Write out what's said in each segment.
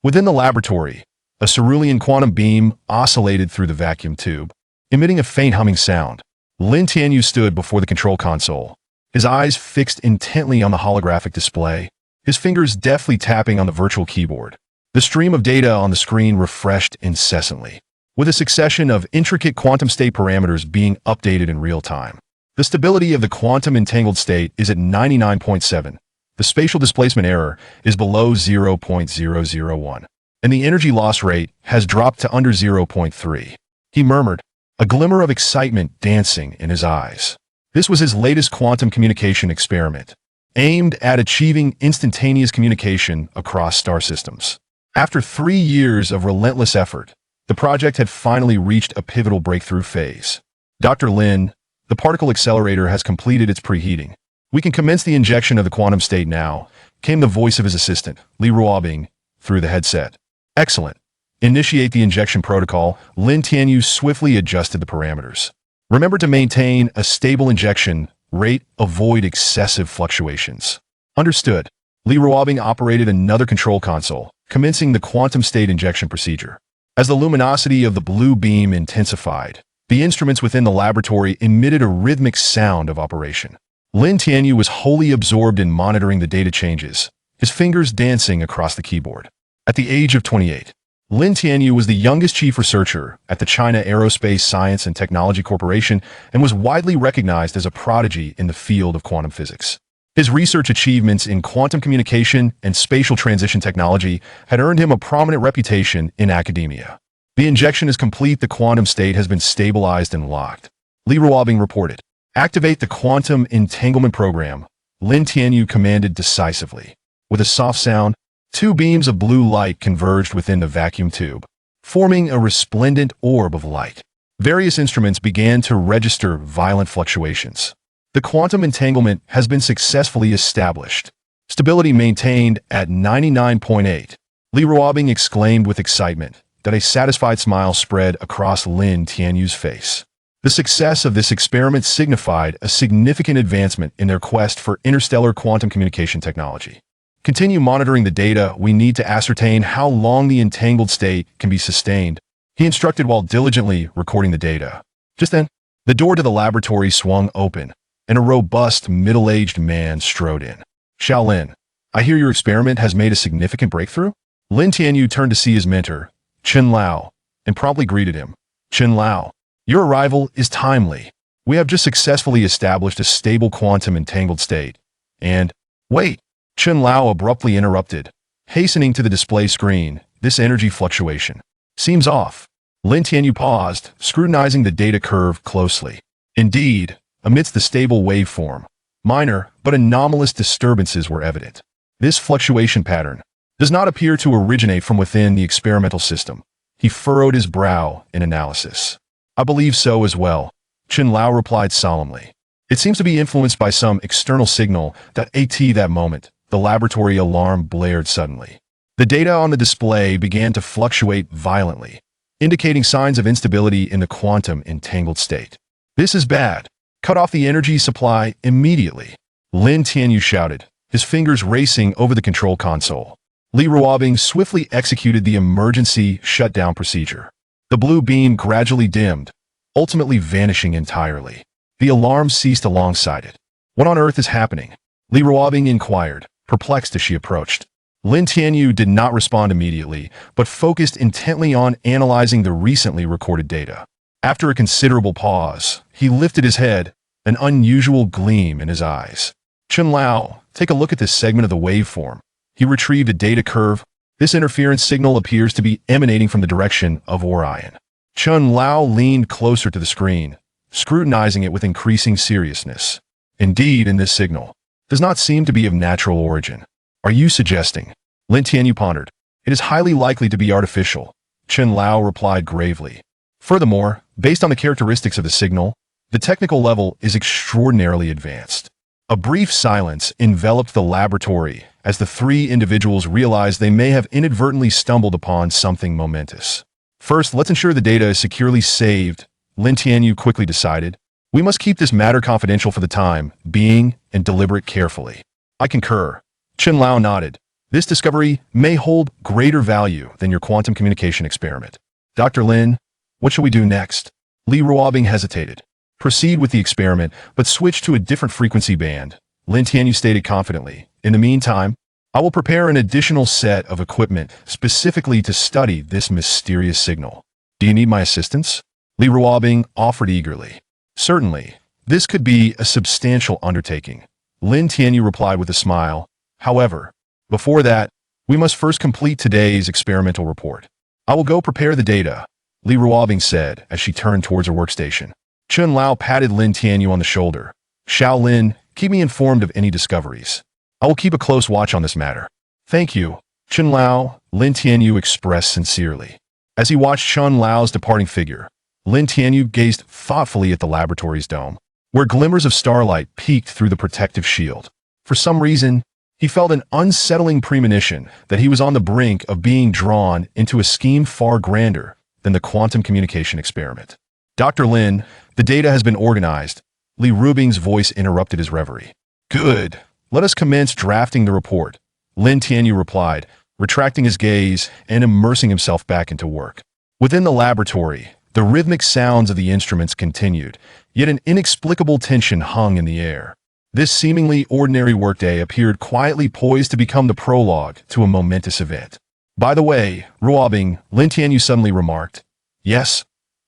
Within the laboratory, a cerulean quantum beam oscillated through the vacuum tube, emitting a faint humming sound. Lin Tianyu stood before the control console, his eyes fixed intently on the holographic display, his fingers deftly tapping on the virtual keyboard. The stream of data on the screen refreshed incessantly, with a succession of intricate quantum state parameters being updated in real time. The stability of the quantum entangled state is at 99.7. The spatial displacement error is below 0.001, and the energy loss rate has dropped to under 0.3. He murmured, a glimmer of excitement dancing in his eyes. This was his latest quantum communication experiment, aimed at achieving instantaneous communication across star systems. After 3 years of relentless effort, the project had finally reached a pivotal breakthrough phase. Dr. Lin, the particle accelerator has completed its preheating. We can commence the injection of the quantum state now, came the voice of his assistant, Li Ruobing, through the headset. Excellent. Initiate the injection protocol. Lin Tianyu swiftly adjusted the parameters. Remember to maintain a stable injection rate, avoid excessive fluctuations. Understood. Li Ruobing operated another control console, commencing the quantum state injection procedure. As the luminosity of the blue beam intensified, the instruments within the laboratory emitted a rhythmic sound of operation. Lin Tianyu was wholly absorbed in monitoring the data changes, his fingers dancing across the keyboard. At the age of 28, Lin Tianyu was the youngest chief researcher at the China Aerospace Science and Technology Corporation and was widely recognized as a prodigy in the field of quantum physics. His research achievements in quantum communication and spatial transition technology had earned him a prominent reputation in academia. The injection is complete. The quantum state has been stabilized and locked. Li Ruobing reported. Activate the quantum entanglement program, Lin Tianyu commanded decisively. With a soft sound, 2 beams of blue light converged within the vacuum tube, forming a resplendent orb of light. Various instruments began to register violent fluctuations. The quantum entanglement has been successfully established. Stability maintained at 99.8. Li Ruobing exclaimed with excitement that a satisfied smile spread across Lin Tianyu's face. The success of this experiment signified a significant advancement in their quest for interstellar quantum communication technology. Continue monitoring the data. We need to ascertain how long the entangled state can be sustained, he instructed while diligently recording the data. Just then, the door to the laboratory swung open, and a robust, middle-aged man strode in. Shaolin, I hear your experiment has made a significant breakthrough? Lin Tianyu turned to see his mentor, Chen Lao, and promptly greeted him. Chen Lao, your arrival is timely. We have just successfully established a stable quantum entangled state. And, wait, Chen Lao abruptly interrupted, hastening to the display screen. This energy fluctuation seems off. Lin Tianyu paused, scrutinizing the data curve closely. Indeed, amidst the stable waveform, minor but anomalous disturbances were evident. This fluctuation pattern does not appear to originate from within the experimental system. He furrowed his brow in analysis. I believe so as well, Chen Lao replied solemnly. It seems to be influenced by some external signal. At that moment, the laboratory alarm blared suddenly. The data on the display began to fluctuate violently, indicating signs of instability in the quantum entangled state. This is bad. Cut off the energy supply immediately, Lin Tianyu shouted, his fingers racing over the control console. Li Ruobing swiftly executed the emergency shutdown procedure. The blue beam gradually dimmed, ultimately vanishing entirely. The alarm ceased alongside it. What on earth is happening? Li Ruobing inquired, perplexed as she approached. Lin Tianyu did not respond immediately, but focused intently on analyzing the recently recorded data. After a considerable pause, he lifted his head, an unusual gleam in his eyes. Chen Lao, take a look at this segment of the waveform. He retrieved a data curve. This interference signal appears to be emanating from the direction of Orion. Chen Lao leaned closer to the screen, scrutinizing it with increasing seriousness. Indeed, in this signal, does not seem to be of natural origin. Are you suggesting? Lin Tianyu pondered. It is highly likely to be artificial, Chen Lao replied gravely. Furthermore, based on the characteristics of the signal, the technical level is extraordinarily advanced. A brief silence enveloped the laboratory as the 3 individuals realized they may have inadvertently stumbled upon something momentous. First, let's ensure the data is securely saved, Lin Tianyu quickly decided. We must keep this matter confidential for the time being and deliberate carefully. I concur. Chen Lao nodded. This discovery may hold greater value than your quantum communication experiment. Dr. Lin, what shall we do next? Li Ruobing hesitated. Proceed with the experiment, but switch to a different frequency band. Lin Tianyu stated confidently. In the meantime, I will prepare an additional set of equipment specifically to study this mysterious signal. Do you need my assistance? Li Ruobing offered eagerly. Certainly. This could be a substantial undertaking. Lin Tianyu replied with a smile. However, before that, we must first complete today's experimental report. I will go prepare the data, Li Ruobing said as she turned towards her workstation. Chun Lao patted Lin Tianyu on the shoulder. Xiao Lin, keep me informed of any discoveries. I will keep a close watch on this matter. Thank you, Chun Lao, Lin Tianyu expressed sincerely. As he watched Chun Lao's departing figure, Lin Tianyu gazed thoughtfully at the laboratory's dome, where glimmers of starlight peeked through the protective shield. For some reason, he felt an unsettling premonition that he was on the brink of being drawn into a scheme far grander than the quantum communication experiment. Dr. Lin, the data has been organized. Li Ruobing's voice interrupted his reverie. Good. Let us commence drafting the report, Lin Tianyu replied, retracting his gaze and immersing himself back into work. Within the laboratory, the rhythmic sounds of the instruments continued, yet an inexplicable tension hung in the air. This seemingly ordinary workday appeared quietly poised to become the prologue to a momentous event. By the way, Ruobing, Lin Tianyu suddenly remarked, yes,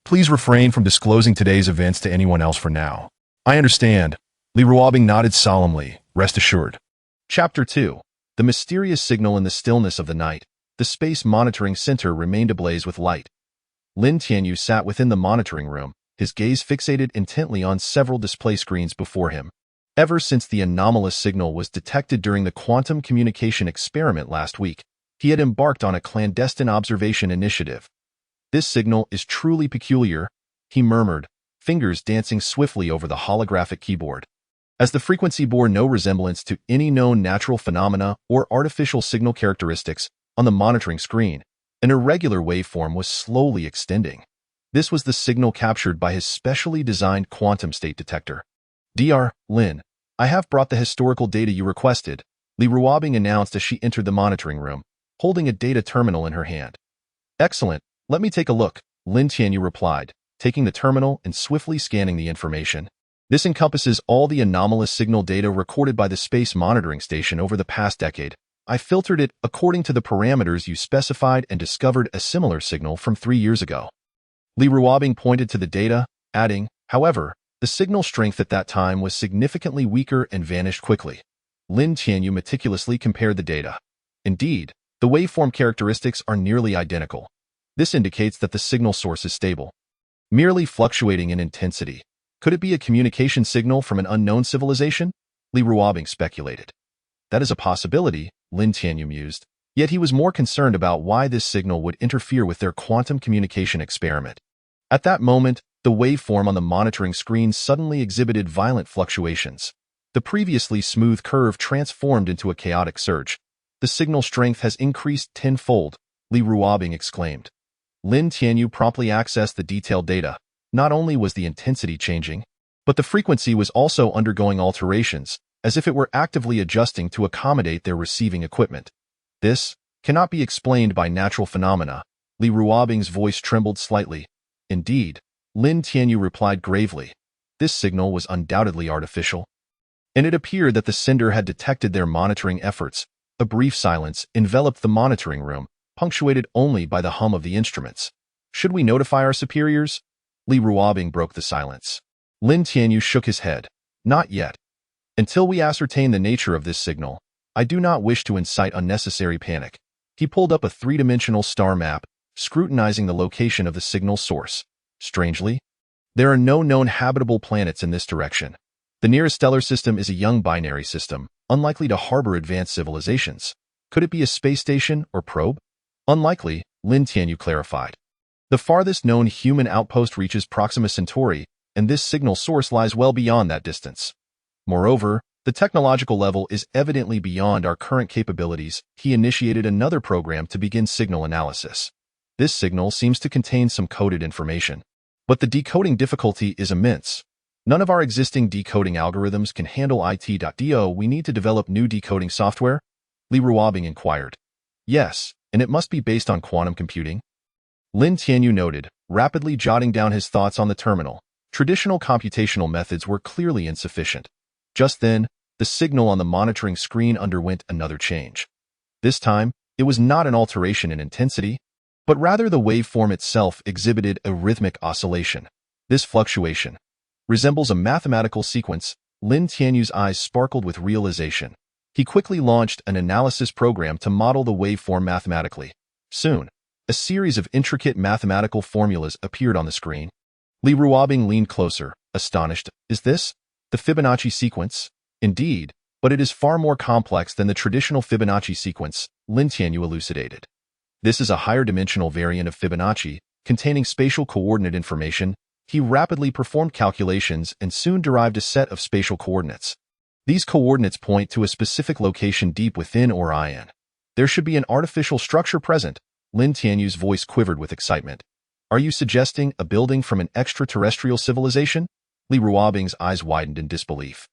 please refrain from disclosing today's events to anyone else for now. I understand. Li Ruobing nodded solemnly, rest assured. Chapter 2. The mysterious signal in the stillness of the night. The space monitoring center remained ablaze with light. Lin Tianyu sat within the monitoring room, his gaze fixated intently on several display screens before him. Ever since the anomalous signal was detected during the quantum communication experiment last week, he had embarked on a clandestine observation initiative. This signal is truly peculiar, he murmured, fingers dancing swiftly over the holographic keyboard. As the frequency bore no resemblance to any known natural phenomena or artificial signal characteristics on the monitoring screen, an irregular waveform was slowly extending. This was the signal captured by his specially designed quantum state detector. Dr. Lin, I have brought the historical data you requested, Li Ruobing announced as she entered the monitoring room, holding a data terminal in her hand. Excellent, let me take a look, Lin Tianyu replied, taking the terminal and swiftly scanning the information. This encompasses all the anomalous signal data recorded by the Space Monitoring Station over the past decade. I filtered it according to the parameters you specified and discovered a similar signal from 3 years ago. Li Ruobing pointed to the data, adding, however, the signal strength at that time was significantly weaker and vanished quickly. Lin Tianyu meticulously compared the data. Indeed, the waveform characteristics are nearly identical. This indicates that the signal source is stable, merely fluctuating in intensity. Could it be a communication signal from an unknown civilization? Li Ruobing speculated. That is a possibility, Lin Tianyu mused. Yet he was more concerned about why this signal would interfere with their quantum communication experiment. At that moment, the waveform on the monitoring screen suddenly exhibited violent fluctuations. The previously smooth curve transformed into a chaotic surge. The signal strength has increased tenfold, Li Ruobing exclaimed. Lin Tianyu promptly accessed the detailed data. Not only was the intensity changing, but the frequency was also undergoing alterations, as if it were actively adjusting to accommodate their receiving equipment. This cannot be explained by natural phenomena. Li Ruobing's voice trembled slightly. Indeed, Lin Tianyu replied gravely. This signal was undoubtedly artificial. And it appeared that the sender had detected their monitoring efforts. A brief silence enveloped the monitoring room, punctuated only by the hum of the instruments. Should we notify our superiors? Li Ruobing broke the silence. Lin Tianyu shook his head. Not yet. Until we ascertain the nature of this signal, I do not wish to incite unnecessary panic. He pulled up a three-dimensional star map, scrutinizing the location of the signal source. Strangely, there are no known habitable planets in this direction. The nearest stellar system is a young binary system, unlikely to harbor advanced civilizations. Could it be a space station or probe? Unlikely, Lin Tianyu clarified. The farthest known human outpost reaches Proxima Centauri, and this signal source lies well beyond that distance. Moreover, the technological level is evidently beyond our current capabilities. He initiated another program to begin signal analysis. This signal seems to contain some coded information, but the decoding difficulty is immense. None of our existing decoding algorithms can handle it.do. We need to develop new decoding software, Li Ruobing inquired. Yes, and it must be based on quantum computing? Lin Tianyu noted, rapidly jotting down his thoughts on the terminal. Traditional computational methods were clearly insufficient. Just then, the signal on the monitoring screen underwent another change. This time, it was not an alteration in intensity, but rather the waveform itself exhibited a rhythmic oscillation. This fluctuation resembles a mathematical sequence. Lin Tianyu's eyes sparkled with realization. He quickly launched an analysis program to model the waveform mathematically. Soon, a series of intricate mathematical formulas appeared on the screen. Li Ruobing leaned closer, astonished. Is this the Fibonacci sequence? Indeed, but it is far more complex than the traditional Fibonacci sequence, Lin Tianyu elucidated. This is a higher dimensional variant of Fibonacci, containing spatial coordinate information. He rapidly performed calculations and soon derived a set of spatial coordinates. These coordinates point to a specific location deep within Orion. There should be an artificial structure present. Lin Tianyu's voice quivered with excitement. Are you suggesting a building from an extraterrestrial civilization? Li Ruobing's eyes widened in disbelief.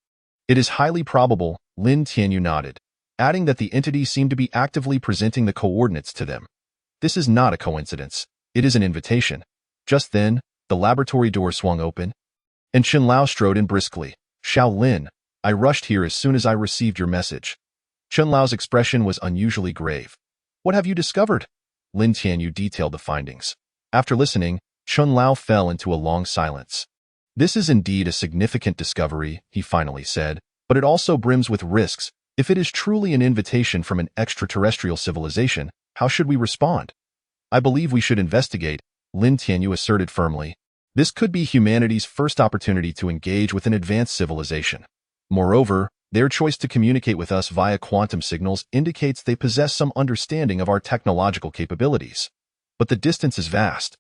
It is highly probable, Lin Tianyu nodded, adding that the entity seemed to be actively presenting the coordinates to them. This is not a coincidence. It is an invitation. Just then, the laboratory door swung open, and Chen Lao strode in briskly. Xiao Lin, I rushed here as soon as I received your message. Chen Lao's expression was unusually grave. What have you discovered? Lin Tianyu detailed the findings. After listening, Chen Lao fell into a long silence. This is indeed a significant discovery, he finally said, but it also brims with risks. If it is truly an invitation from an extraterrestrial civilization, how should we respond? I believe we should investigate, Lin Tianyu asserted firmly. This could be humanity's first opportunity to engage with an advanced civilization. Moreover, their choice to communicate with us via quantum signals indicates they possess some understanding of our technological capabilities. But the distance is vast.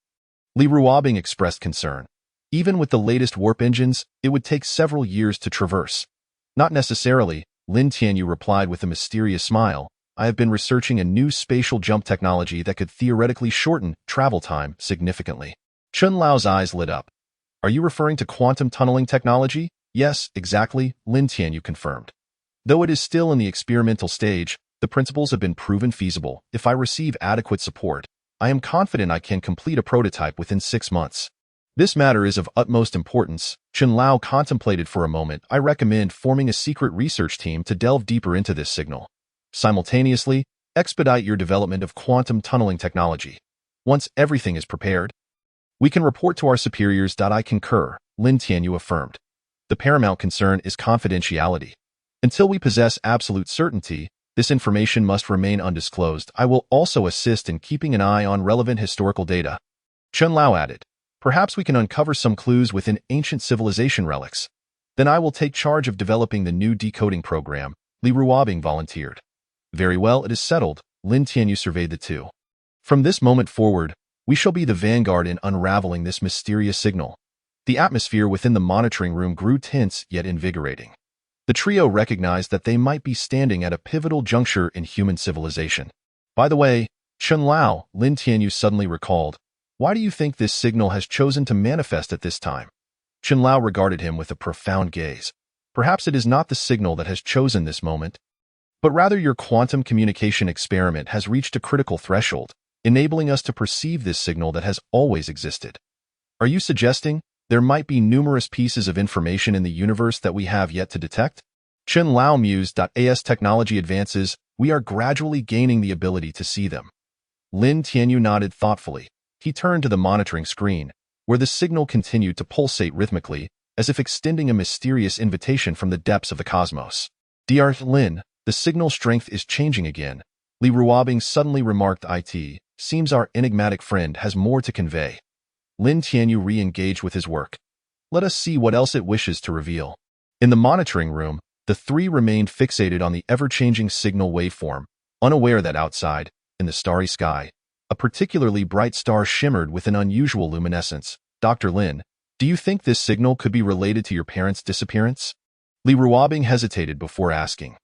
Li Ruobing expressed concern. Even with the latest warp engines, it would take several years to traverse. Not necessarily, Lin Tianyu replied with a mysterious smile. I have been researching a new spatial jump technology that could theoretically shorten travel time significantly. Chen Lao's eyes lit up. Are you referring to quantum tunneling technology? Yes, exactly, Lin Tianyu confirmed. Though it is still in the experimental stage, the principles have been proven feasible. If I receive adequate support, I am confident I can complete a prototype within 6 months. This matter is of utmost importance. Chen Lao contemplated for a moment. I recommend forming a secret research team to delve deeper into this signal. Simultaneously, expedite your development of quantum tunneling technology. Once everything is prepared, we can report to our superiors. I concur, Lin Tianyu affirmed. The paramount concern is confidentiality. Until we possess absolute certainty, this information must remain undisclosed. I will also assist in keeping an eye on relevant historical data. Chen Lao added, perhaps we can uncover some clues within ancient civilization relics. Then I will take charge of developing the new decoding program, Li Ruobing volunteered. Very well, it is settled, Lin Tianyu surveyed the two. From this moment forward, we shall be the vanguard in unraveling this mysterious signal. The atmosphere within the monitoring room grew tense yet invigorating. The trio recognized that they might be standing at a pivotal juncture in human civilization. By the way, Chen Lao, Lin Tianyu suddenly recalled, why do you think this signal has chosen to manifest at this time? Chen Lao regarded him with a profound gaze. Perhaps it is not the signal that has chosen this moment, but rather your quantum communication experiment has reached a critical threshold, enabling us to perceive this signal that has always existed. Are you suggesting there might be numerous pieces of information in the universe that we have yet to detect? Chen Lao mused. As technology advances, we are gradually gaining the ability to see them. Lin Tianyu nodded thoughtfully. He turned to the monitoring screen, where the signal continued to pulsate rhythmically, as if extending a mysterious invitation from the depths of the cosmos. Dr. Lin, the signal strength is changing again. Li Ruobing suddenly remarked. It seems our enigmatic friend has more to convey. Lin Tianyu re-engaged with his work. Let us see what else it wishes to reveal. In the monitoring room, the three remained fixated on the ever-changing signal waveform, unaware that outside, in the starry sky, a particularly bright star shimmered with an unusual luminescence. Dr. Lin, do you think this signal could be related to your parents' disappearance? Li Ruobing hesitated before asking.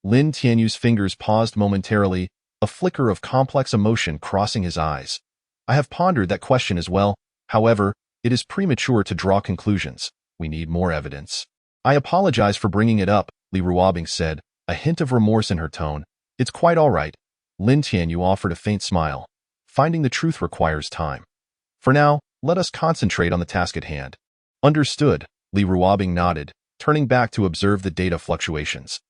Lin Tianyu's fingers paused momentarily, a flicker of complex emotion crossing his eyes. I have pondered that question as well. However, it is premature to draw conclusions. We need more evidence. I apologize for bringing it up, Li Ruobing said, a hint of remorse in her tone. It's quite all right. Lin Tianyu offered a faint smile. Finding the truth requires time. For now, let us concentrate on the task at hand. Understood, Li Ruobing nodded, turning back to observe the data fluctuations.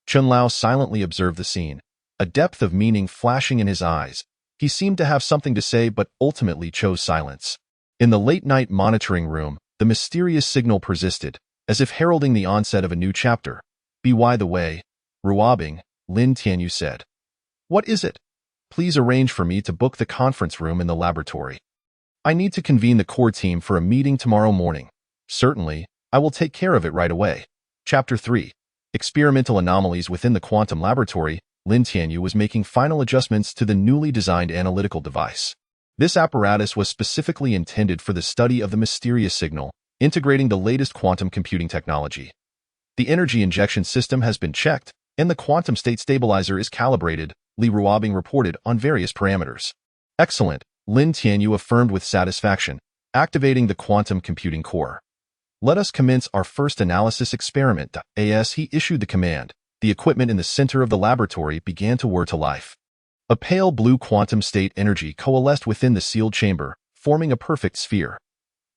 Chen Lao silently observed the scene, a depth of meaning flashing in his eyes. He seemed to have something to say but ultimately chose silence. In the late-night monitoring room, the mysterious signal persisted, as if heralding the onset of a new chapter. By the way, Ruobing, Lin Tianyu said. What is it? Please arrange for me to book the conference room in the laboratory. I need to convene the core team for a meeting tomorrow morning. Certainly, I will take care of it right away. Chapter 3. Experimental Anomalies Within the Quantum Laboratory. Lin Tianyu was making final adjustments to the newly designed analytical device. This apparatus was specifically intended for the study of the mysterious signal, integrating the latest quantum computing technology. The energy injection system has been checked, and the quantum state stabilizer is calibrated, Li Ruobing reported on various parameters. Excellent, Lin Tianyu affirmed with satisfaction, activating the quantum computing core. Let us commence our first analysis experiment. As he issued the command, the equipment in the center of the laboratory began to whir to life. A pale blue quantum state energy coalesced within the sealed chamber, forming a perfect sphere.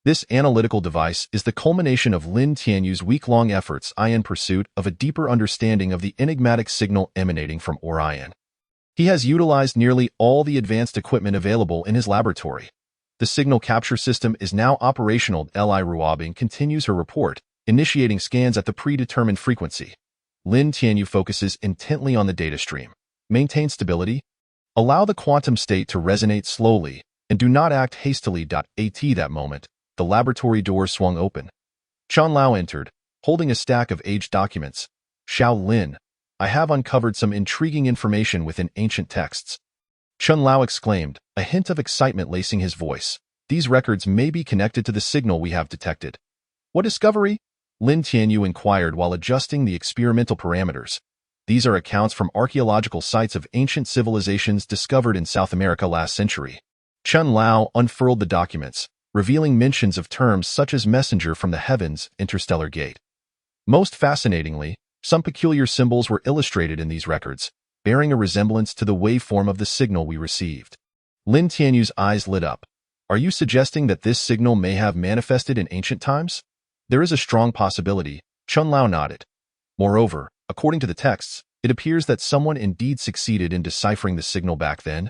This analytical device is the culmination of Lin Tianyu's week-long efforts in pursuit of a deeper understanding of the enigmatic signal emanating from Orion. He has utilized nearly all the advanced equipment available in his laboratory. The signal capture system is now operational. Li Ruobing continues her report, initiating scans at the predetermined frequency. Lin Tianyu focuses intently on the data stream. Maintain stability. Allow the quantum state to resonate slowly, and do not act hastily. At that moment, the laboratory door swung open. Chen Lao entered, holding a stack of aged documents. Xiao Lin, I have uncovered some intriguing information within ancient texts. Chen Lao exclaimed, a hint of excitement lacing his voice. These records may be connected to the signal we have detected. What discovery? Lin Tianyu inquired while adjusting the experimental parameters. These are accounts from archaeological sites of ancient civilizations discovered in South America last century. Chen Lao unfurled the documents, revealing mentions of terms such as messenger from the heavens, interstellar gate. Most fascinatingly, some peculiar symbols were illustrated in these records, bearing a resemblance to the waveform of the signal we received. Lin Tianyu's eyes lit up. Are you suggesting that this signal may have manifested in ancient times? There is a strong possibility, Chen Lao nodded. Moreover, according to the texts, it appears that someone indeed succeeded in deciphering the signal back then.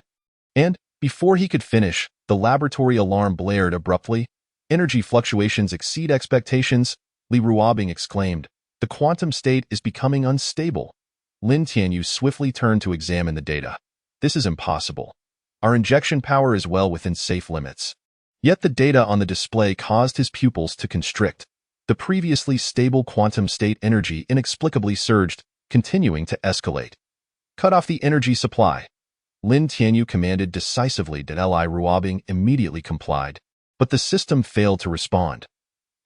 And, before he could finish, the laboratory alarm blared abruptly. Energy fluctuations exceed expectations, Li Ruobing exclaimed. The quantum state is becoming unstable. Lin Tianyu swiftly turned to examine the data. This is impossible. Our injection power is well within safe limits. Yet the data on the display caused his pupils to constrict. The previously stable quantum state energy inexplicably surged, continuing to escalate. Cut off the energy supply. Lin Tianyu commanded decisively. Li Ruobing immediately complied, but the system failed to respond.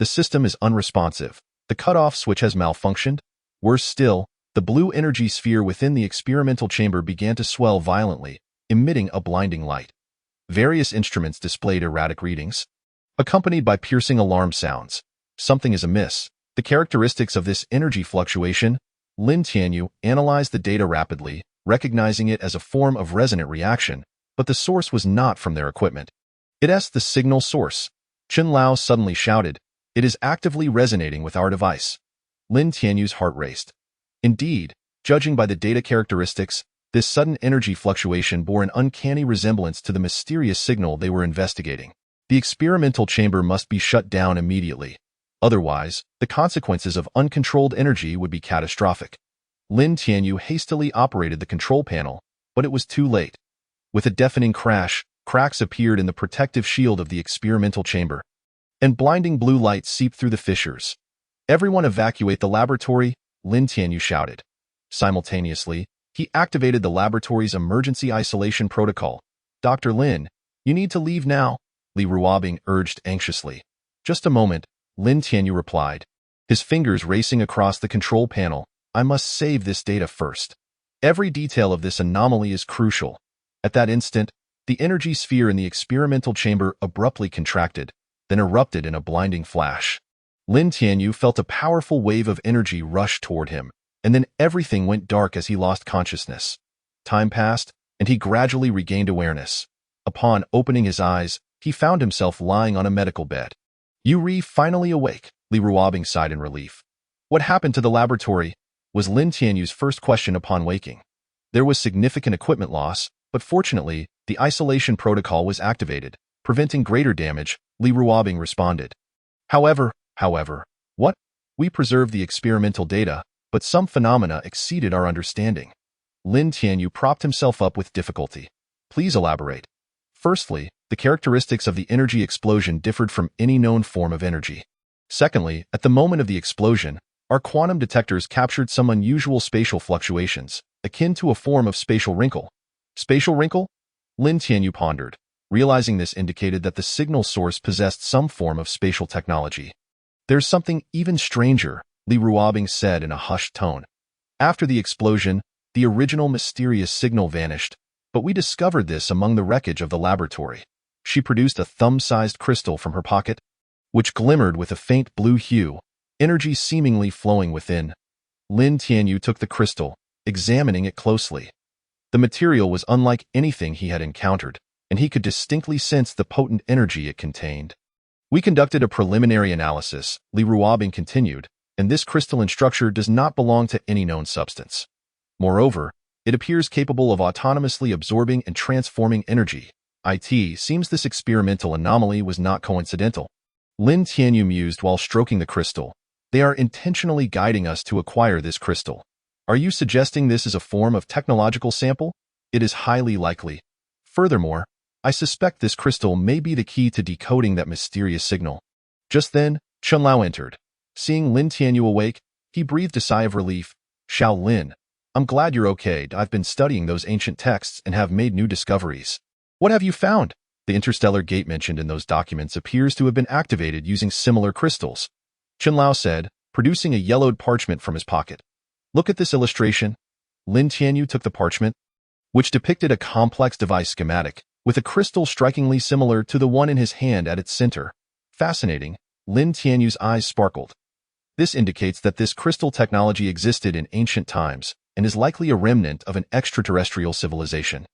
The system is unresponsive. The cutoff switch has malfunctioned. Worse still, the blue energy sphere within the experimental chamber began to swell violently, emitting a blinding light. Various instruments displayed erratic readings, accompanied by piercing alarm sounds. Something is amiss. The characteristics of this energy fluctuation. Lin Tianyu analyzed the data rapidly, recognizing it as a form of resonant reaction, but the source was not from their equipment. It's the signal source. Chen Lao suddenly shouted. It is actively resonating with our device. Lin Tianyu's heart raced. Indeed, judging by the data characteristics, this sudden energy fluctuation bore an uncanny resemblance to the mysterious signal they were investigating. The experimental chamber must be shut down immediately. Otherwise, the consequences of uncontrolled energy would be catastrophic. Lin Tianyu hastily operated the control panel, but it was too late. With a deafening crash, cracks appeared in the protective shield of the experimental chamber, and blinding blue light seeped through the fissures. Everyone evacuate the laboratory, Lin Tianyu shouted. Simultaneously, he activated the laboratory's emergency isolation protocol. Dr. Lin, you need to leave now, Li Ruobing urged anxiously. Just a moment, Lin Tianyu replied, his fingers racing across the control panel. I must save this data first. Every detail of this anomaly is crucial. At that instant, the energy sphere in the experimental chamber abruptly contracted, then erupted in a blinding flash. Lin Tianyu felt a powerful wave of energy rush toward him, and then everything went dark as he lost consciousness. Time passed, and he gradually regained awareness. Upon opening his eyes, he found himself lying on a medical bed. "Yuri finally awake," Li Ruobing sighed in relief. "What happened to the laboratory?" was Lin Tianyu's first question upon waking. There was significant equipment loss, but fortunately, the isolation protocol was activated, preventing greater damage, Li Ruobing responded. However, what? We preserved the experimental data, but some phenomena exceeded our understanding. Lin Tianyu propped himself up with difficulty. Please elaborate. Firstly, the characteristics of the energy explosion differed from any known form of energy. Secondly, at the moment of the explosion, our quantum detectors captured some unusual spatial fluctuations, akin to a form of spatial wrinkle. Spatial wrinkle? Lin Tianyu pondered, realizing this indicated that the signal source possessed some form of spatial technology. There's something even stranger, Li Ruobing said in a hushed tone. After the explosion, the original mysterious signal vanished, but we discovered this among the wreckage of the laboratory. She produced a thumb-sized crystal from her pocket, which glimmered with a faint blue hue, energy seemingly flowing within. Lin Tianyu took the crystal, examining it closely. The material was unlike anything he had encountered, and he could distinctly sense the potent energy it contained. We conducted a preliminary analysis, Li Ruobing continued, and this crystalline structure does not belong to any known substance. Moreover, it appears capable of autonomously absorbing and transforming energy. It seems this experimental anomaly was not coincidental. Lin Tianyu mused while stroking the crystal. They are intentionally guiding us to acquire this crystal. Are you suggesting this is a form of technological sample? It is highly likely. Furthermore, I suspect this crystal may be the key to decoding that mysterious signal. Just then, Chen Lao entered. Seeing Lin Tianyu awake, he breathed a sigh of relief. "Xiao Lin, I'm glad you're okay. I've been studying those ancient texts and have made new discoveries." "What have you found?" The interstellar gate mentioned in those documents appears to have been activated using similar crystals, Chen Lao said, producing a yellowed parchment from his pocket. "Look at this illustration." Lin Tianyu took the parchment, which depicted a complex device schematic, with a crystal strikingly similar to the one in his hand at its center. Fascinating, Lin Tianyu's eyes sparkled. This indicates that this crystal technology existed in ancient times and is likely a remnant of an extraterrestrial civilization.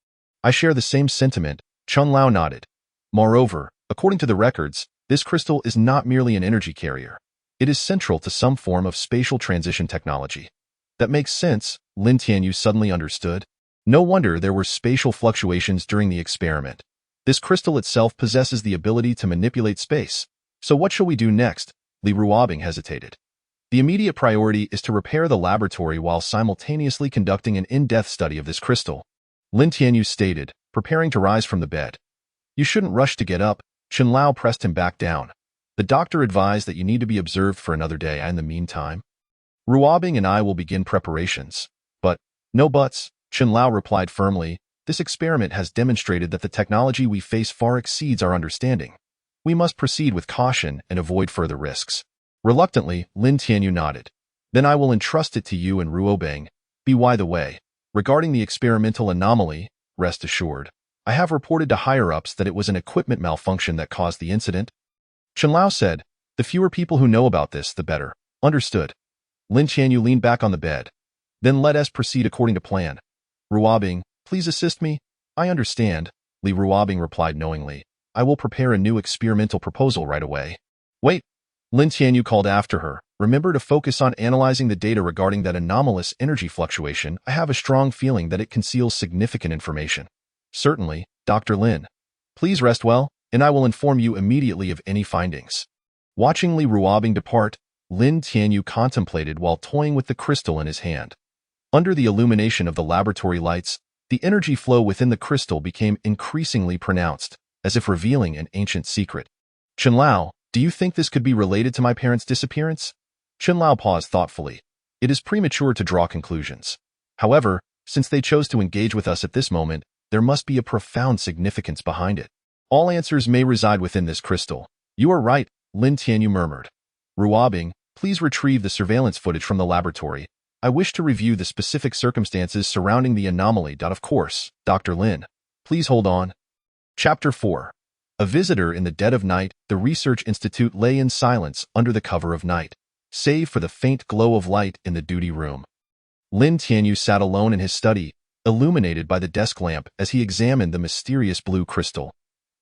"I share the same sentiment," Chen Lao nodded. "Moreover, according to the records, this crystal is not merely an energy carrier. It is central to some form of spatial transition technology." "That makes sense," Lin Tianyu suddenly understood. No wonder there were spatial fluctuations during the experiment. This crystal itself possesses the ability to manipulate space. "So what shall we do next?" Li Ruobing hesitated. "The immediate priority is to repair the laboratory while simultaneously conducting an in-depth study of this crystal," Lin Tianyu stated, preparing to rise from the bed. "You shouldn't rush to get up," Chen Lao pressed him back down. "The doctor advised that you need to be observed for another day. In the meantime, Ruobing and I will begin preparations." "But, no buts," Chen Lao replied firmly. "This experiment has demonstrated that the technology we face far exceeds our understanding. We must proceed with caution and avoid further risks." Reluctantly, Lin Tianyu nodded. "Then I will entrust it to you and Ruobing. By the way, regarding the experimental anomaly, rest assured, I have reported to higher-ups that it was an equipment malfunction that caused the incident." Chen Lao said, "The fewer people who know about this, the better." "Understood." Lin Tianyu leaned back on the bed. "Then let us proceed according to plan. Ruobing, please assist me." "I understand," Li Ruobing replied knowingly. "I will prepare a new experimental proposal right away." "Wait," Lin Tianyu called after her. "Remember to focus on analyzing the data regarding that anomalous energy fluctuation. I have a strong feeling that it conceals significant information." "Certainly, Dr. Lin. Please rest well, and I will inform you immediately of any findings." Watching Li Ruobing depart, Lin Tianyu contemplated while toying with the crystal in his hand. Under the illumination of the laboratory lights, the energy flow within the crystal became increasingly pronounced, as if revealing an ancient secret. "Chen Lao, do you think this could be related to my parents' disappearance?" Chen Lao paused thoughtfully. "It is premature to draw conclusions. However, since they chose to engage with us at this moment, there must be a profound significance behind it. All answers may reside within this crystal." "You are right," Lin Tianyu murmured. "Ruobing, please retrieve the surveillance footage from the laboratory. I wish to review the specific circumstances surrounding the anomaly. Of course, Dr. Lin. Please hold on." Chapter 4. A visitor in the dead of night. The research institute lay in silence under the cover of night, save for the faint glow of light in the duty room. Lin Tianyu sat alone in his study, illuminated by the desk lamp as he examined the mysterious blue crystal.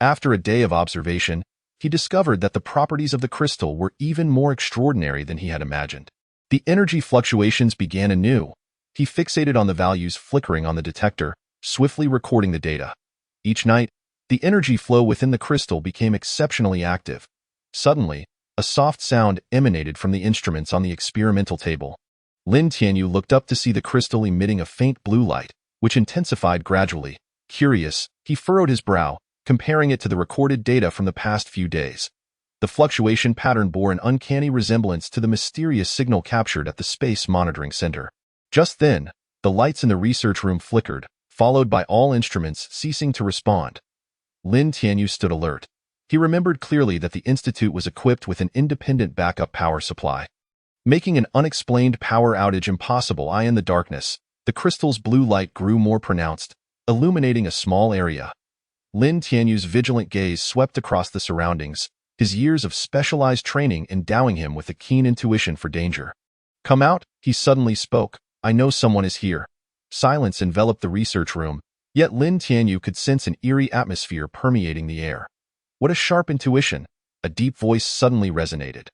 After a day of observation, he discovered that the properties of the crystal were even more extraordinary than he had imagined. The energy fluctuations began anew. He fixated on the values flickering on the detector, swiftly recording the data. Each night, the energy flow within the crystal became exceptionally active. Suddenly, a soft sound emanated from the instruments on the experimental table. Lin Tianyu looked up to see the crystal emitting a faint blue light, which intensified gradually. Curious, he furrowed his brow, comparing it to the recorded data from the past few days. The fluctuation pattern bore an uncanny resemblance to the mysterious signal captured at the Space Monitoring Center. Just then, the lights in the research room flickered, followed by all instruments ceasing to respond. Lin Tianyu stood alert. He remembered clearly that the institute was equipped with an independent backup power supply. Making an unexplained power outage impossible in the darkness, the crystal's blue light grew more pronounced, illuminating a small area. Lin Tianyu's vigilant gaze swept across the surroundings, his years of specialized training endowing him with a keen intuition for danger. "Come out," he suddenly spoke. "I know someone is here." Silence enveloped the research room, yet Lin Tianyu could sense an eerie atmosphere permeating the air. What a sharp intuition! A deep voice suddenly resonated.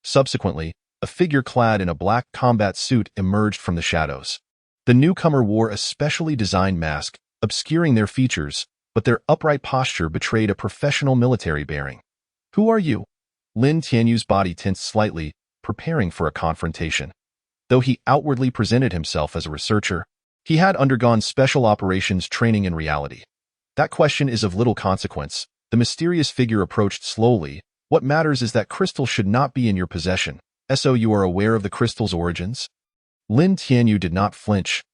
Subsequently, a figure clad in a black combat suit emerged from the shadows. The newcomer wore a specially designed mask, obscuring their features, but their upright posture betrayed a professional military bearing. "Who are you?" Lin Tianyu's body tensed slightly, preparing for a confrontation. Though he outwardly presented himself as a researcher, he had undergone special operations training in reality. "That question is of little consequence." The mysterious figure approached slowly. "What matters is that crystal should not be in your possession. So you are aware of the crystal's origins?" Lin Tianyu did not flinch.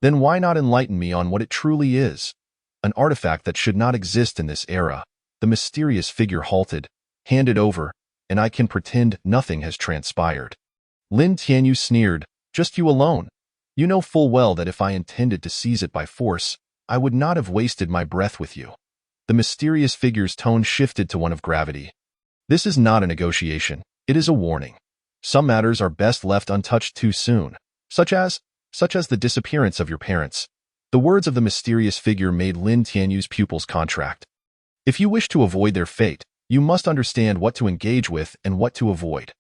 "Then why not enlighten me on what it truly is?" "An artifact that should not exist in this era." The mysterious figure halted. "Hand it over, and I can pretend nothing has transpired." Lin Tianyu sneered. "Just you alone. You know full well that if I intended to seize it by force, I would not have wasted my breath with you." The mysterious figure's tone shifted to one of gravity. "This is not a negotiation. It is a warning. Some matters are best left untouched too soon, such as the disappearance of your parents." The words of the mysterious figure made Lin Tianyu's pupils contract. "If you wish to avoid their fate, you must understand what to engage with and what to avoid."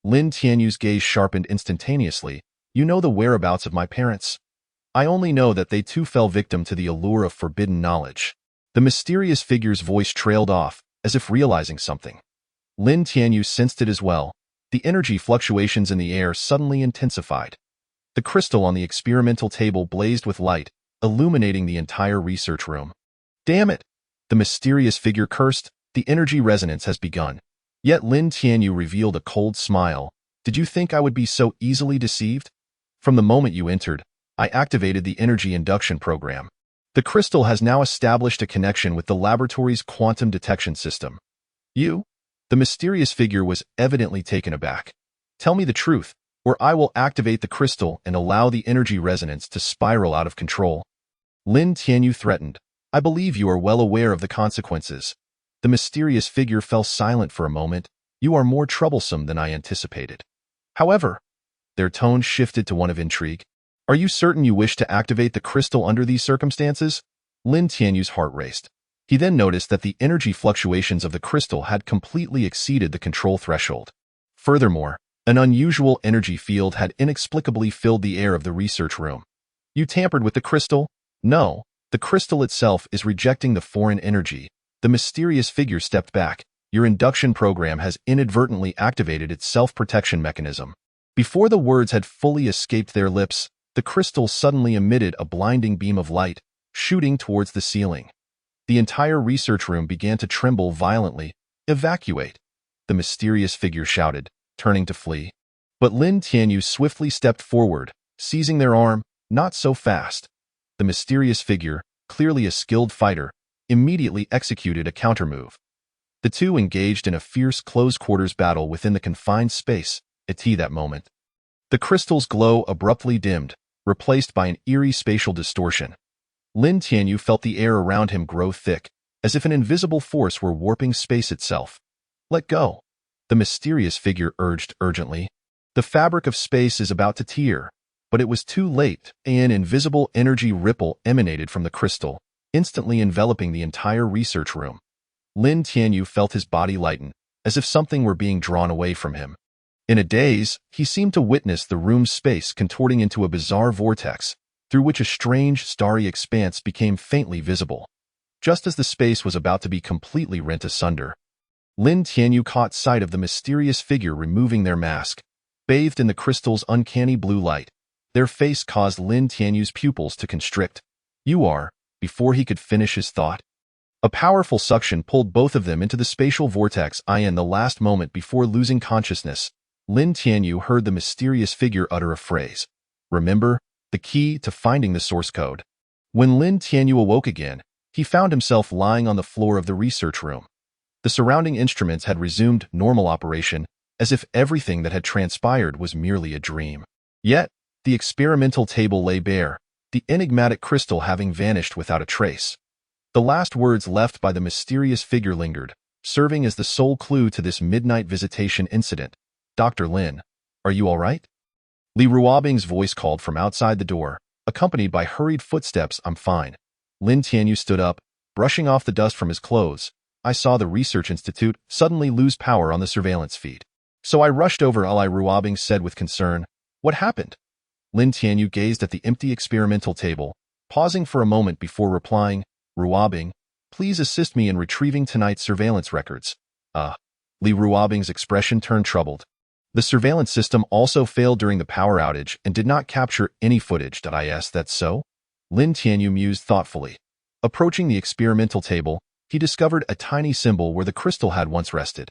Lin Tianyu's gaze sharpened instantaneously. "You know the whereabouts of my parents?" "I only know that they too fell victim to the allure of forbidden knowledge." The mysterious figure's voice trailed off, as if realizing something. Lin Tianyu sensed it as well. The energy fluctuations in the air suddenly intensified. The crystal on the experimental table blazed with light, illuminating the entire research room. "Damn it!" the mysterious figure cursed. "The energy resonance has begun." Yet Lin Tianyu revealed a cold smile. "Did you think I would be so easily deceived? From the moment you entered, I activated the energy induction program. The crystal has now established a connection with the laboratory's quantum detection system." "You?" The mysterious figure was evidently taken aback. "Tell me the truth, or I will activate the crystal and allow the energy resonance to spiral out of control." Lin Tianyu threatened. "I believe you are well aware of the consequences." The mysterious figure fell silent for a moment. "You are more troublesome than I anticipated." However, their tone shifted to one of intrigue. "Are you certain you wish to activate the crystal under these circumstances?" Lin Tianyu's heart raced. He then noticed that the energy fluctuations of the crystal had completely exceeded the control threshold. Furthermore, an unusual energy field had inexplicably filled the air of the research room. "You tampered with the crystal?" "No, the crystal itself is rejecting the foreign energy." The mysterious figure stepped back. "Your induction program has inadvertently activated its self-protection mechanism." Before the words had fully escaped their lips, the crystal suddenly emitted a blinding beam of light, shooting towards the ceiling. The entire research room began to tremble violently. "Evacuate!" the mysterious figure shouted, turning to flee. But Lin Tianyu swiftly stepped forward, seizing their arm. "Not so fast." The mysterious figure, clearly a skilled fighter, immediately executed a countermove. The two engaged in a fierce close-quarters battle within the confined space. At that moment, the crystal's glow abruptly dimmed, replaced by an eerie spatial distortion. Lin Tianyu felt the air around him grow thick, as if an invisible force were warping space itself. "Let go," the mysterious figure urged urgently. "The fabric of space is about to tear." But it was too late. An invisible energy ripple emanated from the crystal, instantly enveloping the entire research room. Lin Tianyu felt his body lighten, as if something were being drawn away from him. In a daze, he seemed to witness the room's space contorting into a bizarre vortex, through which a strange, starry expanse became faintly visible. Just as the space was about to be completely rent asunder, Lin Tianyu caught sight of the mysterious figure removing their mask. Bathed in the crystal's uncanny blue light, their face caused Lin Tianyu's pupils to constrict. "You are," before he could finish his thought. A powerful suction pulled both of them into the spatial vortex. In the last moment before losing consciousness, Lin Tianyu heard the mysterious figure utter a phrase. "Remember, the key to finding the source code." When Lin Tianyu awoke again, he found himself lying on the floor of the research room. The surrounding instruments had resumed normal operation, as if everything that had transpired was merely a dream. Yet, the experimental table lay bare, the enigmatic crystal having vanished without a trace. The last words left by the mysterious figure lingered, serving as the sole clue to this midnight visitation incident. "Dr. Lin, are you all right?" Li Ruobing's voice called from outside the door, accompanied by hurried footsteps. "I'm fine." Lin Tianyu stood up, brushing off the dust from his clothes. "I saw the research institute suddenly lose power on the surveillance feed. So I rushed over," Li Ruobing said with concern. "What happened?" Lin Tianyu gazed at the empty experimental table, pausing for a moment before replying. "Ruobing, please assist me in retrieving tonight's surveillance records." Li Ruobing's expression turned troubled. The surveillance system also failed during the power outage and did not capture any footage. "Is that so?" Lin Tianyu mused thoughtfully. Approaching the experimental table, he discovered a tiny symbol where the crystal had once rested.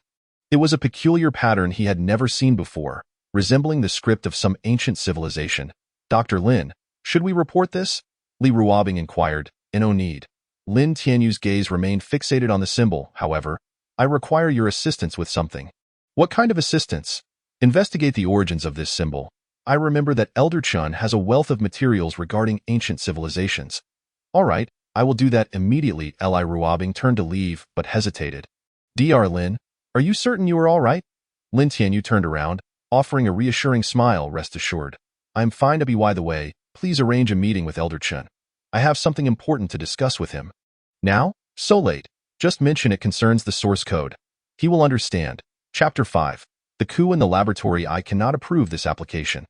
It was a peculiar pattern he had never seen before, resembling the script of some ancient civilization. "Dr. Lin, should we report this?" Li Ruobing inquired. "No need." Lin Tianyu's gaze remained fixated on the symbol. "However, I require your assistance with something." "What kind of assistance?" "Investigate the origins of this symbol. I remember that Elder Chun has a wealth of materials regarding ancient civilizations." "All right, I will do that immediately." Li Ruobing turned to leave, but hesitated. "Dr. Lin, are you certain you are all right?" Lin Tianyu turned around, offering a reassuring smile. "Rest assured, I am fine. By the way, please arrange a meeting with Elder Chun. I have something important to discuss with him." "Now? So late." "Just mention it concerns the source code. He will understand." Chapter 5. The coup in the laboratory. "I cannot approve this application."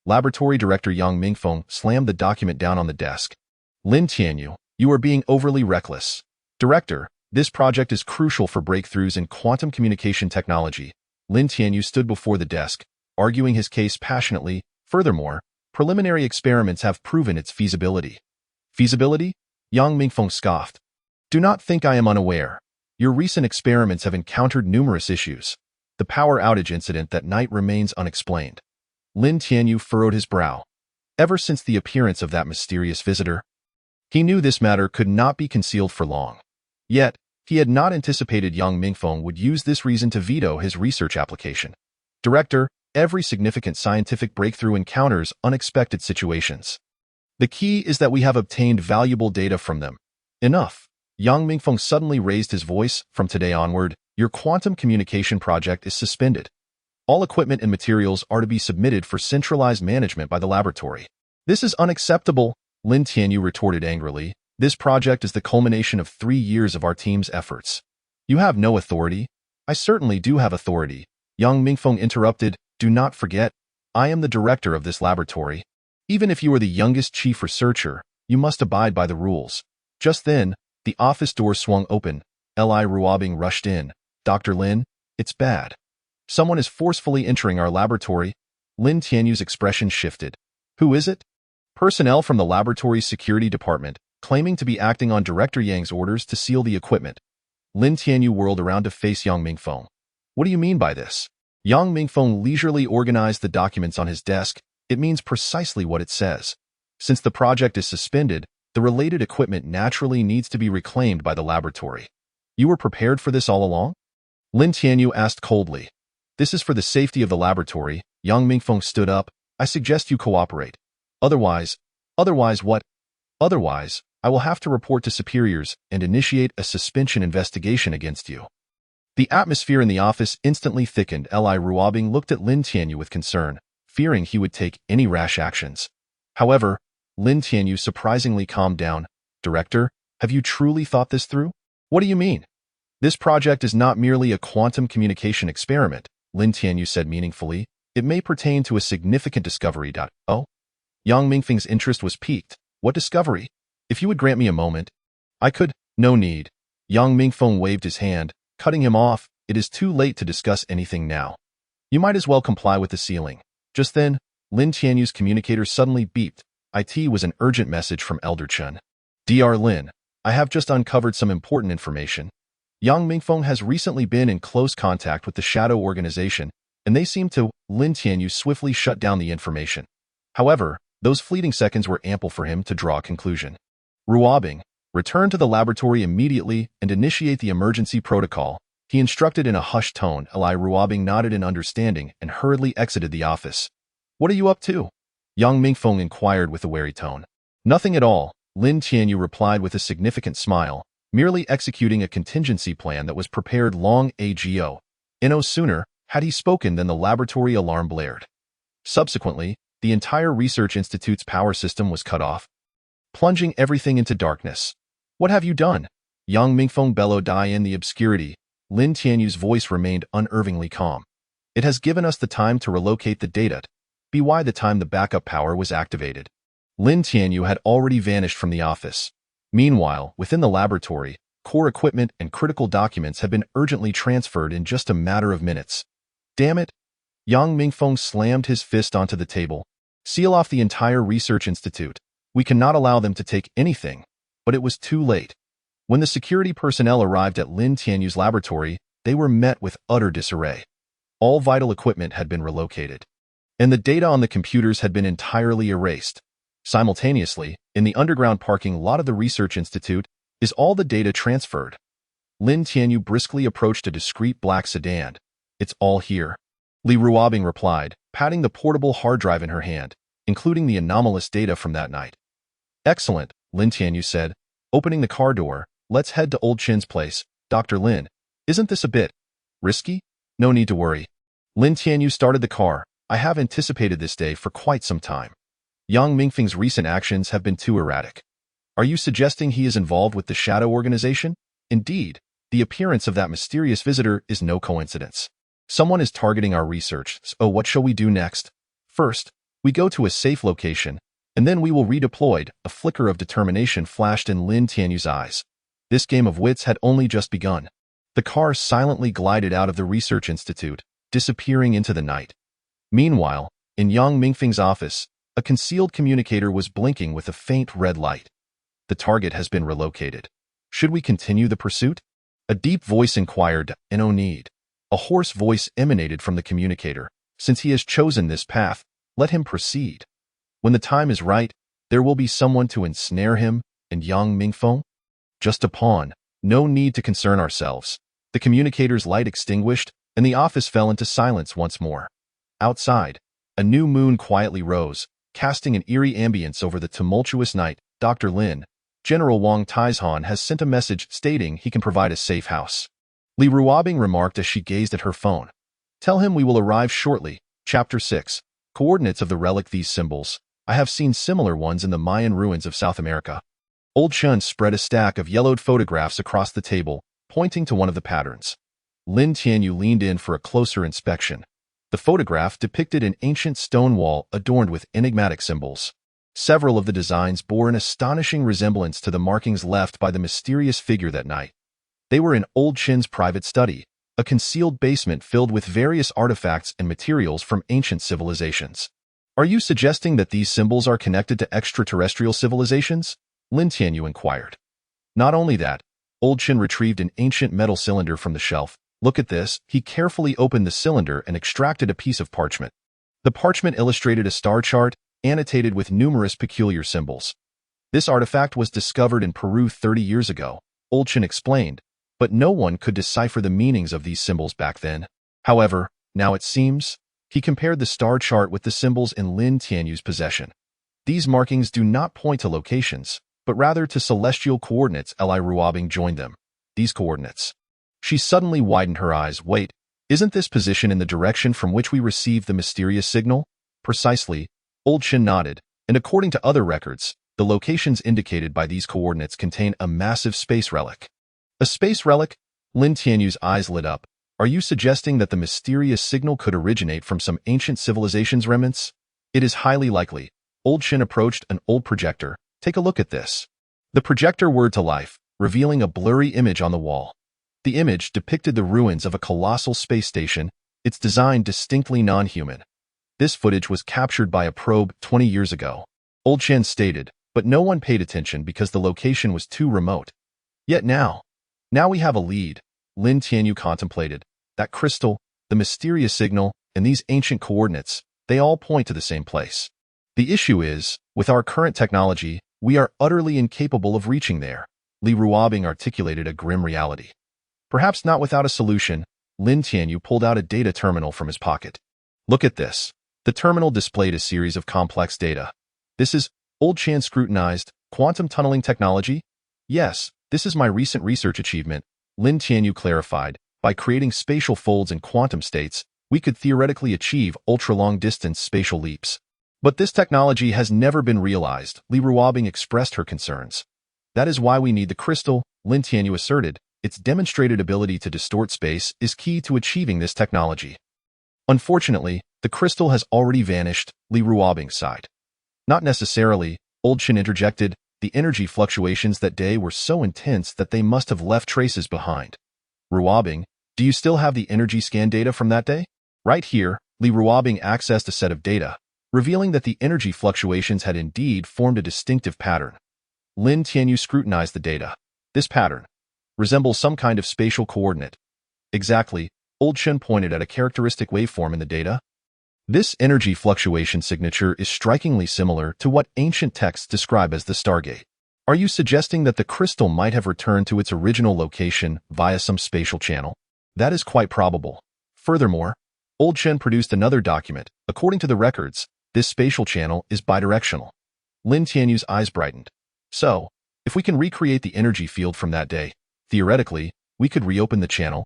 Laboratory Director Yang Mingfeng slammed the document down on the desk. "Lin Tianyu, you are being overly reckless." "Director, this project is crucial for breakthroughs in quantum communication technology." Lin Tianyu stood before the desk, arguing his case passionately. "Furthermore, preliminary experiments have proven its feasibility." "Feasibility?" Yang Mingfeng scoffed. "Do not think I am unaware. Your recent experiments have encountered numerous issues. The power outage incident that night remains unexplained." Lin Tianyu furrowed his brow. Ever since the appearance of that mysterious visitor, he knew this matter could not be concealed for long. Yet, he had not anticipated Yang Mingfeng would use this reason to veto his research application. "Director, every significant scientific breakthrough encounters unexpected situations. The key is that we have obtained valuable data from them." "Enough." Yang Mingfeng suddenly raised his voice. "From today onward, your quantum communication project is suspended. All equipment and materials are to be submitted for centralized management by the laboratory." "This is unacceptable," Lin Tianyu retorted angrily. "This project is the culmination of 3 years of our team's efforts." "You have no authority." "I certainly do have authority," Yang Mingfeng interrupted. "Do not forget, I am the director of this laboratory. Even if you are the youngest chief researcher, you must abide by the rules." Just then, the office door swung open. Li Ruobing rushed in. "Dr. Lin, it's bad. Someone is forcefully entering our laboratory." Lin Tianyu's expression shifted. "Who is it?" "Personnel from the laboratory's security department, claiming to be acting on Director Yang's orders to seal the equipment." Lin Tianyu whirled around to face Yang Mingfeng. "What do you mean by this?" Yang Mingfeng leisurely organized the documents on his desk. "It means precisely what it says. Since the project is suspended, the related equipment naturally needs to be reclaimed by the laboratory." "You were prepared for this all along?" Lin Tianyu asked coldly. "This is for the safety of the laboratory." Yang Mingfeng stood up. "I suggest you cooperate. Otherwise what?" "Otherwise, I will have to report to superiors and initiate a suspension investigation against you." The atmosphere in the office instantly thickened. Li Ruobing looked at Lin Tianyu with concern, fearing he would take any rash actions. However, Lin Tianyu surprisingly calmed down. Director, have you truly thought this through? What do you mean? This project is not merely a quantum communication experiment, Lin Tianyu said meaningfully. It may pertain to a significant discovery. Oh? Yang Mingfeng's interest was piqued. What discovery? If you would grant me a moment, I could. No need. Yang Mingfeng waved his hand, cutting him off. It is too late to discuss anything now. You might as well comply with the ceiling. Just then, Lin Tianyu's communicator suddenly beeped. It was an urgent message from Elder Chen. Dr. Lin, I have just uncovered some important information. Yang Mingfeng has recently been in close contact with the Shadow Organization, and they seem to. Lin Tianyu swiftly shut down the information. However, those fleeting seconds were ample for him to draw a conclusion. Ruobing, return to the laboratory immediately and initiate the emergency protocol, he instructed in a hushed tone. Ruobing nodded in understanding and hurriedly exited the office. What are you up to? Yang Mingfeng inquired with a wary tone. Nothing at all, Lin Tianyu replied with a significant smile, merely executing a contingency plan that was prepared long ago. No sooner had he spoken than the laboratory alarm blared. Subsequently, the entire research institute's power system was cut off, plunging everything into darkness. What have you done? Yang Mingfeng bellowed. In the obscurity, Lin Tianyu's voice remained unervingly calm. It has given us the time to relocate the data. By the time the backup power was activated, Lin Tianyu had already vanished from the office. Meanwhile, within the laboratory, core equipment and critical documents had been urgently transferred in just a matter of minutes. Damn it! Yang Mingfeng slammed his fist onto the table. Seal off the entire research institute. We cannot allow them to take anything. But it was too late. When the security personnel arrived at Lin Tianyu's laboratory, they were met with utter disarray. All vital equipment had been relocated, and the data on the computers had been entirely erased. Simultaneously, in the underground parking lot of the research institute, is all the data transferred. Lin Tianyu briskly approached a discreet black sedan. It's all here. Li Ruobing replied, patting the portable hard drive in her hand, including the anomalous data from that night. Excellent, Lin Tianyu said, opening the car door. Let's head to Old Chin's place. Dr. Lin, isn't this a bit risky? No need to worry. Lin Tianyu started the car. I have anticipated this day for quite some time. Yang Mingfeng's recent actions have been too erratic. Are you suggesting he is involved with the Shadow Organization? Indeed, the appearance of that mysterious visitor is no coincidence. Someone is targeting our research, so what shall we do next? First, we go to a safe location, and then we will redeploy. A flicker of determination flashed in Lin Tianyu's eyes. This game of wits had only just begun. The car silently glided out of the research institute, disappearing into the night. Meanwhile, in Yang Mingfeng's office, a concealed communicator was blinking with a faint red light. The target has been relocated. Should we continue the pursuit? A deep voice inquired. No need. A hoarse voice emanated from the communicator. Since he has chosen this path, let him proceed. When the time is right, there will be someone to ensnare him, and Yang Mingfeng? Just a pawn. No need to concern ourselves. The communicator's light extinguished, and the office fell into silence once more. Outside, a new moon quietly rose, casting an eerie ambience over the tumultuous night. Dr. Lin, General Wang Taizhan has sent a message stating he can provide a safe house. Li Ruobing remarked as she gazed at her phone. Tell him we will arrive shortly. Chapter 6. Coordinates of the relic. These symbols. I have seen similar ones in the Mayan ruins of South America. Old Chen spread a stack of yellowed photographs across the table, pointing to one of the patterns. Lin Tianyu leaned in for a closer inspection. The photograph depicted an ancient stone wall adorned with enigmatic symbols. Several of the designs bore an astonishing resemblance to the markings left by the mysterious figure that night. They were in Old Chin's private study, a concealed basement filled with various artifacts and materials from ancient civilizations. Are you suggesting that these symbols are connected to extraterrestrial civilizations? Lin Tianyu inquired. Not only that, Old Chin retrieved an ancient metal cylinder from the shelf. Look at this. He carefully opened the cylinder and extracted a piece of parchment. The parchment illustrated a star chart, annotated with numerous peculiar symbols. This artifact was discovered in Peru 30 years ago, Old Chin explained, but no one could decipher the meanings of these symbols back then. However, now it seems, he compared the star chart with the symbols in Lin Tianyu's possession. These markings do not point to locations, but rather to celestial coordinates. Li Ruobing joined them. These coordinates. She suddenly widened her eyes. Wait, isn't this position in the direction from which we received the mysterious signal? Precisely. Old Chin nodded. And according to other records, the locations indicated by these coordinates contain a massive space relic. A space relic? Lin Tianyu's eyes lit up. Are you suggesting that the mysterious signal could originate from some ancient civilization's remnants? It is highly likely. Old Shin approached an old projector. Take a look at this. The projector whirred to life, revealing a blurry image on the wall. The image depicted the ruins of a colossal space station, its design distinctly non-human. This footage was captured by a probe 20 years ago. Old Shin stated, but no one paid attention because the location was too remote. Yet now we have a lead. Lin Tianyu contemplated. That crystal, the mysterious signal, and these ancient coordinates, they all point to the same place. The issue is, with our current technology, we are utterly incapable of reaching there. Li Ruobing articulated a grim reality. Perhaps not without a solution, Lin Tianyu pulled out a data terminal from his pocket. Look at this. The terminal displayed a series of complex data. This is, Old Chan scrutinized, quantum tunneling technology? Yes, this is my recent research achievement, Lin Tianyu clarified. By creating spatial folds in quantum states, we could theoretically achieve ultra-long-distance spatial leaps. But this technology has never been realized, Li Ruobing expressed her concerns. That is why we need the crystal, Lin Tianyu asserted. Its demonstrated ability to distort space is key to achieving this technology. Unfortunately, the crystal has already vanished, Li Ruobing sighed. Not necessarily, Old Shin interjected. The energy fluctuations that day were so intense that they must have left traces behind. Ruobing, do you still have the energy scan data from that day? Right here, Li Ruobing accessed a set of data, revealing that the energy fluctuations had indeed formed a distinctive pattern. Lin Tianyu scrutinized the data. This pattern resembles some kind of spatial coordinate. Exactly, Old Shin pointed at a characteristic waveform in the data. This energy fluctuation signature is strikingly similar to what ancient texts describe as the Stargate. Are you suggesting that the crystal might have returned to its original location via some spatial channel? That is quite probable. Furthermore, Old Shin produced another document. According to the records, this spatial channel is bidirectional. Lin Tianyu's eyes brightened. So, if we can recreate the energy field from that day, theoretically, we could reopen the channel.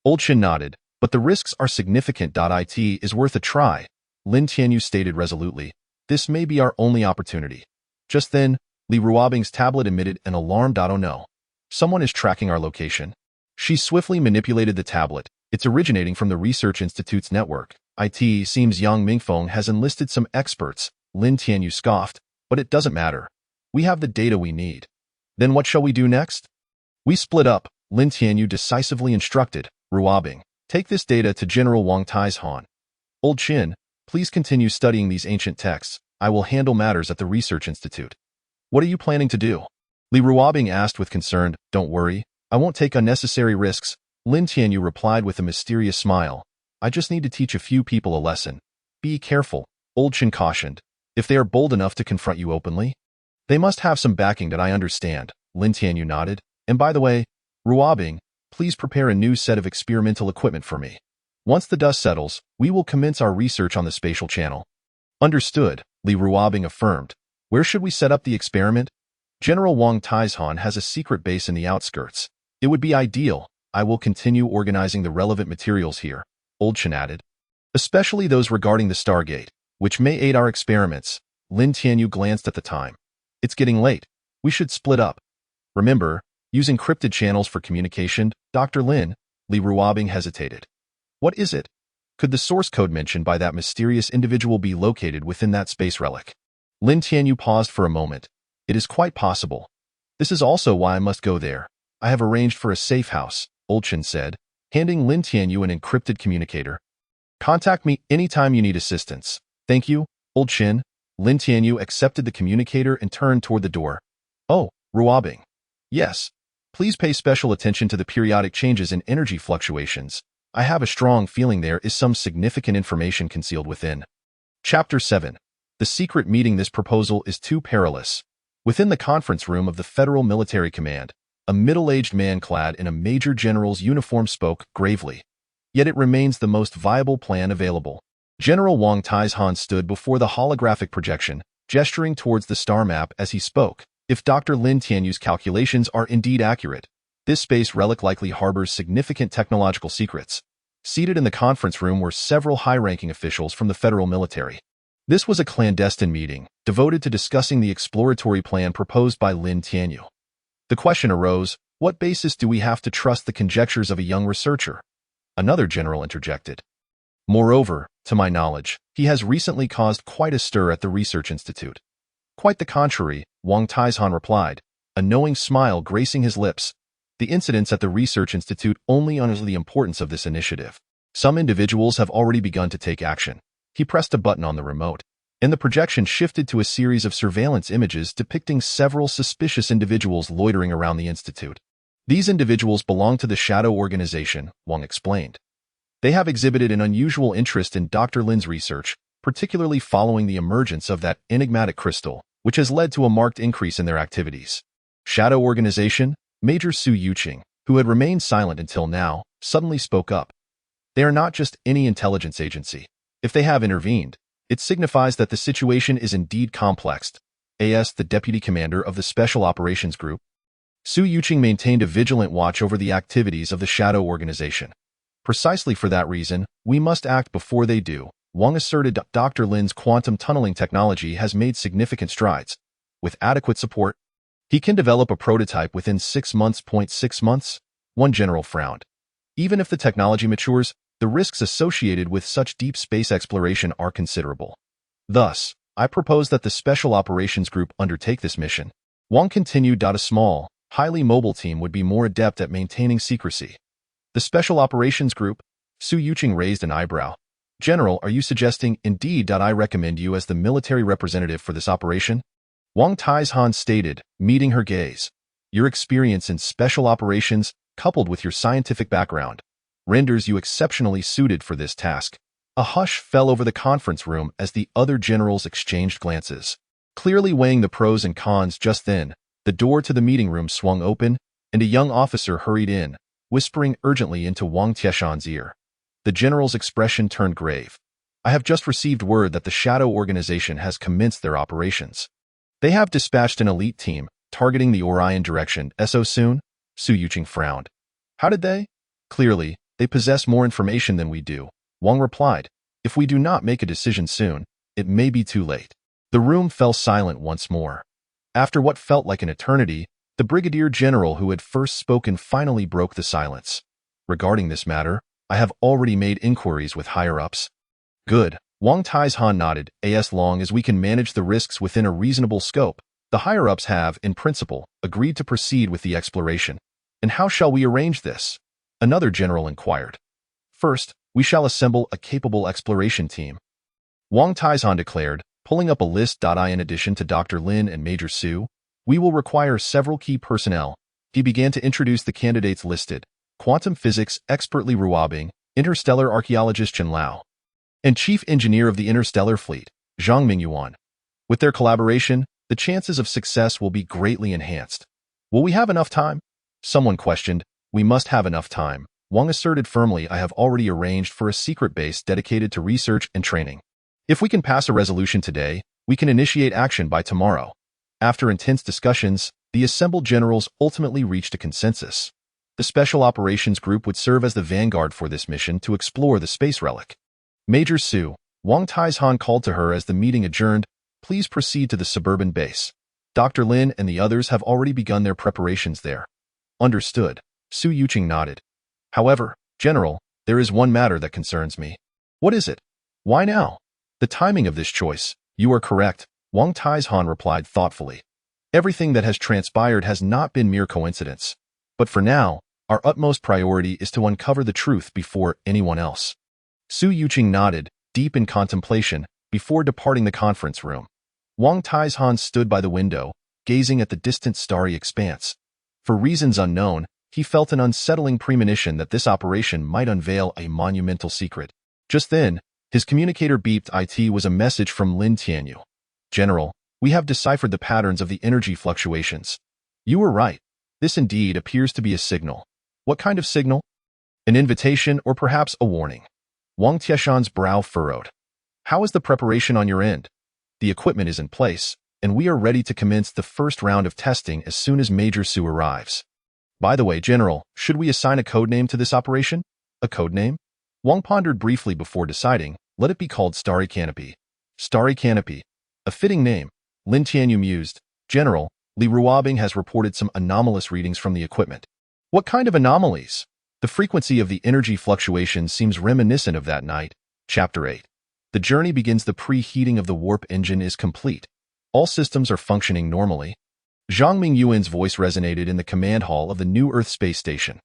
Old Shin nodded, but the risks are significant. It is worth a try, Lin Tianyu stated resolutely. This may be our only opportunity. Just then, Li Ruobing's tablet emitted an alarm. Oh no. Someone is tracking our location. She swiftly manipulated the tablet. It's originating from the Research Institute's network. It seems Yang Mingfeng has enlisted some experts, Lin Tianyu scoffed, but it doesn't matter. We have the data we need. Then what shall we do next? We split up, Lin Tianyu decisively instructed. Ruobing, take this data to General Wang Taizhan. Old Shin, please continue studying these ancient texts. I will handle matters at the Research Institute. What are you planning to do? Li Ruobing asked with concern. Don't worry, I won't take unnecessary risks, Lin Tianyu replied with a mysterious smile. I just need to teach a few people a lesson. Be careful, Old Shin cautioned. If they are bold enough to confront you openly, they must have some backing. That I understand, Lin Tianyu nodded. And by the way, Ruobing, please prepare a new set of experimental equipment for me. Once the dust settles, we will commence our research on the spatial channel. Understood, Li Ruobing affirmed. Where should we set up the experiment? General Wang Taizhan has a secret base in the outskirts. It would be ideal. I will continue organizing the relevant materials here, Old Shin added. Especially those regarding the Stargate, which may aid our experiments. Lin Tianyu glanced at the time. It's getting late. We should split up. Remember, use encrypted channels for communication. Dr. Lin, Li Ruobing hesitated. What is it? Could the source code mentioned by that mysterious individual be located within that space relic? Lin Tianyu paused for a moment. It is quite possible. This is also why I must go there. I have arranged for a safe house, Old Shin said, handing Lin Tianyu an encrypted communicator. Contact me anytime you need assistance. Thank you, Old Shin. Lin Tianyu accepted the communicator and turned toward the door. Oh, Ruobing. Yes. Please pay special attention to the periodic changes in energy fluctuations. I have a strong feeling there is some significant information concealed within. Chapter 7. The secret meeting. This proposal is too perilous. Within the conference room of the Federal Military Command, a middle-aged man clad in a major general's uniform spoke gravely. Yet it remains the most viable plan available. General Wang Taizhan stood before the holographic projection, gesturing towards the star map as he spoke. If Dr. Lin Tianyu's calculations are indeed accurate, this space relic likely harbors significant technological secrets. Seated in the conference room were several high-ranking officials from the federal military. This was a clandestine meeting, devoted to discussing the exploratory plan proposed by Lin Tianyu. The question arose, what basis do we have to trust the conjectures of a young researcher? Another general interjected. Moreover, to my knowledge, he has recently caused quite a stir at the research institute. Quite the contrary, Wang Taizhan replied, a knowing smile gracing his lips. The incidents at the research institute only underscore the importance of this initiative. Some individuals have already begun to take action. He pressed a button on the remote, and the projection shifted to a series of surveillance images depicting several suspicious individuals loitering around the institute. These individuals belong to the Shadow Organization, Wang explained. They have exhibited an unusual interest in Dr. Lin's research, particularly following the emergence of that enigmatic crystal, which has led to a marked increase in their activities. Shadow Organization, Major Su Yuqing, who had remained silent until now, suddenly spoke up. They are not just any intelligence agency. If they have intervened, it signifies that the situation is indeed complex. As the deputy commander of the Special Operations Group, Su Yuqing maintained a vigilant watch over the activities of the Shadow Organization. Precisely for that reason, we must act before they do. Wang asserted Dr. Lin's quantum tunneling technology has made significant strides. With adequate support, he can develop a prototype within 6 months. 6 months? One general frowned. Even if the technology matures, the risks associated with such deep space exploration are considerable. Thus, I propose that the Special Operations Group undertake this mission. Wang continued. A small, highly mobile team would be more adept at maintaining secrecy. The Special Operations Group? Su Yuqing raised an eyebrow. General, are you suggesting, indeed, I recommend you as the military representative for this operation? Wang Taizhan stated, meeting her gaze. Your experience in special operations, coupled with your scientific background, renders you exceptionally suited for this task. A hush fell over the conference room as the other generals exchanged glances. Clearly weighing the pros and cons just then, the door to the meeting room swung open, and a young officer hurried in, whispering urgently into Wang Tieshan's ear. The general's expression turned grave. I have just received word that the Shadow Organization has commenced their operations. They have dispatched an elite team, targeting the Orion direction. So soon? Su Yuqing frowned. How did they? Clearly, they possess more information than we do. Wang replied. If we do not make a decision soon, it may be too late. The room fell silent once more. After what felt like an eternity, the brigadier general who had first spoken finally broke the silence. Regarding this matter, I have already made inquiries with higher-ups. Good. Wang Taizhan nodded. As long as we can manage the risks within a reasonable scope, the higher-ups have, in principle, agreed to proceed with the exploration. And how shall we arrange this? Another general inquired. First, we shall assemble a capable exploration team. Wang Taizhan declared, pulling up a list. In addition to Dr. Lin and Major Su, we will require several key personnel. He began to introduce the candidates listed. Quantum physics expert Li Ruobing, interstellar archaeologist Chen Lao, and chief engineer of the interstellar fleet, Zhang Mingyuan. With their collaboration, the chances of success will be greatly enhanced. Will we have enough time? Someone questioned. We must have enough time. Wang asserted firmly. I have already arranged for a secret base dedicated to research and training. If we can pass a resolution today, we can initiate action by tomorrow. After intense discussions, the assembled generals ultimately reached a consensus. The Special Operations Group would serve as the vanguard for this mission to explore the space relic. Major Su, Wang Taizhan called to her as the meeting adjourned. Please proceed to the suburban base. Dr. Lin and the others have already begun their preparations there. Understood. Su Yuqing nodded. However, General, there is one matter that concerns me. What is it? Why now? The timing of this choice. You are correct, Wang Taizhan replied thoughtfully. Everything that has transpired has not been mere coincidence. But for now, our utmost priority is to uncover the truth before anyone else. Su Yuqing nodded, deep in contemplation, before departing the conference room. Wang Taizhan stood by the window, gazing at the distant starry expanse. For reasons unknown, he felt an unsettling premonition that this operation might unveil a monumental secret. Just then, his communicator beeped. It was a message from Lin Tianyu. General, we have deciphered the patterns of the energy fluctuations. You were right. This indeed appears to be a signal. What kind of signal? An invitation or perhaps a warning. Wang Tieshan's brow furrowed. How is the preparation on your end? The equipment is in place, and we are ready to commence the first round of testing as soon as Major Su arrives. By the way, General, should we assign a codename to this operation? A codename? Wang pondered briefly before deciding. Let it be called Starry Canopy. Starry Canopy. A fitting name. Lin Tianyu mused. General, Li Ruobing has reported some anomalous readings from the equipment. What kind of anomalies? The frequency of the energy fluctuations seems reminiscent of that night. Chapter 8. The journey begins. The preheating of the warp engine is complete. All systems are functioning normally. Zhang Mingyuan's voice resonated in the command hall of the New Earth space station.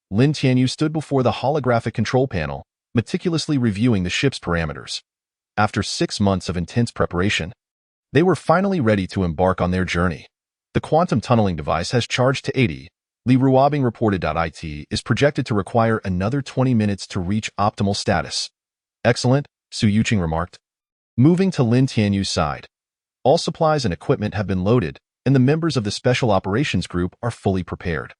Lin Tianyu stood before the holographic control panel, meticulously reviewing the ship's parameters. After 6 months of intense preparation, they were finally ready to embark on their journey. The quantum tunneling device has charged to 80. Li Ruobing reported. It is projected to require another 20 minutes to reach optimal status. Excellent, Su Yuqing remarked. Moving to Lin Tianyu's side. All supplies and equipment have been loaded, and the members of the Special Operations Group are fully prepared.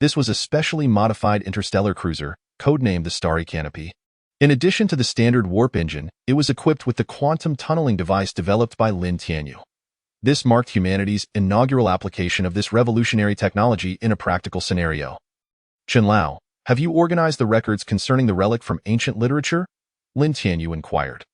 This was a specially modified interstellar cruiser, codenamed the Starry Canopy. In addition to the standard warp engine, it was equipped with the quantum tunneling device developed by Lin Tianyu. This marked humanity's inaugural application of this revolutionary technology in a practical scenario. Chen Lao, have you organized the records concerning the relic from ancient literature? Lin Tianyu inquired.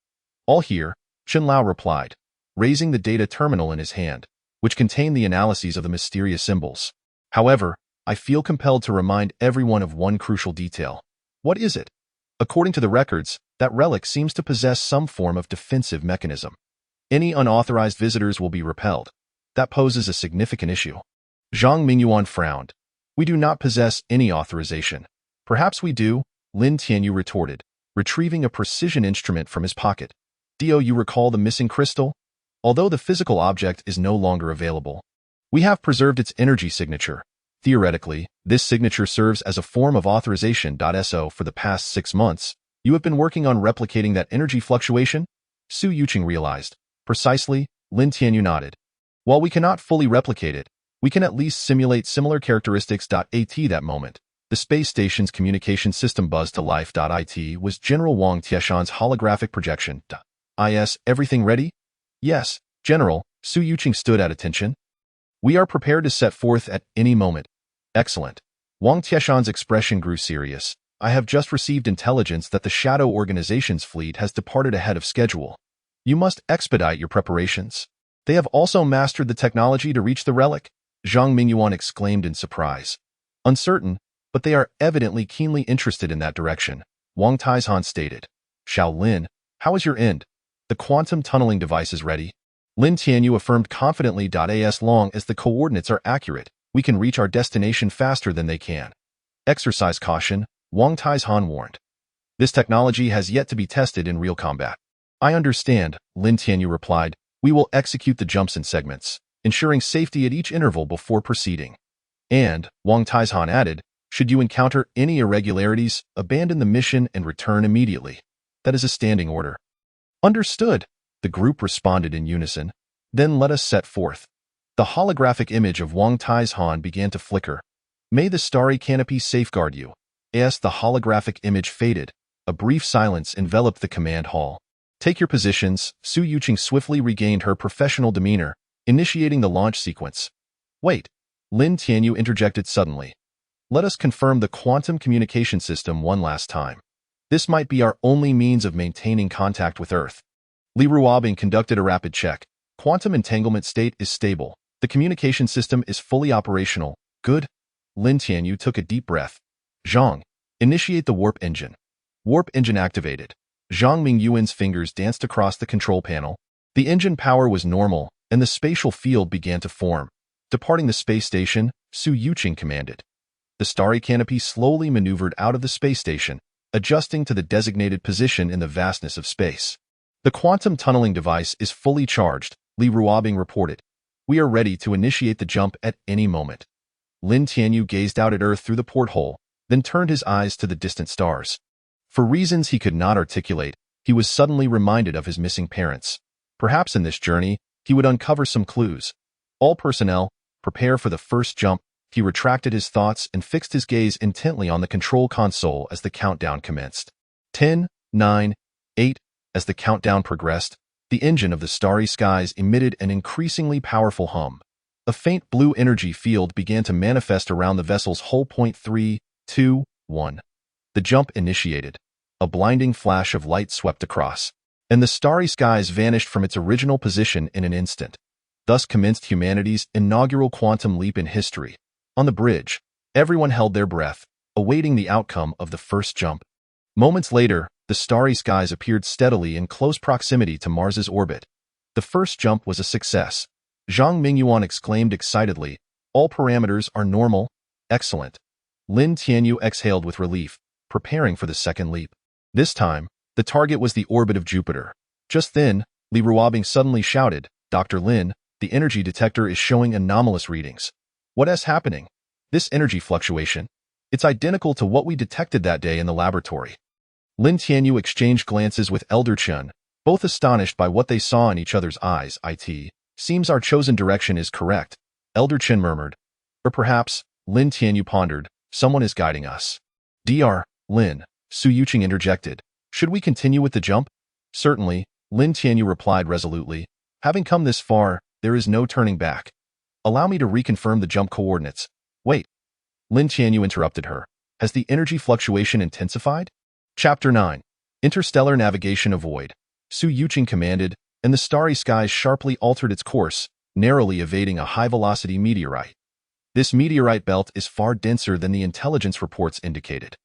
All here, Chen Lao replied, raising the data terminal in his hand, which contained the analyses of the mysterious symbols. However, I feel compelled to remind everyone of one crucial detail. What is it? According to the records, that relic seems to possess some form of defensive mechanism. Any unauthorized visitors will be repelled. That poses a significant issue. Zhang Mingyuan frowned. We do not possess any authorization. Perhaps we do, Lin Tianyu retorted, retrieving a precision instrument from his pocket. Do you recall the missing crystal? Although the physical object is no longer available, we have preserved its energy signature. Theoretically, this signature serves as a form of authorization. So for the past 6 months, you have been working on replicating that energy fluctuation? Su Yuqing realized. Precisely, Lin Tianyu nodded. While we cannot fully replicate it, we can at least simulate similar characteristics. At that moment, the space station's communication system buzzed to life. It was General Wang Tieshan's holographic projection. Is everything ready? Yes, General, Su Yuqing stood at attention. We are prepared to set forth at any moment. Excellent. Wang Tieshan's expression grew serious. I have just received intelligence that the Shadow Organization's fleet has departed ahead of schedule. You must expedite your preparations. They have also mastered the technology to reach the relic, Zhang Mingyuan exclaimed in surprise. Uncertain, but they are evidently keenly interested in that direction, Wang Taizhan stated. Shaolin, how is your end? The quantum tunneling device is ready. Lin Tianyu affirmed confidently. As long as the coordinates are accurate, we can reach our destination faster than they can. Exercise caution, Wang Taizhan warned. This technology has yet to be tested in real combat. I understand, Lin Tianyu replied. We will execute the jumps in segments, ensuring safety at each interval before proceeding. And, Wang Taizhan added, should you encounter any irregularities, abandon the mission and return immediately. That is a standing order. Understood, the group responded in unison. Then let us set forth. The holographic image of Wang Taizhan began to flicker. May the Starry Canopy safeguard you. As the holographic image faded, a brief silence enveloped the command hall. Take your positions. Su Yuqing swiftly regained her professional demeanor, initiating the launch sequence. Wait, Lin Tianyu interjected suddenly. Let us confirm the quantum communication system one last time. This might be our only means of maintaining contact with Earth. Li Ruobing conducted a rapid check. Quantum entanglement state is stable. The communication system is fully operational. Good. Lin Tianyu took a deep breath. Zhang, initiate the warp engine. Warp engine activated. Zhang Mingyuan's fingers danced across the control panel. The engine power was normal, and the spatial field began to form. Departing the space station, Su Yuqing commanded. The Starry Canopy slowly maneuvered out of the space station, adjusting to the designated position in the vastness of space. The quantum tunneling device is fully charged, Li Ruobing reported. We are ready to initiate the jump at any moment. Lin Tianyu gazed out at Earth through the porthole, then turned his eyes to the distant stars. For reasons he could not articulate, he was suddenly reminded of his missing parents. Perhaps in this journey, he would uncover some clues. All personnel, prepare for the first jump. He retracted his thoughts and fixed his gaze intently on the control console as the countdown commenced. 10, 9, 8. As the countdown progressed, the engine of the starry skies emitted an increasingly powerful hum. A faint blue energy field began to manifest around the vessel's hull. 3, 2, 1. The jump initiated. A blinding flash of light swept across. and the starry skies vanished from its original position in an instant. Thus commenced humanity's inaugural quantum leap in history. On the bridge, everyone held their breath, awaiting the outcome of the first jump. Moments later, the starry skies appeared steadily in close proximity to Mars's orbit. The first jump was a success. Zhang Mingyuan exclaimed excitedly, "All parameters are normal. Excellent." Lin Tianyu exhaled with relief, preparing for the second leap. This time, the target was the orbit of Jupiter. Just then, Li Ruobing suddenly shouted, "Dr. Lin, the energy detector is showing anomalous readings." "What is happening?" "This energy fluctuation. It's identical to what we detected that day in the laboratory." Lin Tianyu exchanged glances with Elder Chen, both astonished by what they saw in each other's eyes. "It seems our chosen direction is correct," Elder Chen murmured. "Or perhaps," Lin Tianyu pondered, "someone is guiding us." "Dr. Lin," Su Yuqing interjected, "should we continue with the jump?" "Certainly," Lin Tianyu replied resolutely. "Having come this far, there is no turning back. Allow me to reconfirm the jump coordinates." "Wait." Lin Tianyu interrupted her. "Has the energy fluctuation intensified?" Chapter 9. Interstellar Navigation Avoid. Su Yuqing commanded, and the starry skies sharply altered its course, narrowly evading a high-velocity meteorite. This meteorite belt is far denser than the intelligence reports indicated.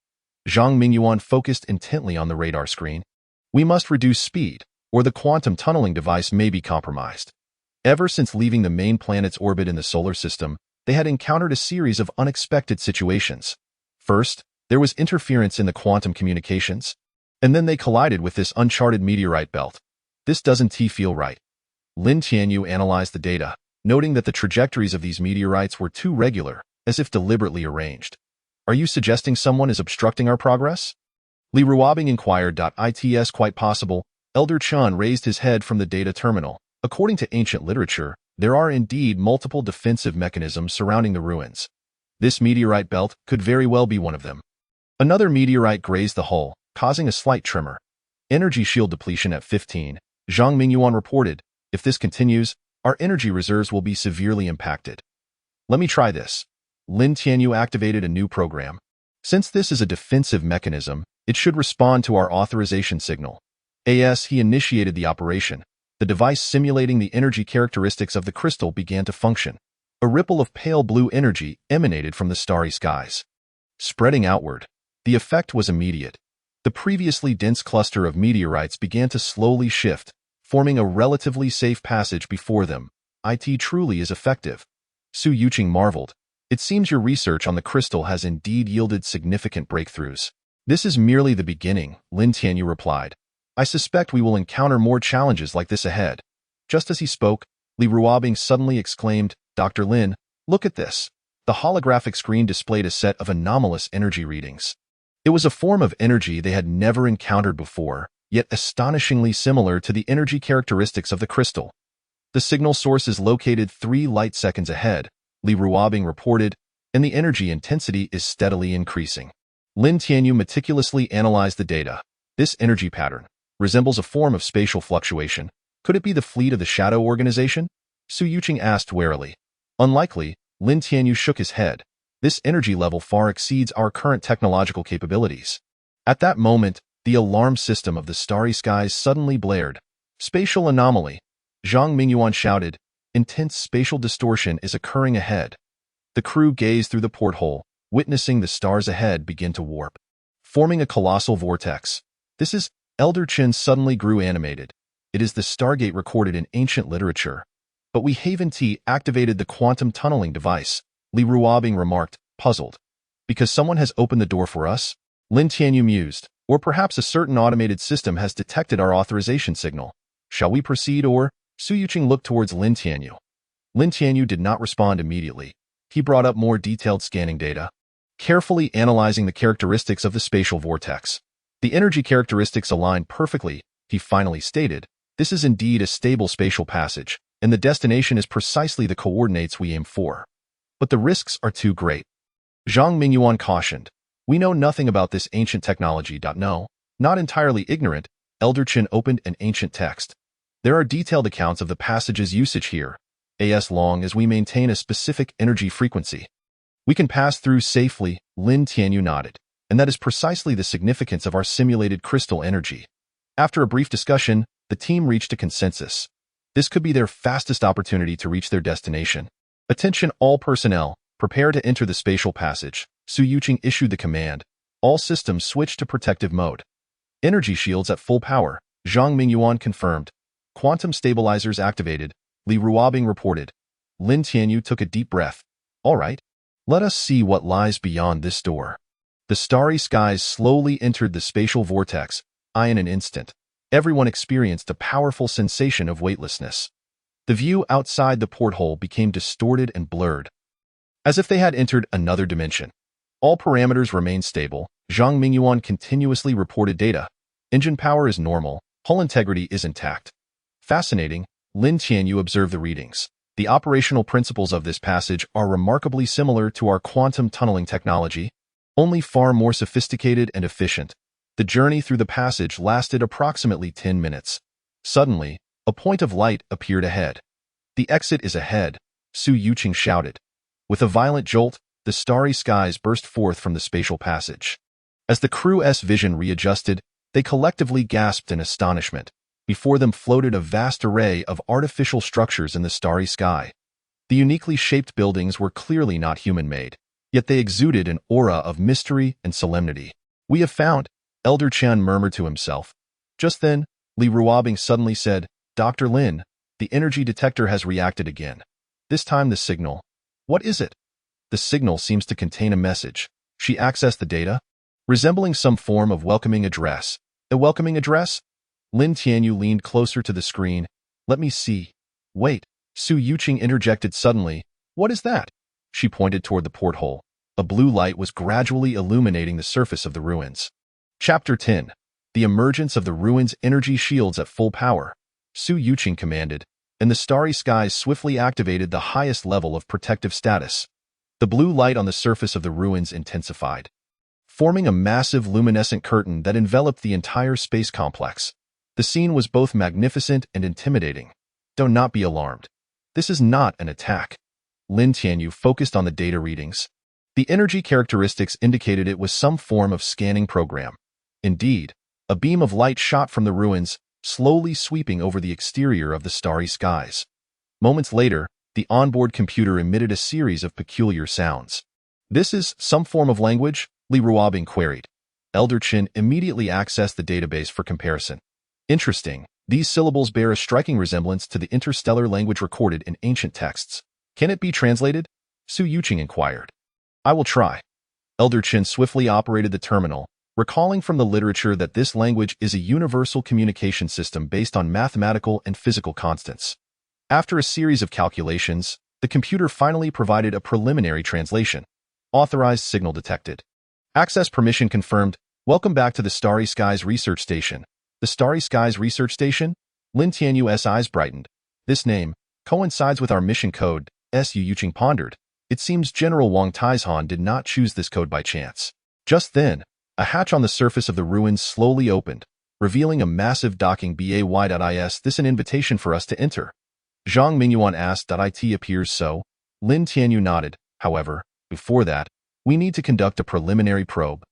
Zhang Mingyuan focused intently on the radar screen. "We must reduce speed, or the quantum tunneling device may be compromised." Ever since leaving the main planet's orbit in the solar system, they had encountered a series of unexpected situations. First, there was interference in the quantum communications, and then they collided with this uncharted meteorite belt. "This doesn't feel right." Lin Tianyu analyzed the data, noting that the trajectories of these meteorites were too regular, as if deliberately arranged. "Are you suggesting someone is obstructing our progress?" Li Ruobing inquired. "It's quite possible." Elder Chen raised his head from the data terminal. "According to ancient literature, there are indeed multiple defensive mechanisms surrounding the ruins. This meteorite belt could very well be one of them." Another meteorite grazed the hull, causing a slight tremor. "Energy shield depletion at 15, Zhang Mingyuan reported. "If this continues, our energy reserves will be severely impacted." "Let me try this." Lin Tianyu activated a new program. Since this is a defensive mechanism, it should respond to our authorization signal. As he initiated the operation, the device simulating the energy characteristics of the crystal began to function. A ripple of pale blue energy emanated from the starry skies. Spreading outward, the effect was immediate. The previously dense cluster of meteorites began to slowly shift, forming a relatively safe passage before them. "It truly is effective." Su Yuqing marveled. "It seems your research on the crystal has indeed yielded significant breakthroughs." "This is merely the beginning," Lin Tianyu replied. "I suspect we will encounter more challenges like this ahead." Just as he spoke, Li Ruobing suddenly exclaimed, "Dr. Lin, look at this." The holographic screen displayed a set of anomalous energy readings. It was a form of energy they had never encountered before, yet astonishingly similar to the energy characteristics of the crystal. "The signal source is located 3 light seconds ahead," Li Ruobing reported, "and the energy intensity is steadily increasing." Lin Tianyu meticulously analyzed the data. "This energy pattern resembles a form of spatial fluctuation. Could it be the fleet of the Shadow Organization?" Su Yuqing asked warily. "Unlikely," Lin Tianyu shook his head. "This energy level far exceeds our current technological capabilities." At that moment, the alarm system of the starry skies suddenly blared. "Spatial anomaly!" Zhang Mingyuan shouted. "Intense spatial distortion is occurring ahead." The crew gazed through the porthole, witnessing the stars ahead begin to warp, forming a colossal vortex. "This is..." Elder Chen suddenly grew animated. "It is the Stargate recorded in ancient literature." "But we haven't activated the quantum tunneling device," Li Ruobing remarked, puzzled. "Because someone has opened the door for us?" Lin Tianyu mused. "Or perhaps a certain automated system has detected our authorization signal. Shall we proceed or..." Su Yuqing looked towards Lin Tianyu. Lin Tianyu did not respond immediately. He brought up more detailed scanning data, carefully analyzing the characteristics of the spatial vortex. "The energy characteristics align perfectly," he finally stated. "This is indeed a stable spatial passage, and the destination is precisely the coordinates we aim for. But the risks are too great." Zhang Mingyuan cautioned. "We know nothing about this ancient technology. No, not entirely ignorant." Elder Chen opened an ancient text. "There are detailed accounts of the passage's usage here, as long as we maintain a specific energy frequency. We can pass through safely." Lin Tianyu nodded. "And that is precisely the significance of our simulated crystal energy." After a brief discussion, the team reached a consensus. This could be their fastest opportunity to reach their destination. Attention all personnel, prepare to enter the spatial passage. Su Yuqing issued the command. All systems switched to protective mode. Energy shields at full power. Zhang Mingyuan confirmed. Quantum stabilizers activated. Li Ruobing reported. Lin Tianyu took a deep breath. All right. Let us see what lies beyond this door. The starry skies slowly entered the spatial vortex. In an instant, everyone experienced a powerful sensation of weightlessness. The view outside the porthole became distorted and blurred, as if they had entered another dimension. All parameters remained stable. Zhang Mingyuan continuously reported data. Engine power is normal. Hull integrity is intact. Fascinating, Lin Tianyu observed the readings. The operational principles of this passage are remarkably similar to our quantum tunneling technology, only far more sophisticated and efficient. The journey through the passage lasted approximately 10 minutes. Suddenly, a point of light appeared ahead. The exit is ahead, Su Yuqing shouted. With a violent jolt, the starry skies burst forth from the spatial passage. As the crew's vision readjusted, they collectively gasped in astonishment. Before them floated a vast array of artificial structures in the starry sky. The uniquely shaped buildings were clearly not human-made, yet they exuded an aura of mystery and solemnity. We have found, Elder Chen murmured to himself. Just then, Li Ruobing suddenly said, Dr. Lin, the energy detector has reacted again. This time the signal. What is it? The signal seems to contain a message. She accessed the data, resembling some form of welcoming address. A welcoming address? Lin Tianyu leaned closer to the screen. Let me see. Wait, Su Yuqing interjected suddenly. What is that? She pointed toward the porthole. A blue light was gradually illuminating the surface of the ruins. Chapter 10. The emergence of the ruins' energy shields at full power. Su Yuqing commanded, and the starry skies swiftly activated the highest level of protective status. The blue light on the surface of the ruins intensified, forming a massive luminescent curtain that enveloped the entire space complex. The scene was both magnificent and intimidating. Do not be alarmed. This is not an attack. Lin Tianyu focused on the data readings. The energy characteristics indicated it was some form of scanning program. Indeed, a beam of light shot from the ruins, slowly sweeping over the exterior of the starry skies. Moments later, the onboard computer emitted a series of peculiar sounds. This is some form of language? Li Ruobing queried. Elder Chen immediately accessed the database for comparison. Interesting, these syllables bear a striking resemblance to the interstellar language recorded in ancient texts. Can it be translated? Su Yuqing inquired. I will try. Elder Chen swiftly operated the terminal, recalling from the literature that this language is a universal communication system based on mathematical and physical constants. After a series of calculations, the computer finally provided a preliminary translation. Authorized signal detected. Access permission confirmed. Welcome back to the Starry Skies Research Station. The Starry Skies Research Station? Lin Tianyu's eyes brightened. This name coincides with our mission code, Su Yuqing pondered. It seems General Wang Taizhan did not choose this code by chance. Just then, a hatch on the surface of the ruins slowly opened, revealing a massive docking bay.is. This an invitation for us to enter? Zhang Mingyuan asked. It appears so. Lin Tianyu nodded. However, before that, we need to conduct a preliminary probe.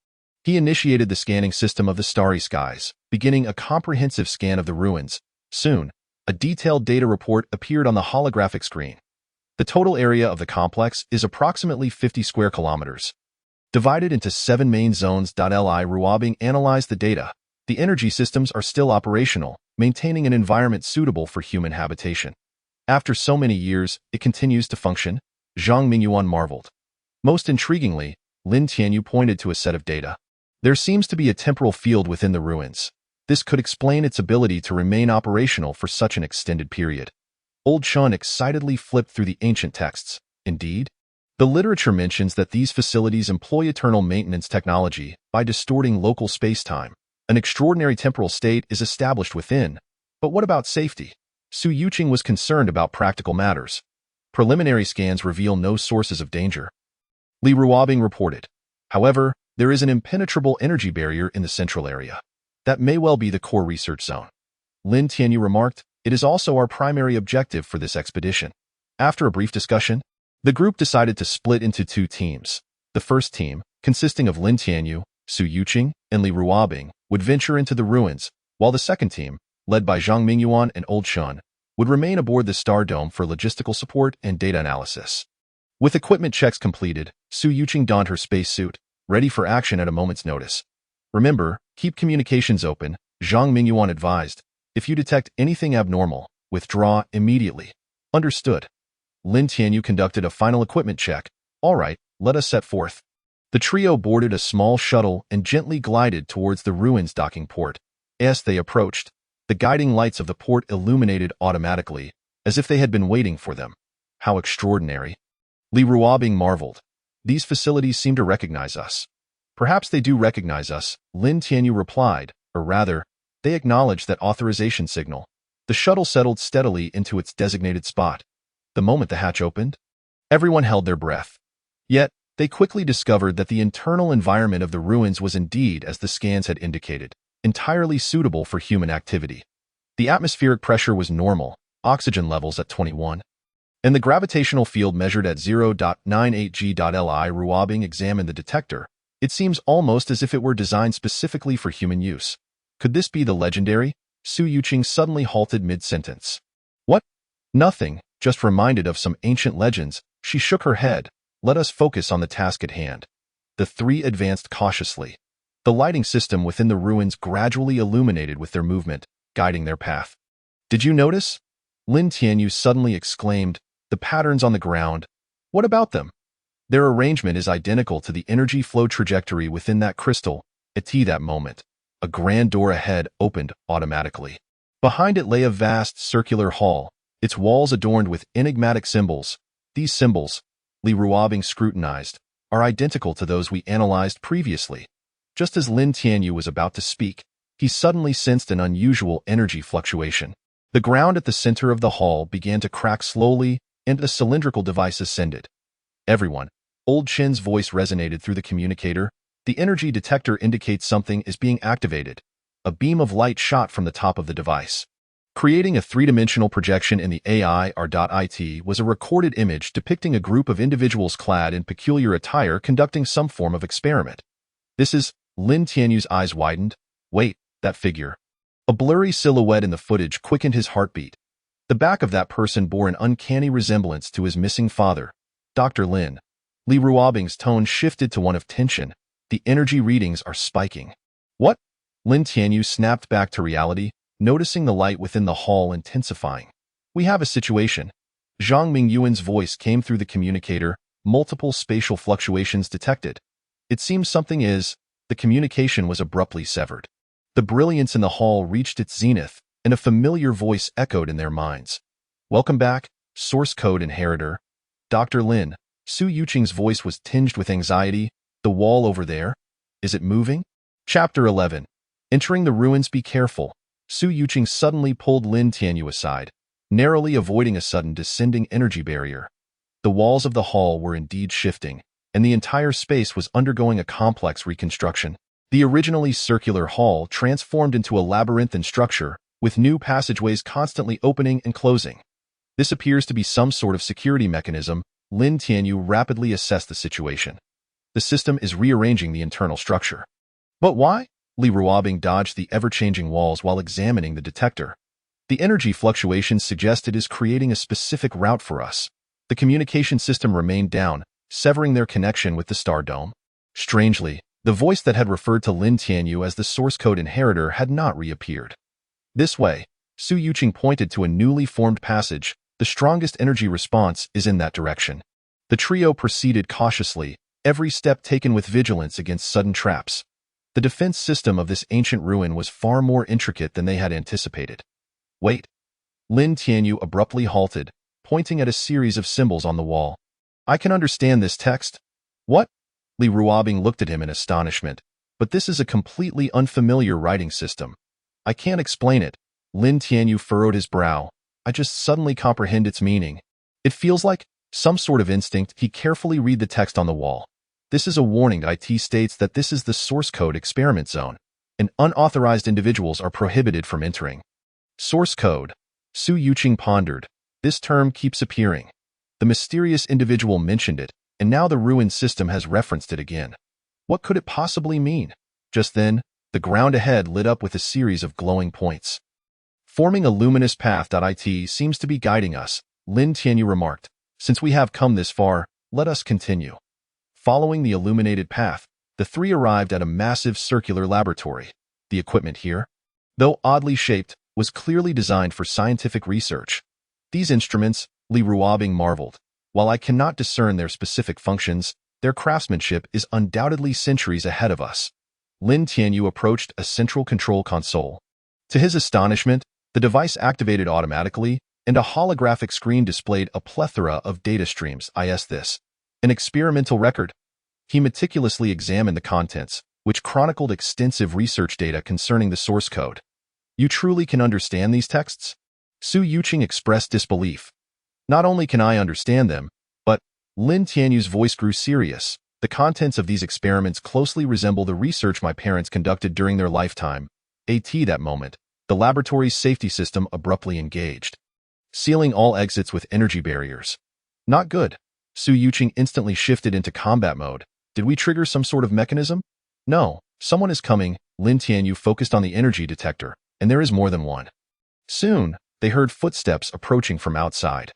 He initiated the scanning system of the starry skies, beginning a comprehensive scan of the ruins. Soon, a detailed data report appeared on the holographic screen. The total area of the complex is approximately 50 square kilometers, divided into 7 main zones. Li Ruobing analyzed the data. The energy systems are still operational, maintaining an environment suitable for human habitation. After so many years, it continues to function? Zhang Mingyuan marveled. Most intriguingly, Lin Tianyu pointed to a set of data. There seems to be a temporal field within the ruins. This could explain its ability to remain operational for such an extended period. Old Chun excitedly flipped through the ancient texts. Indeed, the literature mentions that these facilities employ eternal maintenance technology by distorting local space-time. An extraordinary temporal state is established within. But what about safety? Su Yuqing was concerned about practical matters. Preliminary scans reveal no sources of danger. Li Ruobing reported. However, there is an impenetrable energy barrier in the central area. That may well be the core research zone. Lin Tianyu remarked, it is also our primary objective for this expedition. After a brief discussion, the group decided to split into 2 teams. The first team, consisting of Lin Tianyu, Su Yuqing, and Li Ruobing, would venture into the ruins, while the second team, led by Zhang Mingyuan and Old Shun, would remain aboard the Star Dome for logistical support and data analysis. With equipment checks completed, Su Yuqing donned her spacesuit, ready for action at a moment's notice. Remember, keep communications open, Zhang Mingyuan advised. If you detect anything abnormal, withdraw immediately. Understood. Lin Tianyu conducted a final equipment check. All right, let us set forth. The trio boarded a small shuttle and gently glided towards the ruins docking port. As they approached, the guiding lights of the port illuminated automatically, as if they had been waiting for them. How extraordinary. Li Ruobing marveled. These facilities seem to recognize us. Perhaps they do recognize us, Lin Tianyu replied, or rather, they acknowledged that authorization signal. The shuttle settled steadily into its designated spot. The moment the hatch opened, everyone held their breath. Yet, they quickly discovered that the internal environment of the ruins was indeed, as the scans had indicated, entirely suitable for human activity. The atmospheric pressure was normal, oxygen levels at 21. And the gravitational field measured at 0.98 g. Li Ruobing examined the detector. It seems almost as if it were designed specifically for human use. Could this be the legendary? Su Yuqing suddenly halted mid-sentence. What? Nothing, just reminded of some ancient legends. She shook her head. Let us focus on the task at hand. The three advanced cautiously. The lighting system within the ruins gradually illuminated with their movement, guiding their path. Did you notice? Lin Tianyu suddenly exclaimed, the patterns on the ground. What about them? Their arrangement is identical to the energy flow trajectory within that crystal. At that moment, a grand door ahead opened automatically. Behind it lay a vast circular hall, its walls adorned with enigmatic symbols. These symbols, Li Ruobing scrutinized, are identical to those we analyzed previously. Just as Lin Tianyu was about to speak, he suddenly sensed an unusual energy fluctuation. The ground at the center of the hall began to crack slowly, and a cylindrical device ascended. Everyone, Old Chin's voice resonated through the communicator. The energy detector indicates something is being activated. A beam of light shot from the top of the device. Creating a three-dimensional projection in the AI-R.IT was a recorded image depicting a group of individuals clad in peculiar attire conducting some form of experiment. This is, Lin Tianyu's eyes widened. Wait, that figure. A blurry silhouette in the footage quickened his heartbeat. The back of that person bore an uncanny resemblance to his missing father, Dr. Lin. Li Ruobing's tone shifted to one of tension. The energy readings are spiking. What? Lin Tianyu snapped back to reality, noticing the light within the hall intensifying. We have a situation. Zhang Mingyuan's voice came through the communicator, multiple spatial fluctuations detected. It seems something is. The communication was abruptly severed. The brilliance in the hall reached its zenith, and a familiar voice echoed in their minds. Welcome back, source code inheritor. Dr. Lin. Su Yuqing's voice was tinged with anxiety. The wall over there? Is it moving? Chapter 11. Entering the ruins, be careful. Su Yuqing suddenly pulled Lin Tianyu aside, narrowly avoiding a sudden descending energy barrier. The walls of the hall were indeed shifting, and the entire space was undergoing a complex reconstruction. The originally circular hall transformed into a labyrinthine structure, with new passageways constantly opening and closing. This appears to be some sort of security mechanism. Lin Tianyu rapidly assessed the situation. The system is rearranging the internal structure. But why? Li Ruobing dodged the ever-changing walls while examining the detector. The energy fluctuations suggest it is creating a specific route for us. The communication system remained down, severing their connection with the Star Dome. Strangely, the voice that had referred to Lin Tianyu as the source code inheritor had not reappeared. This way, Su Yuqing pointed to a newly formed passage. The strongest energy response is in that direction. The trio proceeded cautiously, every step taken with vigilance against sudden traps. The defense system of this ancient ruin was far more intricate than they had anticipated. Wait. Lin Tianyu abruptly halted, pointing at a series of symbols on the wall. I can understand this text. What? Li Ruobing looked at him in astonishment. But this is a completely unfamiliar writing system. I can't explain it. Lin Tianyu furrowed his brow. I just suddenly comprehend its meaning. It feels like some sort of instinct. He carefully read the text on the wall. This is a warning. It states that this is the source code experiment zone, and unauthorized individuals are prohibited from entering. Source code. Su Yuqing pondered. This term keeps appearing. The mysterious individual mentioned it, and now the ruined system has referenced it again. What could it possibly mean? Just then, The ground ahead lit up with a series of glowing points. Forming a luminous path. It seems to be guiding us, Lin Tianyu remarked. Since we have come this far, let us continue. Following the illuminated path, the three arrived at a massive circular laboratory. The equipment here, though oddly shaped, was clearly designed for scientific research. These instruments, Li Ruobing marveled. While I cannot discern their specific functions, their craftsmanship is undoubtedly centuries ahead of us. Lin Tianyu approached a central control console. To his astonishment, the device activated automatically, and a holographic screen displayed a plethora of data streams. This, an experimental record. He meticulously examined the contents, which chronicled extensive research data concerning the source code. You truly can understand these texts? Su Yuqing expressed disbelief. Not only can I understand them, but Lin Tianyu's voice grew serious. The contents of these experiments closely resemble the research my parents conducted during their lifetime. At that moment, the laboratory's safety system abruptly engaged, sealing all exits with energy barriers. Not good. Su Yuqing instantly shifted into combat mode. Did we trigger some sort of mechanism? No, someone is coming. Lin Tianyu focused on the energy detector, and there is more than one. Soon, they heard footsteps approaching from outside.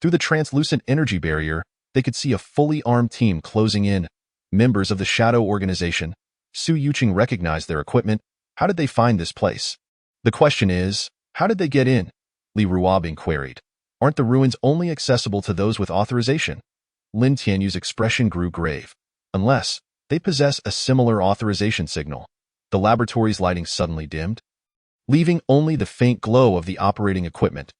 Through the translucent energy barrier, they could see a fully armed team closing in. Members of the Shadow Organization. Su Yuqing recognized their equipment. How did they find this place? The question is, how did they get in? Li Ruobing queried. Aren't the ruins only accessible to those with authorization? Lin Tianyu's expression grew grave. Unless they possess a similar authorization signal. The laboratory's lighting suddenly dimmed, leaving only the faint glow of the operating equipment.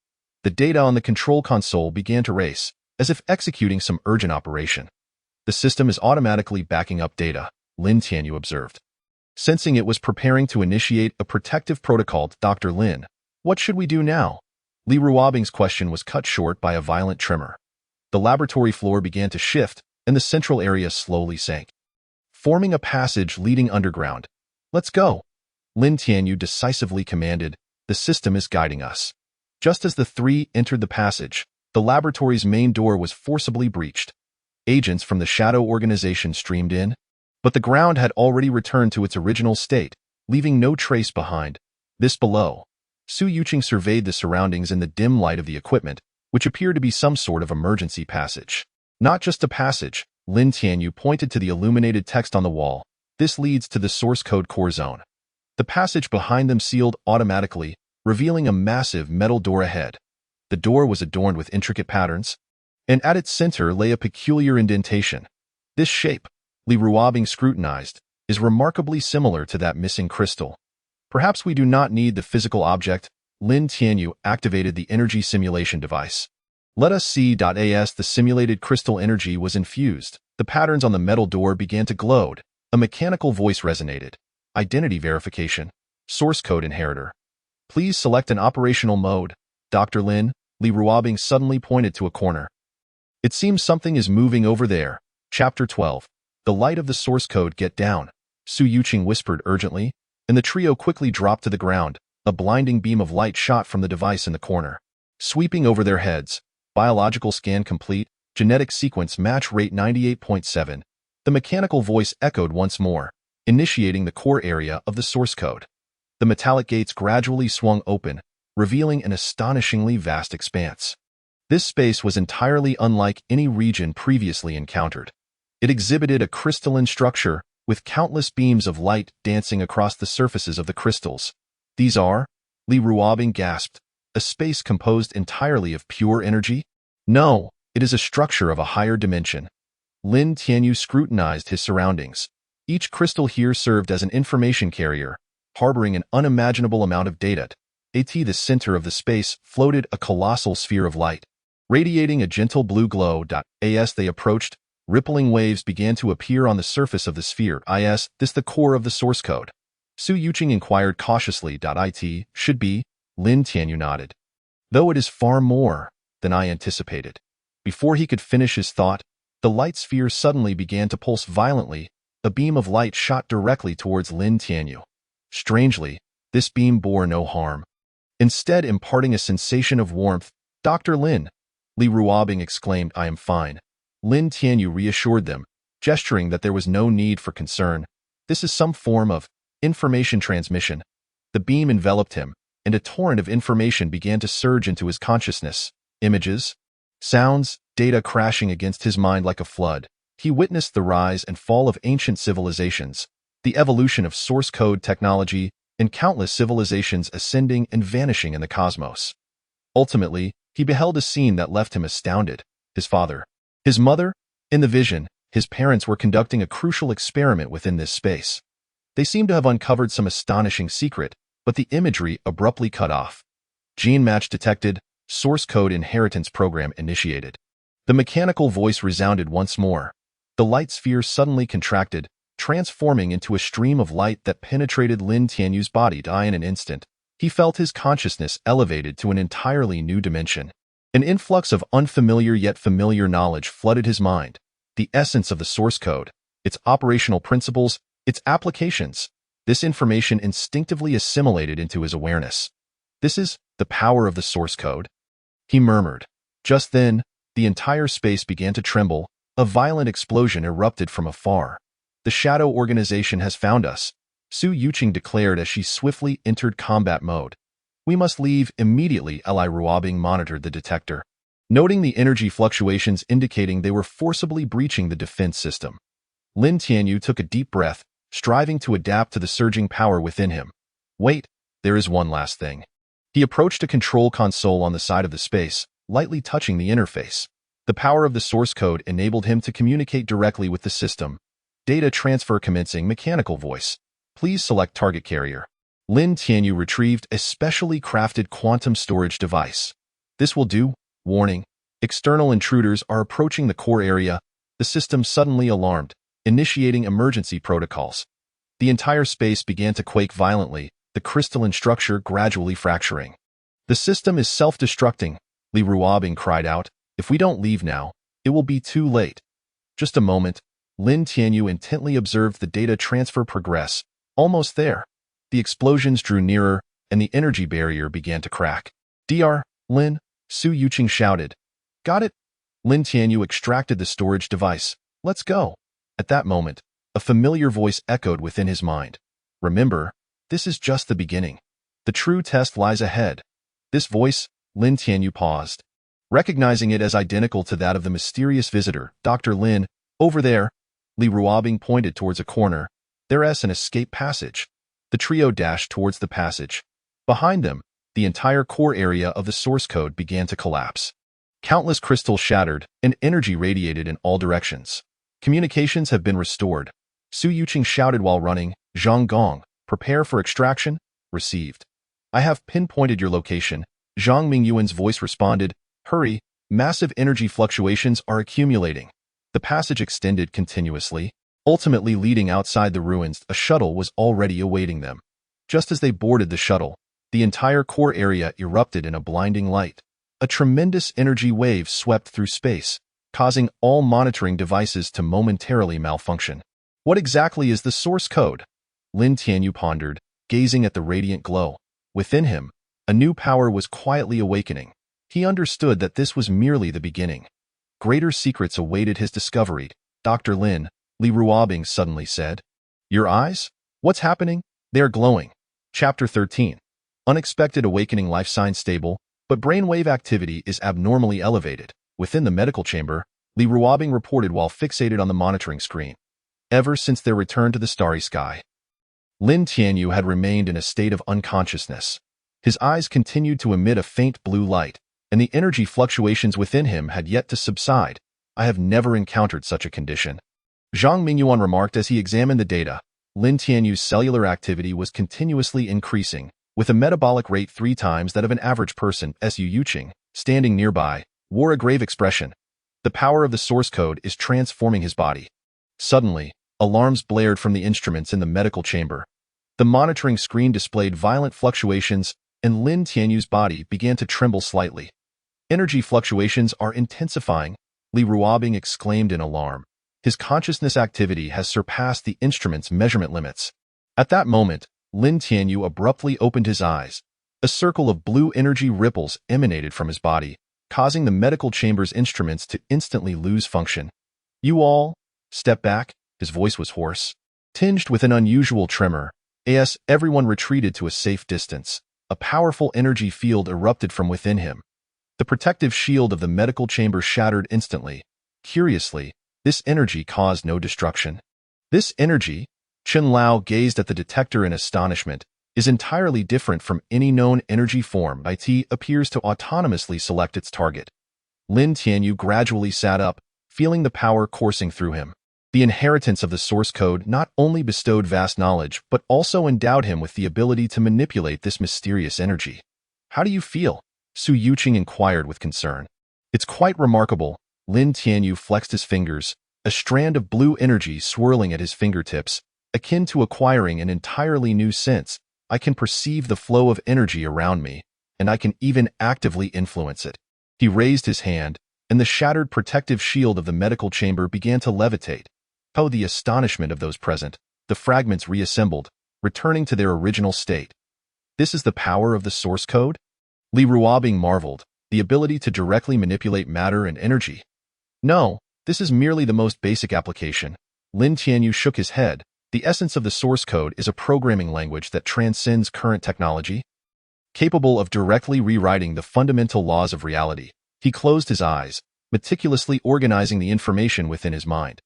The data on the control console began to race, as if executing some urgent operation. The system is automatically backing up data, Lin Tianyu observed. Sensing it was preparing to initiate a protective protocol. Dr. Lin, what should we do now? Li Ruobing's question was cut short by a violent tremor. The laboratory floor began to shift, and the central area slowly sank, forming a passage leading underground. Let's go. Lin Tianyu decisively commanded. The system is guiding us. Just as the three entered the passage, the laboratory's main door was forcibly breached. Agents from the Shadow Organization streamed in, but the ground had already returned to its original state, leaving no trace behind. This below. Su Yuqing surveyed the surroundings in the dim light of the equipment, which appeared to be some sort of emergency passage. Not just a passage, Lin Tianyu pointed to the illuminated text on the wall. This leads to the source code core zone. The passage behind them sealed automatically, revealing a massive metal door ahead. The door was adorned with intricate patterns, and at its center lay a peculiar indentation. This shape, Li Ruobing scrutinized, is remarkably similar to that missing crystal. Perhaps we do not need the physical object. Lin Tianyu activated the energy simulation device. Let us see. As the simulated crystal energy was infused, the patterns on the metal door began to glow. A mechanical voice resonated. Identity verification. Source code inheritor. Please select an operational mode. Dr. Lin, Li Ruobing suddenly pointed to a corner. It seems something is moving over there. Chapter 12. The light of the source code. Get down. Su Yuqing whispered urgently, and the trio quickly dropped to the ground. A blinding beam of light shot from the device in the corner, sweeping over their heads. Biological scan complete. Genetic sequence match rate 98.7. The mechanical voice echoed once more, initiating the core area of the source code. The metallic gates gradually swung open, revealing an astonishingly vast expanse. This space was entirely unlike any region previously encountered. It exhibited a crystalline structure, with countless beams of light dancing across the surfaces of the crystals. These are, Li Ruobing gasped, a space composed entirely of pure energy? No, it is a structure of a higher dimension. Lin Tianyu scrutinized his surroundings. Each crystal here served as an information carrier, harboring an unimaginable amount of data. At the center of the space floated a colossal sphere of light, radiating a gentle blue glow. As they approached, rippling waves began to appear on the surface of the sphere. Is this the core of the source code? Su Yuqing inquired cautiously. It should be, Lin Tianyu nodded. Though it is far more than I anticipated. Before he could finish his thought, the light sphere suddenly began to pulse violently. A beam of light shot directly towards Lin Tianyu. Strangely, this beam bore no harm, instead imparting a sensation of warmth. Dr. Lin, Li Ruobing exclaimed. I am fine. Lin Tianyu reassured them, gesturing that there was no need for concern. This is some form of Information transmission. The beam enveloped him, and a torrent of information began to surge into his consciousness. Images, sounds, data crashing against his mind like a flood. He witnessed the rise and fall of ancient civilizations, the evolution of source code technology, and countless civilizations ascending and vanishing in the cosmos. Ultimately, he beheld a scene that left him astounded. His father, his mother, in the vision, his parents were conducting a crucial experiment within this space. They seemed to have uncovered some astonishing secret, but the imagery abruptly cut off. Gene match detected, source code inheritance program initiated. The mechanical voice resounded once more. The light sphere suddenly contracted, transforming into a stream of light that penetrated Lin Tianyu's body. In an instant, he felt his consciousness elevated to an entirely new dimension. An influx of unfamiliar yet familiar knowledge flooded his mind. The essence of the source code, its operational principles, its applications. This information instinctively assimilated into his awareness. This is the power of the source code, he murmured. Just then, the entire space began to tremble. A violent explosion erupted from afar. The Shadow Organization has found us, Su Yuqing declared as she swiftly entered combat mode. We must leave immediately. Li Ruobing monitored the detector, noting the energy fluctuations indicating they were forcibly breaching the defense system. Lin Tianyu took a deep breath, striving to adapt to the surging power within him. Wait, there is one last thing. He approached a control console on the side of the space, lightly touching the interface. The power of the source code enabled him to communicate directly with the system. Data transfer commencing. Mechanical voice. Please select target carrier. Lin Tianyu retrieved a specially crafted quantum storage device. This will do. Warning. External intruders are approaching the core area. The system suddenly alarmed, initiating emergency protocols. The entire space began to quake violently, the crystalline structure gradually fracturing. The system is self-destructing, Li Ruobing cried out. If we don't leave now, it will be too late. Just a moment, Lin Tianyu intently observed the data transfer progress. Almost there. The explosions drew nearer, and the energy barrier began to crack. Dr. Lin, Su Yuqing shouted. Got it? Lin Tianyu extracted the storage device. Let's go. At that moment, a familiar voice echoed within his mind. Remember, this is just the beginning. The true test lies ahead. This voice, Lin Tianyu paused, recognizing it as identical to that of the mysterious visitor, Dr. Lin. Over there, Li Ruobing pointed towards a corner. There's an escape passage. The trio dashed towards the passage. Behind them, the entire core area of the source code began to collapse. Countless crystals shattered, and energy radiated in all directions. Communications have been restored. Su Yuqing shouted while running. Zhang Gong, prepare for extraction. Received. I have pinpointed your location. Zhang Mingyuan's voice responded. Hurry, massive energy fluctuations are accumulating. The passage extended continuously, ultimately leading outside the ruins. A shuttle was already awaiting them. Just as they boarded the shuttle, the entire core area erupted in a blinding light. A tremendous energy wave swept through space, causing all monitoring devices to momentarily malfunction. What exactly is the source code? Lin Tianyu pondered, gazing at the radiant glow. Within him, a new power was quietly awakening. He understood that this was merely the beginning. Greater secrets awaited his discovery. Dr. Lin, Li Ruobing suddenly said. Your eyes? What's happening? They are glowing. Chapter 13. Unexpected awakening. Life sign stable, but brainwave activity is abnormally elevated. Within the medical chamber, Li Ruobing reported while fixated on the monitoring screen. Ever since their return to the starry sky, Lin Tianyu had remained in a state of unconsciousness. His eyes continued to emit a faint blue light, and the energy fluctuations within him had yet to subside. I have never encountered such a condition, Zhang Mingyuan remarked as he examined the data. Lin Tianyu's cellular activity was continuously increasing, with a metabolic rate 3 times that of an average person. Su Yuqing, standing nearby, wore a grave expression. The power of the source code is transforming his body. Suddenly, alarms blared from the instruments in the medical chamber. The monitoring screen displayed violent fluctuations, and Lin Tianyu's body began to tremble slightly. Energy fluctuations are intensifying, Li Ruobing exclaimed in alarm. His consciousness activity has surpassed the instrument's measurement limits. At that moment, Lin Tianyu abruptly opened his eyes. A circle of blue energy ripples emanated from his body, causing the medical chamber's instruments to instantly lose function. You all, step back, his voice was hoarse, tinged with an unusual tremor. As everyone retreated to a safe distance, a powerful energy field erupted from within him. The protective shield of the medical chamber shattered instantly. Curiously, this energy caused no destruction. This energy, Chen Lao gazed at the detector in astonishment, is entirely different from any known energy form. It appears to autonomously select its target. Lin Tianyu gradually sat up, feeling the power coursing through him. The inheritance of the source code not only bestowed vast knowledge, but also endowed him with the ability to manipulate this mysterious energy. How do you feel? Su Yuqing inquired with concern. It's quite remarkable. Lin Tianyu flexed his fingers, a strand of blue energy swirling at his fingertips, akin to acquiring an entirely new sense. I can perceive the flow of energy around me, and I can even actively influence it. He raised his hand, and the shattered protective shield of the medical chamber began to levitate. To the astonishment of those present, the fragments reassembled, returning to their original state. This is the power of the source code? Li Ruobing marveled, the ability to directly manipulate matter and energy. No, this is merely the most basic application. Lin Tianyu shook his head. The essence of the source code is a programming language that transcends current technology, capable of directly rewriting the fundamental laws of reality. He closed his eyes, meticulously organizing the information within his mind.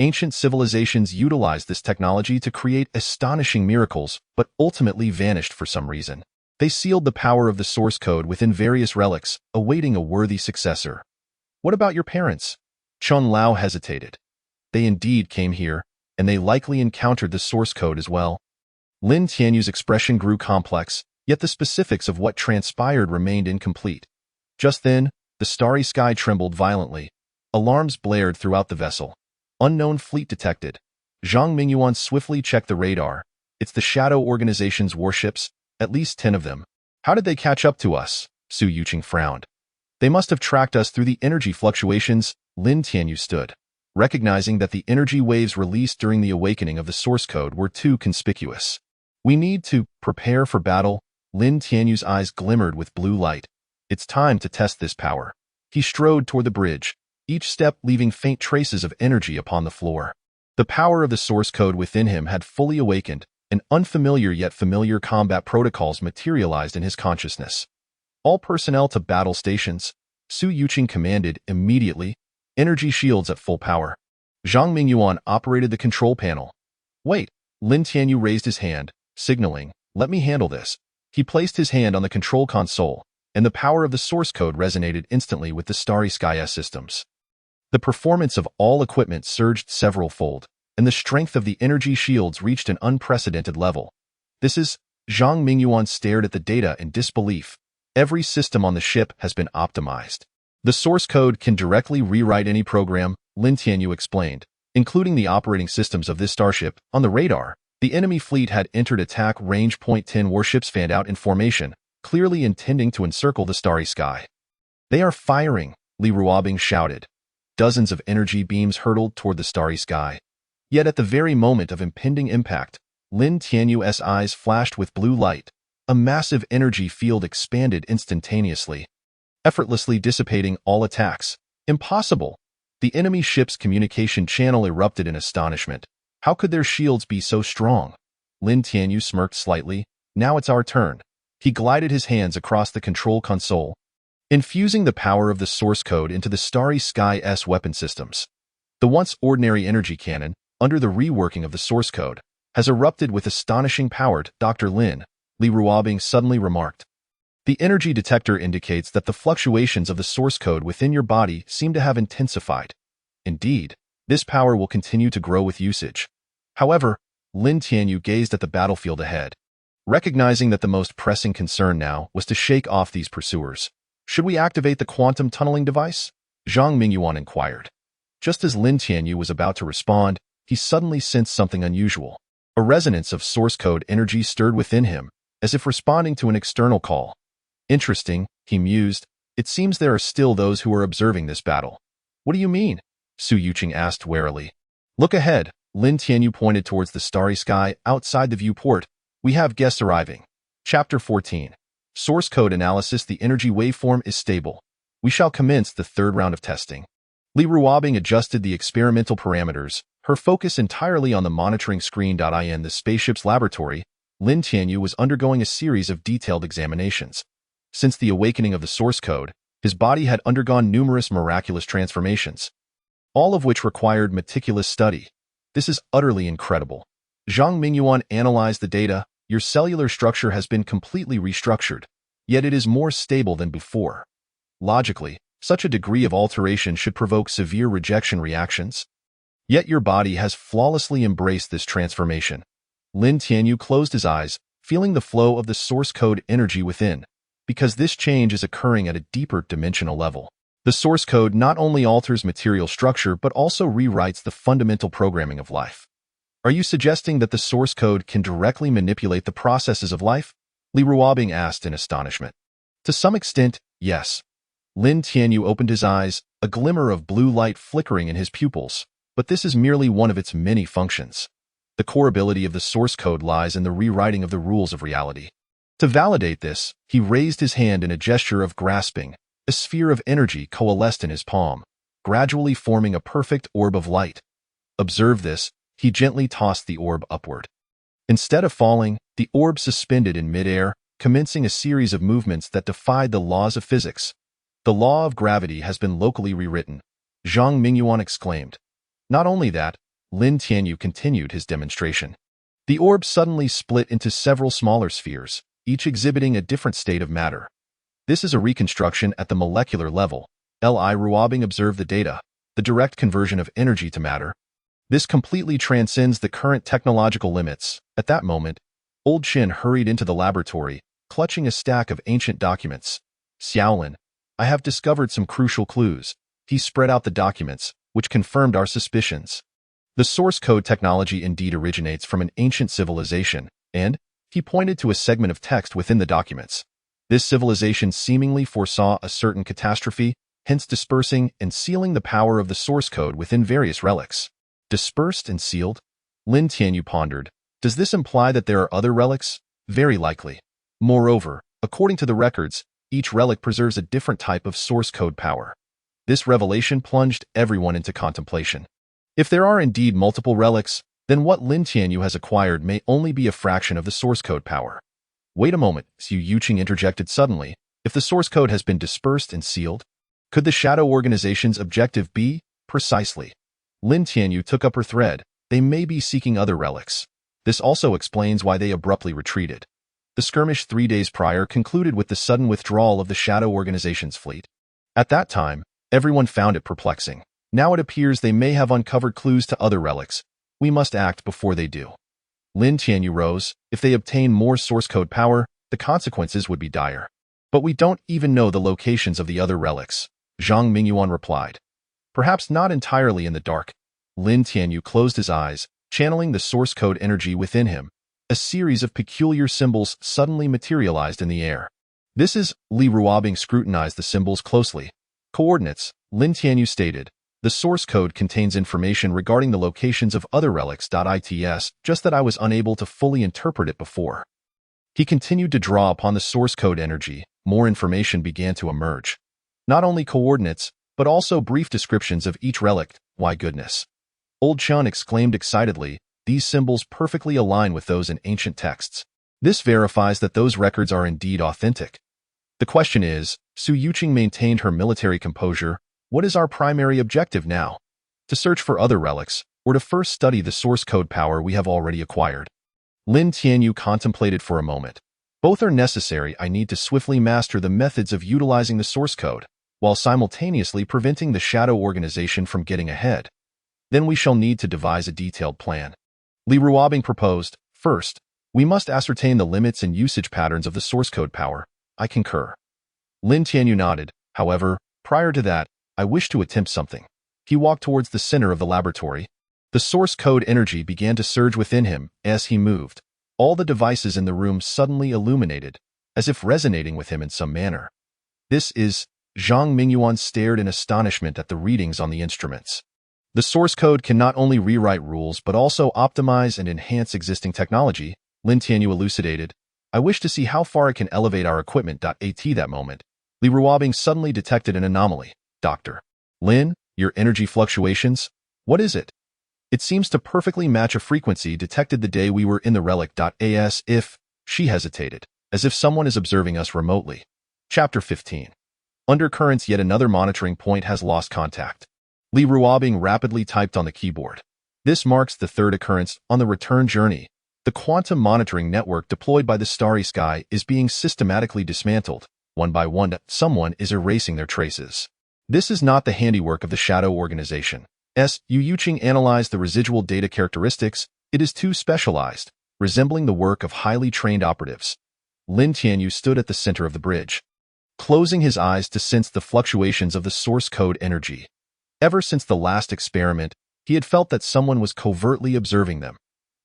Ancient civilizations utilized this technology to create astonishing miracles, but ultimately vanished for some reason. They sealed the power of the source code within various relics, awaiting a worthy successor. What about your parents? Chen Lao hesitated. They indeed came here, and they likely encountered the source code as well. Lin Tianyu's expression grew complex, yet the specifics of what transpired remained incomplete. Just then, the starry sky trembled violently. Alarms blared throughout the vessel. Unknown fleet detected. Zhang Mingyuan swiftly checked the radar. It's the Shadow Organization's warships, at least 10 of them. How did they catch up to us? Su Yuqing frowned. They must have tracked us through the energy fluctuations. Lin Tianyu stood, recognizing that the energy waves released during the awakening of the source code were too conspicuous. We need to prepare for battle. Lin Tianyu's eyes glimmered with blue light. It's time to test this power. He strode toward the bridge, each step leaving faint traces of energy upon the floor. The power of the source code within him had fully awakened, and unfamiliar yet familiar combat protocols materialized in his consciousness. All personnel to battle stations, Su Yuqing commanded immediately, energy shields at full power. Zhang Mingyuan operated the control panel. Wait, Lin Tianyu raised his hand, signaling, let me handle this. He placed his hand on the control console, and the power of the source code resonated instantly with the Starry Sky S systems. The performance of all equipment surged several-fold, and the strength of the energy shields reached an unprecedented level. This is, Zhang Mingyuan stared at the data in disbelief. Every system on the ship has been optimized. The source code can directly rewrite any program, Lin Tianyu explained, including the operating systems of this starship. On the radar, the enemy fleet had entered attack range. 10 warships fanned out in formation, clearly intending to encircle the starry sky. They are firing, Li Ruobing shouted. Dozens of energy beams hurtled toward the starry sky. Yet at the very moment of impending impact, Lin Tianyu's eyes flashed with blue light. A massive energy field expanded instantaneously, effortlessly dissipating all attacks. Impossible! The enemy ship's communication channel erupted in astonishment. How could their shields be so strong? Lin Tianyu smirked slightly. Now it's our turn. He glided his hands across the control console, infusing the power of the source code into the Starry Sky S weapon systems. The once ordinary energy cannon, under the reworking of the source code, has erupted with astonishing power. Dr. Lin, Li Ruobing suddenly remarked. The energy detector indicates that the fluctuations of the source code within your body seem to have intensified. Indeed, this power will continue to grow with usage. However, Lin Tianyu gazed at the battlefield ahead, recognizing that the most pressing concern now was to shake off these pursuers. Should we activate the quantum tunneling device? Zhang Mingyuan inquired. Just as Lin Tianyu was about to respond, he suddenly sensed something unusual. A resonance of source code energy stirred within him, as if responding to an external call. Interesting, he mused. It seems there are still those who are observing this battle. What do you mean? Su Yuqing asked warily. Look ahead. Lin Tianyu pointed towards the starry sky outside the viewport. We have guests arriving. Chapter 14. Source code analysis. The energy waveform is stable. We shall commence the third round of testing. Li Ruobing adjusted the experimental parameters, her focus entirely on the monitoring screen. In the spaceship's laboratory, Lin Tianyu was undergoing a series of detailed examinations. Since the awakening of the source code, his body had undergone numerous miraculous transformations, all of which required meticulous study. This is utterly incredible. Zhang Mingyuan analyzed the data. Your cellular structure has been completely restructured, yet it is more stable than before. Logically, such a degree of alteration should provoke severe rejection reactions. Yet your body has flawlessly embraced this transformation. Lin Tianyu closed his eyes, feeling the flow of the source code energy within, because this change is occurring at a deeper dimensional level. The source code not only alters material structure but also rewrites the fundamental programming of life. Are you suggesting that the source code can directly manipulate the processes of life? Li Ruobing asked in astonishment. To some extent, yes. Lin Tianyu opened his eyes, a glimmer of blue light flickering in his pupils, but this is merely one of its many functions. The core ability of the source code lies in the rewriting of the rules of reality. To validate this, he raised his hand in a gesture of grasping. A sphere of energy coalesced in his palm, gradually forming a perfect orb of light. Observe this, he gently tossed the orb upward. Instead of falling, the orb suspended in midair, commencing a series of movements that defied the laws of physics. The law of gravity has been locally rewritten, Zhang Mingyuan exclaimed. Not only that, Lin Tianyu continued his demonstration. The orb suddenly split into several smaller spheres, each exhibiting a different state of matter. This is a reconstruction at the molecular level. Li Ruobing observed the data, the direct conversion of energy to matter. This completely transcends the current technological limits. At that moment, Old Qin hurried into the laboratory, clutching a stack of ancient documents. Xiaolin, I have discovered some crucial clues. He spread out the documents, which confirmed our suspicions. The source code technology indeed originates from an ancient civilization, and he pointed to a segment of text within the documents. This civilization seemingly foresaw a certain catastrophe, hence dispersing and sealing the power of the source code within various relics. Dispersed and sealed? Lin Tianyu pondered. Does this imply that there are other relics? Very likely. Moreover, according to the records, each relic preserves a different type of source code power. This revelation plunged everyone into contemplation. If there are indeed multiple relics, then what Lin Tianyu has acquired may only be a fraction of the source code power. Wait a moment, Xu Yuqing interjected suddenly. If the source code has been dispersed and sealed, could the Shadow Organization's objective be? Precisely. Lin Tianyu took up her thread. They may be seeking other relics. This also explains why they abruptly retreated. The skirmish 3 days prior concluded with the sudden withdrawal of the Shadow Organization's fleet. At that time, everyone found it perplexing. Now it appears they may have uncovered clues to other relics. We must act before they do. Lin Tianyu rose. If they obtain more source code power, the consequences would be dire. But we don't even know the locations of the other relics, Zhang Mingyuan replied. Perhaps not entirely in the dark. Lin Tianyu closed his eyes, channeling the source code energy within him. A series of peculiar symbols suddenly materialized in the air. This is, Li Ruobing scrutinized the symbols closely. Coordinates, Lin Tianyu stated. The source code contains information regarding the locations of other relics. Its just that I was unable to fully interpret it before. He continued to draw upon the source code energy. More information began to emerge. Not only coordinates, but also brief descriptions of each relic. Why goodness! Old Chun exclaimed excitedly. These symbols perfectly align with those in ancient texts. This verifies that those records are indeed authentic. The question is, Xu Yuqing maintained her military composure. What is our primary objective now? To search for other relics, or to first study the source code power we have already acquired? Lin Tianyu contemplated for a moment. Both are necessary. I need to swiftly master the methods of utilizing the source code, while simultaneously preventing the Shadow Organization from getting ahead. Then we shall need to devise a detailed plan. Li Ruobing proposed. First, we must ascertain the limits and usage patterns of the source code power. I concur. Lin Tianyu nodded. However, prior to that, I wish to attempt something. He walked towards the center of the laboratory. The source code energy began to surge within him as he moved. All the devices in the room suddenly illuminated, as if resonating with him in some manner. This is, Zhang Mingyuan stared in astonishment at the readings on the instruments. The source code can not only rewrite rules but also optimize and enhance existing technology, Lin Tianyu elucidated. I wish to see how far it can elevate our equipment. At that moment, Li Ruobing suddenly detected an anomaly. Dr. Lin, your energy fluctuations? What is it? It seems to perfectly match a frequency detected the day we were in the relic.as if, she hesitated, as if someone is observing us remotely. Chapter 15. Undercurrents. Yet another monitoring point has lost contact. Li Ruobing rapidly typed on the keyboard. This marks the third occurrence on the return journey. The quantum monitoring network deployed by the Starry Sky is being systematically dismantled. One by one, someone is erasing their traces. This is not the handiwork of the Shadow Organization. Yu Yuqing analyzed the residual data characteristics. It is too specialized, resembling the work of highly trained operatives. Lin Tianyu stood at the center of the bridge, closing his eyes to sense the fluctuations of the source code energy. Ever since the last experiment, he had felt that someone was covertly observing them.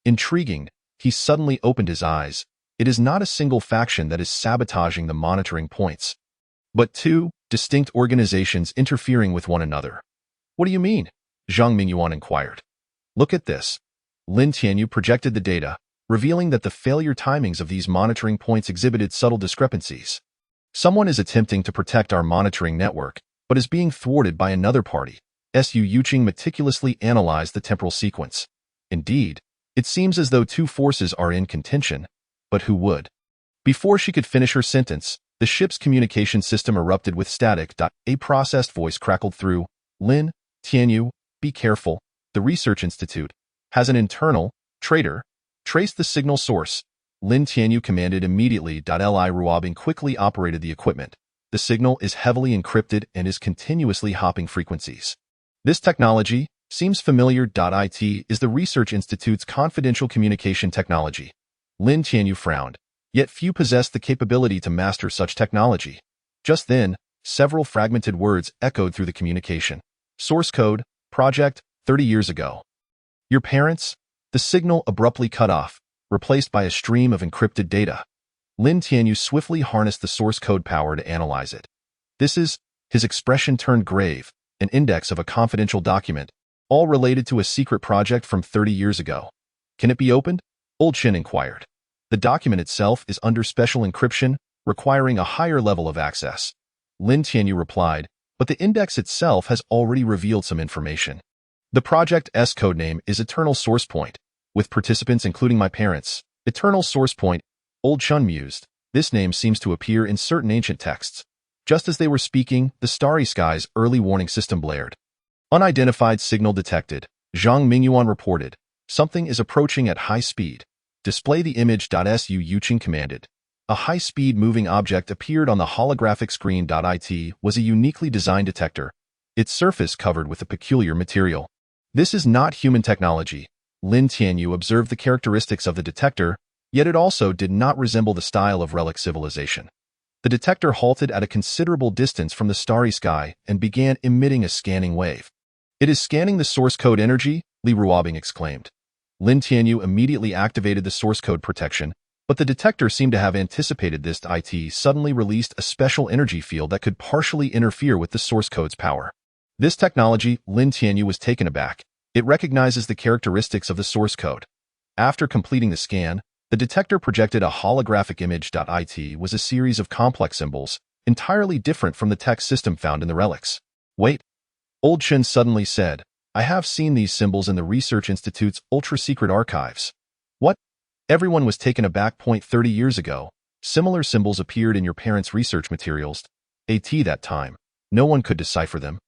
Intriguing, he suddenly opened his eyes. It is not a single faction that is sabotaging the monitoring points, but two distinct organizations interfering with one another. What do you mean? Zhang Mingyuan inquired. Look at this. Lin Tianyu projected the data, revealing that the failure timings of these monitoring points exhibited subtle discrepancies. Someone is attempting to protect our monitoring network, but is being thwarted by another party. Yu Yuqing meticulously analyzed the temporal sequence. Indeed, it seems as though two forces are in contention, but who would? Before she could finish her sentence, the ship's communication system erupted with static. A processed voice crackled through. Lin Tianyu, be careful. The Research Institute has an internal traitor. Trace the signal source. Lin Tianyu commanded immediately. Li Ruobing quickly operated the equipment. The signal is heavily encrypted and is continuously hopping frequencies. This technology seems familiar. It is the Research Institute's confidential communication technology. Lin Tianyu frowned, yet few possessed the capability to master such technology. Just then, several fragmented words echoed through the communication. Source code, project, 30 years ago. Your parents? The signal abruptly cut off, replaced by a stream of encrypted data. Lin Tianyu swiftly harnessed the source code power to analyze it. This is, his expression turned grave, an index of a confidential document, all related to a secret project from 30 years ago. Can it be opened? Old Shin inquired. The document itself is under special encryption, requiring a higher level of access. Lin Tianyu replied, but the index itself has already revealed some information. The project's codename is Eternal Source Point, with participants including my parents. Eternal Source Point, Old Chun mused. This name seems to appear in certain ancient texts. Just as they were speaking, the Starry Sky's early warning system blared. Unidentified signal detected, Zhang Mingyuan reported. Something is approaching at high speed. Display the image. Yu Yuqing commanded. A high-speed moving object appeared on the holographic screen. It was a uniquely designed detector, its surface covered with a peculiar material. This is not human technology. Lin Tianyu observed the characteristics of the detector, yet it also did not resemble the style of relic civilization. The detector halted at a considerable distance from the Starry Sky and began emitting a scanning wave. It is scanning the source code energy, Li Ruobing exclaimed. Lin Tianyu immediately activated the source code protection, but the detector seemed to have anticipated this. It suddenly released a special energy field that could partially interfere with the source code's power. This technology, Lin Tianyu was taken aback. It recognizes the characteristics of the source code. After completing the scan, the detector projected a holographic image. It was a series of complex symbols, entirely different from the text system found in the relics. Wait, Old Chen suddenly said, I have seen these symbols in the Research Institute's ultra-secret archives. What? Everyone was taken aback. 30 years ago, similar symbols appeared in your parents' research materials. That time, no one could decipher them.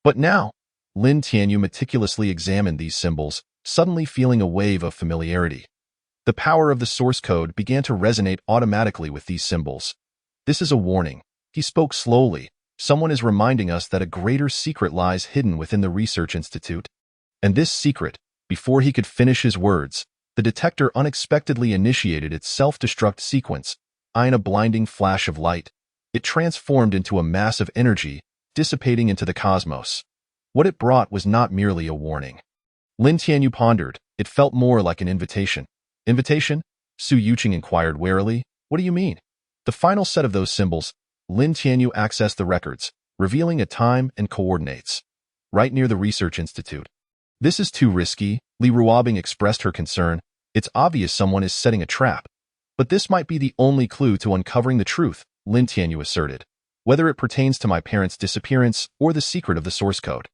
But now, Lin Tianyu meticulously examined these symbols, suddenly feeling a wave of familiarity. The power of the source code began to resonate automatically with these symbols. This is a warning. He spoke slowly. Someone is reminding us that a greater secret lies hidden within the Research Institute. And this secret, before he could finish his words, the detector unexpectedly initiated its self-destruct sequence. In a blinding flash of light, it transformed into a mass of energy, dissipating into the cosmos. What it brought was not merely a warning. Lin Tianyu pondered. It felt more like an invitation. Invitation? Su Yuqing inquired warily. What do you mean? The final set of those symbols. Lin Tianyu accessed the records, revealing a time and coordinates. Right near the Research Institute. This is too risky, Li Ruobing expressed her concern. It's obvious someone is setting a trap. But this might be the only clue to uncovering the truth, Lin Tianyu asserted. Whether it pertains to my parents' disappearance or the secret of the source code.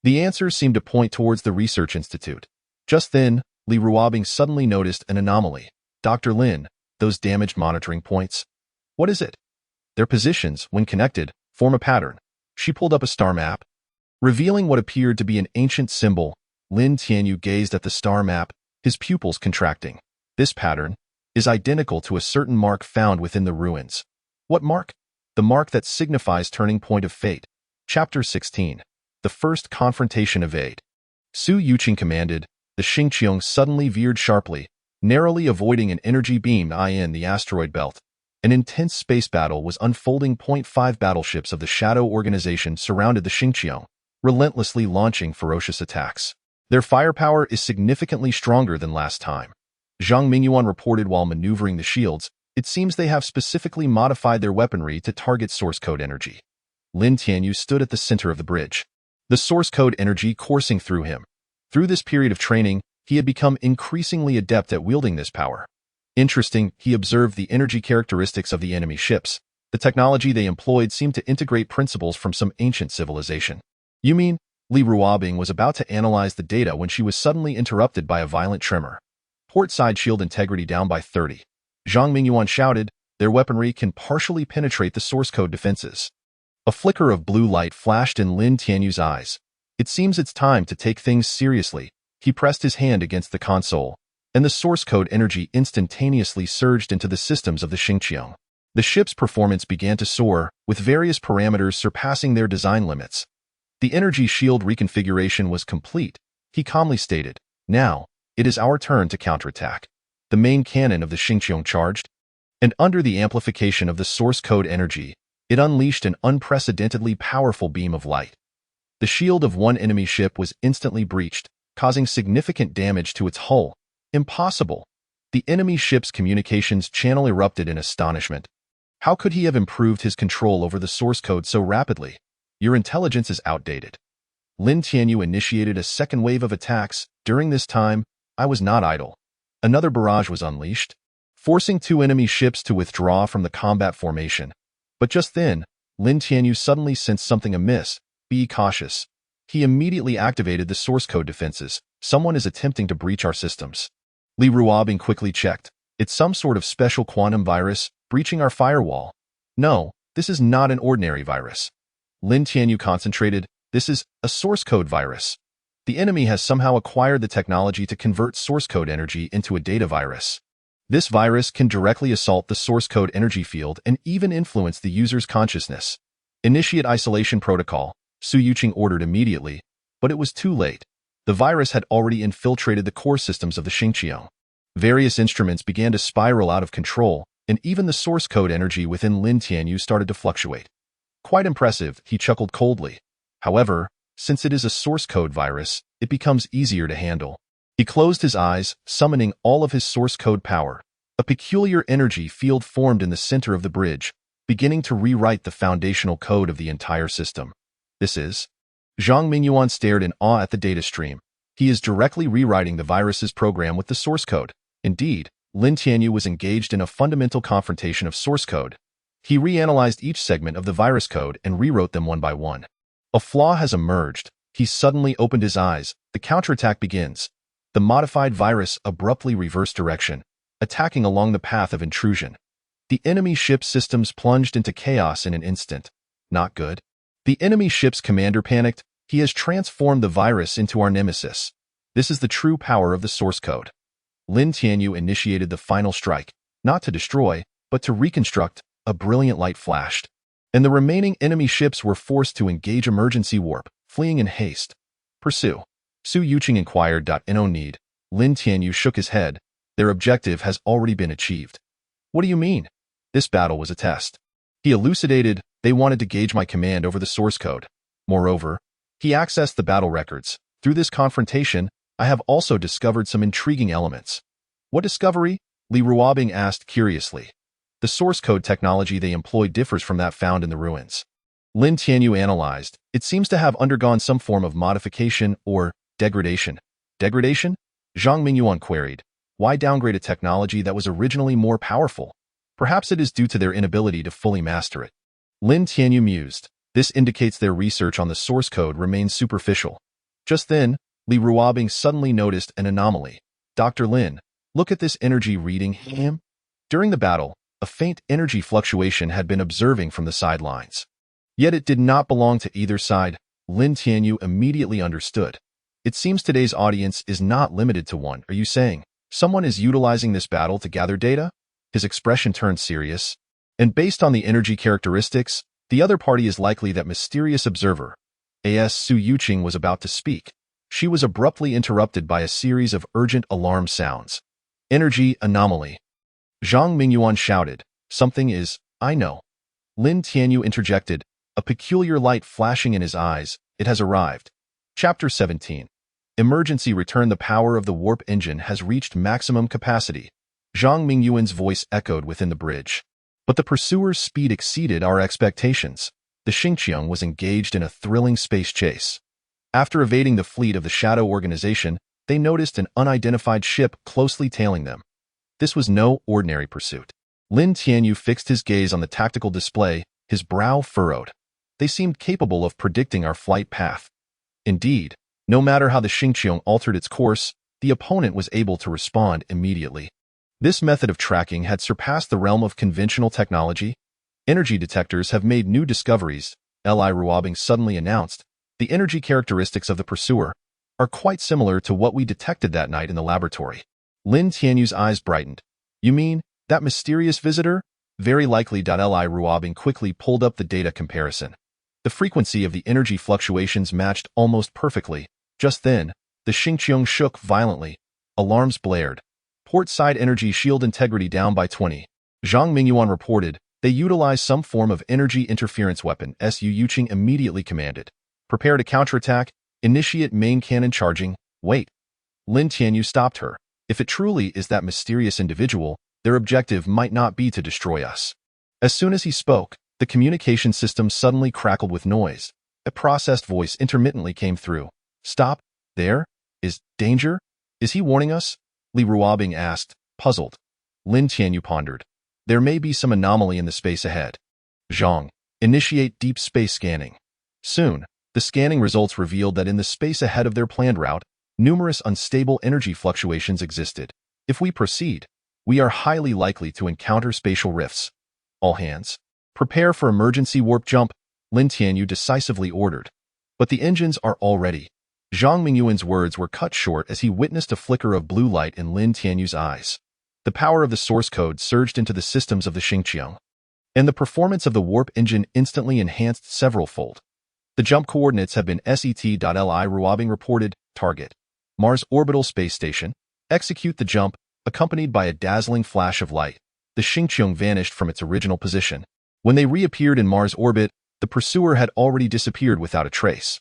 The answer seemed to point towards the Research Institute. Just then, Li Ruobing suddenly noticed an anomaly. Dr. Lin, those damaged monitoring points. What is it? Their positions, when connected, form a pattern. She pulled up a star map. Revealing what appeared to be an ancient symbol, Lin Tianyu gazed at the star map, his pupils contracting. This pattern is identical to a certain mark found within the ruins. What mark? The mark that signifies turning point of fate. Chapter 16. The First Confrontation of Aid. Su Yuqing commanded. The Xingqiang suddenly veered sharply, narrowly avoiding an energy beam in the asteroid belt. An intense space battle was unfolding. 5 battleships of the Shadow Organization surrounded the Xingqiang, relentlessly launching ferocious attacks. Their firepower is significantly stronger than last time. Zhang Mingyuan reported while maneuvering the shields. It seems they have specifically modified their weaponry to target source code energy. Lin Tianyu stood at the center of the bridge, the source code energy coursing through him. Through this period of training, he had become increasingly adept at wielding this power. Interesting, he observed the energy characteristics of the enemy ships. The technology they employed seemed to integrate principles from some ancient civilization. You mean? Li Ruobing was about to analyze the data when she was suddenly interrupted by a violent tremor. Port side shield integrity down by 30. Zhang Mingyuan shouted, their weaponry can partially penetrate the source code defenses. A flicker of blue light flashed in Lin Tianyu's eyes. It seems it's time to take things seriously. He pressed his hand against the console, and the source code energy instantaneously surged into the systems of the Xingqiang. The ship's performance began to soar, with various parameters surpassing their design limits. The energy shield reconfiguration was complete. He calmly stated, now, it is our turn to counterattack. The main cannon of the Xingqiang charged, and under the amplification of the source code energy, it unleashed an unprecedentedly powerful beam of light. The shield of one enemy ship was instantly breached, causing significant damage to its hull. Impossible. The enemy ship's communications channel erupted in astonishment. How could he have improved his control over the source code so rapidly? Your intelligence is outdated. Lin Tianyu initiated a second wave of attacks. During this time, I was not idle. Another barrage was unleashed, forcing 2 enemy ships to withdraw from the combat formation. But just then, Lin Tianyu suddenly sensed something amiss. Be cautious. He immediately activated the source code defenses. Someone is attempting to breach our systems. Li Ruobing quickly checked. It's some sort of special quantum virus breaching our firewall. No, this is not an ordinary virus. Lin Tianyu concentrated. This is a source code virus. The enemy has somehow acquired the technology to convert source code energy into a data virus. This virus can directly assault the source code energy field and even influence the user's consciousness. Initiate isolation protocol, Su Yuqing ordered immediately, but it was too late. The virus had already infiltrated the core systems of the Xingqiang. Various instruments began to spiral out of control, and even the source code energy within Lin Tianyu started to fluctuate. Quite impressive, he chuckled coldly. However, since it is a source code virus, it becomes easier to handle. He closed his eyes, summoning all of his source code power. A peculiar energy field formed in the center of the bridge, beginning to rewrite the foundational code of the entire system. This is... Zhang Mingyuan stared in awe at the data stream. He is directly rewriting the virus's program with the source code. Indeed, Lin Tianyu was engaged in a fundamental confrontation of source code. He reanalyzed each segment of the virus code and rewrote them one by one. A flaw has emerged. He suddenly opened his eyes. The counterattack begins. The modified virus abruptly reversed direction, attacking along the path of intrusion. The enemy ship's systems plunged into chaos in an instant. Not good. The enemy ship's commander panicked. He has transformed the virus into our nemesis. This is the true power of the source code. Lin Tianyu initiated the final strike, not to destroy, but to reconstruct. A brilliant light flashed, and the remaining enemy ships were forced to engage emergency warp, fleeing in haste. Pursue. Su Yuqing inquired. No need. Lin Tianyu shook his head. Their objective has already been achieved. What do you mean? This battle was a test. He elucidated. They wanted to gauge my command over the source code. Moreover, he accessed the battle records. Through this confrontation, I have also discovered some intriguing elements. What discovery? Li Ruobing asked curiously. The source code technology they employ differs from that found in the ruins. Lin Tianyu analyzed. It seems to have undergone some form of modification or degradation. Degradation? Zhang Mingyuan queried. Why downgrade a technology that was originally more powerful? Perhaps it is due to their inability to fully master it. Lin Tianyu mused. This indicates their research on the source code remains superficial. Just then, Li Ruobing suddenly noticed an anomaly. Dr. Lin, look at this energy reading him. During the battle, a faint energy fluctuation had been observing from the sidelines. Yet it did not belong to either side. Lin Tianyu immediately understood. It seems today's audience is not limited to one. Are you saying someone is utilizing this battle to gather data? His expression turned serious. And based on the energy characteristics, the other party is likely that mysterious observer. As Su Yuqing was about to speak, she was abruptly interrupted by a series of urgent alarm sounds. Energy anomaly. Zhang Mingyuan shouted, something is, I know. Lin Tianyu interjected, a peculiar light flashing in his eyes. It has arrived. Chapter 17. Emergency return. The power of the warp engine has reached maximum capacity. Zhang Mingyuan's voice echoed within the bridge. But the pursuer's speed exceeded our expectations. The Xingqiang was engaged in a thrilling space chase. After evading the fleet of the Shadow Organization, they noticed an unidentified ship closely tailing them. This was no ordinary pursuit. Lin Tianyu fixed his gaze on the tactical display, his brow furrowed. They seemed capable of predicting our flight path. Indeed, no matter how the Xingqiang altered its course, the opponent was able to respond immediately. This method of tracking had surpassed the realm of conventional technology. Energy detectors have made new discoveries, Li Ruobing suddenly announced. The energy characteristics of the pursuer are quite similar to what we detected that night in the laboratory. Lin Tianyu's eyes brightened. You mean, that mysterious visitor? Very likely. Li Ruobing quickly pulled up the data comparison. The frequency of the energy fluctuations matched almost perfectly. Just then, the Xingqiang shook violently. Alarms blared. Port side energy shield integrity down by 20. Zhang Mingyuan reported, they utilized some form of energy interference weapon. Su Yuqing immediately commanded. Prepare to counterattack. Initiate main cannon charging. Wait. Lin Tianyu stopped her. If it truly is that mysterious individual, their objective might not be to destroy us. As soon as he spoke, the communication system suddenly crackled with noise. A processed voice intermittently came through. Stop. There. Is danger? Is he warning us? Li Ruobing asked, puzzled. Lin Tianyu pondered. There may be some anomaly in the space ahead. Zhang, initiate deep space scanning. Soon, the scanning results revealed that in the space ahead of their planned route, numerous unstable energy fluctuations existed. If we proceed, we are highly likely to encounter spatial rifts. All hands, prepare for emergency warp jump, Lin Tianyu decisively ordered. But the engines are all ready. Zhang Mingyuan's words were cut short as he witnessed a flicker of blue light in Lin Tianyu's eyes. The power of the source code surged into the systems of the Xingqiang, and the performance of the warp engine instantly enhanced several-fold. The jump coordinates have been set. Li Ruobing reported, target. Mars Orbital Space Station. Execute the jump, accompanied by a dazzling flash of light. The Xingqiang vanished from its original position. When they reappeared in Mars orbit, the pursuer had already disappeared without a trace.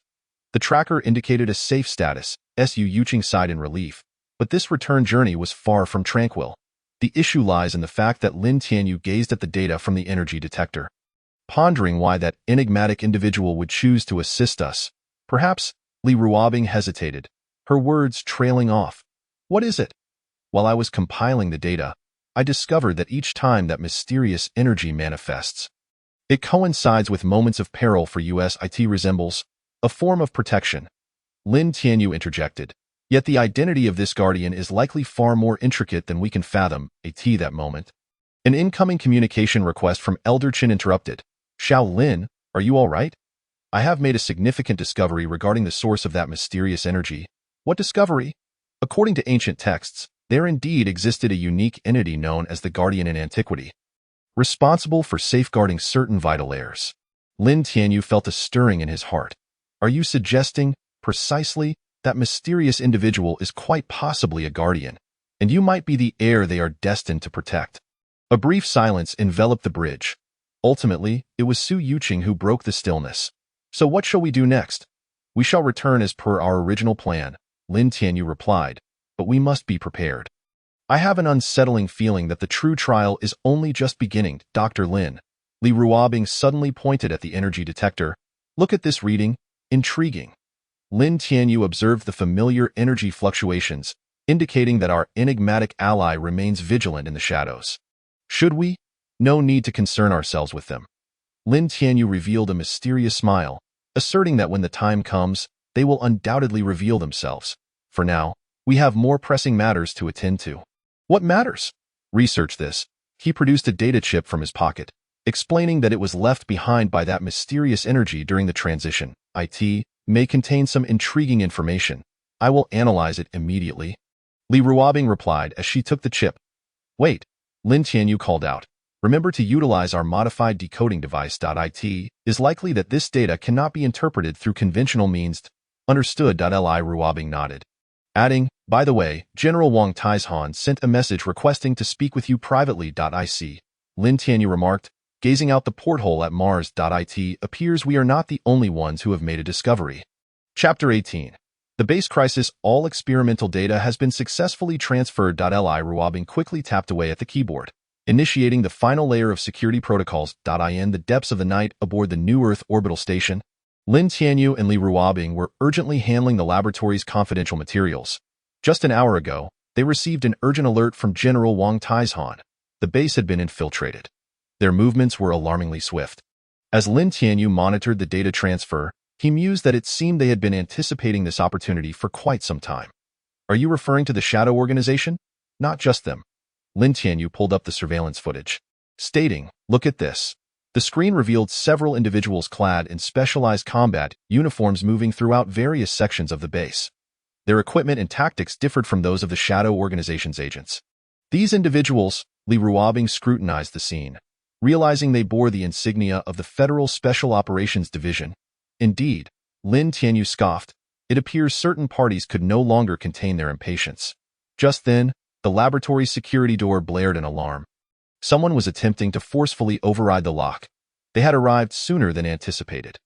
The tracker indicated a safe status. Su Yuqing sighed in relief. But this return journey was far from tranquil. The issue lies in the fact that Lin Tianyu gazed at the data from the energy detector, pondering why that enigmatic individual would choose to assist us. Perhaps, Li Ruobing hesitated, her words trailing off. What is it? While I was compiling the data, I discovered that each time that mysterious energy manifests, it coincides with moments of peril for us. It resembles a form of protection. Lin Tianyu interjected. Yet the identity of this guardian is likely far more intricate than we can fathom. That moment. An incoming communication request from Elder Qin interrupted. Xiao Lin, are you all right? I have made a significant discovery regarding the source of that mysterious energy. What discovery? According to ancient texts, there indeed existed a unique entity known as the Guardian in antiquity, responsible for safeguarding certain vital layers. Lin Tianyu felt a stirring in his heart. Are you suggesting, precisely, that mysterious individual is quite possibly a guardian, and you might be the heir they are destined to protect? A brief silence enveloped the bridge. Ultimately, it was Su Yuqing who broke the stillness. So what shall we do next? We shall return as per our original plan, Lin Tianyu replied, but we must be prepared. I have an unsettling feeling that the true trial is only just beginning. Dr. Lin. Li Ruobing suddenly pointed at the energy detector. Look at this reading. Intriguing. Lin Tianyu observed the familiar energy fluctuations, indicating that our enigmatic ally remains vigilant in the shadows. Should we? No need to concern ourselves with them. Lin Tianyu revealed a mysterious smile, asserting that when the time comes, they will undoubtedly reveal themselves. For now, we have more pressing matters to attend to. What matters? Research this. He produced a data chip from his pocket, explaining that it was left behind by that mysterious energy during the transition. It may contain some intriguing information. I will analyze it immediately. Li Ruobing replied as she took the chip. Wait, Lin Tianyu called out. Remember to utilize our modified decoding device. It is likely that this data cannot be interpreted through conventional means. Understood. Li Ruobing nodded, adding, by the way, General Wang Taizhan sent a message requesting to speak with you privately. Ic. Lin Tianyu remarked, gazing out the porthole at Mars. It appears we are not the only ones who have made a discovery. Chapter 18. The base crisis. All experimental data has been successfully transferred. Li Ruobing quickly tapped away at the keyboard, initiating the final layer of security protocols. In the depths of the night aboard the New Earth orbital station, Lin Tianyu and Li Ruobing were urgently handling the laboratory's confidential materials. Just an hour ago, they received an urgent alert from General Wang Taizhan. The base had been infiltrated. Their movements were alarmingly swift. As Lin Tianyu monitored the data transfer, he mused that it seemed they had been anticipating this opportunity for quite some time. Are you referring to the Shadow Organization? Not just them. Lin Tianyu pulled up the surveillance footage, stating, look at this. The screen revealed several individuals clad in specialized combat uniforms moving throughout various sections of the base. Their equipment and tactics differed from those of the Shadow Organization's agents. These individuals, Li Ruobing scrutinized the scene, realizing they bore the insignia of the Federal Special Operations Division. Indeed, Lin Tianyu scoffed. It appears certain parties could no longer contain their impatience. Just then, the laboratory's security door blared an alarm. Someone was attempting to forcefully override the lock. They had arrived sooner than anticipated.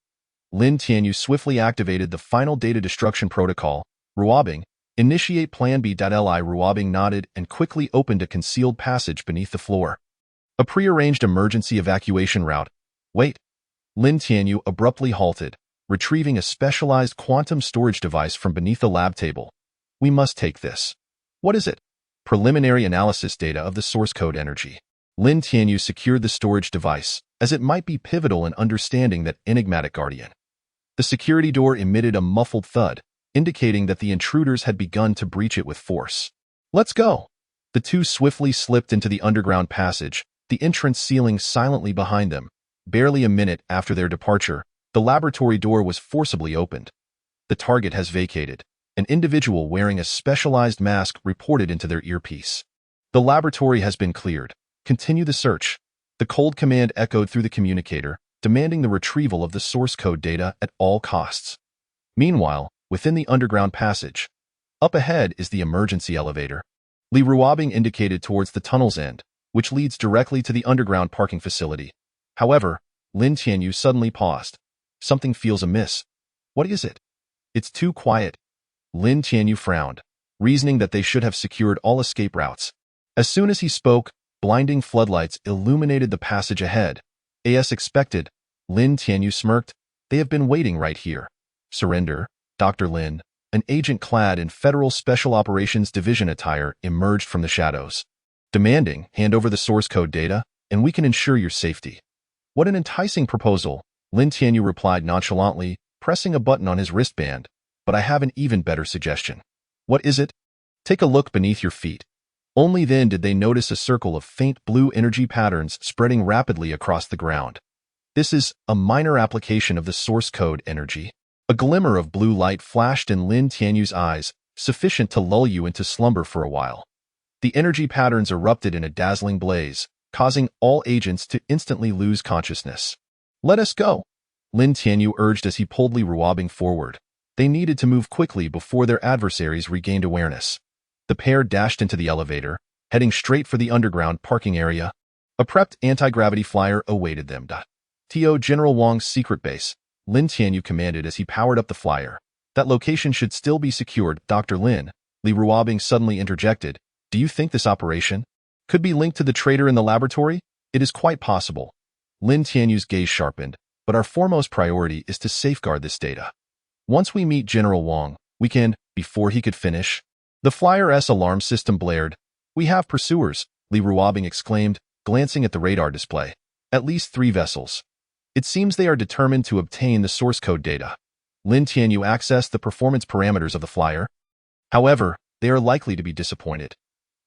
Lin Tianyu swiftly activated the final data destruction protocol. Ruobing, initiate Plan B. Li Ruobing nodded and quickly opened a concealed passage beneath the floor. A prearranged emergency evacuation route. Wait. Lin Tianyu abruptly halted, retrieving a specialized quantum storage device from beneath the lab table. We must take this. What is it? Preliminary analysis data of the source code energy. Lin Tianyu secured the storage device, as it might be pivotal in understanding that enigmatic guardian. The security door emitted a muffled thud, indicating that the intruders had begun to breach it with force. Let's go. The two swiftly slipped into the underground passage, the entrance sealing silently behind them. Barely a minute after their departure, the laboratory door was forcibly opened. The target has vacated. An individual wearing a specialized mask reported into their earpiece. The laboratory has been cleared. Continue the search. The cold command echoed through the communicator, demanding the retrieval of the source code data at all costs. Meanwhile, within the underground passage, up ahead is the emergency elevator. Li Ruobing indicated towards the tunnel's end, which leads directly to the underground parking facility. However, Lin Tianyu suddenly paused. Something feels amiss. What is it? It's too quiet. Lin Tianyu frowned, reasoning that they should have secured all escape routes. As soon as he spoke, blinding floodlights illuminated the passage ahead. As expected, Lin Tianyu smirked. They have been waiting right here. Surrender. Dr. Lin, an agent clad in Federal Special Operations Division attire, emerged from the shadows, demanding, hand over the source code data, and we can ensure your safety. What an enticing proposal, Lin Tianyu replied nonchalantly, pressing a button on his wristband. But I have an even better suggestion. What is it? Take a look beneath your feet. Only then did they notice a circle of faint blue energy patterns spreading rapidly across the ground. This is a minor application of the source code energy. A glimmer of blue light flashed in Lin Tianyu's eyes, sufficient to lull you into slumber for a while. The energy patterns erupted in a dazzling blaze, causing all agents to instantly lose consciousness. Let us go, Lin Tianyu urged as he pulled Li Ruobing forward. They needed to move quickly before their adversaries regained awareness. The pair dashed into the elevator, heading straight for the underground parking area. A prepped anti-gravity flyer awaited them. To General Wang's secret base, Lin Tianyu commanded as he powered up the flyer. That location should still be secured. Dr. Lin, Li Ruobing suddenly interjected. Do you think this operation could be linked to the traitor in the laboratory? It is quite possible. Lin Tianyu's gaze sharpened, but our foremost priority is to safeguard this data. Once we meet General Wang, we can, before he could finish. The flyer's alarm system blared. We have pursuers, Li Ruobing exclaimed, glancing at the radar display. At least 3 vessels. It seems they are determined to obtain the source code data. Lin Tianyu accessed the performance parameters of the flyer. However, they are likely to be disappointed.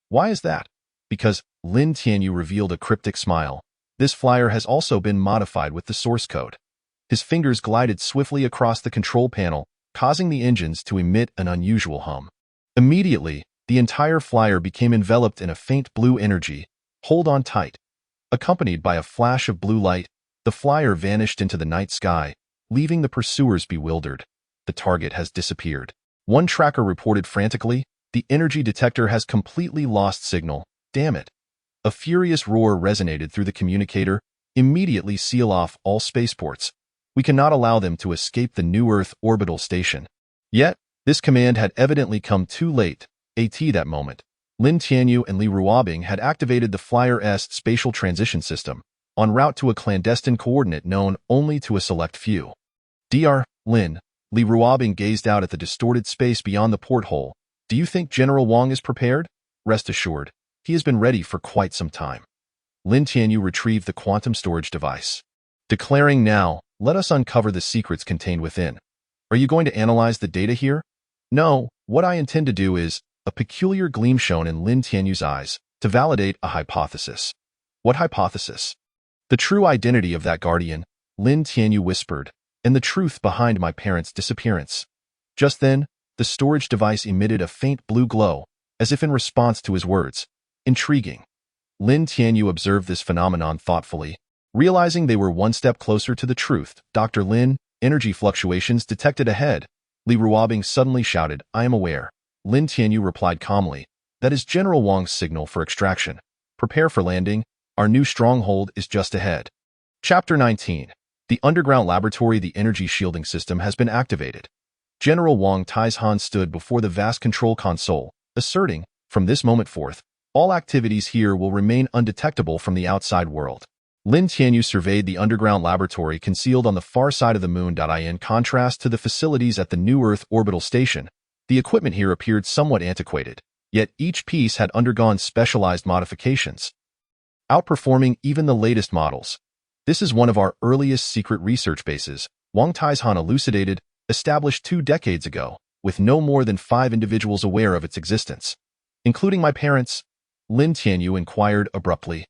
Why is that? Because Lin Tianyu revealed a cryptic smile. This flyer has also been modified with the source code. His fingers glided swiftly across the control panel, causing the engines to emit an unusual hum. Immediately, the entire flyer became enveloped in a faint blue energy. Hold on tight. Accompanied by a flash of blue light, the flyer vanished into the night sky, leaving the pursuers bewildered. The target has disappeared. One tracker reported frantically, "The energy detector has completely lost signal. Damn it." A furious roar resonated through the communicator. "Immediately seal off all spaceports. We cannot allow them to escape the New Earth orbital station." Yet, this command had evidently come too late. At that moment, Lin Tianyu and Li Ruobing had activated the Flyer-S spatial transition system, en route to a clandestine coordinate known only to a select few. Dr. Lin, Li Ruobing gazed out at the distorted space beyond the porthole. "Do you think General Wang is prepared?" "Rest assured, he has been ready for quite some time." Lin Tianyu retrieved the quantum storage device, declaring, "Now, let us uncover the secrets contained within." "Are you going to analyze the data here?" "No, what I intend to do is," a peculiar gleam shone in Lin Tianyu's eyes, "to validate a hypothesis." "What hypothesis?" "The true identity of that guardian," Lin Tianyu whispered, "and the truth behind my parents' disappearance." Just then, the storage device emitted a faint blue glow, as if in response to his words. Intriguing. Lin Tianyu observed this phenomenon thoughtfully. Realizing they were one step closer to the truth, "Dr. Lin, energy fluctuations detected ahead." Li Ruobing suddenly shouted, "I am aware." Lin Tianyu replied calmly, "That is General Wang's signal for extraction. Prepare for landing. Our new stronghold is just ahead." Chapter 19. The underground laboratory. The energy shielding system has been activated. General Wang Taizhan stood before the vast control console, asserting, "From this moment forth, all activities here will remain undetectable from the outside world." Lin Tianyu surveyed the underground laboratory concealed on the far side of the moon. In contrast to the facilities at the New Earth orbital station, the equipment here appeared somewhat antiquated, yet each piece had undergone specialized modifications, outperforming even the latest models. "This is one of our earliest secret research bases," Wang Taizhan elucidated, "established 2 decades ago, with no more than 5 individuals aware of its existence." "Including my parents?" Lin Tianyu inquired abruptly.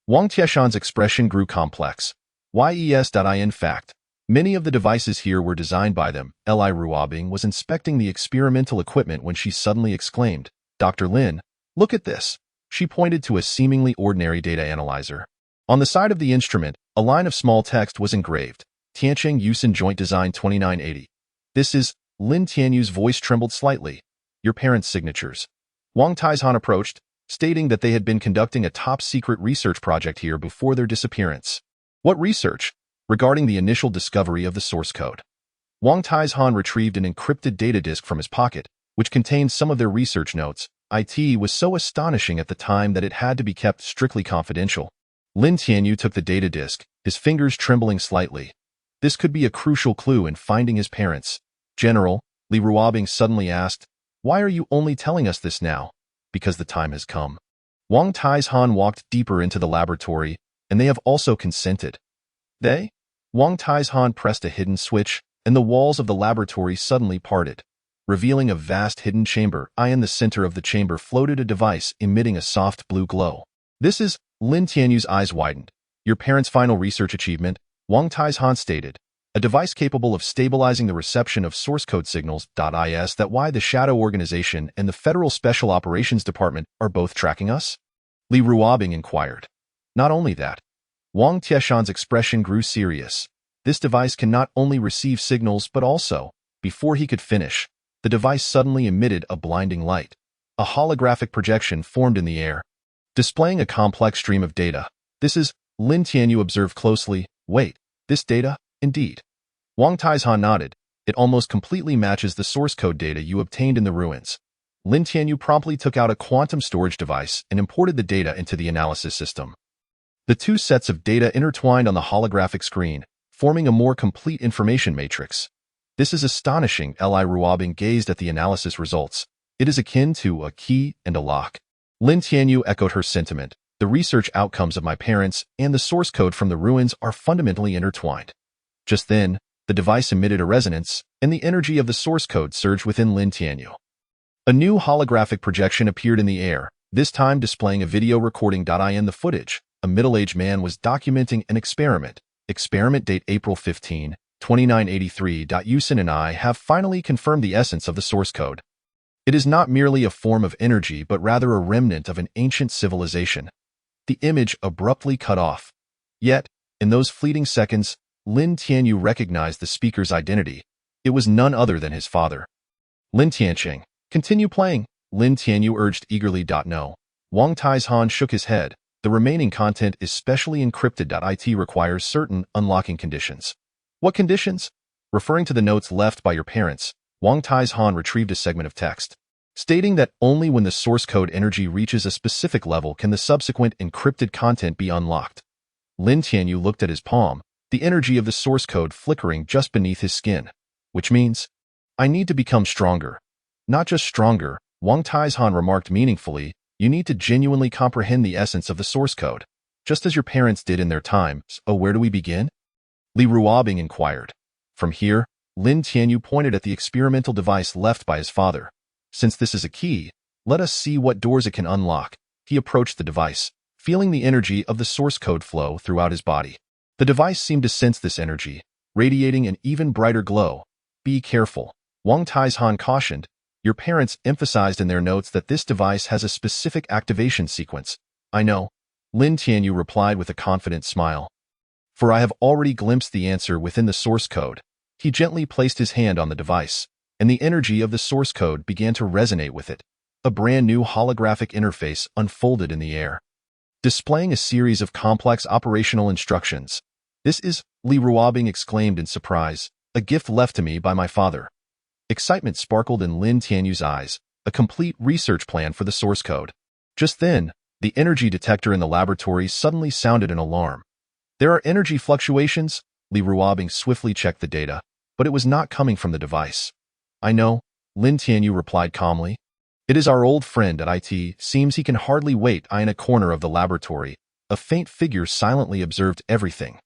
Wang Tieshan's expression grew complex. In fact, many of the devices here were designed by them. Li Ruobing was inspecting the experimental equipment when she suddenly exclaimed, "Dr. Lin, look at this." She pointed to a seemingly ordinary data analyzer. On the side of the instrument, a line of small text was engraved, "Tiancheng Yusen Joint Design 2980. "This is," Lin Tianyu's voice trembled slightly, "your parents' signatures." Wang Taizhan approached, stating that they had been conducting a top-secret research project here before their disappearance. "What research?" "Regarding the initial discovery of the source code." Wang Taizhan retrieved an encrypted data disk from his pocket, which contained some of their research notes. It was so astonishing at the time that it had to be kept strictly confidential. Lin Tianyu took the data disk, his fingers trembling slightly. This could be a crucial clue in finding his parents. "General," Li Ruobing suddenly asked, "why are you only telling us this now?" "Because the time has come." Wang Taizhan walked deeper into the laboratory, "and they have also consented." "They?" Wang Taizhan pressed a hidden switch, and the walls of the laboratory suddenly parted, revealing a vast hidden chamber. In the center of the chamber floated a device emitting a soft blue glow. "This is," Lin Tianyu's eyes widened. "Your parents' final research achievement," Wang Taizhan stated. "A device capable of stabilizing the reception of source code signals. That why the Shadow Organization and the Federal Special Operations Department are both tracking us?" Li Ruobing inquired. "Not only that." Wang Tieshan's expression grew serious. "This device can not only receive signals but also," before he could finish, the device suddenly emitted a blinding light. A holographic projection formed in the air, displaying a complex stream of data. "This is," Lin Tianyu observed closely. "Wait, this data? Indeed." Wang Taizhan nodded. "It almost completely matches the source code data you obtained in the ruins." Lin Tianyu promptly took out a quantum storage device and imported the data into the analysis system. The 2 sets of data intertwined on the holographic screen, forming a more complete information matrix. "This is astonishing." Li Ruobing gazed at the analysis results. "It is akin to a key and a lock." Lin Tianyu echoed her sentiment. "The research outcomes of my parents and the source code from the ruins are fundamentally intertwined." Just then, the device emitted a resonance, and the energy of the source code surged within Lin Tianyu. A new holographic projection appeared in the air, this time displaying a video recording. In the footage, a middle-aged man was documenting an experiment. Experiment date April 15, 2983. Yusin and I have finally confirmed the essence of the source code. It is not merely a form of energy but rather a remnant of an ancient civilization. The image abruptly cut off. Yet, in those fleeting seconds, Lin Tianyu recognized the speaker's identity. It was none other than his father. Lin Tianqing, continue playing, Lin Tianyu urged eagerly. No. Wang Taizhan shook his head. The remaining content is specially encrypted. It requires certain unlocking conditions. What conditions? Referring to the notes left by your parents, Wang Taizhan retrieved a segment of text, stating that only when the source code energy reaches a specific level can the subsequent encrypted content be unlocked. Lin Tianyu looked at his palm, the energy of the source code flickering just beneath his skin. Which means, I need to become stronger. Not just stronger, Wang Taizhan remarked meaningfully, you need to genuinely comprehend the essence of the source code, just as your parents did in their time. So where do we begin? Li Ruobing inquired. From here, Lin Tianyu pointed at the experimental device left by his father. Since this is a key, let us see what doors it can unlock. He approached the device, feeling the energy of the source code flow throughout his body. The device seemed to sense this energy, radiating an even brighter glow. Be careful, Wang Taizhan cautioned. Your parents emphasized in their notes that this device has a specific activation sequence. I know, Lin Tianyu replied with a confident smile. For I have already glimpsed the answer within the source code. He gently placed his hand on the device, and the energy of the source code began to resonate with it. A brand new holographic interface unfolded in the air, displaying a series of complex operational instructions. This is, Li Ruobing exclaimed in surprise, a gift left to me by my father. Excitement sparkled in Lin Tianyu's eyes, a complete research plan for the source code. Just then, the energy detector in the laboratory suddenly sounded an alarm. There are energy fluctuations, Li Ruobing swiftly checked the data, but it was not coming from the device. I know, Lin Tianyu replied calmly. It is our old friend at IT, seems he can hardly wait. In a corner of the laboratory, a faint figure silently observed everything.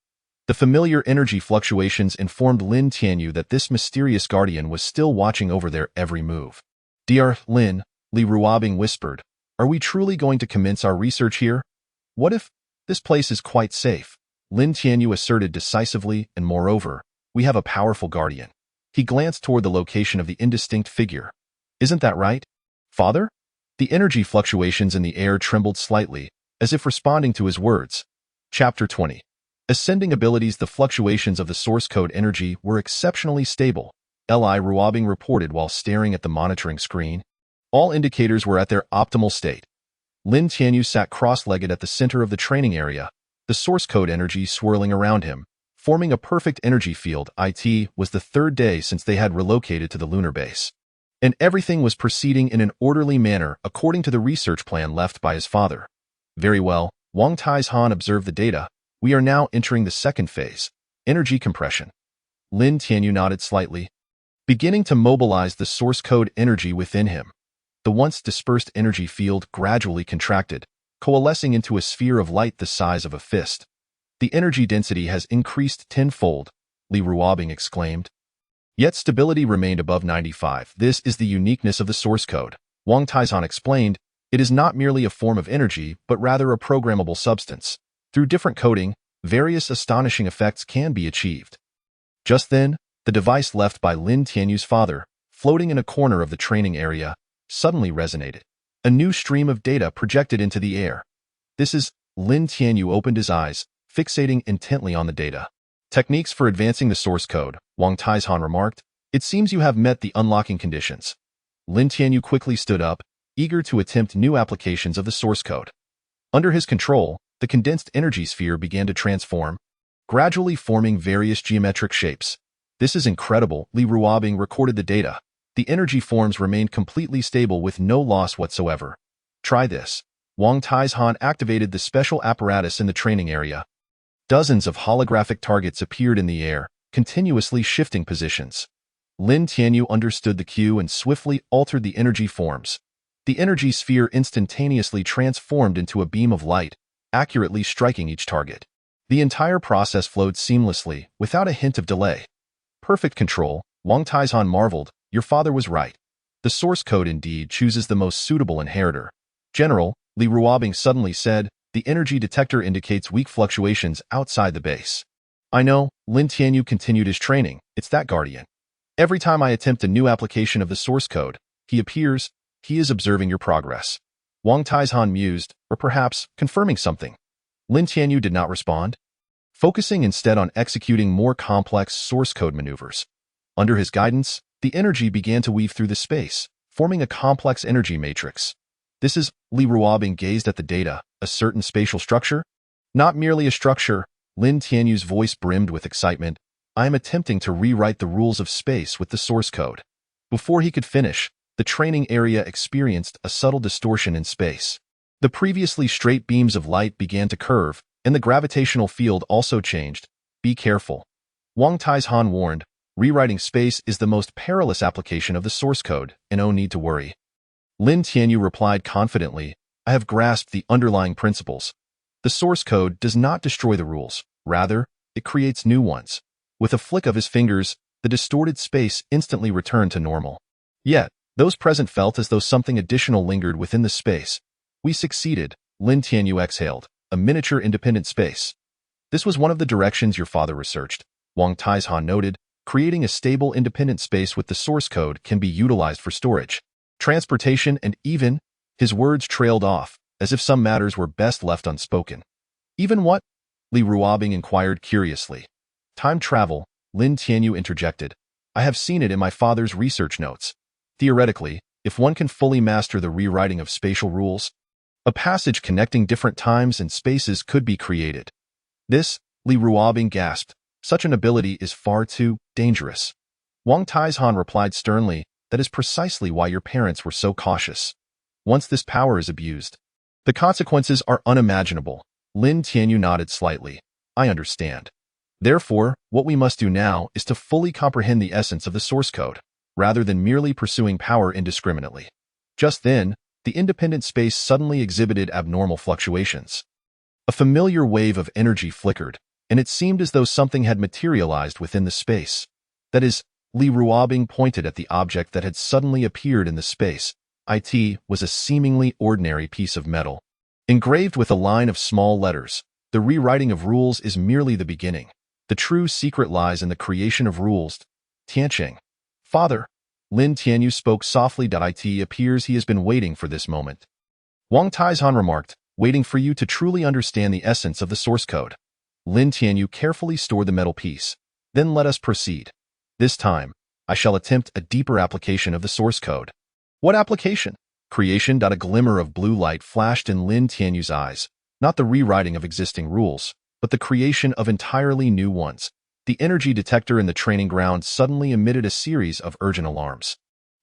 The familiar energy fluctuations informed Lin Tianyu that this mysterious guardian was still watching over their every move. Dear Lin, Li Ruobing whispered, are we truly going to commence our research here? What if this place is quite safe? Lin Tianyu asserted decisively, and moreover, we have a powerful guardian. He glanced toward the location of the indistinct figure. Isn't that right, father? The energy fluctuations in the air trembled slightly, as if responding to his words. Chapter 20. Ascending abilities. The fluctuations of the source code energy were exceptionally stable, Li Ruobing reported while staring at the monitoring screen. All indicators were at their optimal state. Lin Tianyu sat cross-legged at the center of the training area, the source code energy swirling around him, forming a perfect energy field. It was the third day since they had relocated to the lunar base, and everything was proceeding in an orderly manner according to the research plan left by his father. Very well, Wang Taizhan observed the data. We are now entering the second phase, energy compression. Lin Tianyu nodded slightly, beginning to mobilize the source code energy within him. The once dispersed energy field gradually contracted, coalescing into a sphere of light the size of a fist. The energy density has increased tenfold, Li Ruobing exclaimed. Yet stability remained above 95. This is the uniqueness of the source code, Wang Taizhan explained. It is not merely a form of energy, but rather a programmable substance. Through different coding, various astonishing effects can be achieved. Just then, the device left by Lin Tianyu's father, floating in a corner of the training area, suddenly resonated. A new stream of data projected into the air. This is, Lin Tianyu opened his eyes, fixating intently on the data. Techniques for advancing the source code, Wang Taizhan remarked. It seems you have met the unlocking conditions. Lin Tianyu quickly stood up, eager to attempt new applications of the source code. Under his control, the condensed energy sphere began to transform, gradually forming various geometric shapes. This is incredible, Li Ruobing recorded the data. The energy forms remained completely stable with no loss whatsoever. Try this. Wang Taizhan activated the special apparatus in the training area. Dozens of holographic targets appeared in the air, continuously shifting positions. Lin Tianyu understood the cue and swiftly altered the energy forms. The energy sphere instantaneously transformed into a beam of light, accurately striking each target. The entire process flowed seamlessly, without a hint of delay. Perfect control, Wang Taizhan marveled. Your father was right. The source code indeed chooses the most suitable inheritor. General, Li Ruobing suddenly said, the energy detector indicates weak fluctuations outside the base. I know, Lin Tianyu continued his training. It's that guardian. Every time I attempt a new application of the source code, he appears. He is observing your progress. Wang Taizhan mused, or perhaps confirming something. Lin Tianyu did not respond, focusing instead on executing more complex source code maneuvers. Under his guidance, the energy began to weave through the space, forming a complex energy matrix. This is, Li Ruobing gazed at the data, a certain spatial structure? Not merely a structure, Lin Tianyu's voice brimmed with excitement. I am attempting to rewrite the rules of space with the source code. Before he could finish, the training area experienced a subtle distortion in space. The previously straight beams of light began to curve, and the gravitational field also changed. Be careful. Wang Taizhan warned, rewriting space is the most perilous application of the source code, and no need to worry. Lin Tianyu replied confidently, I have grasped the underlying principles. The source code does not destroy the rules. Rather, it creates new ones. With a flick of his fingers, the distorted space instantly returned to normal. Yet, those present felt as though something additional lingered within the space. We succeeded, Lin Tianyu exhaled, a miniature independent space. This was one of the directions your father researched, Wang Taizhan noted. Creating a stable independent space with the source code can be utilized for storage, transportation, and even, his words trailed off, as if some matters were best left unspoken. Even what? Li Ruobing inquired curiously. Time travel, Lin Tianyu interjected. I have seen it in my father's research notes. Theoretically, if one can fully master the rewriting of spatial rules, a passage connecting different times and spaces could be created. This, Li Ruobing gasped, such an ability is far too dangerous. Wang Taizhan replied sternly, that is precisely why your parents were so cautious. Once this power is abused, the consequences are unimaginable. Lin Tianyu nodded slightly. I understand. Therefore, what we must do now is to fully comprehend the essence of the source code, rather than merely pursuing power indiscriminately. Just then, the independent space suddenly exhibited abnormal fluctuations. A familiar wave of energy flickered, and it seemed as though something had materialized within the space. That is, Li Ruobing pointed at the object that had suddenly appeared in the space. It was a seemingly ordinary piece of metal, engraved with a line of small letters. The rewriting of rules is merely the beginning. The true secret lies in the creation of rules. Tianqing. Father, Lin Tianyu spoke softly. It appears he has been waiting for this moment. Wang Taizhan remarked, waiting for you to truly understand the essence of the source code. Lin Tianyu carefully stored the metal piece. Then let us proceed. This time, I shall attempt a deeper application of the source code. What application? Creation. A glimmer of blue light flashed in Lin Tianyu's eyes. Not the rewriting of existing rules, but the creation of entirely new ones. The energy detector in the training ground suddenly emitted a series of urgent alarms.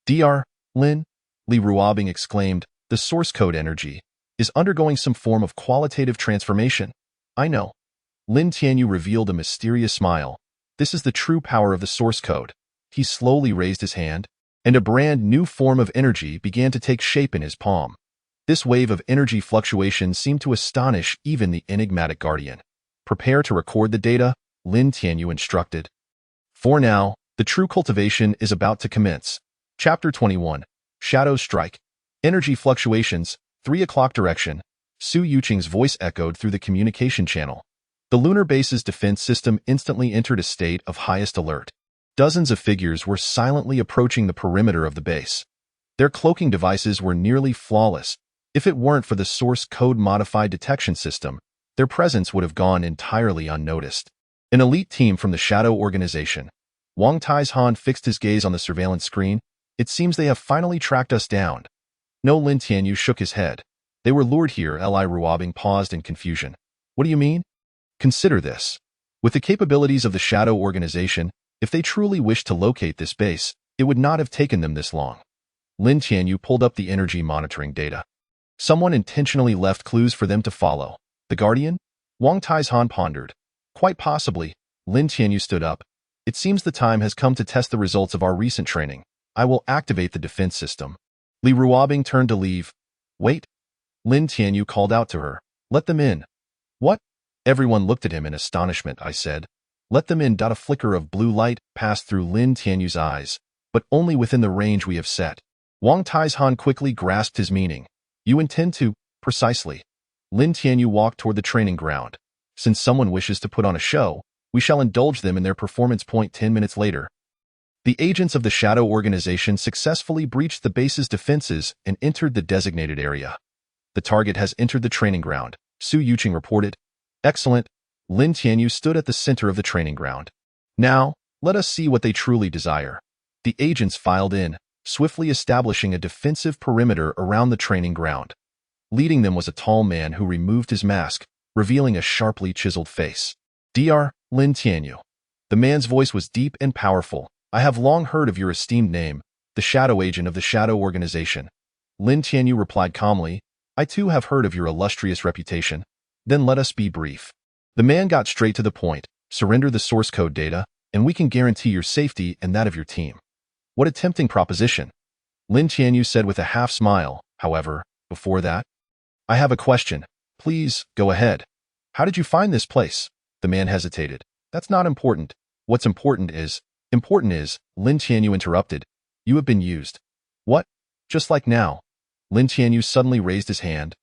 Dr. Lin, Li Ruobing exclaimed, the source code energy is undergoing some form of qualitative transformation. I know. Lin Tianyu revealed a mysterious smile. This is the true power of the source code. He slowly raised his hand, and a brand new form of energy began to take shape in his palm. This wave of energy fluctuation seemed to astonish even the enigmatic guardian. Prepare to record the data, Lin Tianyu instructed. For now, the true cultivation is about to commence. Chapter 21. Shadow Strike. Energy Fluctuations, 3 o'clock direction. Su Yuqing's voice echoed through the communication channel. The lunar base's defense system instantly entered a state of highest alert. Dozens of figures were silently approaching the perimeter of the base. Their cloaking devices were nearly flawless. If it weren't for the source code-modified detection system, their presence would have gone entirely unnoticed. An elite team from the Shadow Organization. Wang Taizhan fixed his gaze on the surveillance screen. It seems they have finally tracked us down. No, Lin Tianyu shook his head. They were lured here. Li Ruobing paused in confusion. What do you mean? Consider this. With the capabilities of the Shadow Organization, if they truly wished to locate this base, it would not have taken them this long. Lin Tianyu pulled up the energy monitoring data. Someone intentionally left clues for them to follow. The Guardian? Wang Taizhan pondered. Quite possibly. Lin Tianyu stood up. It seems the time has come to test the results of our recent training. I will activate the defense system. Li Ruobing turned to leave. Wait. Lin Tianyu called out to her. Let them in. What? Everyone looked at him in astonishment. I said. Let them in. A flicker of blue light passed through Lin Tianyu's eyes, but only within the range we have set. Wang Taizhan quickly grasped his meaning. You intend to, precisely. Lin Tianyu walked toward the training ground. Since someone wishes to put on a show, we shall indulge them in their performance. 10 minutes later, the agents of the Shadow Organization successfully breached the base's defenses and entered the designated area. The target has entered the training ground, Su Yuqing reported. Excellent. Lin Tianyu stood at the center of the training ground. Now, let us see what they truly desire. The agents filed in, swiftly establishing a defensive perimeter around the training ground. Leading them was a tall man who removed his mask, revealing a sharply chiseled face. Dr. Lin Tianyu. The man's voice was deep and powerful. I have long heard of your esteemed name, the shadow agent of the Shadow Organization. Lin Tianyu replied calmly, I too have heard of your illustrious reputation. Then let us be brief. The man got straight to the point. Surrender the source code data, and we can guarantee your safety and that of your team. What a tempting proposition. Lin Tianyu said with a half smile. However, before that, I have a question. Please, go ahead. How did you find this place? The man hesitated. That's not important. What's important is, Lin Tianyu interrupted. You have been used. What? Just like now. Lin Tianyu suddenly raised his hand.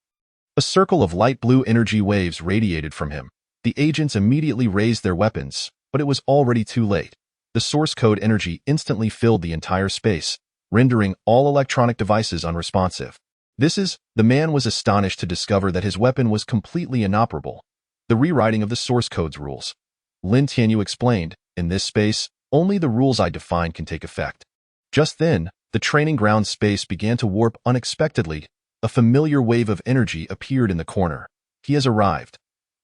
A circle of light blue energy waves radiated from him. The agents immediately raised their weapons, but it was already too late. The source code energy instantly filled the entire space, rendering all electronic devices unresponsive. The man was astonished to discover that his weapon was completely inoperable. The rewriting of the source code's rules. Lin Tianyu explained, in this space, only the rules I defined can take effect. Just then, the training ground space began to warp unexpectedly. A familiar wave of energy appeared in the corner. He has arrived.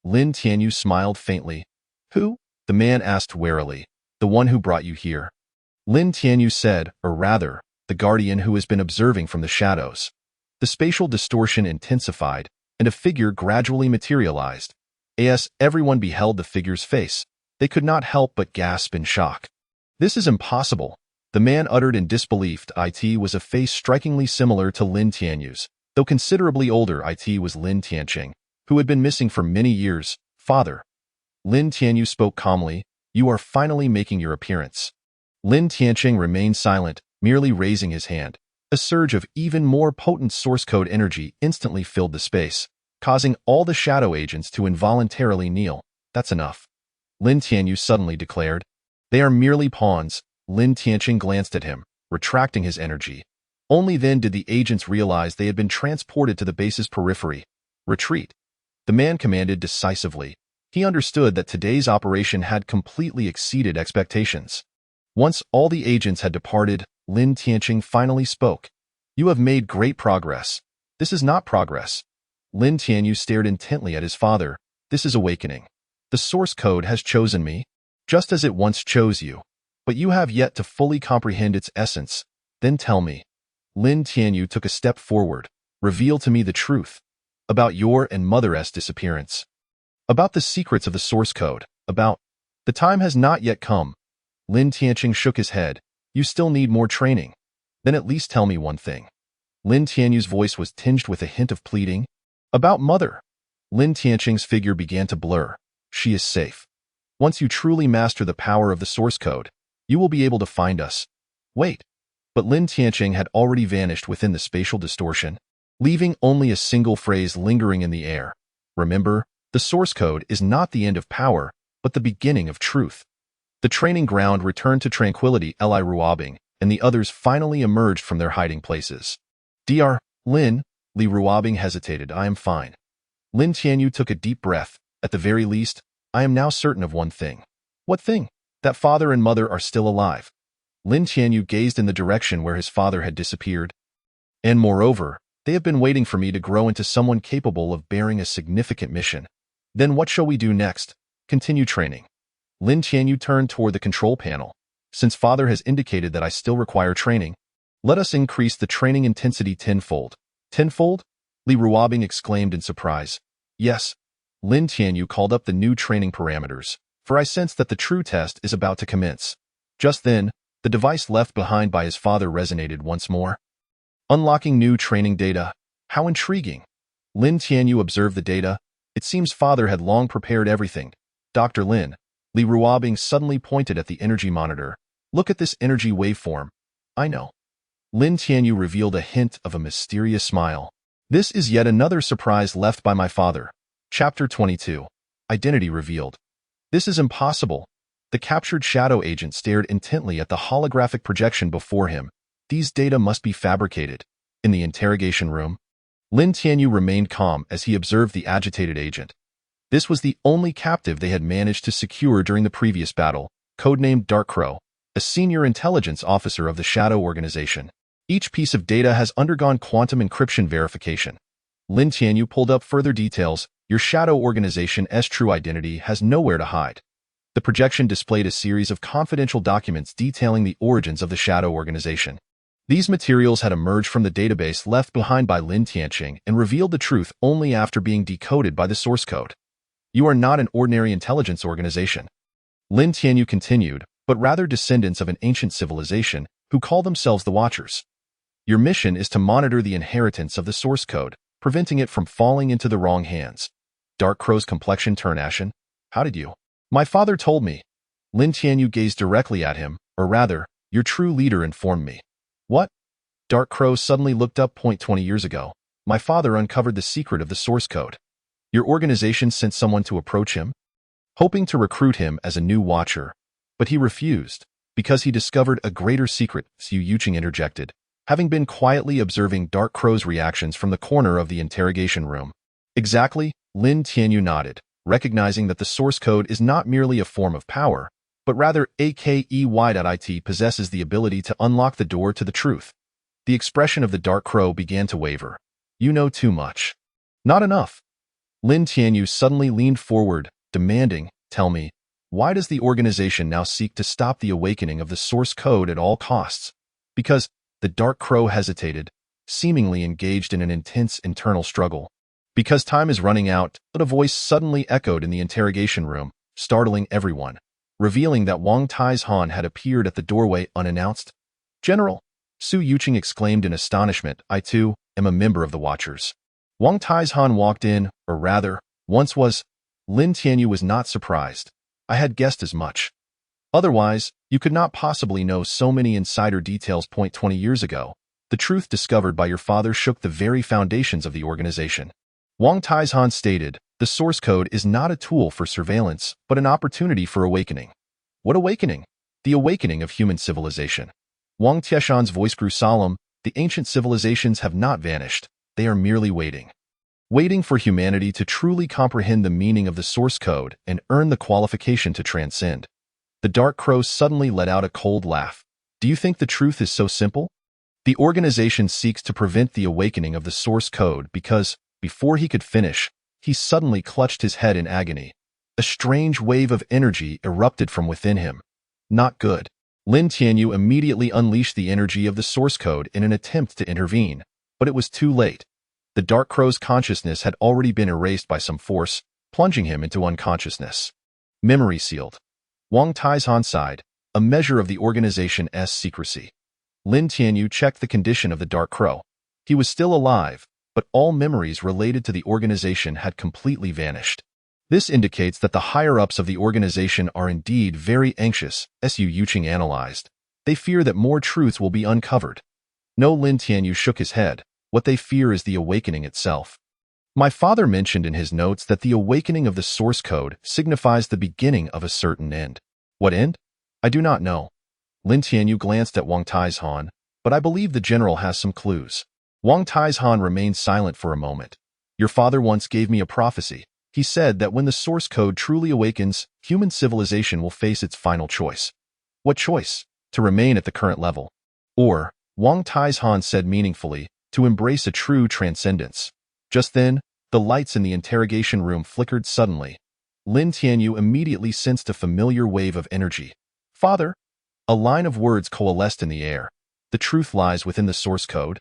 Lin Tianyu smiled faintly. Who? The man asked warily. The one who brought you here. Lin Tianyu said, or rather, the guardian who has been observing from the shadows. The spatial distortion intensified, and a figure gradually materialized. As everyone beheld the figure's face, they could not help but gasp in shock. This is impossible. The man uttered in disbelief. It was a face strikingly similar to Lin Tianyu's, though considerably older. It was Lin Tianqing, who had been missing for many years. Father. Lin Tianyu spoke calmly. You are finally making your appearance. Lin Tianqing remained silent, merely raising his hand. A surge of even more potent source code energy instantly filled the space, causing all the shadow agents to involuntarily kneel. That's enough. Lin Tianyu suddenly declared. They are merely pawns. Lin Tianqing glanced at him, retracting his energy. Only then did the agents realize they had been transported to the base's periphery. Retreat. The man commanded decisively. He understood that today's operation had completely exceeded expectations. Once all the agents had departed, Lin Tianqing finally spoke. You have made great progress. This is not progress. Lin Tianyu stared intently at his father. This is awakening. The source code has chosen me, just as it once chose you. But you have yet to fully comprehend its essence. Then tell me. Lin Tianyu took a step forward. Reveal to me the truth. About your and Mother's disappearance. About the secrets of the source code. About. The time has not yet come. Lin Tianqing shook his head. You still need more training. Then at least tell me one thing. Lin Tianyu's voice was tinged with a hint of pleading. About Mother. Lin Tianqing's figure began to blur. She is safe. Once you truly master the power of the source code, you will be able to find us. Wait. But Lin Tianqing had already vanished within the spatial distortion, leaving only a single phrase lingering in the air. Remember, the source code is not the end of power, but the beginning of truth. The training ground returned to tranquility. Li Ruobing and the others finally emerged from their hiding places. Dr. Lin, Li Ruobing hesitated. I am fine. Lin Tianyu took a deep breath. At the very least, I am now certain of one thing. What thing? That father and mother are still alive. Lin Tianyu gazed in the direction where his father had disappeared. And moreover, they have been waiting for me to grow into someone capable of bearing a significant mission. Then what shall we do next? Continue training. Lin Tianyu turned toward the control panel. Since father has indicated that I still require training, let us increase the training intensity tenfold. Tenfold? Li Ruobing exclaimed in surprise. Yes. Lin Tianyu called up the new training parameters, for I sense that the true test is about to commence. Just then, the device left behind by his father resonated once more. Unlocking new training data. How intriguing. Lin Tianyu observed the data. It seems father had long prepared everything. Dr. Lin, Li Ruobing suddenly pointed at the energy monitor. Look at this energy waveform. I know. Lin Tianyu revealed a hint of a mysterious smile. This is yet another surprise left by my father. Chapter 22. Identity revealed. This is impossible. The captured shadow agent stared intently at the holographic projection before him. These data must be fabricated. In the interrogation room, Lin Tianyu remained calm as he observed the agitated agent. This was the only captive they had managed to secure during the previous battle, codenamed Dark Crow, a senior intelligence officer of the Shadow Organization. Each piece of data has undergone quantum encryption verification. Lin Tianyu pulled up further details. Your Shadow Organization's true identity has nowhere to hide. The projection displayed a series of confidential documents detailing the origins of the Shadow Organization. These materials had emerged from the database left behind by Lin Tianyu and revealed the truth only after being decoded by the source code. You are not an ordinary intelligence organization. Lin Tianyu continued, but rather descendants of an ancient civilization who call themselves the Watchers. Your mission is to monitor the inheritance of the source code, preventing it from falling into the wrong hands. Dark Crow's complexion turned ashen. How did you? My father told me. Lin Tianyu gazed directly at him, or rather, your true leader informed me. What? Dark Crow suddenly looked up. 20 years ago, my father uncovered the secret of the source code. Your organization sent someone to approach him, hoping to recruit him as a new watcher, but he refused, because he discovered a greater secret. Su Yuqing interjected, having been quietly observing Dark Crow's reactions from the corner of the interrogation room. Exactly, Lin Tianyu nodded, recognizing that the source code is not merely a form of power, but rather it possesses the ability to unlock the door to the truth. The expression of the Dark Crow began to waver. You know too much. Not enough. Lin Tianyu suddenly leaned forward, demanding, tell me, why does the organization now seek to stop the awakening of the source code at all costs? Because the Dark Crow hesitated, seemingly engaged in an intense internal struggle. Because time is running out, but a voice suddenly echoed in the interrogation room, startling everyone, revealing that Wang Taizhan had appeared at the doorway unannounced. General, Su Yuqing exclaimed in astonishment, I too am a member of the Watchers. Wang Taizhan walked in, or rather, once was. Lin Tianyu was not surprised. I had guessed as much. Otherwise, you could not possibly know so many insider details. 20 years ago, the truth discovered by your father shook the very foundations of the organization. Wang Taizhan stated, the source code is not a tool for surveillance, but an opportunity for awakening. What awakening? The awakening of human civilization. Wang Tieshan's voice grew solemn. The ancient civilizations have not vanished. They are merely waiting. Waiting for humanity to truly comprehend the meaning of the source code and earn the qualification to transcend. The Dark Crow suddenly let out a cold laugh. Do you think the truth is so simple? The organization seeks to prevent the awakening of the source code because, before he could finish, he suddenly clutched his head in agony. A strange wave of energy erupted from within him. Not good. Lin Tianyu immediately unleashed the energy of the source code in an attempt to intervene, but it was too late. The Dark Crow's consciousness had already been erased by some force, plunging him into unconsciousness. Memory sealed. Wang Taizhan sighed, a measure of the organization's secrecy. Lin Tianyu checked the condition of the Dark Crow. He was still alive, but all memories related to the organization had completely vanished. This indicates that the higher-ups of the organization are indeed very anxious, Su Yuqing analyzed. They fear that more truths will be uncovered. No, Lin Tianyu shook his head. What they fear is the awakening itself. My father mentioned in his notes that the awakening of the source code signifies the beginning of a certain end. What end? I do not know. Lin Tianyu glanced at Wang Taizhan, but I believe the general has some clues. Wang Taizhan remained silent for a moment. Your father once gave me a prophecy. He said that when the source code truly awakens, human civilization will face its final choice. What choice? To remain at the current level. Or, Wang Taizhan said meaningfully, to embrace a true transcendence. Just then, the lights in the interrogation room flickered suddenly. Lin Tianyu immediately sensed a familiar wave of energy. Father! A line of words coalesced in the air. The truth lies within the source code.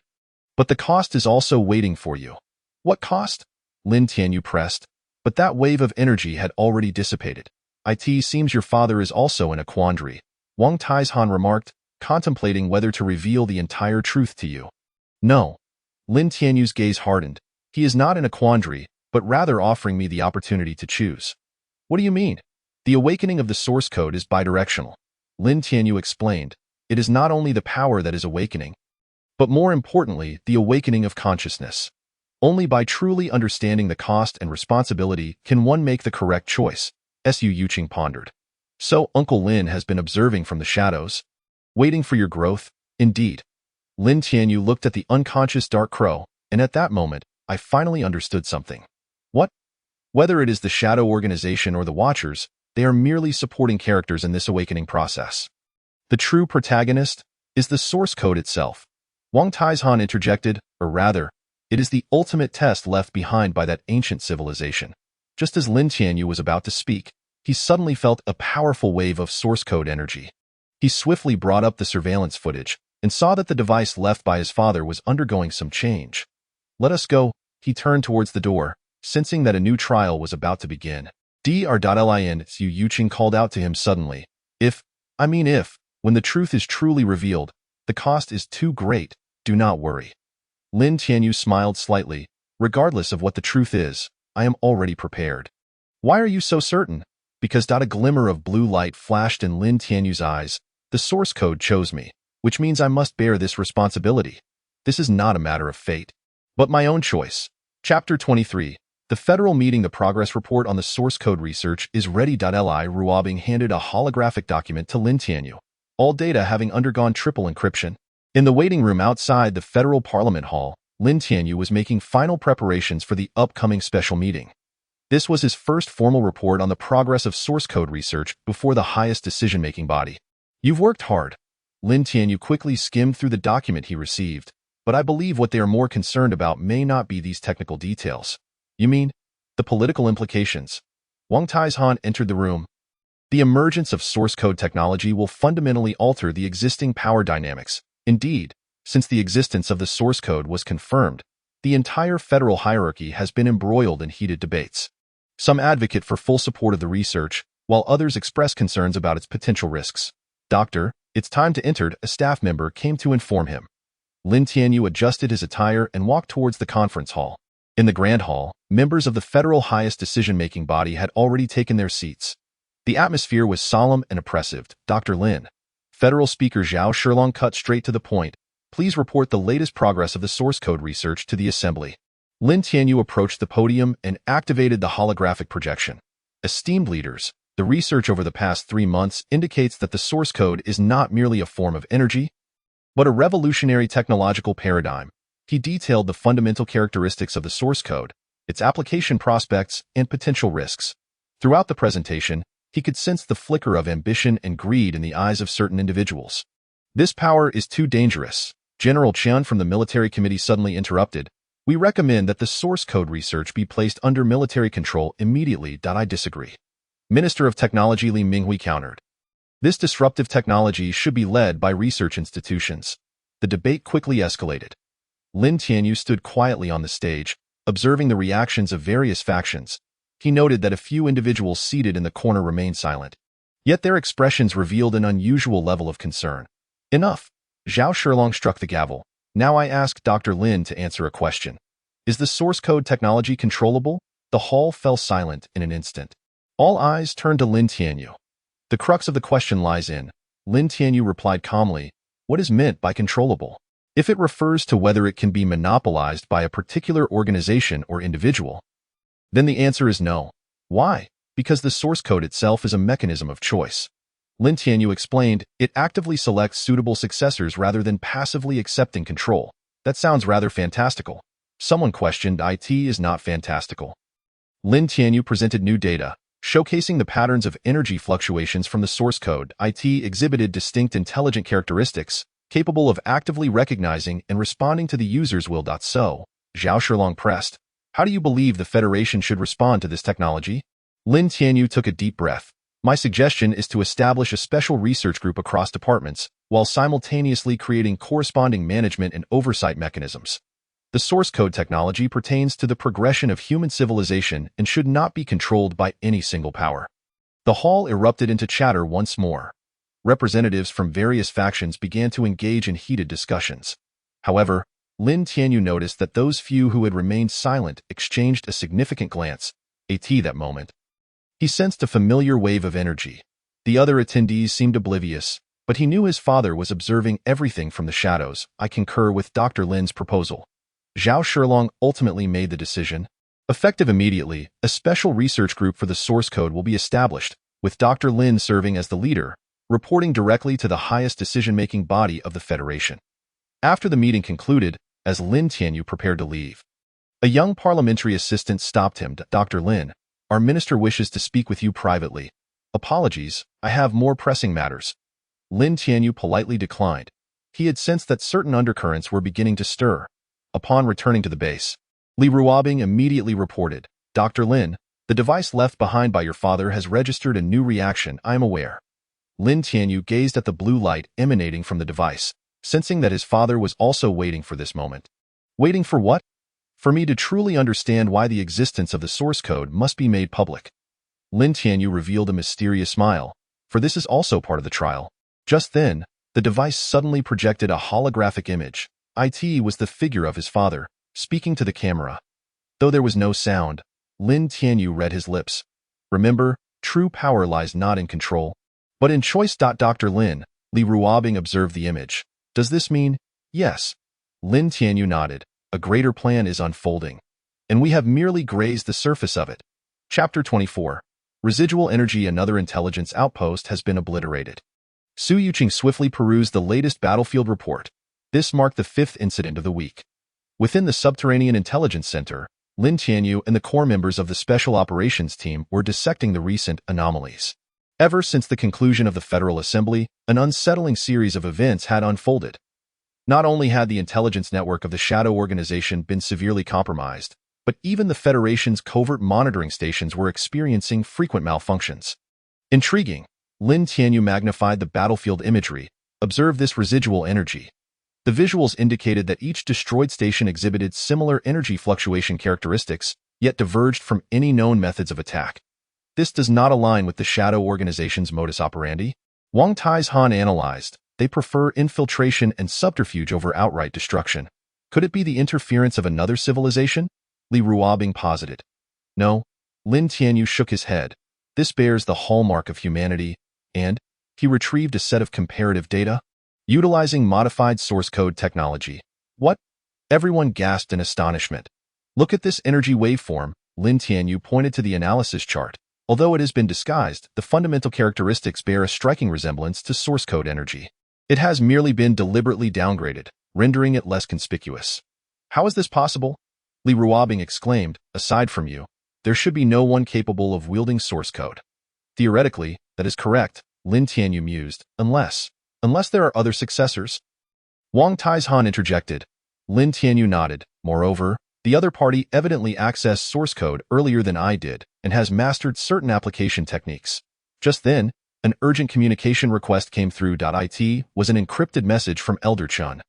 But the cost is also waiting for you. What cost? Lin Tianyu pressed. But that wave of energy had already dissipated. It seems your father is also in a quandary. Wang Taizhan remarked, contemplating whether to reveal the entire truth to you. No. Lin Tianyu's gaze hardened. He is not in a quandary, but rather offering me the opportunity to choose. What do you mean? The awakening of the source code is bidirectional. Lin Tianyu explained, it is not only the power that is awakening, but more importantly, the awakening of consciousness. Only by truly understanding the cost and responsibility can one make the correct choice, Su Yuqing pondered. So Uncle Lin has been observing from the shadows, waiting for your growth, indeed. Lin Tianyu looked at the unconscious dark crow, and at that moment, I finally understood something. What? Whether it is the shadow organization or the Watchers, they are merely supporting characters in this awakening process. The true protagonist is the source code itself. Wang Taizhan interjected, or rather, it is the ultimate test left behind by that ancient civilization. Just as Lin Tianyu was about to speak, he suddenly felt a powerful wave of source code energy. He swiftly brought up the surveillance footage and saw that the device left by his father was undergoing some change. Let us go, he turned towards the door, sensing that a new trial was about to begin. Dr. Su Yuqing called out to him suddenly. If, when the truth is truly revealed, the cost is too great, do not worry. Lin Tianyu smiled slightly. Regardless of what the truth is, I am already prepared. Why are you so certain? Because a glimmer of blue light flashed in Lin Tianyu's eyes. The source code chose me, which means I must bear this responsibility. This is not a matter of fate, but my own choice. Chapter 23. The federal meeting. The progress report on the source code research is ready. Li Ruobing handed a holographic document to Lin Tianyu, all data having undergone triple encryption. In the waiting room outside the Federal Parliament Hall, Lin Tianyu was making final preparations for the upcoming special meeting. This was his first formal report on the progress of source code research before the highest decision-making body. You've worked hard. Lin Tianyu quickly skimmed through the document he received, but I believe what they are more concerned about may not be these technical details. You mean, the political implications? Wang Taizhan entered the room. The emergence of source code technology will fundamentally alter the existing power dynamics. Indeed, since the existence of the source code was confirmed, the entire federal hierarchy has been embroiled in heated debates. Some advocate for full support of the research, while others express concerns about its potential risks. Doctor, it's time to enter, a staff member came to inform him. Lin Tianyu adjusted his attire and walked towards the conference hall. In the grand hall, members of the federal highest decision-making body had already taken their seats. The atmosphere was solemn and oppressive. Dr. Lin. Federal Speaker Zhao Shilong cut straight to the point. Please report the latest progress of the source code research to the assembly. Lin Tianyu approached the podium and activated the holographic projection. Esteemed leaders, the research over the past 3 months indicates that the source code is not merely a form of energy, but a revolutionary technological paradigm. He detailed the fundamental characteristics of the source code, its application prospects, and potential risks. Throughout the presentation, he could sense the flicker of ambition and greed in the eyes of certain individuals. This power is too dangerous. General Qian from the military committee suddenly interrupted. We recommend that the source code research be placed under military control immediately. I disagree. Minister of Technology Li Minghui countered. This disruptive technology should be led by research institutions. The debate quickly escalated. Lin Tianyu stood quietly on the stage, observing the reactions of various factions. He noted that a few individuals seated in the corner remained silent. Yet their expressions revealed an unusual level of concern. Enough. Zhao Shilong struck the gavel. Now I ask Dr. Lin to answer a question. Is the source code technology controllable? The hall fell silent in an instant. All eyes turned to Lin Tianyu. The crux of the question lies in. Lin Tianyu replied calmly, what is meant by controllable? If it refers to whether it can be monopolized by a particular organization or individual, then the answer is no. Why? Because the source code itself is a mechanism of choice. Lin Tianyu explained, it actively selects suitable successors rather than passively accepting control. That sounds rather fantastical. Someone questioned, it is not fantastical. Lin Tianyu presented new data, showcasing the patterns of energy fluctuations from the source code. It exhibited distinct intelligent characteristics, capable of actively recognizing and responding to the user's will. So, Zhao Shilong pressed, how do you believe the Federation should respond to this technology? Lin Tianyu took a deep breath. My suggestion is to establish a special research group across departments, while simultaneously creating corresponding management and oversight mechanisms. The source code technology pertains to the progression of human civilization and should not be controlled by any single power. The hall erupted into chatter once more. Representatives from various factions began to engage in heated discussions. However, Lin Tianyu noticed that those few who had remained silent exchanged a significant glance. At that moment, He sensed a familiar wave of energy. The other attendees seemed oblivious, but he knew his father was observing everything from the shadows. I concur with Dr. Lin's proposal. Zhao Shilong ultimately made the decision. Effective immediately, a special research group for the source code will be established, with Dr. Lin serving as the leader, reporting directly to the highest decision-making body of the Federation. After the meeting concluded, as Lin Tianyu prepared to leave, a young parliamentary assistant stopped him. Dr. Lin, our minister wishes to speak with you privately. Apologies, I have more pressing matters. Lin Tianyu politely declined. He had sensed that certain undercurrents were beginning to stir. Upon returning to the base, Li Ruobing immediately reported, Dr. Lin, the device left behind by your father has registered a new reaction, I am aware. Lin Tianyu gazed at the blue light emanating from the device, sensing that his father was also waiting for this moment. Waiting for what? For me to truly understand why the existence of the source code must be made public. Lin Tianyu revealed a mysterious smile, for this is also part of the trial. Just then, the device suddenly projected a holographic image. It was the figure of his father, speaking to the camera. Though there was no sound, Lin Tianyu read his lips. Remember, true power lies not in control, but in choice. Dr. Lin, Li Ruobing observed the image. Does this mean, yes? Lin Tianyu nodded. A greater plan is unfolding, and we have merely grazed the surface of it. Chapter 24. Residual energy. Another intelligence outpost has been obliterated. Su Yuqing swiftly perused the latest battlefield report. This marked the 5th incident of the week. Within the Subterranean Intelligence Center, Lin Tianyu and the core members of the Special Operations Team were dissecting the recent anomalies. Ever since the conclusion of the Federal Assembly, an unsettling series of events had unfolded. Not only had the intelligence network of the Shadow Organization been severely compromised, but even the Federation's covert monitoring stations were experiencing frequent malfunctions. Intriguing, Lin Tianyu magnified the battlefield imagery. Observe this residual energy. The visuals indicated that each destroyed station exhibited similar energy fluctuation characteristics, yet diverged from any known methods of attack. This does not align with the Shadow Organization's modus operandi. Wang Taizhan analyzed. They prefer infiltration and subterfuge over outright destruction. Could it be the interference of another civilization? Li Ruobing posited. No. Lin Tianyu shook his head. This bears the hallmark of humanity, and he retrieved a set of comparative data, utilizing modified source code technology. What? Everyone gasped in astonishment. Look at this energy waveform. Lin Tianyu pointed to the analysis chart. Although it has been disguised, the fundamental characteristics bear a striking resemblance to source code energy. It has merely been deliberately downgraded, rendering it less conspicuous. How is this possible? Li Ruobing exclaimed, aside from you, there should be no one capable of wielding source code. Theoretically, that is correct, Lin Tianyu mused, unless there are other successors. Wang Taizhan interjected. Lin Tianyu nodded. Moreover, the other party evidently accessed source code earlier than I did and has mastered certain application techniques. Just then, an urgent communication request came through. It was an encrypted message from Elder Chen.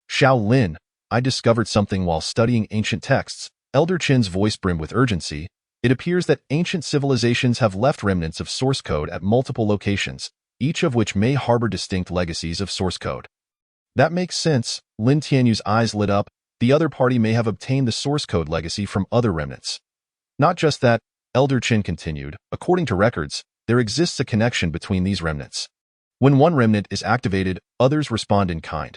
Xiao Lin, I discovered something while studying ancient texts. Elder Chen's voice brimmed with urgency. It appears that ancient civilizations have left remnants of source code at multiple locations, each of which may harbor distinct legacies of source code. That makes sense. Lin Tianyu's eyes lit up. The other party may have obtained the source code legacy from other remnants. Not just that, Elder Chen continued, according to records, there exists a connection between these remnants. When one remnant is activated, others respond in kind.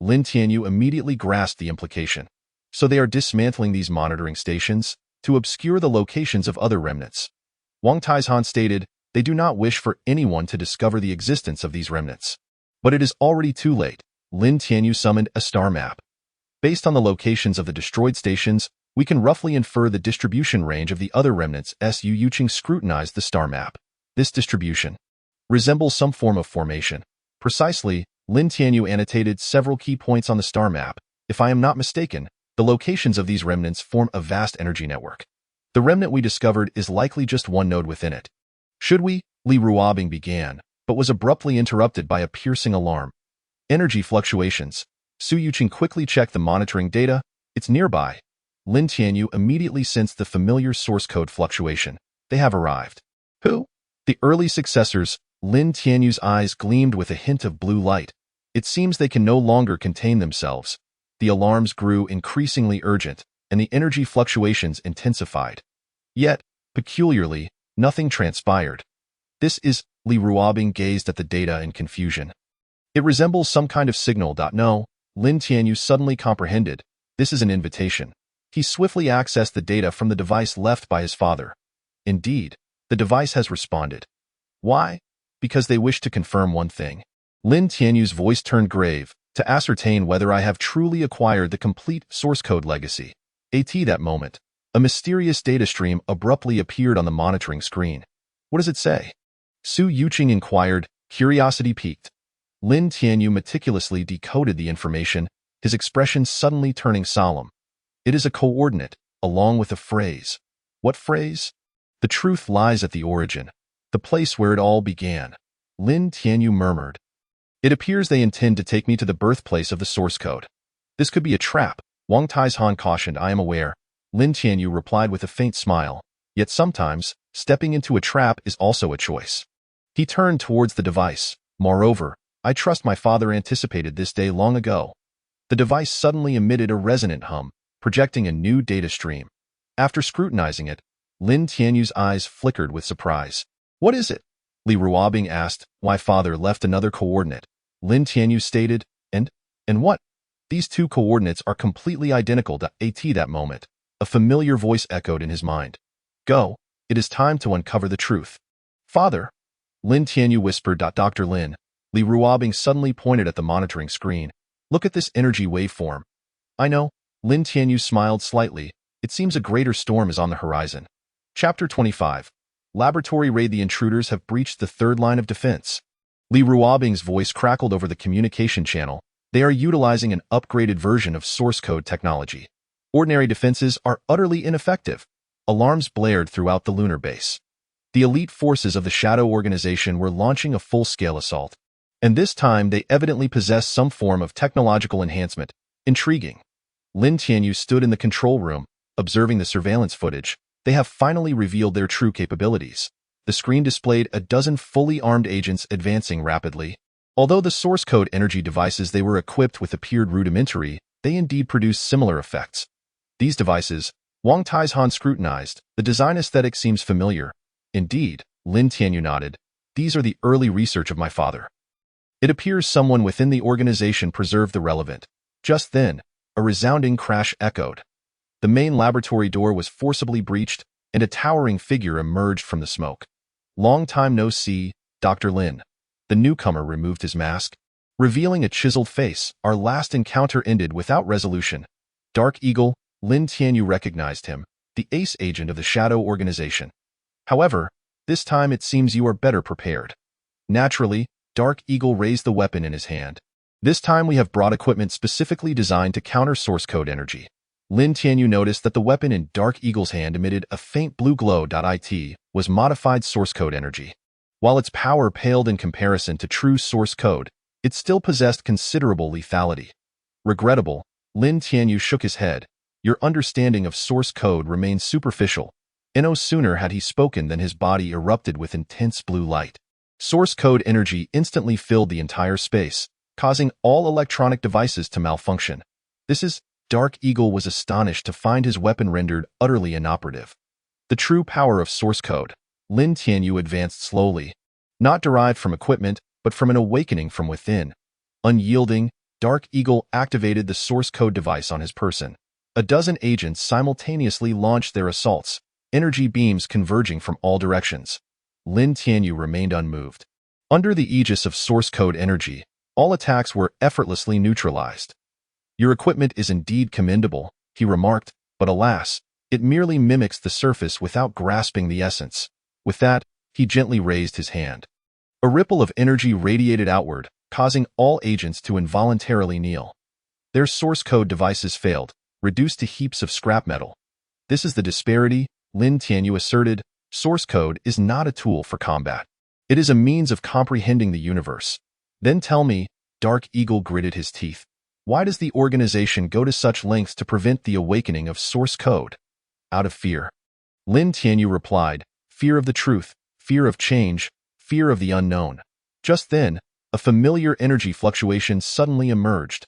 Lin Tianyu immediately grasped the implication. So they are dismantling these monitoring stations to obscure the locations of other remnants. Wang Taizhan stated, they do not wish for anyone to discover the existence of these remnants. But it is already too late. Lin Tianyu summoned a star map. Based on the locations of the destroyed stations, we can roughly infer the distribution range of the other remnants. Su Yuqing scrutinized the star map. This distribution resembles some form of formation. Precisely, Lin Tianyu annotated several key points on the star map. If I am not mistaken, the locations of these remnants form a vast energy network. The remnant we discovered is likely just one node within it. Should we? Li Ruobing began, but was abruptly interrupted by a piercing alarm. Energy fluctuations. Su Yuqing quickly checked the monitoring data. It's nearby. Lin Tianyu immediately sensed the familiar source code fluctuation. They have arrived. Who? The early successors. Lin Tianyu's eyes gleamed with a hint of blue light. It seems they can no longer contain themselves. The alarms grew increasingly urgent, and the energy fluctuations intensified. Yet, peculiarly, Nothing transpired. This is, Li Ruobing gazed at the data in confusion. It resembles some kind of signal. No, Lin Tianyu suddenly comprehended. This is an invitation. He swiftly accessed the data from the device left by his father. Indeed, the device has responded. Why? Because they wish to confirm one thing. Lin Tianyu's voice turned grave, to ascertain whether I have truly acquired the complete source code legacy. At that moment, a mysterious data stream abruptly appeared on the monitoring screen. What does it say? Su Yuqing inquired, curiosity piqued. Lin Tianyu meticulously decoded the information, his expression suddenly turning solemn. It is a coordinate, along with a phrase. What phrase? The truth lies at the origin, the place where it all began. Lin Tianyu murmured. It appears they intend to take me to the birthplace of the source code. This could be a trap, Wang Taizhan cautioned. I am aware. Lin Tianyu replied with a faint smile. Yet sometimes, stepping into a trap is also a choice. He turned towards the device. Moreover, I trust my father anticipated this day long ago. The device suddenly emitted a resonant hum, projecting a new data stream. After scrutinizing it, Lin Tianyu's eyes flickered with surprise. What is it? Li Ruobing asked. My father left another coordinate. Lin Tianyu stated. And what? These two coordinates are completely identical. At that moment, a familiar voice echoed in his mind. Go, it is time to uncover the truth. Father, Lin Tianyu whispered. Dr. Lin. Li Ruobing suddenly pointed at the monitoring screen. Look at this energy waveform. I know. Lin Tianyu smiled slightly. It seems a greater storm is on the horizon. Chapter 25. Laboratory raid. The intruders have breached the third line of defense. Li Ruobing's voice crackled over the communication channel. They are utilizing an upgraded version of source code technology. Ordinary defenses are utterly ineffective. Alarms blared throughout the lunar base. The elite forces of the Shadow Organization were launching a full-scale assault. And this time they evidently possessed some form of technological enhancement. Intriguing. Lin Tianyu stood in the control room, observing the surveillance footage. They have finally revealed their true capabilities. The screen displayed a dozen fully armed agents advancing rapidly. Although the source code energy devices they were equipped with appeared rudimentary, they indeed produced similar effects. These devices, Wang Taizhan scrutinized. The design aesthetic seems familiar. Indeed, Lin Tianyu nodded. These are the early research of my father. It appears someone within the organization preserved the relevant. Just then, a resounding crash echoed. The main laboratory door was forcibly breached, and a towering figure emerged from the smoke. Long time no see, Dr. Lin. The newcomer removed his mask, revealing a chiseled face. Our last encounter ended without resolution. Dark Eagle, Lin Tianyu recognized him, the ace agent of the Shadow Organization. However, this time it seems you are better prepared. Naturally, Dark Eagle raised the weapon in his hand. This time we have brought equipment specifically designed to counter source code energy. Lin Tianyu noticed that the weapon in Dark Eagle's hand emitted a faint blue glow. It was modified source code energy. While its power paled in comparison to true source code, it still possessed considerable lethality. Regrettable, Lin Tianyu shook his head. Your understanding of source code remains superficial. No sooner had he spoken than his body erupted with intense blue light. Source code energy instantly filled the entire space, causing all electronic devices to malfunction. Dark Eagle was astonished to find his weapon rendered utterly inoperative. The true power of source code. Lin Tianyu advanced slowly, not derived from equipment, but from an awakening from within. Unyielding, Dark Eagle activated the source code device on his person. A dozen agents simultaneously launched their assaults, energy beams converging from all directions. Lin Tianyu remained unmoved. Under the aegis of source code energy, all attacks were effortlessly neutralized. Your equipment is indeed commendable, he remarked, but alas, it merely mimics the surface without grasping the essence. With that, he gently raised his hand. A ripple of energy radiated outward, causing all agents to involuntarily kneel. Their source code devices failed, reduced to heaps of scrap metal. This is the disparity, Lin Tianyu asserted. Source code is not a tool for combat. It is a means of comprehending the universe. Then tell me, Dark Eagle gritted his teeth. Why does the organization go to such lengths to prevent the awakening of source code? Out of fear. Lin Tianyu replied, fear of the truth, fear of change, fear of the unknown. Just then, a familiar energy fluctuation suddenly emerged.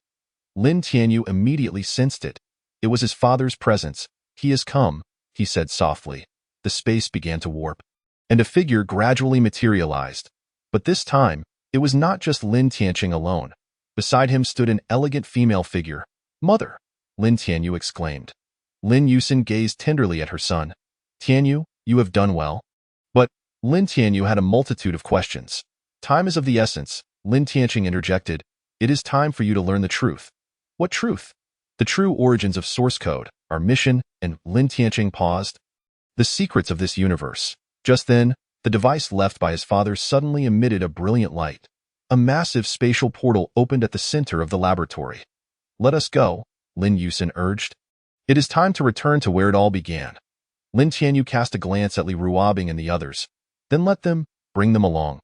Lin Tianyu immediately sensed it. It was his father's presence. He has come, he said softly. The space began to warp. and a figure gradually materialized. But this time, it was not just Lin Tianyu alone. Beside him stood an elegant female figure. "Mother!" Lin Tianyu exclaimed. Lin Yusin gazed tenderly at her son. "Tianyu, you have done well." But Lin Tianyu had a multitude of questions. "Time is of the essence," Lin Tianyu interjected. "It is time for you to learn the truth." "What truth?" "The true origins of source code, our mission," and Lin Tianyu paused. "The secrets of this universe." Just then, the device left by his father suddenly emitted a brilliant light. A massive spatial portal opened at the center of the laboratory. "Let us go," Lin Yusin urged. "It is time to return to where it all began." Lin Tianyu cast a glance at Li Ruobing and the others. "Then let them, bring them along."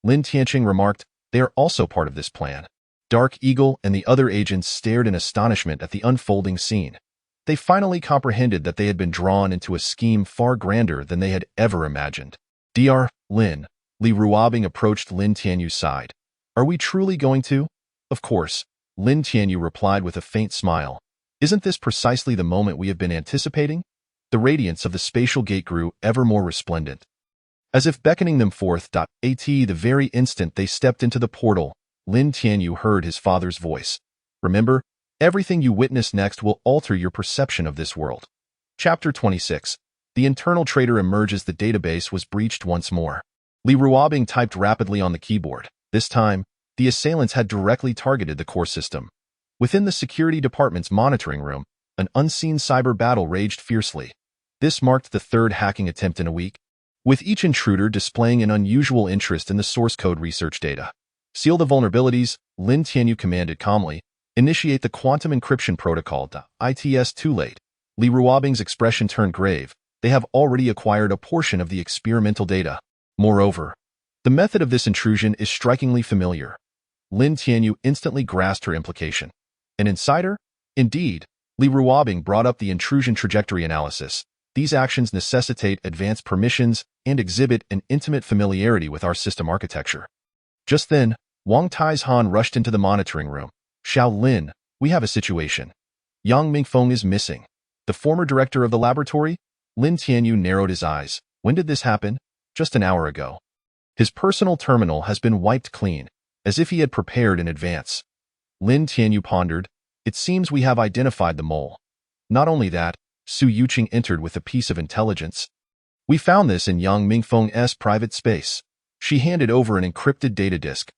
Lin Tianyu remarked, "They are also part of this plan." Dark Eagle and the other agents stared in astonishment at the unfolding scene. They finally comprehended that they had been drawn into a scheme far grander than they had ever imagined. "Dr. Lin," Li Ruobing approached Lin Tianyu's side. "Are we truly going to?" "Of course," Lin Tianyu replied with a faint smile. "Isn't this precisely the moment we have been anticipating?" The radiance of the spatial gate grew ever more resplendent, as if beckoning them forth. At the very instant they stepped into the portal, Lin Tianyu heard his father's voice. "Remember, everything you witness next will alter your perception of this world." Chapter 26. The internal traitor emerges. The database was breached once more. Li Ruobing typed rapidly on the keyboard. This time, the assailants had directly targeted the core system. Within the security department's monitoring room, an unseen cyber battle raged fiercely. This marked the third hacking attempt in a week, with each intruder displaying an unusual interest in the source code research data. "Seal the vulnerabilities," Lin Tianyu commanded calmly. "Initiate the quantum encryption protocol." "It's too late." Li Ruobing's expression turned grave. "They have already acquired a portion of the experimental data. Moreover, the method of this intrusion is strikingly familiar." Lin Tianyu instantly grasped her implication. "An insider?" "Indeed." Li Ruobing brought up the intrusion trajectory analysis. "These actions necessitate advanced permissions and exhibit an intimate familiarity with our system architecture." Just then, Wang Taizhan rushed into the monitoring room. "Xiao Lin, we have a situation. Yang Mingfeng is missing." "The former director of the laboratory?" Lin Tianyu narrowed his eyes. "When did this happen?" "Just an hour ago. His personal terminal has been wiped clean, as if he had prepared in advance." Lin Tianyu pondered. "It seems we have identified the mole." Not only that, Su Yuqing entered with a piece of intelligence. "We found this in Yang Mingfeng's private space." She handed over an encrypted data disk.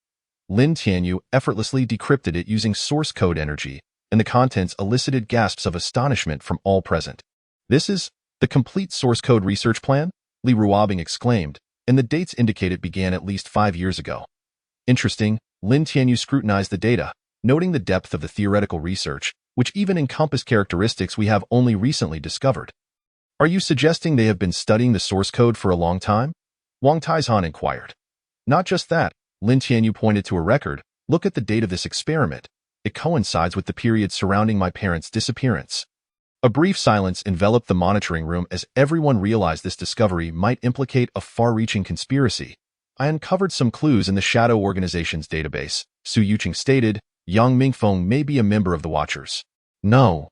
Lin Tianyu effortlessly decrypted it using source code energy, and the contents elicited gasps of astonishment from all present. "This is the complete source code research plan?" Li Ruobing exclaimed, and the dates indicate it began at least 5 years ago. "Interesting." Lin Tianyu scrutinized the data, noting the depth of the theoretical research, which even encompassed characteristics we have only recently discovered. "Are you suggesting they have been studying the source code for a long time?" Wang Taizhan inquired. "Not just that," Lin Tianyu pointed to a record. "Look at the date of this experiment. It coincides with the period surrounding my parents' disappearance." A brief silence enveloped the monitoring room as everyone realized this discovery might implicate a far-reaching conspiracy. "I uncovered some clues in the Shadow Organization's database," Su Yuqing stated. "Yang Mingfeng may be a member of the Watchers." "No."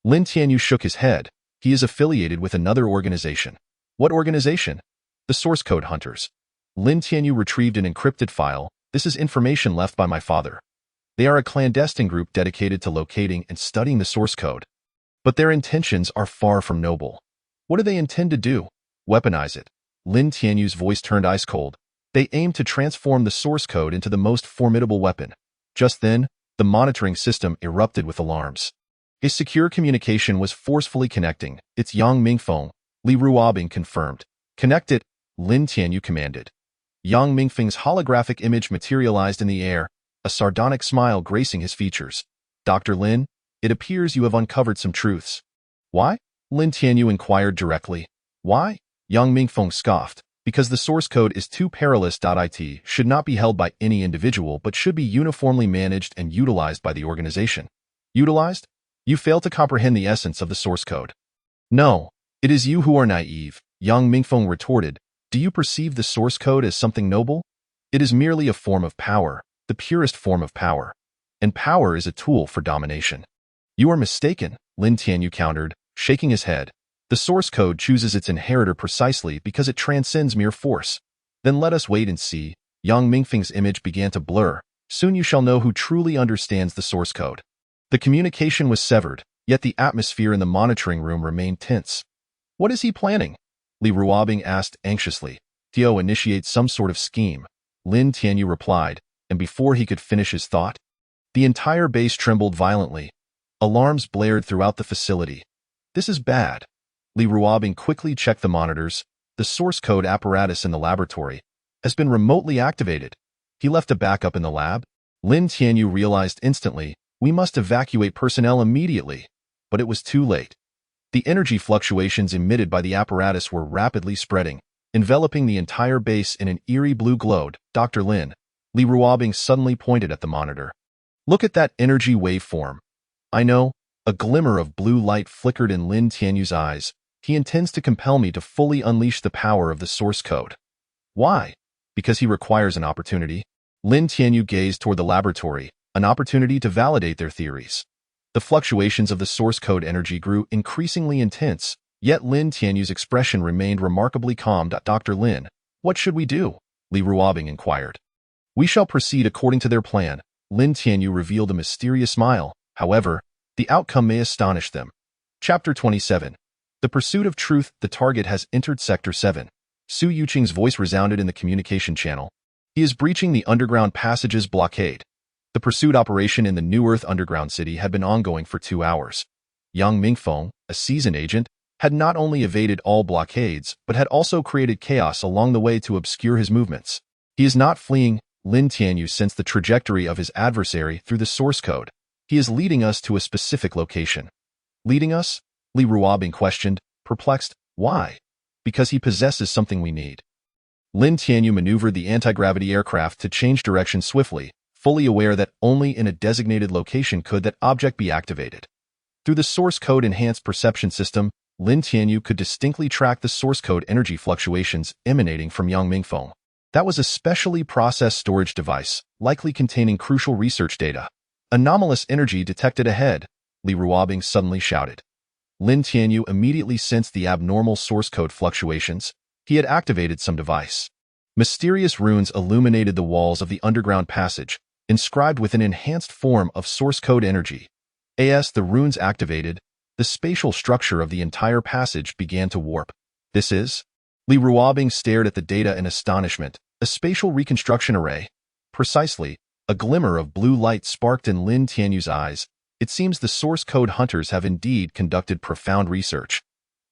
Lin Tianyu shook his head. "He is affiliated with another organization." "What organization?" "The Source Code Hunters." Lin Tianyu retrieved an encrypted file. "This is information left by my father. They are a clandestine group dedicated to locating and studying the source code. But their intentions are far from noble." "What do they intend to do?" "Weaponize it." Lin Tianyu's voice turned ice cold. "They aim to transform the source code into the most formidable weapon." Just then, the monitoring system erupted with alarms. A secure communication was forcefully connecting. "It's Yang Mingfeng," Li Ruobing confirmed. "Connect it," Lin Tianyu commanded. Yang Mingfeng's holographic image materialized in the air, a sardonic smile gracing his features. "Dr. Lin, it appears you have uncovered some truths." "Why?" Lin Tianyu inquired directly. "Why?" Yang Mingfeng scoffed. "Because the source code is too perilous. It should not be held by any individual but should be uniformly managed and utilized by the organization." "Utilized?" "You fail to comprehend the essence of the source code." "No, it is you who are naive," Yang Mingfeng retorted. "Do you perceive the source code as something noble? It is merely a form of power, the purest form of power. And power is a tool for domination." "You are mistaken," Lin Tianyu countered, shaking his head. The source code chooses its inheritor precisely because it transcends mere force. Then let us wait and see. Yang Mingfeng's image began to blur. Soon you shall know who truly understands the source code. The communication was severed, yet the atmosphere in the monitoring room remained tense. What is he planning? Li Ruobing asked anxiously. Tio initiates some sort of scheme. Lin Tianyu replied, and before he could finish his thought, the entire base trembled violently. Alarms blared throughout the facility. This is bad. Li Ruobing quickly checked the monitors. The source code apparatus in the laboratory has been remotely activated. He left a backup in the lab. Lin Tianyu realized instantly, we must evacuate personnel immediately. But it was too late. The energy fluctuations emitted by the apparatus were rapidly spreading, enveloping the entire base in an eerie blue glow. Dr. Lin, Li Ruobing suddenly pointed at the monitor. Look at that energy waveform. I know, a glimmer of blue light flickered in Lin Tianyu's eyes. He intends to compel me to fully unleash the power of the source code. Why? Because he requires an opportunity. Lin Tianyu gazed toward the laboratory, an opportunity to validate their theories. The fluctuations of the source code energy grew increasingly intense, yet Lin Tianyu's expression remained remarkably calm. Dr. Lin, what should we do? Li Ruobing inquired. We shall proceed according to their plan. Lin Tianyu revealed a mysterious smile. However, the outcome may astonish them. Chapter 27. The Pursuit of Truth. The target has entered Sector 7. Su Yuqing's voice resounded in the communication channel. He is breaching the underground passage's blockade. The pursuit operation in the New Earth underground city had been ongoing for 2 hours. Yang Mingfeng, a seasoned agent, had not only evaded all blockades, but had also created chaos along the way to obscure his movements. He is not fleeing. Lin Tianyu sensed the trajectory of his adversary through the source code. He is leading us to a specific location. Leading us? Li Ruobing questioned, perplexed. Why? Because he possesses something we need. Lin Tianyu maneuvered the anti-gravity aircraft to change direction swiftly, fully aware that only in a designated location could that object be activated. Through the source code enhanced perception system, Lin Tianyu could distinctly track the source code energy fluctuations emanating from Yang Mingfeng. That was a specially processed storage device, likely containing crucial research data. Anomalous energy detected ahead, Li Ruobing suddenly shouted. Lin Tianyu immediately sensed the abnormal source code fluctuations. He had activated some device. Mysterious runes illuminated the walls of the underground passage, inscribed with an enhanced form of source code energy. As the runes activated, the spatial structure of the entire passage began to warp. This is? Li Ruobing stared at the data in astonishment. A spatial reconstruction array. Precisely, a glimmer of blue light sparked in Lin Tianyu's eyes. It seems the source code hunters have indeed conducted profound research.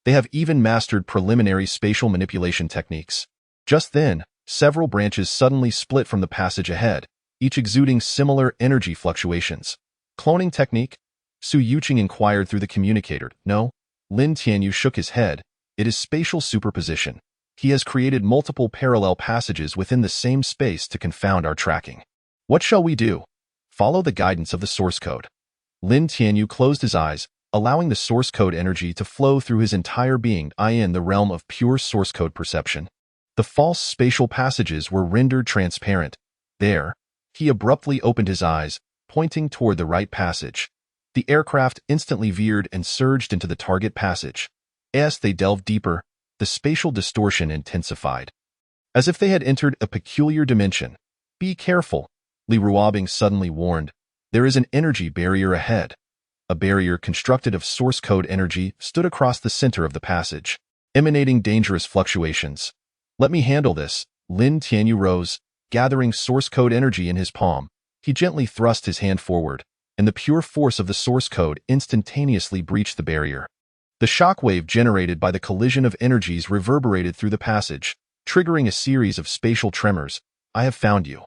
They have even mastered preliminary spatial manipulation techniques. Just then, several branches suddenly split from the passage ahead, each exuding similar energy fluctuations. Cloning technique? Su Yuqing inquired through the communicator. No. Lin Tianyu shook his head. It is spatial superposition. He has created multiple parallel passages within the same space to confound our tracking. What shall we do? Follow the guidance of the source code. Lin Tianyu closed his eyes, allowing the source code energy to flow through his entire being. In the realm of pure source code perception, the false spatial passages were rendered transparent. There, he abruptly opened his eyes, pointing toward the right passage. The aircraft instantly veered and surged into the target passage. As they delved deeper, the spatial distortion intensified. As if they had entered a peculiar dimension. Be careful, Li Ruobing suddenly warned. There is an energy barrier ahead. A barrier constructed of source code energy stood across the center of the passage, emanating dangerous fluctuations. Let me handle this. Lin Tianyu rose, gathering source code energy in his palm. He gently thrust his hand forward, and the pure force of the source code instantaneously breached the barrier. The shockwave generated by the collision of energies reverberated through the passage, triggering a series of spatial tremors. I have found you.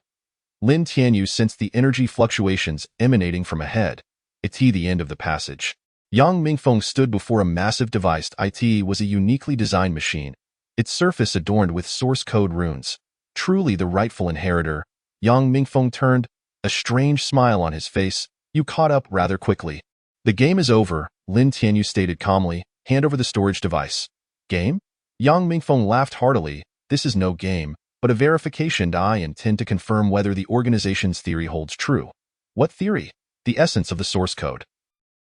Lin Tianyu sensed the energy fluctuations emanating from ahead. It's the end of the passage. Yang Mingfeng stood before a massive device. It was a uniquely designed machine, its surface adorned with source code runes. Truly the rightful inheritor. Yang Mingfeng turned, a strange smile on his face. You caught up rather quickly. The game is over, Lin Tianyu stated calmly. Hand over the storage device. Game? Yang Mingfeng laughed heartily. This is no game, but a verification. I intend to confirm whether the organization's theory holds true. What theory? The essence of the source code.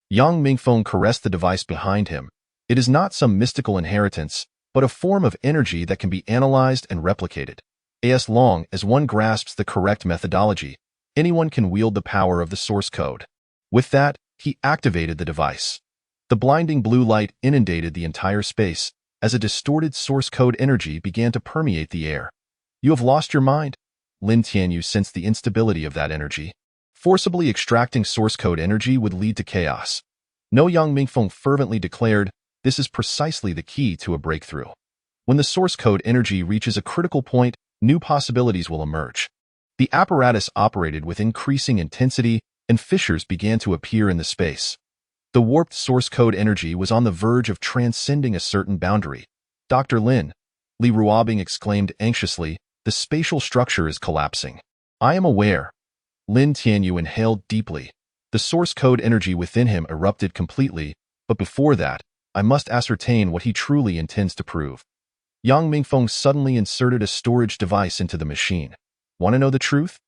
Yang Mingfeng caressed the device behind him. It is not some mystical inheritance, but a form of energy that can be analyzed and replicated. As long as one grasps the correct methodology, anyone can wield the power of the source code. With that, he activated the device. The blinding blue light inundated the entire space as a distorted source code energy began to permeate the air. You have lost your mind? Lin Tianyu sensed the instability of that energy. Forcibly extracting source code energy would lead to chaos. No, Yang Mingfeng fervently declared, this is precisely the key to a breakthrough. When the source code energy reaches a critical point, new possibilities will emerge. The apparatus operated with increasing intensity, and fissures began to appear in the space. The warped source code energy was on the verge of transcending a certain boundary. Dr. Lin, Li Ruobing exclaimed anxiously, the spatial structure is collapsing. I am aware. Lin Tianyu inhaled deeply. The source code energy within him erupted completely, but before that, I must ascertain what he truly intends to prove. Yang Mingfeng suddenly inserted a storage device into the machine. Want to know the truth?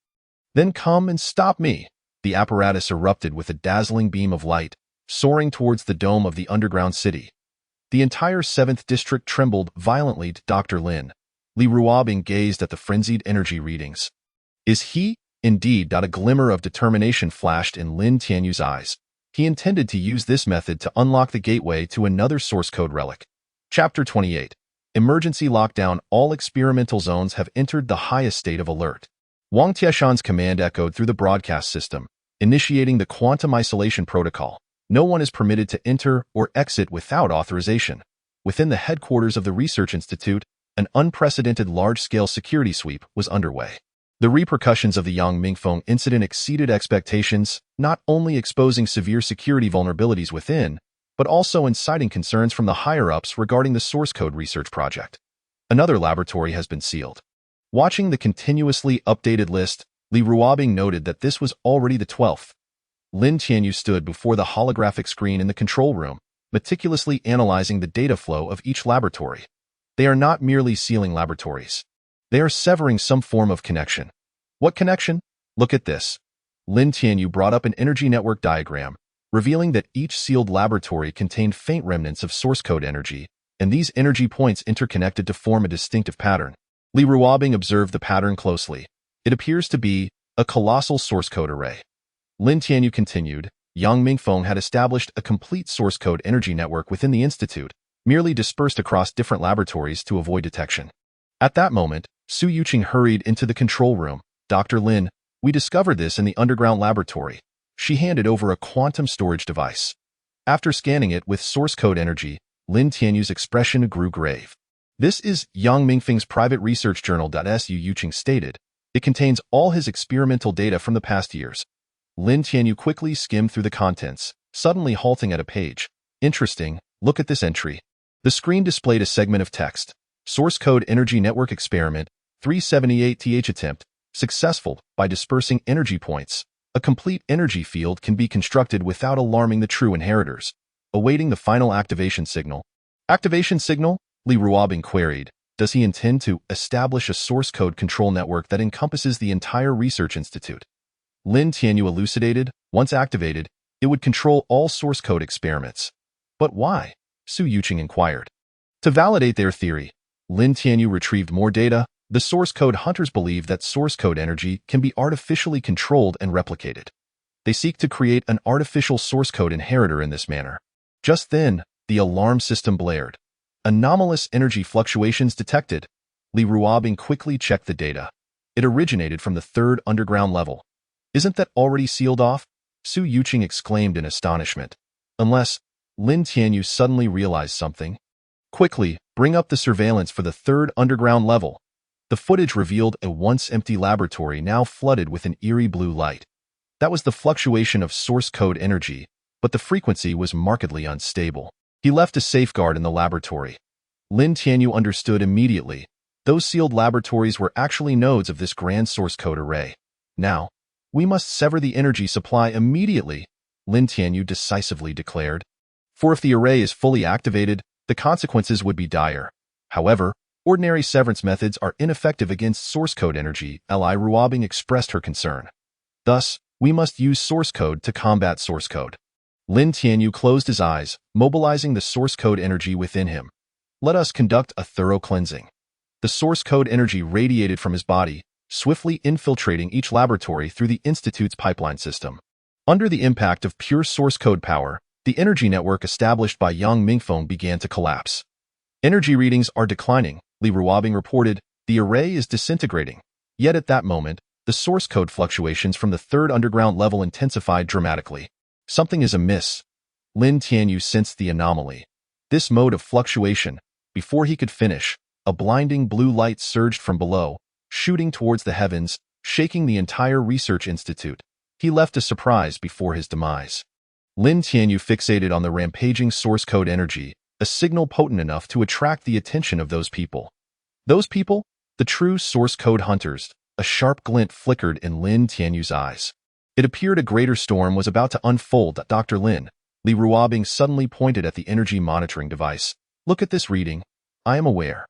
Then come and stop me. The apparatus erupted with a dazzling beam of light, soaring towards the dome of the underground city. The entire 7th district trembled violently to Dr. Lin. Li Ruobing gazed at the frenzied energy readings. Is he, indeed? A glimmer of determination flashed in Lin Tianyu's eyes. He intended to use this method to unlock the gateway to another source code relic. Chapter 28. Emergency lockdown. All experimental zones have entered the highest state of alert. Wang Tieshan's command echoed through the broadcast system, initiating the quantum isolation protocol. No one is permitted to enter or exit without authorization. Within the headquarters of the Research Institute, an unprecedented large-scale security sweep was underway. The repercussions of the Yang Mingfeng incident exceeded expectations, not only exposing severe security vulnerabilities within, but also inciting concerns from the higher-ups regarding the source code research project. Another laboratory has been sealed. Watching the continuously updated list, Li Ruobing noted that this was already the 12th. Lin Tianyu stood before the holographic screen in the control room, meticulously analyzing the data flow of each laboratory. They are not merely sealing laboratories. They are severing some form of connection. What connection? Look at this. Lin Tianyu brought up an energy network diagram, revealing that each sealed laboratory contained faint remnants of source code energy, and these energy points interconnected to form a distinctive pattern. Li Ruobing observed the pattern closely. It appears to be a colossal source code array. Lin Tianyu continued, Yang Mingfeng had established a complete source code energy network within the institute, merely dispersed across different laboratories to avoid detection. At that moment, Su Yuqing hurried into the control room. Dr. Lin, we discovered this in the underground laboratory. She handed over a quantum storage device. After scanning it with source code energy, Lin Tianyu's expression grew grave. This is Yang Mingfeng's private research journal. Su Yuqing stated. It contains all his experimental data from the past years. Lin Tianyu quickly skimmed through the contents, suddenly halting at a page. Interesting, look at this entry. The screen displayed a segment of text. Source code energy network experiment, 378th attempt, successful by dispersing energy points. A complete energy field can be constructed without alarming the true inheritors. Awaiting the final activation signal. Activation signal? Li Ruobing queried. Does he intend to establish a source code control network that encompasses the entire research institute? Lin Tianyu elucidated, once activated, it would control all source code experiments. But why? Su Yuqing inquired. To validate their theory, Lin Tianyu retrieved more data. The source code hunters believe that source code energy can be artificially controlled and replicated. They seek to create an artificial source code inheritor in this manner. Just then, the alarm system blared. Anomalous energy fluctuations detected. Li Ruobing quickly checked the data. It originated from the 3rd underground level. Isn't that already sealed off? Su Yuqing exclaimed in astonishment. Unless, Lin Tianyu suddenly realized something. Quickly, bring up the surveillance for the 3rd underground level. The footage revealed a once empty laboratory now flooded with an eerie blue light. That was the fluctuation of source code energy, but the frequency was markedly unstable. He left a safeguard in the laboratory. Lin Tianyu understood immediately. Those sealed laboratories were actually nodes of this grand source code array. Now, we must sever the energy supply immediately, Lin Tianyu decisively declared. For if the array is fully activated, the consequences would be dire. However, ordinary severance methods are ineffective against source code energy. Li Ruobing expressed her concern. Thus, we must use source code to combat source code. Lin Tianyu closed his eyes, mobilizing the source code energy within him. Let us conduct a thorough cleansing. The source code energy radiated from his body, swiftly infiltrating each laboratory through the Institute's pipeline system. Under the impact of pure source code power, the energy network established by Yang Mingfeng began to collapse. Energy readings are declining, Li Ruobing reported. The array is disintegrating. Yet at that moment, the source code fluctuations from the third underground level intensified dramatically. Something is amiss. Lin Tianyu sensed the anomaly. This mode of fluctuation, before he could finish, a blinding blue light surged from below, shooting towards the heavens, shaking the entire research institute. He left a surprise before his demise. Lin Tianyu fixated on the rampaging source code energy, a signal potent enough to attract the attention of those people. Those people? The true source code hunters. A sharp glint flickered in Lin Tianyu's eyes. It appeared a greater storm was about to unfold. Dr. Lin, Li Ruobing suddenly pointed at the energy monitoring device. Look at this reading. I am aware.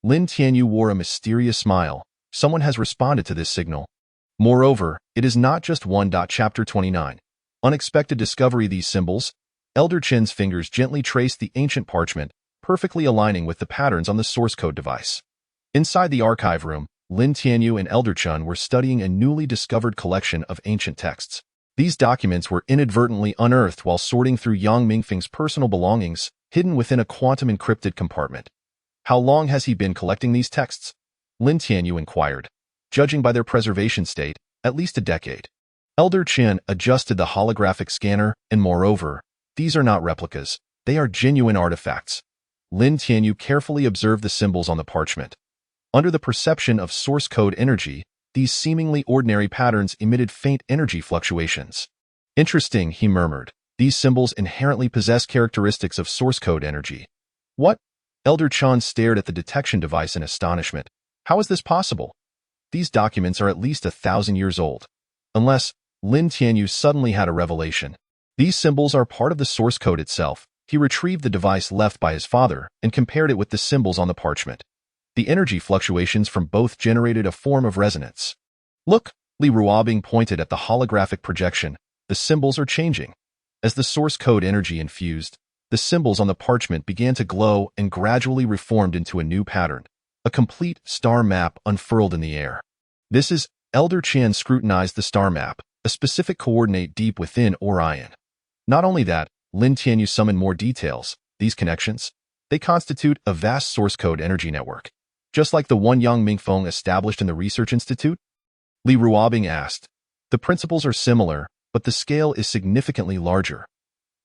Lin Tianyu wore a mysterious smile. Someone has responded to this signal. Moreover, it is not just one. Chapter 29. Unexpected discovery. These symbols. Elder Chen's fingers gently traced the ancient parchment, perfectly aligning with the patterns on the source code device. Inside the archive room, Lin Tianyu and Elder Chen were studying a newly discovered collection of ancient texts. These documents were inadvertently unearthed while sorting through Yang Mingfeng's personal belongings, hidden within a quantum-encrypted compartment. How long has he been collecting these texts? Lin Tianyu inquired. Judging by their preservation state, at least a decade. Elder Chen adjusted the holographic scanner, and moreover, these are not replicas, they are genuine artifacts. Lin Tianyu carefully observed the symbols on the parchment. Under the perception of source code energy, these seemingly ordinary patterns emitted faint energy fluctuations. Interesting, he murmured. These symbols inherently possess characteristics of source code energy. What? Elder Chen stared at the detection device in astonishment. How is this possible? These documents are at least 1,000 years old. Unless, Lin Tianyu suddenly had a revelation. These symbols are part of the source code itself. He retrieved the device left by his father and compared it with the symbols on the parchment. The energy fluctuations from both generated a form of resonance. Look, Li Ruobing pointed at the holographic projection. The symbols are changing. As the source code energy infused, the symbols on the parchment began to glow and gradually reformed into a new pattern. A complete star map unfurled in the air. This is, Elder Chen scrutinized the star map, a specific coordinate deep within Orion. Not only that, Lin Tianyu summoned more details. These connections, they constitute a vast source code energy network. Just like the one Yang Mingfeng established in the Research Institute? Li Ruobing asked. The principles are similar, but the scale is significantly larger.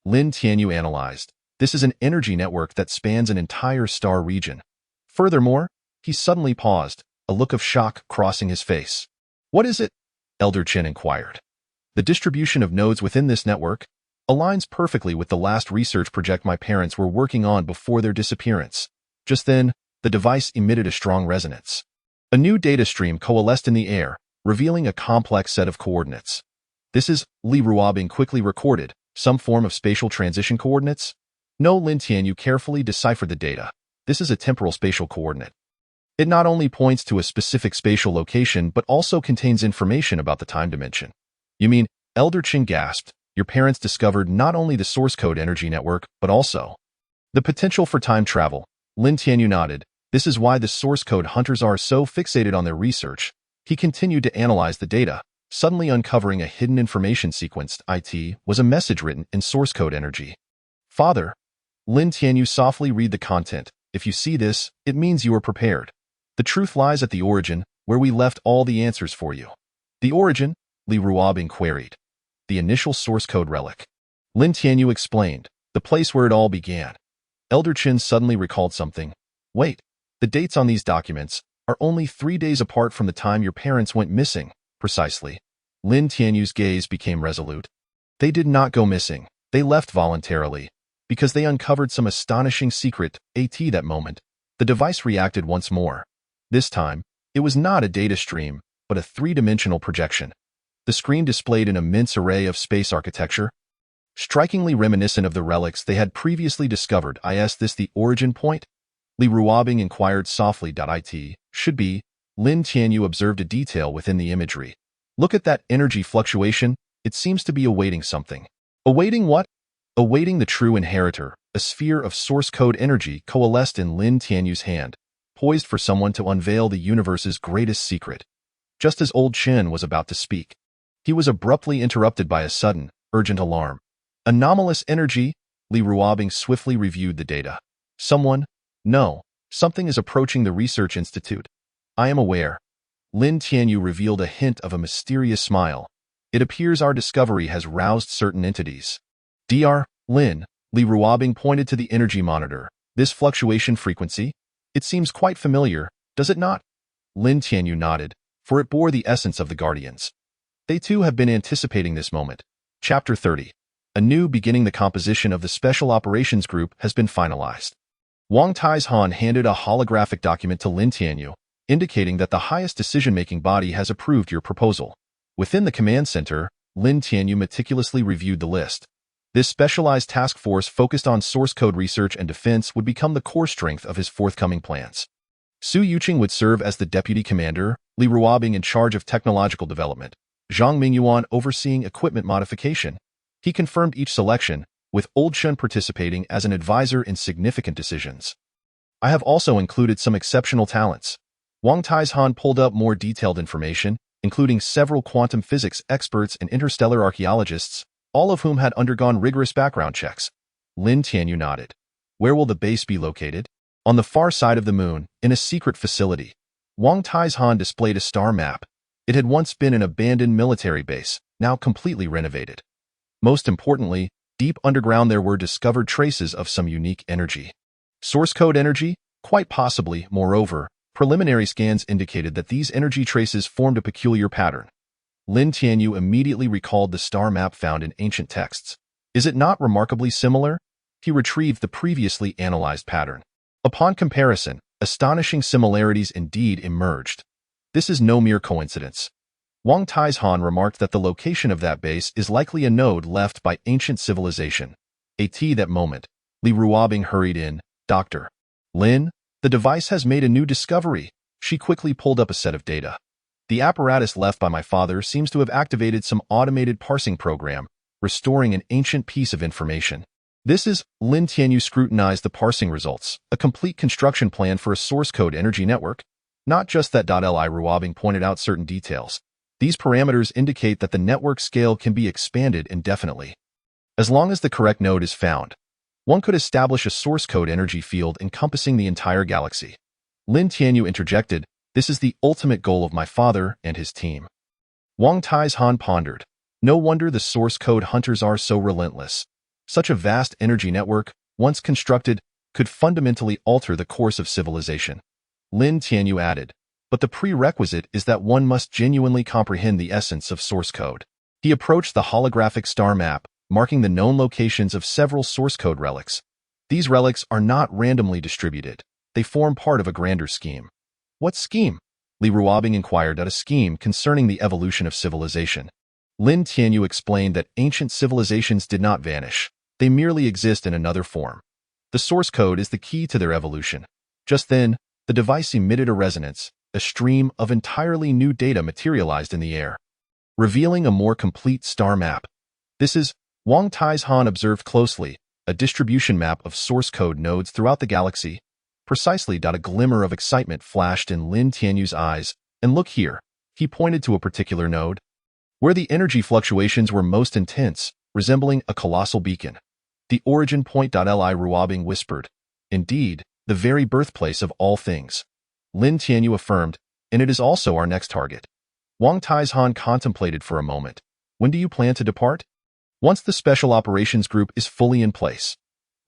Lin Tianyu analyzed. This is an energy network that spans an entire star region. Furthermore, he suddenly paused, a look of shock crossing his face. What is it? Elder Chen inquired. The distribution of nodes within this network aligns perfectly with the last research project my parents were working on before their disappearance. Just then, the device emitted a strong resonance. A new data stream coalesced in the air, revealing a complex set of coordinates. This is, Li Ruobing quickly recorded, some form of spatial transition coordinates? No, Lin Tianyu carefully deciphered the data. This is a temporal spatial coordinate. It not only points to a specific spatial location but also contains information about the time dimension. You mean, Elder Chen gasped, your parents discovered not only the source code energy network, but also the potential for time travel. Lin Tianyu nodded. This is why the source code hunters are so fixated on their research. He continued to analyze the data, suddenly uncovering a hidden information sequence. It was a message written in source code energy. Father, Lin Tianyu softly read the content. If you see this, it means you are prepared. The truth lies at the origin, where we left all the answers for you. The origin? Li Ruobing queried. The initial source code relic. Lin Tianyu explained, the place where it all began. Elder Chen suddenly recalled something. Wait, the dates on these documents are only 3 days apart from the time your parents went missing, precisely. Lin Tianyu's gaze became resolute. They did not go missing. They left voluntarily, because they uncovered some astonishing secret. At that moment, the device reacted once more. This time, it was not a data stream, but a three-dimensional projection. The screen displayed an immense array of space architecture, strikingly reminiscent of the relics they had previously discovered. Is this the origin point? Li Ruobing inquired softly. It should be. Lin Tianyu observed a detail within the imagery. Look at that energy fluctuation. It seems to be awaiting something. Awaiting what? Awaiting the true inheritor, a sphere of source code energy coalesced in Lin Tianyu's hand, poised for someone to unveil the universe's greatest secret. Just as old Chen was about to speak, he was abruptly interrupted by a sudden, urgent alarm. Anomalous energy? Li Ruobing swiftly reviewed the data. No, something is approaching the research institute. I am aware. Lin Tianyu revealed a hint of a mysterious smile. It appears our discovery has roused certain entities. Dr. Lin, Li Ruobing pointed to the energy monitor. This fluctuation frequency? It seems quite familiar, does it not? Lin Tianyu nodded, for it bore the essence of the Guardians. They too have been anticipating this moment. Chapter 30. A new beginning. The composition of the Special Operations Group has been finalized. Wang Taizhan handed a holographic document to Lin Tianyu, indicating that the highest decision-making body has approved your proposal. Within the command center, Lin Tianyu meticulously reviewed the list. This specialized task force focused on source code research and defense would become the core strength of his forthcoming plans. Su Yuqing would serve as the deputy commander, Li Ruobing in charge of technological development, Zhang Mingyuan overseeing equipment modification. He confirmed each selection, with Old Shun participating as an advisor in significant decisions. I have also included some exceptional talents. Wang Taizhan pulled up more detailed information, including several quantum physics experts and interstellar archaeologists, all of whom had undergone rigorous background checks. Lin Tianyu nodded. Where will the base be located? On the far side of the moon, in a secret facility. Wang Taizhan displayed a star map. It had once been an abandoned military base, now completely renovated. Most importantly, deep underground there were discovered traces of some unique energy. Source code energy? Quite possibly, moreover, preliminary scans indicated that these energy traces formed a peculiar pattern. Lin Tianyu immediately recalled the star map found in ancient texts. Is it not remarkably similar? He retrieved the previously analyzed pattern. Upon comparison, astonishing similarities indeed emerged. This is no mere coincidence. Wang Taizhan remarked that the location of that base is likely a node left by ancient civilization. At that moment, Li Ruobing hurried in. Dr. Lin, the device has made a new discovery. She quickly pulled up a set of data. The apparatus left by my father seems to have activated some automated parsing program, restoring an ancient piece of information. This is, Lin Tianyu scrutinized the parsing results, a complete construction plan for a source code energy network. Not just that. Li Ruobing pointed out certain details. These parameters indicate that the network scale can be expanded indefinitely. As long as the correct node is found, one could establish a source code energy field encompassing the entire galaxy. Lin Tianyu interjected, this is the ultimate goal of my father and his team. Wang Taizhan pondered. No wonder the source code hunters are so relentless. Such a vast energy network, once constructed, could fundamentally alter the course of civilization. Lin Tianyu added, but the prerequisite is that one must genuinely comprehend the essence of source code. He approached the holographic star map, marking the known locations of several source code relics. These relics are not randomly distributed. They form part of a grander scheme. What scheme? Li Ruobing inquired. A scheme concerning the evolution of civilization. Lin Tianyu explained that ancient civilizations did not vanish. They merely exist in another form. The source code is the key to their evolution. Just then, the device emitted a resonance. A stream of entirely new data materialized in the air, revealing a more complete star map. This is, Wang Taizhan observed closely, a distribution map of source code nodes throughout the galaxy. Precisely. A glimmer of excitement flashed in Lin Tianyu's eyes. And look here, he pointed to a particular node, where the energy fluctuations were most intense, resembling a colossal beacon. The origin point. Li Ruobing whispered. Indeed, the very birthplace of all things. Lin Tianyu affirmed, and it is also our next target. Wang Taizhan contemplated for a moment. When do you plan to depart? Once the Special Operations Group is fully in place.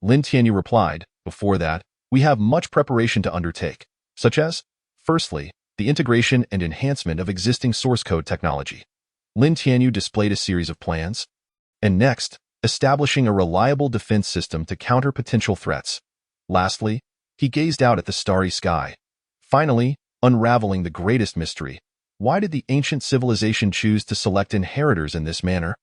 Lin Tianyu replied, before that, we have much preparation to undertake, such as, firstly, the integration and enhancement of existing source code technology. Lin Tianyu displayed a series of plans. And next, establishing a reliable defense system to counter potential threats. Lastly, he gazed out at the starry sky. Finally, unraveling the greatest mystery. Why did the ancient civilization choose to select inheritors in this manner?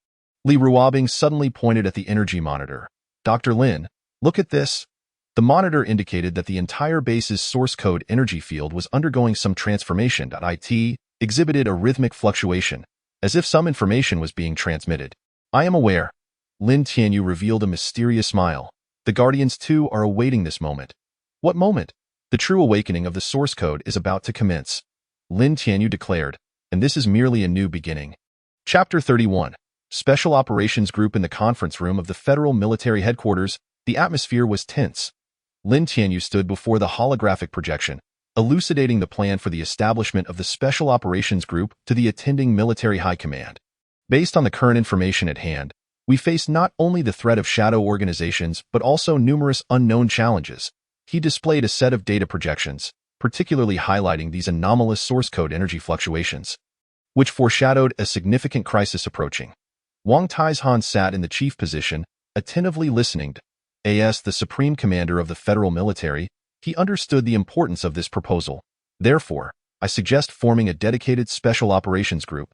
Li Ruobing suddenly pointed at the energy monitor. Dr. Lin, look at this. The monitor indicated that the entire base's source code energy field was undergoing some transformation. It exhibited a rhythmic fluctuation, as if some information was being transmitted. I am aware. Lin Tianyu revealed a mysterious smile. The Guardians too are awaiting this moment. What moment? The true awakening of the source code is about to commence. Lin Tianyu declared, and this is merely a new beginning. Chapter 31. Special Operations Group. In the conference room of the Federal Military Headquarters, the atmosphere was tense. Lin Tianyu stood before the holographic projection, elucidating the plan for the establishment of the Special Operations Group to the attending military high command. Based on the current information at hand, we face not only the threat of shadow organizations but also numerous unknown challenges. He displayed a set of data projections, particularly highlighting these anomalous source code energy fluctuations, which foreshadowed a significant crisis approaching. Wang Taizhan sat in the chief position, attentively listening. As the supreme commander of the federal military, he understood the importance of this proposal. Therefore, I suggest forming a dedicated special operations group.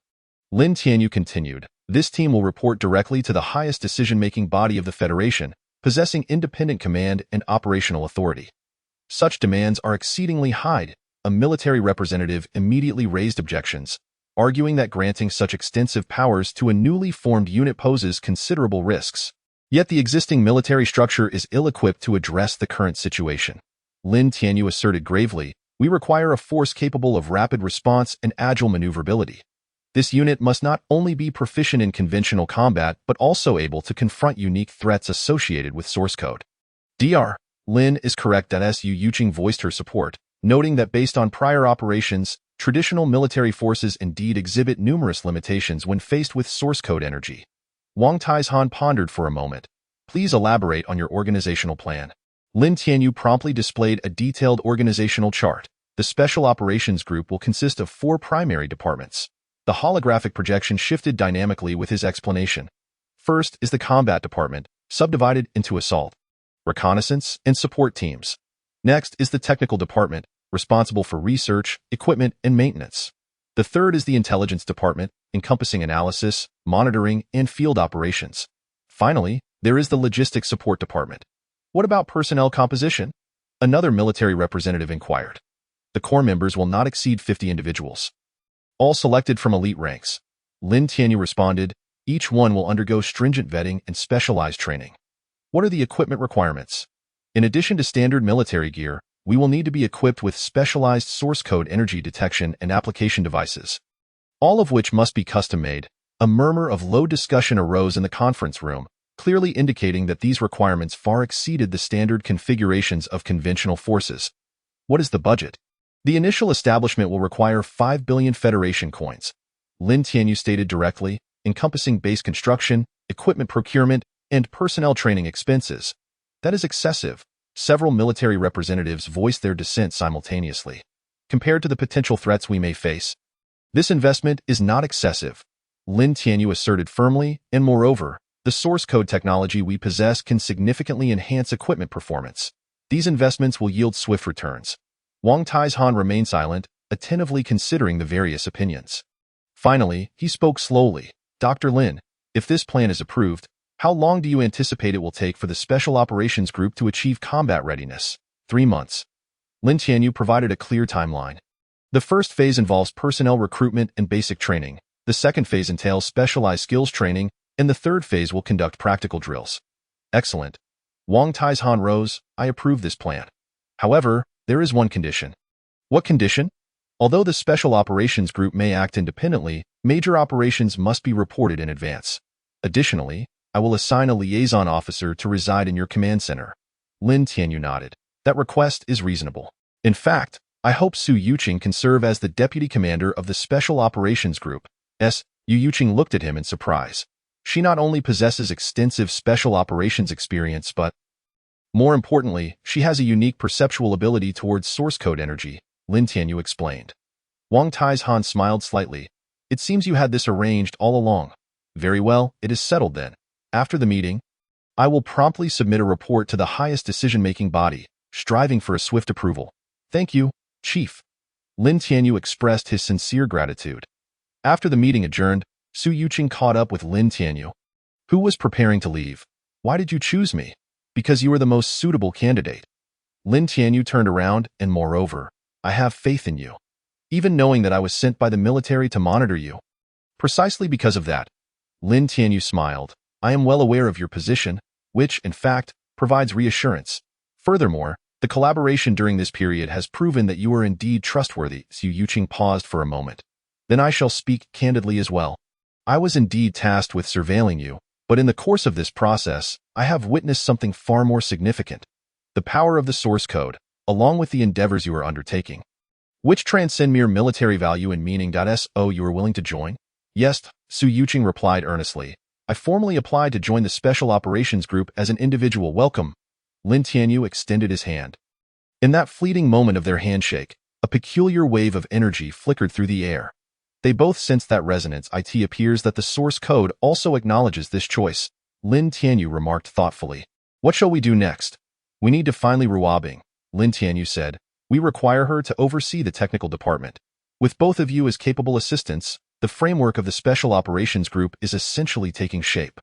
Lin Tianyu continued, this team will report directly to the highest decision-making body of the Federation, possessing independent command and operational authority. Such demands are exceedingly high. A military representative immediately raised objections, arguing that granting such extensive powers to a newly formed unit poses considerable risks. Yet the existing military structure is ill-equipped to address the current situation. Lin Tianyu asserted gravely, we require a force capable of rapid response and agile maneuverability. This unit must not only be proficient in conventional combat but also able to confront unique threats associated with source code. Dr. Lin is correct that Su Yuqing voiced her support, noting that based on prior operations, traditional military forces indeed exhibit numerous limitations when faced with source code energy. Wang Taizhan pondered for a moment. Please elaborate on your organizational plan. Lin Tianyu promptly displayed a detailed organizational chart. The Special Operations Group will consist of 4 primary departments. The holographic projection shifted dynamically with his explanation. First is the Combat Department, subdivided into Assault, Reconnaissance, and Support teams. Next is the Technical Department, responsible for research, equipment, and maintenance. The third is the Intelligence Department, encompassing analysis, monitoring, and field operations. Finally, there is the Logistics Support Department. What about personnel composition? Another military representative inquired. The core members will not exceed 50 individuals, all selected from elite ranks. Lin Tianyu responded, each one will undergo stringent vetting and specialized training. What are the equipment requirements? In addition to standard military gear, we will need to be equipped with specialized source code energy detection and application devices, all of which must be custom-made. A murmur of low discussion arose in the conference room, clearly indicating that these requirements far exceeded the standard configurations of conventional forces. What is the budget? The initial establishment will require 5 billion Federation coins, Lin Tianyu stated directly, encompassing base construction, equipment procurement, and personnel training expenses. That is excessive. Several military representatives voiced their dissent simultaneously. Compared to the potential threats we may face, this investment is not excessive, Lin Tianyu asserted firmly, and moreover, the source code technology we possess can significantly enhance equipment performance. These investments will yield swift returns. Wang Taizhan remained silent, attentively considering the various opinions. Finally, he spoke slowly. Dr. Lin, if this plan is approved, how long do you anticipate it will take for the Special Operations Group to achieve combat readiness? 3 months. Lin Tianyu provided a clear timeline. The first phase involves personnel recruitment and basic training. The second phase entails specialized skills training, and the third phase will conduct practical drills. Excellent. Wang Taizhan rose, I approve this plan. However, there is one condition. What condition? Although the Special Operations Group may act independently, major operations must be reported in advance. Additionally, I will assign a liaison officer to reside in your command center. Lin Tianyu nodded. That request is reasonable. In fact, I hope Su Yuqing can serve as the deputy commander of the Special Operations Group. Su Yuqing looked at him in surprise. She not only possesses extensive special operations experience but, more importantly, she has a unique perceptual ability towards source code energy, Lin Tianyu explained. Wang Taizhan smiled slightly. It seems you had this arranged all along. Very well, it is settled then. After the meeting, I will promptly submit a report to the highest decision-making body, striving for a swift approval. Thank you, Chief. Lin Tianyu expressed his sincere gratitude. After the meeting adjourned, Su Yuqing caught up with Lin Tianyu. Who was preparing to leave? Why did you choose me? Because you were the most suitable candidate. Lin Tianyu turned around, and moreover, I have faith in you. Even knowing that I was sent by the military to monitor you. Precisely because of that, Lin Tianyu smiled. I am well aware of your position, which, in fact, provides reassurance. Furthermore, the collaboration during this period has proven that you are indeed trustworthy. Xu Yuqing paused for a moment. Then I shall speak candidly as well. I was indeed tasked with surveilling you, but in the course of this process, I have witnessed something far more significant. The power of the source code, along with the endeavors you are undertaking, which transcend mere military value and meaning. So you are willing to join? Yes, Xu Yuqing replied earnestly. I formally applied to join the Special Operations Group as an individual. Welcome. Lin Tianyu extended his hand. In that fleeting moment of their handshake, a peculiar wave of energy flickered through the air. They both sensed that resonance. It appears that the source code also acknowledges this choice, Lin Tianyu remarked thoughtfully. What shall we do next? We need to find Li Ruobing, Lin Tianyu said. We require her to oversee the technical department. With both of you as capable assistants, the framework of the Special Operations Group is essentially taking shape.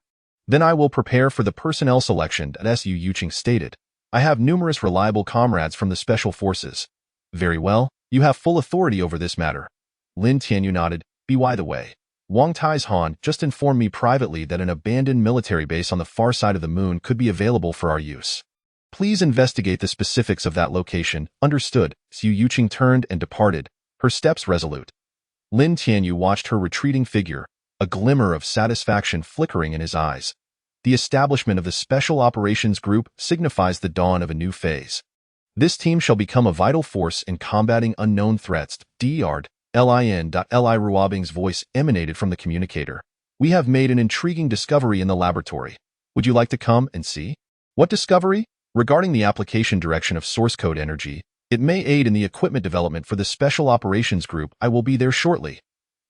Then I will prepare for the personnel selection, as Xu Yuqing stated. I have numerous reliable comrades from the Special Forces. Very well, you have full authority over this matter. Lin Tianyu nodded. By the way, Wang Taizhan just informed me privately that an abandoned military base on the far side of the moon could be available for our use. Please investigate the specifics of that location. Understood. Xu Yuqing turned and departed, her steps resolute. Lin Tianyu watched her retreating figure, a glimmer of satisfaction flickering in his eyes. The establishment of the Special Operations Group signifies the dawn of a new phase. This team shall become a vital force in combating unknown threats. Lin. Li Ruobing's voice emanated from the communicator. We have made an intriguing discovery in the laboratory. Would you like to come and see? What discovery? Regarding the application direction of source code energy, it may aid in the equipment development for the Special Operations Group. I will be there shortly.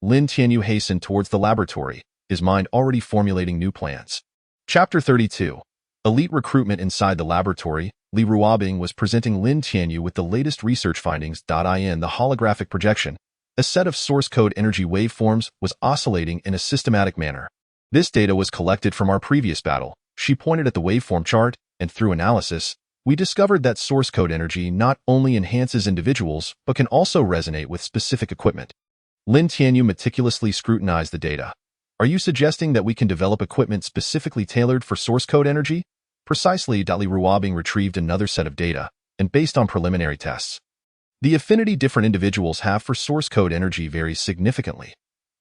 Lin Tianyu hastened towards the laboratory, his mind already formulating new plans. Chapter 32. Elite recruitment. Inside the laboratory, Li Ruobing was presenting Lin Tianyu with the latest research findings. In the holographic projection, a set of source code energy waveforms was oscillating in a systematic manner. This data was collected from our previous battle. She pointed at the waveform chart, and through analysis, we discovered that source code energy not only enhances individuals, but can also resonate with specific equipment. Lin Tianyu meticulously scrutinized the data. Are you suggesting that we can develop equipment specifically tailored for source code energy? Precisely. Li Ruobing retrieved another set of data, and based on preliminary tests, the affinity different individuals have for source code energy varies significantly.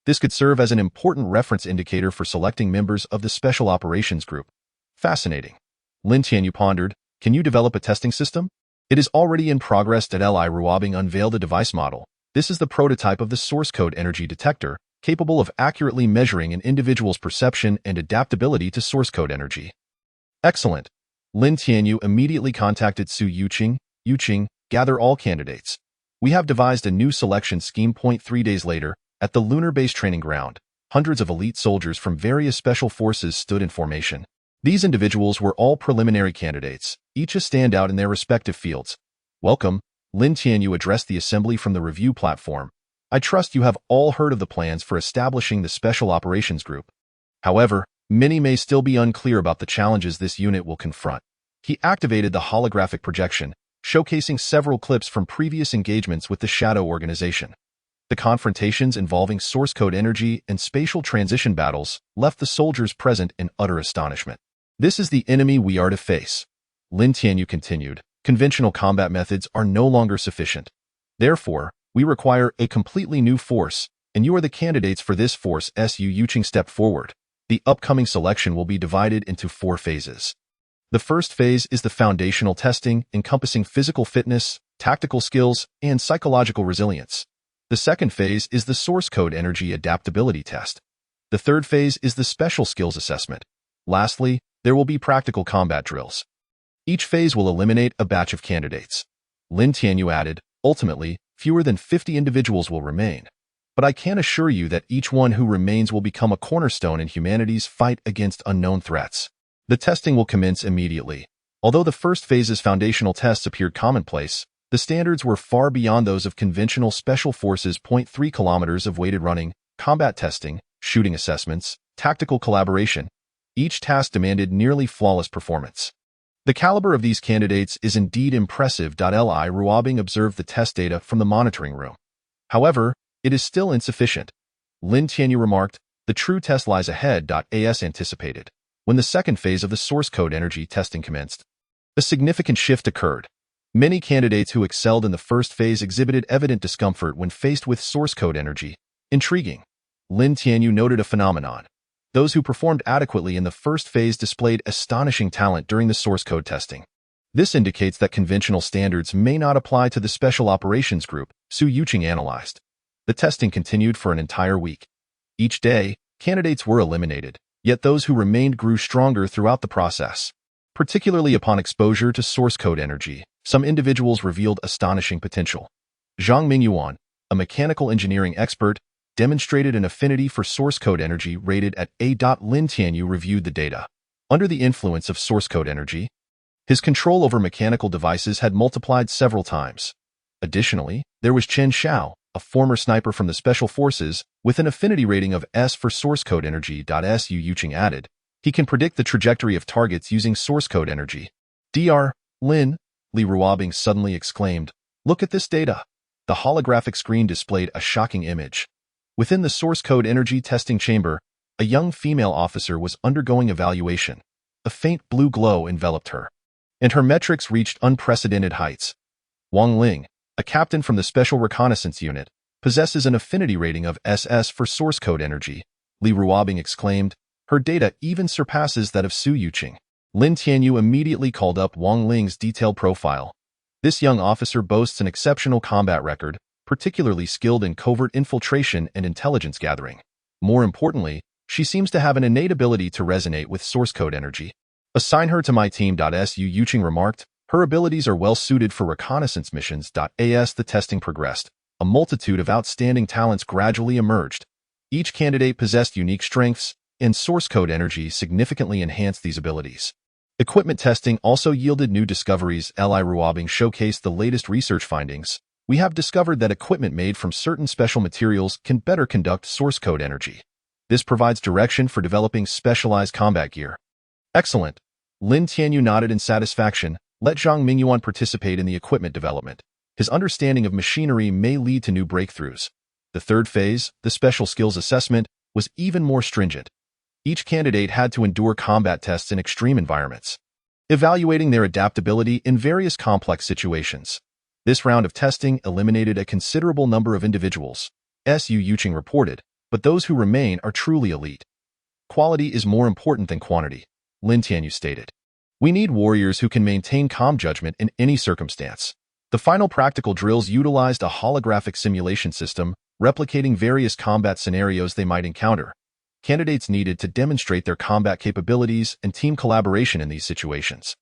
This could serve as an important reference indicator for selecting members of the Special Operations Group. Fascinating. Lin Tianyu pondered. Can you develop a testing system? It is already in progress. Li Ruobing unveiled a device model. This is the prototype of the source code energy detector, capable of accurately measuring an individual's perception and adaptability to source code energy. Excellent. Lin Tianyu immediately contacted Xu Yuqing. Yuqing, gather all candidates. We have devised a new selection scheme. 3 days later, at the lunar base training ground, hundreds of elite soldiers from various special forces stood in formation. These individuals were all preliminary candidates, each a standout in their respective fields. Welcome, Lin Tianyu addressed the assembly from the review platform. I trust you have all heard of the plans for establishing the Special Operations Group. However, many may still be unclear about the challenges this unit will confront. He activated the holographic projection, showcasing several clips from previous engagements with the Shadow Organization. The confrontations involving source code energy and spatial transition battles left the soldiers present in utter astonishment. This is the enemy we are to face. Lin Tianyu continued. Conventional combat methods are no longer sufficient. Therefore, we require a completely new force, and you are the candidates for this force. Xu Yuqing stepped forward. The upcoming selection will be divided into 4 phases. The first phase is the foundational testing, encompassing physical fitness, tactical skills, and psychological resilience. The second phase is the source code energy adaptability test. The third phase is the special skills assessment. Lastly, there will be practical combat drills. Each phase will eliminate a batch of candidates. Lin Tianyu added, ultimately, fewer than 50 individuals will remain. But I can assure you that each one who remains will become a cornerstone in humanity's fight against unknown threats. The testing will commence immediately. Although the first phase's foundational tests appeared commonplace, the standards were far beyond those of conventional special forces. 3 kilometers of weighted running, combat testing, shooting assessments, tactical collaboration. Each task demanded nearly flawless performance. The caliber of these candidates is indeed impressive. Li Ruobing observed the test data from the monitoring room. However, it is still insufficient. Lin Tianyu remarked, the true test lies ahead. As anticipated. When the second phase of the source code energy testing commenced, a significant shift occurred. Many candidates who excelled in the first phase exhibited evident discomfort when faced with source code energy. Intriguing. Lin Tianyu noted a phenomenon. Those who performed adequately in the first phase displayed astonishing talent during the source code testing. This indicates that conventional standards may not apply to the Special Operations Group, Su Yuqing analyzed. The testing continued for an entire week. Each day, candidates were eliminated, yet those who remained grew stronger throughout the process. Particularly upon exposure to source code energy, some individuals revealed astonishing potential. Zhang Mingyuan, a mechanical engineering expert, demonstrated an affinity for source code energy rated at A. Lin Tianyu reviewed the data. Under the influence of source code energy, his control over mechanical devices had multiplied several times. Additionally, there was Chen Xiao, a former sniper from the Special Forces, with an affinity rating of S for source code energy. Su Yuqing added, he can predict the trajectory of targets using source code energy. Dr. Lin, Li Ruobing suddenly exclaimed, "Look at this data." The holographic screen displayed a shocking image. Within the source code energy testing chamber, a young female officer was undergoing evaluation. A faint blue glow enveloped her, and her metrics reached unprecedented heights. Wang Ling, a captain from the Special Reconnaissance Unit, possesses an affinity rating of SS for source code energy. Li Ruobing exclaimed, her data even surpasses that of Su Yuqing. Lin Tianyu immediately called up Wang Ling's detailed profile. This young officer boasts an exceptional combat record, particularly skilled in covert infiltration and intelligence gathering. More importantly, she seems to have an innate ability to resonate with source code energy. Assign her to my team. Su Yuqing remarked, her abilities are well suited for reconnaissance missions. As the testing progressed, a multitude of outstanding talents gradually emerged. Each candidate possessed unique strengths, and source code energy significantly enhanced these abilities. Equipment testing also yielded new discoveries. Li Ruobing showcased the latest research findings. We have discovered that equipment made from certain special materials can better conduct source code energy. This provides direction for developing specialized combat gear. Excellent. Lin Tianyu nodded in satisfaction. Let Zhang Mingyuan participate in the equipment development. His understanding of machinery may lead to new breakthroughs. The third phase, the special skills assessment, was even more stringent. Each candidate had to endure combat tests in extreme environments, evaluating their adaptability in various complex situations. This round of testing eliminated a considerable number of individuals, Su Yuqing reported, but those who remain are truly elite. Quality is more important than quantity, Lin Tianyu stated. We need warriors who can maintain calm judgment in any circumstance. The final practical drills utilized a holographic simulation system, replicating various combat scenarios they might encounter. Candidates needed to demonstrate their combat capabilities and team collaboration in these situations.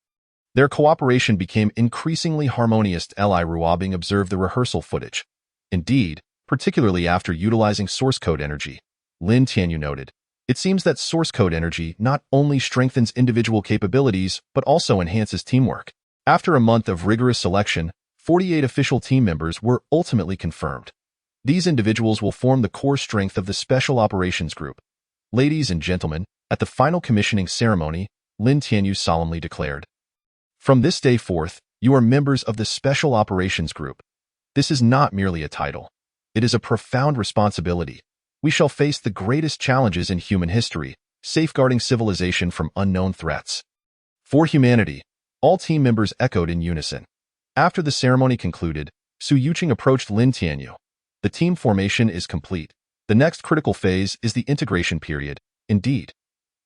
Their cooperation became increasingly harmonious. Li Ruobing observed the rehearsal footage. Indeed, particularly after utilizing source code energy, Lin Tianyu noted, it seems that source code energy not only strengthens individual capabilities but also enhances teamwork. After a month of rigorous selection, 48 official team members were ultimately confirmed. These individuals will form the core strength of the Special Operations Group. Ladies and gentlemen, at the final commissioning ceremony, Lin Tianyu solemnly declared, from this day forth, you are members of the Special Operations Group. This is not merely a title. It is a profound responsibility. We shall face the greatest challenges in human history, safeguarding civilization from unknown threats. For humanity, all team members echoed in unison. After the ceremony concluded, Su Yuqing approached Lin Tianyu. The team formation is complete. The next critical phase is the integration period. Indeed.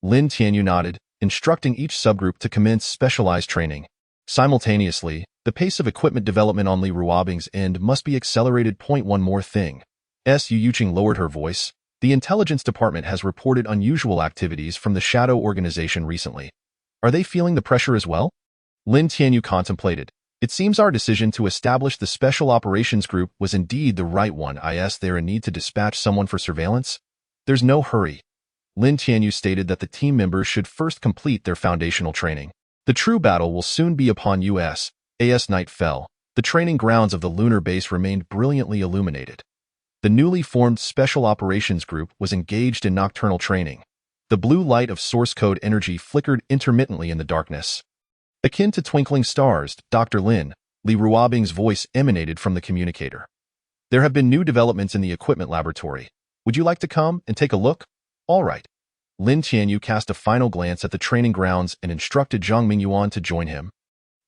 Lin Tianyu nodded, instructing each subgroup to commence specialized training. Simultaneously, the pace of equipment development on Li Ruobing's end must be accelerated. One more thing. Su Yuqing lowered her voice. The intelligence department has reported unusual activities from the Shadow organization recently. Are they feeling the pressure as well? Lin Tianyu contemplated. It seems our decision to establish the Special Operations Group was indeed the right one. Is there a need to dispatch someone for surveillance? There's no hurry. Lin Tianyu stated that the team members should first complete their foundational training. The true battle will soon be upon us. As night fell, the training grounds of the lunar base remained brilliantly illuminated. The newly formed Special Operations Group was engaged in nocturnal training. The blue light of source code energy flickered intermittently in the darkness. Akin to twinkling stars, Dr. Lin, Li Ruobing's voice emanated from the communicator. There have been new developments in the equipment laboratory. Would you like to come and take a look? All right. Lin Tianyu cast a final glance at the training grounds and instructed Zhang Mingyuan to join him,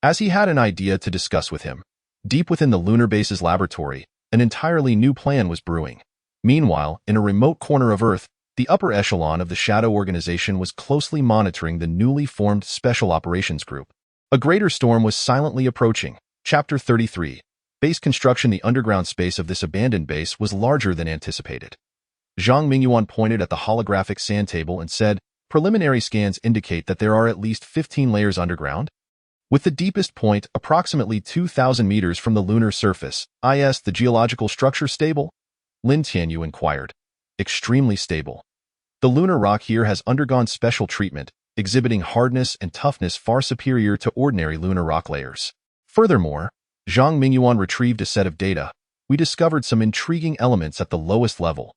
as he had an idea to discuss with him. Deep within the lunar base's laboratory, an entirely new plan was brewing. Meanwhile, in a remote corner of Earth, the upper echelon of the Shadow Organization was closely monitoring the newly formed Special Operations Group. A greater storm was silently approaching. Chapter 33. Base construction. The underground space of this abandoned base was larger than anticipated. Zhang Mingyuan pointed at the holographic sand table and said, "Preliminary scans indicate that there are at least 15 layers underground, with the deepest point approximately 2,000 meters from the lunar surface. Is the geological structure stable?" Lin Tianyu inquired. "Extremely stable. The lunar rock here has undergone special treatment, exhibiting hardness and toughness far superior to ordinary lunar rock layers. Furthermore," Zhang Mingyuan retrieved a set of data. "We discovered some intriguing elements at the lowest level."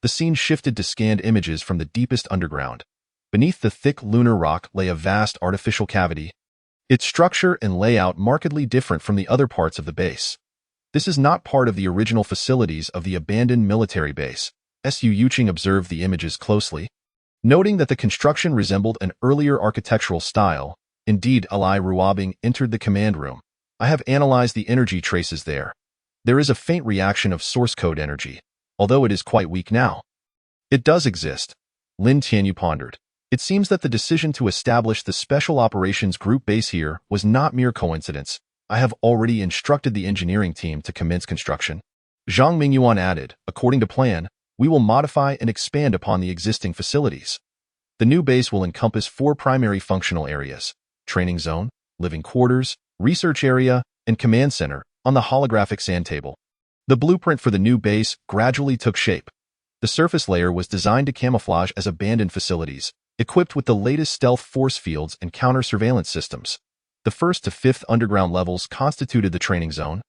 The scene shifted to scanned images from the deepest underground. Beneath the thick lunar rock lay a vast artificial cavity, its structure and layout markedly different from the other parts of the base. "This is not part of the original facilities of the abandoned military base." Su Yuqing observed the images closely, noting that the construction resembled an earlier architectural style. Indeed, Li Ruobing entered the command room. "I have analyzed the energy traces there. There is a faint reaction of source code energy, although it is quite weak now." "It does exist," Lin Tianyu pondered. "It seems that the decision to establish the Special Operations Group base here was not mere coincidence. I have already instructed the engineering team to commence construction." Zhang Mingyuan added, "According to plan, we will modify and expand upon the existing facilities. The new base will encompass 4 primary functional areas: training zone, living quarters, research area, and command center." On the holographic sand table, the blueprint for the new base gradually took shape. The surface layer was designed to camouflage as abandoned facilities, equipped with the latest stealth force fields and counter-surveillance systems. The 1st to 5th underground levels constituted the training zone,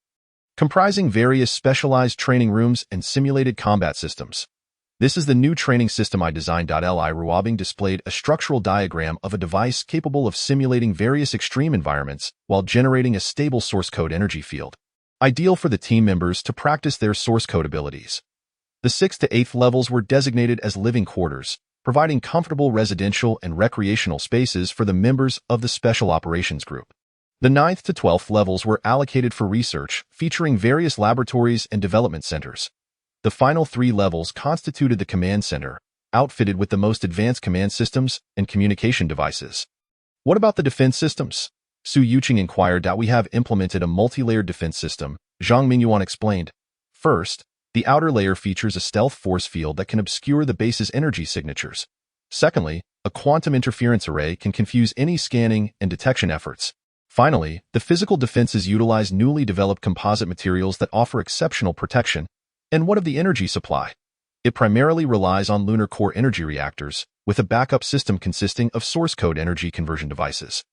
comprising various specialized training rooms and simulated combat systems. "This is the new training system I designed." Li Ruobing displayed a structural diagram of a device capable of simulating various extreme environments while generating a stable source code energy field, ideal for the team members to practice their source code abilities. The 6th to 8th levels were designated as living quarters, providing comfortable residential and recreational spaces for the members of the Special Operations Group. The 9th to 12th levels were allocated for research, featuring various laboratories and development centers. The final 3 levels constituted the command center, outfitted with the most advanced command systems and communication devices. "What about the defense systems?" Su Yuqing inquired. "We have implemented a multi-layered defense system," Zhang Mingyuan explained. "First, the outer layer features a stealth force field that can obscure the base's energy signatures. Secondly, a quantum interference array can confuse any scanning and detection efforts. Finally, the physical defenses utilize newly developed composite materials that offer exceptional protection." "And what of the energy supply?" "It primarily relies on lunar core energy reactors, with a backup system consisting of source code energy conversion devices."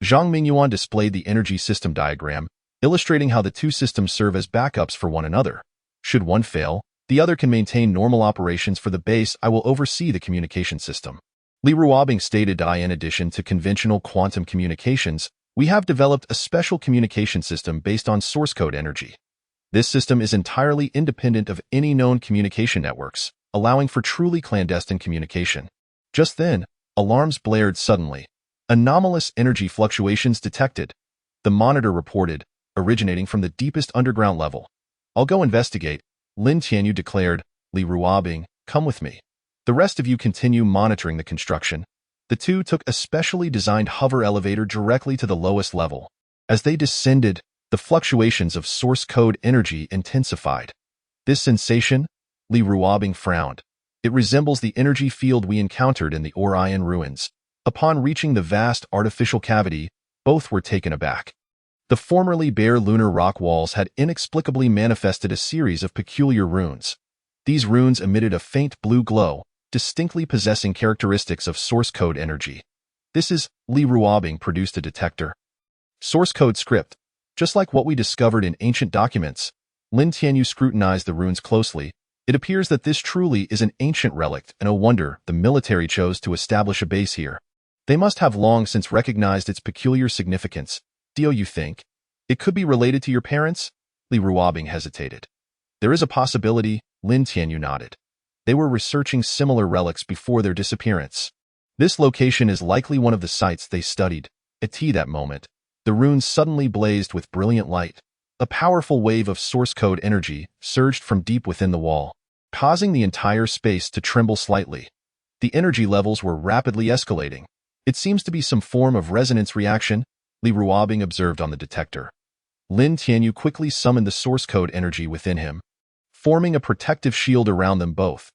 Zhang Mingyuan displayed the energy system diagram, illustrating how the 2 systems serve as backups for one another. Should one fail, the other can maintain normal operations for the base. "I will oversee the communication system," Li Ruobing stated. "In addition to conventional quantum communications, we have developed a special communication system based on source code energy. This system is entirely independent of any known communication networks, allowing for truly clandestine communication." Just then, alarms blared suddenly. "Anomalous energy fluctuations detected," the monitor reported, originating from the deepest underground level. "I'll go investigate," Lin Tianyu declared. "Li Ruobing, come with me. The rest of you continue monitoring the construction." The 2 took a specially designed hover elevator directly to the lowest level. As they descended, the fluctuations of source code energy intensified. "This sensation?" Li Ruobing frowned. "It resembles the energy field we encountered in the Orion ruins." Upon reaching the vast artificial cavity, both were taken aback. The formerly bare lunar rock walls had inexplicably manifested a series of peculiar runes. These runes emitted a faint blue glow, distinctly possessing characteristics of source code energy. "This is..." Li Ruobing produced a detector. "Source code script, just like what we discovered in ancient documents." Lin Tianyu scrutinized the runes closely. "It appears that this truly is an ancient relic, and no wonder the military chose to establish a base here. They must have long since recognized its peculiar significance." "Do you think it could be related to your parents?" Li Ruobing hesitated. "There is a possibility," Lin Tianyu nodded. They were researching similar relics before their disappearance. This location is likely one of the sites they studied. At that moment, the runes suddenly blazed with brilliant light. A powerful wave of source code energy surged from deep within the wall, causing the entire space to tremble slightly. The energy levels were rapidly escalating. It seems to be some form of resonance reaction, Li Ruobing observed on the detector. Lin Tianyu quickly summoned the source code energy within him, forming a protective shield around them both.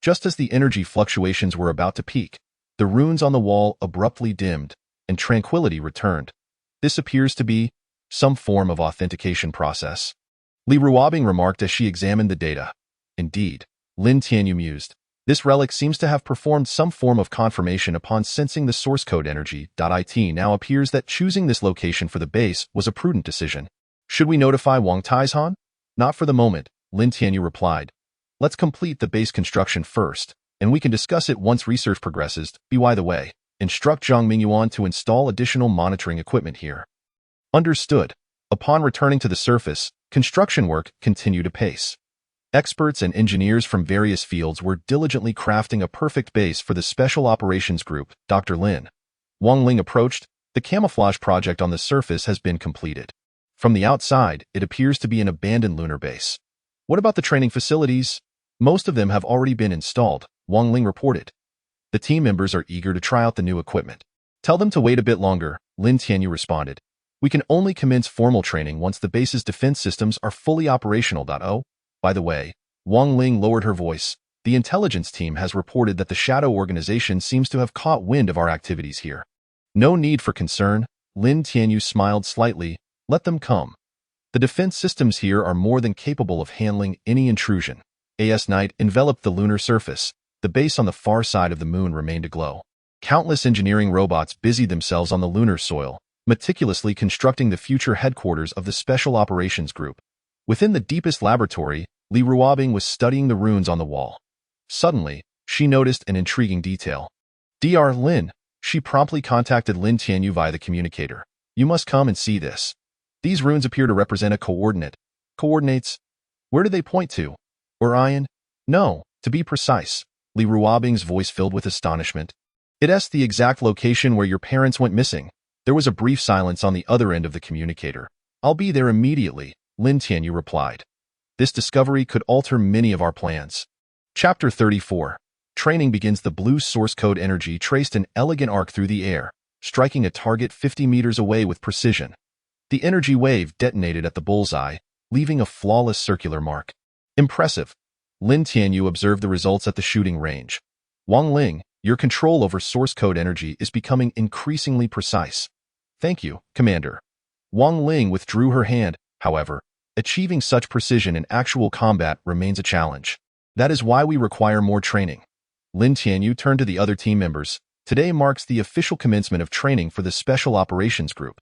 Just as the energy fluctuations were about to peak, the runes on the wall abruptly dimmed, and tranquility returned. This appears to be some form of authentication process, Li Ruobing remarked as she examined the data. Indeed, Lin Tianyu mused, this relic seems to have performed some form of confirmation upon sensing the source code energy. It now appears that choosing this location for the base was a prudent decision. Should we notify Wang Taizhan? Not for the moment, Lin Tianyu replied. Let's complete the base construction first, and we can discuss it once research progresses. By the way, instruct Zhang Mingyuan to install additional monitoring equipment here. Understood. Upon returning to the surface, construction work continued apace. Experts and engineers from various fields were diligently crafting a perfect base for the Special Operations Group. Dr. Lin. Wang Ling approached. The camouflage project on the surface has been completed. From the outside, it appears to be an abandoned lunar base. What about the training facilities? Most of them have already been installed, Wang Ling reported. The team members are eager to try out the new equipment. Tell them to wait a bit longer, Lin Tianyu responded. We can only commence formal training once the base's defense systems are fully operational. Oh, by the way, Wang Ling lowered her voice. The intelligence team has reported that the Shadow Organization seems to have caught wind of our activities here. No need for concern, Lin Tianyu smiled slightly. Let them come. The defense systems here are more than capable of handling any intrusion. As night enveloped the lunar surface, the base on the far side of the moon remained aglow. Countless engineering robots busied themselves on the lunar soil, meticulously constructing the future headquarters of the Special Operations Group. Within the deepest laboratory, Li Ruobing was studying the runes on the wall. Suddenly, she noticed an intriguing detail. Dr. Lin, she promptly contacted Lin Tianyu via the communicator. You must come and see this. These runes appear to represent a coordinate. Coordinates? Where do they point to? Orion? No, to be precise. Li Ruobing's voice filled with astonishment. It's the exact location where your parents went missing. There was a brief silence on the other end of the communicator. I'll be there immediately, Lin Tianyu replied. This discovery could alter many of our plans. Chapter 34. Training begins. The blue source code energy traced an elegant arc through the air, striking a target 50 meters away with precision. The energy wave detonated at the bullseye, leaving a flawless circular mark. Impressive. Lin Tianyu observed the results at the shooting range. Wang Ling, your control over source code energy is becoming increasingly precise. Thank you, Commander. Wang Ling withdrew her hand. However, achieving such precision in actual combat remains a challenge. That is why we require more training. Lin Tianyu turned to the other team members. Today marks the official commencement of training for the Special Operations Group.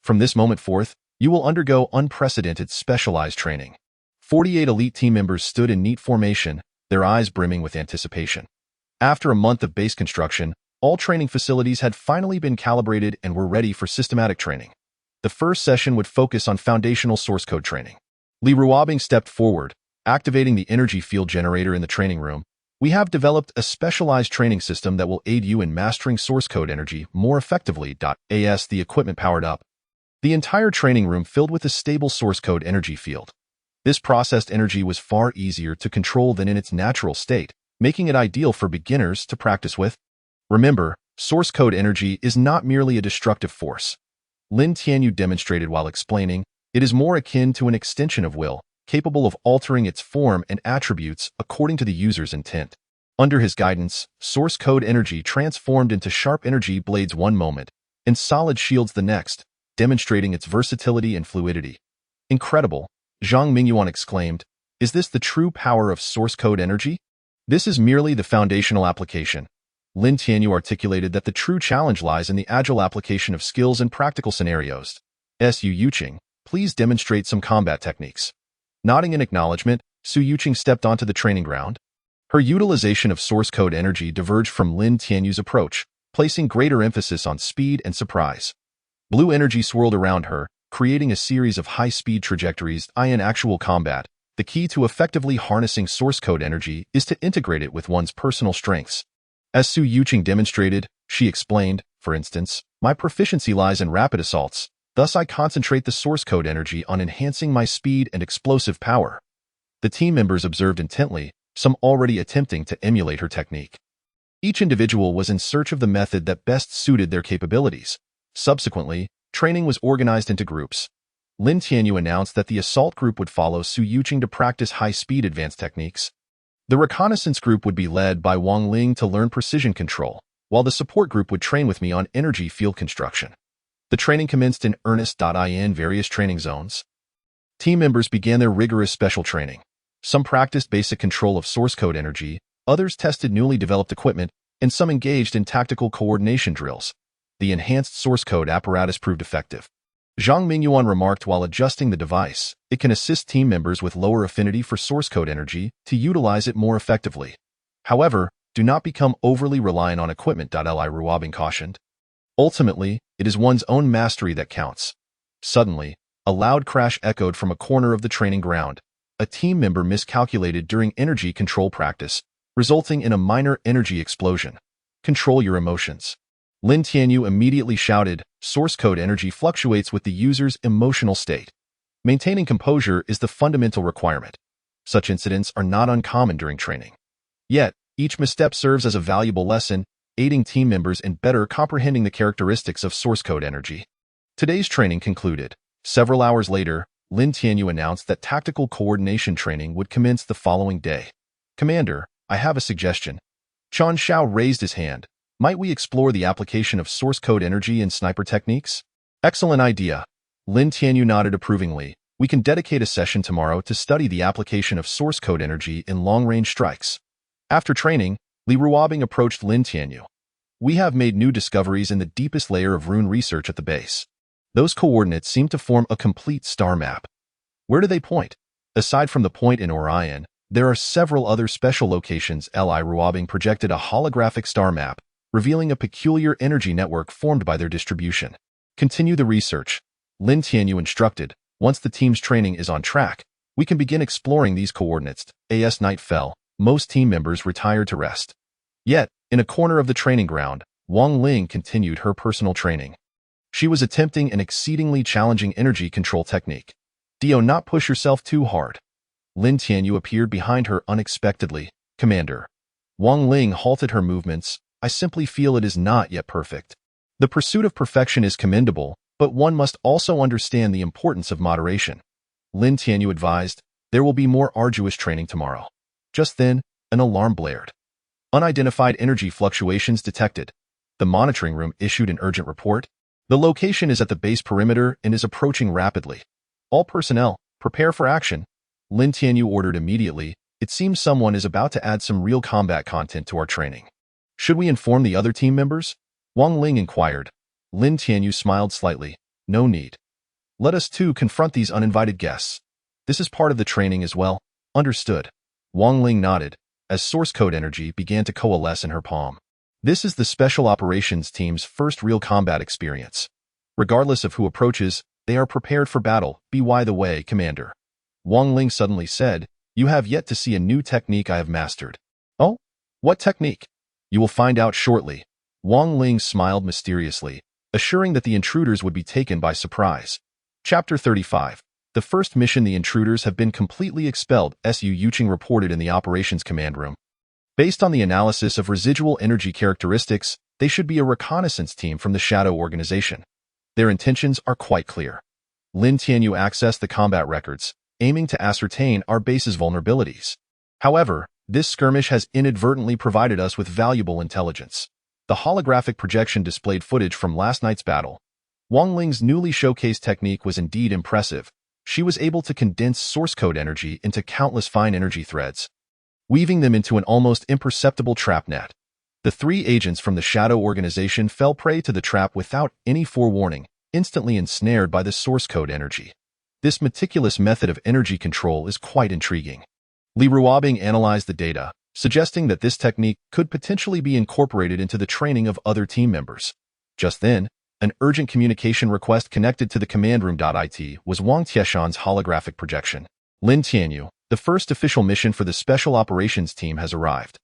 From this moment forth, you will undergo unprecedented specialized training. 48 elite team members stood in neat formation, their eyes brimming with anticipation. After a month of base construction, all training facilities had finally been calibrated and were ready for systematic training. The first session would focus on foundational source code training. Li Ruobing stepped forward, activating the energy field generator in the training room. We have developed a specialized training system that will aid you in mastering source code energy more effectively. As the equipment powered up, the entire training room filled with a stable source code energy field. This processed energy was far easier to control than in its natural state, making it ideal for beginners to practice with. Remember, source code energy is not merely a destructive force. Lin Tianyu demonstrated while explaining, it is more akin to an extension of will, capable of altering its form and attributes according to the user's intent. Under his guidance, source code energy transformed into sharp energy blades one moment, and solid shields the next, demonstrating its versatility and fluidity. Incredible, Zhang Mingyuan exclaimed. Is this the true power of source code energy? This is merely the foundational application. Lin Tianyu articulated that the true challenge lies in the agile application of skills in practical scenarios. Su Yuqing, please demonstrate some combat techniques. Nodding in acknowledgement, Su Yuqing stepped onto the training ground. Her utilization of source code energy diverged from Lin Tianyu's approach, placing greater emphasis on speed and surprise. Blue energy swirled around her, creating a series of high-speed trajectories in actual combat. The key to effectively harnessing source code energy is to integrate it with one's personal strengths. As Su Yuqing demonstrated, she explained, for instance, my proficiency lies in rapid assaults, thus I concentrate the source code energy on enhancing my speed and explosive power. The team members observed intently, some already attempting to emulate her technique. Each individual was in search of the method that best suited their capabilities. Subsequently, training was organized into groups. Lin Tianyu announced that the assault group would follow Su Yuqing to practice high-speed advanced techniques. The reconnaissance group would be led by Wang Ling to learn precision control, while the support group would train with me on energy field construction. The training commenced in earnest. In various training zones, team members began their rigorous special training. Some practiced basic control of source code energy, others tested newly developed equipment, and some engaged in tactical coordination drills. The enhanced source code apparatus proved effective. Zhang Mingyuan remarked while adjusting the device, it can assist team members with lower affinity for source code energy to utilize it more effectively. However, do not become overly reliant on equipment. Li Ruobing cautioned. Ultimately, it is one's own mastery that counts. Suddenly, a loud crash echoed from a corner of the training ground. A team member miscalculated during energy control practice, resulting in a minor energy explosion. Control your emotions. Lin Tianyu immediately shouted, source code energy fluctuates with the user's emotional state. Maintaining composure is the fundamental requirement. Such incidents are not uncommon during training. Yet, each misstep serves as a valuable lesson, aiding team members in better comprehending the characteristics of source code energy. Today's training concluded. Several hours later, Lin Tianyu announced that tactical coordination training would commence the following day. Commander, I have a suggestion. Chen Xiao raised his hand. Might we explore the application of source code energy in sniper techniques? Excellent idea. Lin Tianyu nodded approvingly. We can dedicate a session tomorrow to study the application of source code energy in long-range strikes. After training, Li Ruobing approached Lin Tianyu. We have made new discoveries in the deepest layer of rune research at the base. Those coordinates seem to form a complete star map. Where do they point? Aside from the point in Orion, there are several other special locations. Li Ruobing projected a holographic star map, revealing a peculiar energy network formed by their distribution. Continue the research. Lin Tianyu instructed. Once the team's training is on track, we can begin exploring these coordinates. As night fell, most team members retired to rest. Yet, in a corner of the training ground, Wang Ling continued her personal training. She was attempting an exceedingly challenging energy control technique. Do not push yourself too hard. Lin Tianyu appeared behind her unexpectedly. Commander. Wang Ling halted her movements. I simply feel it is not yet perfect. The pursuit of perfection is commendable, but one must also understand the importance of moderation. Lin Tianyu advised, there will be more arduous training tomorrow. Just then, an alarm blared. Unidentified energy fluctuations detected. The monitoring room issued an urgent report. The location is at the base perimeter and is approaching rapidly. All personnel, prepare for action. Lin Tianyu ordered immediately. It seems someone is about to add some real combat content to our training. Should we inform the other team members? Wang Ling inquired. Lin Tianyu smiled slightly. No need. Let us too confront these uninvited guests. This is part of the training as well. Understood. Wang Ling nodded, as source code energy began to coalesce in her palm. This is the Special Operations Team's first real combat experience. Regardless of who approaches, they are prepared for battle. By the way, Commander. Wang Ling suddenly said, you have yet to see a new technique I have mastered. Oh? What technique? You will find out shortly. Wang Ling smiled mysteriously, assuring that the intruders would be taken by surprise. Chapter 35. The first mission. The intruders have been completely expelled, Su Yuqing reported in the operations command room. Based on the analysis of residual energy characteristics, they should be a reconnaissance team from the Shadow Organization. Their intentions are quite clear. Lin Tianyu accessed the combat records, aiming to ascertain our base's vulnerabilities. However, this skirmish has inadvertently provided us with valuable intelligence. The holographic projection displayed footage from last night's battle. Wang Ling's newly showcased technique was indeed impressive. She was able to condense source code energy into countless fine energy threads, weaving them into an almost imperceptible trap net. The three agents from the Shadow Organization fell prey to the trap without any forewarning, instantly ensnared by the source code energy. This meticulous method of energy control is quite intriguing. Li Ruobing analyzed the data, suggesting that this technique could potentially be incorporated into the training of other team members. Just then, an urgent communication request connected to the command room. It was Wang Tieshan's holographic projection. Lin Tianyu, The first official mission for the Special Operations Team has arrived.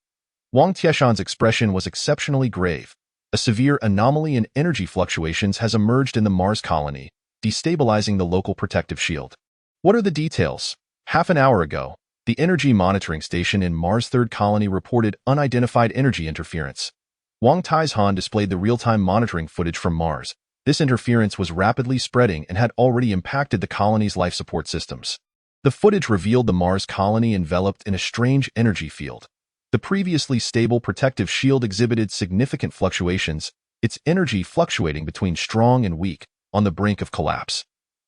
Wang Tieshan's expression was exceptionally grave. A severe anomaly in energy fluctuations has emerged in the Mars colony, destabilizing the local protective shield. What are the details? Half an hour ago, the energy monitoring station in Mars' third colony reported unidentified energy interference. Wang Tieshan displayed the real-time monitoring footage from Mars. This interference was rapidly spreading and had already impacted the colony's life support systems. The footage revealed the Mars colony enveloped in a strange energy field. The previously stable protective shield exhibited significant fluctuations, its energy fluctuating between strong and weak, on the brink of collapse.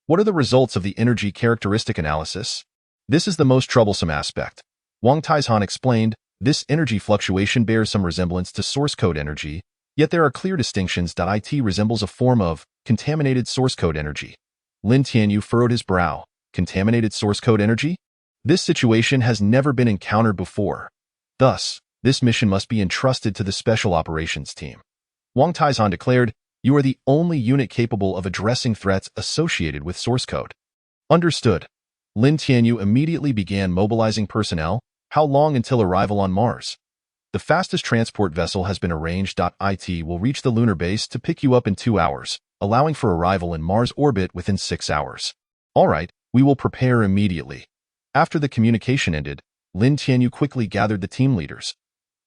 What are the results of the energy characteristic analysis? This is the most troublesome aspect. Wang Tieshan explained, this energy fluctuation bears some resemblance to source code energy, yet there are clear distinctions. It resembles a form of contaminated source code energy. Lin Tianyu furrowed his brow. Contaminated source code energy? This situation has never been encountered before. Thus, this mission must be entrusted to the Special Operations Team. Wang Tieshan declared, you are the only unit capable of addressing threats associated with source code. Understood. Lin Tianyu immediately began mobilizing personnel. How long until arrival on Mars? The fastest transport vessel has been arranged. It will reach the lunar base to pick you up in 2 hours, allowing for arrival in Mars orbit within 6 hours. All right, we will prepare immediately. After the communication ended, Lin Tianyu quickly gathered the team leaders.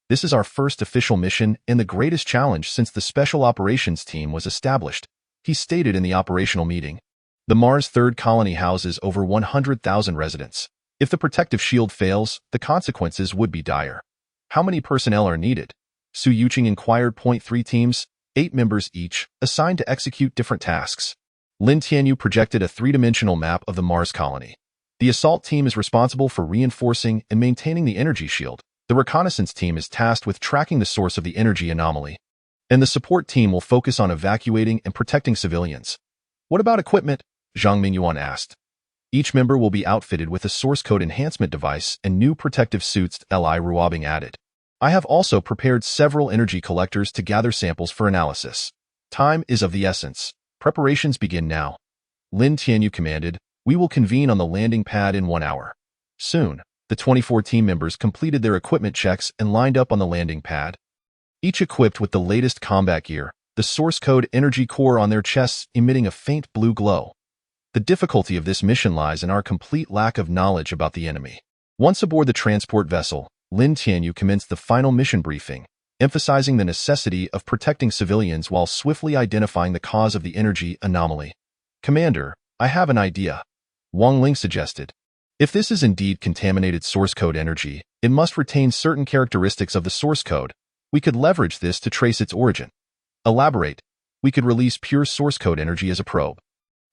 This is our first official mission and the greatest challenge since the Special Operations Team was established, he stated in the operational meeting. The Mars third colony houses over 100,000 residents. If the protective shield fails, the consequences would be dire. How many personnel are needed? Su Yuqing inquired. 3 teams, 8 members each, assigned to execute different tasks. Lin Tianyu projected a 3-dimensional map of the Mars colony. The assault team is responsible for reinforcing and maintaining the energy shield. The reconnaissance team is tasked with tracking the source of the energy anomaly. And the support team will focus on evacuating and protecting civilians. What about equipment? Zhang Mingyuan asked. Each member will be outfitted with a source code enhancement device and new protective suits. Li Ruobing added. I have also prepared several energy collectors to gather samples for analysis. Time is of the essence. Preparations begin now. Lin Tianyu commanded, we will convene on the landing pad in 1 hour. Soon, the 24 team members completed their equipment checks and lined up on the landing pad. Each equipped with the latest combat gear, the source code energy core on their chests emitting a faint blue glow. The difficulty of this mission lies in our complete lack of knowledge about the enemy. Once aboard the transport vessel, Lin Tianyu commenced the final mission briefing, emphasizing the necessity of protecting civilians while swiftly identifying the cause of the energy anomaly. Commander, I have an idea. Wang Ling suggested. If this is indeed contaminated source code energy, it must retain certain characteristics of the source code. We could leverage this to trace its origin. Elaborate. We could release pure source code energy as a probe.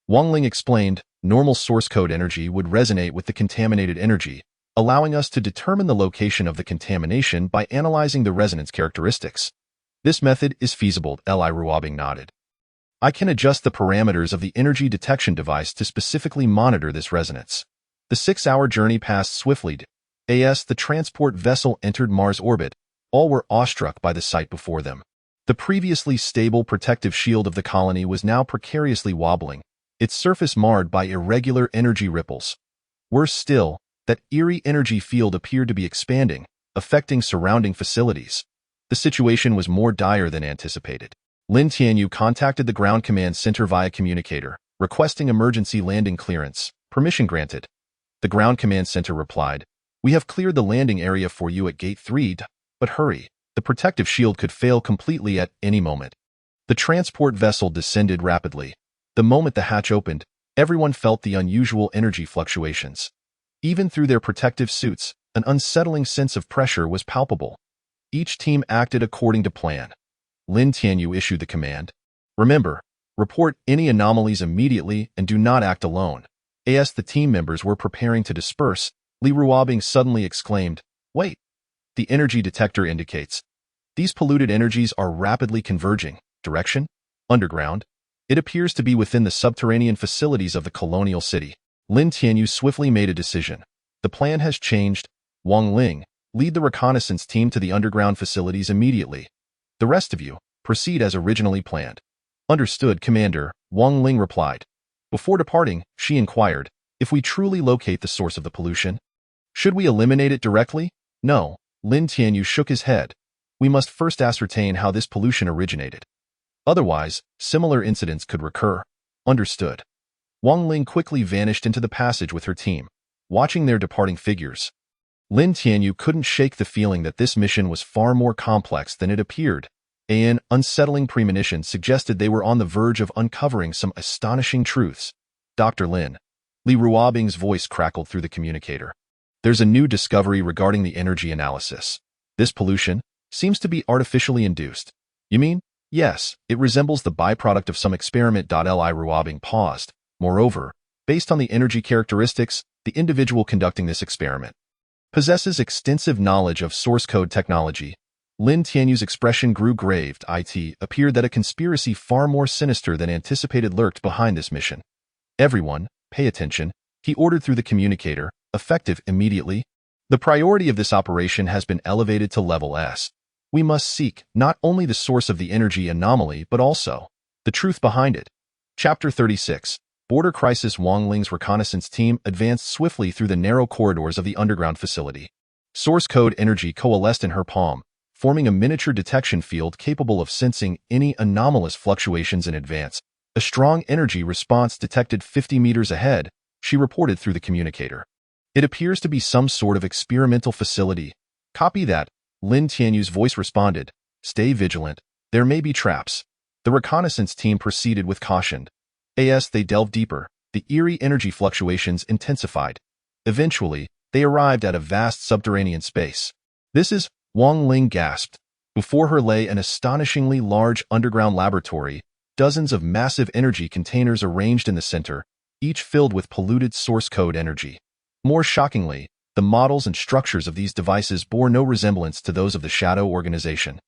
Wang Ling explained, normal source code energy would resonate with the contaminated energy, allowing us to determine the location of the contamination by analyzing the resonance characteristics. This method is feasible. Li Ruobing nodded. I can adjust the parameters of the energy detection device to specifically monitor this resonance. The 6-hour journey passed swiftly. As the transport vessel entered Mars orbit, all were awestruck by the sight before them. The previously stable protective shield of the colony was now precariously wobbling, its surface marred by irregular energy ripples. Worse still, that eerie energy field appeared to be expanding, affecting surrounding facilities. The situation was more dire than anticipated. Lin Tianyu contacted the ground command center via communicator, requesting emergency landing clearance. Permission granted. The ground command center replied, we have cleared the landing area for you at Gate 3, but hurry, the protective shield could fail completely at any moment. The transport vessel descended rapidly. The moment the hatch opened, everyone felt the unusual energy fluctuations. Even through their protective suits, an unsettling sense of pressure was palpable. Each team acted according to plan. Lin Tianyu issued the command. Remember, report any anomalies immediately and do not act alone. As the team members were preparing to disperse, Li Ruobing suddenly exclaimed, wait! The energy detector indicates. These polluted energies are rapidly converging. Direction? Underground. It appears to be within the subterranean facilities of the colonial city. Lin Tianyu swiftly made a decision. The plan has changed. Wang Ling, lead the reconnaissance team to the underground facilities immediately. The rest of you, proceed as originally planned. Understood, Commander, Wang Ling replied. Before departing, she inquired, if we truly locate the source of the pollution, Should we eliminate it directly? No. Lin Tianyu shook his head. We must first ascertain how this pollution originated. Otherwise, similar incidents could recur. Understood. Wang Ling quickly vanished into the passage with her team, watching their departing figures. Lin Tianyu couldn't shake the feeling that this mission was far more complex than it appeared. An unsettling premonition suggested they were on the verge of uncovering some astonishing truths. Dr. Lin. Li Ruobing's voice crackled through the communicator. There's a new discovery regarding the energy analysis. This pollution seems to be artificially induced. You mean? Yes, it resembles the byproduct of some experiment. Li Ruobing paused. Moreover, based on the energy characteristics, the individual conducting this experiment possesses extensive knowledge of source code technology. Lin Tianyu's expression grew grave. It appeared that a conspiracy far more sinister than anticipated lurked behind this mission. Everyone, pay attention, he ordered through the communicator, effective immediately. The priority of this operation has been elevated to level S. We must seek not only the source of the energy anomaly but also the truth behind it. Chapter 36. Border Crisis. Wang Ling's reconnaissance team advanced swiftly through the narrow corridors of the underground facility. Source code energy coalesced in her palm, forming a miniature detection field capable of sensing any anomalous fluctuations in advance. A strong energy response detected 50 meters ahead, she reported through the communicator. It appears to be some sort of experimental facility. Copy that, Lin Tianyu's voice responded. Stay vigilant. There may be traps. The reconnaissance team proceeded with caution. As they delved deeper, the eerie energy fluctuations intensified. Eventually, they arrived at a vast subterranean space. This is, Wang Ling gasped. Before her lay an astonishingly large underground laboratory, dozens of massive energy containers arranged in the center, each filled with polluted source code energy. More shockingly, the models and structures of these devices bore no resemblance to those of the Shadow Organization.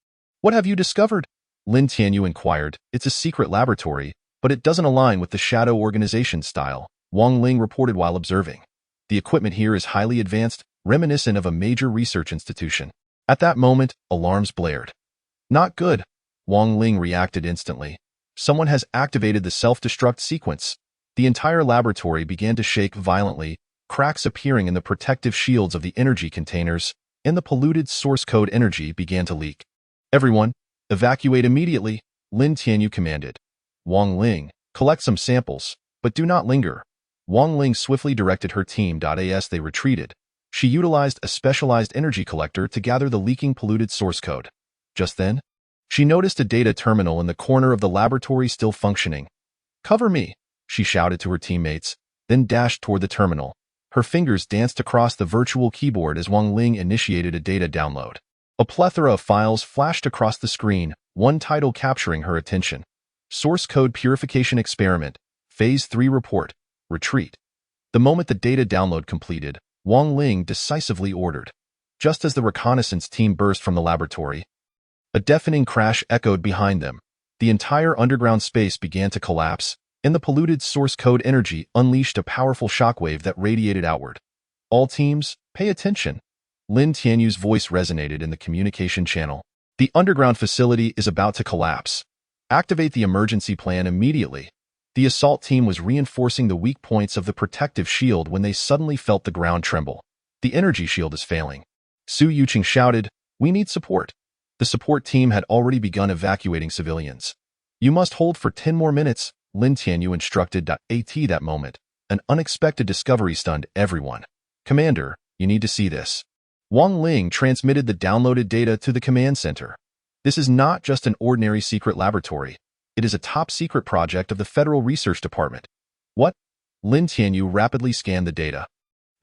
What have you discovered? Lin Tianyu inquired. It's a secret laboratory, but it doesn't align with the Shadow Organization style, Wang Ling reported while observing. The equipment here is highly advanced, reminiscent of a major research institution. At that moment, alarms blared. Not good, Wang Ling reacted instantly. Someone has activated the self-destruct sequence. The entire laboratory began to shake violently, cracks appearing in the protective shields of the energy containers, and the polluted source code energy began to leak. Everyone, evacuate immediately, Lin Tianyu commanded. Wang Ling, collect some samples, but do not linger. Wang Ling swiftly directed her team. As they retreated, she utilized a specialized energy collector to gather the leaking polluted source code. Just then, she noticed a data terminal in the corner of the laboratory still functioning. Cover me, she shouted to her teammates, then dashed toward the terminal. Her fingers danced across the virtual keyboard as Wang Ling initiated a data download. A plethora of files flashed across the screen, one title capturing her attention. Source Code Purification Experiment, Phase 3 Report, Retreat. The moment the data download completed, Wang Ling decisively ordered. Just as the reconnaissance team burst from the laboratory, a deafening crash echoed behind them. The entire underground space began to collapse, and the polluted source code energy unleashed a powerful shockwave that radiated outward. All teams, pay attention. Lin Tianyu's voice resonated in the communication channel. The underground facility is about to collapse. Activate the emergency plan immediately. The assault team was reinforcing the weak points of the protective shield when they suddenly felt the ground tremble. The energy shield is failing. Su Yuqing shouted, we need support. The support team had already begun evacuating civilians. You must hold for 10 more minutes, Lin Tianyu instructed. At that moment, an unexpected discovery stunned everyone. Commander, you need to see this. Wang Ling transmitted the downloaded data to the command center. This is not just an ordinary secret laboratory. It is a top-secret project of the Federal Research Department. What? Lin Tianyu rapidly scanned the data.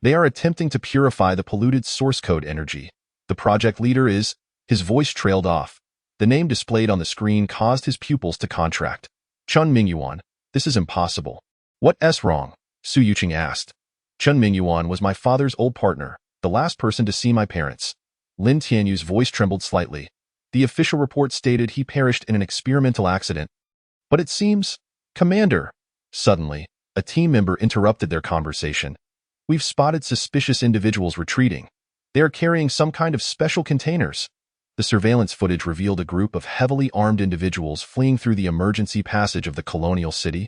They are attempting to purify the polluted source code energy. The project leader is... His voice trailed off. The name displayed on the screen caused his pupils to contract. Chun Mingyuan, this is impossible. What's wrong? Su Yuqing asked. Chun Mingyuan was my father's old partner, the last person to see my parents. Lin Tianyu's voice trembled slightly. The official report stated he perished in an experimental accident. But it seems... Commander! Suddenly, a team member interrupted their conversation. We've spotted suspicious individuals retreating. They are carrying some kind of special containers. The surveillance footage revealed a group of heavily armed individuals fleeing through the emergency passage of the colonial city.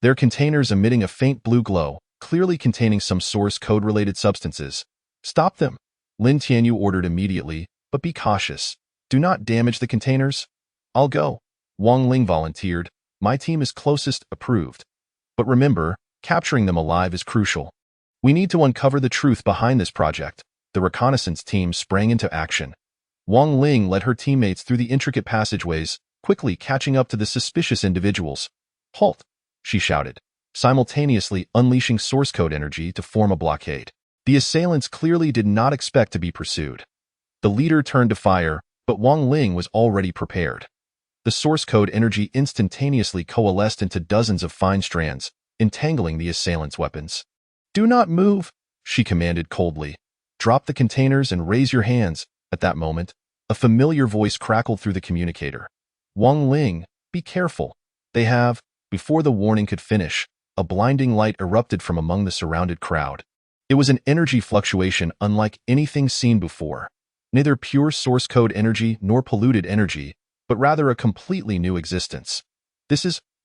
Their containers emitting a faint blue glow, clearly containing some source code-related substances. Stop them, Lin Tianyu ordered immediately, but be cautious. Do not damage the containers. I'll go, Wang Ling volunteered. My team is closest approved. But remember, capturing them alive is crucial. We need to uncover the truth behind this project. The reconnaissance team sprang into action. Wang Ling led her teammates through the intricate passageways, quickly catching up to the suspicious individuals. Halt, she shouted, simultaneously unleashing source code energy to form a blockade. The assailants clearly did not expect to be pursued. The leader turned to fire, but Wang Ling was already prepared. The source code energy instantaneously coalesced into dozens of fine strands, entangling the assailants' weapons. Do not move, she commanded coldly. Drop the containers and raise your hands. At that moment, a familiar voice crackled through the communicator. Wang Ling, be careful. They have. Before the warning could finish, a blinding light erupted from among the surrounded crowd. It was an energy fluctuation unlike anything seen before. Neither pure source code energy nor polluted energy, but rather a completely new existence.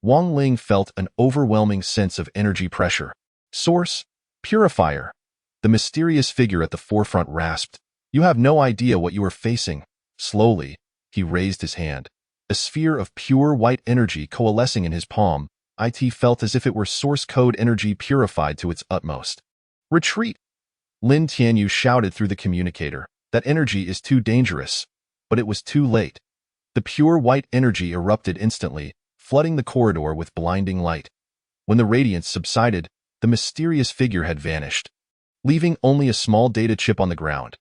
Wang Ling felt an overwhelming sense of energy pressure. Source, purifier. The mysterious figure at the forefront rasped. You have no idea what you are facing. Slowly, he raised his hand. A sphere of pure white energy coalescing in his palm, it felt as if it were source code energy purified to its utmost. Retreat! Lin Tianyu shouted through the communicator. That energy is too dangerous. But it was too late. The pure white energy erupted instantly, flooding the corridor with blinding light. When the radiance subsided, the mysterious figure had vanished, leaving only a small data chip on the ground.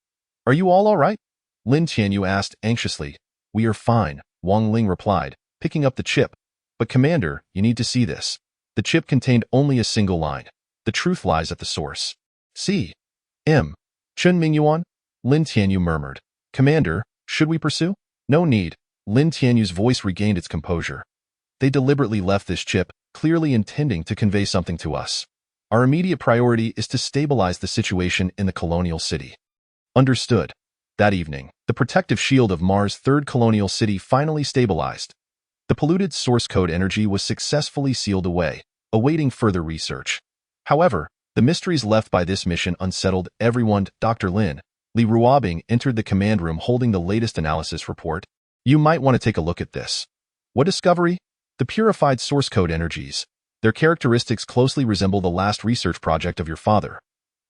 Are you all right? Lin Tianyu asked anxiously. We are fine, Wang Ling replied, picking up the chip. But Commander, you need to see this. The chip contained only a single line. The truth lies at the source. C. M. Chun Mingyuan? Lin Tianyu murmured. Commander, should we pursue? No need. Lin Tianyu's voice regained its composure. They deliberately left this chip, clearly intending to convey something to us. Our immediate priority is to stabilize the situation in the colonial city. Understood. That evening, the protective shield of Mars' third colonial city finally stabilized. The polluted source code energy was successfully sealed away, awaiting further research. However, the mysteries left by this mission unsettled everyone. Dr. Lin, Li Ruobing entered the command room holding the latest analysis report. You might want to take a look at this. What discovery? The purified source code energies. Their characteristics closely resemble the last research project of your father.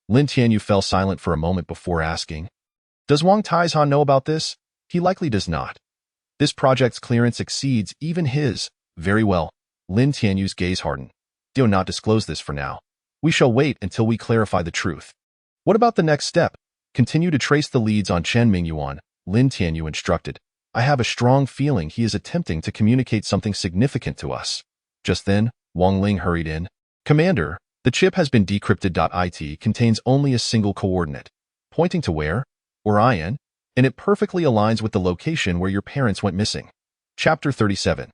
Lin Tianyu fell silent for a moment before asking, Does Wang Taizhan know about this? He likely does not. This project's clearance exceeds even his. Very well. Lin Tianyu's gaze hardened. Do not disclose this for now. We shall wait until we clarify the truth. What about the next step? Continue to trace the leads on Chen Mingyuan, Lin Tianyu instructed. I have a strong feeling he is attempting to communicate something significant to us. Just then, Wang Ling hurried in. Commander, the chip has been decrypted. It contains only a single coordinate. Pointing to where? Orion, and it perfectly aligns with the location where your parents went missing. Chapter 37.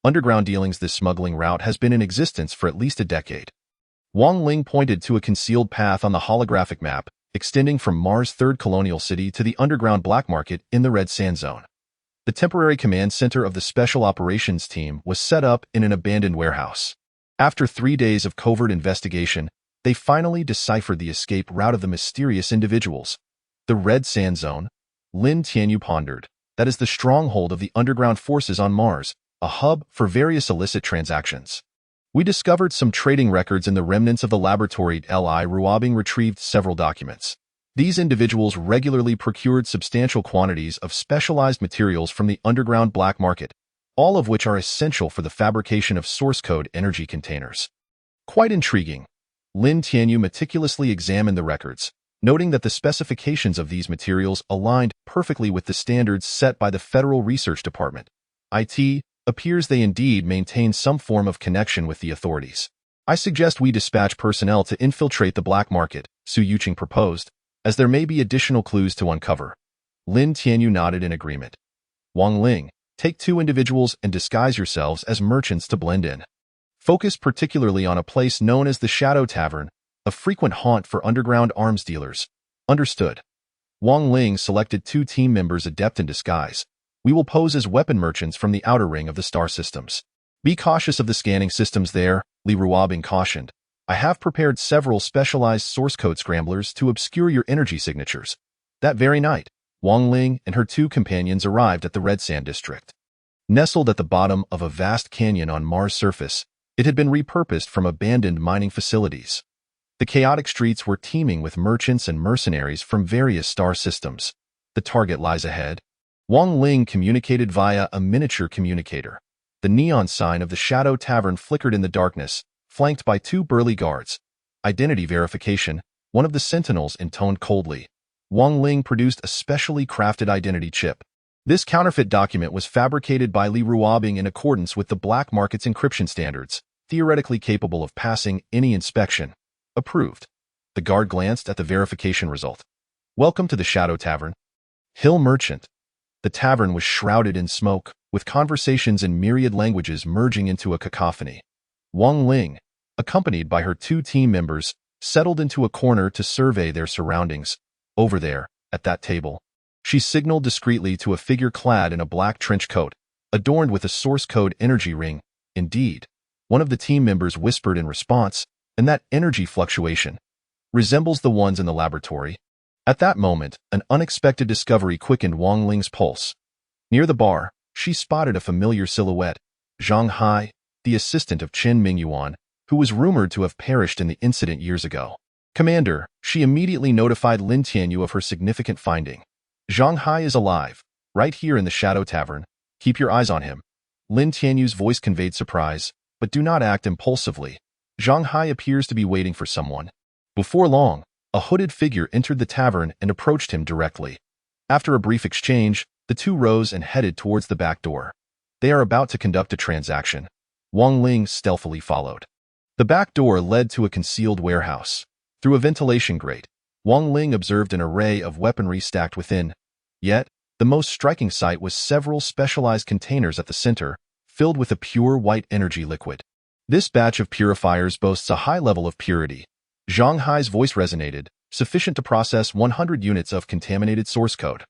Underground dealings. This smuggling route has been in existence for at least a decade. Wang Ling pointed to a concealed path on the holographic map, extending from Mars' third colonial city to the underground black market in the Red Sand Zone. The temporary command center of the Special Operations Team was set up in an abandoned warehouse. After 3 days of covert investigation, they finally deciphered the escape route of the mysterious individuals. The Red Sand Zone, Lin Tianyu pondered. That is the stronghold of the underground forces on Mars, a hub for various illicit transactions. We discovered some trading records in the remnants of the laboratory. Li Ruobing retrieved several documents. These individuals regularly procured substantial quantities of specialized materials from the underground black market, all of which are essential for the fabrication of source code energy containers. Quite intriguing. Lin Tianyu meticulously examined the records, noting that the specifications of these materials aligned perfectly with the standards set by the Federal Research Department. It appears they indeed maintain some form of connection with the authorities. I suggest we dispatch personnel to infiltrate the black market, Su Yuqing proposed, as there may be additional clues to uncover. Lin Tianyu nodded in agreement. Wang Ling, take 2 individuals and disguise yourselves as merchants to blend in. Focus particularly on a place known as the Shadow Tavern, a frequent haunt for underground arms dealers. Understood. Wang Ling selected 2 team members adept in disguise. We will pose as weapon merchants from the outer ring of the star systems. Be cautious of the scanning systems there, Li Ruobing cautioned. I have prepared several specialized source code scramblers to obscure your energy signatures. That very night, Wang Ling and her two companions arrived at the Red Sand District. Nestled at the bottom of a vast canyon on Mars' surface, it had been repurposed from abandoned mining facilities. The chaotic streets were teeming with merchants and mercenaries from various star systems. The target lies ahead. Wang Ling communicated via a miniature communicator. The neon sign of the Shadow Tavern flickered in the darkness, flanked by two burly guards. Identity verification, one of the sentinels intoned coldly. Wang Ling produced a specially crafted identity chip. This counterfeit document was fabricated by Li Ruobing in accordance with the black market's encryption standards, theoretically capable of passing any inspection. Approved. The guard glanced at the verification result. Welcome to the Shadow Tavern. Hill Merchant. The tavern was shrouded in smoke, with conversations in myriad languages merging into a cacophony. Wang Ling, accompanied by her two team members, settled into a corner to survey their surroundings. Over there, at that table. She signaled discreetly to a figure clad in a black trench coat, adorned with a source code energy ring. Indeed, one of the team members whispered in response, and that energy fluctuation resembles the ones in the laboratory. At that moment, an unexpected discovery quickened Wang Ling's pulse. Near the bar, she spotted a familiar silhouette, Zhang Hai, the assistant of Chen Mingyuan, who was rumored to have perished in the incident years ago. Commander, she immediately notified Lin Tianyu of her significant finding. Zhang Hai is alive, right here in the Shadow Tavern. Keep your eyes on him. Lin Tianyu's voice conveyed surprise, but do not act impulsively. Zhang Hai appears to be waiting for someone. Before long, a hooded figure entered the tavern and approached him directly. After a brief exchange, the two rose and headed towards the back door. They are about to conduct a transaction. Wang Ling stealthily followed. The back door led to a concealed warehouse. Through a ventilation grate, Wang Ling observed an array of weaponry stacked within. Yet, the most striking sight was several specialized containers at the center, filled with a pure white energy liquid. This batch of purifiers boasts a high level of purity. Zhang Hai's voice resonated, sufficient to process 100 units of contaminated source code.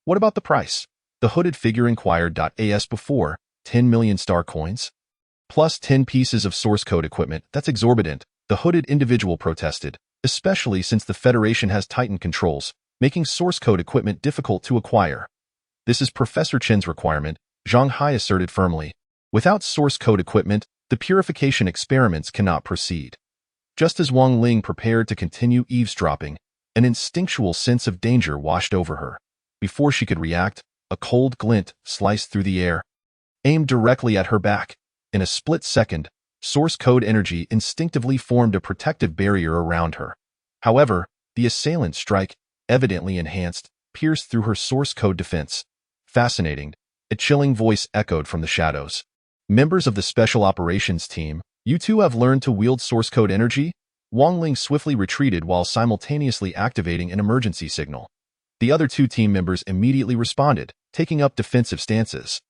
What about the price? The hooded figure inquired. As before, 10 million star coins? Plus 10 pieces of source code equipment. That's exorbitant, the hooded individual protested, especially since the Federation has tightened controls, making source code equipment difficult to acquire. This is Professor Chen's requirement, Zhang Hai asserted firmly. Without source code equipment, the purification experiments cannot proceed. Just as Wang Ling prepared to continue eavesdropping, an instinctual sense of danger washed over her. Before she could react, a cold glint sliced through the air, aimed directly at her back. In a split second, source code energy instinctively formed a protective barrier around her. However, the assailant's strike, evidently enhanced, pierced through her source code defense. Fascinating, a chilling voice echoed from the shadows. Members of the Special Operations Team, you two have learned to wield source code energy? Wang Ling swiftly retreated while simultaneously activating an emergency signal. The other two team members immediately responded, taking up defensive stances.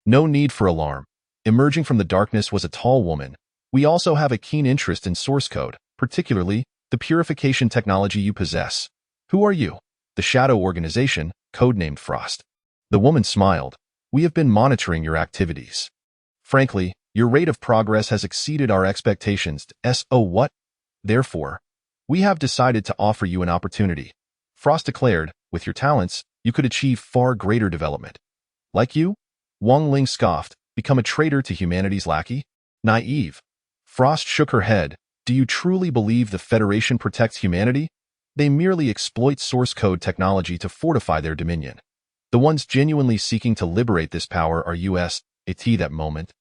No need for alarm. Emerging from the darkness was a tall woman. We also have a keen interest in source code, particularly the purification technology you possess. Who are you? The Shadow Organization, codenamed Frost. The woman smiled. We have been monitoring your activities. Frankly, your rate of progress has exceeded our expectations. What? Therefore, we have decided to offer you an opportunity. Frost declared, with your talents, you could achieve far greater development. Like you? Wang Ling scoffed, become a traitor to humanity's lackey? Naive. Frost shook her head. Do you truly believe the Federation protects humanity? They merely exploit source code technology to fortify their dominion. The ones genuinely seeking to liberate this power are us. At that moment,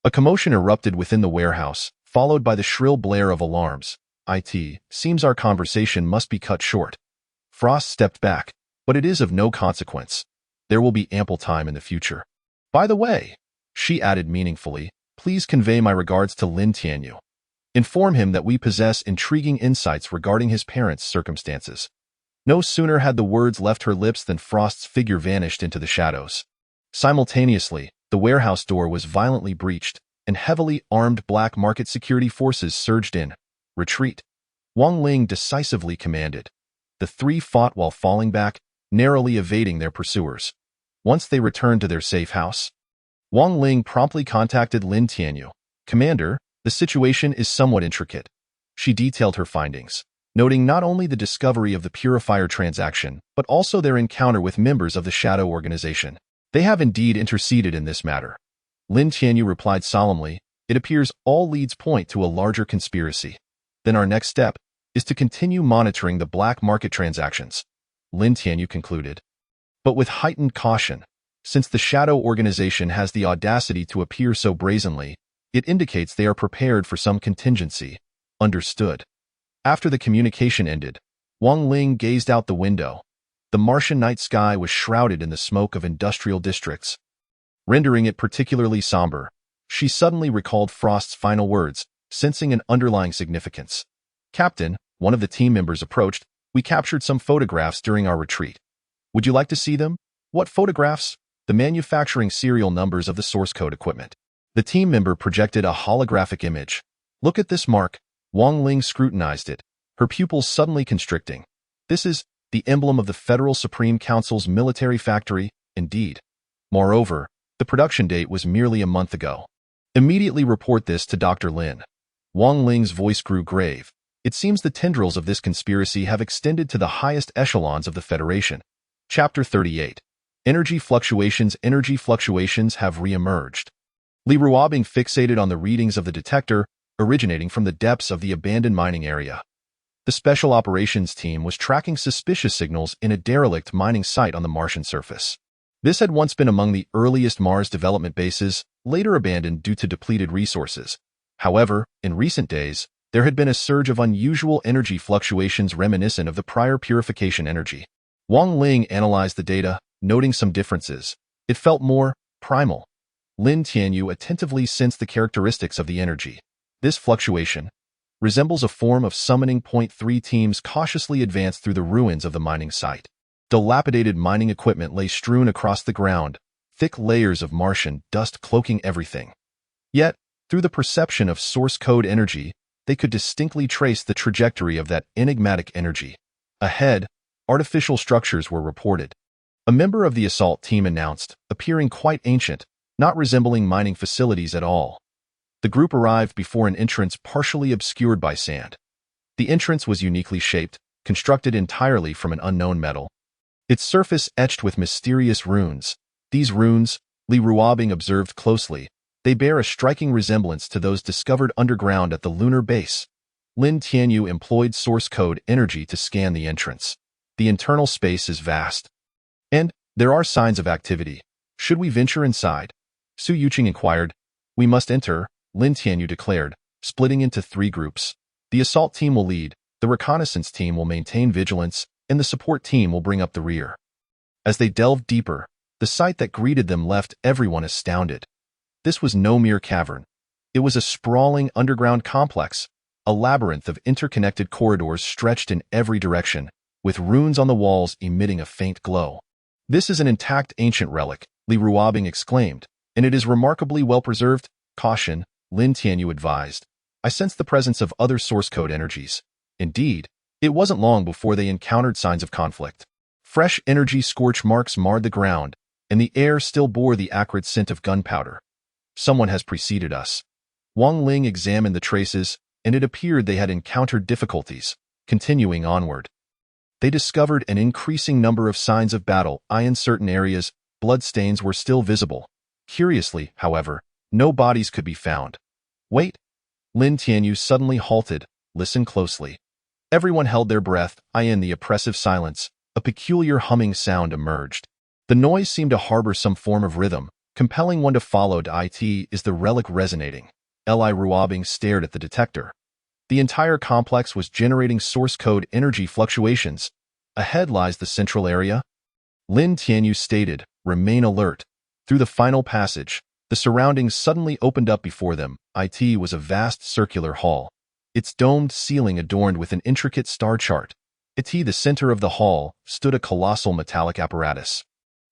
a commotion erupted within the warehouse, followed by the shrill blare of alarms. Seems our conversation must be cut short. Frost stepped back, but it is of no consequence. There will be ample time in the future. By the way, she added meaningfully, please convey my regards to Lin Tianyu. Inform him that we possess intriguing insights regarding his parents' circumstances. No sooner had the words left her lips than Frost's figure vanished into the shadows. Simultaneously, the warehouse door was violently breached, and heavily armed black market security forces surged in. Retreat. Wang Ling decisively commanded. The three fought while falling back, narrowly evading their pursuers. Once they returned to their safe house, Wang Ling promptly contacted Lin Tianyu. Commander, the situation is somewhat intricate. She detailed her findings, noting not only the discovery of the purifier transaction, but also their encounter with members of the Shadow Organization. They have indeed interceded in this matter. Lin Tianyu replied solemnly, it appears all leads point to a larger conspiracy. Then our next step is to continue monitoring the black market transactions, Lin Tianyu concluded. But with heightened caution, since the Shadow Organization has the audacity to appear so brazenly, it indicates they are prepared for some contingency. Understood. After the communication ended, Wang Ling gazed out the window. The Martian night sky was shrouded in the smoke of industrial districts, rendering it particularly somber. She suddenly recalled Frost's final words, sensing an underlying significance. Captain, one of the team members approached, we captured some photographs during our retreat. Would you like to see them? What photographs? The manufacturing serial numbers of the source code equipment. The team member projected a holographic image. Look at this mark. Wang Ling scrutinized it, her pupils suddenly constricting. This is the emblem of the Federal Supreme Council's military factory, indeed. Moreover, the production date was merely a month ago. Immediately report this to Dr. Lin. Wang Ling's voice grew grave. It seems the tendrils of this conspiracy have extended to the highest echelons of the Federation. Chapter 38. Energy fluctuations have re-emerged. Li Ruobing fixated on the readings of the detector originating from the depths of the abandoned mining area. The Special Operations Team was tracking suspicious signals in a derelict mining site on the Martian surface. This had once been among the earliest Mars development bases, later abandoned due to depleted resources. However, in recent days, there had been a surge of unusual energy fluctuations reminiscent of the prior purification energy. Wang Ling analyzed the data, noting some differences. It felt more primal. Lin Tianyu attentively sensed the characteristics of the energy. This fluctuation resembles a form of summoning. 3 teams cautiously advanced through the ruins of the mining site. Dilapidated mining equipment lay strewn across the ground, thick layers of Martian dust cloaking everything. Yet, through the perception of source code energy, they could distinctly trace the trajectory of that enigmatic energy. Ahead, artificial structures were reported. A member of the assault team announced, appearing quite ancient, not resembling mining facilities at all. The group arrived before an entrance partially obscured by sand. The entrance was uniquely shaped, constructed entirely from an unknown metal. Its surface etched with mysterious runes. These runes, Li Ruobing observed closely, they bear a striking resemblance to those discovered underground at the lunar base. Lin Tianyu employed source code energy to scan the entrance. The internal space is vast. And there are signs of activity. Should we venture inside? Su Yuqing inquired. We must enter, Lin Tianyu declared, splitting into 3 groups. The assault team will lead, the reconnaissance team will maintain vigilance, and the support team will bring up the rear. As they delved deeper, the sight that greeted them left everyone astounded. This was no mere cavern. It was a sprawling underground complex, a labyrinth of interconnected corridors stretched in every direction, with runes on the walls emitting a faint glow. This is an intact ancient relic, Li Ruobing exclaimed, and it is remarkably well preserved. Caution, Lin Tianyu advised. I sensed the presence of other source code energies. Indeed, it wasn't long before they encountered signs of conflict. Fresh energy scorch marks marred the ground, and the air still bore the acrid scent of gunpowder. Someone has preceded us. Wang Ling examined the traces, and it appeared they had encountered difficulties. Continuing onward, they discovered an increasing number of signs of battle. In certain areas, bloodstains were still visible. Curiously, however, no bodies could be found. Wait! Lin Tianyu suddenly halted. Listen closely. Everyone held their breath. In the oppressive silence, a peculiar humming sound emerged. The noise seemed to harbor some form of rhythm, compelling one to follow. It is the relic resonating. Li Ruobing stared at the detector. The entire complex was generating source code energy fluctuations. Ahead lies the central area. Lin Tianyu stated, remain alert. Through the final passage, the surroundings suddenly opened up before them. It was a vast circular hall, its domed ceiling adorned with an intricate star chart. At the center of the hall stood a colossal metallic apparatus,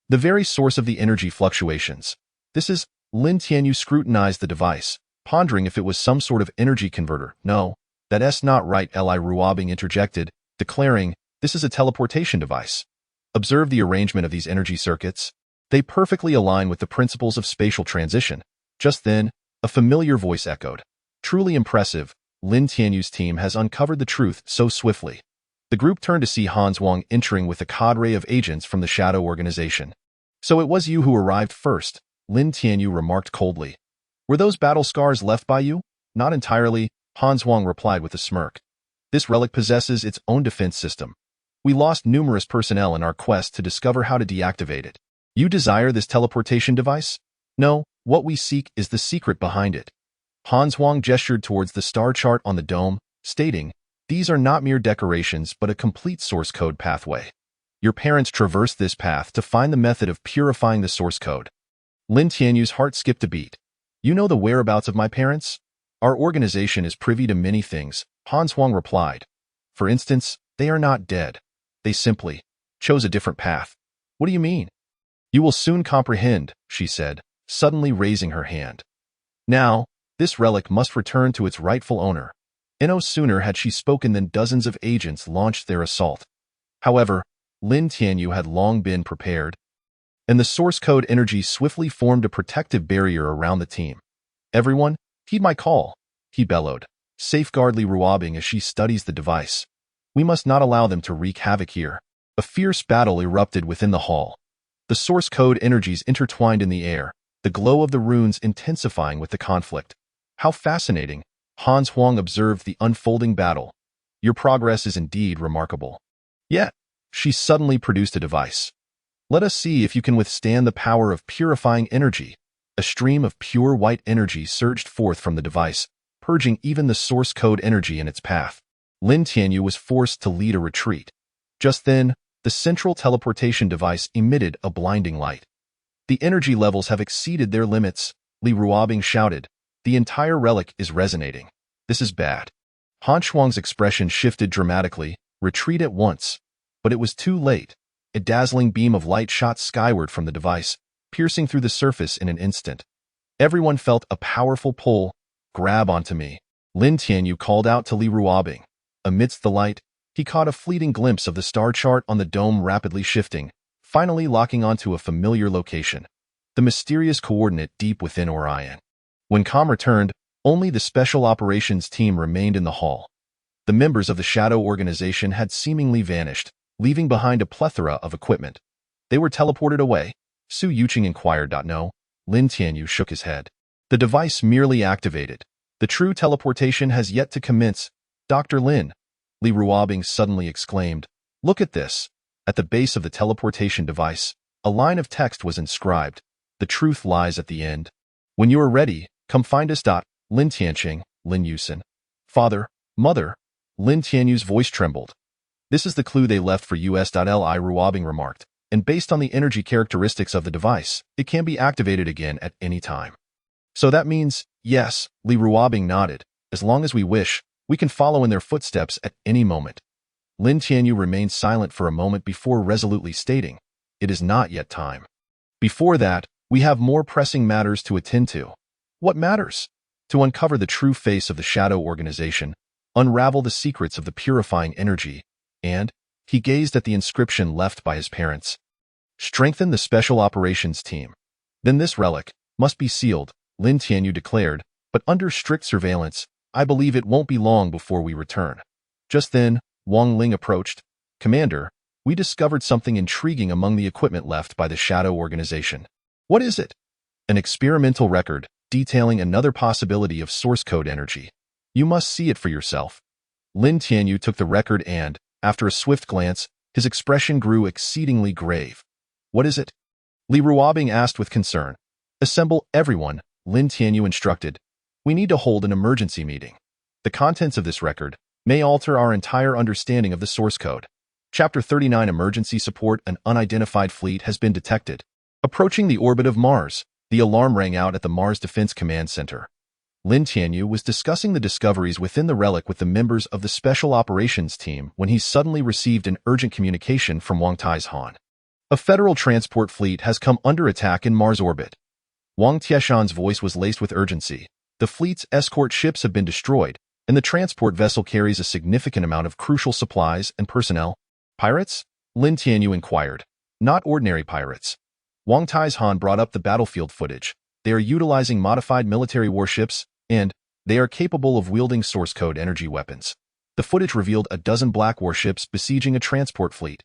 the very source of the energy fluctuations. This is, Lin Tianyu scrutinized the device, pondering if it was some sort of energy converter. No, that's not right, Li Ruobing interjected, declaring, this is a teleportation device. Observe the arrangement of these energy circuits. They perfectly align with the principles of spatial transition. Just then, a familiar voice echoed. Truly impressive, Lin Tianyu's team has uncovered the truth so swiftly. The group turned to see Han Zhuang entering with a cadre of agents from the Shadow Organization. So it was you who arrived first, Lin Tianyu remarked coldly. Were those battle scars left by you? Not entirely, Han Zhuang replied with a smirk. This relic possesses its own defense system. We lost numerous personnel in our quest to discover how to deactivate it. You desire this teleportation device? No, what we seek is the secret behind it. Han Zhuang gestured towards the star chart on the dome, stating, these are not mere decorations but a complete source code pathway. Your parents traversed this path to find the method of purifying the source code. Lin Tianyu's heart skipped a beat. You know the whereabouts of my parents? Our organization is privy to many things, Han Zhuang replied. For instance, they are not dead. They simply chose a different path. What do you mean? You will soon comprehend, she said, suddenly raising her hand. Now, this relic must return to its rightful owner. No sooner had she spoken than dozens of agents launched their assault. However, Lin Tianyu had long been prepared, and the source code energy swiftly formed a protective barrier around the team. Everyone, heed my call, he bellowed, safeguard Li Ruobing as she studies the device. We must not allow them to wreak havoc here. A fierce battle erupted within the hall. The source code energies intertwined in the air, the glow of the runes intensifying with the conflict. How fascinating, Han Zhuang observed the unfolding battle. Your progress is indeed remarkable. Yet, she suddenly produced a device. Let us see if you can withstand the power of purifying energy. A stream of pure white energy surged forth from the device, purging even the source code energy in its path. Lin Tianyu was forced to lead a retreat. Just then, the central teleportation device emitted a blinding light. The energy levels have exceeded their limits, Li Ruobing shouted. The entire relic is resonating. This is bad. Han Zhuang's expression shifted dramatically. Retreat at once. But it was too late. A dazzling beam of light shot skyward from the device, piercing through the surface in an instant. Everyone felt a powerful pull. Grab onto me. Lin Tianyu called out to Li Ruobing. Amidst the light, he caught a fleeting glimpse of the star chart on the dome rapidly shifting, finally locking onto a familiar location. The mysterious coordinate deep within Orion. When Com returned, only the Special Operations team remained in the hall. The members of the Shadow Organization had seemingly vanished, leaving behind a plethora of equipment. They were teleported away, Su Yuqing inquired. No, Lin Tianyu shook his head. The device merely activated. The true teleportation has yet to commence. Dr. Lin, Li Ruobing suddenly exclaimed. Look at this. At the base of the teleportation device, a line of text was inscribed. The truth lies at the end. When you are ready, come find us. Lin Tianqing, Lin Yusin. Father, Mother, Lin Tianyu's voice trembled. This is the clue they left for us. Li Ruobing remarked, and based on the energy characteristics of the device, it can be activated again at any time. So that means, yes, Li Ruobing nodded. As long as we wish, we can follow in their footsteps at any moment. Lin Tianyu remained silent for a moment before resolutely stating, it is not yet time. Before that, we have more pressing matters to attend to. What matters? To uncover the true face of the Shadow Organization, unravel the secrets of the purifying energy, and, he gazed at the inscription left by his parents, strengthen the Special Operations team. Then this relic must be sealed, Lin Tianyu declared, but under strict surveillance. I believe it won't be long before we return. Just then, Wang Ling approached. Commander, we discovered something intriguing among the equipment left by the Shadow Organization. What is it? An experimental record detailing another possibility of source code energy. You must see it for yourself. Lin Tianyu took the record and, after a swift glance, his expression grew exceedingly grave. What is it? Li Ruobing asked with concern. Assemble everyone, Lin Tianyu instructed. We need to hold an emergency meeting. The contents of this record may alter our entire understanding of the source code. Chapter 39 Emergency Support. An unidentified fleet has been detected. Approaching the orbit of Mars, the alarm rang out at the Mars Defense Command Center. Lin Tianyu was discussing the discoveries within the relic with the members of the Special Operations team when he suddenly received an urgent communication from Wang Taishan. A federal transport fleet has come under attack in Mars orbit. Wang Tieshan's voice was laced with urgency. The fleet's escort ships have been destroyed, and the transport vessel carries a significant amount of crucial supplies and personnel. Pirates? Lin Tianyu inquired. Not ordinary pirates. Wang Taishan brought up the battlefield footage. They are utilizing modified military warships, and, They are capable of wielding source code energy weapons. The footage revealed a dozen black warships besieging a transport fleet.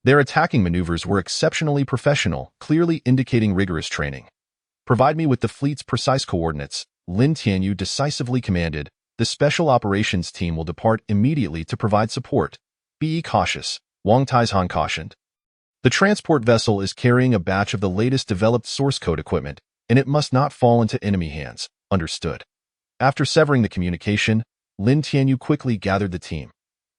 Their attacking maneuvers were exceptionally professional, clearly indicating rigorous training. "Provide me with the fleet's precise coordinates," Lin Tianyu decisively commanded. "The special operations team will depart immediately to provide support. Be cautious," Wang Taizhan cautioned. "The transport vessel is carrying a batch of the latest developed source code equipment, and it must not fall into enemy hands." Understood. After severing the communication, Lin Tianyu quickly gathered the team.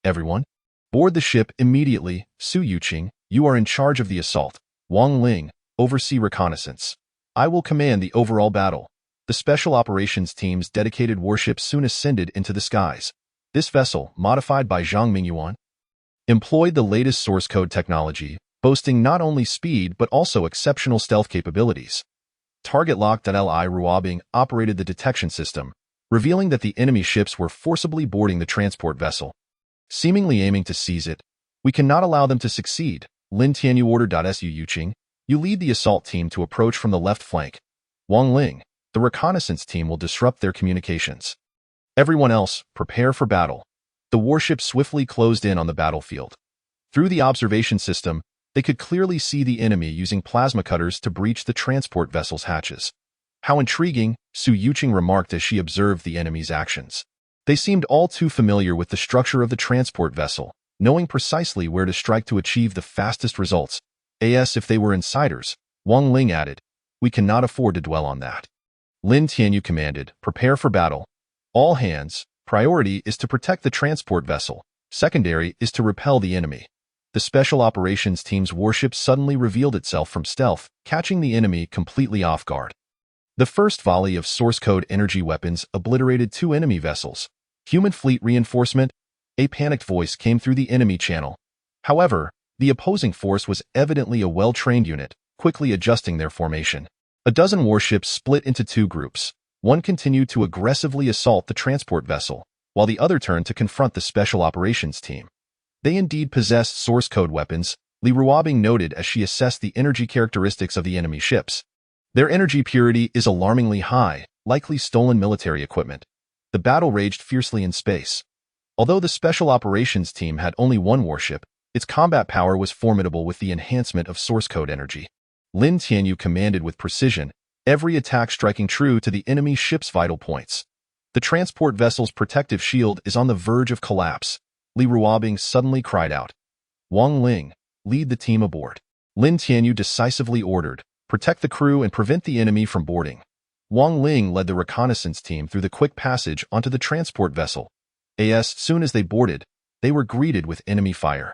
"Everyone, board the ship immediately. Su Yuqing, you are in charge of the assault. Wang Ling, oversee reconnaissance. I will command the overall battle." The special operations team's dedicated warship soon ascended into the skies. This vessel, modified by Zhang Mingyuan, employed the latest source code technology, boasting not only speed but also exceptional stealth capabilities. Target Lock.Li Ruobing operated the detection system, revealing that the enemy ships were forcibly boarding the transport vessel. Seemingly aiming to seize it, "We cannot allow them to succeed," Lin Tianyu ordered. "Su Yuqing, you lead the assault team to approach from the left flank. Wang Ling, the reconnaissance team will disrupt their communications. Everyone else, prepare for battle." The warship swiftly closed in on the battlefield. Through the observation system, they could clearly see the enemy using plasma cutters to breach the transport vessel's hatches. "How intriguing," Su Yuqing remarked as she observed the enemy's actions. They seemed all too familiar with the structure of the transport vessel, knowing precisely where to strike to achieve the fastest results. As if they were insiders, Wang Ling added, "We cannot afford to dwell on that." Lin Tianyu commanded, "Prepare for battle. All hands, priority is to protect the transport vessel. Secondary is to repel the enemy." The special operations team's warship suddenly revealed itself from stealth, catching the enemy completely off guard. The first volley of source code energy weapons obliterated two enemy vessels. "Human fleet reinforcement," a panicked voice came through the enemy channel. However, the opposing force was evidently a well-trained unit, quickly adjusting their formation. A dozen warships split into two groups. One continued to aggressively assault the transport vessel, while the other turned to confront the special operations team. They indeed possessed source code weapons, Li Ruobing noted as she assessed the energy characteristics of the enemy ships. "Their energy purity is alarmingly high, likely stolen military equipment." The battle raged fiercely in space. Although the special operations team had only one warship, its combat power was formidable with the enhancement of source code energy. Lin Tianyu commanded with precision, every attack striking true to the enemy ship's vital points. "The transport vessel's protective shield is on the verge of collapse," Li Ruobing suddenly cried out. "Wang Ling, lead the team aboard." Lin Tianyu decisively ordered, "Protect the crew and prevent the enemy from boarding." Wang Ling led the reconnaissance team through the quick passage onto the transport vessel. As soon as they boarded, they were greeted with enemy fire.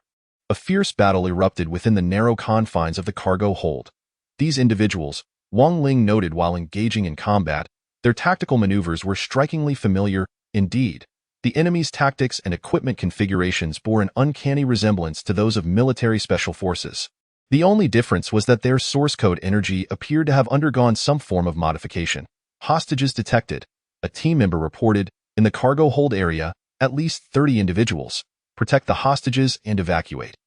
A fierce battle erupted within the narrow confines of the cargo hold. These individuals, Wang Ling noted while engaging in combat, their tactical maneuvers were strikingly familiar. Indeed, the enemy's tactics and equipment configurations bore an uncanny resemblance to those of military special forces. The only difference was that their source code energy appeared to have undergone some form of modification. "Hostages detected," a team member reported. "In the cargo hold area, at least 30 individuals. Protect the hostages and evacuate."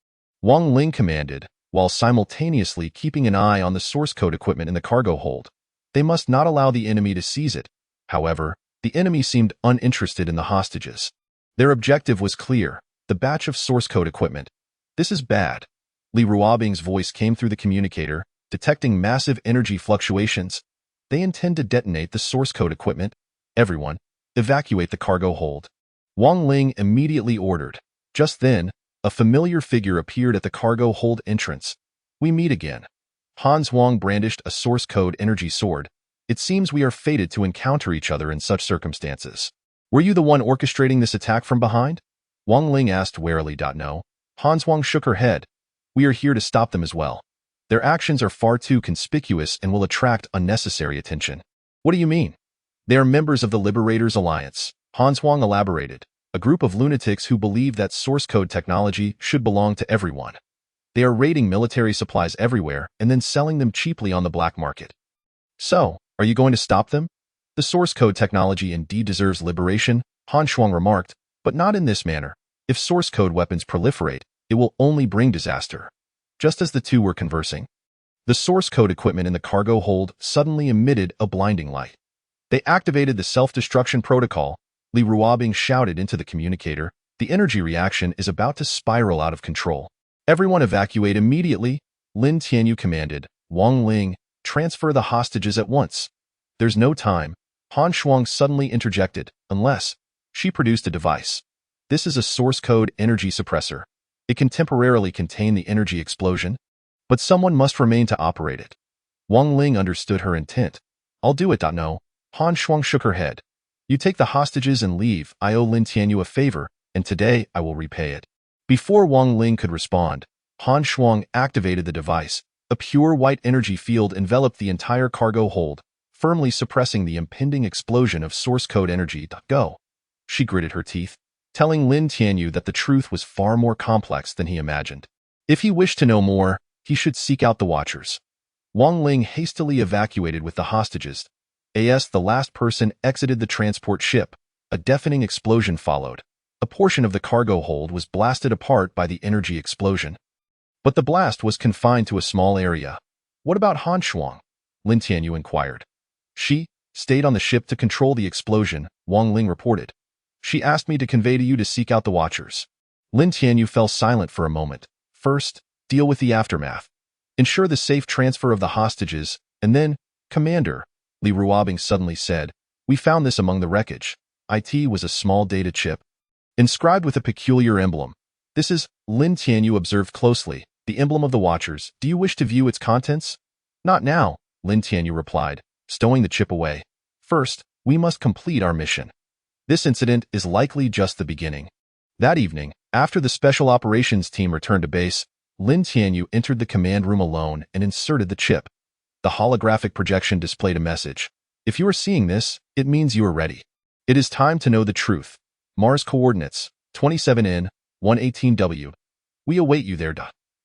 Wang Ling commanded, while simultaneously keeping an eye on the source code equipment in the cargo hold. They must not allow the enemy to seize it. However, the enemy seemed uninterested in the hostages. Their objective was clear, the batch of source code equipment. "This is bad." Li Ruobing's voice came through the communicator, detecting massive energy fluctuations. "They intend to detonate the source code equipment. Everyone, evacuate the cargo hold." Wang Ling immediately ordered. Just then, a familiar figure appeared at the cargo hold entrance. "We meet again." Han Zhuang brandished a source code energy sword. "It seems we are fated to encounter each other in such circumstances." "Were you the one orchestrating this attack from behind?" Wang Ling asked warily. "No." Han Zhuang shook her head. "We are here to stop them as well. Their actions are far too conspicuous and will attract unnecessary attention." "What do you mean?" "They are members of the Liberators Alliance," Han Zhuang elaborated, "a group of lunatics who believe that source code technology should belong to everyone. They are raiding military supplies everywhere and then selling them cheaply on the black market." "So, are you going to stop them?" "The source code technology indeed deserves liberation," Han Zhuang remarked, "but not in this manner. If source code weapons proliferate, it will only bring disaster." Just as the two were conversing, the source code equipment in the cargo hold suddenly emitted a blinding light. They activated the self-destruction protocol. Li Ruobing shouted into the communicator. The energy reaction is about to spiral out of control. Everyone evacuate immediately, Lin Tianyu commanded. Wang Ling, transfer the hostages at once. There's no time. Han Shuang suddenly interjected, unless she produced a device. This is a source code energy suppressor. It can temporarily contain the energy explosion, but someone must remain to operate it. Wang Ling understood her intent. I'll do it. No. Han Shuang shook her head. You take the hostages and leave. I owe Lin Tianyu a favor, and today I will repay it. Before Wang Ling could respond, Han Shuang activated the device. A pure white energy field enveloped the entire cargo hold, firmly suppressing the impending explosion of source code energy. Go. She gritted her teeth, telling Lin Tianyu that the truth was far more complex than he imagined. If he wished to know more, he should seek out the Watchers. Wang Ling hastily evacuated with the hostages. As the last person exited the transport ship, a deafening explosion followed. A portion of the cargo hold was blasted apart by the energy explosion. But the blast was confined to a small area. What about Han Shuang? Lin Tianyu inquired. She stayed on the ship to control the explosion, Wang Ling reported. She asked me to convey to you to seek out the Watchers. Lin Tianyu fell silent for a moment. First, deal with the aftermath. Ensure the safe transfer of the hostages, and then, Commander, Li Ruobing suddenly said, we found this among the wreckage. It was a small data chip, inscribed with a peculiar emblem. This is, Lin Tianyu observed closely, the emblem of the Watchers. Do you wish to view its contents? Not now, Lin Tianyu replied, stowing the chip away. First, we must complete our mission. This incident is likely just the beginning. That evening, after the special operations team returned to base, Lin Tianyu entered the command room alone and inserted the chip. The holographic projection displayed a message. If you are seeing this, it means you are ready. It is time to know the truth. Mars coordinates, 27N, 118W. We await you there.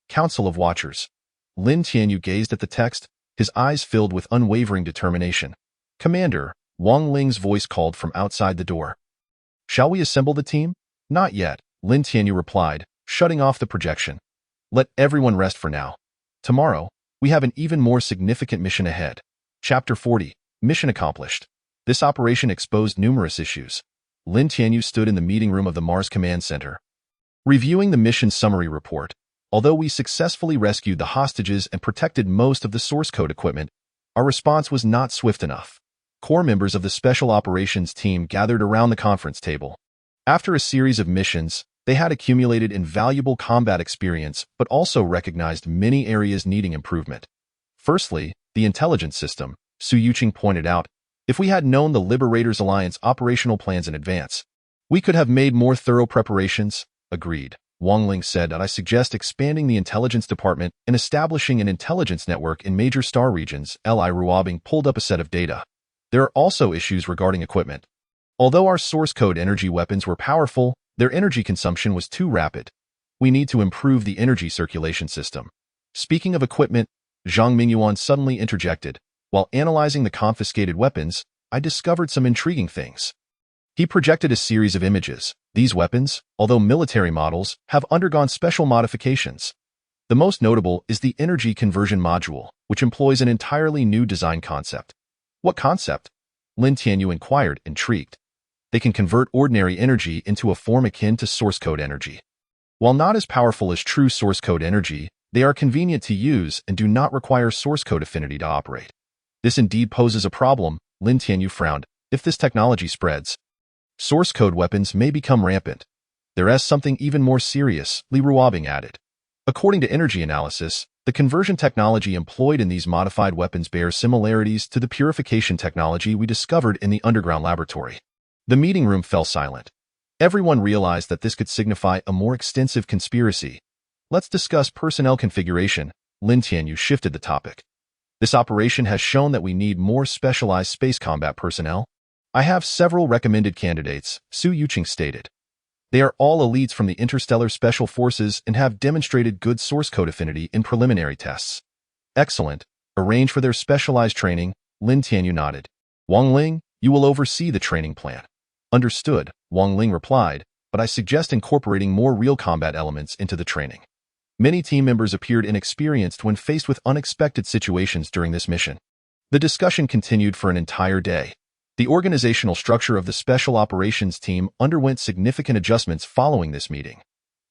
Council of Watchers. Lin Tianyu gazed at the text, his eyes filled with unwavering determination. Commander, Wang Ling's voice called from outside the door. Shall we assemble the team? Not yet, Lin Tianyu replied, shutting off the projection. Let everyone rest for now. Tomorrow, we have an even more significant mission ahead. Chapter 40, Mission Accomplished. This operation exposed numerous issues. Lin Tianyu stood in the meeting room of the Mars Command Center, reviewing the mission summary report. Although we successfully rescued the hostages and protected most of the source code equipment, our response was not swift enough. Core members of the Special Operations team gathered around the conference table. After a series of missions, they had accumulated invaluable combat experience but also recognized many areas needing improvement. Firstly, the intelligence system, Su Yuqing pointed out. If we had known the Liberators Alliance operational plans in advance, we could have made more thorough preparations. Agreed. Wang Ling said that I suggest expanding the intelligence department and establishing an intelligence network in major star regions. Li Ruobing pulled up a set of data. There are also issues regarding equipment. Although our source code energy weapons were powerful, their energy consumption was too rapid. We need to improve the energy circulation system. Speaking of equipment, Zhang Mingyuan suddenly interjected. While analyzing the confiscated weapons, I discovered some intriguing things. He projected a series of images. These weapons, although military models, have undergone special modifications. The most notable is the energy conversion module, which employs an entirely new design concept. What concept? Lin Tianyu inquired, intrigued. They can convert ordinary energy into a form akin to source code energy. While not as powerful as true source code energy, they are convenient to use and do not require source code affinity to operate. This indeed poses a problem, Lin Tianyu frowned. If this technology spreads, source code weapons may become rampant. There is something even more serious, Li Ruobing added. According to energy analysis, the conversion technology employed in these modified weapons bears similarities to the purification technology we discovered in the underground laboratory. The meeting room fell silent. Everyone realized that this could signify a more extensive conspiracy. Let's discuss personnel configuration. Lin Tianyu shifted the topic. This operation has shown that we need more specialized space combat personnel. I have several recommended candidates, Su Yuqing stated. They are all elites from the Interstellar Special Forces and have demonstrated good source code affinity in preliminary tests. Excellent. Arrange for their specialized training, Lin Tianyu nodded. Wang Ling, you will oversee the training plan. Understood, Wang Ling replied, but I suggest incorporating more real combat elements into the training. Many team members appeared inexperienced when faced with unexpected situations during this mission. The discussion continued for an entire day. The organizational structure of the Special Operations Team underwent significant adjustments following this meeting.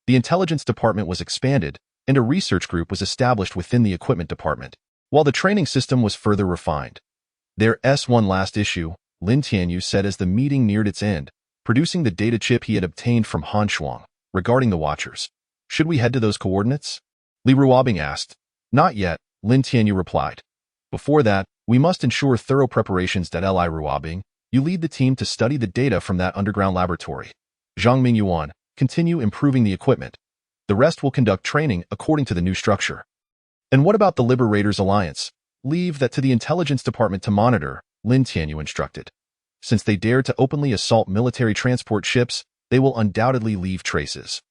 The intelligence department was expanded, and a research group was established within the equipment department, while the training system was further refined. Their S1 last issue, Lin Tianyu said as the meeting neared its end, producing the data chip he had obtained from Han Shuang regarding the Watchers. Should we head to those coordinates? Li Ruobing asked. Not yet, Lin Tianyu replied. Before that, we must ensure thorough preparations. Li Ruobing, you lead the team to study the data from that underground laboratory. Zhang Mingyuan, continue improving the equipment. The rest will conduct training according to the new structure. And what about the Liberators Alliance? Leave that to the intelligence department to monitor, Lin Tianyu instructed. Since they dare to openly assault military transport ships, they will undoubtedly leave traces.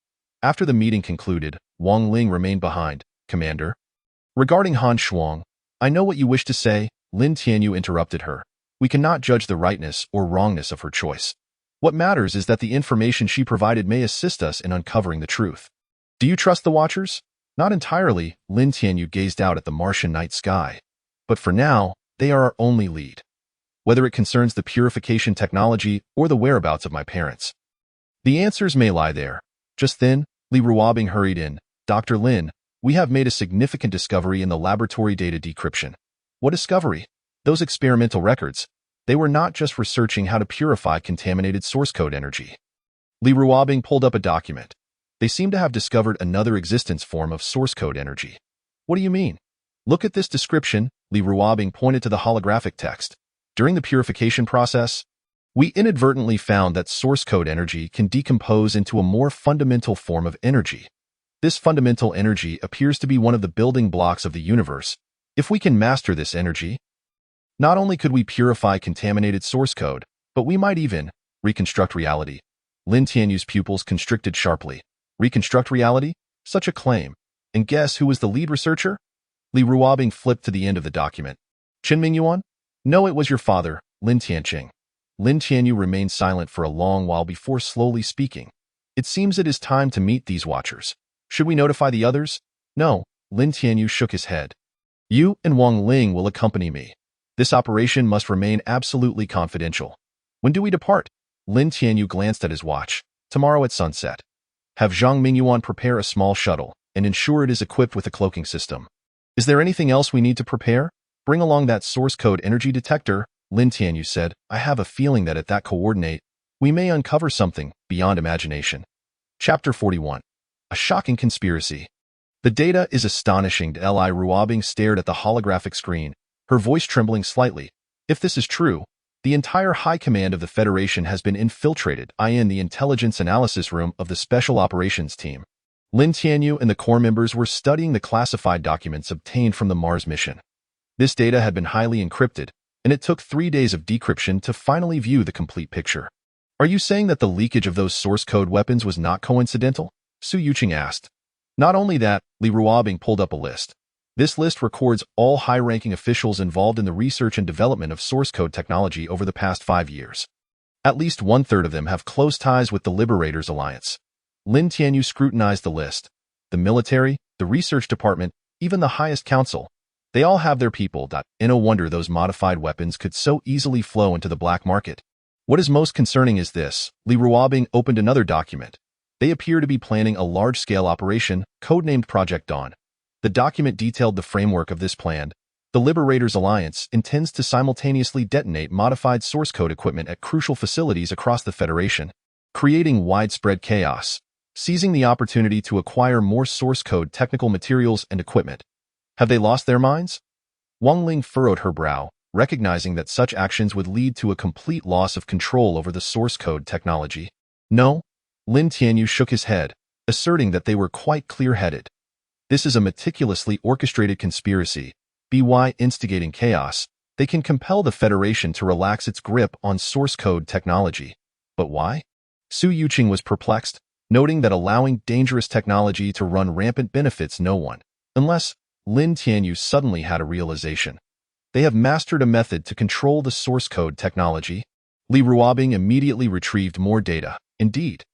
After the meeting concluded, Wang Ling remained behind. Commander? Regarding Han Shuang, I know what you wish to say, Lin Tianyu interrupted her. We cannot judge the rightness or wrongness of her choice. What matters is that the information she provided may assist us in uncovering the truth. Do you trust the Watchers? Not entirely, Lin Tianyu gazed out at the Martian night sky. But for now, they are our only lead. Whether it concerns the purification technology or the whereabouts of my parents. The answers may lie there. Just then, Li Ruobing hurried in. Dr. Lin, we have made a significant discovery in the laboratory data decryption. What discovery? Those experimental records. They were not just researching how to purify contaminated source code energy. Li Ruobing pulled up a document. They seem to have discovered another existence form of source code energy. What do you mean? Look at this description, Li Ruobing pointed to the holographic text. During the purification process, we inadvertently found that source code energy can decompose into a more fundamental form of energy. This fundamental energy appears to be one of the building blocks of the universe. If we can master this energy, not only could we purify contaminated source code, but we might even reconstruct reality. Lin Tianyu's pupils constricted sharply. Reconstruct reality? Such a claim. And guess who was the lead researcher? Li Ruobing flipped to the end of the document. Qin Mingyuan? No, it was your father, Lin Tianqing. Lin Tianyu remained silent for a long while before slowly speaking. It seems it is time to meet these Watchers. Should we notify the others? No, Lin Tianyu shook his head. You and Wang Ling will accompany me. This operation must remain absolutely confidential. When do we depart? Lin Tianyu glanced at his watch. Tomorrow at sunset. Have Zhang Mingyuan prepare a small shuttle and ensure it is equipped with a cloaking system. Is there anything else we need to prepare? Bring along that source code energy detector, Lin Tianyu said. I have a feeling that at that coordinate, we may uncover something beyond imagination. Chapter 41. A shocking conspiracy. The data is astonishing. Li Ruobing stared at the holographic screen, her voice trembling slightly. If this is true, the entire high command of the Federation has been infiltrated in the intelligence analysis room of the Special Operations Team. Lin Tianyu and the core members were studying the classified documents obtained from the Mars mission. This data had been highly encrypted, and it took 3 days of decryption to finally view the complete picture. Are you saying that the leakage of those source code weapons was not coincidental? Su Yuqing asked. Not only that, Li Ruobing pulled up a list. This list records all high-ranking officials involved in the research and development of source code technology over the past 5 years. At least 1/3 of them have close ties with the Liberators Alliance. Lin Tianyu scrutinized the list. The military, the research department, even the highest council. They all have their people. No wonder those modified weapons could so easily flow into the black market. What is most concerning is this. Li Ruobing opened another document. They appear to be planning a large-scale operation, codenamed Project Dawn. The document detailed the framework of this plan. The Liberators Alliance intends to simultaneously detonate modified source code equipment at crucial facilities across the Federation, creating widespread chaos, seizing the opportunity to acquire more source code technical materials and equipment. Have they lost their minds? Wang Ling furrowed her brow, recognizing that such actions would lead to a complete loss of control over the source code technology. No, Lin Tianyu shook his head, asserting that they were quite clear-headed. This is a meticulously orchestrated conspiracy. By instigating chaos, they can compel the Federation to relax its grip on source code technology. But why? Su Yuqing was perplexed, noting that allowing dangerous technology to run rampant benefits no one, unless Lin Tianyu suddenly had a realization. They have mastered a method to control the source code technology. Li Ruobing immediately retrieved more data. Indeed,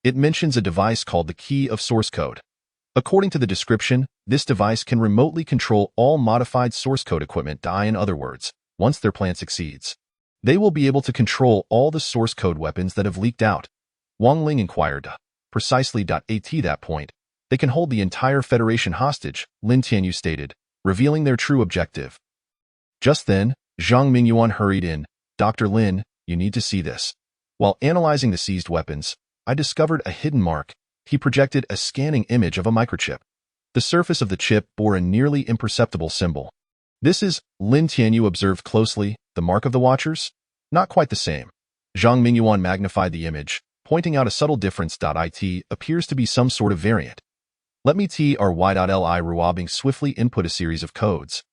it mentions a device called the Key of Source Code. According to the description, this device can remotely control all modified source code equipment. In other words, once their plan succeeds, They will be able to control all the source code weapons that have leaked out. Wang Ling inquired. Precisely. At that point, they can hold the entire Federation hostage, Lin Tianyu stated, revealing their true objective. Just then, Zhang Mingyuan hurried in. Dr. Lin, you need to see this. While analyzing the seized weapons, I discovered a hidden mark. He projected a scanning image of a microchip. The surface of the chip bore a nearly imperceptible symbol. This is, Lin Tianyu observed closely, the mark of the Watchers? Not quite the same. Zhang Mingyuan magnified the image, pointing out a subtle difference. It appears to be some sort of variant. Let me try. Li Ruobing swiftly input a series of codes.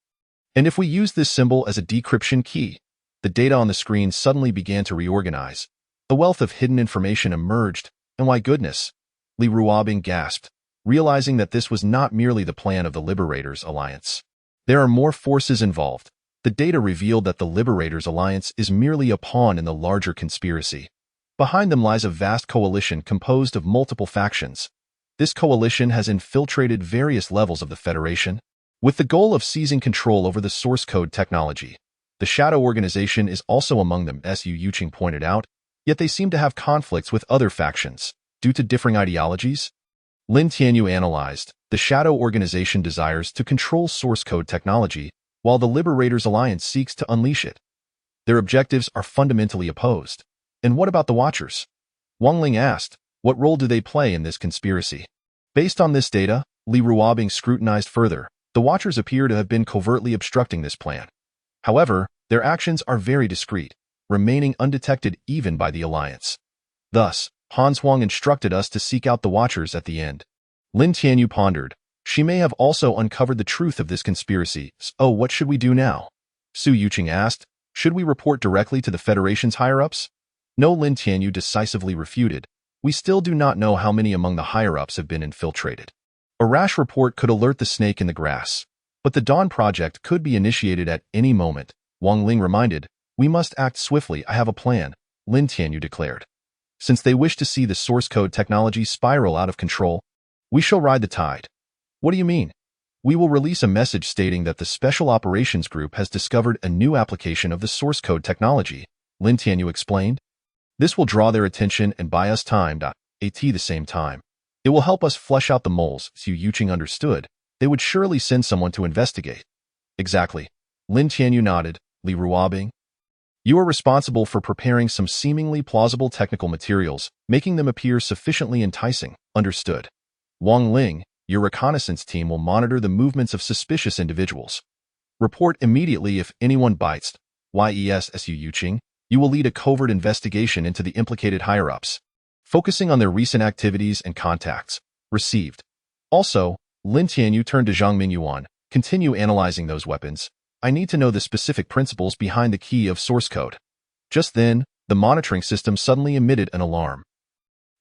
And if we use this symbol as a decryption key, the data on the screen suddenly began to reorganize. A wealth of hidden information emerged, and why goodness, Li Ruobing gasped, realizing that this was not merely the plan of the Liberators Alliance. There are more forces involved. The data revealed that the Liberators Alliance is merely a pawn in the larger conspiracy. Behind them lies a vast coalition composed of multiple factions. This coalition has infiltrated various levels of the Federation, with the goal of seizing control over the source code technology. The Shadow Organization is also among them, as Yu Yuqing pointed out, yet they seem to have conflicts with other factions, due to differing ideologies. Lin Tianyu analyzed, the Shadow Organization desires to control source code technology, while the Liberators Alliance seeks to unleash it. Their objectives are fundamentally opposed. And what about the Watchers? Wang Ling asked, what role do they play in this conspiracy? Based on this data, Li Ruobing scrutinized further. The Watchers appear to have been covertly obstructing this plan. However, their actions are very discreet, remaining undetected even by the Alliance. Thus, Hans Huang instructed us to seek out the Watchers at the end. Lin Tianyu pondered. She may have also uncovered the truth of this conspiracy. So what should we do now? Su Yuqing asked. Should we report directly to the Federation's higher-ups? No, Lin Tianyu decisively refuted. We still do not know how many among the higher-ups have been infiltrated. A rash report could alert the snake in the grass, but the Dawn Project could be initiated at any moment. Wang Ling reminded, we must act swiftly. I have a plan, Lin Tianyu declared. Since they wish to see the source code technology spiral out of control, we shall ride the tide. What do you mean? We will release a message stating that the Special Operations Group has discovered a new application of the source code technology, Lin Tianyu explained. This will draw their attention and buy us time. At the same time, it will help us flush out the moles. Su Yuqing understood. They would surely send someone to investigate. Exactly. Lin Tianyu nodded. Li Ruobing, you are responsible for preparing some seemingly plausible technical materials, making them appear sufficiently enticing. Understood. Wang Ling, your reconnaissance team will monitor the movements of suspicious individuals. Report immediately if anyone bites. Su Yuqing, you will lead a covert investigation into the implicated higher-ups, focusing on their recent activities and contacts. Received. Also, Lin Tianyu turned to Zhang Mingyuan. Continue analyzing those weapons. I need to know the specific principles behind the key of source code. Just then, the monitoring system suddenly emitted an alarm.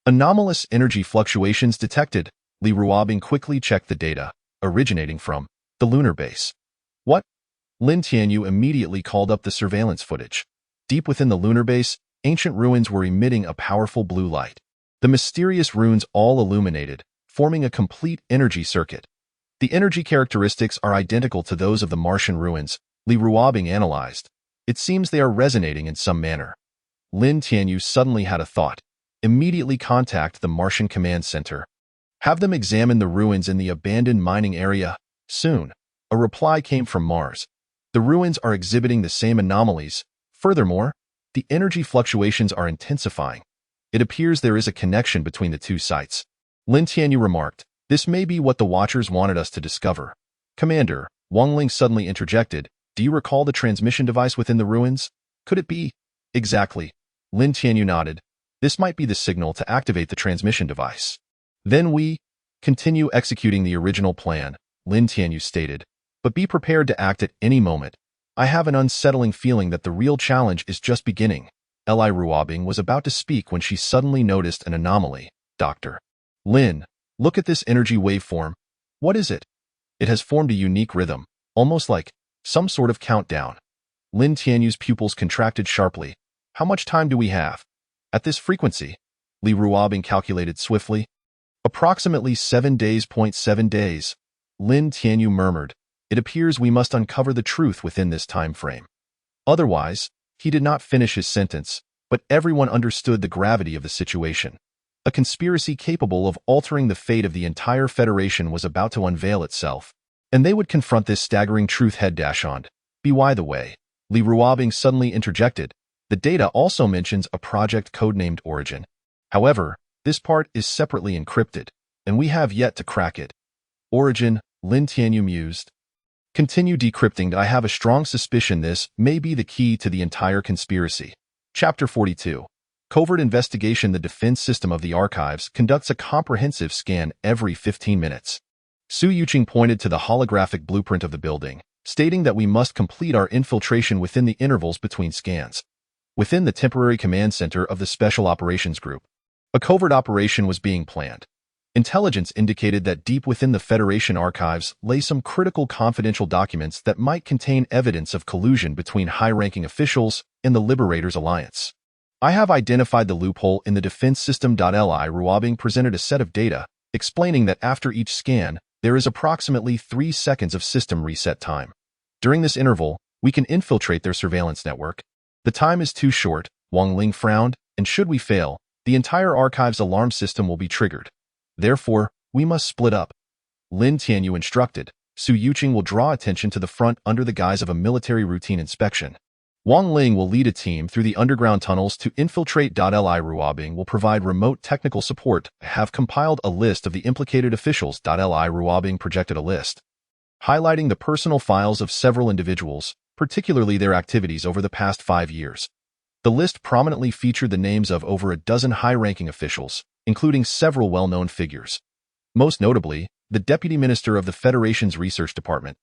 Anomalous energy fluctuations detected. Li Ruobing quickly checked the data, originating from the lunar base. What? Lin Tianyu immediately called up the surveillance footage. Deep within the lunar base, ancient ruins were emitting a powerful blue light. The mysterious runes all illuminated, forming a complete energy circuit. The energy characteristics are identical to those of the Martian ruins, Li Ruobing analyzed. It seems they are resonating in some manner. Lin Tianyu suddenly had a thought. Immediately contact the Martian Command Center. Have them examine the ruins in the abandoned mining area. Soon, a reply came from Mars. The ruins are exhibiting the same anomalies. Furthermore, the energy fluctuations are intensifying. It appears there is a connection between the two sites. Lin Tianyu remarked, this may be what the Watchers wanted us to discover. Commander, Wang Ling suddenly interjected, do you recall the transmission device within the ruins? Could it be? Exactly. Lin Tianyu nodded. This might be the signal to activate the transmission device. Then we continue executing the original plan, Lin Tianyu stated, but be prepared to act at any moment. I have an unsettling feeling that the real challenge is just beginning. Li Ruobing was about to speak when she suddenly noticed an anomaly. Dr. Lin, look at this energy waveform. What is it? It has formed a unique rhythm, almost like some sort of countdown. Lin Tianyu's pupils contracted sharply. How much time do we have? At this frequency, Li Ruobing calculated swiftly. Approximately 7 days. 7 days. Lin Tianyu murmured. It appears we must uncover the truth within this time frame. Otherwise, He did not finish his sentence, but everyone understood the gravity of the situation. A conspiracy capable of altering the fate of the entire Federation was about to unveil itself, and they would confront this staggering truth head-on. By the way, Li Ruobing suddenly interjected, the data also mentions a project codenamed Origin. However, this part is separately encrypted, and we have yet to crack it. Origin, Lin Tianyu mused. Continue decrypting. I have a strong suspicion this may be the key to the entire conspiracy. Chapter 42. Covert Investigation. The defense system of the archives conducts a comprehensive scan every 15 minutes. Su Yuqing pointed to the holographic blueprint of the building, stating that we must complete our infiltration within the intervals between scans. Within the temporary command center of the Special Operations Group, a covert operation was being planned. Intelligence indicated that deep within the Federation archives lay some critical confidential documents that might contain evidence of collusion between high-ranking officials and the Liberators Alliance. I have identified the loophole in the defense system. Li Ruobing presented a set of data, explaining that after each scan, there is approximately 3 seconds of system reset time. During this interval, we can infiltrate their surveillance network. The time is too short, Wang Ling frowned, and should we fail, the entire archive's alarm system will be triggered. Therefore, we must split up. Lin Tianyu instructed. Su Yuqing will draw attention to the front under the guise of a military routine inspection. Wang Ling will lead a team through the underground tunnels to infiltrate. Li Ruobing will provide remote technical support. Have compiled a list of the implicated officials. Li Ruobing projected a list, highlighting the personal files of several individuals, particularly their activities over the past 5 years. The list prominently featured the names of over a dozen high-ranking officials, including several well-known figures. Most notably, the Deputy Minister of the Federation's Research Department,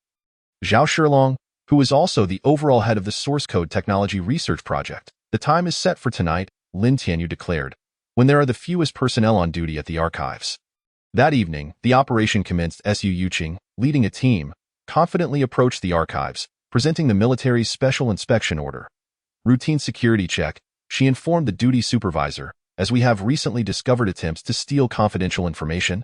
Zhao Shilong, who is also the overall head of the Source Code Technology Research Project. The time is set for tonight, Lin Tianyu declared, when there are the fewest personnel on duty at the archives. That evening, the operation commenced. Su Yuqing, leading a team, confidently approached the archives, presenting the military's special inspection order. Routine security check, she informed the duty supervisor, as we have recently discovered attempts to steal confidential information,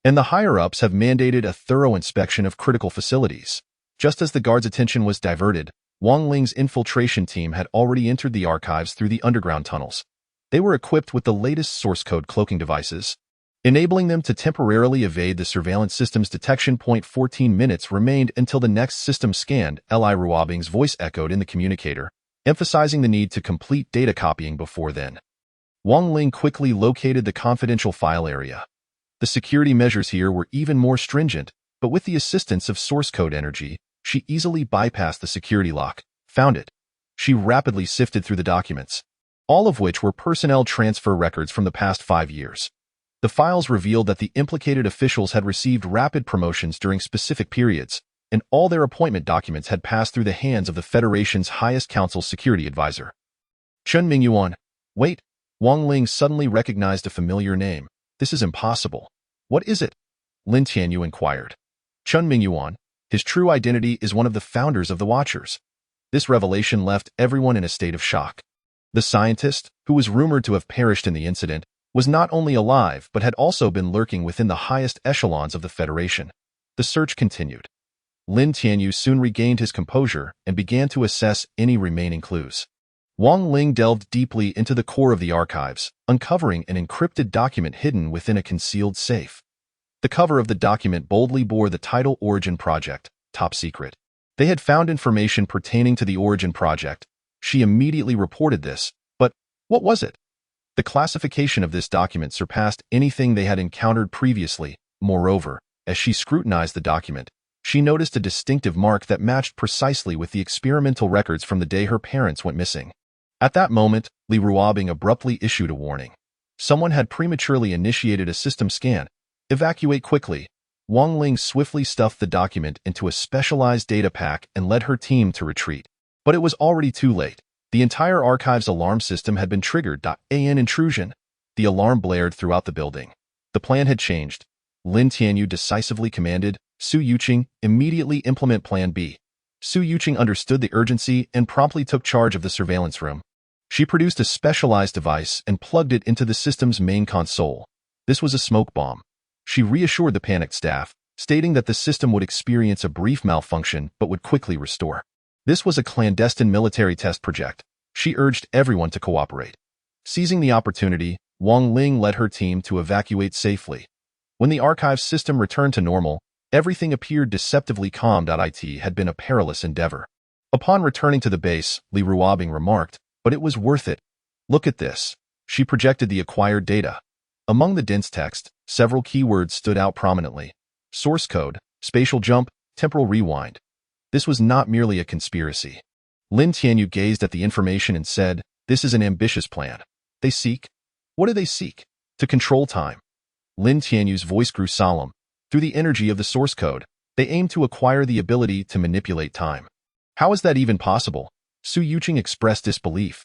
and the higher-ups have mandated a thorough inspection of critical facilities. Just as the guards' attention was diverted, Wang Ling's infiltration team had already entered the archives through the underground tunnels. They were equipped with the latest source code cloaking devices, enabling them to temporarily evade the surveillance system's detection. 14 minutes remained until the next system scanned. Li Ruobing's voice echoed in the communicator, emphasizing the need to complete data copying before then. Wang Ling quickly located the confidential file area. The security measures here were even more stringent, but with the assistance of source code energy, she easily bypassed the security lock, found it. She rapidly sifted through the documents, all of which were personnel transfer records from the past 5 years. The files revealed that the implicated officials had received rapid promotions during specific periods, and all their appointment documents had passed through the hands of the Federation's highest council security advisor. Chen Mingyuan. Wait, Wang Ling suddenly recognized a familiar name. This is impossible. What is it? Lin Tianyu inquired. Chen Mingyuan. His true identity is one of the founders of the Watchers. This revelation left everyone in a state of shock. The scientist, who was rumored to have perished in the incident, was not only alive but had also been lurking within the highest echelons of the Federation. The search continued. Lin Tianyu soon regained his composure and began to assess any remaining clues. Wang Ling delved deeply into the core of the archives, uncovering an encrypted document hidden within a concealed safe. The cover of the document boldly bore the title Origin Project, Top Secret. They had found information pertaining to the Origin Project. She immediately reported this, but what was it? The classification of this document surpassed anything they had encountered previously. Moreover, as she scrutinized the document, she noticed a distinctive mark that matched precisely with the experimental records from the day her parents went missing. At that moment, Li Ruobing abruptly issued a warning. Someone had prematurely initiated a system scan. Evacuate quickly. Wang Ling swiftly stuffed the document into a specialized data pack and led her team to retreat. But it was already too late. The entire archive's alarm system had been triggered. An intrusion. The alarm blared throughout the building. The plan had changed. Lin Tianyu decisively commanded, Su Yuqing, immediately implement Plan B. Su Yuqing understood the urgency and promptly took charge of the surveillance room. She produced a specialized device and plugged it into the system's main console. This was a smoke bomb. She reassured the panicked staff, stating that the system would experience a brief malfunction but would quickly restore. This was a clandestine military test project. She urged everyone to cooperate. Seizing the opportunity, Wang Ling led her team to evacuate safely. When the archive system returned to normal, everything appeared deceptively calm. It had been a perilous endeavor. Upon returning to the base, Li Ruobing remarked, "But it was worth it. Look at this." She projected the acquired data. Among the dense text, several keywords stood out prominently. Source code, spatial jump, temporal rewind. This was not merely a conspiracy. Lin Tianyu gazed at the information and said, "This is an ambitious plan. They seek? What do they seek? To control time." Lin Tianyu's voice grew solemn. Through the energy of the source code, they aim to acquire the ability to manipulate time. How is that even possible? Su Yuqing expressed disbelief.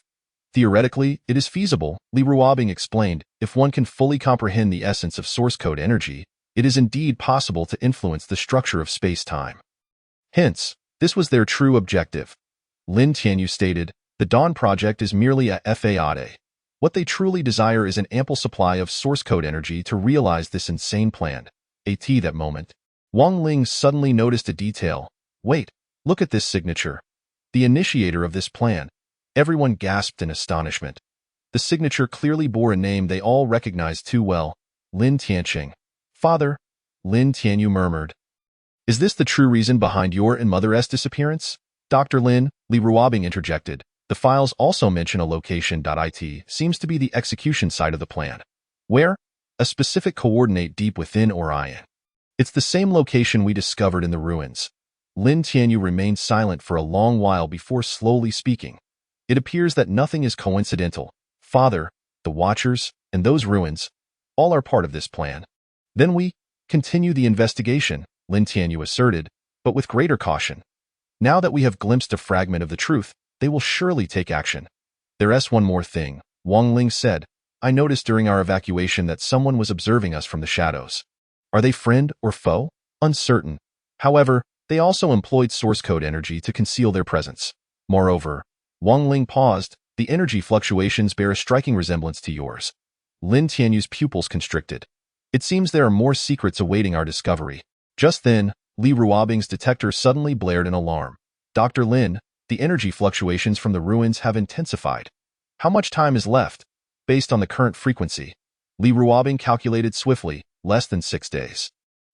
Theoretically, it is feasible, Li Ruobing explained. If one can fully comprehend the essence of source code energy, it is indeed possible to influence the structure of space-time. Hence, this was their true objective. Lin Tianyu stated, "The Dawn Project is merely a FAAD. What they truly desire is an ample supply of source code energy to realize this insane plan." At that moment, Wang Ling suddenly noticed a detail. "Wait, look at this signature. The initiator of this plan." Everyone gasped in astonishment. The signature clearly bore a name they all recognized too well, Lin Tianqing. "Father," Lin Tianyu murmured. "Is this the true reason behind your and Mother's disappearance?" "Dr. Lin," Li Ruobing interjected. "The files also mention a location. It seems to be the execution site of the plan." "Where?" "A specific coordinate deep within Orion." "It's the same location we discovered in the ruins." Lin Tianyu remained silent for a long while before slowly speaking. "It appears that nothing is coincidental. Father, the Watchers, and those ruins, all are part of this plan." "Then we continue the investigation," Lin Tianyu asserted, "but with greater caution. Now that we have glimpsed a fragment of the truth, they will surely take action." "There's one more thing," Wang Ling said. "I noticed during our evacuation that someone was observing us from the shadows. Are they friend or foe? Uncertain. However, they also employed source code energy to conceal their presence. Moreover," Wang Ling paused, "the energy fluctuations bear a striking resemblance to yours." Lin Tianyu's pupils constricted. "It seems there are more secrets awaiting our discovery." Just then, Li Ruobing's detector suddenly blared an alarm. "Dr. Lin, the energy fluctuations from the ruins have intensified. How much time is left?" "Based on the current frequency," Li Ruobing calculated swiftly, "less than 6 days."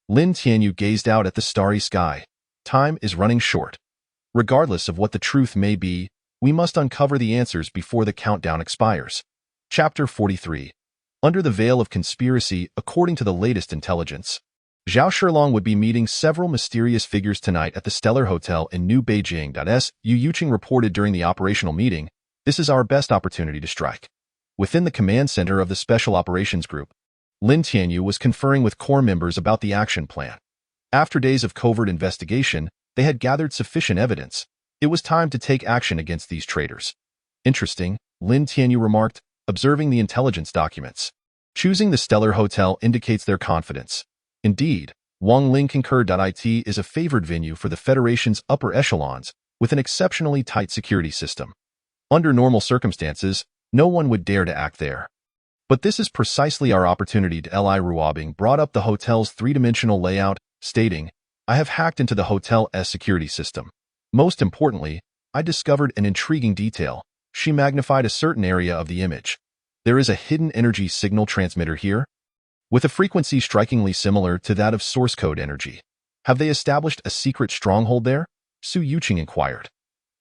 Lin Tianyu gazed out at the starry sky. "Time is running short. Regardless of what the truth may be, we must uncover the answers before the countdown expires." Chapter 43. Under the veil of conspiracy, according to the latest intelligence, Zhao Shilong would be meeting several mysterious figures tonight at the Stellar Hotel in New Beijing. Yu Yuqing reported during the operational meeting, "This is our best opportunity to strike." Within the command center of the Special Operations Group, Lin Tianyu was conferring with core members about the action plan. After days of covert investigation, they had gathered sufficient evidence. It was time to take action against these traitors. "Interesting," Lin Tianyu remarked, observing the intelligence documents. "Choosing the Stellar Hotel indicates their confidence." Indeed, Wang Ling concurred. It is a favored venue for the Federation's upper echelons, with an exceptionally tight security system. Under normal circumstances, no one would dare to act there. "But this is precisely our opportunity." Li Ruobing brought up the hotel's three-dimensional layout, stating, "I have hacked into the hotel's security system. Most importantly, I discovered an intriguing detail." She magnified a certain area of the image. "There is a hidden energy signal transmitter here, with a frequency strikingly similar to that of source code energy. Have they established a secret stronghold there?" Su Yuqing inquired.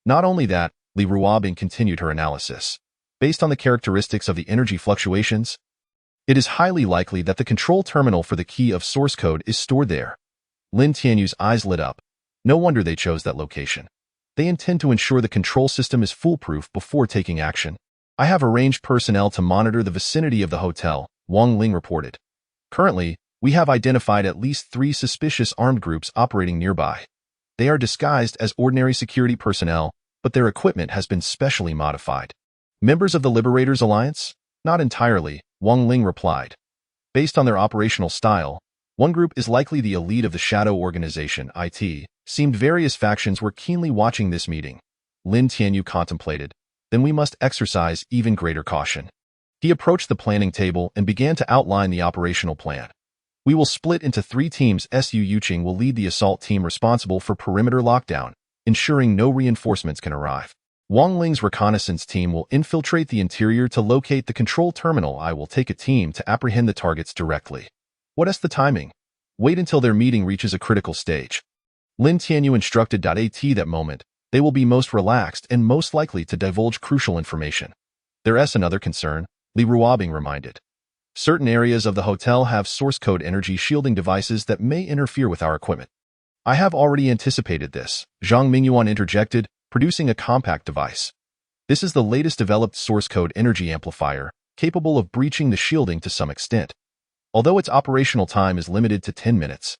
"Not only that," Li Ruobing continued her analysis. "Based on the characteristics of the energy fluctuations, it is highly likely that the control terminal for the key of source code is stored there." Lin Tianyu's eyes lit up. No wonder they chose that location. They intend to ensure the control system is foolproof before taking action. "I have arranged personnel to monitor the vicinity of the hotel," Wang Ling reported. "Currently, we have identified at least 3 suspicious armed groups operating nearby. They are disguised as ordinary security personnel, but their equipment has been specially modified." "Members of the Liberators Alliance?" "Not entirely," Wang Ling replied. "Based on their operational style, one group is likely the elite of the Shadow Organization. It seemed various factions were keenly watching this meeting." Lin Tianyu contemplated. "Then we must exercise even greater caution." He approached the planning table and began to outline the operational plan. "We will split into 3 teams. Su Yuqing will lead the assault team responsible for perimeter lockdown, ensuring no reinforcements can arrive. Wang Ling's reconnaissance team will infiltrate the interior to locate the control terminal. I will take a team to apprehend the targets directly. What is the timing? Wait until their meeting reaches a critical stage. Lin Tianyu instructed. At that moment, they will be most relaxed and most likely to divulge crucial information. There's another concern, Li Ruobing reminded. Certain areas of the hotel have source code energy shielding devices that may interfere with our equipment. I have already anticipated this, Zhang Mingyuan interjected, producing a compact device. This is the latest developed source code energy amplifier, capable of breaching the shielding to some extent. Although its operational time is limited to 10 minutes,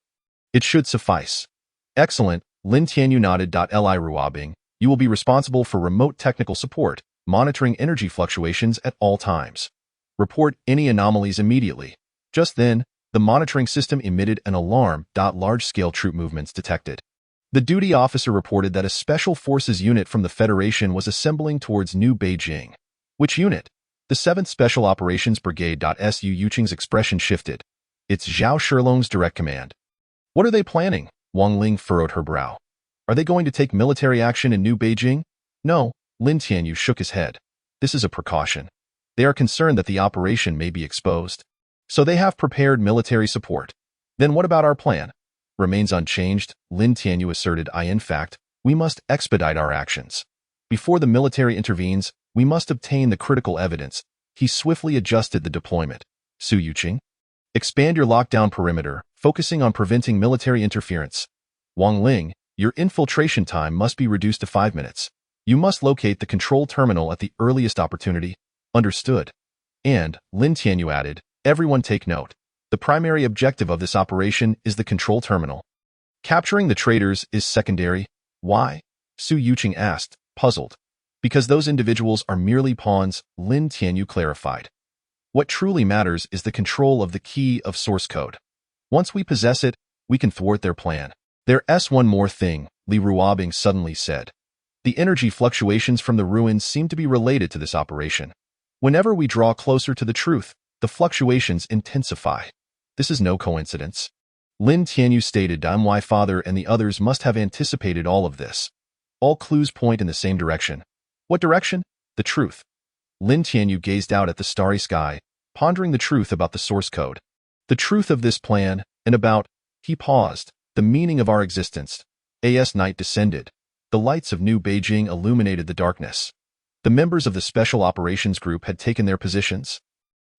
it should suffice. Excellent, Lin Tianyu nodded. Li Ruobing, you will be responsible for remote technical support, monitoring energy fluctuations at all times. Report any anomalies immediately. Just then, the monitoring system emitted an alarm. Large-scale troop movements detected. The duty officer reported that a special forces unit from the Federation was assembling towards New Beijing. Which unit? The 7th Special Operations Brigade. Su Yuqing's expression shifted. It's Zhao Shilong's direct command. What are they planning? Wang Ling furrowed her brow. Are they going to take military action in New Beijing? No, Lin Tianyu shook his head. This is a precaution. They are concerned that the operation may be exposed. So they have prepared military support. Then what about our plan? Remains unchanged, Lin Tianyu asserted. In fact, we must expedite our actions. Before the military intervenes, we must obtain the critical evidence. He swiftly adjusted the deployment. Su Yuqing, expand your lockdown perimeter, focusing on preventing military interference. Wang Ling, your infiltration time must be reduced to 5 minutes. You must locate the control terminal at the earliest opportunity. Understood. And, Lin Tianyu added, everyone take note. The primary objective of this operation is the control terminal. Capturing the traitors is secondary. Why? Su Yuqing asked, puzzled. Because those individuals are merely pawns, Lin Tianyu clarified. What truly matters is the control of the key of source code. Once we possess it, we can thwart their plan. There's one more thing, Li Ruobing suddenly said. The energy fluctuations from the ruins seem to be related to this operation. Whenever we draw closer to the truth, the fluctuations intensify. This is no coincidence. Lin Tianyu stated. My father and the others must have anticipated all of this. All clues point in the same direction. What direction? The truth. Lin Tianyu gazed out at the starry sky, pondering the truth about the source code. The truth of this plan, and about, he paused, the meaning of our existence. As night descended, the lights of New Beijing illuminated the darkness. The members of the Special Operations Group had taken their positions,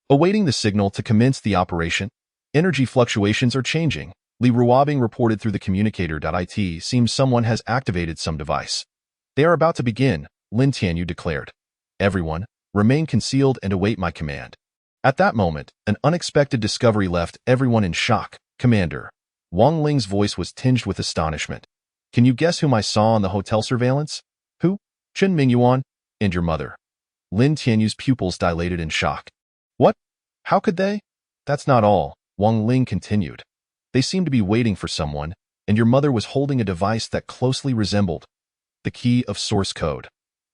awaiting the signal to commence the operation. Energy fluctuations are changing, Li Ruobing reported through the communicator. It seems someone has activated some device. They are about to begin, Lin Tianyu declared. Everyone, remain concealed and await my command. At that moment, an unexpected discovery left everyone in shock. Commander. Wang Ling's voice was tinged with astonishment. Can you guess whom I saw on the hotel surveillance? Who? Chen Mingyuan, and your mother. Lin Tianyu's pupils dilated in shock. What? How could they? That's not all, Wang Ling continued. They seemed to be waiting for someone, and your mother was holding a device that closely resembled the key of source code.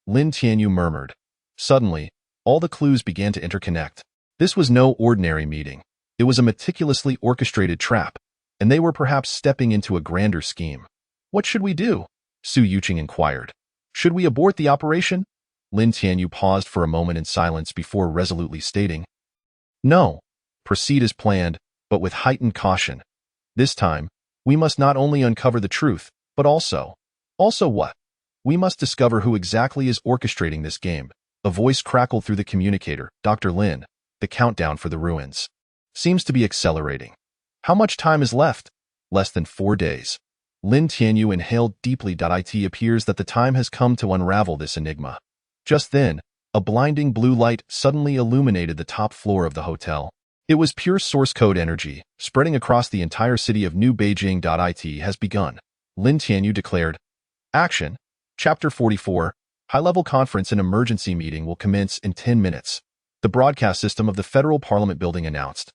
Lin Tianyu murmured. Suddenly, all the clues began to interconnect. This was no ordinary meeting. It was a meticulously orchestrated trap, and they were perhaps stepping into a grander scheme. What should we do? Su Yuqing inquired. Should we abort the operation? Lin Tianyu paused for a moment in silence before resolutely stating, no. Proceed as planned, but with heightened caution. This time, we must not only uncover the truth, but also what? We must discover who exactly is orchestrating this game. A voice crackled through the communicator. Dr. Lin, the countdown for the ruins seems to be accelerating. How much time is left? Less than 4 days. Lin Tianyu inhaled deeply. It appears that the time has come to unravel this enigma. Just then, a blinding blue light suddenly illuminated the top floor of the hotel. It was pure source code energy, spreading across the entire city of New Beijing. It has begun, Lin Tianyu declared. Action. Chapter 44. High-level conference and emergency meeting will commence in 10 minutes. The broadcast system of the Federal Parliament building announced.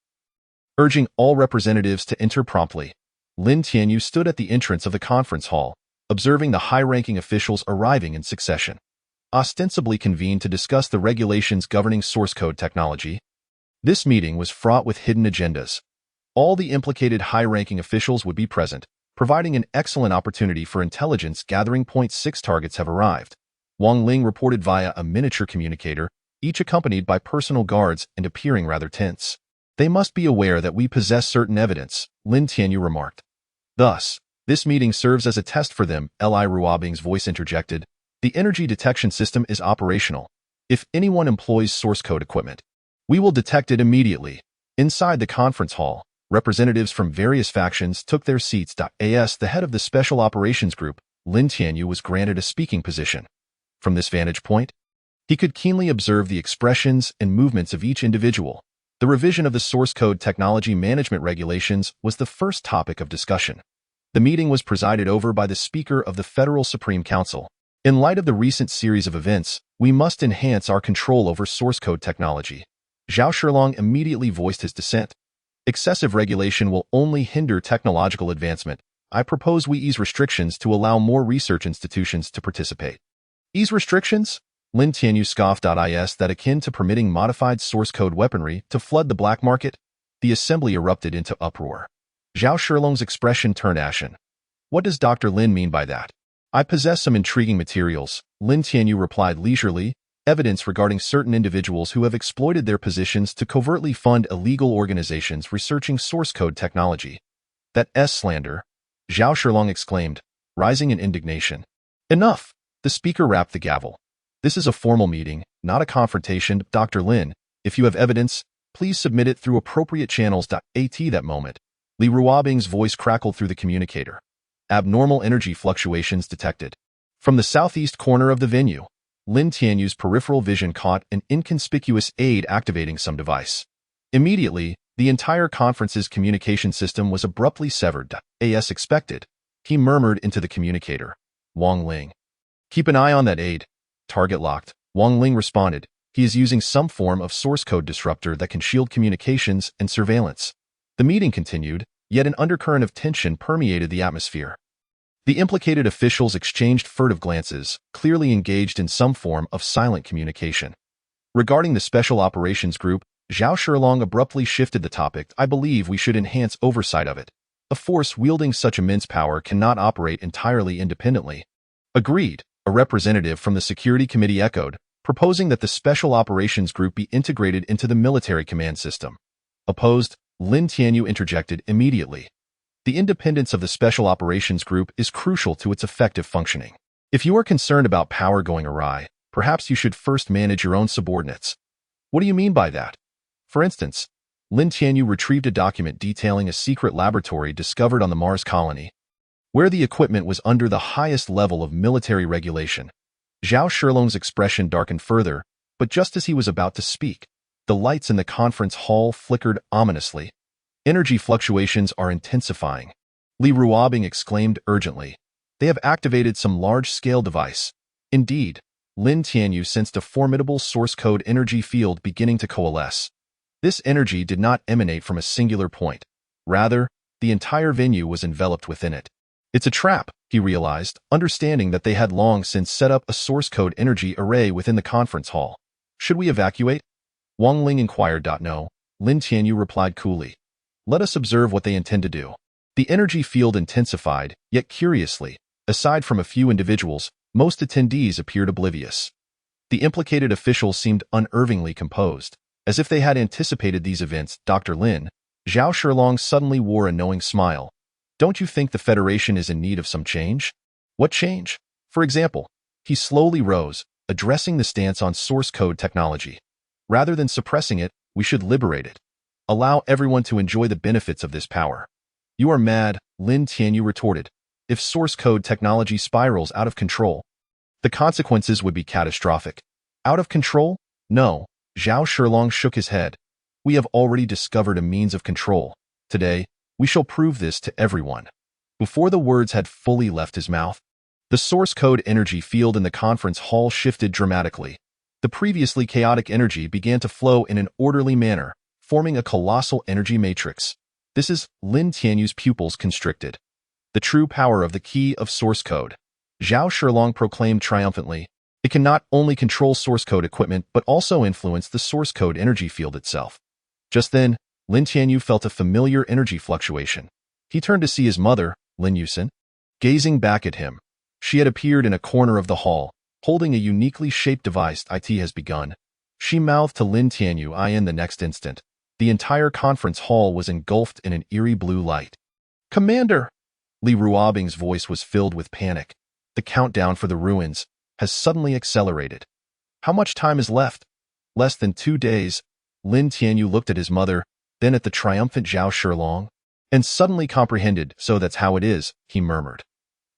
Urging all representatives to enter promptly. Lin Tianyu stood at the entrance of the conference hall, observing the high-ranking officials arriving in succession. Ostensibly convened to discuss the regulations governing source code technology, this meeting was fraught with hidden agendas. All the implicated high-ranking officials would be present, providing an excellent opportunity for intelligence gathering. 6 targets have arrived. Wang Ling reported via a miniature communicator, each accompanied by personal guards and appearing rather tense. They must be aware that we possess certain evidence, Lin Tianyu remarked. Thus, this meeting serves as a test for them, Li Ruobing's voice interjected. The energy detection system is operational. If anyone employs source code equipment, we will detect it immediately. Inside the conference hall, representatives from various factions took their seats. As the head of the Special Operations Group, Lin Tianyu was granted a speaking position. From this vantage point, he could keenly observe the expressions and movements of each individual. The revision of the source code technology management regulations was the first topic of discussion. The meeting was presided over by the Speaker of the Federal Supreme Council. In light of the recent series of events, we must enhance our control over source code technology. Zhao Shilong immediately voiced his dissent. Excessive regulation will only hinder technological advancement. I propose we ease restrictions to allow more research institutions to participate. Ease restrictions? Lin Tianyu scoffed. Is that akin to permitting modified source code weaponry to flood the black market? The assembly erupted into uproar. Zhao Shilong's expression turned ashen. What does Dr. Lin mean by that? I possess some intriguing materials, Lin Tianyu replied leisurely, evidence regarding certain individuals who have exploited their positions to covertly fund illegal organizations researching source code technology. That's slander, Zhao Shilong exclaimed, rising in indignation. Enough! The speaker rapped the gavel. This is a formal meeting, not a confrontation. Dr. Lin, if you have evidence, please submit it through appropriate channels. At that moment, Li Ruobing's voice crackled through the communicator. Abnormal energy fluctuations detected. From the southeast corner of the venue, Lin Tianyu's peripheral vision caught an inconspicuous aid activating some device. Immediately, the entire conference's communication system was abruptly severed. As expected, he murmured into the communicator. Wang Ling. Keep an eye on that aid. Target locked. Wang Ling responded. He is using some form of source code disruptor that can shield communications and surveillance. The meeting continued, yet an undercurrent of tension permeated the atmosphere. The implicated officials exchanged furtive glances, clearly engaged in some form of silent communication. Regarding the Special Operations Group, Zhao Shilong abruptly shifted the topic. I believe we should enhance oversight of it. A force wielding such immense power cannot operate entirely independently. Agreed, a representative from the Security Committee echoed, proposing that the Special Operations Group be integrated into the military command system. Opposed, Lin Tianyu interjected immediately. The independence of the Special Operations Group is crucial to its effective functioning. If you are concerned about power going awry, perhaps you should first manage your own subordinates. What do you mean by that? For instance, Lin Tianyu retrieved a document detailing a secret laboratory discovered on the Mars colony, where the equipment was under the highest level of military regulation. Zhao Shilong's expression darkened further, but just as he was about to speak, the lights in the conference hall flickered ominously. Energy fluctuations are intensifying. Li Ruobing exclaimed urgently. They have activated some large-scale device. Indeed, Lin Tianyu sensed a formidable source code energy field beginning to coalesce. This energy did not emanate from a singular point. Rather, the entire venue was enveloped within it. It's a trap, he realized, understanding that they had long since set up a source code energy array within the conference hall. Should we evacuate? Wang Ling inquired. No, Lin Tianyu replied coolly. Let us observe what they intend to do. The energy field intensified, yet curiously, aside from a few individuals, most attendees appeared oblivious. The implicated officials seemed unervingly composed, as if they had anticipated these events. Dr. Lin, Zhao Shilong suddenly wore a knowing smile. Don't you think the Federation is in need of some change? What change? For example, he slowly rose, addressing the stance on source code technology. Rather than suppressing it, we should liberate it. Allow everyone to enjoy the benefits of this power. You are mad, Lin Tianyu retorted. If source code technology spirals out of control, the consequences would be catastrophic. Out of control? No, Zhao Shilong shook his head. We have already discovered a means of control. Today, we shall prove this to everyone. Before the words had fully left his mouth, the source code energy field in the conference hall shifted dramatically. The previously chaotic energy began to flow in an orderly manner, forming a colossal energy matrix. This is Lin Tianyu's pupils constricted. The true power of the key of source code. Zhao Shilong proclaimed triumphantly. It can not only control source code equipment but also influence the source code energy field itself. Just then, Lin Tianyu felt a familiar energy fluctuation. He turned to see his mother, Lin Yusen, gazing back at him. She had appeared in a corner of the hall, holding a uniquely shaped device. "It has begun," she mouthed to Lin Tianyu. In the next instant, the entire conference hall was engulfed in an eerie blue light. "Commander!" Li Ruobing's voice was filled with panic. The countdown for the ruins has suddenly accelerated. "How much time is left?" "Less than 2 days." Lin Tianyu looked at his mother, then at the triumphant Zhao Shilong, and suddenly comprehended. "So that's how it is," he murmured.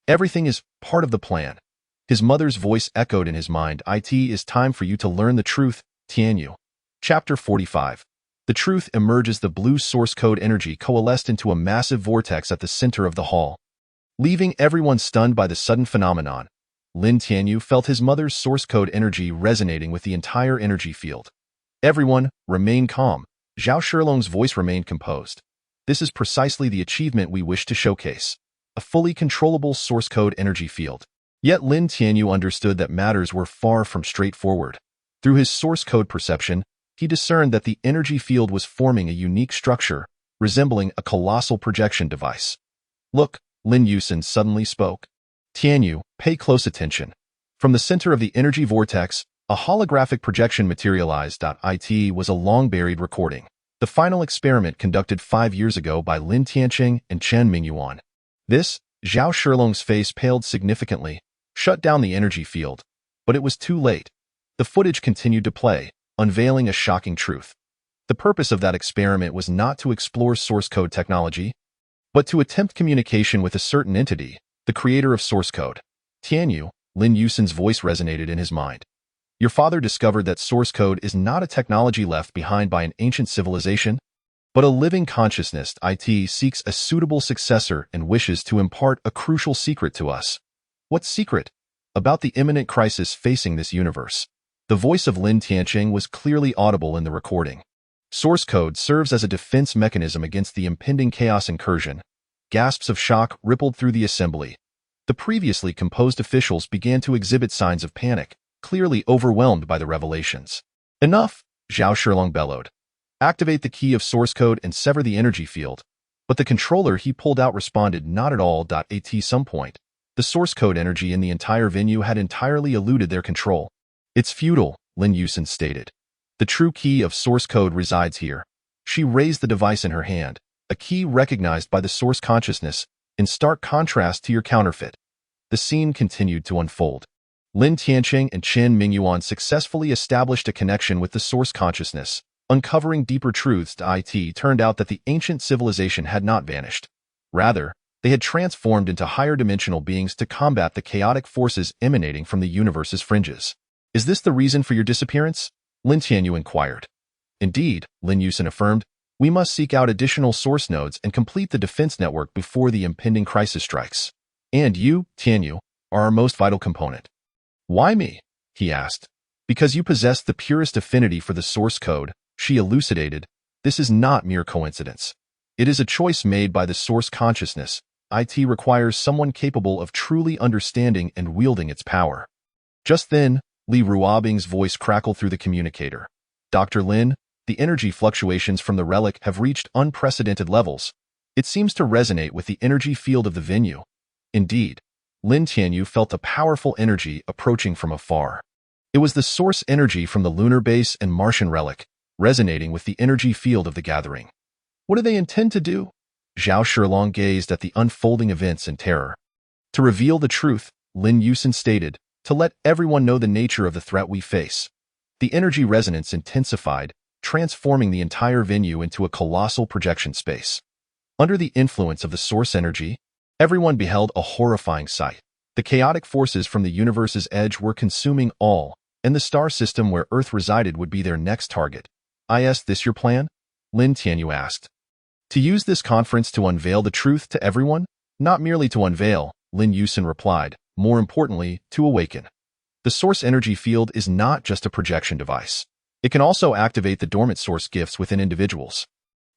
"Everything is part of the plan." His mother's voice echoed in his mind. "It is time for you to learn the truth, Tianyu." Chapter 45. The truth emerges. The blue source code energy coalesced into a massive vortex at the center of the hall, leaving everyone stunned by the sudden phenomenon. Lin Tianyu felt his mother's source code energy resonating with the entire energy field. "Everyone, remain calm." Zhao Shilong's voice remained composed. "This is precisely the achievement we wish to showcase. A fully controllable source code energy field." Yet Lin Tianyu understood that matters were far from straightforward. Through his source code perception, he discerned that the energy field was forming a unique structure, resembling a colossal projection device. "Look," Lin Yusin suddenly spoke. "Tianyu, pay close attention." From the center of the energy vortex, a holographic projection materialized. It was a long-buried recording. The final experiment conducted 5 years ago by Lin Tianyu and Chen Mingyuan. This, Zhao Shilong's face paled significantly, shut down the energy field. But it was too late. The footage continued to play, unveiling a shocking truth. The purpose of that experiment was not to explore source code technology, but to attempt communication with a certain entity, the creator of source code. "Tianyu," Lin Yusin's voice resonated in his mind. "Your father discovered that source code is not a technology left behind by an ancient civilization, but a living consciousness. It seeks a suitable successor and wishes to impart a crucial secret to us." "What secret?" "About the imminent crisis facing this universe." The voice of Lin Tianyu was clearly audible in the recording. "Source code serves as a defense mechanism against the impending chaos incursion." Gasps of shock rippled through the assembly. The previously composed officials began to exhibit signs of panic, clearly overwhelmed by the revelations. "Enough!" Zhao Shilong bellowed. "Activate the key of source code and sever the energy field." But the controller he pulled out responded, "Not at all." At some point, the source code energy in the entire venue had entirely eluded their control. "It's futile," Lin Yusin stated. "The true key of source code resides here." She raised the device in her hand, a key recognized by the source consciousness, in stark contrast to your counterfeit. The scene continued to unfold. Lin Tianyu and Chen Mingyuan successfully established a connection with the source consciousness, uncovering deeper truths. It turned out that the ancient civilization had not vanished. Rather, they had transformed into higher dimensional beings to combat the chaotic forces emanating from the universe's fringes. "Is this the reason for your disappearance?" Lin Tianyu inquired. "Indeed," Lin Yusin affirmed. "We must seek out additional source nodes and complete the defense network before the impending crisis strikes. And you, Tianyu, are our most vital component." "Why me?" he asked. "Because you possess the purest affinity for the source code," she elucidated. "This is not mere coincidence. It is a choice made by the source consciousness. It requires someone capable of truly understanding and wielding its power." Just then, Li Ruobing's voice crackled through the communicator. "Dr. Lin, the energy fluctuations from the relic have reached unprecedented levels. It seems to resonate with the energy field of the venue." Indeed, Lin Tianyu felt a powerful energy approaching from afar. It was the source energy from the lunar base and Martian relic, resonating with the energy field of the gathering. "What do they intend to do?" Zhao Shilong gazed at the unfolding events in terror. "To reveal the truth," Lin Yusin stated, "to let everyone know the nature of the threat we face." The energy resonance intensified, transforming the entire venue into a colossal projection space. Under the influence of the source energy, everyone beheld a horrifying sight. The chaotic forces from the universe's edge were consuming all, and the star system where Earth resided would be their next target. "Is this your plan?" Lin Tianyu asked. "To use this conference to unveil the truth to everyone?" "Not merely to unveil," Lin Yusin replied. "More importantly, to awaken. The source energy field is not just a projection device. It can also activate the dormant source gifts within individuals."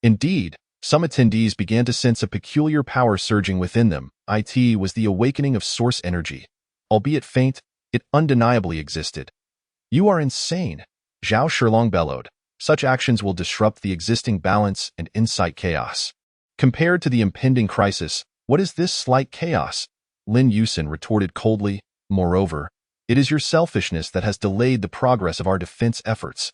Indeed, some attendees began to sense a peculiar power surging within them. It was the awakening of source energy. Albeit faint, it undeniably existed. "You are insane," Zhao Shilong bellowed. "Such actions will disrupt the existing balance and incite chaos." "Compared to the impending crisis, what is this slight chaos?" Lin Yusin retorted coldly. "Moreover, It is your selfishness that has delayed the progress of our defense efforts.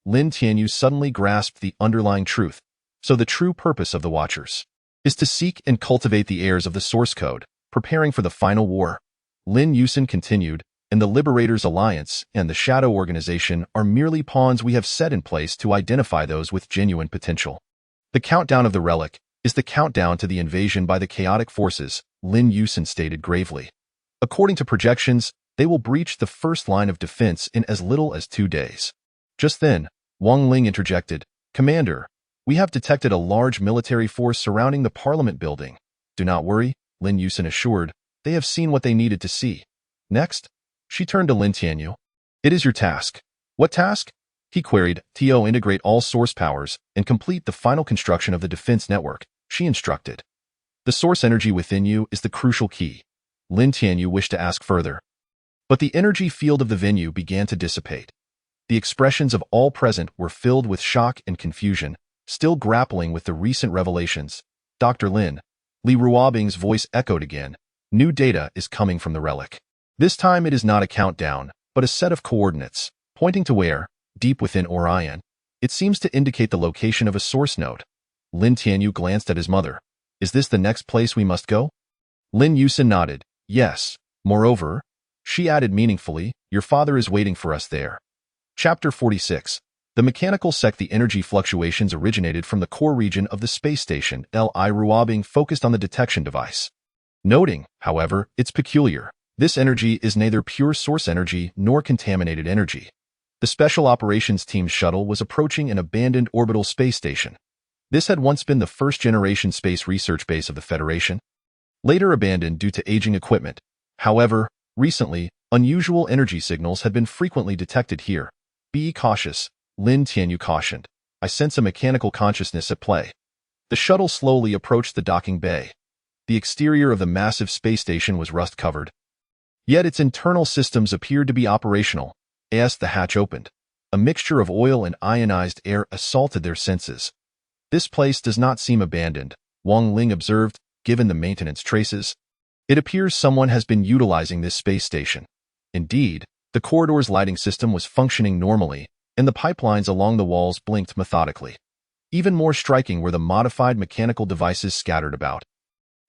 Lin Tianyu suddenly grasped the underlying truth. So the true purpose of the Watchers is to seek and cultivate the heirs of the source code, preparing for the final war. Lin Yusin continued, and the Liberators Alliance and the Shadow Organization are merely pawns we have set in place to identify those with genuine potential. The countdown of the relic is the countdown to the invasion by the chaotic forces, Lin Yusin stated gravely. According to projections, they will breach the first line of defense in as little as 2 days. Just then, Wang Ling interjected, "Commander, we have detected a large military force surrounding the Parliament building." "Do not worry," Lin Yusin assured. "They have seen what they needed to see." Next, she turned to Lin Tianyu. "It is your task." "What task?" he queried. "To integrate all source powers and complete the final construction of the defense network," she instructed. "The source energy within you is the crucial key." Lin Tianyu wished to ask further, but the energy field of the venue began to dissipate. The expressions of all present were filled with shock and confusion, still grappling with the recent revelations. "Dr. Lin," Li Ruobing's voice echoed again, "new data is coming from the relic. This time it is not a countdown, but a set of coordinates, pointing to where, deep within Orion, it seems to indicate the location of a source node." Lin Tianyu glanced at his mother. "Is this the next place we must go?" Lin Yusin nodded. "Yes. Moreover," she added meaningfully, "your father is waiting for us there." Chapter 46. The mechanical sect. The energy fluctuations originated from the core region of the space station. Li Ruobing focused on the detection device, noting, however, its peculiar. This energy is neither pure source energy nor contaminated energy. The Special Operations Team's shuttle was approaching an abandoned orbital space station. This had once been the first-generation space research base of the Federation, later abandoned due to aging equipment. However, recently, unusual energy signals had been frequently detected here. "Be cautious," Lin Tianyu cautioned. "I sense a mechanical consciousness at play." The shuttle slowly approached the docking bay. The exterior of the massive space station was rust-covered, yet its internal systems appeared to be operational. As the hatch opened, a mixture of oil and ionized air assaulted their senses. "This place does not seem abandoned," Wang Ling observed, "given the maintenance traces. It appears someone has been utilizing this space station." Indeed, the corridor's lighting system was functioning normally, and the pipelines along the walls blinked methodically. Even more striking were the modified mechanical devices scattered about,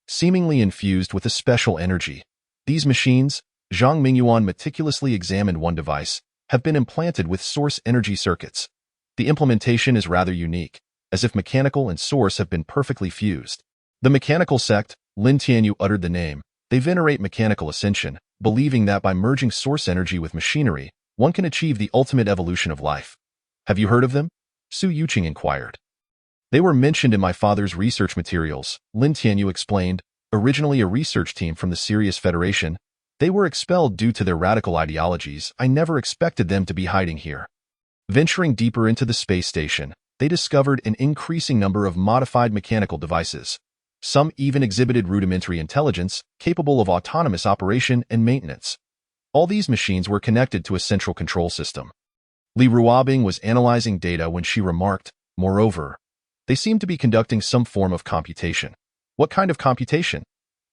seemingly infused with a special energy. These machines, Zhang Mingyuan meticulously examined one device, have been implanted with source energy circuits. The implementation is rather unique, as if mechanical and source have been perfectly fused. The mechanical sect, Lin Tianyu uttered the name. They venerate mechanical ascension, believing that by merging source energy with machinery, one can achieve the ultimate evolution of life. "Have you heard of them?" Su Yuqing inquired. "They were mentioned in my father's research materials," Lin Tianyu explained. "Originally a research team from the Sirius Federation, they were expelled due to their radical ideologies. I never expected them to be hiding here." Venturing deeper into the space station, they discovered an increasing number of modified mechanical devices. Some even exhibited rudimentary intelligence, capable of autonomous operation and maintenance. All these machines were connected to a central control system. Li Ruobing was analyzing data when she remarked, "Moreover, they seem to be conducting some form of computation." "What kind of computation?"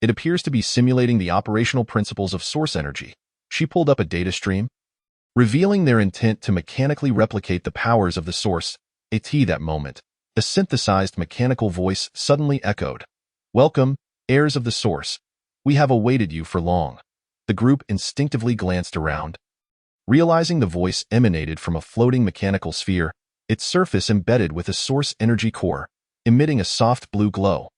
"It appears to be simulating the operational principles of source energy." She pulled up a data stream, revealing their intent to mechanically replicate the powers of the source. At that moment, a synthesized mechanical voice suddenly echoed. "Welcome, heirs of the source. We have awaited you for long." The group instinctively glanced around, realizing the voice emanated from a floating mechanical sphere, its surface embedded with a source energy core, emitting a soft blue glow.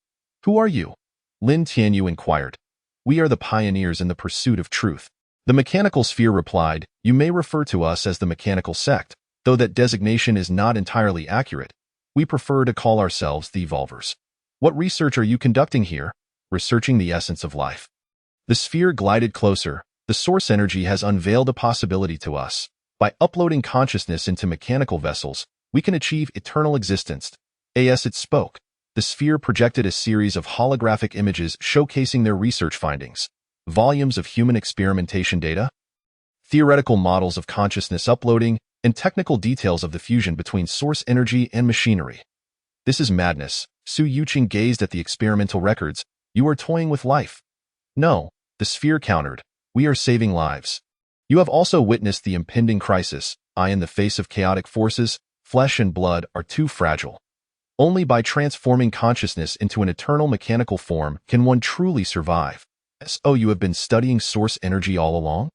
"Who are you?" Lin Tianyu inquired. "We are the pioneers in the pursuit of truth." The mechanical sphere replied, "You may refer to us as the mechanical sect, though that designation is not entirely accurate. We prefer to call ourselves the Evolvers." "What research are you conducting here?" "Researching the essence of life." The sphere glided closer. "The source energy has unveiled a possibility to us. By uploading consciousness into mechanical vessels, we can achieve eternal existence." As it spoke, the sphere projected a series of holographic images showcasing their research findings. Volumes of human experimentation data, theoretical models of consciousness uploading, and technical details of the fusion between source energy and machinery. "This is madness." Su Yuqing gazed at the experimental records. "You are toying with life." "No," the sphere countered. "We are saving lives." You have also witnessed the impending crisis. In the face of chaotic forces, flesh and blood are too fragile. Only by transforming consciousness into an eternal mechanical form can one truly survive. So you have been studying source energy all along?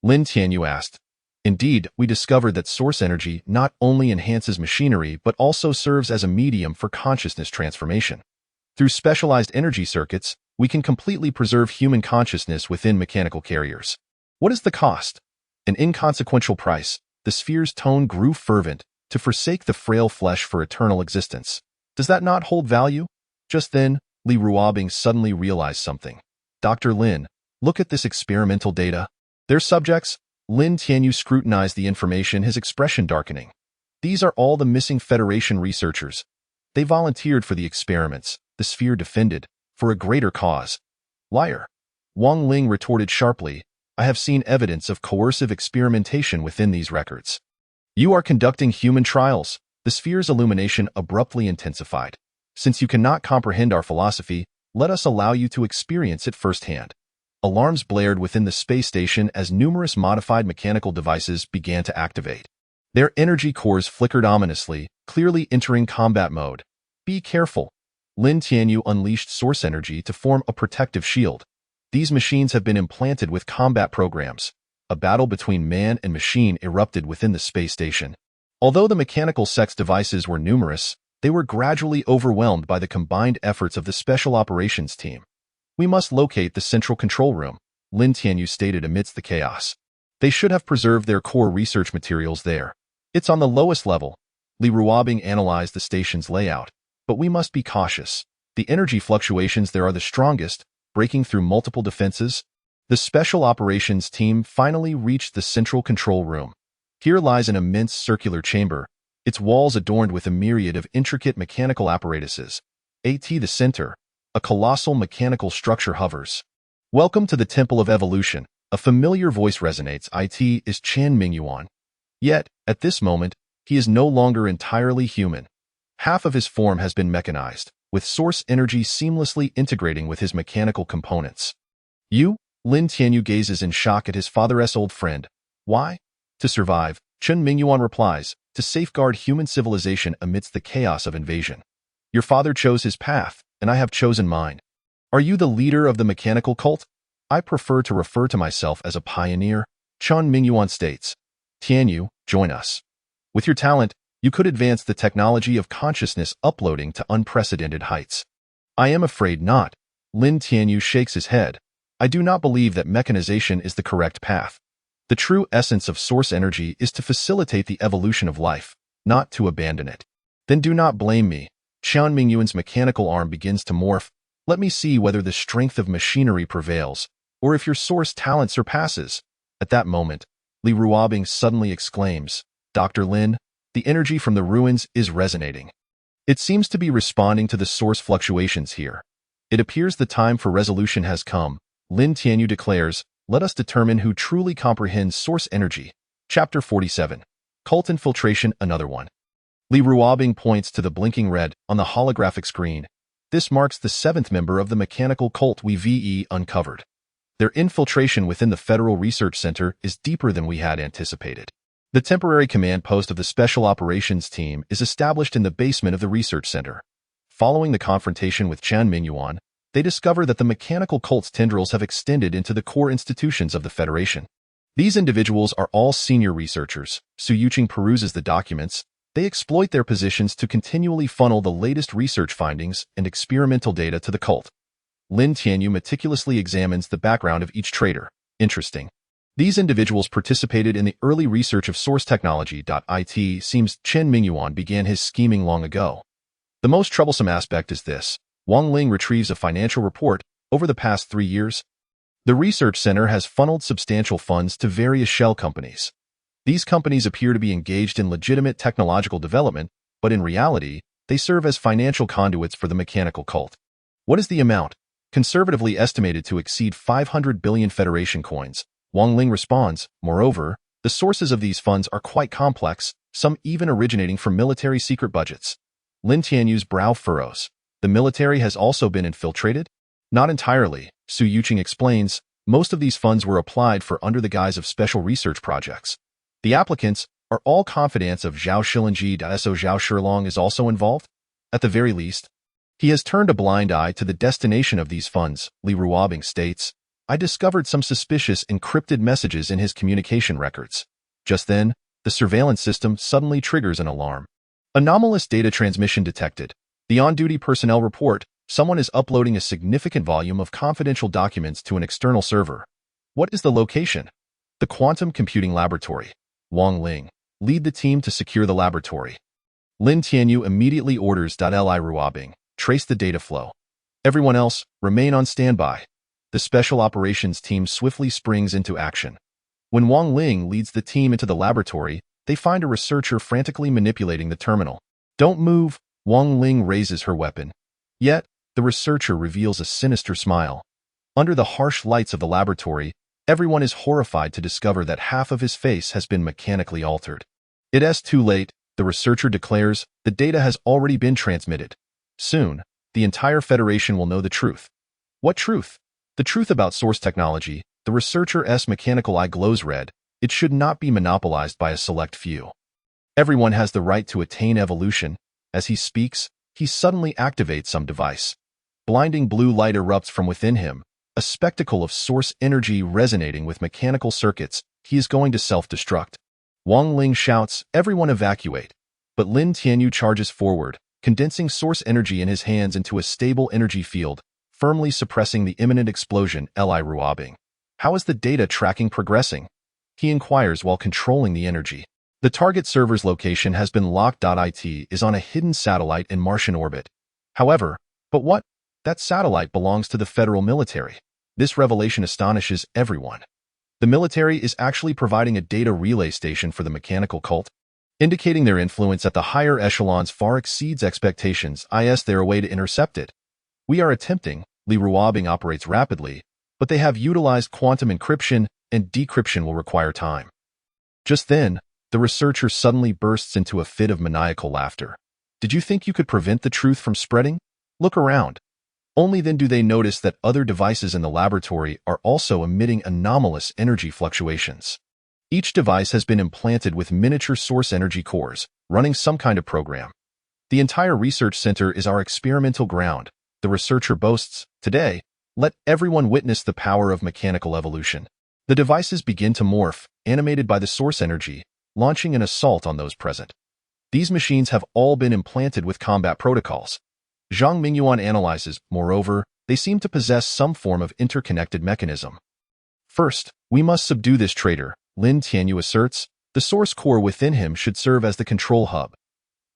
Lin Tianyu asked. Indeed, we discovered that source energy not only enhances machinery but also serves as a medium for consciousness transformation. Through specialized energy circuits, we can completely preserve human consciousness within mechanical carriers. What is the cost? An inconsequential price. The sphere's tone grew fervent, to forsake the frail flesh for eternal existence. Does that not hold value? Just then, Li Ruobing suddenly realized something. Dr. Lin, look at this experimental data. Their subjects? Lin Tianyu scrutinized the information, his expression darkening. These are all the missing Federation researchers. They volunteered for the experiments, the sphere defended, for a greater cause. Liar. Wang Ling retorted sharply, I have seen evidence of coercive experimentation within these records. You are conducting human trials. The sphere's illumination abruptly intensified. Since you cannot comprehend our philosophy, let us allow you to experience it firsthand. Alarms blared within the space station as numerous modified mechanical devices began to activate. Their energy cores flickered ominously, clearly entering combat mode. Be careful. Lin Tianyu unleashed source energy to form a protective shield. These machines have been implanted with combat programs. A battle between man and machine erupted within the space station. Although the mechanical sex devices were numerous, they were gradually overwhelmed by the combined efforts of the Special Operations Team. We must locate the central control room, Lin Tianyu stated amidst the chaos. They should have preserved their core research materials there. It's on the lowest level. Li Ruobing analyzed the station's layout. But we must be cautious. The energy fluctuations there are the strongest, breaking through multiple defenses. The Special Operations Team finally reached the central control room. Here lies an immense circular chamber, its walls adorned with a myriad of intricate mechanical apparatuses. At the center, a colossal mechanical structure hovers. Welcome to the Temple of Evolution. A familiar voice resonates. It is Chen Mingyuan. Yet, at this moment, he is no longer entirely human. Half of his form has been mechanized, with source energy seamlessly integrating with his mechanical components. You? Lin Tianyu gazes in shock at his father's old friend. Why? To survive, Chen Mingyuan replies, to safeguard human civilization amidst the chaos of invasion. Your father chose his path, and I have chosen mine. Are you the leader of the mechanical cult? I prefer to refer to myself as a pioneer, Chen Mingyuan states. Tianyu, join us. With your talent, you could advance the technology of consciousness uploading to unprecedented heights. I am afraid not. Lin Tianyu shakes his head. I do not believe that mechanization is the correct path. The true essence of source energy is to facilitate the evolution of life, not to abandon it. Then do not blame me. Chen Mingyuan's mechanical arm begins to morph. Let me see whether the strength of machinery prevails, or if your source talent surpasses. At that moment, Li Ruobing suddenly exclaims, Dr. Lin, the energy from the ruins is resonating. It seems to be responding to the source fluctuations here. It appears the time for resolution has come. Lin Tianyu declares, let us determine who truly comprehends source energy. Chapter 47. Cult Infiltration, another one. Li Ruobing points to the blinking red on the holographic screen. This marks the 7th member of the mechanical cult we've uncovered. Their infiltration within the Federal Research Center is deeper than we had anticipated. The temporary command post of the Special Operations Team is established in the basement of the Research Center. Following the confrontation with Chen Mingyuan, they discover that the mechanical cult's tendrils have extended into the core institutions of the Federation. These individuals are all senior researchers. Su Yuqing peruses the documents. They exploit their positions to continually funnel the latest research findings and experimental data to the cult. Lin Tianyu meticulously examines the background of each traitor. Interesting. These individuals participated in the early research of source technology. It seems Chen Mingyuan began his scheming long ago. The most troublesome aspect is this. Wang Ling retrieves a financial report. Over the past 3 years, the research center has funneled substantial funds to various shell companies. These companies appear to be engaged in legitimate technological development, but in reality, they serve as financial conduits for the mechanical cult. What is the amount? Conservatively estimated to exceed 500 billion Federation coins. Wang Ling responds, moreover, the sources of these funds are quite complex, some even originating from military secret budgets. Lin Tianyu's brow furrows. The military has also been infiltrated? Not entirely, Su Yuqing explains. Most of these funds were applied for under the guise of special research projects. The applicants are all confidants of Zhao Shilingji. So Zhao Shilong is also involved? At the very least, he has turned a blind eye to the destination of these funds, Li Ruobing states. I discovered some suspicious encrypted messages in his communication records. Just then, the surveillance system suddenly triggers an alarm. Anomalous data transmission detected. The on-duty personnel report, someone is uploading a significant volume of confidential documents to an external server. What is the location? The Quantum Computing Laboratory. Wang Ling, lead the team to secure the laboratory. Lin Tianyu immediately orders Li Ruobing, trace the data flow. Everyone else, remain on standby. The special operations team swiftly springs into action. When Wang Ling leads the team into the laboratory, they find a researcher frantically manipulating the terminal. Don't move, Wang Ling raises her weapon. Yet, the researcher reveals a sinister smile. Under the harsh lights of the laboratory, everyone is horrified to discover that half of his face has been mechanically altered. It is too late, the researcher declares, the data has already been transmitted. Soon, the entire Federation will know the truth. What truth? The truth about source technology. The researcher's mechanical eye glows red. It should not be monopolized by a select few. Everyone has the right to attain evolution. As he speaks, he suddenly activates some device. Blinding blue light erupts from within him, a spectacle of source energy resonating with mechanical circuits. He is going to self-destruct. Wang Ling shouts, everyone evacuate. But Lin Tianyu charges forward, condensing source energy in his hands into a stable energy field, firmly suppressing the imminent explosion. Li Ruobing. How is the data tracking progressing? He inquires while controlling the energy. The target server's location has been locked. It is on a hidden satellite in Martian orbit. However, but what? That satellite belongs to the federal military. This revelation astonishes everyone. The military is actually providing a data relay station for the mechanical cult, indicating their influence at the higher echelons far exceeds expectations. Is there a way to intercept it? We are attempting. Li Ruobing operates rapidly, but they have utilized quantum encryption, and decryption will require time. Just then, the researcher suddenly bursts into a fit of maniacal laughter. Did you think you could prevent the truth from spreading? Look around. Only then do they notice that other devices in the laboratory are also emitting anomalous energy fluctuations. Each device has been implanted with miniature source energy cores, running some kind of program. The entire research center is our experimental ground, the researcher boasts. Today, let everyone witness the power of mechanical evolution. The devices begin to morph, animated by the source energy, launching an assault on those present. These machines have all been implanted with combat protocols. Zhang Mingyuan analyzes, moreover, they seem to possess some form of interconnected mechanism. First, we must subdue this traitor, Lin Tianyu asserts. The source core within him should serve as the control hub.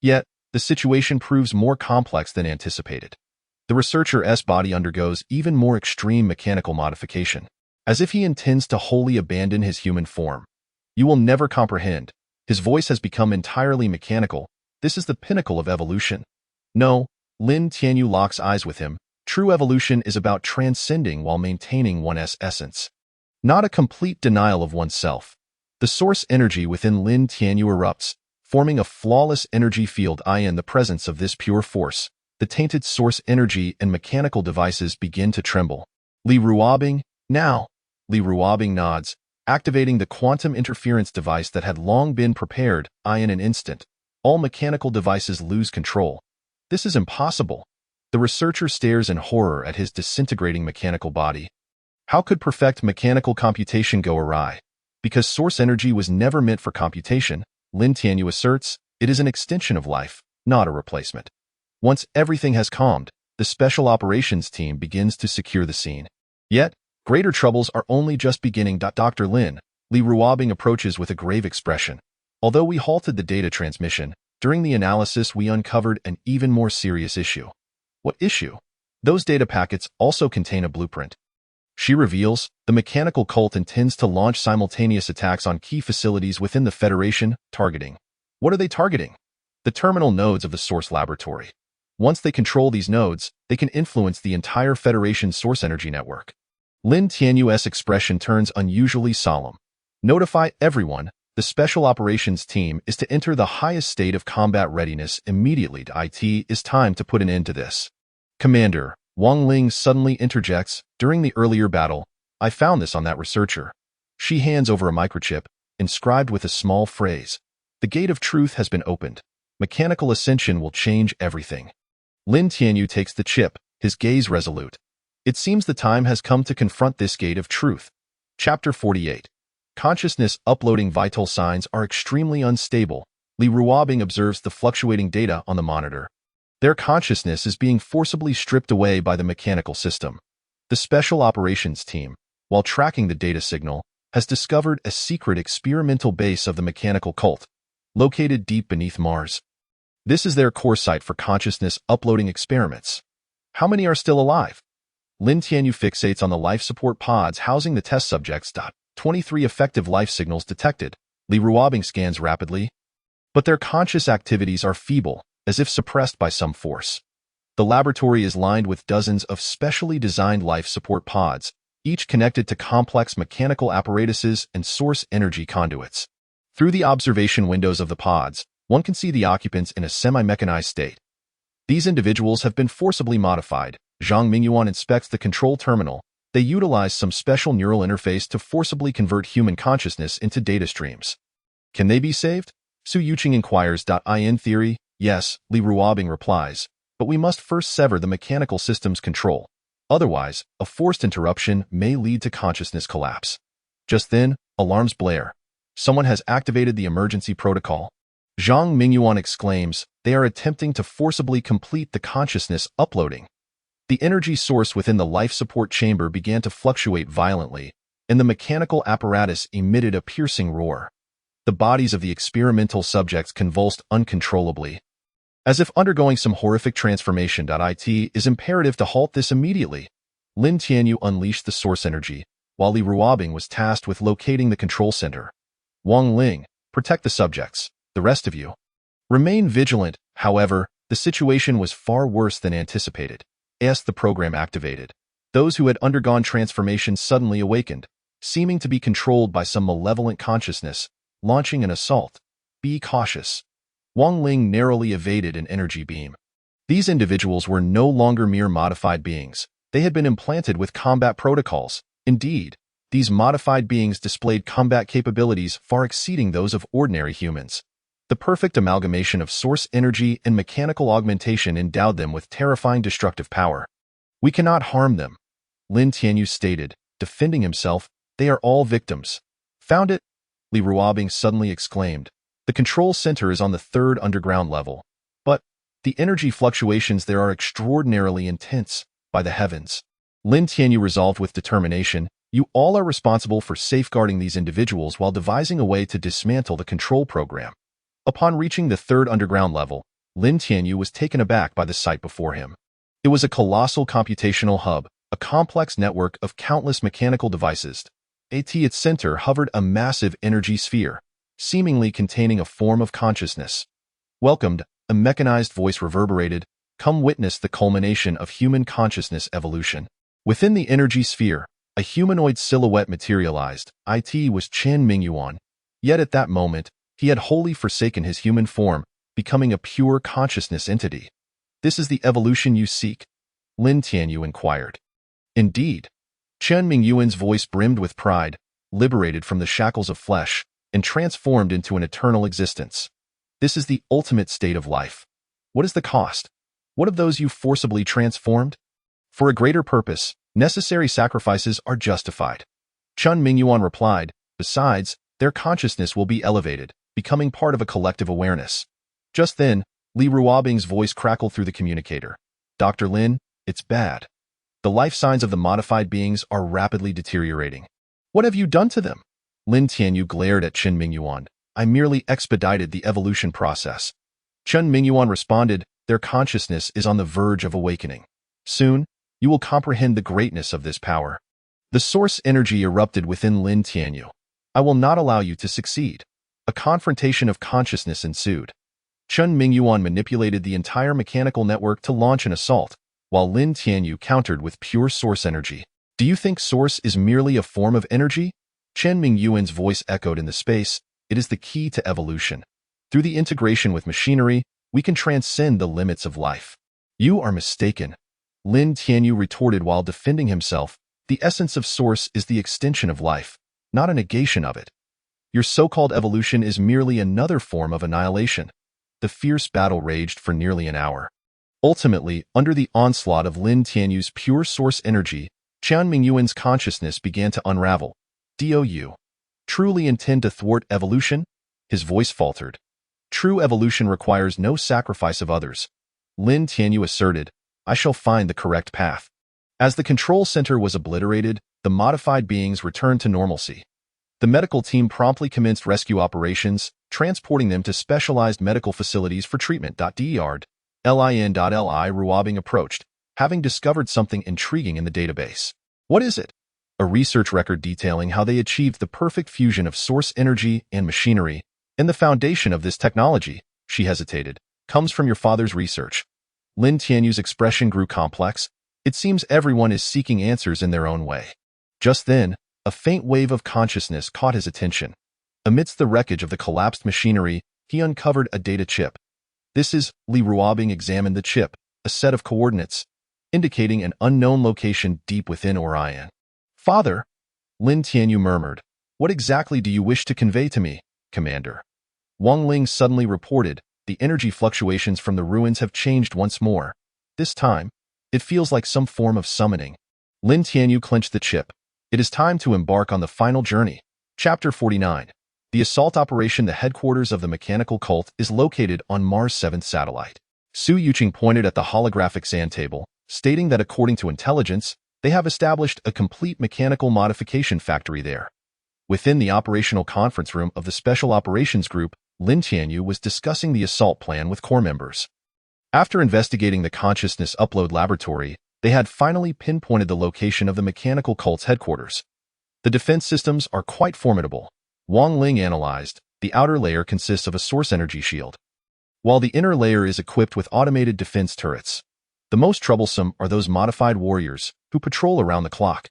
Yet, the situation proves more complex than anticipated. The researcher's body undergoes even more extreme mechanical modification, as if he intends to wholly abandon his human form. You will never comprehend. His voice has become entirely mechanical. This is the pinnacle of evolution. No, Lin Tianyu locks eyes with him. True evolution is about transcending while maintaining one's essence, not a complete denial of oneself. The source energy within Lin Tianyu erupts, forming a flawless energy field. In the presence of this pure force, the tainted source energy and mechanical devices begin to tremble. Li Ruobing, now. Li Ruobing nods, activating the quantum interference device that had long been prepared. In an instant, all mechanical devices lose control. This is impossible. The researcher stares in horror at his disintegrating mechanical body. How could perfect mechanical computation go awry? Because source energy was never meant for computation, Lin Tianyu asserts, it is an extension of life, not a replacement. Once everything has calmed, the special operations team begins to secure the scene. Yet, greater troubles are only just beginning. Dr. Lin, Li Ruobing approaches with a grave expression. Although we halted the data transmission, during the analysis we uncovered an even more serious issue. What issue? Those data packets also contain a blueprint. She reveals, the mechanical cult intends to launch simultaneous attacks on key facilities within the Federation, targeting. What are they targeting? The terminal nodes of the source laboratory. Once they control these nodes, they can influence the entire Federation's source energy network. Lin Tianyu's expression turns unusually solemn. Notify everyone, the Special Operations Team is to enter the highest state of combat readiness immediately. It is time to put an end to this. Commander, Wang Ling suddenly interjects. During the earlier battle, I found this on that researcher. She hands over a microchip, inscribed with a small phrase. The gate of truth has been opened. Mechanical ascension will change everything. Lin Tianyu takes the chip, his gaze resolute. It seems the time has come to confront this gate of truth. Chapter 48. Consciousness uploading vital signs are extremely unstable. Li Ruobing observes the fluctuating data on the monitor. Their consciousness is being forcibly stripped away by the mechanical system. The Special Operations Team, while tracking the data signal, has discovered a secret experimental base of the mechanical cult, located deep beneath Mars. This is their core site for consciousness uploading experiments. How many are still alive? Lin Tianyu fixates on the life support pods housing the test subjects. 23 effective life signals detected. Li Ruobing scans rapidly. But their conscious activities are feeble, as if suppressed by some force. The laboratory is lined with dozens of specially designed life support pods, each connected to complex mechanical apparatuses and source energy conduits. Through the observation windows of the pods, one can see the occupants in a semi-mechanized state. These individuals have been forcibly modified. Zhang Mingyuan inspects the control terminal. They utilize some special neural interface to forcibly convert human consciousness into data streams. Can they be saved? Su Yuqing inquires. In theory, yes, Li Ruobing replies, but we must first sever the mechanical system's control. Otherwise, a forced interruption may lead to consciousness collapse. Just then, alarms blare. Someone has activated the emergency protocol. Zhang Mingyuan exclaims, they are attempting to forcibly complete the consciousness uploading. The energy source within the life support chamber began to fluctuate violently, and the mechanical apparatus emitted a piercing roar. The bodies of the experimental subjects convulsed uncontrollably. As if undergoing some horrific transformation. It is imperative to halt this immediately. Lin Tianyu unleashed the source energy, while Li Ruobing was tasked with locating the control center. Wang Ling, protect the subjects. The rest of you, remain vigilant. However, the situation was far worse than anticipated. As the program activated, those who had undergone transformation suddenly awakened, seeming to be controlled by some malevolent consciousness, launching an assault. Be cautious. Wang Ling narrowly evaded an energy beam. These individuals were no longer mere modified beings. They had been implanted with combat protocols. Indeed, these modified beings displayed combat capabilities far exceeding those of ordinary humans. The perfect amalgamation of source energy and mechanical augmentation endowed them with terrifying destructive power. We cannot harm them, Lin Tianyu stated, defending himself. They are all victims. Found it? Li Ruobing suddenly exclaimed. The control center is on the 3rd underground level. But the energy fluctuations there are extraordinarily intense. By the heavens. Lin Tianyu resolved with determination, you all are responsible for safeguarding these individuals while devising a way to dismantle the control program. Upon reaching the 3rd underground level, Lin Tianyu was taken aback by the sight before him. It was a colossal computational hub, a complex network of countless mechanical devices. At its center hovered a massive energy sphere, seemingly containing a form of consciousness. Welcomed, a mechanized voice reverberated, come witness the culmination of human consciousness evolution. Within the energy sphere, a humanoid silhouette materialized. It was Chen Mingyuan. Yet at that moment, he had wholly forsaken his human form, becoming a pure consciousness entity. This is the evolution you seek? Lin Tianyu inquired. Indeed. Chen Mingyuan's voice brimmed with pride, liberated from the shackles of flesh, and transformed into an eternal existence. This is the ultimate state of life. What is the cost? What of those you forcibly transformed? For a greater purpose, necessary sacrifices are justified. Chen Mingyuan replied, besides, their consciousness will be elevated, becoming part of a collective awareness. Just then, Li Ruobing's voice crackled through the communicator. Dr. Lin, it's bad. The life signs of the modified beings are rapidly deteriorating. What have you done to them? Lin Tianyu glared at Chen Mingyuan. I merely expedited the evolution process. Chen Mingyuan responded, their consciousness is on the verge of awakening. Soon, you will comprehend the greatness of this power. The source energy erupted within Lin Tianyu. I will not allow you to succeed. A confrontation of consciousness ensued. Chen Mingyuan manipulated the entire mechanical network to launch an assault, while Lin Tianyu countered with pure source energy. Do you think source is merely a form of energy? Chen Mingyuan's voice echoed in the space. It is the key to evolution. Through the integration with machinery, we can transcend the limits of life. You are mistaken, Lin Tianyu retorted while defending himself. The essence of source is the extension of life, not a negation of it. Your so-called evolution is merely another form of annihilation. The fierce battle raged for nearly an hour. Ultimately, under the onslaught of Lin Tianyu's pure source energy, Qian Mingyuan's consciousness began to unravel. Do you truly intend to thwart evolution? His voice faltered. True evolution requires no sacrifice of others. Lin Tianyu asserted, I shall find the correct path. As the control center was obliterated, the modified beings returned to normalcy. The medical team promptly commenced rescue operations, transporting them to specialized medical facilities for treatment. Lin Ruobing approached, having discovered something intriguing in the database. What is it? A research record detailing how they achieved the perfect fusion of source energy and machinery. And the foundation of this technology, she hesitated, comes from your father's research. Lin Tianyu's expression grew complex. It seems everyone is seeking answers in their own way. Just then, a faint wave of consciousness caught his attention. Amidst the wreckage of the collapsed machinery, he uncovered a data chip. This is, Li Ruobing examined the chip, a set of coordinates, indicating an unknown location deep within Orion. Father, Lin Tianyu murmured, what exactly do you wish to convey to me, Commander? Wang Ling suddenly reported, the energy fluctuations from the ruins have changed once more. This time, it feels like some form of summoning. Lin Tianyu clenched the chip. It is time to embark on the final journey. Chapter 49. The assault operation. The headquarters of the mechanical cult is located on Mars' 7th satellite. Su Yuqing pointed at the holographic sand table, stating that according to intelligence, they have established a complete mechanical modification factory there. Within the operational conference room of the Special Operations Group, Lin Tianyu was discussing the assault plan with core members. After investigating the consciousness upload laboratory, they had finally pinpointed the location of the mechanical cult's headquarters. The defense systems are quite formidable. Wang Ling analyzed. The outer layer consists of a source energy shield, while the inner layer is equipped with automated defense turrets. The most troublesome are those modified warriors, who patrol around the clock.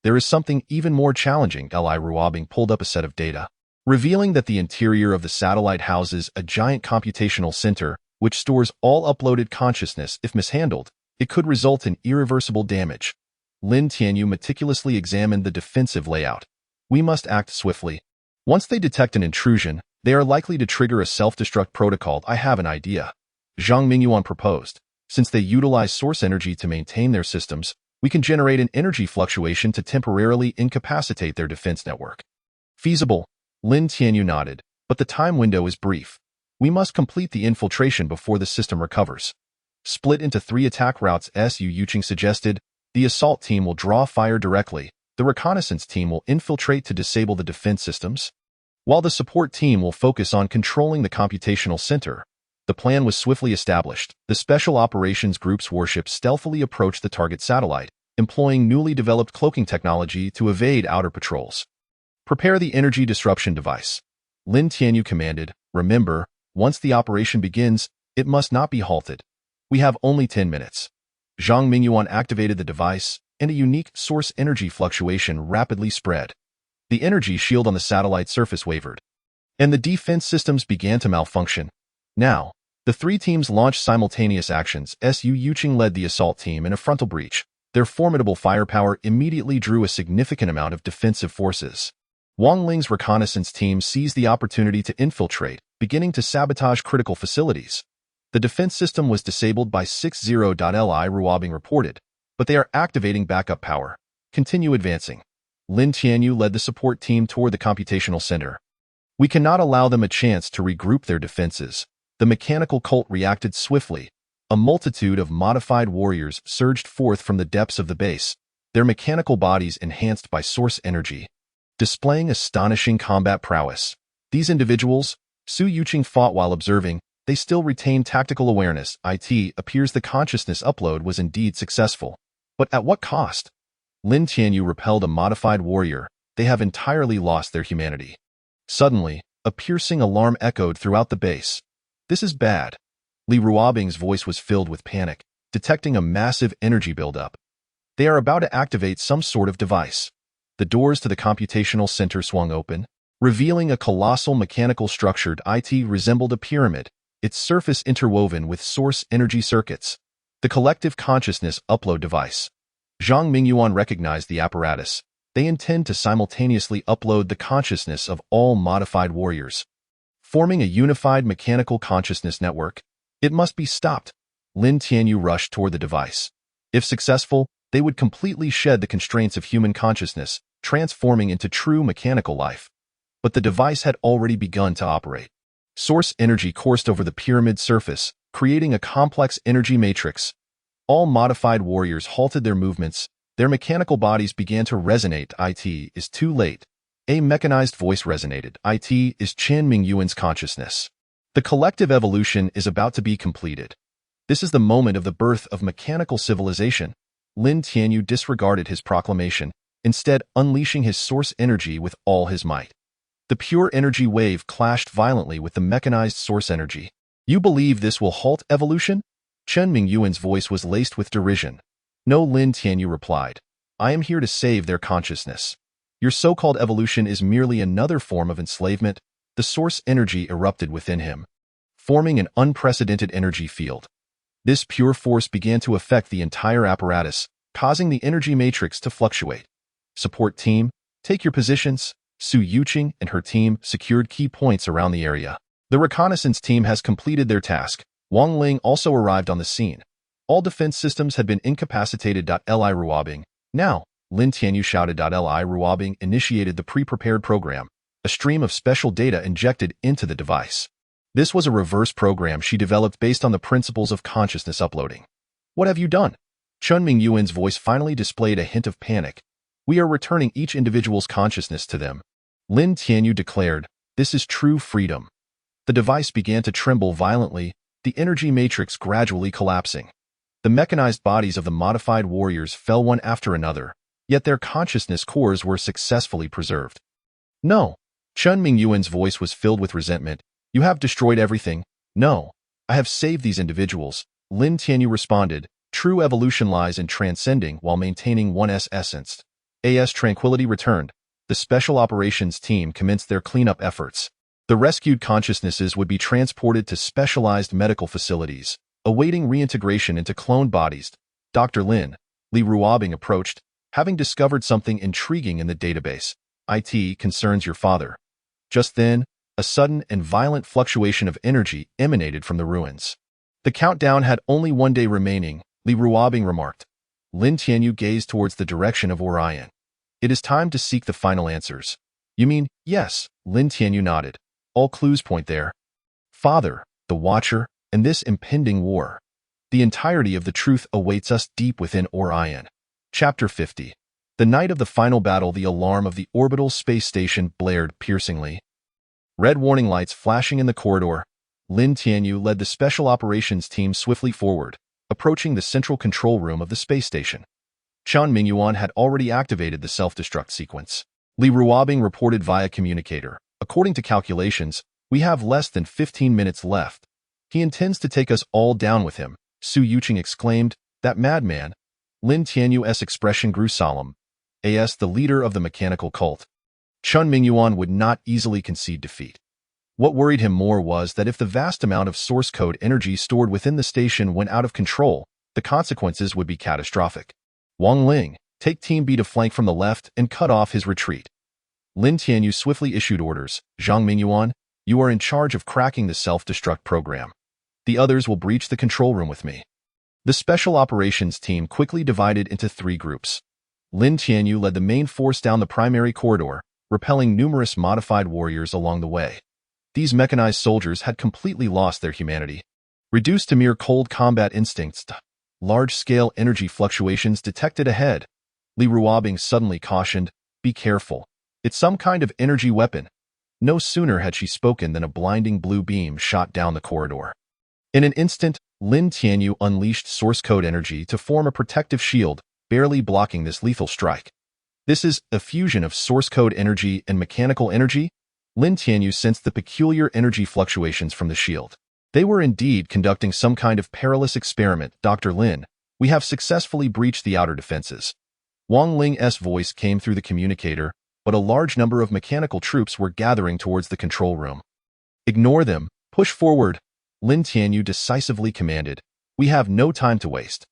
There is something even more challenging. Li Ruobing pulled up a set of data, revealing that the interior of the satellite houses a giant computational center, which stores all uploaded consciousness. If mishandled, it could result in irreversible damage. Lin Tianyu meticulously examined the defensive layout. We must act swiftly. Once they detect an intrusion, they are likely to trigger a self-destruct protocol. I have an idea. Zhang Mingyuan proposed. Since they utilize source energy to maintain their systems, we can generate an energy fluctuation to temporarily incapacitate their defense network. Feasible. Lin Tianyu nodded, but the time window is brief. We must complete the infiltration before the system recovers. Split into 3 attack routes. Su Yuqing suggested. The assault team will draw fire directly. The reconnaissance team will infiltrate to disable the defense systems, while the support team will focus on controlling the computational center. The plan was swiftly established. The Special Operations Group's warships stealthily approached the target satellite, employing newly developed cloaking technology to evade outer patrols. Prepare the energy disruption device. Lin Tianyu commanded. Remember, once the operation begins, it must not be halted. We have only 10 minutes. Zhang Mingyuan activated the device, and a unique source energy fluctuation rapidly spread. The energy shield on the satellite surface wavered, and the defense systems began to malfunction. Now, the 3 teams launched simultaneous actions. Su Yuqing led the assault team in a frontal breach. Their formidable firepower immediately drew a significant amount of defensive forces. Wang Ling's reconnaissance team seized the opportunity to infiltrate, beginning to sabotage critical facilities. The defense system was disabled by 60. Li Ruobing reported, but they are activating backup power. Continue advancing. Lin Tianyu led the support team toward the computational center. We cannot allow them a chance to regroup their defenses. The mechanical cult reacted swiftly. A multitude of modified warriors surged forth from the depths of the base, their mechanical bodies enhanced by source energy, displaying astonishing combat prowess. These individuals, Su Yuqing fought while observing, they still retain tactical awareness. It appears the consciousness upload was indeed successful. But at what cost? Lin Tianyu repelled a modified warrior. They have entirely lost their humanity. Suddenly, a piercing alarm echoed throughout the base. This is bad. Li Ruobing's voice was filled with panic, detecting a massive energy buildup. They are about to activate some sort of device. The doors to the computational center swung open, revealing a colossal mechanical structure. It resembled a pyramid, its surface interwoven with source energy circuits. The collective consciousness upload device. Zhang Mingyuan recognized the apparatus. They intend to simultaneously upload the consciousness of all modified warriors, forming a unified mechanical consciousness network. It must be stopped. Lin Tianyu rushed toward the device. If successful, they would completely shed the constraints of human consciousness, transforming into true mechanical life. But the device had already begun to operate. Source energy coursed over the pyramid surface, creating a complex energy matrix. All modified warriors halted their movements. Their mechanical bodies began to resonate. It is too late. A mechanized voice resonated. It is Chen Mingyuan's consciousness. The collective evolution is about to be completed. This is the moment of the birth of mechanical civilization. Lin Tianyu disregarded his proclamation, instead unleashing his source energy with all his might. The pure energy wave clashed violently with the mechanized source energy. You believe this will halt evolution? Chen Mingyuan's voice was laced with derision. No, Lin Tianyu replied. I am here to save their consciousness. Your so-called evolution is merely another form of enslavement. The source energy erupted within him, forming an unprecedented energy field. This pure force began to affect the entire apparatus, causing the energy matrix to fluctuate. Support team, take your positions. Su Yuqing and her team secured key points around the area. The reconnaissance team has completed their task. Wang Ling also arrived on the scene. All defense systems had been incapacitated. Li Ruobing. Now, Lin Tianyu shouted. Li Ruobing initiated the pre-prepared program, a stream of special data injected into the device. This was a reverse program she developed based on the principles of consciousness uploading. What have you done? Chen Mingyuan's voice finally displayed a hint of panic. We are returning each individual's consciousness to them. Lin Tianyu declared, this is true freedom. The device began to tremble violently, the energy matrix gradually collapsing. The mechanized bodies of the modified warriors fell one after another, yet their consciousness cores were successfully preserved. No. Chen Mingyuan's voice was filled with resentment. You have destroyed everything. No. I have saved these individuals. Lin Tianyu responded, true evolution lies in transcending while maintaining one's essence. As tranquility returned, the Special Operations Team commenced their cleanup efforts. The rescued consciousnesses would be transported to specialized medical facilities, awaiting reintegration into cloned bodies. Dr. Lin, Li Ruobing approached, having discovered something intriguing in the database. It concerns your father. Just then, a sudden and violent fluctuation of energy emanated from the ruins. The countdown had only 1 day remaining, Li Ruobing remarked. Lin Tianyu gazed towards the direction of Orion. It is time to seek the final answers. You mean, yes, Lin Tianyu nodded. All clues point there. Father, the Watcher, and this impending war. The entirety of the truth awaits us deep within Orion. Chapter 50. The night of the final battle, the alarm of the orbital space station blared piercingly. Red warning lights flashing in the corridor. Lin Tianyu led the Special Operations Team swiftly forward, approaching the central control room of the space station. Chen Mingyuan had already activated the self-destruct sequence. Li Ruobing reported via communicator. According to calculations, we have less than 15 minutes left. He intends to take us all down with him, Su Yuqing exclaimed. That madman. Lin Tianyu's expression grew solemn. As the leader of the mechanical cult, Chen Mingyuan would not easily concede defeat. What worried him more was that if the vast amount of source code energy stored within the station went out of control, the consequences would be catastrophic. Wang Ling, take Team B to flank from the left and cut off his retreat. Lin Tianyu swiftly issued orders. Zhang Mingyuan, you are in charge of cracking the self-destruct program. The others will breach the control room with me. The Special Operations Team quickly divided into 3 groups. Lin Tianyu led the main force down the primary corridor, repelling numerous modified warriors along the way. These mechanized soldiers had completely lost their humanity. Reduced to mere cold combat instincts, large-scale energy fluctuations detected ahead. Li Ruobing suddenly cautioned, be careful. It's some kind of energy weapon. No sooner had she spoken than a blinding blue beam shot down the corridor. In an instant, Lin Tianyu unleashed source code energy to form a protective shield, barely blocking this lethal strike. This is a fusion of source code energy and mechanical energy? Lin Tianyu sensed the peculiar energy fluctuations from the shield. They were indeed conducting some kind of perilous experiment. Dr. Lin, we have successfully breached the outer defenses. Wang Ling's voice came through the communicator, but a large number of mechanical troops were gathering towards the control room. Ignore them. Push forward. Lin Tianyu decisively commanded. We have no time to waste.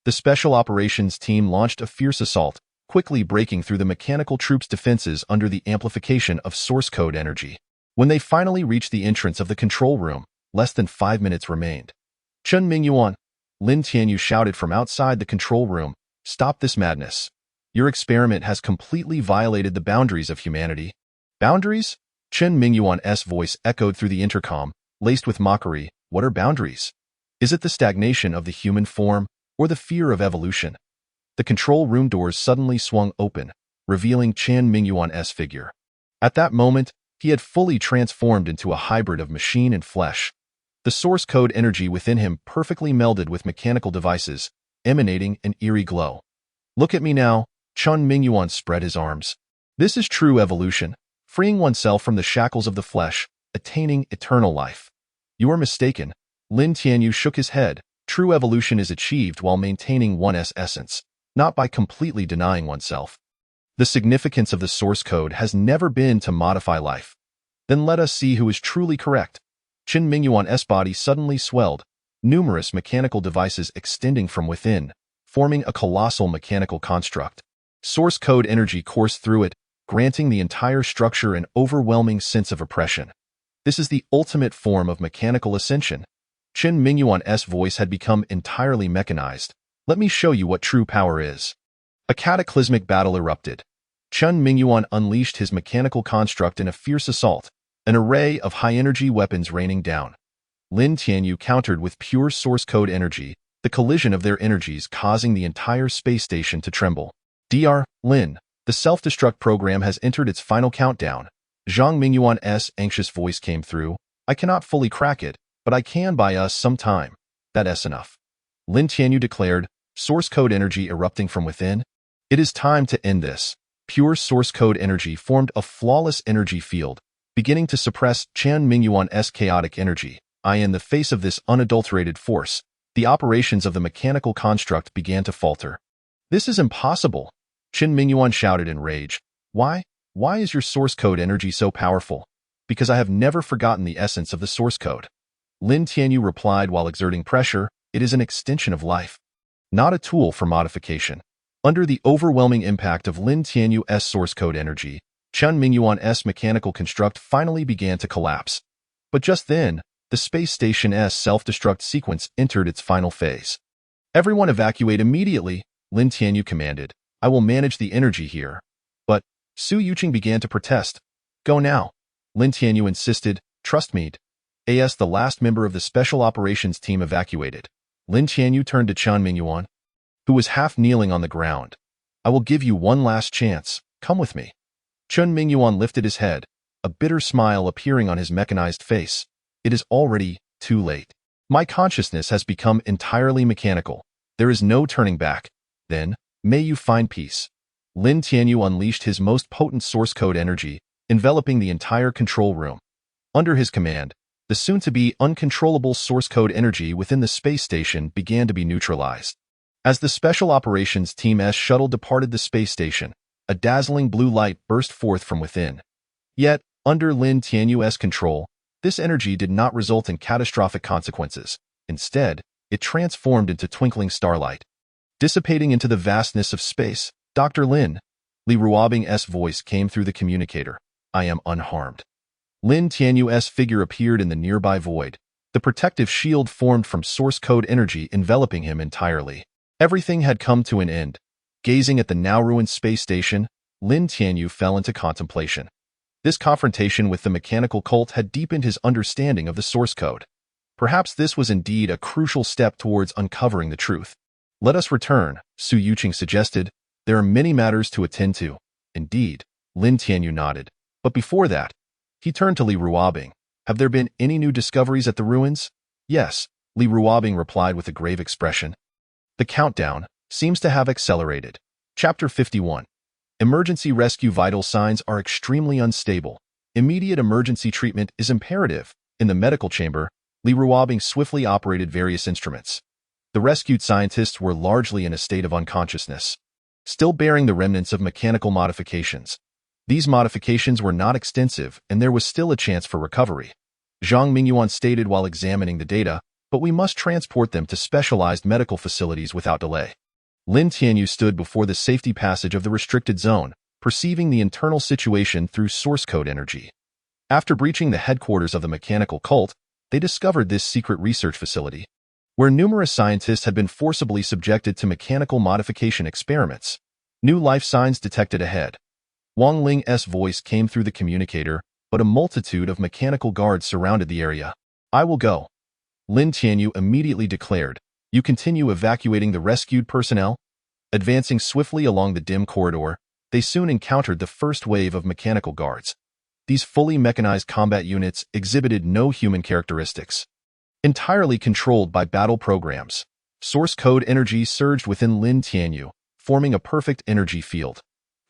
The Special Operations Team launched a fierce assault, quickly breaking through the mechanical troops' defenses under the amplification of source code energy. When they finally reached the entrance of the control room, less than 5 minutes remained. Chen Mingyuan, Lin Tianyu shouted from outside the control room, "Stop this madness. Your experiment has completely violated the boundaries of humanity." Boundaries? Chen Mingyuan's voice echoed through the intercom, laced with mockery. What are boundaries? Is it the stagnation of the human form, or the fear of evolution? The control room doors suddenly swung open, revealing Chen Mingyuan's figure. At that moment, he had fully transformed into a hybrid of machine and flesh. The source code energy within him perfectly melded with mechanical devices, emanating an eerie glow. "Look at me now," Chen Mingyuan spread his arms. "This is true evolution, freeing oneself from the shackles of the flesh, attaining eternal life." "You are mistaken." Lin Tianyu shook his head. "True evolution is achieved while maintaining one's essence, not by completely denying oneself. The significance of the source code has never been to modify life." "Then let us see who is truly correct." Chen Mingyuan's body suddenly swelled, numerous mechanical devices extending from within, forming a colossal mechanical construct. Source code energy coursed through it, granting the entire structure an overwhelming sense of oppression. This is the ultimate form of mechanical ascension. Chen Mingyuan's voice had become entirely mechanized. "Let me show you what true power is." A cataclysmic battle erupted. Chen Mingyuan unleashed his mechanical construct in a fierce assault, an array of high-energy weapons raining down. Lin Tianyu countered with pure source code energy, the collision of their energies causing the entire space station to tremble. "Dr. Lin, the self-destruct program has entered its final countdown." Zhang Mingyuan's anxious voice came through. "I cannot fully crack it, but I can buy us some time." "That's enough," Lin Tianyu declared, source code energy erupting from within. "It is time to end this." Pure source code energy formed a flawless energy field, beginning to suppress Chen Mingyuan's chaotic energy. In the face of this unadulterated force, the operations of the mechanical construct began to falter. "This is impossible," Chen Mingyuan shouted in rage. Why? Why is your source code energy so powerful?" "Because I have never forgotten the essence of the source code," Lin Tianyu replied while exerting pressure. "It is an extension of life, not a tool for modification." Under the overwhelming impact of Lin Tianyu's source code energy, Chen Mingyuan's mechanical construct finally began to collapse. But just then, the space station's self-destruct sequence entered its final phase. "Everyone evacuate immediately," Lin Tianyu commanded. "I will manage the energy here." But Su Yuqing began to protest. "Go now," Lin Tianyu insisted. "Trust me." As the last member of the Special Operations Team evacuated, Lin Tianyu turned to Chen Mingyuan, who was half kneeling on the ground. "I will give you one last chance. Come with me." Chen Mingyuan lifted his head, a bitter smile appearing on his mechanized face. "It is already too late. My consciousness has become entirely mechanical. There is no turning back. Then, may you find peace." Lin Tianyu unleashed his most potent source code energy, enveloping the entire control room. Under his command, the soon-to-be uncontrollable source code energy within the space station began to be neutralized. As the Special Operations Team's shuttle departed the space station, a dazzling blue light burst forth from within. Yet, under Lin Tianyu's control, this energy did not result in catastrophic consequences. Instead, it transformed into twinkling starlight. Dissipating into the vastness of space, "Dr. Lin," Li Ruobing's voice came through the communicator. "I am unharmed." Lin Tianyu's figure appeared in the nearby void, the protective shield formed from source code energy enveloping him entirely. Everything had come to an end. Gazing at the now-ruined space station, Lin Tianyu fell into contemplation. This confrontation with the mechanical cult had deepened his understanding of the source code. Perhaps this was indeed a crucial step towards uncovering the truth. "Let us return," Su Yuqing suggested. "There are many matters to attend to." "Indeed," Lin Tianyu nodded. "But before that," he turned to Li Ruobing. "Have there been any new discoveries at the ruins?" "Yes," Li Ruobing replied with a grave expression. "The countdown seems to have accelerated." Chapter 51. Emergency rescue. Vital signs are extremely unstable. Immediate emergency treatment is imperative. In the medical chamber, Li Ruobing swiftly operated various instruments. The rescued scientists were largely in a state of unconsciousness, still bearing the remnants of mechanical modifications. These modifications were not extensive, and there was still a chance for recovery. Zhang Mingyuan stated while examining the data. but we must transport them to specialized medical facilities without delay. Lin Tianyu stood before the safety passage of the restricted zone, perceiving the internal situation through source code energy. After breaching the headquarters of the mechanical cult, they discovered this secret research facility, where numerous scientists had been forcibly subjected to mechanical modification experiments. New life signs detected ahead. Wang Ling's voice came through the communicator, but a multitude of mechanical guards surrounded the area. I will go. Lin Tianyu immediately declared. You continue evacuating the rescued personnel? Advancing swiftly along the dim corridor, they soon encountered the first wave of mechanical guards. These fully mechanized combat units exhibited no human characteristics. Entirely controlled by battle programs, source code energy surged within Lin Tianyu, forming a perfect energy field.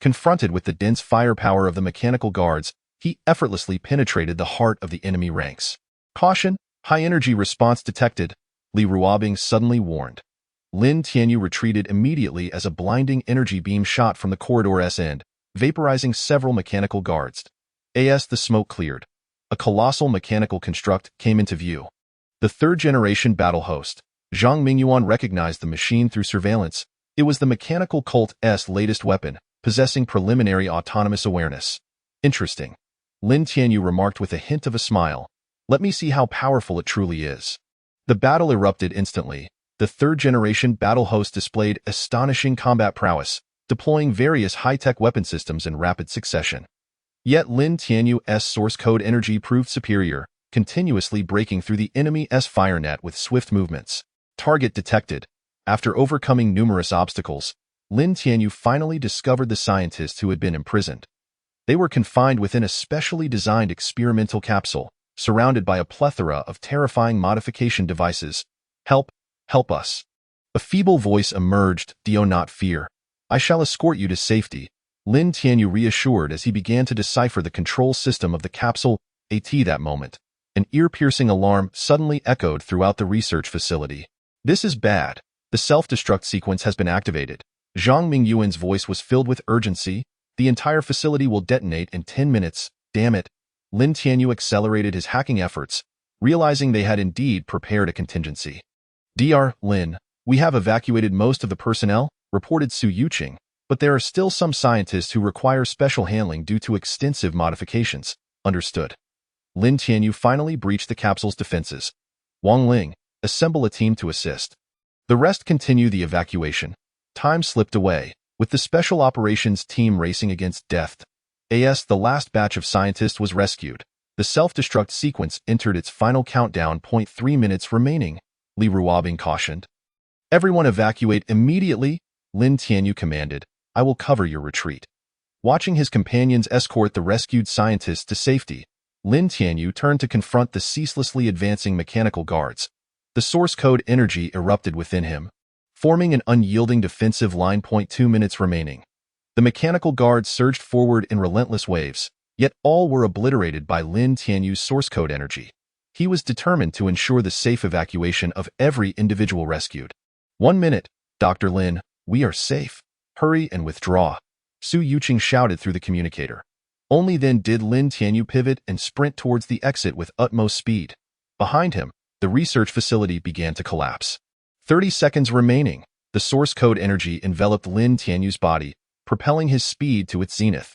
Confronted with the dense firepower of the mechanical guards, he effortlessly penetrated the heart of the enemy ranks. Caution, high-energy response detected, Li Ruobing suddenly warned. Lin Tianyu retreated immediately as a blinding energy beam shot from the corridor's end, vaporizing several mechanical guards. As the smoke cleared, a colossal mechanical construct came into view. The third-generation battle host, Zhang Mingyuan recognized the machine through surveillance. It was the mechanical cult's latest weapon, possessing preliminary autonomous awareness. Interesting. Lin Tianyu remarked with a hint of a smile. Let me see how powerful it truly is. The battle erupted instantly. The third-generation battle host displayed astonishing combat prowess, deploying various high-tech weapon systems in rapid succession. Yet Lin Tianyu's source code energy proved superior, continuously breaking through the enemy's fire net with swift movements. Target detected. After overcoming numerous obstacles, Lin Tianyu finally discovered the scientists who had been imprisoned. They were confined within a specially designed experimental capsule, surrounded by a plethora of terrifying modification devices. Help us. A feeble voice emerged. Do not fear. I shall escort you to safety, Lin Tianyu reassured as he began to decipher the control system of the capsule. At that moment, an ear-piercing alarm suddenly echoed throughout the research facility. This is bad. The self-destruct sequence has been activated. Zhang Mingyuan's voice was filled with urgency. The entire facility will detonate in 10 minutes. Damn it. Lin Tianyu accelerated his hacking efforts, realizing they had indeed prepared a contingency. Dr. Lin, we have evacuated most of the personnel, reported Su Yuqing, but there are still some scientists who require special handling due to extensive modifications. Understood. Lin Tianyu finally breached the capsule's defenses. Wang Ling, assemble a team to assist. The rest continue the evacuation. Time slipped away, with the special operations team racing against death. The last batch of scientists was rescued. The self-destruct sequence entered its final countdown. 3 minutes remaining, Li Ruobing cautioned. Everyone evacuate immediately, Lin Tianyu commanded. I will cover your retreat. Watching his companions escort the rescued scientists to safety, Lin Tianyu turned to confront the ceaselessly advancing mechanical guards. The source code energy erupted within him, forming an unyielding defensive line. 2 minutes remaining. The mechanical guards surged forward in relentless waves, yet all were obliterated by Lin Tianyu's source code energy. He was determined to ensure the safe evacuation of every individual rescued. 1 minute, Dr. Lin, we are safe. Hurry and withdraw, Su Yuqing shouted through the communicator. Only then did Lin Tianyu pivot and sprint towards the exit with utmost speed. Behind him, the research facility began to collapse. 30 seconds remaining. The source code energy enveloped Lin Tianyu's body, propelling his speed to its zenith.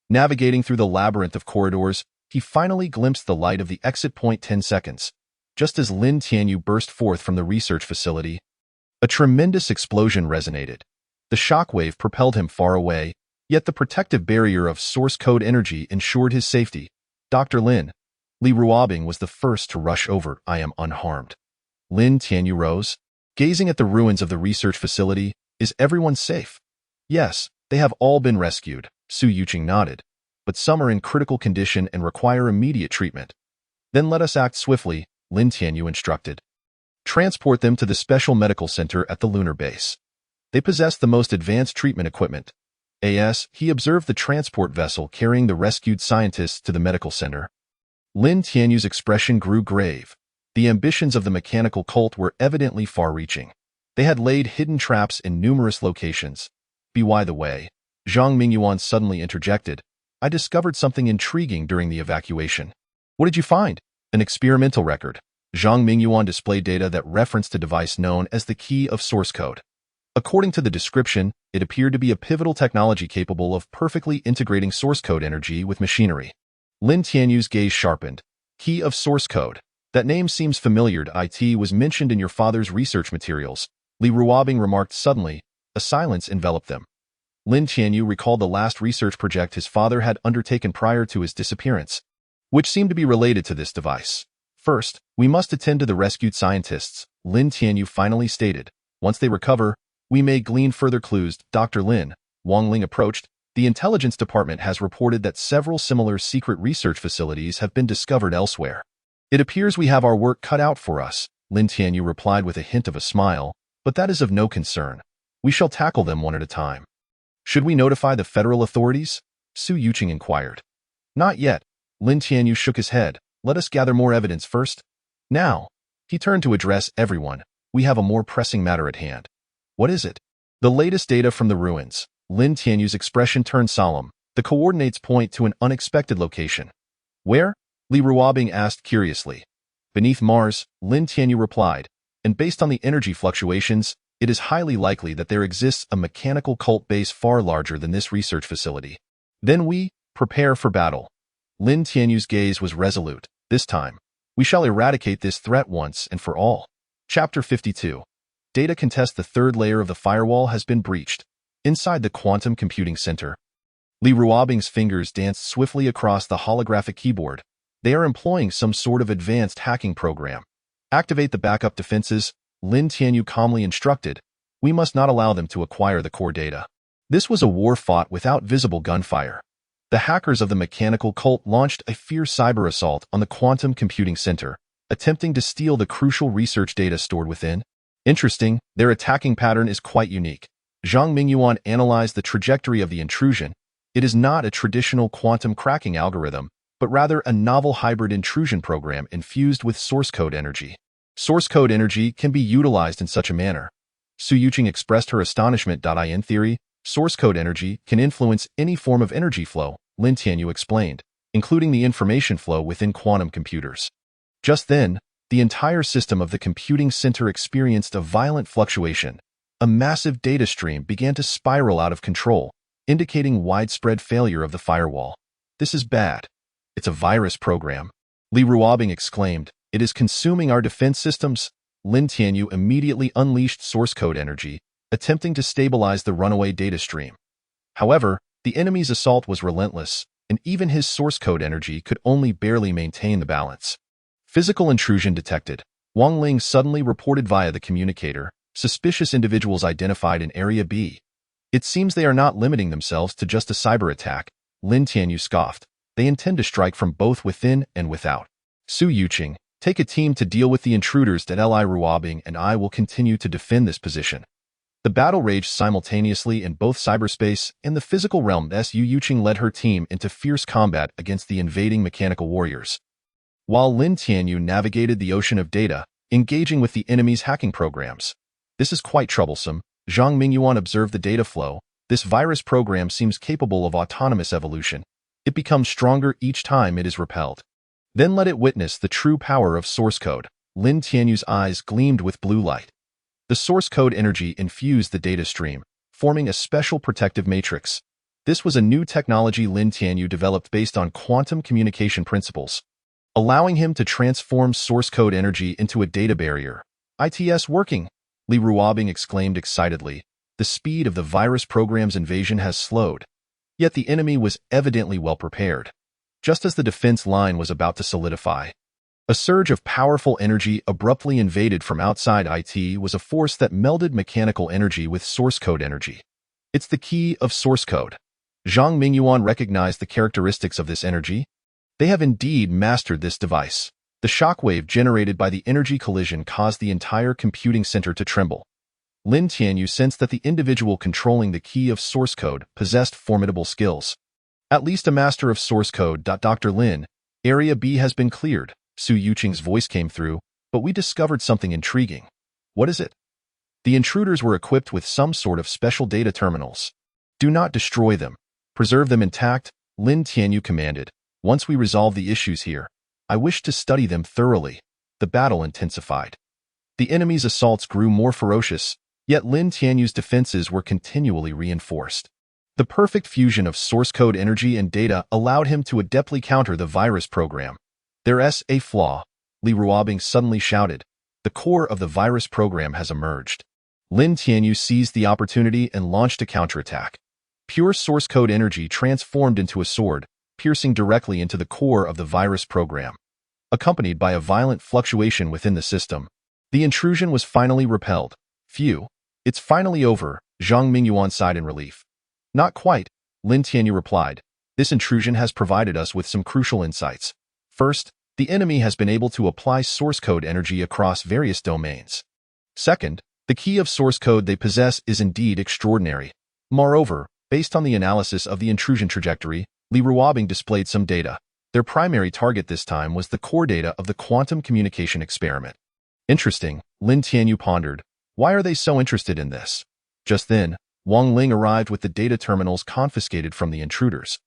Navigating through the labyrinth of corridors, he finally glimpsed the light of the exit. 10 seconds. Just as Lin Tianyu burst forth from the research facility, a tremendous explosion resonated. The shockwave propelled him far away, yet the protective barrier of source code energy ensured his safety. Dr. Lin, Li Ruobing was the first to rush over. I am unharmed. Lin Tianyu rose, gazing at the ruins of the research facility. Is everyone safe? Yes, they have all been rescued, Su Yuqing nodded, but some are in critical condition and require immediate treatment. Then let us act swiftly, Lin Tianyu instructed. Transport them to the special medical center at the lunar base. They possess the most advanced treatment equipment. He observed the transport vessel carrying the rescued scientists to the medical center. Lin Tianyu's expression grew grave. The ambitions of the mechanical cult were evidently far-reaching. They had laid hidden traps in numerous locations. By the way, Zhang Mingyuan suddenly interjected. I discovered something intriguing during the evacuation. What did you find? An experimental record, Zhang Mingyuan displayed data that referenced a device known as the key of source code. According to the description, it appeared to be a pivotal technology capable of perfectly integrating source code energy with machinery. Lin Tianyu's gaze sharpened. Key of source code. That name seems familiar. It was mentioned in your father's research materials. Li Ruobing remarked suddenly. A silence enveloped them. Lin Tianyu recalled the last research project his father had undertaken prior to his disappearance, which seemed to be related to this device. First, we must attend to the rescued scientists, Lin Tianyu finally stated. Once they recover, we may glean further clues. Dr. Lin, Wang Ling approached. The intelligence department has reported that several similar secret research facilities have been discovered elsewhere. It appears we have our work cut out for us, Lin Tianyu replied with a hint of a smile, but that is of no concern. We shall tackle them one at a time. Should we notify the federal authorities? Su Yuqing inquired. Not yet. Lin Tianyu shook his head. Let us gather more evidence first. Now, he turned to address everyone. We have a more pressing matter at hand. What is it? The latest data from the ruins. Lin Tianyu's expression turned solemn. The coordinates point to an unexpected location. Where? Li Ruobing asked curiously. Beneath Mars, Lin Tianyu replied, and based on the energy fluctuations, it is highly likely that there exists a mechanical cult base far larger than this research facility. Then we prepare for battle. Lin Tianyu's gaze was resolute. This time, we shall eradicate this threat once and for all. Chapter 52. Data contest. The third layer of the firewall has been breached. Inside the quantum computing center, Li Ruobing's fingers danced swiftly across the holographic keyboard. They are employing some sort of advanced hacking program. Activate the backup defenses, Lin Tianyu calmly instructed. We must not allow them to acquire the core data. This was a war fought without visible gunfire. The hackers of the mechanical cult launched a fierce cyber assault on the quantum computing center, attempting to steal the crucial research data stored within. Interesting, their attacking pattern is quite unique. Zhang Mingyuan analyzed the trajectory of the intrusion. It is not a traditional quantum cracking algorithm, but rather a novel hybrid intrusion program infused with source code energy. Source code energy can be utilized in such a manner. Su Yuqing expressed her astonishment. In theory, source code energy can influence any form of energy flow, Lin Tianyu explained, including the information flow within quantum computers. Just then, the entire system of the computing center experienced a violent fluctuation. A massive data stream began to spiral out of control, indicating widespread failure of the firewall. This is bad. It's a virus program. Li Ruobing exclaimed. It is consuming our defense systems. Lin Tianyu immediately unleashed source code energy, attempting to stabilize the runaway data stream. However, the enemy's assault was relentless, and even his source code energy could only barely maintain the balance. Physical intrusion detected. Wang Ling suddenly reported via the communicator. Suspicious individuals identified in Area B. It seems they are not limiting themselves to just a cyber attack, Lin Tianyu scoffed. They intend to strike from both within and without. Su Yuqing, take a team to deal with the intruders. Li Ruobing and I will continue to defend this position. The battle raged simultaneously in both cyberspace and the physical realm. Su Yuqing led her team into fierce combat against the invading mechanical warriors, while Lin Tianyu navigated the ocean of data, engaging with the enemy's hacking programs. This is quite troublesome. Zhang Mingyuan observed the data flow. This virus program seems capable of autonomous evolution. It becomes stronger each time it is repelled. Then let it witness the true power of source code. Lin Tianyu's eyes gleamed with blue light. The source code energy infused the data stream, forming a special protective matrix. This was a new technology Lin Tianyu developed based on quantum communication principles, allowing him to transform source code energy into a data barrier. It's working, Li Ruobing exclaimed excitedly. The speed of the virus program's invasion has slowed. Yet the enemy was evidently well prepared. Just as the defense line was about to solidify, a surge of powerful energy abruptly invaded from outside. It was a force that melded mechanical energy with source code energy. It's the key of source code. Zhang Mingyuan recognized the characteristics of this energy. They have indeed mastered this device. The shockwave generated by the energy collision caused the entire computing center to tremble. Lin Tianyu sensed that the individual controlling the key of source code possessed formidable skills. At least a master of source code. Dr. Lin, Area B has been cleared. Su Yuqing's voice came through, but we discovered something intriguing. What is it? The intruders were equipped with some sort of special data terminals. Do not destroy them. Preserve them intact, Lin Tianyu commanded. Once we resolve the issues here, I wish to study them thoroughly. The the battle intensified. The enemy's assaults grew more ferocious, yet Lin Tianyu's defenses were continually reinforced. The perfect fusion of source code energy and data allowed him to adeptly counter the virus program. There's a flaw, Li Ruobing suddenly shouted. The core of the virus program has emerged. Lin Tianyu seized the opportunity and launched a counterattack. Pure source code energy transformed into a sword, piercing directly into the core of the virus program. Accompanied by a violent fluctuation within the system, the intrusion was finally repelled. Phew, it's finally over, Zhang Mingyuan sighed in relief. Not quite, Lin Tianyu replied. This intrusion has provided us with some crucial insights. First, the enemy has been able to apply source code energy across various domains. Second, the key of source code they possess is indeed extraordinary. Moreover, based on the analysis of the intrusion trajectory, Li Ruobing displayed some data. Their primary target this time was the core data of the quantum communication experiment. Interesting, Lin Tianyu pondered. Why are they so interested in this? Just then, Wang Ling arrived with the data terminals confiscated from the intruders.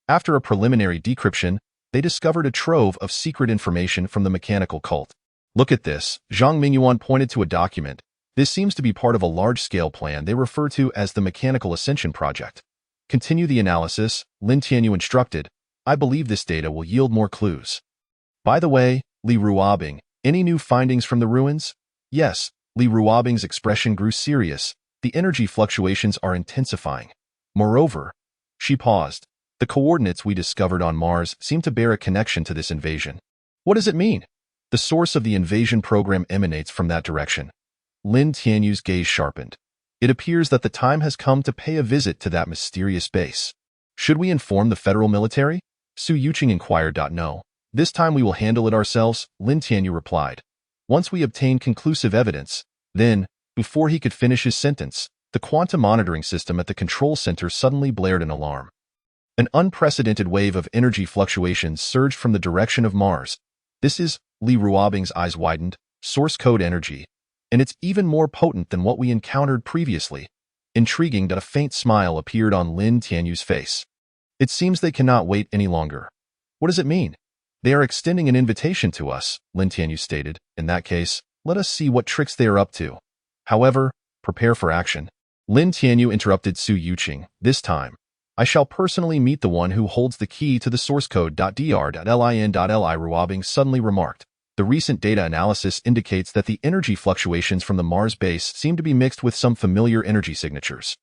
After a preliminary decryption, they discovered a trove of secret information from the mechanical cult. Look at this, Zhang Mingyuan pointed to a document. This seems to be part of a large-scale plan they refer to as the Mechanical Ascension Project. Continue the analysis, Lin Tianyu instructed. I believe this data will yield more clues. By the way, Li Ruobing, any new findings from the ruins? Yes, Li Ruobing's expression grew serious. The energy fluctuations are intensifying. Moreover, she paused. The coordinates we discovered on Mars seem to bear a connection to this invasion. What does it mean? The source of the invasion program emanates from that direction. Lin Tianyu's gaze sharpened. It appears that the time has come to pay a visit to that mysterious base. Should we inform the federal military? Su Yuqing inquired. No. This time we will handle it ourselves, Lin Tianyu replied. Once we obtain conclusive evidence, then, before he could finish his sentence, the quantum monitoring system at the control center suddenly blared an alarm. An unprecedented wave of energy fluctuations surged from the direction of Mars. This is, Li Ruobing's eyes widened, source code energy. And it's even more potent than what we encountered previously. Intriguing that a faint smile appeared on Lin Tianyu's face. It seems they cannot wait any longer. What does it mean? They are extending an invitation to us, Lin Tianyu stated. In that case, let us see what tricks they are up to. However, prepare for action. Lin Tianyu interrupted Su Yuqing. This time, I shall personally meet the one who holds the key to the source code. Dr.Lin.Li Ruobing suddenly remarked. The recent data analysis indicates that the energy fluctuations from the Mars base seem to be mixed with some familiar energy signatures.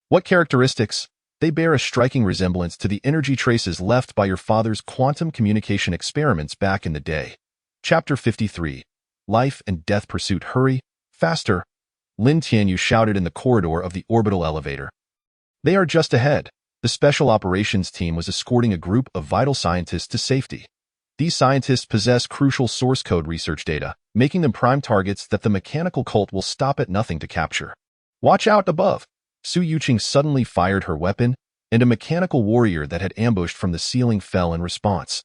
What characteristics? They bear a striking resemblance to the energy traces left by your father's quantum communication experiments back in the day. Chapter 53. Life and Death Pursuit. Hurry, faster, Lin Tianyu shouted in the corridor of the orbital elevator. They are just ahead. The special operations team was escorting a group of vital scientists to safety. These scientists possess crucial source code research data, making them prime targets that the mechanical cult will stop at nothing to capture. Watch out above! Su Yuqing suddenly fired her weapon, and a mechanical warrior that had ambushed from the ceiling fell in response.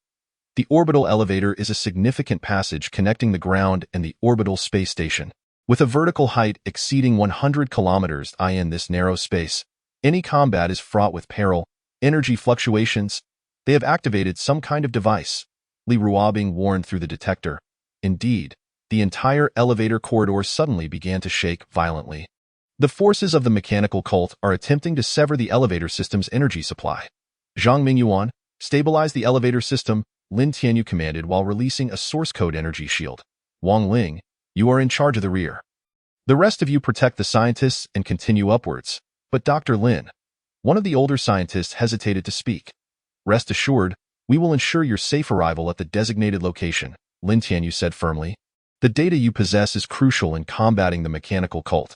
The orbital elevator is a significant passage connecting the ground and the orbital space station. With a vertical height exceeding 100 kilometers in this narrow space, any combat is fraught with peril, energy fluctuations. They have activated some kind of device, Li Ruobing warned through the detector. Indeed, the entire elevator corridor suddenly began to shake violently. The forces of the mechanical cult are attempting to sever the elevator system's energy supply. Zhang Mingyuan, stabilize the elevator system, Lin Tianyu commanded while releasing a source code energy shield. Wang Ling, you are in charge of the rear. The rest of you protect the scientists and continue upwards. But Dr. Lin, one of the older scientists, hesitated to speak. Rest assured, we will ensure your safe arrival at the designated location, Lin Tianyu said firmly. The data you possess is crucial in combating the mechanical cult.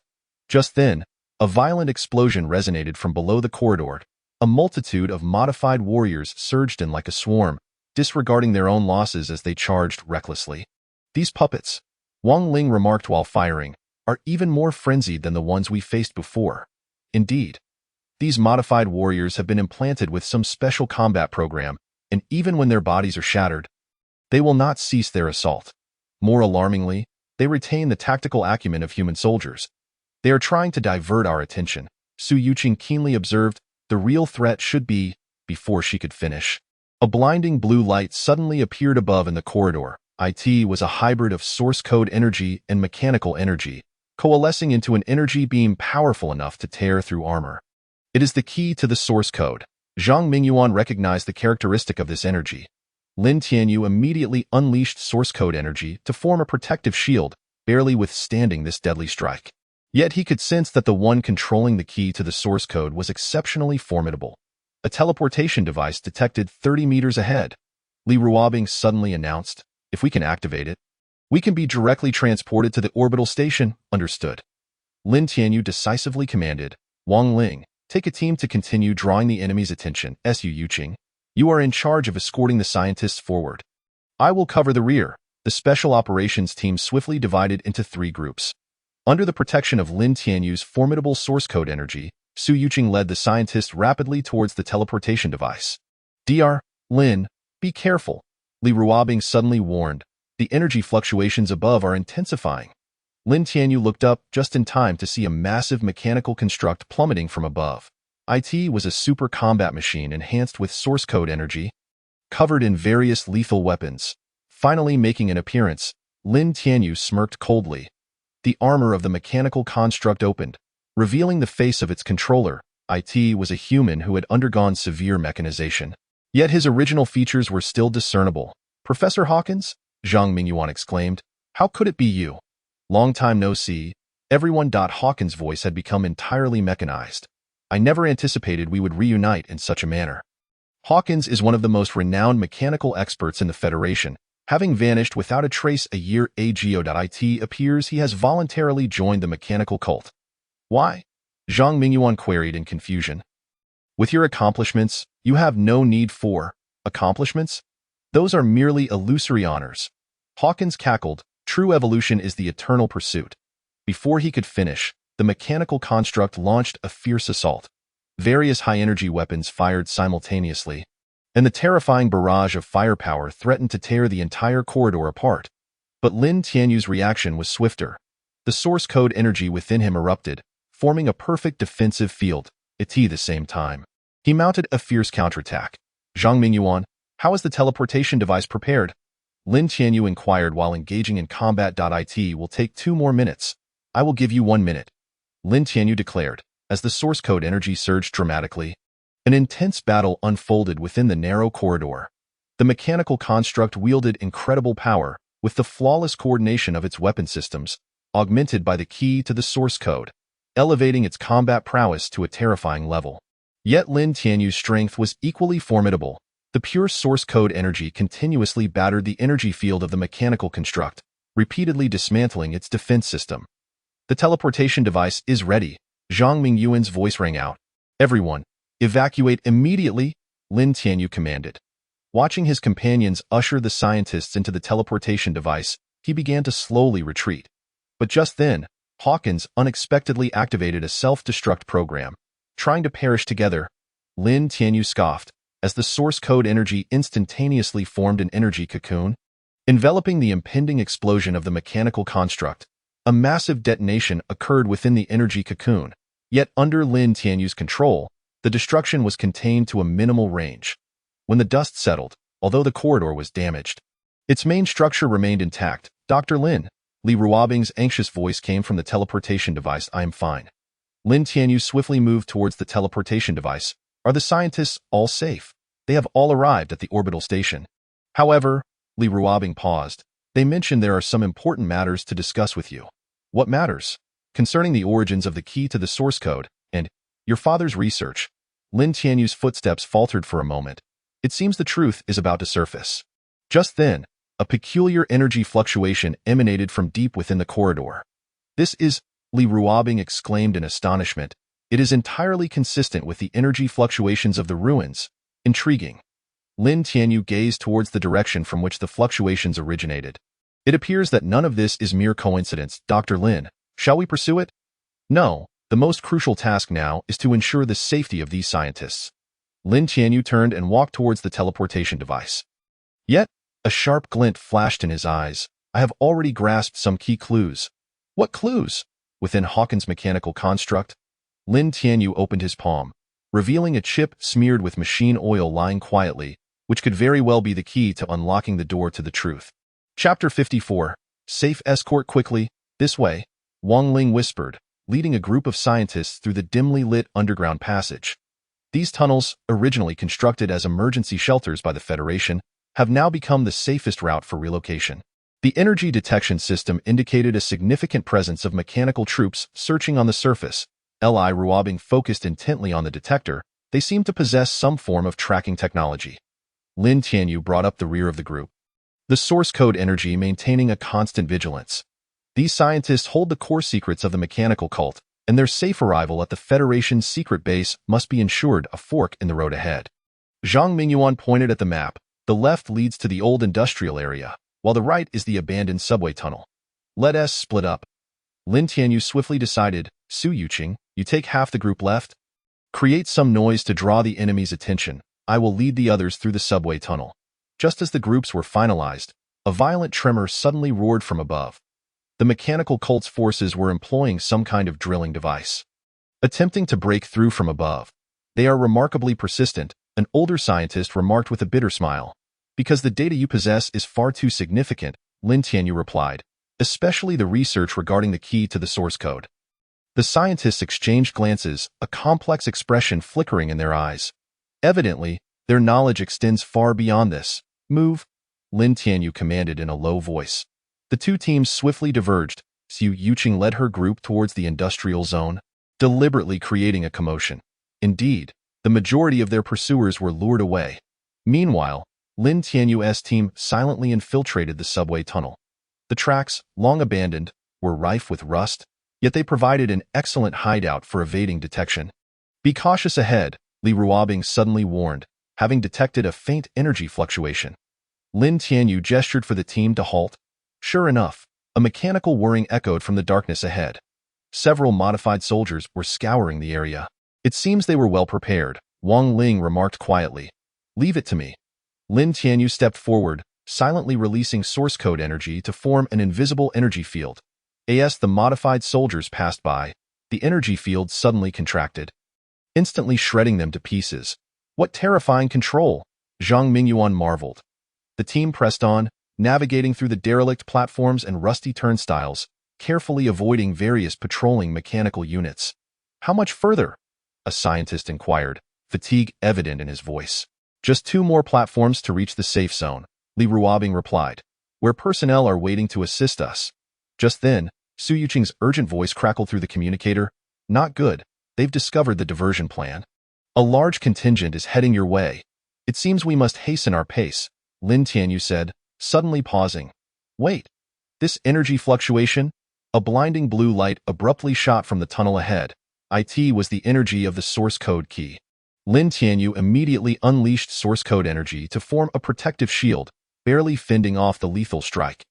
Just then, a violent explosion resonated from below the corridor. A multitude of modified warriors surged in like a swarm, disregarding their own losses as they charged recklessly. These puppets, Wang Ling remarked while firing, are even more frenzied than the ones we faced before. Indeed, these modified warriors have been implanted with some special combat program, and even when their bodies are shattered, they will not cease their assault. More alarmingly, they retain the tactical acumen of human soldiers. They are trying to divert our attention, Su Yuqing keenly observed. The real threat should be, before she could finish. A blinding blue light suddenly appeared above in the corridor. IT was a hybrid of source code energy and mechanical energy, coalescing into an energy beam powerful enough to tear through armor. It is the key to the source code. Zhang Mingyuan recognized the characteristic of this energy. Lin Tianyu immediately unleashed source code energy to form a protective shield, barely withstanding this deadly strike. Yet he could sense that the one controlling the key to the source code was exceptionally formidable. A teleportation device detected 30 meters ahead. Li Ruobing suddenly announced, "If we can activate it, we can be directly transported to the orbital station." Understood. Lin Tianyu decisively commanded, "Wang Ling, take a team to continue drawing the enemy's attention. Su Yuqing, you are in charge of escorting the scientists forward. I will cover the rear." The special operations team swiftly divided into 3 groups. Under the protection of Lin Tianyu's formidable source code energy, Su Yuqing led the scientists rapidly towards the teleportation device. "Dr. Lin, be careful," Li Ruobing suddenly warned. "The energy fluctuations above are intensifying." Lin Tianyu looked up just in time to see a massive mechanical construct plummeting from above. IT was a super combat machine enhanced with source code energy, covered in various lethal weapons. Finally making an appearance, Lin Tianyu smirked coldly. The armor of the mechanical construct opened, revealing the face of its controller. IT was a human who had undergone severe mechanization. Yet his original features were still discernible. "Professor Hawkins?" Zhang Mingyuan exclaimed. "How could it be you? Long time no see." Everyone. Hawkins' voice had become entirely mechanized. "I never anticipated we would reunite in such a manner." Hawkins is one of the most renowned mechanical experts in the Federation. Having vanished without a trace a year ago. It appears he has voluntarily joined the mechanical cult. "Why?" Zhang Mingyuan queried in confusion. "With your accomplishments, you have no need for accomplishments. Those are merely illusory honors." Hawkins cackled. "True evolution is the eternal pursuit." Before he could finish, the mechanical construct launched a fierce assault. Various high-energy weapons fired simultaneously, and the terrifying barrage of firepower threatened to tear the entire corridor apart. But Lin Tianyu's reaction was swifter. The source code energy within him erupted, forming a perfect defensive field. At the same time, he mounted a fierce counterattack. "Zhang Mingyuan, how is the teleportation device prepared?" Lin Tianyu inquired while engaging in combat. "It will take 2 more minutes. I will give you 1 minute," Lin Tianyu declared. As the source code energy surged dramatically, an intense battle unfolded within the narrow corridor. The mechanical construct wielded incredible power, with the flawless coordination of its weapon systems, augmented by the key to the source code, elevating its combat prowess to a terrifying level. Yet Lin Tianyu's strength was equally formidable. The pure source code energy continuously battered the energy field of the mechanical construct, repeatedly dismantling its defense system. "The teleportation device is ready," Zhang Mingyuan's voice rang out. "Everyone, evacuate immediately," Lin Tianyu commanded. Watching his companions usher the scientists into the teleportation device, he began to slowly retreat. But just then, Hawkins unexpectedly activated a self-destruct program. "Trying to perish together," Lin Tianyu scoffed, as the source code energy instantaneously formed an energy cocoon, enveloping the impending explosion of the mechanical construct. A massive detonation occurred within the energy cocoon, yet under Lin Tianyu's control, the destruction was contained to a minimal range. When the dust settled, although the corridor was damaged, its main structure remained intact. "Dr. Lin," Li Ruobing's anxious voice came from the teleportation device. "I am fine." Lin Tianyu swiftly moved towards the teleportation device. "Are the scientists all safe?" "They have all arrived at the orbital station." "However," Li Ruobing paused, "they mentioned there are some important matters to discuss with you." "What matters?" "Concerning the origins of the key to the source code, and your father's research." Lin Tianyu's footsteps faltered for a moment. "It seems the truth is about to surface." Just then, a peculiar energy fluctuation emanated from deep within the corridor. "This is," Li Ruobing exclaimed in astonishment. "It is entirely consistent with the energy fluctuations of the ruins. Intriguing." Lin Tianyu gazed towards the direction from which the fluctuations originated. "It appears that none of this is mere coincidence. Dr. Lin, shall we pursue it?" "No, the most crucial task now is to ensure the safety of these scientists." Lin Tianyu turned and walked towards the teleportation device. Yet, a sharp glint flashed in his eyes. "I have already grasped some key clues." "What clues?" Within Hawkins' mechanical construct, Lin Tianyu opened his palm, revealing a chip smeared with machine oil lying quietly, which could very well be the key to unlocking the door to the truth. Chapter 54. Safe escort quickly. This way, Wang Ling whispered, leading a group of scientists through the dimly lit underground passage. These tunnels, originally constructed as emergency shelters by the Federation, have now become the safest route for relocation. The energy detection system indicated a significant presence of mechanical troops searching on the surface. Li Ruobing focused intently on the detector. They seemed to possess some form of tracking technology. Lin Tianyu brought up the rear of the group, the source code energy maintaining a constant vigilance. These scientists hold the core secrets of the mechanical cult, and their safe arrival at the Federation's secret base must be ensured a fork in the road ahead. Zhang Mingyuan pointed at the map. The left leads to the old industrial area, while the right is the abandoned subway tunnel. Let us split up. Lin Tianyu swiftly decided. Su Yuqing, you take half the group left. Create some noise to draw the enemy's attention. I will lead the others through the subway tunnel. Just as the groups were finalized, a violent tremor suddenly roared from above. The mechanical cult's forces were employing some kind of drilling device, attempting to break through from above. They are remarkably persistent, an older scientist remarked with a bitter smile. Because the data you possess is far too significant, Lin Tianyu replied, especially the research regarding the key to the source code. The scientists exchanged glances, a complex expression flickering in their eyes. Evidently, their knowledge extends far beyond this. Move, Lin Tianyu commanded in a low voice. The two teams swiftly diverged. Su Yuqing led her group towards the industrial zone, deliberately creating a commotion. Indeed, the majority of their pursuers were lured away. Meanwhile, Lin Tianyu's team silently infiltrated the subway tunnel. The tracks, long abandoned, were rife with rust, yet they provided an excellent hideout for evading detection. Be cautious ahead, Li Ruobing suddenly warned, having detected a faint energy fluctuation. Lin Tianyu gestured for the team to halt. Sure enough, a mechanical whirring echoed from the darkness ahead. Several modified soldiers were scouring the area. It seems they were well prepared, Wang Ling remarked quietly. Leave it to me. Lin Tianyu stepped forward, silently releasing source code energy to form an invisible energy field. As the modified soldiers passed by, the energy field suddenly contracted, instantly shredding them to pieces. What terrifying control! Zhang Mingyuan marveled. The team pressed on, navigating through the derelict platforms and rusty turnstiles, carefully avoiding various patrolling mechanical units. How much further? A scientist inquired, fatigue evident in his voice. Just 2 more platforms to reach the safe zone, Li Ruobing replied, where personnel are waiting to assist us. Just then, Su Yuqing's urgent voice crackled through the communicator. Not good. They've discovered the diversion plan. A large contingent is heading your way. It seems we must hasten our pace, Lin Tianyu said, suddenly pausing. Wait. This energy fluctuation? A blinding blue light abruptly shot from the tunnel ahead. It was the energy of the source code key. Lin Tianyu immediately unleashed source code energy to form a protective shield, barely fending off the lethal strike.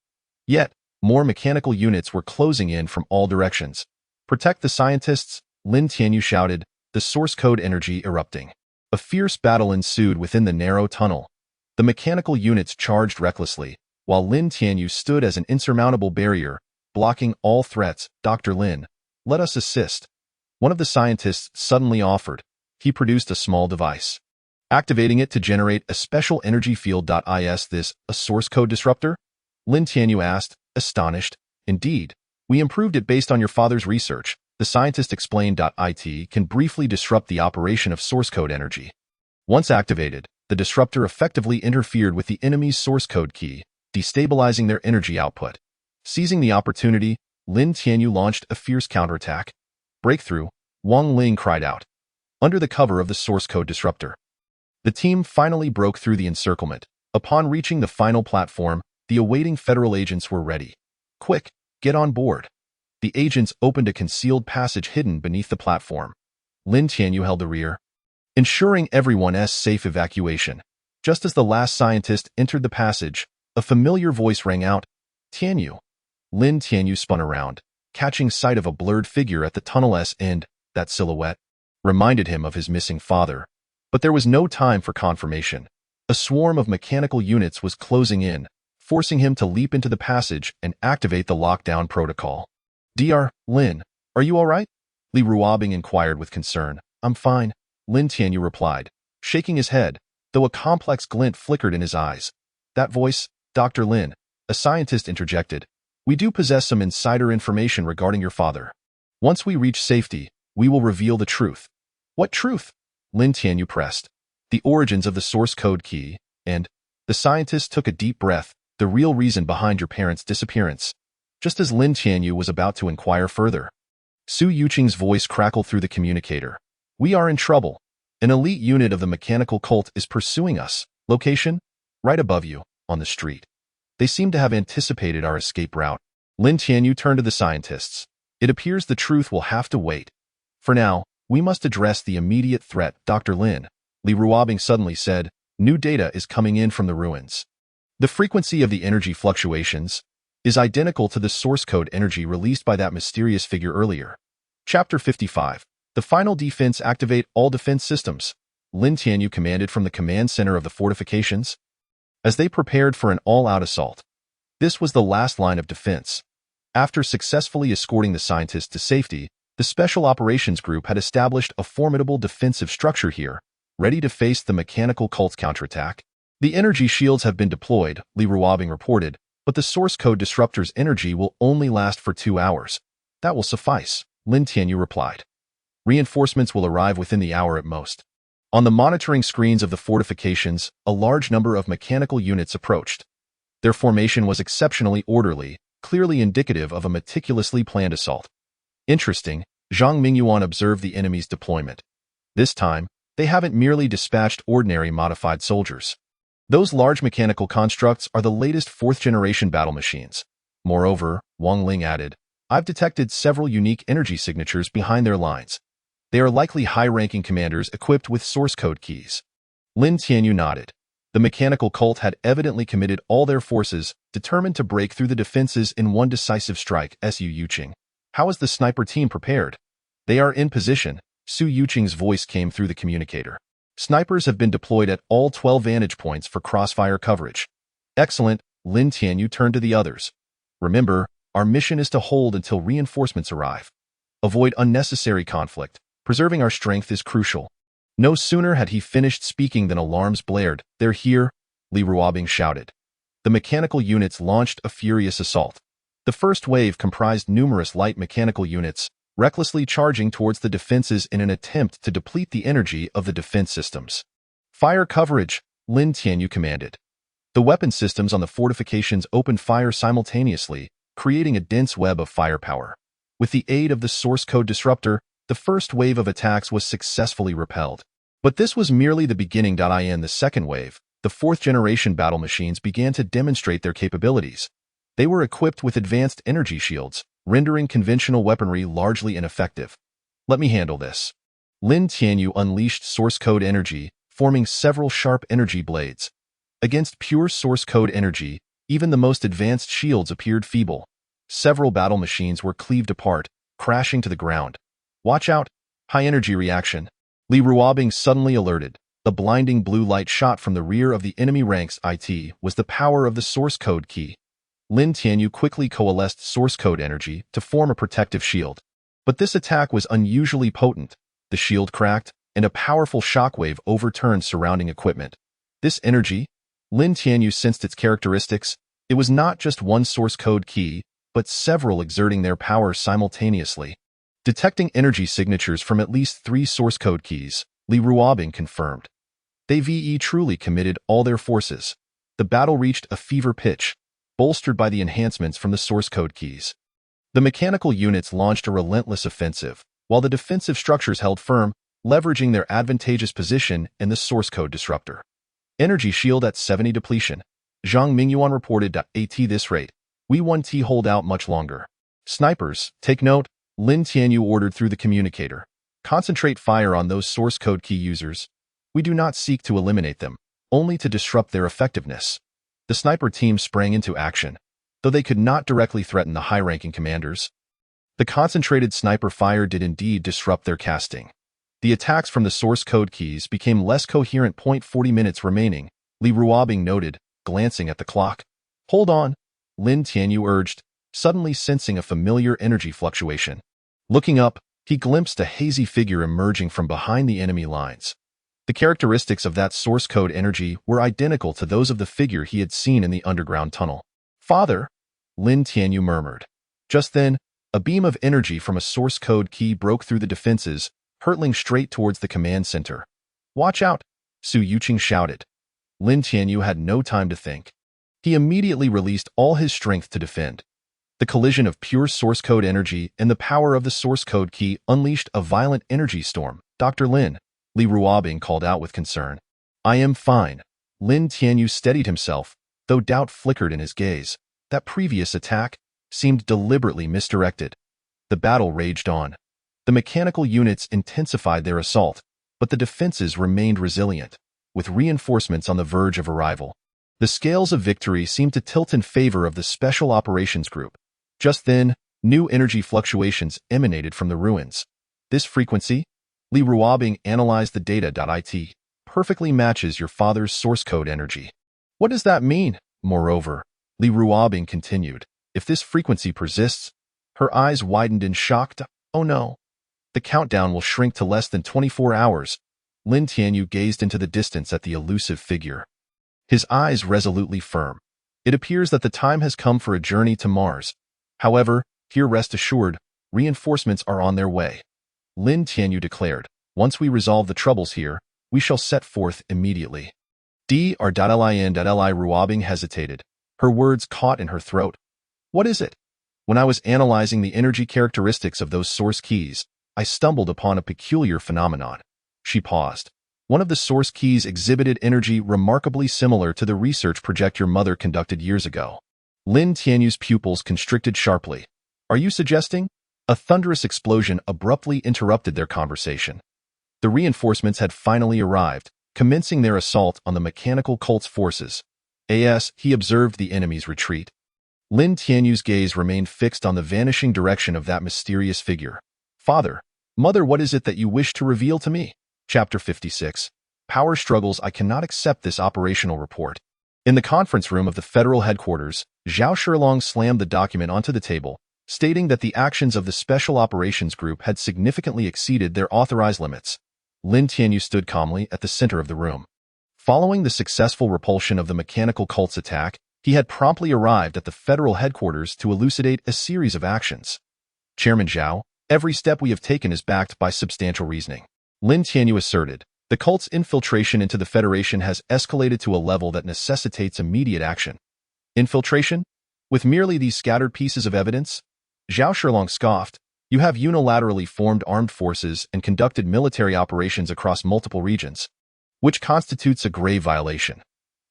Yet, more mechanical units were closing in from all directions. Protect the scientists, Lin Tianyu shouted, the source code energy erupting. A fierce battle ensued within the narrow tunnel. The mechanical units charged recklessly, while Lin Tianyu stood as an insurmountable barrier, blocking all threats. Dr. Lin, let us assist. One of the scientists suddenly offered. He produced a small device, activating it to generate a special energy field. Is this a source code disruptor? Lin Tianyu asked, astonished. Indeed, we improved it based on your father's research, the scientist explained. It can briefly disrupt the operation of source code energy. Once activated, the disruptor effectively interfered with the enemy's source code key, destabilizing their energy output. Seizing the opportunity, Lin Tianyu launched a fierce counterattack. Breakthrough, Wang Ling cried out. Under the cover of the source code disruptor, the team finally broke through the encirclement. Upon reaching the final platform, the awaiting federal agents were ready. Quick, get on board. The agents opened a concealed passage hidden beneath the platform. Lin Tianyu held the rear, ensuring everyone's safe evacuation. Just as the last scientist entered the passage, a familiar voice rang out. Tianyu. Lin Tianyu spun around, catching sight of a blurred figure at the tunnel's end. That silhouette reminded him of his missing father. But there was no time for confirmation. A swarm of mechanical units was closing in, forcing him to leap into the passage and activate the lockdown protocol. Dr. Lin, are you all right? Li Ruobing inquired with concern. I'm fine, Lin Tianyu replied, shaking his head, though a complex glint flickered in his eyes. That voice, Dr. Lin, A scientist interjected. We do possess some insider information regarding your father. Once we reach safety, we will reveal the truth. What truth? Lin Tianyu pressed. The origins of the source code key, and the scientist took a deep breath, the real reason behind your parents' disappearance. Just as Lin Tianyu was about to inquire further, Su Yuqing's voice crackled through the communicator. We are in trouble. An elite unit of the mechanical cult is pursuing us. Location? Right above you, on the street. They seem to have anticipated our escape route. Lin Tianyu turned to the scientists. It appears the truth will have to wait. For now, we must address the immediate threat. Dr. Lin, Li Ruobing suddenly said, new data is coming in from the ruins. The frequency of the energy fluctuations is identical to the source code energy released by that mysterious figure earlier. Chapter 55. The final defense. Activate all defense systems. Lin Tianyu commanded from the command center of the fortifications as they prepared for an all-out assault. This was the last line of defense. After successfully escorting the scientists to safety, the Special Operations Group had established a formidable defensive structure here, ready to face the mechanical cult's counterattack. The energy shields have been deployed, Li Ruobing reported, but the source code disruptor's energy will only last for 2 hours. That will suffice, Lin Tianyu replied. Reinforcements will arrive within the hour at most. On the monitoring screens of the fortifications, a large number of mechanical units approached. Their formation was exceptionally orderly, clearly indicative of a meticulously planned assault. Interesting, Zhang Mingyuan observed the enemy's deployment. This time, they haven't merely dispatched ordinary modified soldiers. Those large mechanical constructs are the latest 4th-generation battle machines. Moreover, Wang Ling added, I've detected several unique energy signatures behind their lines. They are likely high-ranking commanders equipped with source code keys. Lin Tianyu nodded. The mechanical cult had evidently committed all their forces, determined to break through the defenses in one decisive strike. Su Yuqing. How is the sniper team prepared? They are in position. Su Yuqing's voice came through the communicator. Snipers have been deployed at all 12 vantage points for crossfire coverage. Excellent, Lin Tianyu turned to the others. Remember, our mission is to hold until reinforcements arrive. Avoid unnecessary conflict. Preserving our strength is crucial. No sooner had he finished speaking than alarms blared. They're here, Li Ruobing shouted. The mechanical units launched a furious assault. The first wave comprised numerous light mechanical units, recklessly charging towards the defenses in an attempt to deplete the energy of the defense systems. Fire coverage, Lin Tianyu commanded. The weapon systems on the fortifications opened fire simultaneously, creating a dense web of firepower. With the aid of the source code disruptor, the first wave of attacks was successfully repelled. But this was merely the beginning. In the second wave, the 4th-generation battle machines began to demonstrate their capabilities. They were equipped with advanced energy shields, rendering conventional weaponry largely ineffective. Let me handle this. Lin Tianyu unleashed source code energy, forming several sharp energy blades. Against pure source code energy, even the most advanced shields appeared feeble. Several battle machines were cleaved apart, crashing to the ground. Watch out! High-energy reaction. Li Ruobing suddenly alerted. The blinding blue light shot from the rear of the enemy ranks. It was the power of the source code key. Lin Tianyu quickly coalesced source code energy to form a protective shield. But this attack was unusually potent. The shield cracked, and a powerful shockwave overturned surrounding equipment. This energy, Lin Tianyu sensed its characteristics. It was not just one source code key, but several exerting their power simultaneously. Detecting energy signatures from at least 3 source code keys, Li Ruobing confirmed. They truly committed all their forces. The battle reached a fever pitch, bolstered by the enhancements from the source code keys. The mechanical units launched a relentless offensive, while the defensive structures held firm, leveraging their advantageous position in the source code disruptor. Energy shield at 70 depletion. Zhang Mingyuan reported at this rate. We won't hold out much longer. Snipers, take note, Lin Tianyu ordered through the communicator. Concentrate fire on those source code key users. We do not seek to eliminate them, only to disrupt their effectiveness. The sniper team sprang into action, though they could not directly threaten the high-ranking commanders. The concentrated sniper fire did indeed disrupt their casting. The attacks from the source code keys became less coherent. 40 minutes remaining, Li Ruobing noted, glancing at the clock. Hold on, Lin Tianyu urged, suddenly sensing a familiar energy fluctuation. Looking up, he glimpsed a hazy figure emerging from behind the enemy lines. The characteristics of that source code energy were identical to those of the figure he had seen in the underground tunnel. "Father," Lin Tianyu murmured. Just then, a beam of energy from a source code key broke through the defenses, hurtling straight towards the command center. "Watch out," Su Yuqing shouted. Lin Tianyu had no time to think. He immediately released all his strength to defend. The collision of pure source code energy and the power of the source code key unleashed a violent energy storm. "Dr. Lin," Li Ruobing called out with concern. "I am fine." Lin Tianyu steadied himself, though doubt flickered in his gaze. That previous attack seemed deliberately misdirected. The battle raged on. The mechanical units intensified their assault, but the defenses remained resilient, with reinforcements on the verge of arrival. The scales of victory seemed to tilt in favor of the Special Operations Group. Just then, new energy fluctuations emanated from the ruins. "This frequency," Li Ruobing analyzed the data.it, "perfectly matches your father's source code energy." "What does that mean?" Moreover, Li Ruobing continued, "If this frequency persists..." Her eyes widened in shock. "Oh no. The countdown will shrink to less than 24 hours. Lin Tianyu gazed into the distance at the elusive figure, his eyes resolutely firm. "It appears that the time has come for a journey to Mars. However, here rest assured, reinforcements are on their way," Lin Tianyu declared. "Once we resolve the troubles here, we shall set forth immediately." Dr.Lin Ruobing hesitated. Her words caught in her throat. "What is it?" "When I was analyzing the energy characteristics of those source keys, I stumbled upon a peculiar phenomenon." She paused. "One of the source keys exhibited energy remarkably similar to the research project your mother conducted years ago." Lin Tianyu's pupils constricted sharply. "Are you suggesting?" A thunderous explosion abruptly interrupted their conversation. The reinforcements had finally arrived, commencing their assault on the mechanical cult's forces. He observed the enemy's retreat. Lin Tianyu's gaze remained fixed on the vanishing direction of that mysterious figure. "Father, Mother, what is it that you wish to reveal to me?" Chapter 56. Power Struggles. "I cannot accept this operational report." In the conference room of the federal headquarters, Zhao Shilong slammed the document onto the table, stating that the actions of the Special Operations Group had significantly exceeded their authorized limits. Lin Tianyu stood calmly at the center of the room. Following the successful repulsion of the mechanical cult's attack, he had promptly arrived at the federal headquarters to elucidate a series of actions. "Chairman Zhao, every step we have taken is backed by substantial reasoning," Lin Tianyu asserted. "The cult's infiltration into the Federation has escalated to a level that necessitates immediate action." "Infiltration? With merely these scattered pieces of evidence?" Zhao Shilong scoffed. "You have unilaterally formed armed forces and conducted military operations across multiple regions, which constitutes a grave violation."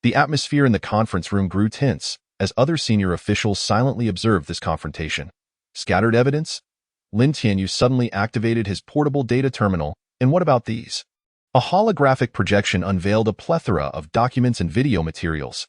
The atmosphere in the conference room grew tense as other senior officials silently observed this confrontation. "Scattered evidence?" Lin Tianyu suddenly activated his portable data terminal. "And what about these?" A holographic projection unveiled a plethora of documents and video materials.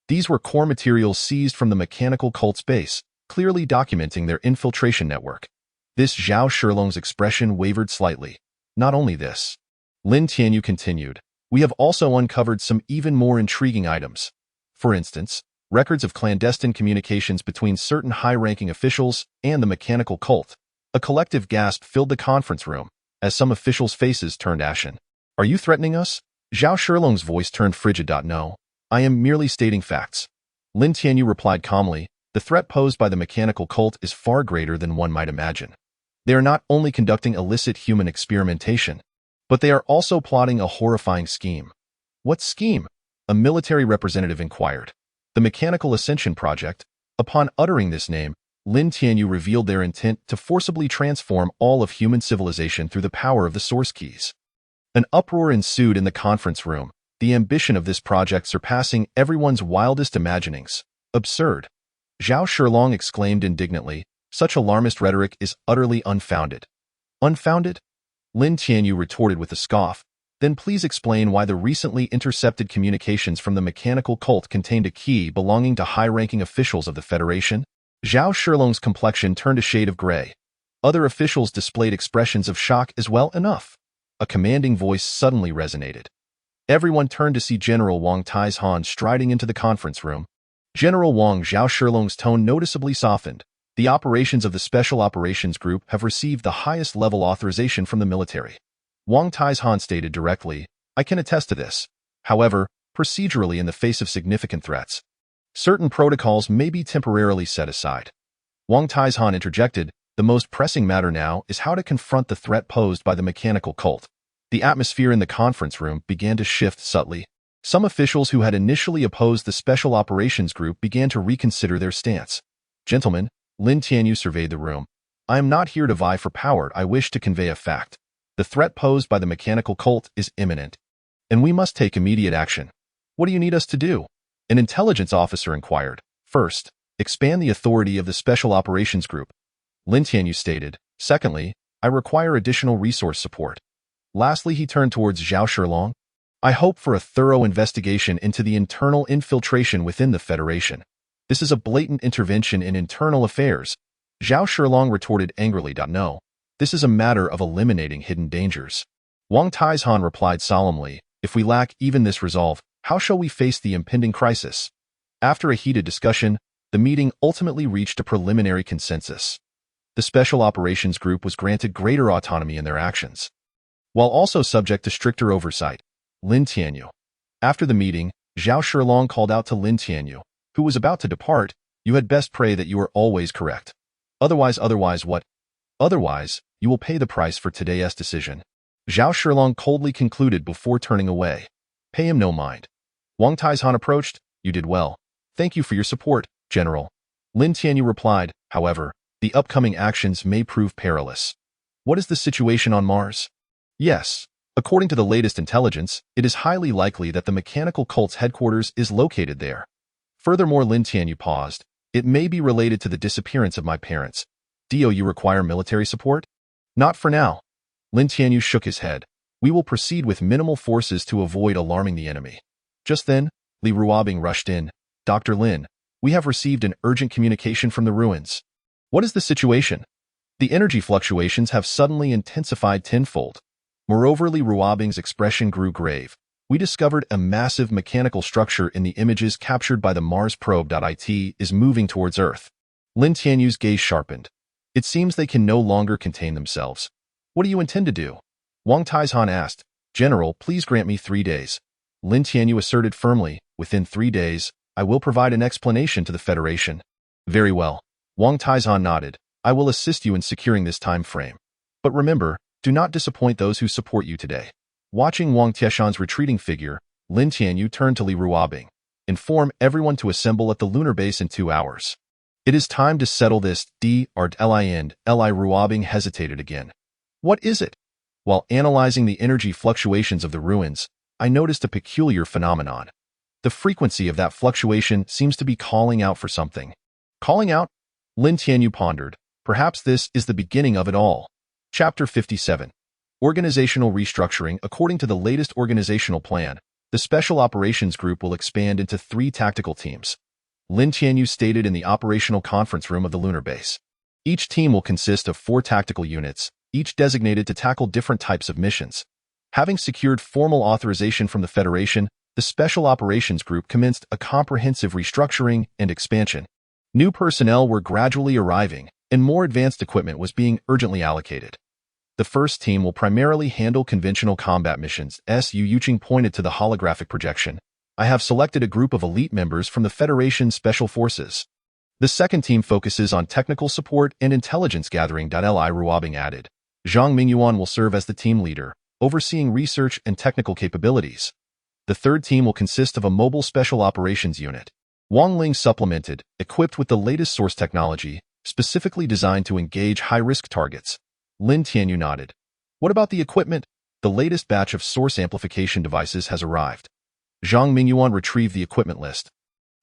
These were core materials seized from the mechanical cult's base, clearly documenting their infiltration network. This Zhao Shilong's expression wavered slightly. "Not only this," Lin Tianyu continued, "we have also uncovered some even more intriguing items. For instance, records of clandestine communications between certain high-ranking officials and the mechanical cult." A collective gasp filled the conference room as some officials' faces turned ashen. "Are you threatening us?" Zhao Shilong's voice turned frigid. "No, I am merely stating facts." Lin Tianyu replied calmly. "The threat posed by the mechanical cult is far greater than one might imagine. They are not only conducting illicit human experimentation, but they are also plotting a horrifying scheme." "What scheme?" a military representative inquired. "The Mechanical Ascension Project." Upon uttering this name, Lin Tianyu revealed their intent to forcibly transform all of human civilization through the power of the source keys. An uproar ensued in the conference room, the ambition of this project surpassing everyone's wildest imaginings. "Absurd!" Zhao Shilong exclaimed indignantly. "Such alarmist rhetoric is utterly unfounded." "Unfounded?" Lin Tianyu retorted with a scoff. "Then please explain why the recently intercepted communications from the mechanical cult contained a key belonging to high-ranking officials of the Federation." Zhao Shilong's complexion turned a shade of gray. Other officials displayed expressions of shock as well. "Enough!" A commanding voice suddenly resonated. Everyone turned to see General Wang Taizhan striding into the conference room. "General Wang," Zhao Shilong's tone noticeably softened. "The operations of the Special Operations Group have received the highest level authorization from the military." Wang Taizhan stated directly, "I can attest to this. However, procedurally, in the face of significant threats, Certain protocols may be temporarily set aside. Wang Taizhan interjected, the most pressing matter now is how to confront the threat posed by the mechanical cult. The atmosphere in the conference room began to shift subtly. Some officials who had initially opposed the Special Operations Group began to reconsider their stance. Gentlemen, Lin Tianyu surveyed the room. I am not here to vie for power, I wish to convey a fact. The threat posed by the mechanical cult is imminent, and we must take immediate action. What do you need us to do? An intelligence officer inquired. First, expand the authority of the Special Operations Group. Lin Tianyu stated. Secondly, I require additional resource support. Lastly, he turned towards Zhao Shilong. I hope for a thorough investigation into the internal infiltration within the Federation. This is a blatant intervention in internal affairs. Zhao Shilong retorted angrily. No, this is a matter of eliminating hidden dangers. Wang Taizhan replied solemnly, if we lack even this resolve, how shall we face the impending crisis? After a heated discussion, the meeting ultimately reached a preliminary consensus. The Special Operations Group was granted greater autonomy in their actions, while also subject to stricter oversight. Lin Tianyu. After the meeting, Zhao Shilong called out to Lin Tianyu, who was about to depart, you had best pray that you are always correct. Otherwise what? Otherwise, you will pay the price for today's decision. Zhao Shilong coldly concluded before turning away. Pay him no mind. Wang Taizhan approached. You did well. Thank you for your support, General. Lin Tianyu replied, however, the upcoming actions may prove perilous. What is the situation on Mars? Yes. According to the latest intelligence, it is highly likely that the mechanical cult's headquarters is located there. Furthermore, Lin Tianyu paused. It may be related to the disappearance of my parents. Do you require military support? Not for now. Lin Tianyu shook his head. We will proceed with minimal forces to avoid alarming the enemy. Just then, Li Ruobing rushed in. Dr. Lin, we have received an urgent communication from the ruins. What is the situation? The energy fluctuations have suddenly intensified tenfold. Moreover, Li Ruobing's expression grew grave. We discovered a massive mechanical structure in the images captured by the Mars probe. It is moving towards Earth. Lin Tianyu's gaze sharpened. It seems they can no longer contain themselves. What do you intend to do? Wang Taizhan asked. General, please grant me 3 days. Lin Tianyu asserted firmly, within 3 days, I will provide an explanation to the Federation. Very well. Wang Taizhan nodded. I will assist you in securing this time frame. But remember, do not disappoint those who support you today. Watching Wang Tieshan's retreating figure, Lin Tianyu turned to Li Ruobing. Inform everyone to assemble at the lunar base in 2 hours. It is time to settle this. Li Ruobing hesitated again. What is it? While analyzing the energy fluctuations of the ruins, I noticed a peculiar phenomenon. The frequency of that fluctuation seems to be calling out for something. Calling out? Lin Tianyu pondered. Perhaps this is the beginning of it all. Chapter 57. Organizational restructuring. According to the latest organizational plan, the Special Operations Group will expand into 3 tactical teams. Lin Tianyu stated in the operational conference room of the lunar base. Each team will consist of 4 tactical units, each designated to tackle different types of missions. Having secured formal authorization from the Federation, the Special Operations Group commenced a comprehensive restructuring and expansion. New personnel were gradually arriving, and more advanced equipment was being urgently allocated. The first team will primarily handle conventional combat missions. Su Yuqing pointed to the holographic projection. I have selected a group of elite members from the Federation Special Forces. The second team focuses on technical support and intelligence gathering. Li Ruobing added. Zhang Mingyuan will serve as the team leader, overseeing research and technical capabilities. The third team will consist of a mobile special operations unit. Wang Ling supplemented, equipped with the latest source technology, specifically designed to engage high-risk targets. Lin Tianyu nodded. What about the equipment? The latest batch of source amplification devices has arrived. Zhang Mingyuan retrieved the equipment list.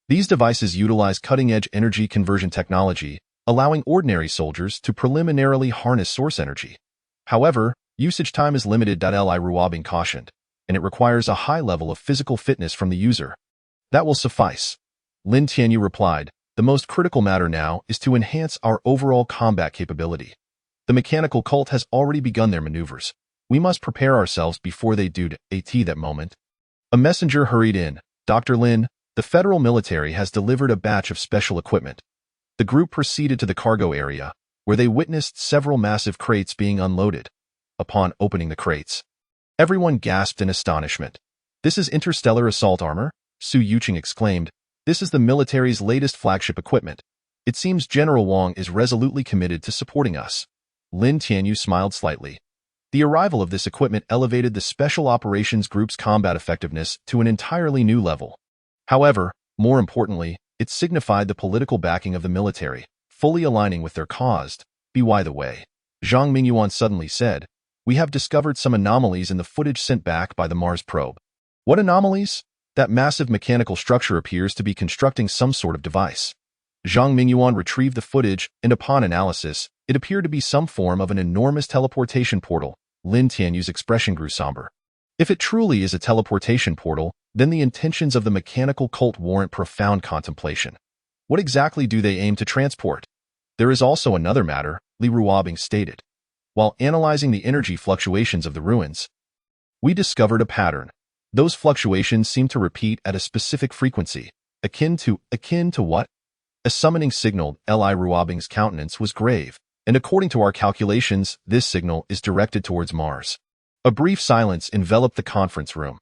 These devices utilize cutting-edge energy conversion technology, allowing ordinary soldiers to preliminarily harness source energy. However, usage time is limited. Li Ruobing cautioned, and it requires a high level of physical fitness from the user. That will suffice. Lin Tianyu replied, the most critical matter now is to enhance our overall combat capability. The mechanical cult has already begun their maneuvers. We must prepare ourselves before they do. At that moment, a messenger hurried in. Dr. Lin, the federal military has delivered a batch of special equipment. The group proceeded to the cargo area, where they witnessed several massive crates being unloaded. Upon opening the crates, everyone gasped in astonishment. This is interstellar assault armor, Su Yuqing exclaimed. This is the military's latest flagship equipment. It seems General Wang is resolutely committed to supporting us. Lin Tianyu smiled slightly. The arrival of this equipment elevated the Special Operations Group's combat effectiveness to an entirely new level. However, more importantly, it signified the political backing of the military, fully aligning with their cause. By the way, Zhang Mingyuan suddenly said, "We have discovered some anomalies in the footage sent back by the Mars probe." What anomalies? That massive mechanical structure appears to be constructing some sort of device. Zhang Mingyuan retrieved the footage, and upon analysis, it appeared to be some form of an enormous teleportation portal. Lin Tianyu's expression grew somber. If it truly is a teleportation portal, then the intentions of the mechanical cult warrant profound contemplation. What exactly do they aim to transport? There is also another matter, Li Ruobing stated. While analyzing the energy fluctuations of the ruins, we discovered a pattern. Those fluctuations seem to repeat at a specific frequency. Akin to what? A summoning signal. Li Ruobing's countenance was grave, and according to our calculations, this signal is directed towards Mars. A brief silence enveloped the conference room.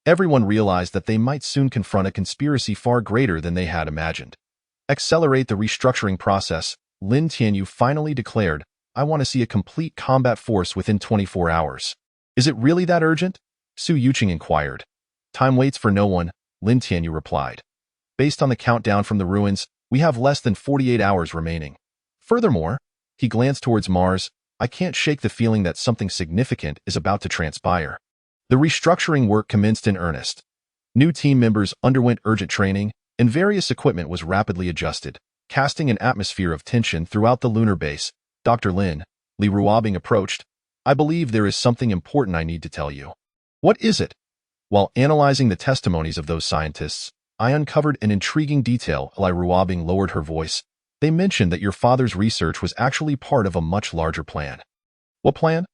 Everyone realized that they might soon confront a conspiracy far greater than they had imagined. Accelerate the restructuring process, Lin Tianyu finally declared, "I want to see a complete combat force within 24 hours. Is it really that urgent?" Su Yuqing inquired. "Time waits for no one," Lin Tianyu replied. "Based on the countdown from the ruins, we have less than 48 hours remaining. Furthermore," he glanced towards Mars, "I can't shake the feeling that something significant is about to transpire." The restructuring work commenced in earnest. New team members underwent urgent training, and various equipment was rapidly adjusted, casting an atmosphere of tension throughout the lunar base. "Dr. Lin," Li Ruobing approached, "I believe there is something important I need to tell you." "What is it?" "While analyzing the testimonies of those scientists, I uncovered an intriguing detail." Li Ruobing lowered her voice. "They mentioned that your father's research was actually part of a much larger plan." "What plan?"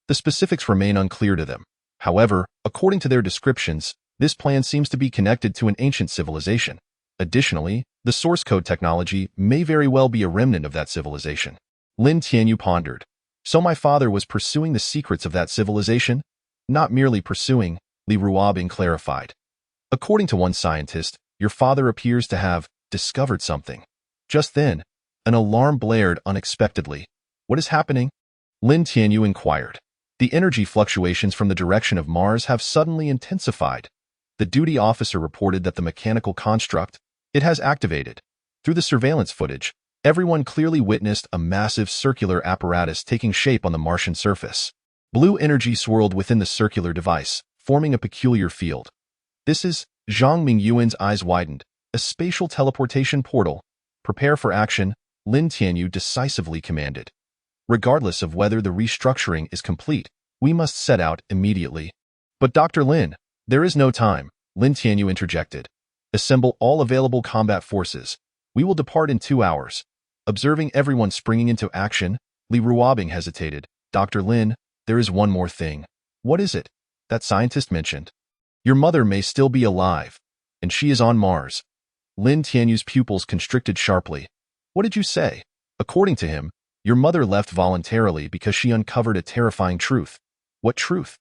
"The specifics remain unclear to them. However, according to their descriptions, this plan seems to be connected to an ancient civilization. Additionally, the source code technology may very well be a remnant of that civilization." Lin Tianyu pondered. "So my father was pursuing the secrets of that civilization?" "Not merely pursuing," Li Ruobing clarified. "According to one scientist, your father appears to have discovered something." Just then, an alarm blared unexpectedly. "What is happening?" Lin Tianyu inquired. "The energy fluctuations from the direction of Mars have suddenly intensified." The duty officer reported that the mechanical construct it has activated. Through the surveillance footage, everyone clearly witnessed a massive circular apparatus taking shape on the Martian surface. Blue energy swirled within the circular device, forming a peculiar field. "This is," Zhang Mingyuan's eyes widened, "a spatial teleportation portal. Prepare for action," Lin Tianyu decisively commanded. "Regardless of whether the restructuring is complete, we must set out immediately." "But Dr. Lin, there is no time," Lin Tianyu interjected. "Assemble all available combat forces. We will depart in 2 hours." Observing everyone springing into action, Li Ruobing hesitated. "Dr. Lin, there is one more thing." "What is it?" "That scientist mentioned. Your mother may still be alive, and she is on Mars." Lin Tianyu's pupils constricted sharply. "What did you say?" "According to him, your mother left voluntarily because she uncovered a terrifying truth." "What truth?"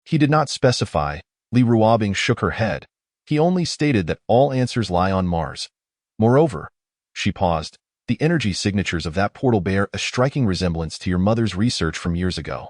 "He did not specify." Li Ruobing shook her head. "He only stated that all answers lie on Mars. Moreover," she paused, "the energy signatures of that portal bear a striking resemblance to your mother's research from years ago."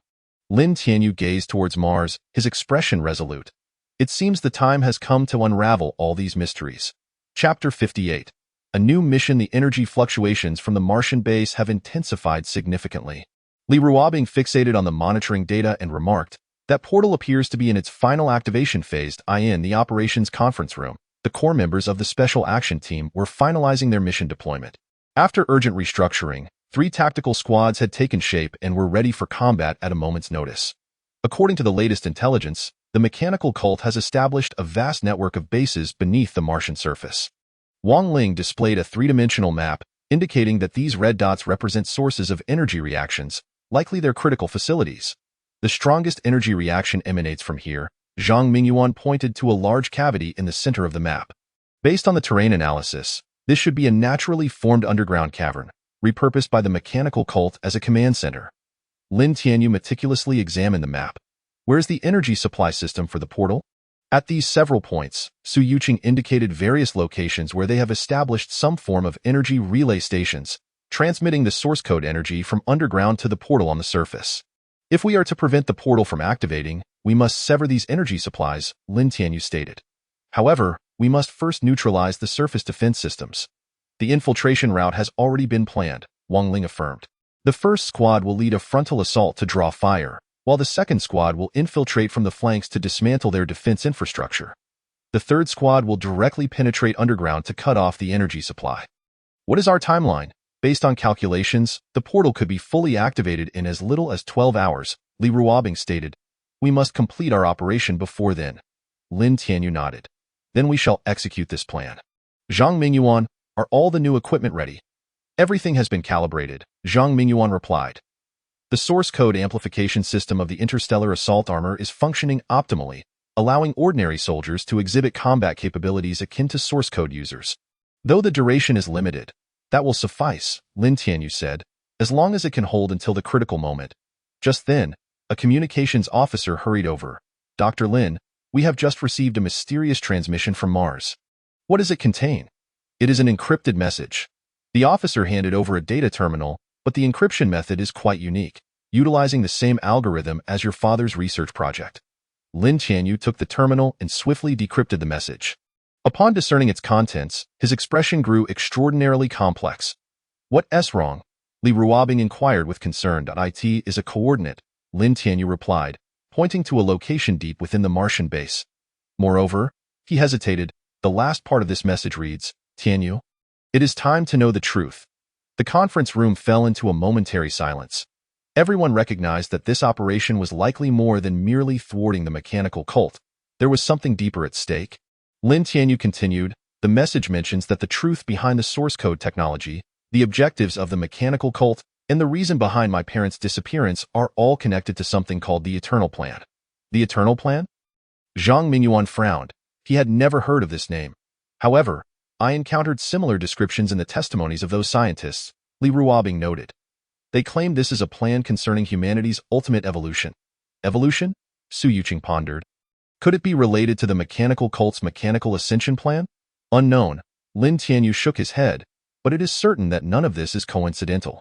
Lin Tianyu gazed towards Mars, his expression resolute. "It seems the time has come to unravel all these mysteries." Chapter 58. A new mission. The energy fluctuations from the Martian base have intensified significantly. Li Ruobing fixated on the monitoring data and remarked, "That portal appears to be in its final activation phase." In the operations conference room, the core members of the Special Action Team were finalizing their mission deployment. After urgent restructuring, 3 tactical squads had taken shape and were ready for combat at a moment's notice. According to the latest intelligence, the mechanical cult has established a vast network of bases beneath the Martian surface. Wang Ling displayed a 3-dimensional map, indicating that these red dots represent sources of energy reactions, likely their critical facilities. "The strongest energy reaction emanates from here." Zhang Mingyuan pointed to a large cavity in the center of the map. Based on the terrain analysis, this should be a naturally formed underground cavern, repurposed by the mechanical cult as a command center. Lin Tianyu meticulously examined the map. "Where's the energy supply system for the portal?" At these several points, Su Yuqing indicated various locations where they have established some form of energy relay stations, transmitting the source code energy from underground to the portal on the surface. If we are to prevent the portal from activating, we must sever these energy supplies, Lin Tianyu stated. However, we must first neutralize the surface defense systems. The infiltration route has already been planned, Wang Ling affirmed. The first squad will lead a frontal assault to draw fire, while the second squad will infiltrate from the flanks to dismantle their defense infrastructure. The third squad will directly penetrate underground to cut off the energy supply. What is our timeline? Based on calculations, the portal could be fully activated in as little as 12 hours, Li Ruobing stated. We must complete our operation before then. Lin Tianyu nodded. Then we shall execute this plan. Zhang Mingyuan, are all the new equipment ready? Everything has been calibrated, Zhang Mingyuan replied. The source code amplification system of the interstellar assault armor is functioning optimally, allowing ordinary soldiers to exhibit combat capabilities akin to source code users. Though the duration is limited, that will suffice, Lin Tianyu said, as long as it can hold until the critical moment. Just then, a communications officer hurried over. Dr. Lin, we have just received a mysterious transmission from Mars. What does it contain? It is an encrypted message. The officer handed over a data terminal, but the encryption method is quite unique, utilizing the same algorithm as your father's research project. Lin Tianyu took the terminal and swiftly decrypted the message. Upon discerning its contents, his expression grew extraordinarily complex. What's wrong? Li Ruobing inquired with concern. It is a coordinate, Lin Tianyu replied, pointing to a location deep within the Martian base. Moreover, he hesitated. The last part of this message reads, Tianyu, it is time to know the truth. The conference room fell into a momentary silence. Everyone recognized that this operation was likely more than merely thwarting the mechanical cult. There was something deeper at stake. Lin Tianyu continued, the message mentions that the truth behind the source code technology, the objectives of the mechanical cult, and the reason behind my parents' disappearance are all connected to something called the Eternal Plan. The Eternal Plan? Zhang Mingyuan frowned. He had never heard of this name. However, I encountered similar descriptions in the testimonies of those scientists, Li Ruobing noted. They claim this is a plan concerning humanity's ultimate evolution. Evolution? Su Yuqing pondered. Could it be related to the mechanical cult's mechanical ascension plan? Unknown. Lin Tianyu shook his head, but it is certain that none of this is coincidental.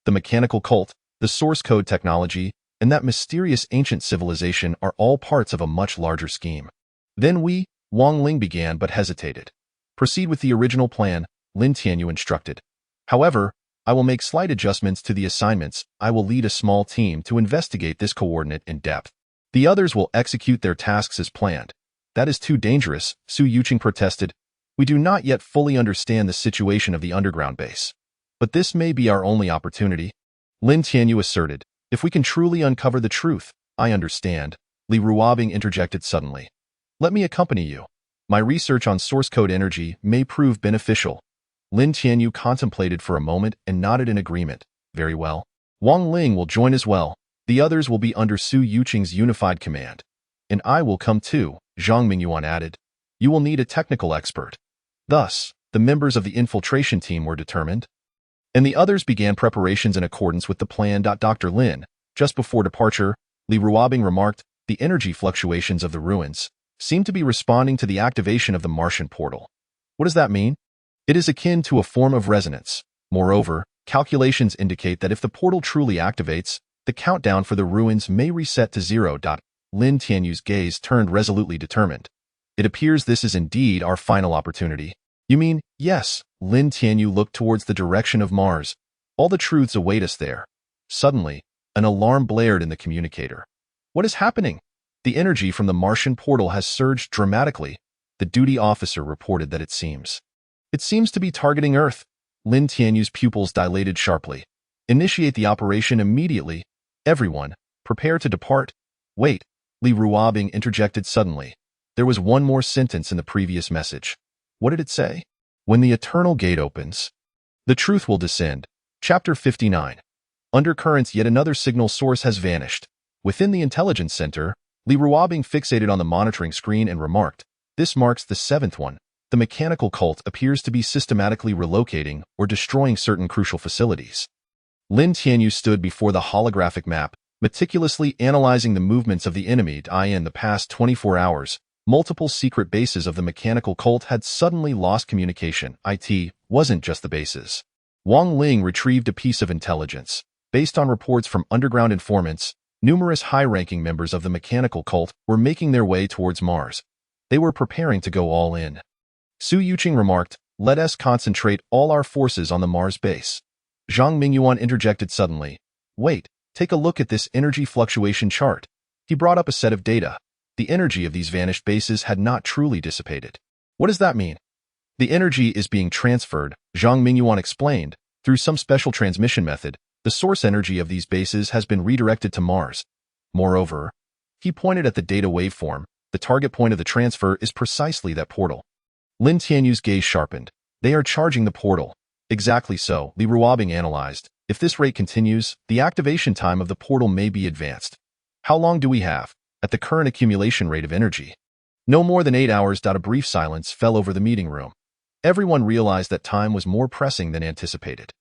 The mechanical cult, the source code technology, and that mysterious ancient civilization are all parts of a much larger scheme. Then Wang Ling began but hesitated. Proceed with the original plan, Lin Tianyu instructed. However, I will make slight adjustments to the assignments. I will lead a small team to investigate this coordinate in depth. The others will execute their tasks as planned. That is too dangerous, Su Yuqing protested. We do not yet fully understand the situation of the underground base. But this may be our only opportunity. Lin Tianyu asserted. If we can truly uncover the truth, I understand. Li Ruobing interjected suddenly. Let me accompany you. My research on source code energy may prove beneficial. Lin Tianyu contemplated for a moment and nodded in agreement. Very well. Wang Ling will join as well. The others will be under Su Yuqing's unified command. And I will come too, Zhang Mingyuan added. You will need a technical expert. Thus, the members of the infiltration team were determined. And the others began preparations in accordance with the plan. Dr. Lin, just before departure, Li Ruobing remarked, the energy fluctuations of the ruins seem to be responding to the activation of the Martian portal. What does that mean? It is akin to a form of resonance. Moreover, calculations indicate that if the portal truly activates, the countdown for the ruins may reset to 0. Lin Tianyu's gaze turned resolutely determined. It appears this is indeed our final opportunity. You mean, yes, Lin Tianyu looked towards the direction of Mars. All the truths await us there. Suddenly, an alarm blared in the communicator. What is happening? The energy from the Martian portal has surged dramatically. The duty officer reported that it seems to be targeting Earth. Lin Tianyu's pupils dilated sharply. Initiate the operation immediately. Everyone, prepare to depart. Wait, Li Ruobing interjected suddenly. There was one more sentence in the previous message. What did it say? When the eternal gate opens, the truth will descend. Chapter 59. Undercurrents. Yet another signal source has vanished. Within the intelligence center, Li Ruobing fixated on the monitoring screen and remarked, this marks the seventh one. The mechanical cult appears to be systematically relocating or destroying certain crucial facilities. Lin Tianyu stood before the holographic map, meticulously analyzing the movements of the enemy in the past 24 hours. Multiple secret bases of the mechanical cult had suddenly lost communication. It wasn't just the bases. Wang Ling retrieved a piece of intelligence. Based on reports from underground informants, numerous high-ranking members of the mechanical cult were making their way towards Mars. They were preparing to go all in. Su Yuqing remarked, "Let us concentrate all our forces on the Mars base." Zhang Mingyuan interjected suddenly, "Wait, take a look at this energy fluctuation chart." He brought up a set of data. The energy of these vanished bases had not truly dissipated. "What does that mean?" "The energy is being transferred," Zhang Mingyuan explained. "Through some special transmission method, the source energy of these bases has been redirected to Mars. Moreover," he pointed at the data waveform, "the target point of the transfer is precisely that portal." Lin Tianyu's gaze sharpened. "They are charging the portal." "Exactly so," Li Ruobing analyzed. "If this rate continues, the activation time of the portal may be advanced." "How long do we have? At the current accumulation rate of energy?" "No more than 8 hours." A brief silence fell over the meeting room. Everyone realized that time was more pressing than anticipated.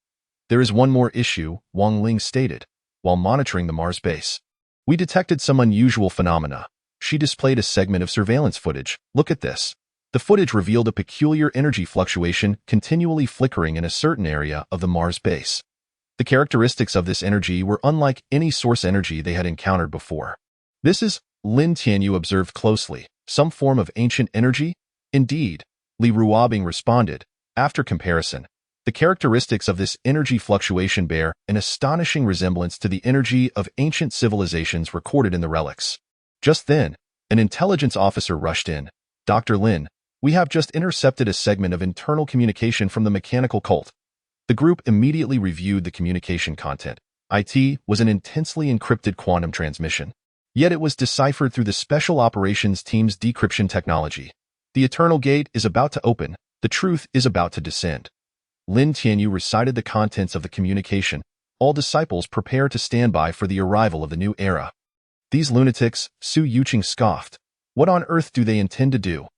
"There is one more issue," Wang Ling stated. "While monitoring the Mars base, we detected some unusual phenomena." She displayed a segment of surveillance footage. "Look at this." The footage revealed a peculiar energy fluctuation continually flickering in a certain area of the Mars base. The characteristics of this energy were unlike any source energy they had encountered before. "This is," Lin Tianyu observed closely, "some form of ancient energy?" "Indeed," Li Ruobing responded. "After comparison, the characteristics of this energy fluctuation bear an astonishing resemblance to the energy of ancient civilizations recorded in the relics." Just then, an intelligence officer rushed in. "Dr. Lin, we have just intercepted a segment of internal communication from the mechanical cult." The group immediately reviewed the communication content. It was an intensely encrypted quantum transmission. Yet it was deciphered through the Special Operations Team's decryption technology. "The Eternal Gate is about to open. The truth is about to descend." Lin Tianyu recited the contents of the communication. "All disciples prepare to stand by for the arrival of the new era." "These lunatics," Su Yuqing scoffed. "What on earth do they intend to do?"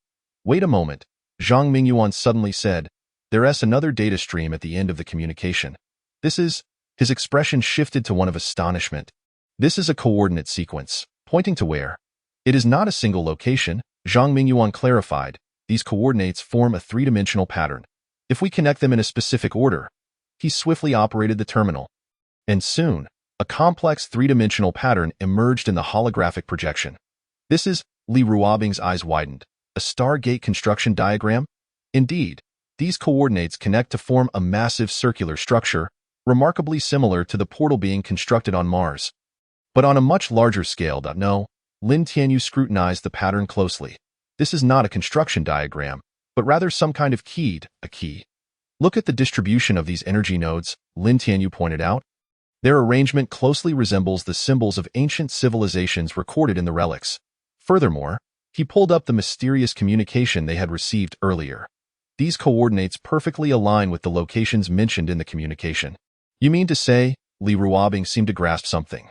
"Wait a moment," Zhang Mingyuan suddenly said. "There's another data stream at the end of the communication. This is..." His expression shifted to one of astonishment. "This is a coordinate sequence. Pointing to where?" "It is not a single location," Zhang Mingyuan clarified. "These coordinates form a three-dimensional pattern. If we connect them in a specific order..." He swiftly operated the terminal. And soon, a complex three-dimensional pattern emerged in the holographic projection. "This is..." Li Ruobing's eyes widened. "A Stargate construction diagram?" "Indeed, these coordinates connect to form a massive circular structure, remarkably similar to the portal being constructed on Mars. But on a much larger scale." "No." Lin Tianyu scrutinized the pattern closely. "This is not a construction diagram, but rather some kind of a key. Look at the distribution of these energy nodes," Lin Tianyu pointed out. "Their arrangement closely resembles the symbols of ancient civilizations recorded in the relics." Furthermore, he pulled up the mysterious communication they had received earlier. "These coordinates perfectly align with the locations mentioned in the communication." "You mean to say..." Li Ruobing seemed to grasp something.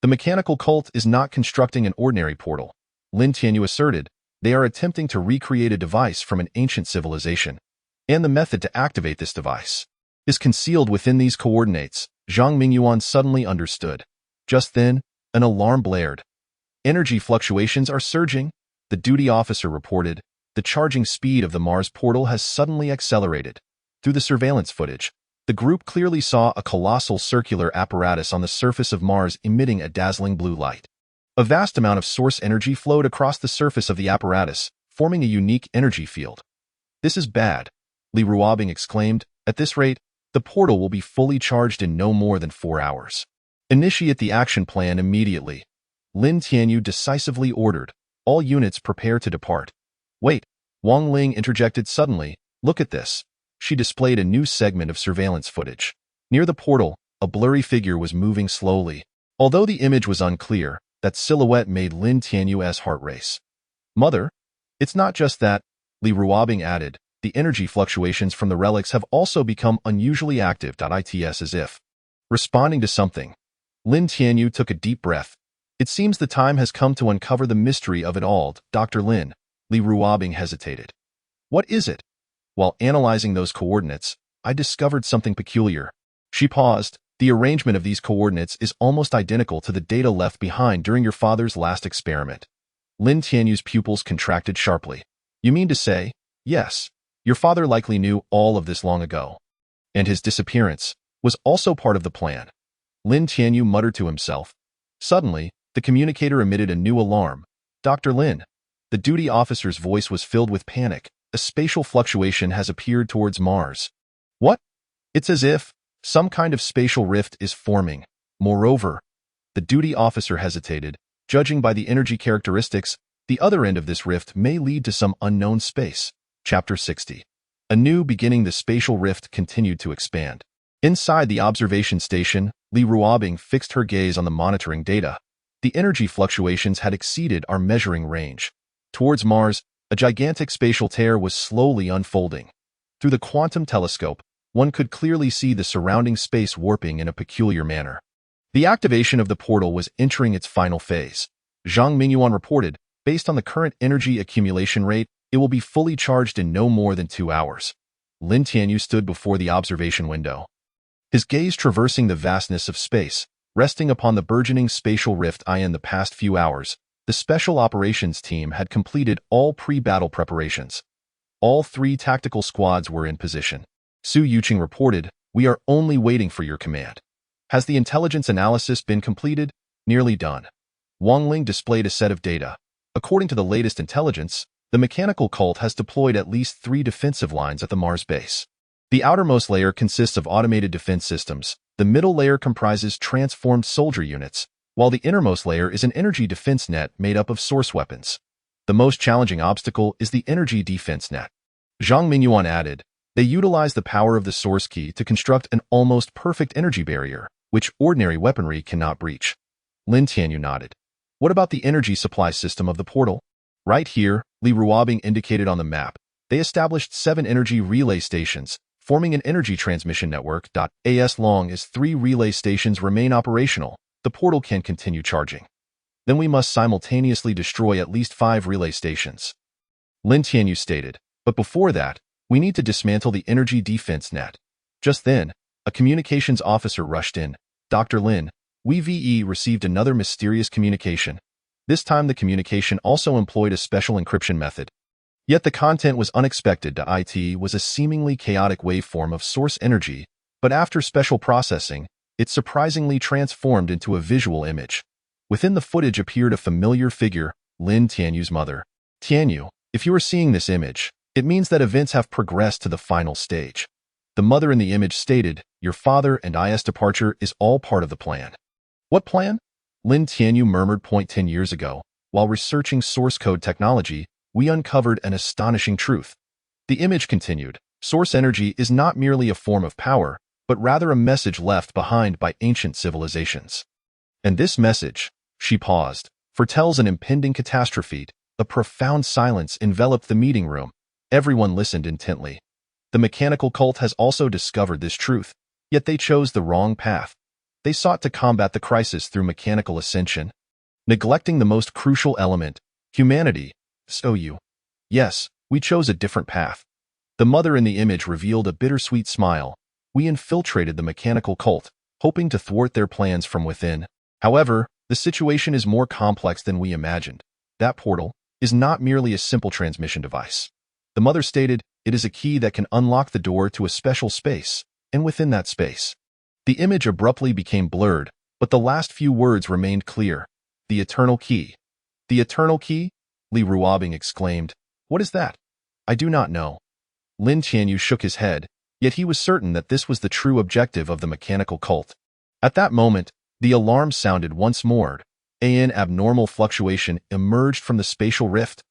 "The mechanical cult is not constructing an ordinary portal," Lin Tianyu asserted. "They are attempting to recreate a device from an ancient civilization. And the method to activate this device is concealed within these coordinates." Zhang Mingyuan suddenly understood. Just then, an alarm blared. "Energy fluctuations are surging," the duty officer reported. "The charging speed of the Mars portal has suddenly accelerated." Through the surveillance footage, the group clearly saw a colossal circular apparatus on the surface of Mars emitting a dazzling blue light. A vast amount of source energy flowed across the surface of the apparatus, forming a unique energy field. "This is bad," Li Ruobing exclaimed. "At this rate, the portal will be fully charged in no more than 4 hours. Initiate the action plan immediately." Lin Tianyu decisively ordered. "All units prepare to depart." "Wait," Wang Ling interjected suddenly. "Look at this." She displayed a new segment of surveillance footage. Near the portal, a blurry figure was moving slowly. Although the image was unclear, that silhouette made Lin Tianyu's heart race. "Mother, it's not just that," Li Ruobing added. "The energy fluctuations from the relics have also become unusually active." It's as if responding to something. Lin Tianyu took a deep breath. "It seems the time has come to uncover the mystery of it all." "Dr. Lin," Li Ruobing hesitated. "What is it?" "While analyzing those coordinates, I discovered something peculiar." She paused. "The arrangement of these coordinates is almost identical to the data left behind during your father's last experiment." Lin Tianyu's pupils contracted sharply. You mean to say, yes, your father likely knew all of this long ago. And his disappearance was also part of the plan. Lin Tianyu muttered to himself. Suddenly, the communicator emitted a new alarm. Dr. Lin. The duty officer's voice was filled with panic. A spatial fluctuation has appeared towards Mars. What? It's as if some kind of spatial rift is forming. Moreover, the duty officer hesitated. Judging by the energy characteristics, the other end of this rift may lead to some unknown space. Chapter 60. A new beginning. The spatial rift continued to expand. Inside the observation station, Li Ruobing fixed her gaze on the monitoring data. The energy fluctuations had exceeded our measuring range. Towards Mars, a gigantic spatial tear was slowly unfolding. Through the quantum telescope, one could clearly see the surrounding space warping in a peculiar manner. The activation of the portal was entering its final phase. Zhang Mingyuan reported, based on the current energy accumulation rate, it will be fully charged in no more than 2 hours. Lin Tianyu stood before the observation window. His gaze traversing the vastness of space, resting upon the burgeoning spatial rift. In the past few hours, the Special Operations Team had completed all pre-battle preparations. All 3 tactical squads were in position. Su Yuqing reported, we are only waiting for your command. Has the intelligence analysis been completed? Nearly done. Wang Ling displayed a set of data. According to the latest intelligence, the mechanical cult has deployed at least 3 defensive lines at the Mars base. The outermost layer consists of automated defense systems. The middle layer comprises transformed soldier units, while the innermost layer is an energy defense net made up of source weapons. The most challenging obstacle is the energy defense net. Zhang Mingyuan added, they utilize the power of the source key to construct an almost perfect energy barrier, which ordinary weaponry cannot breach. Lin Tianyu nodded. What about the energy supply system of the portal? Right here, Li Ruobing indicated on the map. They established 7 energy relay stations, forming an energy transmission network. As long as 3 relay stations remain operational, the portal can continue charging. Then we must simultaneously destroy at least 5 relay stations. Lin Tianyu stated, but before that, we need to dismantle the energy defense net. Just then, a communications officer rushed in. Dr. Lin, we received another mysterious communication. This time the communication also employed a special encryption method. Yet the content was unexpected. It was a seemingly chaotic waveform of source energy, but after special processing, it surprisingly transformed into a visual image. Within the footage appeared a familiar figure, Lin Tianyu's mother. Tianyu, if you are seeing this image, it means that events have progressed to the final stage. The mother in the image stated, your father and I's departure is all part of the plan. What plan? Lin Tianyu murmured. 10 years ago, while researching source code technology, we uncovered an astonishing truth. The image continued, source energy is not merely a form of power, but rather a message left behind by ancient civilizations. And this message, she paused, foretells an impending catastrophe. A profound silence enveloped the meeting room. Everyone listened intently. The mechanical cult has also discovered this truth, yet they chose the wrong path. They sought to combat the crisis through mechanical ascension, neglecting the most crucial element, humanity. Yes, we chose a different path. The mother in the image revealed a bittersweet smile. We infiltrated the mechanical cult, hoping to thwart their plans from within. However, the situation is more complex than we imagined. That portal is not merely a simple transmission device. The mother stated, it is a key that can unlock the door to a special space, and within that space. The image abruptly became blurred, but the last few words remained clear. The eternal key. The eternal key? Li Ruobing exclaimed. What is that? I do not know. Lin Tianyu shook his head, yet he was certain that this was the true objective of the mechanical cult. At that moment, the alarm sounded once more. An abnormal fluctuation emerged from the spatial rift.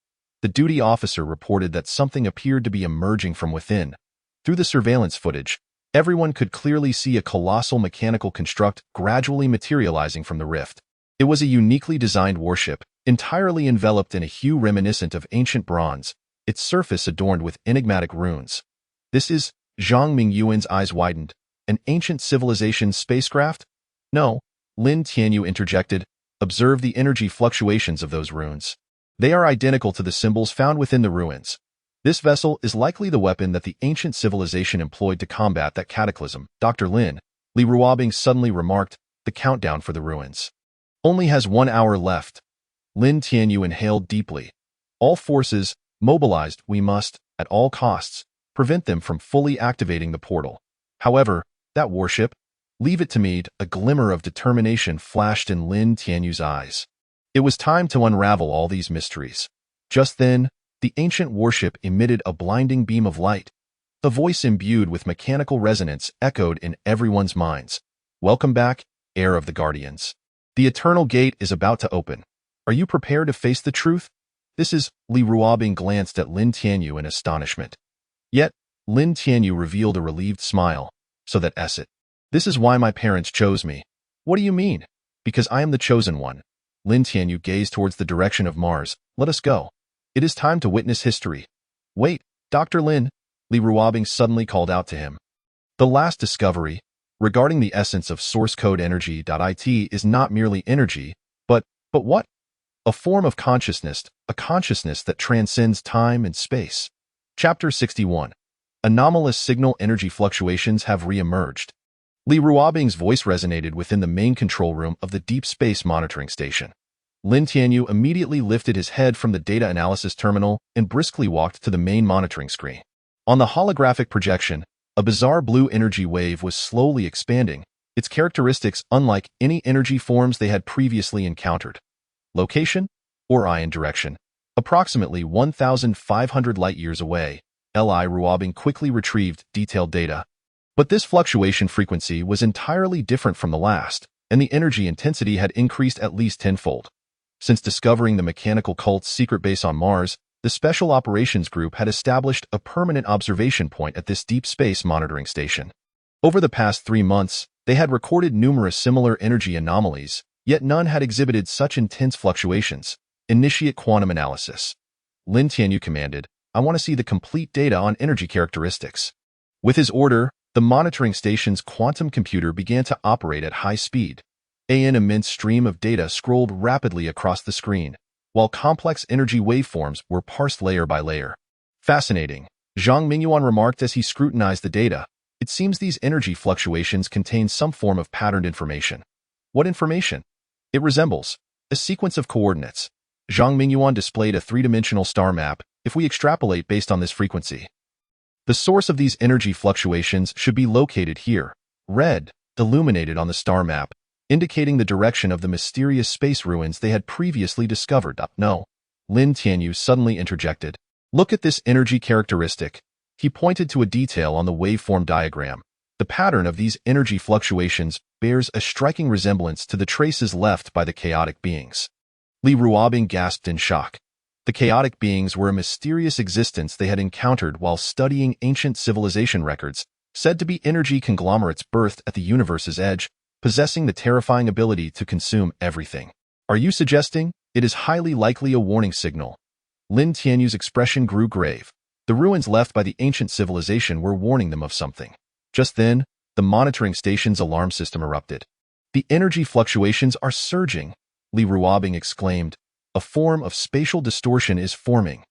The duty officer reported that something appeared to be emerging from within. Through the surveillance footage, everyone could clearly see a colossal mechanical construct gradually materializing from the rift. It was a uniquely designed warship, entirely enveloped in a hue reminiscent of ancient bronze, its surface adorned with enigmatic runes. This is, Zhang Mingyuan's eyes widened, an ancient civilization spacecraft? No, Lin Tianyu interjected. Observe the energy fluctuations of those runes. They are identical to the symbols found within the ruins. This vessel is likely the weapon that the ancient civilization employed to combat that cataclysm. Dr. Lin, Li Ruobing suddenly remarked, the countdown for the ruins only has 1 hour left. Lin Tianyu inhaled deeply. All forces mobilized. We must, at all costs, prevent them from fully activating the portal. However, that warship, leave it to me. A glimmer of determination flashed in Lin Tianyu's eyes. It was time to unravel all these mysteries. Just then, the ancient warship emitted a blinding beam of light. The voice imbued with mechanical resonance echoed in everyone's minds. Welcome back, heir of the Guardians. The Eternal Gate is about to open. Are you prepared to face the truth? This is Li Ruobing glanced at Lin Tianyu in astonishment. Yet, Lin Tianyu revealed a relieved smile. So that's it. This is why my parents chose me. What do you mean? Because I am the chosen one. Lin Tianyu gazed towards the direction of Mars. Let us go. It is time to witness history. Wait, Dr. Lin, Li Ruobing suddenly called out to him. The last discovery, regarding the essence of source code energy.it is not merely energy, but what? A form of consciousness, a consciousness that transcends time and space. Chapter 61. Anomalous signal energy fluctuations have re-emerged. Li Ruobing's voice resonated within the main control room of the Deep Space Monitoring Station. Lin Tianyu immediately lifted his head from the data analysis terminal and briskly walked to the main monitoring screen. On the holographic projection, a bizarre blue energy wave was slowly expanding, its characteristics unlike any energy forms they had previously encountered. Location? Orion direction. Approximately 1,500 light-years away, Li Ruobing quickly retrieved detailed data. But this fluctuation frequency was entirely different from the last, and the energy intensity had increased at least tenfold. Since discovering the mechanical cult's secret base on Mars, the Special Operations Group had established a permanent observation point at this deep space monitoring station. Over the past 3 months, they had recorded numerous similar energy anomalies, yet none had exhibited such intense fluctuations. Initiate quantum analysis. Lin Tianyu commanded, I want to see the complete data on energy characteristics. With his order, the monitoring station's quantum computer began to operate at high speed. An immense stream of data scrolled rapidly across the screen, while complex energy waveforms were parsed layer by layer. Fascinating, Zhang Mingyuan remarked as he scrutinized the data. It seems these energy fluctuations contain some form of patterned information. What information? It resembles a sequence of coordinates. Zhang Mingyuan displayed a three-dimensional star map. If we extrapolate based on this frequency, the source of these energy fluctuations should be located here, red, illuminated on the star map, indicating the direction of the mysterious space ruins they had previously discovered. No, Lin Tianyu suddenly interjected. Look at this energy characteristic. He pointed to a detail on the waveform diagram. The pattern of these energy fluctuations bears a striking resemblance to the traces left by the chaotic beings. Li Ruobing gasped in shock. The chaotic beings were a mysterious existence they had encountered while studying ancient civilization records, said to be energy conglomerates birthed at the universe's edge, possessing the terrifying ability to consume everything. Are you suggesting it is highly likely a warning signal? Lin Tianyu's expression grew grave. The ruins left by the ancient civilization were warning them of something. Just then, the monitoring station's alarm system erupted. The energy fluctuations are surging, Li Ruobing exclaimed. A form of spatial distortion is forming.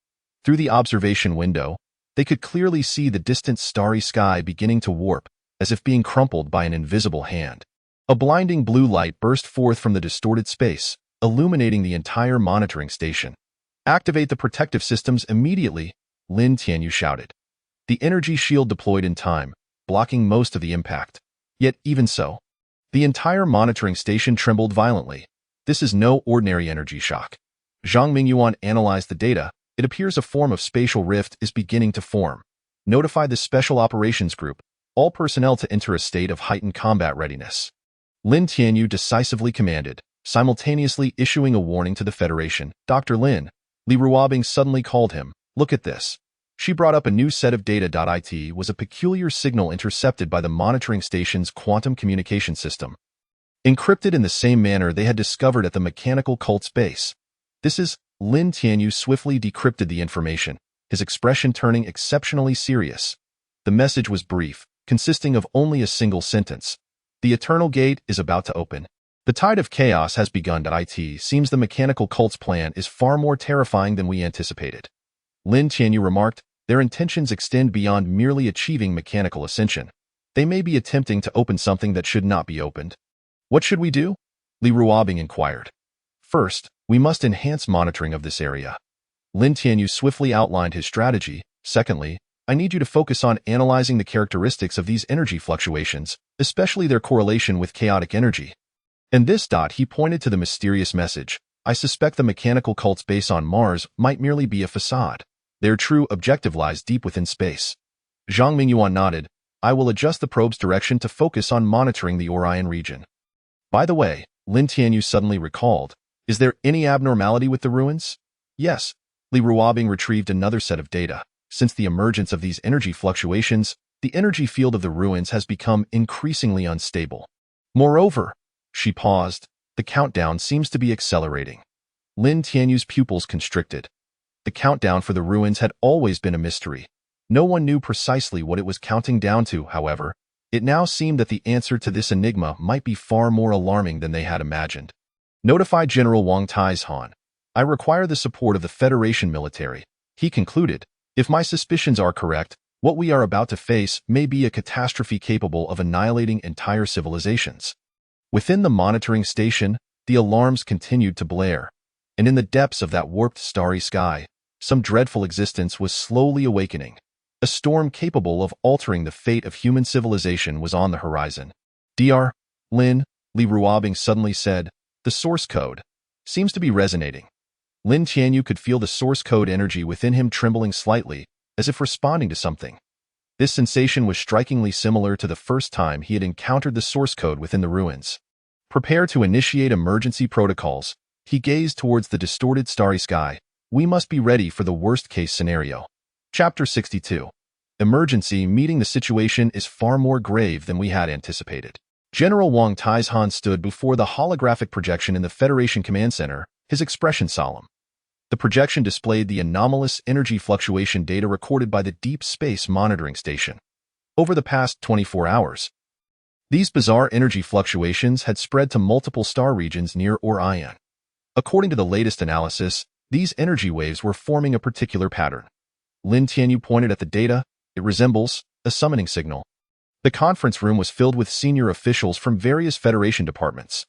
Through the observation window, they could clearly see the distant starry sky beginning to warp, as if being crumpled by an invisible hand. A blinding blue light burst forth from the distorted space, illuminating the entire monitoring station. Activate the protective systems immediately, Lin Tianyu shouted. The energy shield deployed in time, blocking most of the impact. Yet even so, the entire monitoring station trembled violently. This is no ordinary energy shock. Zhang Mingyuan analyzed the data. It appears a form of spatial rift is beginning to form. Notify the Special Operations Group, all personnel to enter a state of heightened combat readiness. Lin Tianyu decisively commanded, simultaneously issuing a warning to the Federation. Dr. Lin, Li Ruobing suddenly called him. Look at this. She brought up a new set of data. It was a peculiar signal intercepted by the monitoring station's quantum communication system. Encrypted in the same manner they had discovered at the mechanical cult's base. This is, Lin Tianyu swiftly decrypted the information, his expression turning exceptionally serious. The message was brief, consisting of only a single sentence. The Eternal Gate is about to open. The tide of chaos has begun. It seems the mechanical cult's plan is far more terrifying than we anticipated. Lin Tianyu remarked, their intentions extend beyond merely achieving mechanical ascension. They may be attempting to open something that should not be opened. What should we do? Li Ruobing inquired. First, we must enhance monitoring of this area. Lin Tianyu swiftly outlined his strategy. Secondly, I need you to focus on analyzing the characteristics of these energy fluctuations, especially their correlation with chaotic energy. And he pointed to the mysterious message. I suspect the mechanical cult's base on Mars might merely be a facade. Their true objective lies deep within space. Zhang Mingyuan nodded. I will adjust the probe's direction to focus on monitoring the Orion region. By the way, Lin Tianyu suddenly recalled, is there any abnormality with the ruins? Yes. Li Ruobing retrieved another set of data. Since the emergence of these energy fluctuations, the energy field of the ruins has become increasingly unstable. Moreover, she paused, the countdown seems to be accelerating. Lin Tianyu's pupils constricted. The countdown for the ruins had always been a mystery. No one knew precisely what it was counting down to, however. It now seemed that the answer to this enigma might be far more alarming than they had imagined. Notify General Wang Taizhan. I require the support of the Federation military. He concluded, if my suspicions are correct, what we are about to face may be a catastrophe capable of annihilating entire civilizations. Within the monitoring station, the alarms continued to blare, and in the depths of that warped starry sky, some dreadful existence was slowly awakening. A storm capable of altering the fate of human civilization was on the horizon. Dr. Lin, Li Ruobing suddenly said, the source code seems to be resonating. Lin Tianyu could feel the source code energy within him trembling slightly, as if responding to something. This sensation was strikingly similar to the first time he had encountered the source code within the ruins. Prepare to initiate emergency protocols. He gazed towards the distorted starry sky. We must be ready for the worst-case scenario. Chapter 62. Emergency meeting. The situation is far more grave than we had anticipated. General Wang Taizhan stood before the holographic projection in the Federation Command Center, his expression solemn. The projection displayed the anomalous energy fluctuation data recorded by the Deep Space Monitoring Station. Over the past 24 hours, these bizarre energy fluctuations had spread to multiple star regions near Orion. According to the latest analysis, these energy waves were forming a particular pattern. Lin Tianyu pointed at the data. It resembles a summoning signal. The conference room was filled with senior officials from various Federation departments.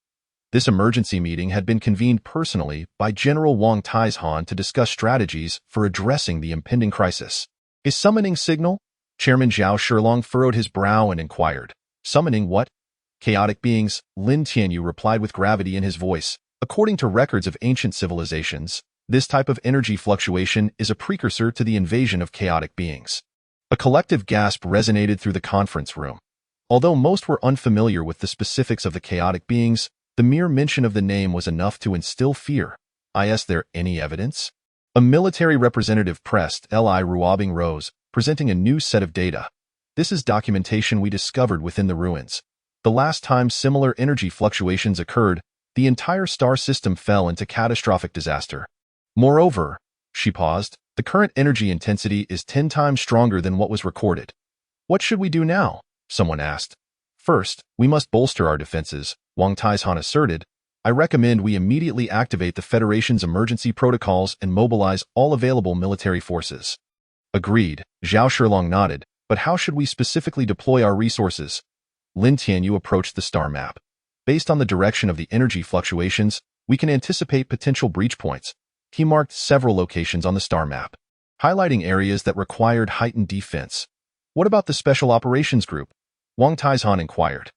This emergency meeting had been convened personally by General Wang Taizhan to discuss strategies for addressing the impending crisis. A summoning signal? Chairman Zhao Shilong furrowed his brow and inquired. Summoning what? Chaotic beings, Lin Tianyu replied with gravity in his voice. According to records of ancient civilizations, this type of energy fluctuation is a precursor to the invasion of chaotic beings. A collective gasp resonated through the conference room. Although most were unfamiliar with the specifics of the chaotic beings, the mere mention of the name was enough to instill fear. Is there any evidence? A military representative pressed. Li Ruobing rose, presenting a new set of data. This is documentation we discovered within the ruins. The last time similar energy fluctuations occurred, the entire star system fell into catastrophic disaster. Moreover, she paused, the current energy intensity is 10 times stronger than what was recorded. What should we do now? Someone asked. First, we must bolster our defenses, Wang Taizhan asserted. I recommend we immediately activate the Federation's emergency protocols and mobilize all available military forces. Agreed, Zhao Shilong nodded, but how should we specifically deploy our resources? Lin Tianyu approached the star map. Based on the direction of the energy fluctuations, we can anticipate potential breach points. He marked several locations on the star map, highlighting areas that required heightened defense. What about the Special Operations Group? Wang Taizhan inquired.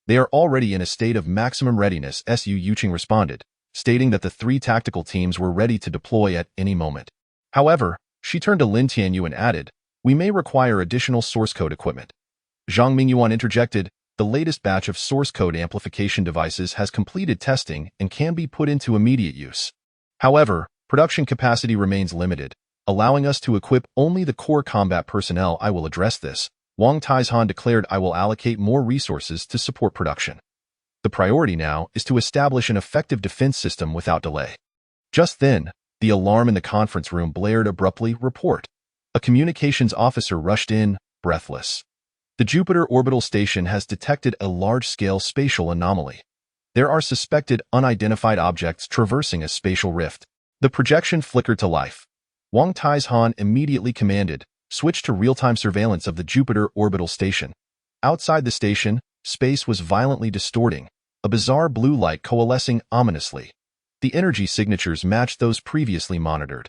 They are already in a state of maximum readiness, Su Yuqing responded, stating that the 3 tactical teams were ready to deploy at any moment. However, she turned to Lin Tianyu and added, we may require additional source code equipment. Zhang Mingyuan interjected, the latest batch of source code amplification devices has completed testing and can be put into immediate use. However, production capacity remains limited, allowing us to equip only the core combat personnel. I will address this, Wang Taizhan declared. I will allocate more resources to support production. The priority now is to establish an effective defense system without delay. Just then, the alarm in the conference room blared abruptly. Report. A communications officer rushed in, breathless. The Jupiter orbital station has detected a large-scale spatial anomaly. There are suspected unidentified objects traversing a spatial rift. The projection flickered to life. Wang Taizhan immediately commanded, switch to real-time surveillance of the Jupiter orbital station. Outside the station, space was violently distorting, a bizarre blue light coalescing ominously. The energy signatures matched those previously monitored.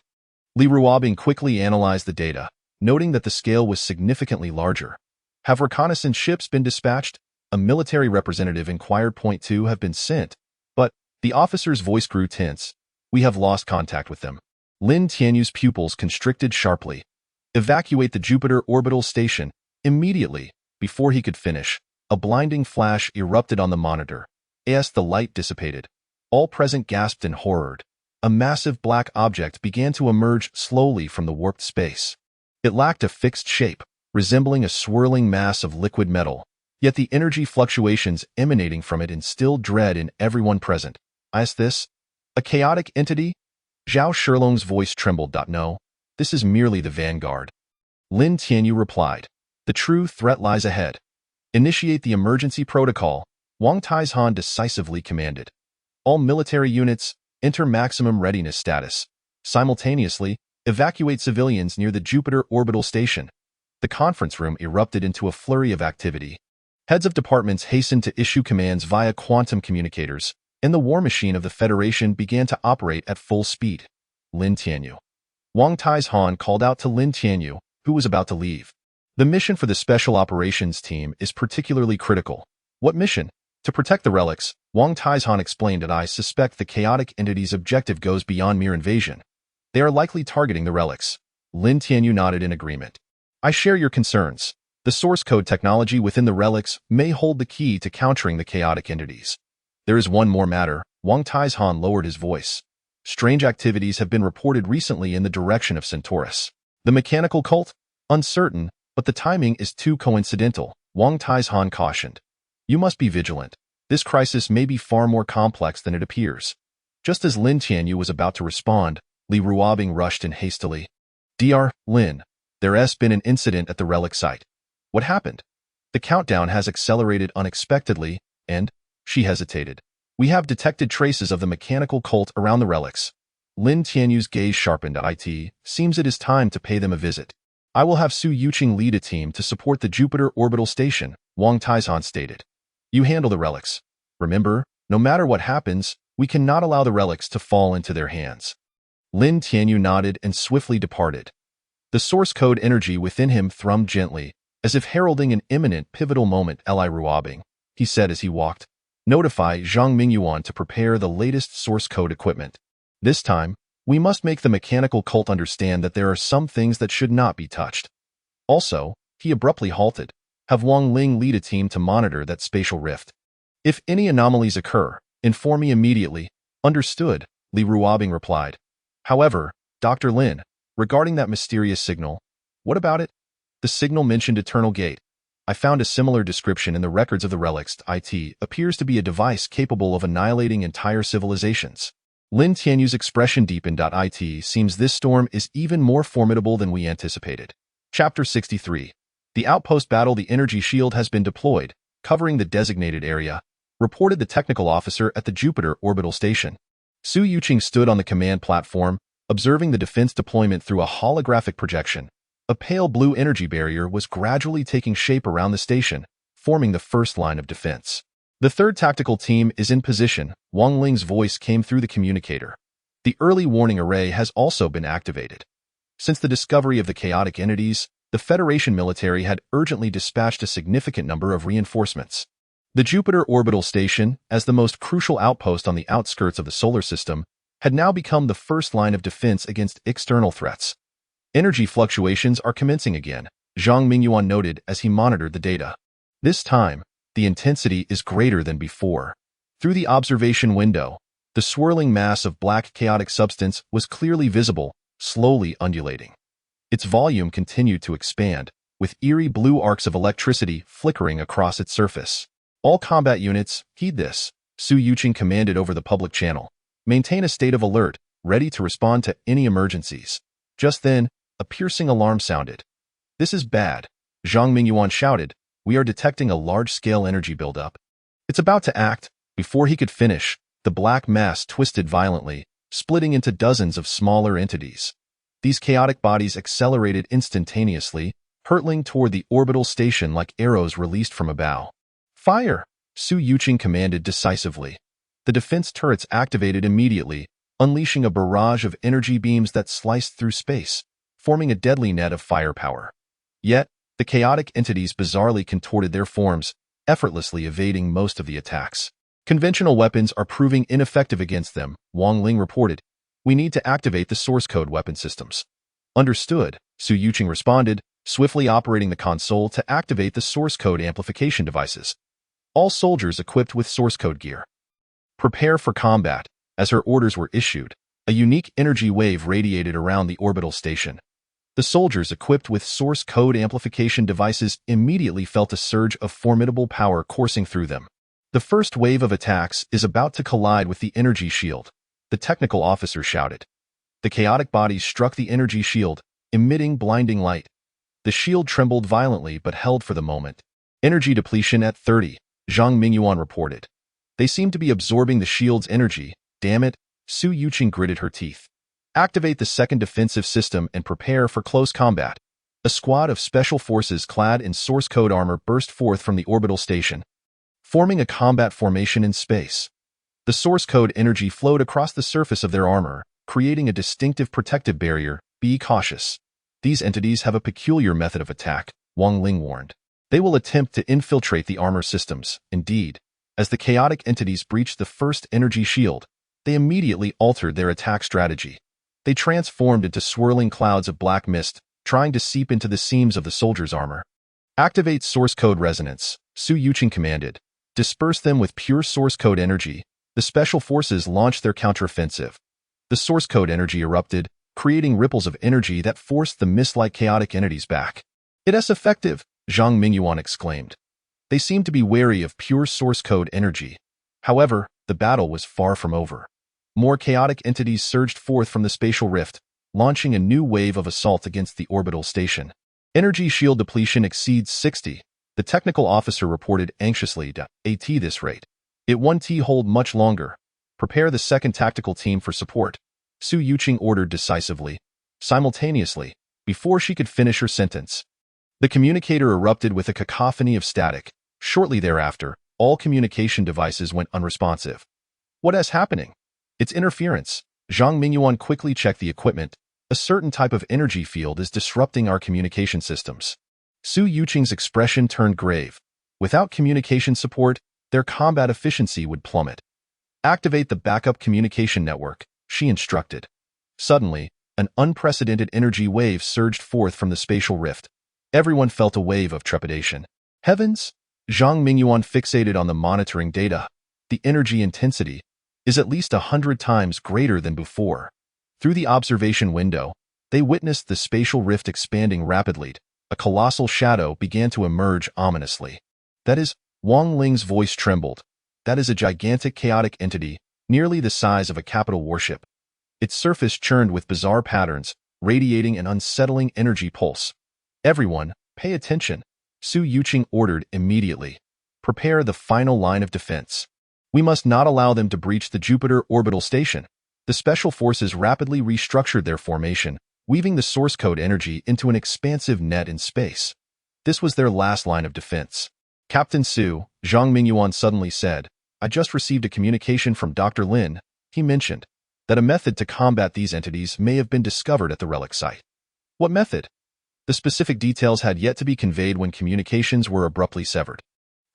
Li Ruobing quickly analyzed the data, noting that the scale was significantly larger. Have reconnaissance ships been dispatched? A military representative inquired. Point 2 have been sent, but the officer's voice grew tense. We have lost contact with them. Lin Tianyu's pupils constricted sharply. Evacuate the Jupiter orbital station immediately. Before he could finish, a blinding flash erupted on the monitor. As the light dissipated, all present gasped in horror. A massive black object began to emerge slowly from the warped space. It lacked a fixed shape, resembling a swirling mass of liquid metal, yet the energy fluctuations emanating from it instilled dread in everyone present. Is this a chaotic entity? Zhao Shilong's voice trembled. No, this is merely the vanguard. Lin Tianyu replied. The true threat lies ahead. Initiate the emergency protocol, Wang Taizhan decisively commanded. All military units, enter maximum readiness status. Simultaneously, evacuate civilians near the Jupiter orbital station. The conference room erupted into a flurry of activity. Heads of departments hastened to issue commands via quantum communicators, and the war machine of the Federation began to operate at full speed. Lin Tianyu. Wang Taizhan called out to Lin Tianyu, who was about to leave. The mission for the Special Operations Team is particularly critical. What mission? To protect the relics, Wang Taizhan explained that I suspect the chaotic entity's objective goes beyond mere invasion. They are likely targeting the relics. Lin Tianyu nodded in agreement. I share your concerns. The source code technology within the relics may hold the key to countering the chaotic entities. There is one more matter. Wang Taizhan lowered his voice. Strange activities have been reported recently in the direction of Centaurus. The mechanical cult? Uncertain, but the timing is too coincidental, Wang Taizhan cautioned. You must be vigilant. This crisis may be far more complex than it appears. Just as Lin Tianyu was about to respond, Li Ruobing rushed in hastily. Dr. Lin, there has been an incident at the relic site. What happened? The countdown has accelerated unexpectedly, and, she hesitated. We have detected traces of the mechanical cult around the relics. Lin Tianyu's gaze sharpened. It seems it is time to pay them a visit. I will have Su Yuqing lead a team to support the Jupiter orbital station, Wang Taizhan stated. You handle the relics. Remember, no matter what happens, we cannot allow the relics to fall into their hands. Lin Tianyu nodded and swiftly departed. The source code energy within him thrummed gently, as if heralding an imminent pivotal moment. Li Ruobing, he said as he walked. Notify Zhang Mingyuan to prepare the latest source code equipment. This time, we must make the mechanical cult understand that there are some things that should not be touched. Also, he abruptly halted. Have Wang Ling lead a team to monitor that spatial rift. If any anomalies occur, inform me immediately. Understood, Li Ruobing replied. However, Dr. Lin, regarding that mysterious signal, what about it? The signal mentioned Eternal Gate. I found a similar description in the records of the relics. It appears to be a device capable of annihilating entire civilizations. Lin Tianyu's expression deepened. It seems this storm is even more formidable than we anticipated. Chapter 63. The outpost battle. The energy shield has been deployed, covering the designated area, reported the technical officer at the Jupiter orbital station. Su Yuqing stood on the command platform, observing the defense deployment through a holographic projection. A pale blue energy barrier was gradually taking shape around the station, forming the first line of defense. The third tactical team is in position. Wang Ling's voice came through the communicator. The early warning array has also been activated. Since the discovery of the chaotic entities, the Federation military had urgently dispatched a significant number of reinforcements. The Jupiter orbital station, as the most crucial outpost on the outskirts of the solar system, had now become the first line of defense against external threats. Energy fluctuations are commencing again, Zhang Mingyuan noted as he monitored the data. This time, the intensity is greater than before. Through the observation window, the swirling mass of black chaotic substance was clearly visible, slowly undulating. Its volume continued to expand, with eerie blue arcs of electricity flickering across its surface. All combat units, heed this, Su Yuqing commanded over the public channel. Maintain a state of alert, ready to respond to any emergencies. Just then, a piercing alarm sounded. This is bad, Zhang Mingyuan shouted. We are detecting a large-scale energy buildup. It's about to act. Before he could finish, the black mass twisted violently, splitting into dozens of smaller entities. These chaotic bodies accelerated instantaneously, hurtling toward the orbital station like arrows released from a bow. Fire! Su Yuqing commanded decisively. The defense turrets activated immediately, unleashing a barrage of energy beams that sliced through space, forming a deadly net of firepower. Yet, the chaotic entities bizarrely contorted their forms, effortlessly evading most of the attacks. Conventional weapons are proving ineffective against them, Wang Ling reported. We need to activate the source code weapon systems. Understood, Su Yuqing responded, swiftly operating the console to activate the source code amplification devices. All soldiers equipped with source code gear. Prepare for combat. As her orders were issued, a unique energy wave radiated around the orbital station. The soldiers equipped with source code amplification devices immediately felt a surge of formidable power coursing through them. The first wave of attacks is about to collide with the energy shield, the technical officer shouted. The chaotic bodies struck the energy shield, emitting blinding light. The shield trembled violently but held for the moment. Energy depletion at 30, Zhang Mingyuan reported. They seem to be absorbing the shield's energy. Damn it, Su Yuqing gritted her teeth. Activate the second defensive system and prepare for close combat. A squad of special forces clad in source code armor burst forth from the orbital station, forming a combat formation in space. The source code energy flowed across the surface of their armor, creating a distinctive protective barrier. Be cautious. These entities have a peculiar method of attack, Wang Ling warned. They will attempt to infiltrate the armor systems. Indeed, as the chaotic entities breached the first energy shield, they immediately altered their attack strategy. They transformed into swirling clouds of black mist, trying to seep into the seams of the soldiers' armor. Activate source code resonance, Su Yuqing commanded. Disperse them with pure source code energy. The special forces launched their counteroffensive. The source code energy erupted, creating ripples of energy that forced the mist-like chaotic entities back. It is effective, Zhang Mingyuan exclaimed. They seemed to be wary of pure source code energy. However, the battle was far from over. More chaotic entities surged forth from the spatial rift, launching a new wave of assault against the orbital station. Energy shield depletion exceeds 60, the technical officer reported anxiously. At this rate, it won't hold much longer. Prepare the second tactical team for support, Su Yuqing ordered decisively. Simultaneously, before she could finish her sentence, the communicator erupted with a cacophony of static. Shortly thereafter, all communication devices went unresponsive. What is happening? It's interference. Zhang Mingyuan quickly checked the equipment. A certain type of energy field is disrupting our communication systems. Su Yuqing's expression turned grave. Without communication support, their combat efficiency would plummet. Activate the backup communication network, she instructed. Suddenly, an unprecedented energy wave surged forth from the spatial rift. Everyone felt a wave of trepidation. Heavens! Zhang Mingyuan fixated on the monitoring data. The energy intensity is at least 100 times greater than before. Through the observation window, they witnessed the spatial rift expanding rapidly. A colossal shadow began to emerge ominously. That is, Wang Ling's voice trembled. That is a gigantic chaotic entity, nearly the size of a capital warship. Its surface churned with bizarre patterns, radiating an unsettling energy pulse. Everyone, pay attention, Su Yuqing ordered immediately. Prepare the final line of defense. We must not allow them to breach the Jupiter orbital station. The special forces rapidly restructured their formation, weaving the source code energy into an expansive net in space. This was their last line of defense. Captain Su, Zhang Mingyuan suddenly said, I just received a communication from Dr. Lin. He mentioned that a method to combat these entities may have been discovered at the relic site. What method? The specific details had yet to be conveyed when communications were abruptly severed.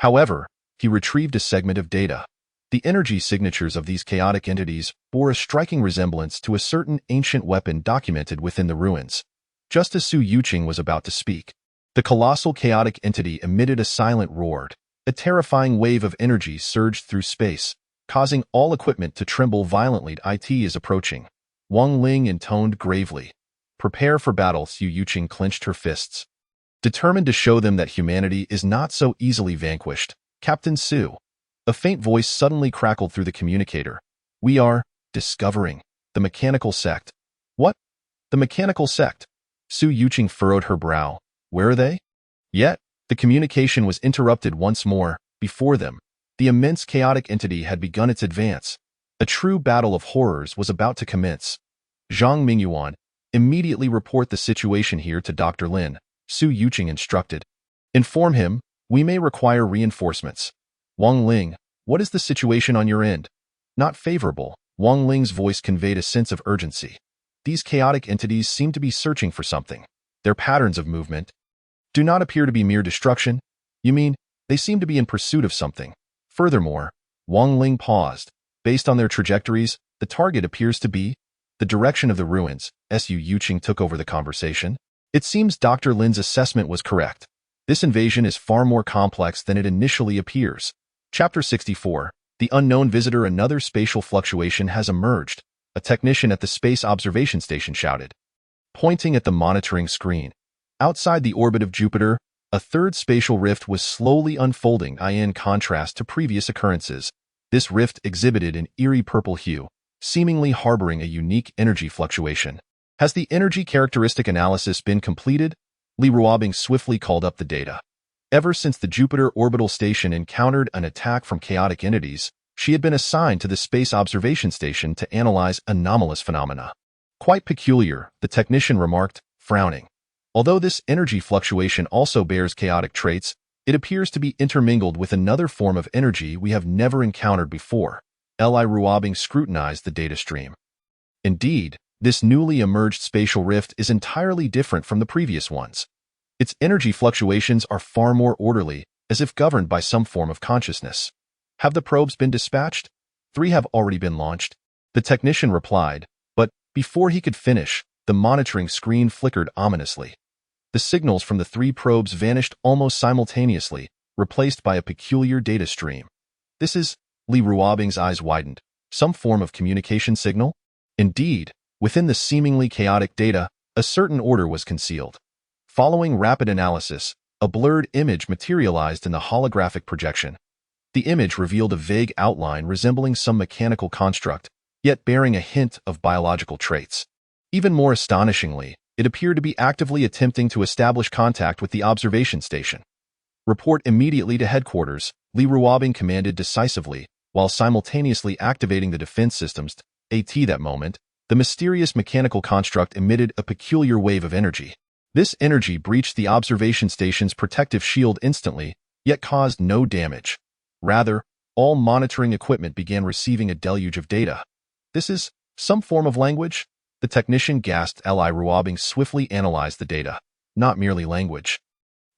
However, he retrieved a segment of data. The energy signatures of these chaotic entities bore a striking resemblance to a certain ancient weapon documented within the ruins. Just as Su Yuqing was about to speak, the colossal chaotic entity emitted a silent roar. A terrifying wave of energy surged through space, causing all equipment to tremble violently. It is approaching. Wang Ling intoned gravely. Prepare for battle. Su Yuqing clenched her fists, determined to show them that humanity is not so easily vanquished. Captain Su. A faint voice suddenly crackled through the communicator. We are discovering the mechanical sect. What? The mechanical sect? Su Yuqing furrowed her brow. Where are they? Yet, the communication was interrupted once more. Before them, the immense chaotic entity had begun its advance. A true battle of horrors was about to commence. Zhang Mingyuan, immediately report the situation here to Dr. Lin, Su Yuqing instructed. Inform him, we may require reinforcements. Wang Ling, what is the situation on your end? Not favorable. Wang Ling's voice conveyed a sense of urgency. These chaotic entities seem to be searching for something. Their patterns of movement do not appear to be mere destruction. You mean, they seem to be in pursuit of something. Furthermore, Wang Ling paused. Based on their trajectories, the target appears to be the direction of the ruins. Su Yuqing took over the conversation. It seems Dr. Lin's assessment was correct. This invasion is far more complex than it initially appears. Chapter 64. The Unknown Visitor. Another spatial fluctuation has emerged. A technician at the Space Observation Station shouted, pointing at the monitoring screen. Outside the orbit of Jupiter, a third spatial rift was slowly unfolding. In contrast to previous occurrences, this rift exhibited an eerie purple hue, seemingly harboring a unique energy fluctuation. Has the energy characteristic analysis been completed? Li Ruobing swiftly called up the data. Ever since the Jupiter orbital station encountered an attack from chaotic entities, she had been assigned to the Space Observation Station to analyze anomalous phenomena. Quite peculiar, the technician remarked, frowning. Although this energy fluctuation also bears chaotic traits, it appears to be intermingled with another form of energy we have never encountered before. Li Ruobing scrutinized the data stream. Indeed, this newly emerged spatial rift is entirely different from the previous ones. Its energy fluctuations are far more orderly, as if governed by some form of consciousness. Have the probes been dispatched? 3 have already been launched. The technician replied, but before he could finish, the monitoring screen flickered ominously. The signals from the 3 probes vanished almost simultaneously, replaced by a peculiar data stream. This is, Li Ruobing's eyes widened, some form of communication signal? Indeed, within the seemingly chaotic data, a certain order was concealed. Following rapid analysis, a blurred image materialized in the holographic projection. The image revealed a vague outline resembling some mechanical construct, yet bearing a hint of biological traits. Even more astonishingly, it appeared to be actively attempting to establish contact with the observation station. Report immediately to headquarters, Li Ruobing commanded decisively, while simultaneously activating the defense systems. At that moment, the mysterious mechanical construct emitted a peculiar wave of energy. This energy breached the observation station's protective shield instantly, yet caused no damage. Rather, all monitoring equipment began receiving a deluge of data. This is some form of language? The technician gasped. Li Ruobing swiftly analyzed the data, not merely language,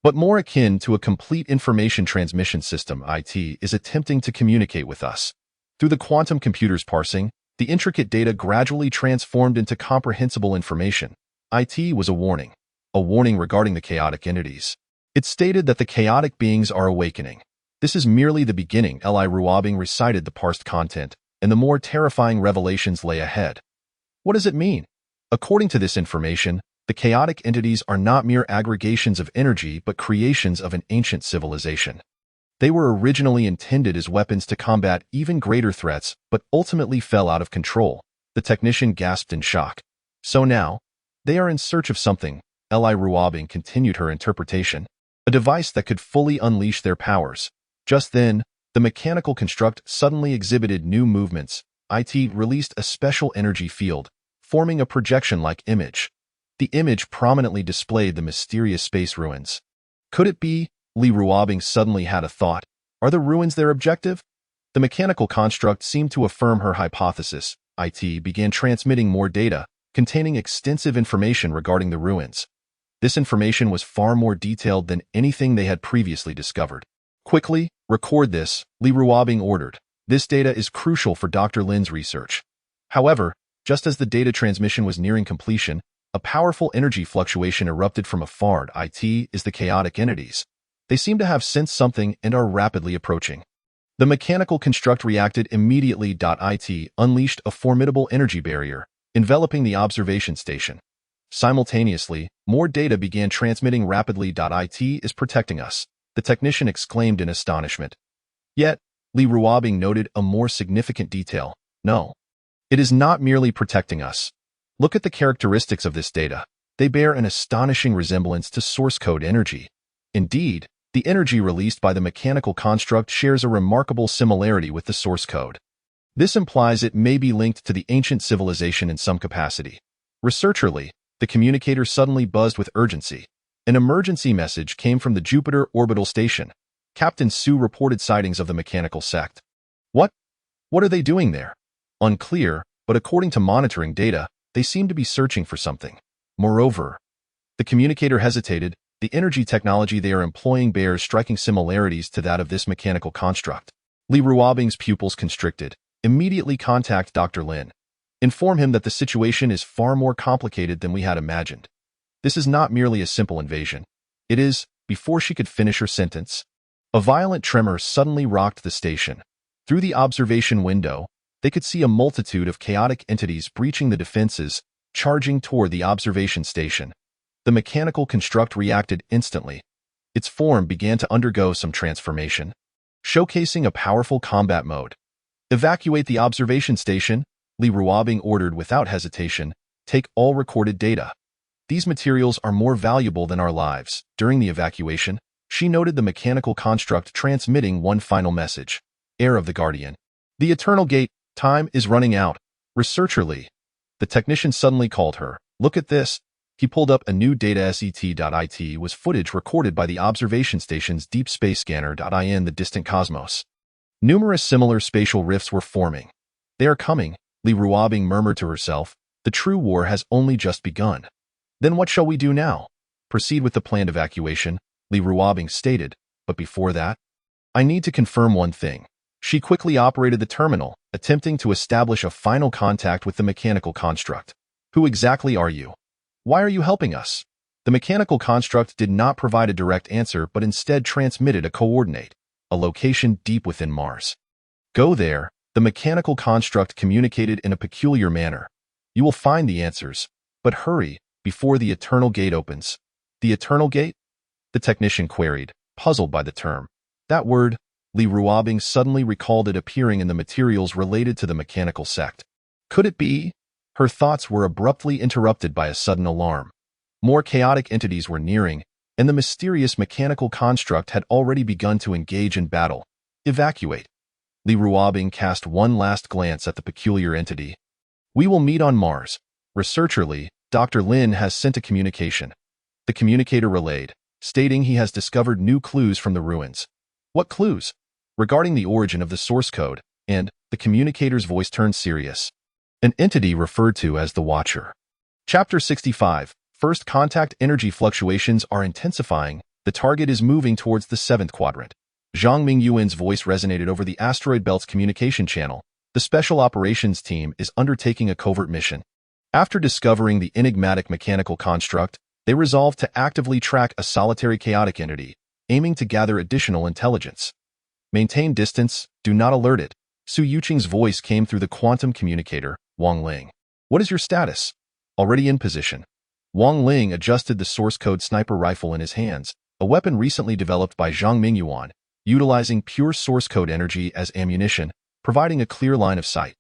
but more akin to a complete information transmission system. IT is attempting to communicate with us. Through the quantum computer's parsing, the intricate data gradually transformed into comprehensible information. IT was a warning regarding the chaotic entities. It stated that the chaotic beings are awakening. This is merely the beginning. Li Ruobing recited the parsed content, and the more terrifying revelations lay ahead. What does it mean? According to this information, the chaotic entities are not mere aggregations of energy but creations of an ancient civilization. They were originally intended as weapons to combat even greater threats, but ultimately fell out of control. The technician gasped in shock. So now, they are in search of something. Li Ruobing continued her interpretation. A device that could fully unleash their powers. Just then, the mechanical construct suddenly exhibited new movements. It released a special energy field, forming a projection-like image. The image prominently displayed the mysterious space ruins. Could it be? Li Ruobing suddenly had a thought. Are the ruins their objective? The mechanical construct seemed to affirm her hypothesis. It began transmitting more data, containing extensive information regarding the ruins. This information was far more detailed than anything they had previously discovered. Quickly, record this, Li Ruobing ordered. This data is crucial for Dr. Lin's research. However, just as the data transmission was nearing completion, a powerful energy fluctuation erupted from afar. It is the chaotic entities. They seem to have sensed something and are rapidly approaching. The mechanical construct reacted immediately. It unleashed a formidable energy barrier, enveloping the observation station. Simultaneously, more data began transmitting rapidly. It is protecting us, the technician exclaimed in astonishment. Yet, Li Ruobing noted a more significant detail. No, it is not merely protecting us. Look at the characteristics of this data. They bear an astonishing resemblance to source code energy. Indeed, the energy released by the mechanical construct shares a remarkable similarity with the source code. This implies it may be linked to the ancient civilization in some capacity. Researcherly, the communicator suddenly buzzed with urgency. An emergency message came from the Jupiter orbital station. Captain Su reported sightings of the mechanical sect. What? What are they doing there? Unclear, but according to monitoring data, they seem to be searching for something. Moreover, the communicator hesitated. The energy technology they are employing bears striking similarities to that of this mechanical construct. Li Ruobing's pupils constricted. Immediately contact Dr. Lin. Inform him that the situation is far more complicated than we had imagined. This is not merely a simple invasion. It is, before she could finish her sentence, a violent tremor suddenly rocked the station. Through the observation window, they could see a multitude of chaotic entities breaching the defenses, charging toward the observation station. The mechanical construct reacted instantly. Its form began to undergo some transformation, showcasing a powerful combat mode. Evacuate the observation station, Li Ruobing ordered without hesitation. Take all recorded data. These materials are more valuable than our lives. During the evacuation, she noted the mechanical construct transmitting one final message. Heir of the Guardian. The Eternal Gate, time is running out. Researcher Li. The technician suddenly called her. Look at this. He pulled up a new data set.it was footage recorded by the observation station's deep space scanner.in the distant cosmos. Numerous similar spatial rifts were forming. They are coming, Li Ruobing murmured to herself. The true war has only just begun. Then what shall we do now? Proceed with the planned evacuation, Li Ruobing stated, but before that, I need to confirm one thing. She quickly operated the terminal, attempting to establish a final contact with the mechanical construct. Who exactly are you? Why are you helping us? The mechanical construct did not provide a direct answer but instead transmitted a coordinate, a location deep within Mars. Go there, the mechanical construct communicated in a peculiar manner. You will find the answers, but hurry, before the Eternal Gate opens. The Eternal Gate? The technician queried, puzzled by the term. That word, Li Ruobing suddenly recalled it appearing in the materials related to the mechanical sect. Could it be? Her thoughts were abruptly interrupted by a sudden alarm. More chaotic entities were nearing, and the mysterious mechanical construct had already begun to engage in battle. Evacuate. Li Ruobing cast one last glance at the peculiar entity. We will meet on Mars. Researcher Li, Dr. Lin has sent a communication. The communicator relayed, stating he has discovered new clues from the ruins. What clues? Regarding the origin of the source code, and the communicator's voice turned serious. An entity referred to as the Watcher. Chapter 65. First contact. Energy fluctuations are intensifying. The target is moving towards the 7th quadrant. Zhang Mingyuan's voice resonated over the asteroid belt's communication channel. The Special Operations Team is undertaking a covert mission. After discovering the enigmatic mechanical construct, they resolved to actively track a solitary chaotic entity, aiming to gather additional intelligence. Maintain distance, do not alert it. Su Yuqing's voice came through the quantum communicator. Wang Ling. What is your status? Already in position. Wang Ling adjusted the source code sniper rifle in his hands, a weapon recently developed by Zhang Mingyuan, utilizing pure source code energy as ammunition, providing a clear line of sight.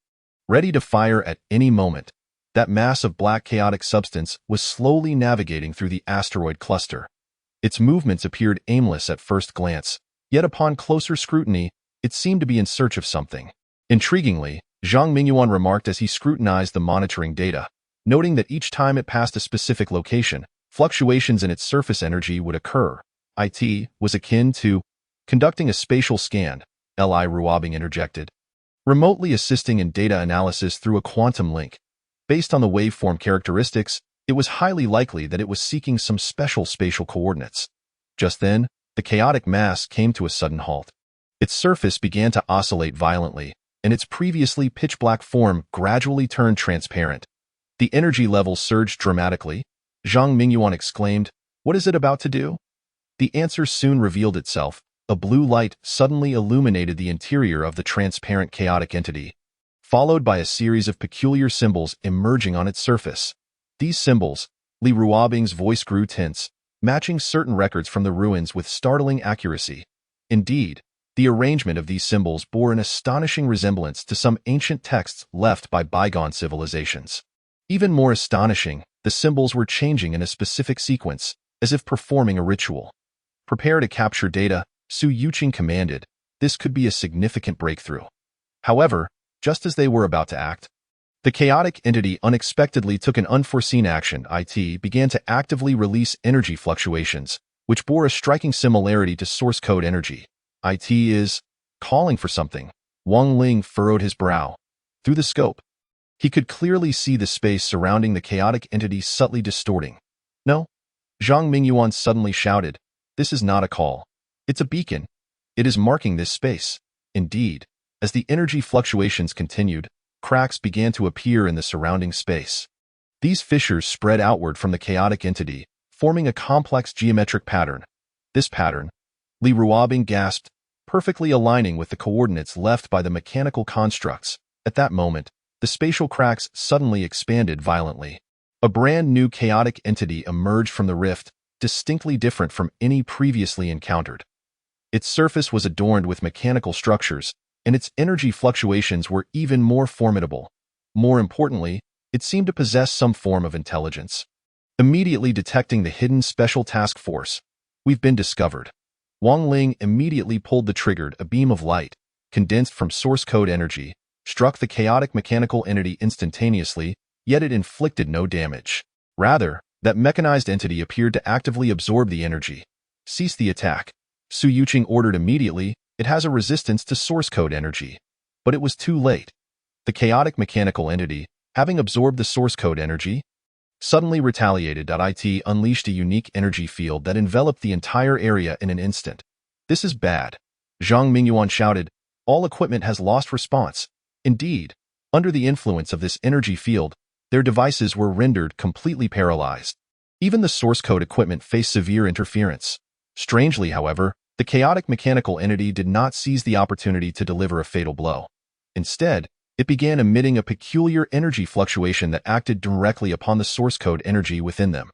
Ready to fire at any moment. That mass of black chaotic substance was slowly navigating through the asteroid cluster. Its movements appeared aimless at first glance, yet upon closer scrutiny, it seemed to be in search of something. Intriguingly, Zhang Mingyuan remarked as he scrutinized the monitoring data, noting that each time it passed a specific location, fluctuations in its surface energy would occur. It was akin to conducting a spatial scan, Li Ruobing interjected. Remotely assisting in data analysis through a quantum link. Based on the waveform characteristics, it was highly likely that it was seeking some special spatial coordinates. Just then, the chaotic mass came to a sudden halt. Its surface began to oscillate violently, and its previously pitch-black form gradually turned transparent. The energy levels surged dramatically. Zhang Mingyuan exclaimed, "What is it about to do?" The answer soon revealed itself. A blue light suddenly illuminated the interior of the transparent chaotic entity, followed by a series of peculiar symbols emerging on its surface. These symbols, Li Ruobing's voice grew tense, matching certain records from the ruins with startling accuracy. Indeed, the arrangement of these symbols bore an astonishing resemblance to some ancient texts left by bygone civilizations. Even more astonishing, the symbols were changing in a specific sequence, as if performing a ritual. Prepare to capture data, Su Yuqing commanded. This could be a significant breakthrough. However, just as they were about to act, the chaotic entity unexpectedly took an unforeseen action. It began to actively release energy fluctuations, which bore a striking similarity to source code energy. It is calling for something. Wang Ling furrowed his brow. Through the scope, he could clearly see the space surrounding the chaotic entity subtly distorting. No, Zhang Mingyuan suddenly shouted. This is not a call. It's a beacon. It is marking this space. Indeed, as the energy fluctuations continued, cracks began to appear in the surrounding space. These fissures spread outward from the chaotic entity, forming a complex geometric pattern. This pattern, Li Ruobing gasped, perfectly aligning with the coordinates left by the mechanical constructs. At that moment, the spatial cracks suddenly expanded violently. A brand new chaotic entity emerged from the rift, distinctly different from any previously encountered. Its surface was adorned with mechanical structures, and its energy fluctuations were even more formidable. More importantly, it seemed to possess some form of intelligence. Immediately detecting the hidden special task force, we've been discovered. Wang Ling immediately pulled the trigger. A beam of light, condensed from source code energy, struck the chaotic mechanical entity instantaneously, yet it inflicted no damage. Rather, that mechanized entity appeared to actively absorb the energy. Cease the attack. Su Yuqing ordered immediately. It has a resistance to source code energy. But it was too late. The chaotic mechanical entity, having absorbed the source code energy, suddenly retaliated. It unleashed a unique energy field that enveloped the entire area in an instant. This is bad. Zhang Mingyuan shouted. All equipment has lost response. Indeed, under the influence of this energy field, their devices were rendered completely paralyzed. Even the source code equipment faced severe interference. Strangely, however, the chaotic mechanical entity did not seize the opportunity to deliver a fatal blow. Instead, it began emitting a peculiar energy fluctuation that acted directly upon the source code energy within them.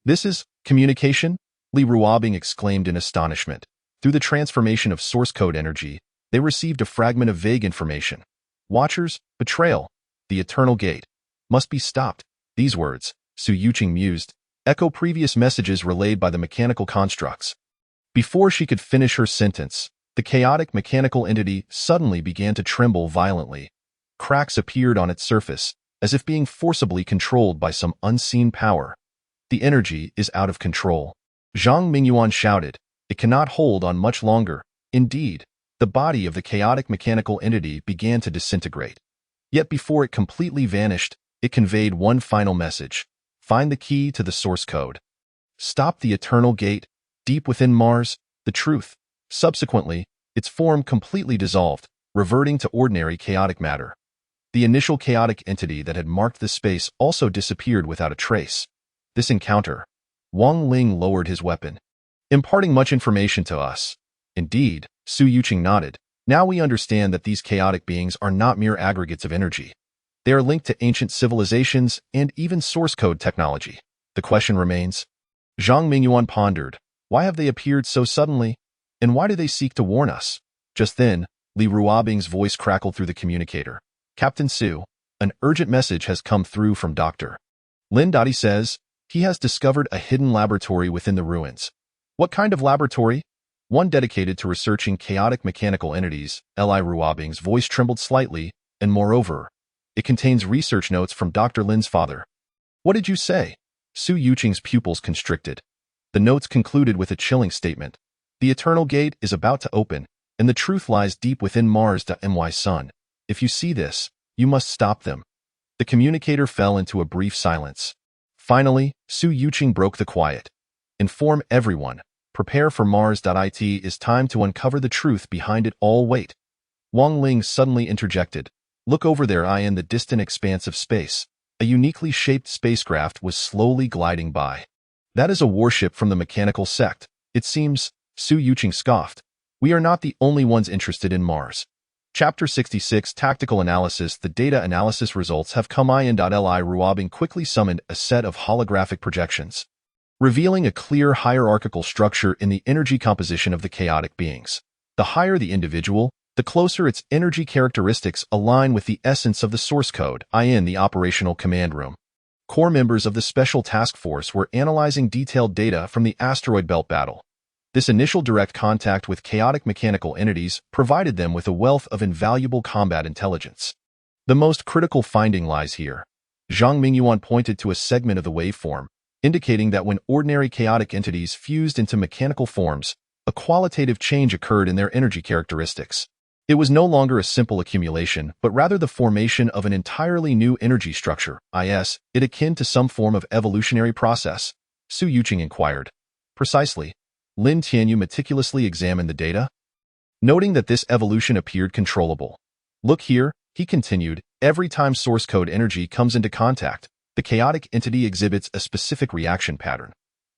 This is communication? Li Ruobing exclaimed in astonishment. Through the transformation of source code energy, they received a fragment of vague information. Watchers, betrayal, the eternal gate, must be stopped. These words, Su Yuqing mused, echo previous messages relayed by the mechanical constructs. Before she could finish her sentence, the chaotic mechanical entity suddenly began to tremble violently. Cracks appeared on its surface, as if being forcibly controlled by some unseen power. The energy is out of control. Zhang Mingyuan shouted. It cannot hold on much longer. Indeed, the body of the chaotic mechanical entity began to disintegrate. Yet before it completely vanished, it conveyed one final message. Find the key to the source code. Stop the eternal gate, deep within Mars, the truth. Subsequently, its form completely dissolved, reverting to ordinary chaotic matter. The initial chaotic entity that had marked the space also disappeared without a trace. This encounter, Wang Ling lowered his weapon, imparting much information to us. Indeed, Su Yuqing nodded. Now we understand that these chaotic beings are not mere aggregates of energy. They are linked to ancient civilizations and even source code technology. The question remains. Zhang Mingyuan pondered. Why have they appeared so suddenly? And why do they seek to warn us? Just then, Li Ruobing's voice crackled through the communicator. Captain Su, an urgent message has come through from Dr. Lin. He says he has discovered a hidden laboratory within the ruins. What kind of laboratory? One dedicated to researching chaotic mechanical entities. Li Ruobing's voice trembled slightly, and moreover, it contains research notes from Dr. Lin's father. What did you say? Su Yuqing's pupils constricted. The notes concluded with a chilling statement. The eternal gate is about to open, and the truth lies deep within Mars. My son. If you see this, you must stop them. The communicator fell into a brief silence. Finally, Su Yuqing broke the quiet. Inform everyone. Prepare for Mars. It is time to uncover the truth behind it all. Wait. Wang Ling suddenly interjected. Look over there. In the distant expanse of space, a uniquely shaped spacecraft was slowly gliding by. That is a warship from the mechanical sect. It seems, Su Yuqing scoffed. We are not the only ones interested in Mars. Chapter 66 Tactical Analysis. The data analysis results have come in. Li Ruobing quickly summoned a set of holographic projections, revealing a clear hierarchical structure in the energy composition of the chaotic beings. The higher the individual, the closer its energy characteristics align with the essence of the source code, in the operational command room. Core members of the Special Task Force were analyzing detailed data from the asteroid belt battle. This initial direct contact with chaotic mechanical entities provided them with a wealth of invaluable combat intelligence. The most critical finding lies here. Zhang Mingyuan pointed to a segment of the waveform, indicating that when ordinary chaotic entities fused into mechanical forms, a qualitative change occurred in their energy characteristics. It was no longer a simple accumulation, but rather the formation of an entirely new energy structure, it akin to some form of evolutionary process, Su Yuqing inquired. Precisely. Lin Tianyu meticulously examined the data, noting that this evolution appeared controllable. Look here, he continued, every time source code energy comes into contact, the chaotic entity exhibits a specific reaction pattern.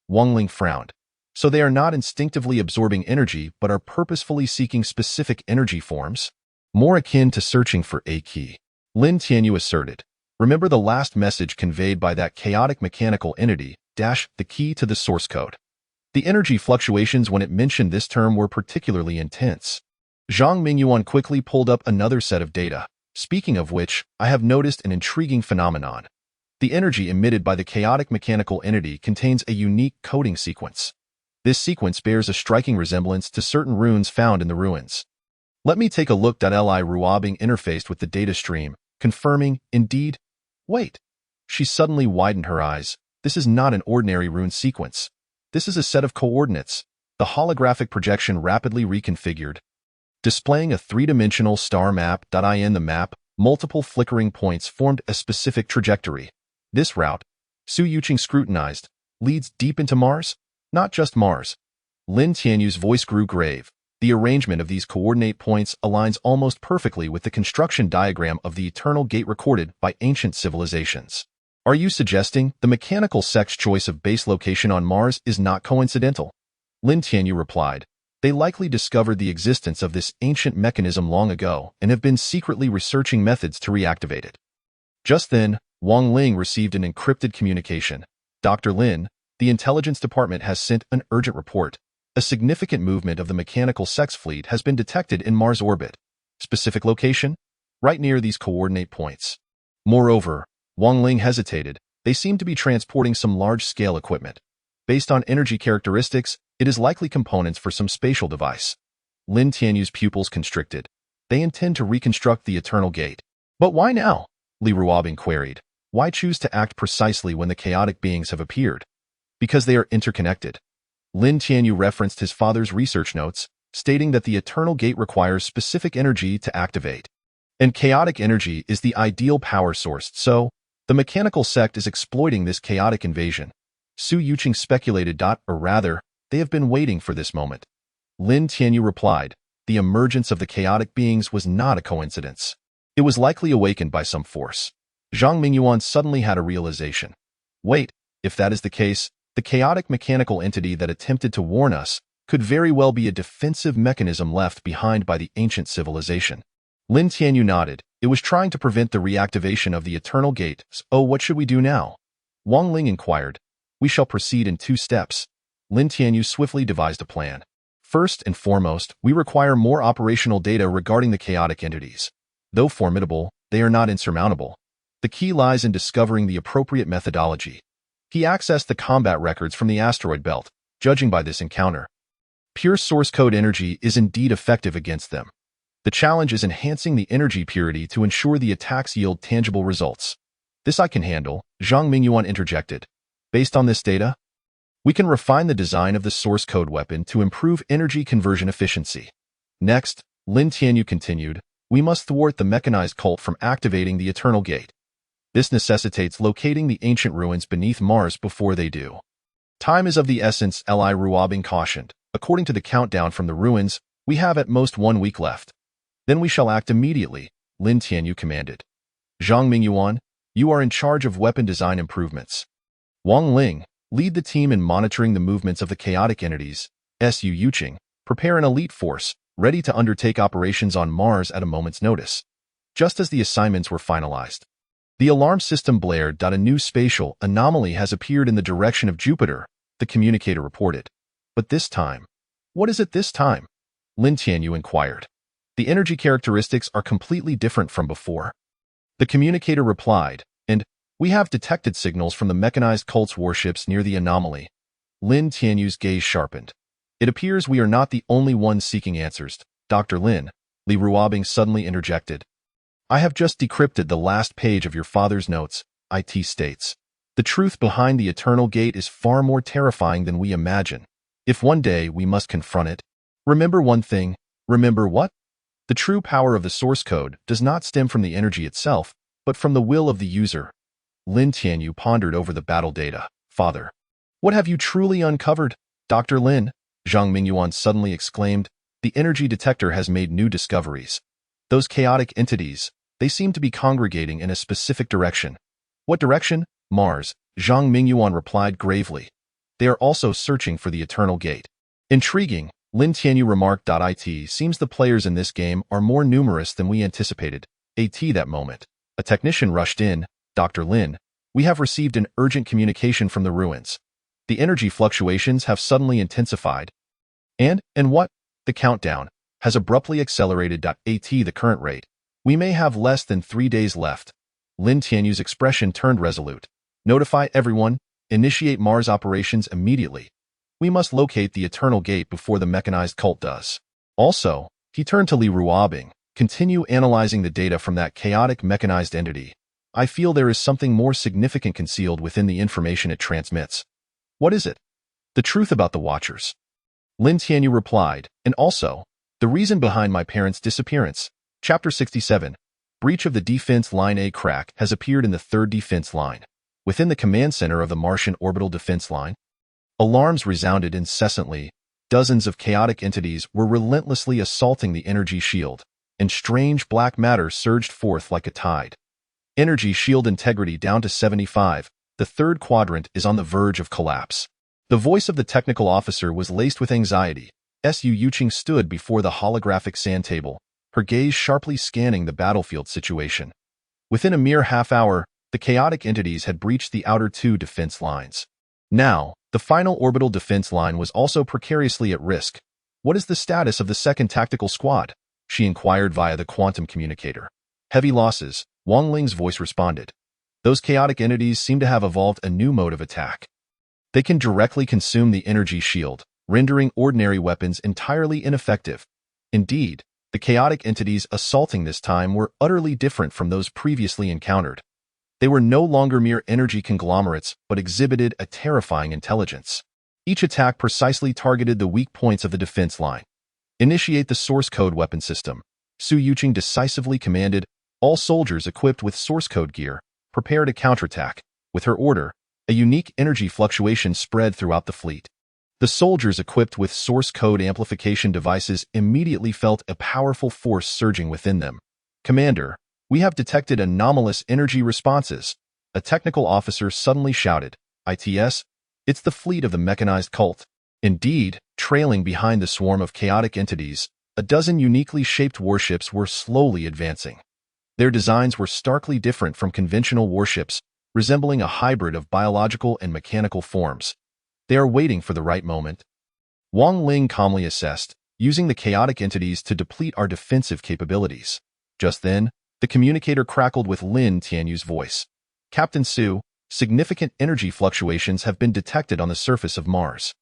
Wang Ling frowned. So they are not instinctively absorbing energy, but are purposefully seeking specific energy forms, more akin to searching for a key. Lin Tianyu asserted. Remember the last message conveyed by that chaotic mechanical entity, the key to the source code. The energy fluctuations when it mentioned this term were particularly intense. Zhang Mingyuan quickly pulled up another set of data. Speaking of which, I have noticed an intriguing phenomenon. The energy emitted by the chaotic mechanical entity contains a unique coding sequence. This sequence bears a striking resemblance to certain runes found in the ruins. Let me take a look. Li Ruobing interfaced with the data stream, confirming, indeed. Wait. She suddenly widened her eyes. This is not an ordinary rune sequence. This is a set of coordinates. The holographic projection rapidly reconfigured, displaying a three-dimensional star map. In the map, multiple flickering points formed a specific trajectory. This route, Su Yuqing scrutinized, leads deep into Mars? Not just Mars. Lin Tianyu's voice grew grave. The arrangement of these coordinate points aligns almost perfectly with the construction diagram of the eternal gate recorded by ancient civilizations. Are you suggesting the mechanical sect's choice of base location on Mars is not coincidental? Lin Tianyu replied. They likely discovered the existence of this ancient mechanism long ago and have been secretly researching methods to reactivate it. Just then, Wang Ling received an encrypted communication. Dr. Lin, the intelligence department has sent an urgent report. A significant movement of the mechanical sex fleet has been detected in Mars orbit. Specific location? Right near these coordinate points. Moreover, Wang Ling hesitated. They seem to be transporting some large-scale equipment. Based on energy characteristics, it is likely components for some spatial device. Lin Tianyu's pupils constricted. They intend to reconstruct the Eternal Gate. But why now? Li Ruobing queried. Why choose to act precisely when the chaotic beings have appeared? Because they are interconnected. Lin Tianyu referenced his father's research notes, stating that the Eternal Gate requires specific energy to activate. And chaotic energy is the ideal power source, so the mechanical sect is exploiting this chaotic invasion. Su Yuqing speculated. Or rather, they have been waiting for this moment. Lin Tianyu replied, the emergence of the chaotic beings was not a coincidence. It was likely awakened by some force. Zhang Mingyuan suddenly had a realization. Wait, if that is the case, the chaotic mechanical entity that attempted to warn us could very well be a defensive mechanism left behind by the ancient civilization. Lin Tianyu nodded. It was trying to prevent the reactivation of the Eternal Gate. Oh, what should we do now? Wang Ling inquired. We shall proceed in 2 steps. Lin Tianyu swiftly devised a plan. First and foremost, we require more operational data regarding the chaotic entities. Though formidable, they are not insurmountable. The key lies in discovering the appropriate methodology. He accessed the combat records from the asteroid belt, judging by this encounter. Pure source code energy is indeed effective against them. The challenge is enhancing the energy purity to ensure the attacks yield tangible results. This I can handle, Zhang Mingyuan interjected. Based on this data, we can refine the design of the source code weapon to improve energy conversion efficiency. Next, Lin Tianyu continued, we must thwart the mechanized cult from activating the Eternal Gate. This necessitates locating the ancient ruins beneath Mars before they do. Time is of the essence, Li Ruobing cautioned. According to the countdown from the ruins, we have at most 1 week left. Then we shall act immediately, Lin Tianyu commanded. Zhang Mingyuan, you are in charge of weapon design improvements. Wang Ling, lead the team in monitoring the movements of the chaotic entities. Su Yuqing, prepare an elite force, ready to undertake operations on Mars at a moment's notice. Just as the assignments were finalized, the alarm system blared. A new spatial anomaly has appeared in the direction of Jupiter, the communicator reported. But this time, what is it this time? Lin Tianyu inquired. The energy characteristics are completely different from before. The communicator replied, and we have detected signals from the mechanized cult's warships near the anomaly. Lin Tianyu's gaze sharpened. It appears we are not the only ones seeking answers. Dr. Lin, Li Ruobing suddenly interjected. I have just decrypted the last page of your father's notes, it states. The truth behind the Eternal Gate is far more terrifying than we imagine. If one day we must confront it, remember one thing. Remember what? The true power of the source code does not stem from the energy itself, but from the will of the user. Lin Tianyu pondered over the battle data. Father, what have you truly uncovered? Dr. Lin, Zhang Mingyuan suddenly exclaimed, the energy detector has made new discoveries. Those chaotic entities, they seem to be congregating in a specific direction. What direction? Mars, Zhang Mingyuan replied gravely. They are also searching for the Eternal Gate. Intriguing, Lin Tianyu remarked. It seems the players in this game are more numerous than we anticipated. That moment, a technician rushed in. Dr. Lin, we have received an urgent communication from the ruins. The energy fluctuations have suddenly intensified. And what? The countdown has abruptly accelerated. The current rate. We may have less than 3 days left. Lin Tianyu's expression turned resolute. Notify everyone. Initiate Mars operations immediately. We must locate the Eternal Gate before the mechanized cult does. Also, he turned to Li Ruobing. Continue analyzing the data from that chaotic mechanized entity. I feel there is something more significant concealed within the information it transmits. What is it? The truth about the Watchers. Lin Tianyu replied, and also, the reason behind my parents' disappearance. Chapter 67. Breach of the defense line. A crack has appeared in the third defense line. Within the command center of the Martian orbital defense line, alarms resounded incessantly. Dozens of chaotic entities were relentlessly assaulting the energy shield, and strange black matter surged forth like a tide. Energy shield integrity down to 75. The third quadrant is on the verge of collapse. The voice of the technical officer was laced with anxiety. Su Yuqing stood before the holographic sand table, her gaze sharply scanning the battlefield situation. Within a mere half-hour, the chaotic entities had breached the outer two defense lines. Now, the final orbital defense line was also precariously at risk. What is the status of the second tactical squad? She inquired via the quantum communicator. Heavy losses, Wang Ling's voice responded. Those chaotic entities seem to have evolved a new mode of attack. They can directly consume the energy shield, rendering ordinary weapons entirely ineffective. Indeed, the chaotic entities assaulting this time were utterly different from those previously encountered. They were no longer mere energy conglomerates, but exhibited a terrifying intelligence. Each attack precisely targeted the weak points of the defense line. Initiate the source code weapon system. Su Yuqing decisively commanded. All soldiers equipped with source code gear, prepare to counterattack. With her order, a unique energy fluctuation spread throughout the fleet. The soldiers equipped with source code amplification devices immediately felt a powerful force surging within them. Commander, we have detected anomalous energy responses. A technical officer suddenly shouted. It's the fleet of the mechanized cult. Indeed, trailing behind the swarm of chaotic entities, a dozen uniquely shaped warships were slowly advancing. Their designs were starkly different from conventional warships, resembling a hybrid of biological and mechanical forms. They are waiting for the right moment. Wang Ling calmly assessed, using the chaotic entities to deplete our defensive capabilities. Just then, the communicator crackled with Lin Tianyu's voice. Captain Su, significant energy fluctuations have been detected on the surface of Mars.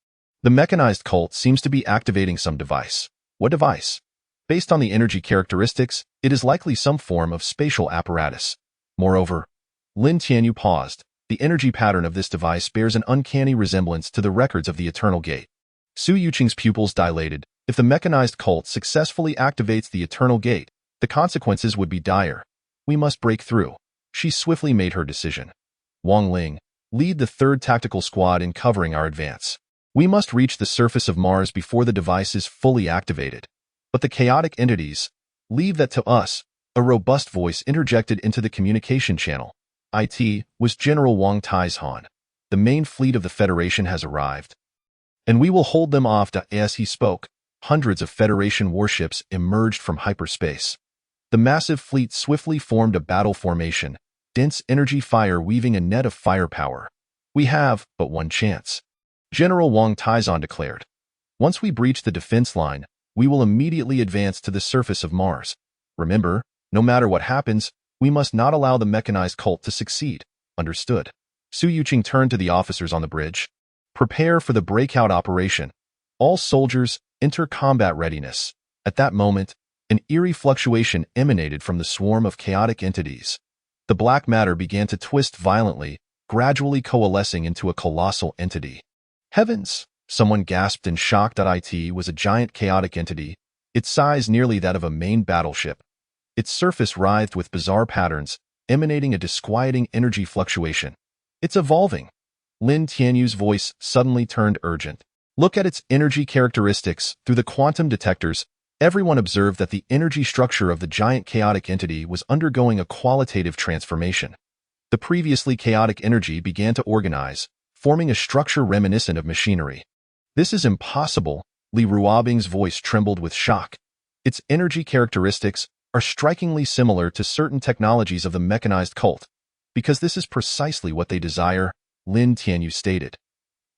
The mechanized cult seems to be activating some device. What device? Based on the energy characteristics, it is likely some form of spatial apparatus. Moreover, Lin Tianyu paused. The energy pattern of this device bears an uncanny resemblance to the records of the Eternal Gate. Su Yuqing's pupils dilated. If the mechanized cult successfully activates the Eternal Gate, the consequences would be dire. We must break through. She swiftly made her decision. Wang Ling, lead the third tactical squad in covering our advance. We must reach the surface of Mars before the device is fully activated. But the chaotic entities, leave that to us, a robust voice interjected into the communication channel. It was General Wang Taizhan. The main fleet of the Federation has arrived. And we will hold them off. As he spoke, hundreds of Federation warships emerged from hyperspace. The massive fleet swiftly formed a battle formation, dense energy fire weaving a net of firepower. We have but one chance. General Wang Taizhan declared. Once we breach the defense line, we will immediately advance to the surface of Mars. Remember, no matter what happens, we must not allow the mechanized cult to succeed. Understood. Su Yuqing turned to the officers on the bridge. Prepare for the breakout operation. All soldiers, enter combat readiness. At that moment, an eerie fluctuation emanated from the swarm of chaotic entities. The black matter began to twist violently, gradually coalescing into a colossal entity. Heavens! Someone gasped in shock. It was a giant chaotic entity, its size nearly that of a main battleship. Its surface writhed with bizarre patterns, emanating a disquieting energy fluctuation. It's evolving. Lin Tianyu's voice suddenly turned urgent. Look at its energy characteristics through the quantum detectors. Everyone observed that the energy structure of the giant chaotic entity was undergoing a qualitative transformation. The previously chaotic energy began to organize, forming a structure reminiscent of machinery. This is impossible, Li Ruobing's voice trembled with shock. Its energy characteristics are strikingly similar to certain technologies of the mechanized cult. Because this is precisely what they desire, Lin Tianyu stated.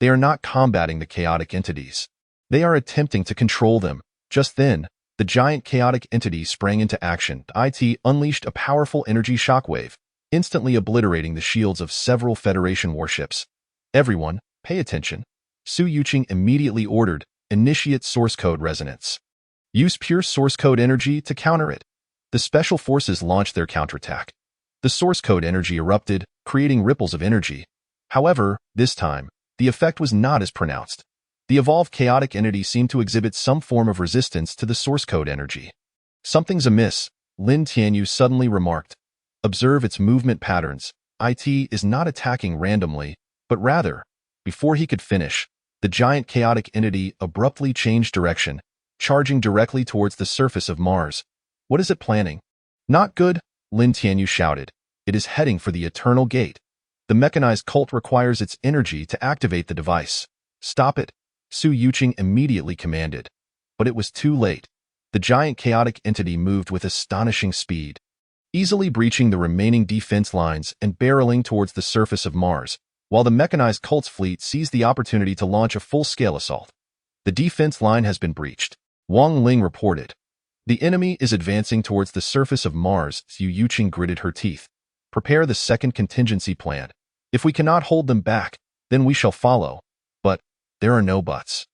They are not combating the chaotic entities. They are attempting to control them. Just then, the giant chaotic entity sprang into action. It unleashed a powerful energy shockwave, instantly obliterating the shields of several Federation warships. Everyone, pay attention. Su Yuqing immediately ordered, initiate source code resonance. Use pure source code energy to counter it. The special forces launched their counterattack. The source code energy erupted, creating ripples of energy. However, this time, the effect was not as pronounced. The evolved chaotic entity seemed to exhibit some form of resistance to the source code energy. Something's amiss, Lin Tianyu suddenly remarked. Observe its movement patterns. It is not attacking randomly, but rather, before he could finish, the giant chaotic entity abruptly changed direction, charging directly towards the surface of Mars. What is it planning? Not good, Lin Tianyu shouted. It is heading for the Eternal Gate. The mechanized cult requires its energy to activate the device. Stop it, Su Yuqing immediately commanded. But it was too late. The giant chaotic entity moved with astonishing speed, easily breaching the remaining defense lines and barreling towards the surface of Mars, while the mechanized cult's fleet seized the opportunity to launch a full-scale assault. The defense line has been breached, Wang Ling reported. The enemy is advancing towards the surface of Mars, Su Yuqing gritted her teeth. Prepare the second contingency plan. If we cannot hold them back, then we shall follow. But there are no buts.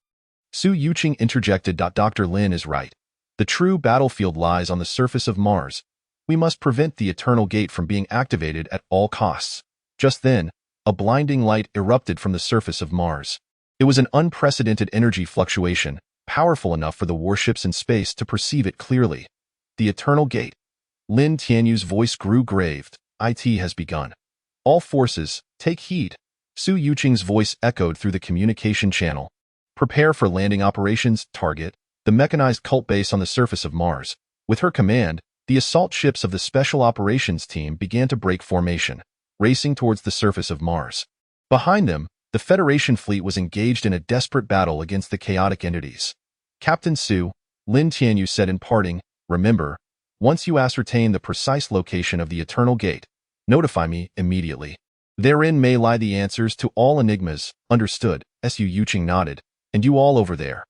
Su Yuqing interjected. Dr. Lin is right. The true battlefield lies on the surface of Mars. We must prevent the Eternal Gate from being activated at all costs. Just then, a blinding light erupted from the surface of Mars. It was an unprecedented energy fluctuation, powerful enough for the warships in space to perceive it clearly. The Eternal Gate. Lin Tianyu's voice grew grave. It has begun. All forces, take heed. Su Yuqing's voice echoed through the communication channel. Prepare for landing operations. Target the mechanized cult base on the surface of Mars. With her command, the assault ships of the Special Operations Team began to break formation, racing towards the surface of Mars. Behind them, the Federation fleet was engaged in a desperate battle against the chaotic entities. Captain Su, Lin Tianyu said in parting, remember, once you ascertain the precise location of the Eternal Gate, notify me immediately. Therein may lie the answers to all enigmas. Understood, Su Yuqing nodded. And you all over there.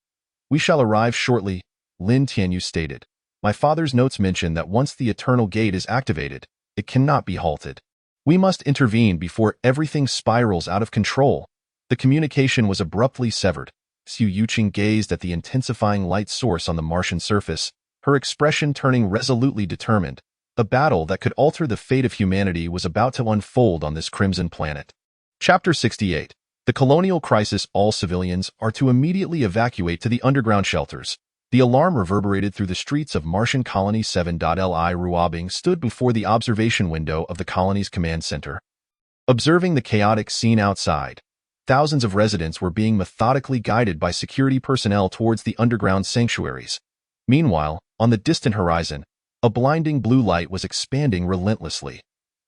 We shall arrive shortly, Lin Tianyu stated. My father's notes mention that once the Eternal Gate is activated, it cannot be halted. We must intervene before everything spirals out of control. The communication was abruptly severed. Su Yuqing gazed at the intensifying light source on the Martian surface, her expression turning resolutely determined. A battle that could alter the fate of humanity was about to unfold on this crimson planet. Chapter 68. The colonial crisis. All civilians are to immediately evacuate to the underground shelters. The alarm reverberated through the streets of Martian Colony 7. Li Ruobing stood before the observation window of the colony's command center. Observing the chaotic scene outside, thousands of residents were being methodically guided by security personnel towards the underground sanctuaries. Meanwhile, on the distant horizon, a blinding blue light was expanding relentlessly.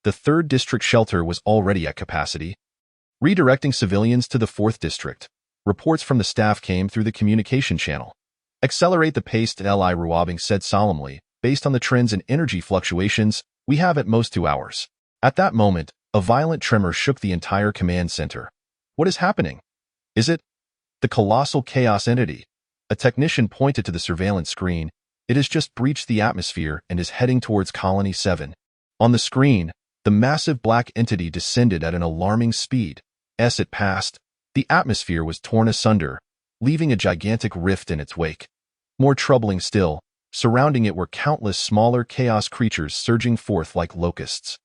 The 3rd District shelter was already at capacity. Redirecting civilians to the 4th District, reports from the staff came through the communication channel. Accelerate the pace, Li Ruobing said solemnly. Based on the trends in energy fluctuations, we have at most 2 hours. At that moment, a violent tremor shook the entire command center. What is happening? Is it the colossal chaos entity? A technician pointed to the surveillance screen. It has just breached the atmosphere and is heading towards Colony 7. On the screen, the massive black entity descended at an alarming speed. As it passed, the atmosphere was torn asunder, leaving a gigantic rift in its wake. More troubling still, surrounding it were countless smaller chaos creatures surging forth like locusts.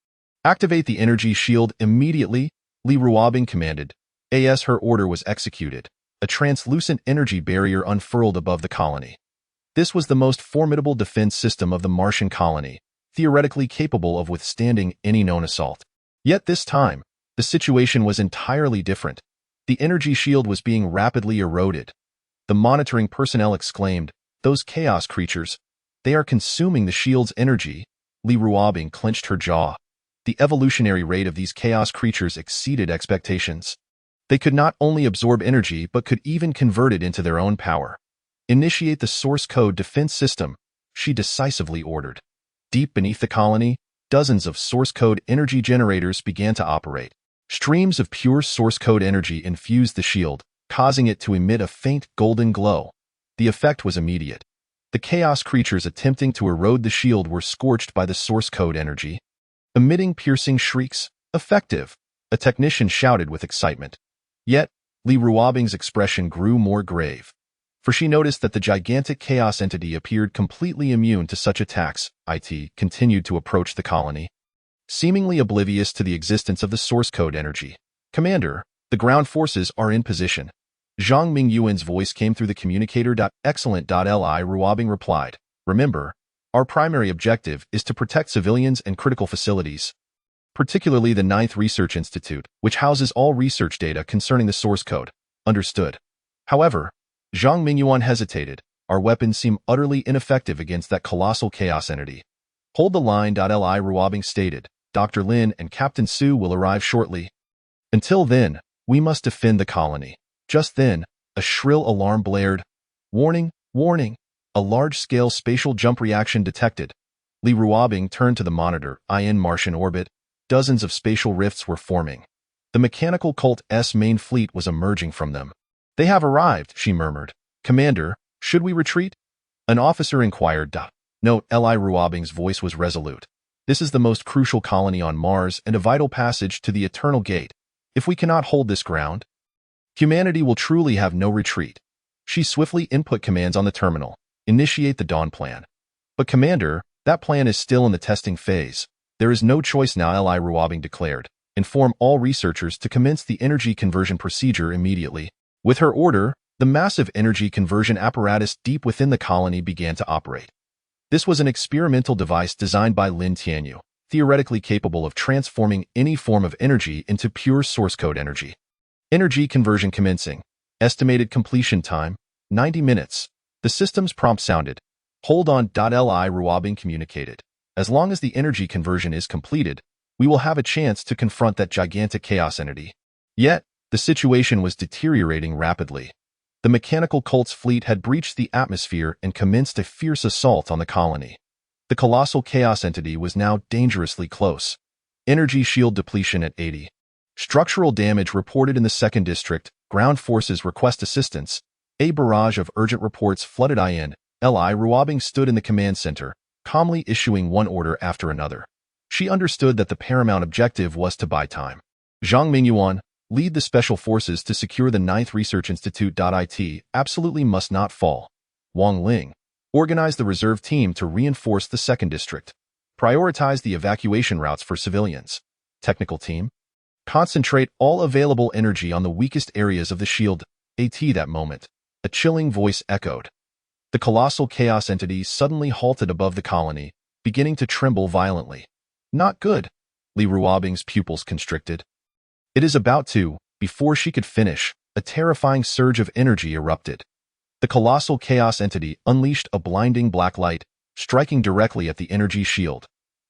Activate the energy shield immediately, Li Ruobing commanded. As her order was executed, a translucent energy barrier unfurled above the colony. This was the most formidable defense system of the Martian colony, theoretically capable of withstanding any known assault. Yet this time, the situation was entirely different. The energy shield was being rapidly eroded. The monitoring personnel exclaimed, "Those chaos creatures, they are consuming the shield's energy." Li Ruobing clenched her jaw. The evolutionary rate of these chaos creatures exceeded expectations. They could not only absorb energy but could even convert it into their own power. "Initiate the source code defense system," she decisively ordered. Deep beneath the colony, dozens of source code energy generators began to operate. Streams of pure source code energy infused the shield, causing it to emit a faint golden glow. The effect was immediate. The chaos creatures attempting to erode the shield were scorched by the source code energy. Emitting piercing shrieks, "Effective!" a technician shouted with excitement. Yet, Li Ruobing's expression grew more grave, for she noticed that the gigantic chaos entity appeared completely immune to such attacks. It continued to approach the colony, seemingly oblivious to the existence of the source code energy. "Commander, the ground forces are in position." Zhang Mingyuan's voice came through the communicator. "Excellent." Li Ruobing replied, "Remember, our primary objective is to protect civilians and critical facilities, particularly the 9th Research Institute, which houses all research data concerning the source code." "Understood." However, Zhang Mingyuan hesitated. "Our weapons seem utterly ineffective against that colossal chaos entity." "Hold the line." Li Ruobing stated, "Dr. Lin and Captain Su will arrive shortly. Until then, we must defend the colony." Just then, a shrill alarm blared. "Warning, warning! A large-scale spatial jump reaction detected." Li Ruobing turned to the monitor. In Martian orbit, dozens of spatial rifts were forming. The mechanical cult's main fleet was emerging from them. "They have arrived," she murmured. "Commander, should we retreat?" An officer inquired. "No." Li Ruobing's voice was resolute. "This is the most crucial colony on Mars and a vital passage to the Eternal Gate. If we cannot hold this ground, humanity will truly have no retreat." She swiftly input commands on the terminal. "Initiate the Dawn plan." "But Commander, that plan is still in the testing phase." "There is no choice now," Li Ruobing declared. "Inform all researchers to commence the energy conversion procedure immediately." With her order, the massive energy conversion apparatus deep within the colony began to operate. This was an experimental device designed by Lin Tianyu, theoretically capable of transforming any form of energy into pure source code energy. Energy conversion commencing. Estimated completion time, 90 minutes. The system's prompt sounded. "Hold on." Li Ruobing communicated. "As long as the energy conversion is completed, we will have a chance to confront that gigantic chaos entity." Yet, the situation was deteriorating rapidly. The mechanical cult's fleet had breached the atmosphere and commenced a fierce assault on the colony. The colossal chaos entity was now dangerously close. Energy shield depletion at 80. Structural damage reported in the 2nd District. Ground forces request assistance. A barrage of urgent reports flooded in. Li Ruobing stood in the command center, calmly issuing one order after another. She understood that the paramount objective was to buy time. Zhang Mingyuan, lead the special forces to secure the 9th Research Institute. It absolutely must not fall. Wang Ling, organize the reserve team to reinforce the 2nd District. Prioritize the evacuation routes for civilians. Technical team, concentrate all available energy on the weakest areas of the shield. That moment, a chilling voice echoed. The colossal chaos entity suddenly halted above the colony, beginning to tremble violently. "Not good." Li Ruobing's pupils constricted. "It is about to." Before she could finish, a terrifying surge of energy erupted. The colossal chaos entity unleashed a blinding black light, striking directly at the energy shield.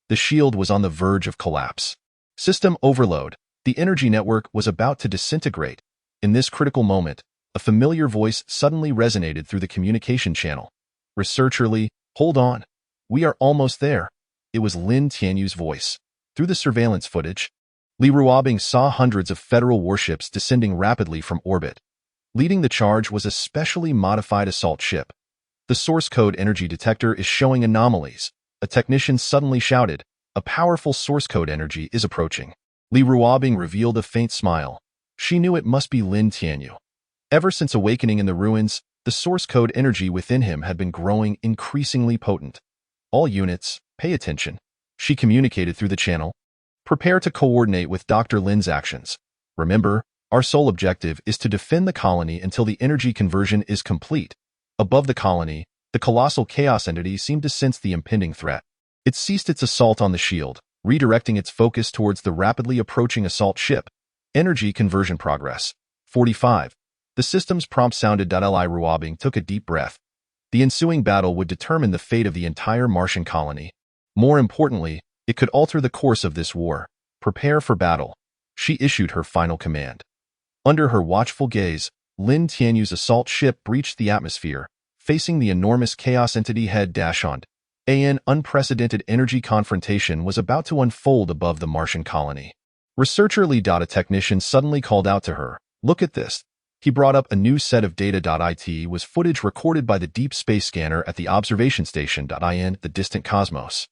The shield was on the verge of collapse. System overload. The energy network was about to disintegrate. In this critical moment, a familiar voice suddenly resonated through the communication channel. "Researcher Li, hold on. We are almost there." It was Lin Tianyu's voice. Through the surveillance footage, Li Ruobing saw hundreds of federal warships descending rapidly from orbit. Leading the charge was a specially modified assault ship. "The source code energy detector is showing anomalies." A technician suddenly shouted. "A powerful source code energy is approaching." Li Ruobing revealed a faint smile. She knew it must be Lin Tianyu. Ever since awakening in the ruins, the source code energy within him had been growing increasingly potent. "All units, pay attention." She communicated through the channel. "Prepare to coordinate with Dr. Lin's actions. Remember, our sole objective is to defend the colony until the energy conversion is complete." Above the colony, The colossal chaos entity seemed to sense the impending threat. It ceased its assault on the shield, redirecting its focus towards the rapidly approaching assault ship. Energy conversion progress. 45. The system's prompt sounded. Li Ruobing took a deep breath. The ensuing battle would determine the fate of the entire Martian colony. More importantly, it could alter the course of this war. Prepare for battle. She issued her final command. Under her watchful gaze, Lin Tianyu's assault ship breached the atmosphere, facing the enormous chaos entity head-on. An unprecedented energy confrontation was about to unfold above the Martian colony. Researcher Li Data technician suddenly called out to her, "Look at this." He brought up a new set of data. It was footage recorded by the deep space scanner at the observation station. In the distant cosmos.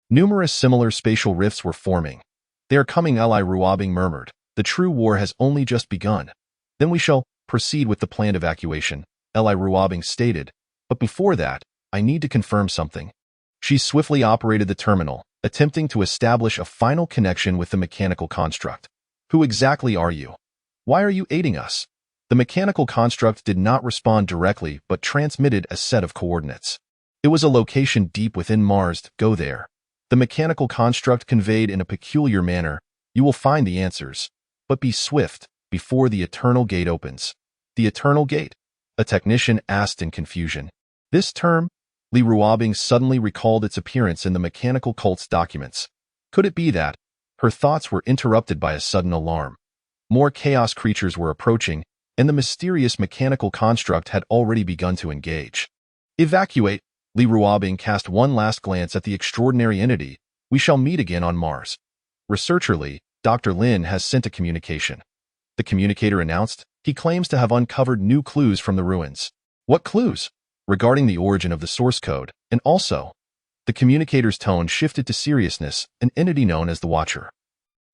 Numerous similar spatial rifts were forming. "They are coming," Li Ruobing murmured. "The true war has only just begun. Then we shall proceed with the planned evacuation," Li Ruobing stated. "But before that, I need to confirm something." She swiftly operated the terminal, attempting to establish a final connection with the mechanical construct. "Who exactly are you? Why are you aiding us?" The mechanical construct did not respond directly but transmitted a set of coordinates. It was a location deep within Mars. "Go there." The mechanical construct conveyed in a peculiar manner, "You will find the answers. But be swift, before the Eternal Gate opens." "The Eternal Gate?" a technician asked in confusion. This term, Li Ruobing suddenly recalled its appearance in the mechanical cult's documents. Could it be that? Her thoughts were interrupted by a sudden alarm. More chaos creatures were approaching, and the mysterious mechanical construct had already begun to engage. "Evacuate." Li Ruobing cast one last glance at the extraordinary entity. "We shall meet again on Mars." Researcher Li, Dr. Lin has sent a communication. The communicator announced, he claims to have uncovered new clues from the ruins. "What clues?" "Regarding the origin of the source code, and also..." The communicator's tone shifted to seriousness, an entity known as the Watcher.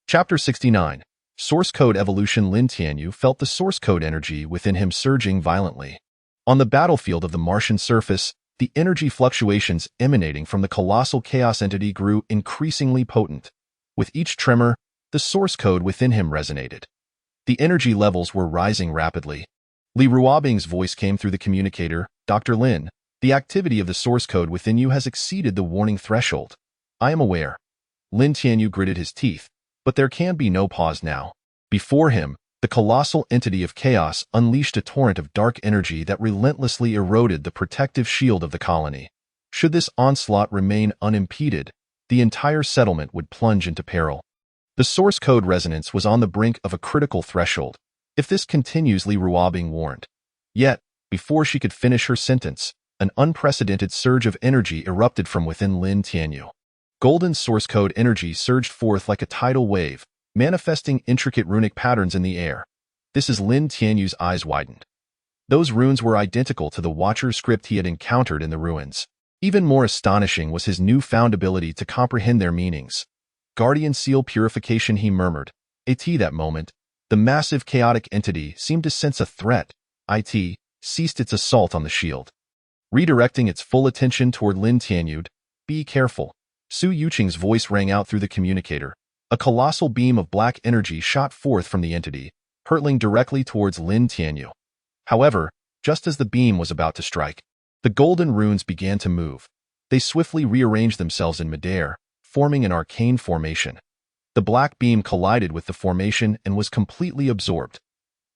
Chapter 69. Source Code Evolution. Lin Tianyu felt the source code energy within him surging violently. On the battlefield of the Martian surface, the energy fluctuations emanating from the colossal chaos entity grew increasingly potent. With each tremor, the source code within him resonated. The energy levels were rising rapidly. Li Ruobing's voice came through the communicator. "Dr. Lin, the activity of the source code within you has exceeded the warning threshold." "I am aware." Lin Tianyu gritted his teeth, but there can be no pause now. Before him, the colossal entity of chaos unleashed a torrent of dark energy that relentlessly eroded the protective shield of the colony. Should this onslaught remain unimpeded, the entire settlement would plunge into peril. The source code resonance was on the brink of a critical threshold. If this continues, Li Ruobing warned. Yet, before she could finish her sentence, an unprecedented surge of energy erupted from within Lin Tianyu. Golden source code energy surged forth like a tidal wave, manifesting intricate runic patterns in the air. This is Lin Tianyu's eyes widened. Those runes were identical to the Watcher's script he had encountered in the ruins. Even more astonishing was his newfound ability to comprehend their meanings. "Guardian seal purification," he murmured. That moment, the massive chaotic entity seemed to sense a threat. It ceased its assault on the shield. Redirecting its full attention toward Lin Tianyu, "Be careful." Su Yuqing's voice rang out through the communicator. A colossal beam of black energy shot forth from the entity, hurtling directly towards Lin Tianyu. However, just as the beam was about to strike, the golden runes began to move. They swiftly rearranged themselves in midair, forming an arcane formation. The black beam collided with the formation and was completely absorbed.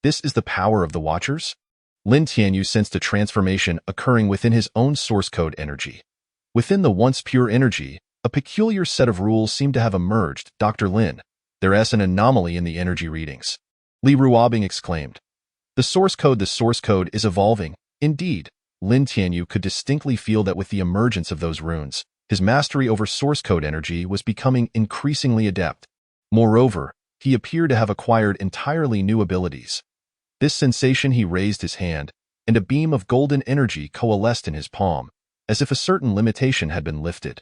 This is the power of the Watchers? Lin Tianyu sensed a transformation occurring within his own source code energy. Within the once pure energy, a peculiar set of rules seemed to have emerged. "Dr. Lin, there's an anomaly in the energy readings." Li Ruobing exclaimed. The source code is evolving." Indeed, Lin Tianyu could distinctly feel that with the emergence of those runes, his mastery over source code energy was becoming increasingly adept. Moreover, he appeared to have acquired entirely new abilities. This sensation, he raised his hand, and a beam of golden energy coalesced in his palm, as if a certain limitation had been lifted.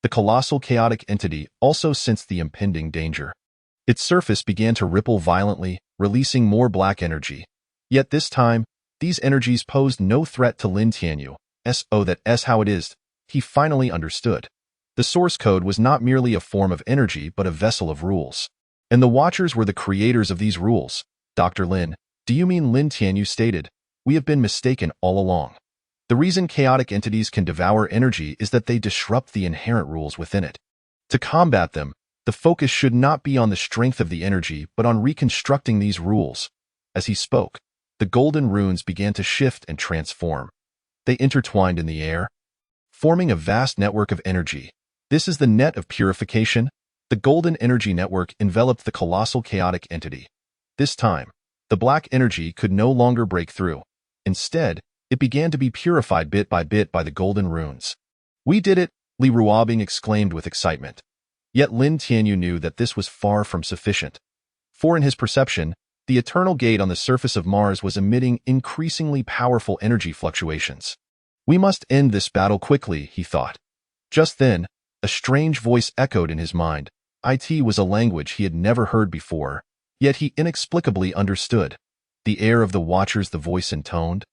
The colossal chaotic entity also sensed the impending danger. Its surface began to ripple violently, releasing more black energy. Yet this time, these energies posed no threat to Lin Tianyu. That's how it is. He finally understood. The source code was not merely a form of energy but a vessel of rules. And the Watchers were the creators of these rules. "Dr. Lin, do you mean?" Lin Tianyu stated. "We have been mistaken all along." The reason chaotic entities can devour energy is that they disrupt the inherent rules within it. To combat them, the focus should not be on the strength of the energy but on reconstructing these rules. As he spoke, the golden runes began to shift and transform. They intertwined in the air, forming a vast network of energy. This is the net of purification. The golden energy network enveloped the colossal chaotic entity. This time, the black energy could no longer break through. Instead, it began to be purified bit by the golden runes. "We did it," Li Ruobing exclaimed with excitement. Yet Lin Tianyu knew that this was far from sufficient. For in his perception, the eternal gate on the surface of Mars was emitting increasingly powerful energy fluctuations. "We must end this battle quickly," he thought. Just then, a strange voice echoed in his mind. It was a language he had never heard before, yet he inexplicably understood. The air of the Watchers, the voice intoned.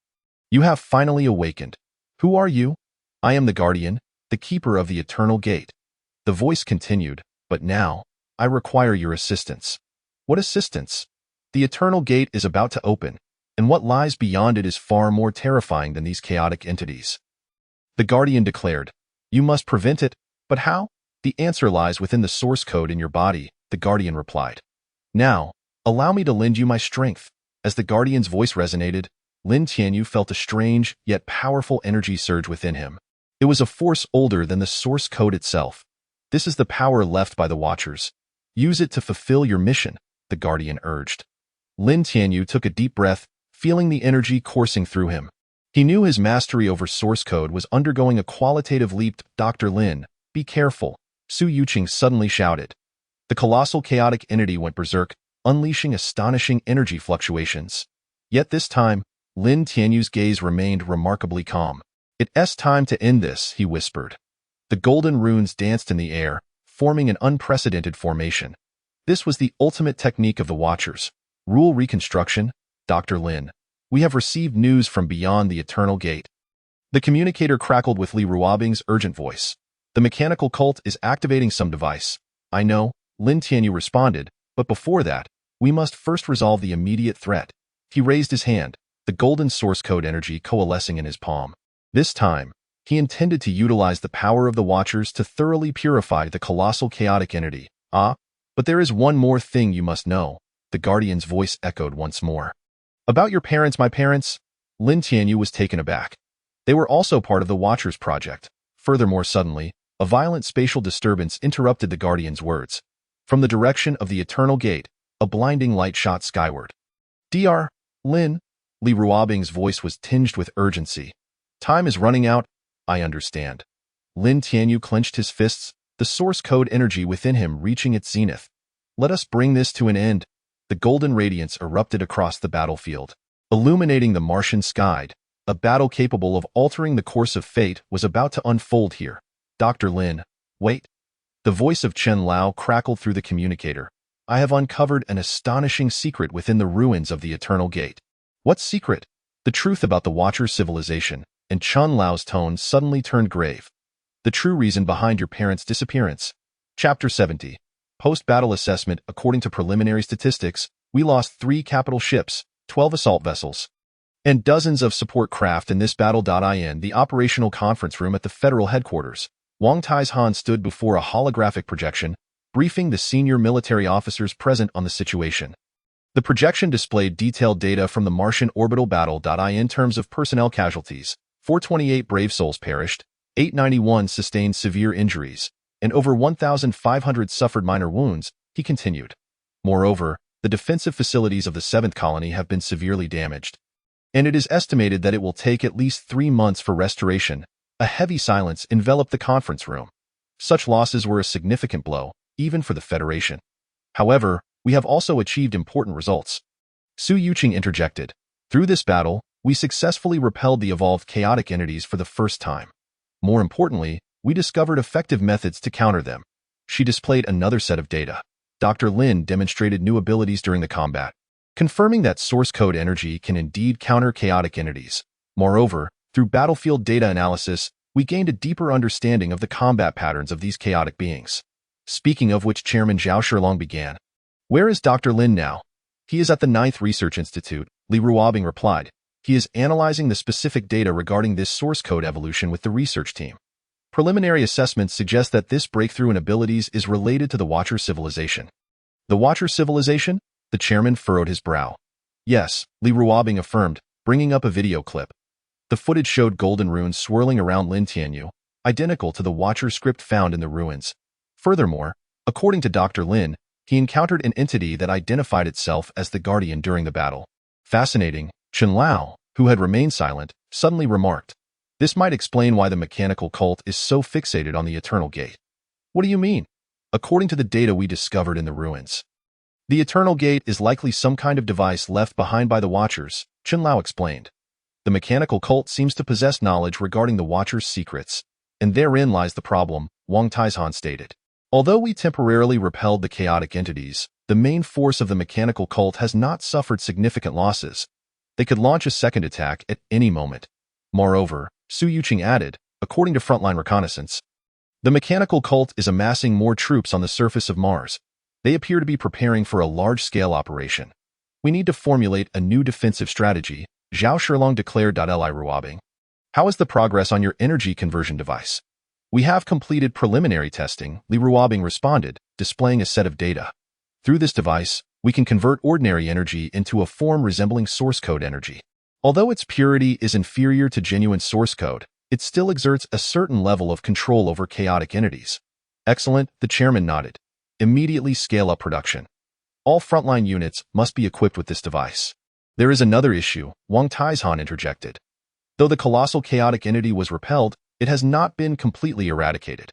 "You have finally awakened. Who are you?" "I am the Guardian, the keeper of the eternal gate." The voice continued, "But now, I require your assistance." "What assistance?" "The eternal gate is about to open, and what lies beyond it is far more terrifying than these chaotic entities." The Guardian declared, "You must prevent it, but how?" "The answer lies within the source code in your body," the Guardian replied. "Now, allow me to lend you my strength." As the Guardian's voice resonated, Lin Tianyu felt a strange yet powerful energy surge within him. It was a force older than the source code itself. "This is the power left by the Watchers. Use it to fulfill your mission," the Guardian urged. Lin Tianyu took a deep breath, feeling the energy coursing through him. He knew his mastery over source code was undergoing a qualitative leap. "Dr. Lin, be careful," Su Yuqing suddenly shouted. The colossal chaotic entity went berserk, unleashing astonishing energy fluctuations. Yet this time, Lin Tianyu's gaze remained remarkably calm. "It's time to end this," he whispered. The golden runes danced in the air, forming an unprecedented formation. This was the ultimate technique of the Watchers. "Rule reconstruction, Dr. Lin. We have received news from beyond the eternal gate." The communicator crackled with Li Ruobing's urgent voice. "The mechanical cult is activating some device." "I know," Lin Tianyu responded, "but before that, we must first resolve the immediate threat." He raised his hand, the golden source code energy coalescing in his palm. This time, he intended to utilize the power of the Watchers to thoroughly purify the colossal chaotic entity. "Ah, but there is one more thing you must know," the Guardian's voice echoed once more. "About your parents." "My parents?" Lin Tianyu was taken aback. They were also part of the Watchers project. Furthermore, suddenly, a violent spatial disturbance interrupted the Guardian's words. From the direction of the eternal gate, a blinding light shot skyward. "Dr. Lin," Li Ruobing's voice was tinged with urgency. "Time is running out." "I understand." Lin Tianyu clenched his fists, the source code energy within him reaching its zenith. "Let us bring this to an end." The golden radiance erupted across the battlefield, illuminating the Martian sky. A battle capable of altering the course of fate was about to unfold here. "Dr. Lin, wait." The voice of Chen Lao crackled through the communicator. "I have uncovered an astonishing secret within the ruins of the Eternal Gate." "What secret?" "The truth about the Watcher's civilization," and Chen Lao's tone suddenly turned grave. "The true reason behind your parents' disappearance." Chapter 70. Post-battle assessment. According to preliminary statistics, we lost 3 capital ships, 12 assault vessels, and dozens of support craft in this battle. In the operational conference room at the federal headquarters, Wang Taizhan stood before a holographic projection, briefing the senior military officers present on the situation. The projection displayed detailed data from the Martian orbital battle. In terms of personnel casualties, 428 brave souls perished, 891 sustained severe injuries, and over 1,500 suffered minor wounds, he continued. Moreover, the defensive facilities of the 7th colony have been severely damaged, and it is estimated that it will take at least 3 months for restoration. A heavy silence enveloped the conference room. Such losses were a significant blow, even for the Federation. However, we have also achieved important results. Su Yuqing interjected. Through this battle, we successfully repelled the evolved chaotic entities for the first time. More importantly, we discovered effective methods to counter them. She displayed another set of data. Dr. Lin demonstrated new abilities during the combat, confirming that source code energy can indeed counter chaotic entities. Moreover, through battlefield data analysis, we gained a deeper understanding of the combat patterns of these chaotic beings. Speaking of which, Chairman Zhao Shilong began. "Where is Dr. Lin now?" "He is at the 9th Research Institute," Li Ruobing replied. He is analyzing the specific data regarding this source code evolution with the research team. Preliminary assessments suggest that this breakthrough in abilities is related to the Watcher civilization. The Watcher civilization? The chairman furrowed his brow. Yes, Li Ruobing affirmed, bringing up a video clip. The footage showed golden runes swirling around Lin Tianyu, identical to the Watcher script found in the ruins. Furthermore, according to Dr. Lin, he encountered an entity that identified itself as the Guardian during the battle. Fascinating, Chen Lao, who had remained silent, suddenly remarked. This might explain why the mechanical cult is so fixated on the Eternal Gate. What do you mean? According to the data we discovered in the ruins. The Eternal Gate is likely some kind of device left behind by the Watchers, Chen Lao explained. The mechanical cult seems to possess knowledge regarding the Watchers' secrets, and therein lies the problem, Wang Taizhan stated. Although we temporarily repelled the chaotic entities, the main force of the mechanical cult has not suffered significant losses. They could launch a second attack at any moment. Moreover, Su Yuqing added, according to frontline reconnaissance, the mechanical cult is amassing more troops on the surface of Mars. They appear to be preparing for a large-scale operation. We need to formulate a new defensive strategy, Zhao Shilong declared. Li Ruobing. How is the progress on your energy conversion device? We have completed preliminary testing, Li Ruobing responded, displaying a set of data. Through this device, we can convert ordinary energy into a form resembling source code energy. Although its purity is inferior to genuine source code, it still exerts a certain level of control over chaotic entities. Excellent, the chairman nodded. Immediately scale up production. All frontline units must be equipped with this device. There is another issue, Wang Taizhan interjected. Though the colossal chaotic entity was repelled, it has not been completely eradicated.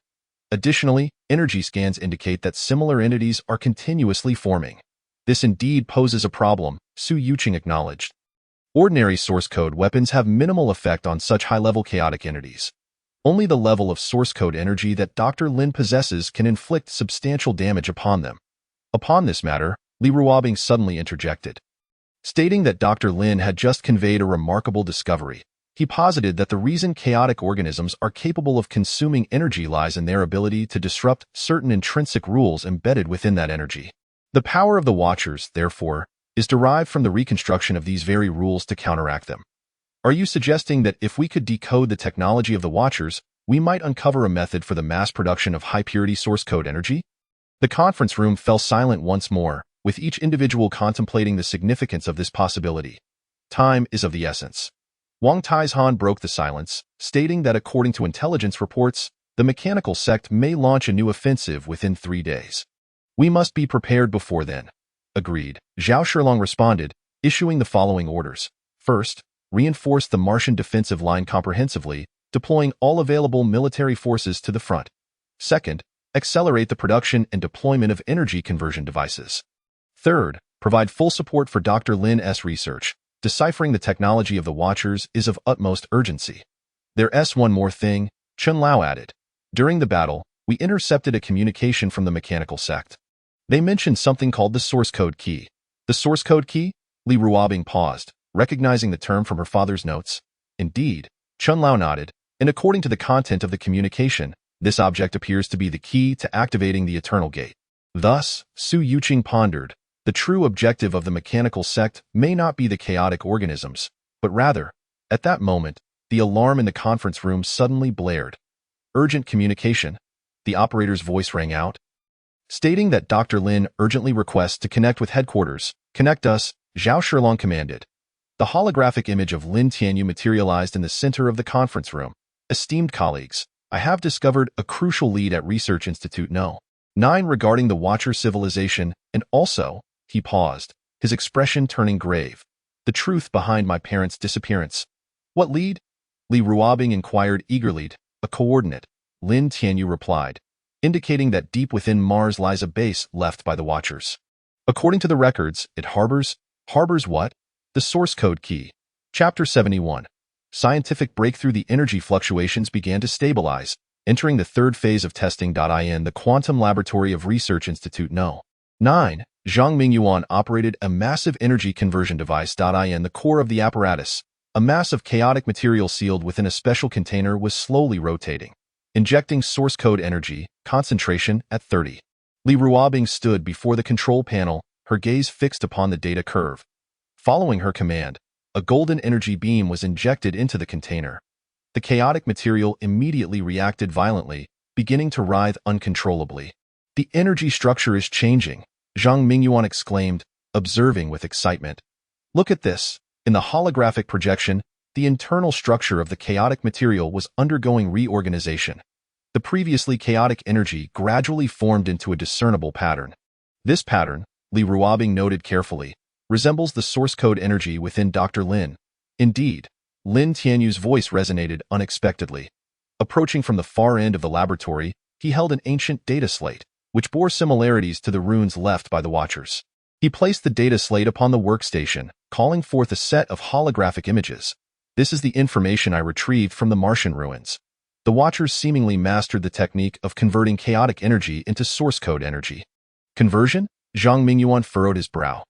Additionally, energy scans indicate that similar entities are continuously forming. This indeed poses a problem, Su Yuqing acknowledged. Ordinary source code weapons have minimal effect on such high-level chaotic entities. Only the level of source code energy that Dr. Lin possesses can inflict substantial damage upon them. Upon this matter, Li Ruobing suddenly interjected. Stating that Dr. Lin had just conveyed a remarkable discovery, he posited that the reason chaotic organisms are capable of consuming energy lies in their ability to disrupt certain intrinsic rules embedded within that energy. The power of the Watchers, therefore, is derived from the reconstruction of these very rules to counteract them. Are you suggesting that if we could decode the technology of the Watchers, we might uncover a method for the mass production of high-purity source code energy? The conference room fell silent once more, with each individual contemplating the significance of this possibility. Time is of the essence. Wang Taizhan broke the silence, stating that according to intelligence reports, the mechanical sect may launch a new offensive within 3 days. We must be prepared before then. Agreed, Zhao Shilong responded, issuing the following orders. First, reinforce the Martian defensive line comprehensively, deploying all available military forces to the front. Second, accelerate the production and deployment of energy conversion devices. Third, provide full support for Dr. Lin's research. Deciphering the technology of the Watchers is of utmost urgency. There's one more thing, Chen Lao added. During the battle, we intercepted a communication from the mechanical sect. They mentioned something called the source code key. The source code key? Li Ruobing paused, recognizing the term from her father's notes. Indeed, Chen Lao nodded, and according to the content of the communication, this object appears to be the key to activating the Eternal Gate. Thus, Su Yuqing pondered, the true objective of the mechanical sect may not be the chaotic organisms, but rather, at that moment, the alarm in the conference room suddenly blared. Urgent communication. The operator's voice rang out, stating that Dr. Lin urgently requests to connect with headquarters. Connect us, Zhao Shilong commanded. The holographic image of Lin Tianyu materialized in the center of the conference room. Esteemed colleagues, I have discovered a crucial lead at Research Institute No. 9 regarding the Watcher civilization, and also, he paused, his expression turning grave. The truth behind my parents' disappearance. What lead? Li Ruobing inquired eagerly. A coordinate, Lin Tianyu replied, indicating that deep within Mars lies a base left by the Watchers. According to the records, it harbors what? The source code key. Chapter 71. Scientific breakthrough. The energy fluctuations began to stabilize, entering the third phase of testing. In the Quantum Laboratory of Research Institute No. 9, Zhang Mingyuan operated a massive energy conversion device. In the core of the apparatus, a mass of chaotic material sealed within a special container was slowly rotating, injecting source code energy, concentration at 30. Li Ruobing stood before the control panel, her gaze fixed upon the data curve. Following her command, a golden energy beam was injected into the container. The chaotic material immediately reacted violently, beginning to writhe uncontrollably. "The energy structure is changing," Zhang Mingyuan exclaimed, observing with excitement. "Look at this." In the holographic projection, the internal structure of the chaotic material was undergoing reorganization. The previously chaotic energy gradually formed into a discernible pattern. This pattern, Li Ruobing noted carefully, resembles the source code energy within Dr. Lin. Indeed, Lin Tianyu's voice resonated unexpectedly. Approaching from the far end of the laboratory, he held an ancient data slate, which bore similarities to the runes left by the Watchers. He placed the data slate upon the workstation, calling forth a set of holographic images. "This is the information I retrieved from the Martian ruins." The Watchers seemingly mastered the technique of converting chaotic energy into source code energy. "Conversion?" Zhang Mingyuan furrowed his brow.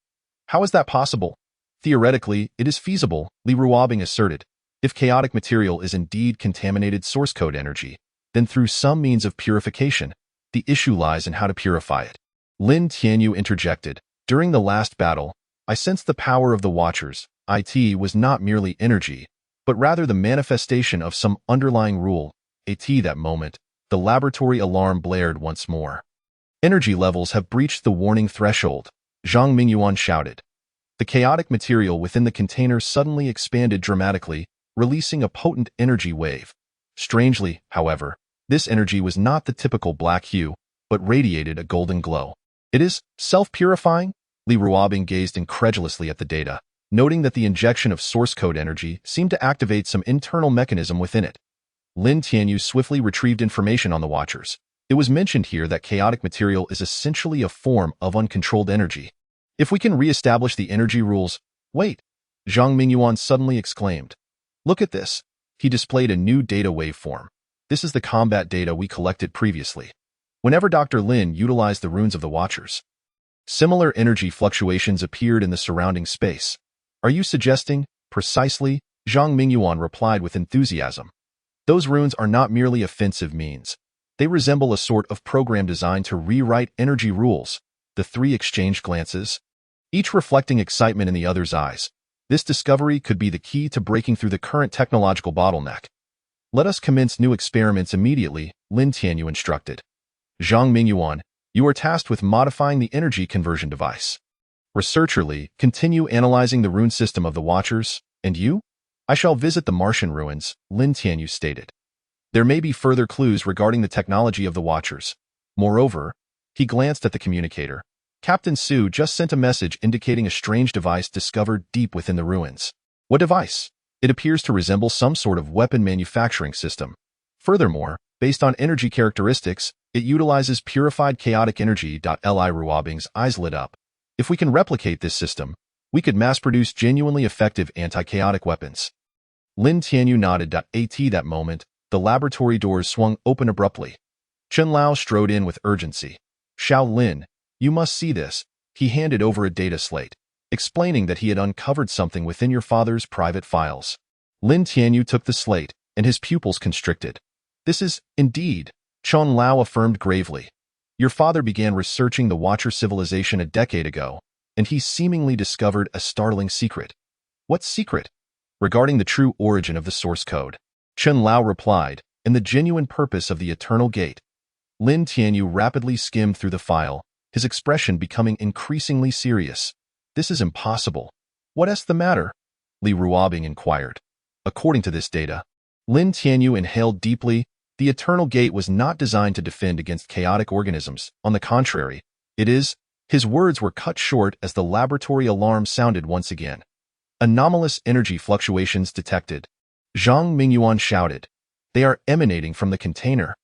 "How is that possible?" "Theoretically, it is feasible," Li Ruobing asserted. "If chaotic material is indeed contaminated source code energy, then through some means of purification, the issue lies in how to purify it." Lin Tianyu interjected. "During the last battle, I sensed the power of the Watchers. It was not merely energy, but rather the manifestation of some underlying rule. At that moment, the laboratory alarm blared once more. "Energy levels have breached the warning threshold," Zhang Mingyuan shouted. The chaotic material within the container suddenly expanded dramatically, releasing a potent energy wave. Strangely, however, this energy was not the typical black hue, but radiated a golden glow. "It is self-purifying?" Li Ruobing gazed incredulously at the data, noting that the injection of source code energy seemed to activate some internal mechanism within it. Lin Tianyu swiftly retrieved information on the Watchers. It was mentioned here that chaotic material is essentially a form of uncontrolled energy. "If we can re-establish the energy rules—" "Wait!" Zhang Mingyuan suddenly exclaimed. "Look at this." He displayed a new data waveform. "This is the combat data we collected previously. Whenever Dr. Lin utilized the runes of the Watchers, similar energy fluctuations appeared in the surrounding space." "Are you suggesting—" "Precisely," Zhang Mingyuan replied with enthusiasm. "Those runes are not merely offensive means. They resemble a sort of program designed to rewrite energy rules." The three exchanged glances, each reflecting excitement in the other's eyes. This discovery could be the key to breaking through the current technological bottleneck. "Let us commence new experiments immediately," Lin Tianyu instructed. "Zhang Mingyuan, you are tasked with modifying the energy conversion device. Researcher Li, continue analyzing the rune system of the Watchers, and you? I shall visit the Martian ruins," Lin Tianyu stated. "There may be further clues regarding the technology of the Watchers. Moreover," he glanced at the communicator, "Captain Su just sent a message indicating a strange device discovered deep within the ruins." "What device?" "It appears to resemble some sort of weapon manufacturing system. Furthermore, based on energy characteristics, it utilizes purified chaotic energy." Li Ruobing's eyes lit up. "If we can replicate this system, we could mass-produce genuinely effective anti-chaotic weapons." Lin Tianyu nodded. At that moment, the laboratory doors swung open abruptly. Chen Lao strode in with urgency. "Xiao Lin, you must see this." He handed over a data slate, explaining that he had uncovered something within your father's private files. Lin Tianyu took the slate, and his pupils constricted. "This is, indeed," Chen Lao affirmed gravely. "Your father began researching the Watcher civilization a decade ago, and he seemingly discovered a startling secret." "What secret?" "Regarding the true origin of the source code," Chen Lao replied, "and the genuine purpose of the Eternal Gate." Lin Tianyu rapidly skimmed through the file, his expression becoming increasingly serious. "This is impossible." "What is the matter?" Li Ruobing inquired. "According to this data," Lin Tianyu inhaled deeply, "the Eternal Gate was not designed to defend against chaotic organisms. On the contrary, it is—" His words were cut short as the laboratory alarm sounded once again. "Anomalous energy fluctuations detected," Zhang Mingyuan shouted. "They are emanating from the container."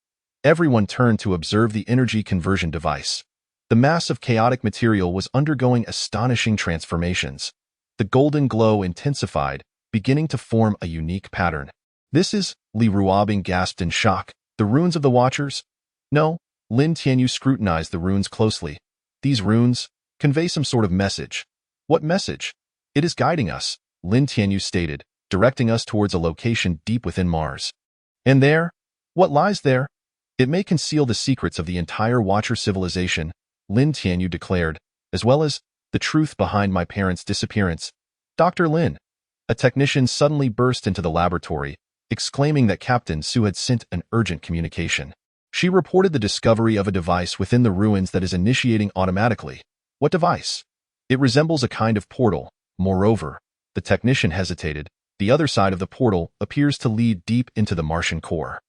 Everyone turned to observe the energy conversion device. The mass of chaotic material was undergoing astonishing transformations. The golden glow intensified, beginning to form a unique pattern. "This is—" Li Ruobing gasped in shock. "The runes of the Watchers?" "No." Lin Tianyu scrutinized the runes closely. "These runes convey some sort of message." "What message?" "It is guiding us," Lin Tianyu stated, directing us towards a location deep within Mars. "And there? What lies there?" "It may conceal the secrets of the entire Watcher civilization," Lin Tianyu declared, "as well as the truth behind my parents' disappearance." "Dr. Lin." A technician suddenly burst into the laboratory, exclaiming that Captain Su had sent an urgent communication. She reported the discovery of a device within the ruins that is initiating automatically. What device? It resembles a kind of portal. Moreover, the technician hesitated. The other side of the portal appears to lead deep into the Martian core.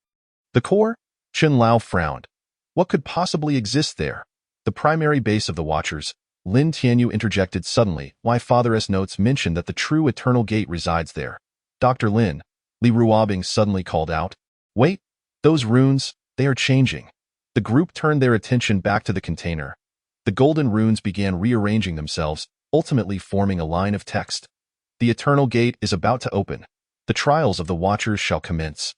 The core? Chen Lao frowned. What could possibly exist there? The primary base of the Watchers. Lin Tianyu interjected suddenly. Why Father's notes mention that the true eternal gate resides there. Dr. Lin, Li Ruobing suddenly called out. Wait, those runes, they are changing. The group turned their attention back to the container. The golden runes began rearranging themselves, ultimately forming a line of text. The eternal gate is about to open. The trials of the Watchers shall commence.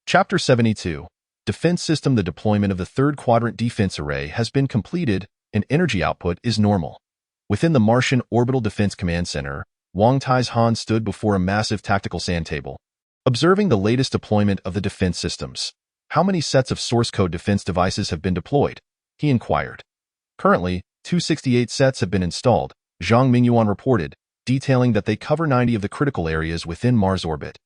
Chapter 72. Defense System. The deployment of the third quadrant defense array has been completed, and energy output is normal. Within the Martian Orbital Defense Command Center, Wang Taizhan stood before a massive tactical sand table, observing the latest deployment of the defense systems. How many sets of source code defense devices have been deployed? He inquired. Currently, 268 sets have been installed, Zhang Mingyuan reported, detailing that they cover 90 of the critical areas within Mars orbit.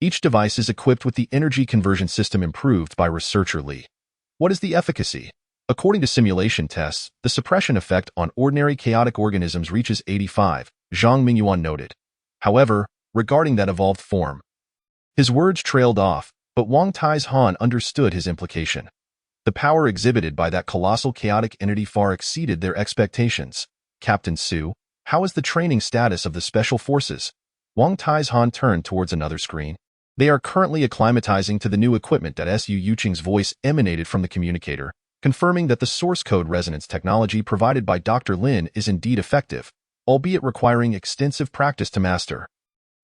Each device is equipped with the energy conversion system improved by researcher Li. What is the efficacy? According to simulation tests, the suppression effect on ordinary chaotic organisms reaches 85, Zhang Mingyuan noted. However, regarding that evolved form, his words trailed off, but Wang Taizhan understood his implication. The power exhibited by that colossal chaotic entity far exceeded their expectations. Captain Su, how is the training status of the Special Forces? Wang Taizhan turned towards another screen. They are currently acclimatizing to the new equipment. Su Yuqing's voice emanated from the communicator, confirming that the source code resonance technology provided by Dr. Lin is indeed effective, albeit requiring extensive practice to master.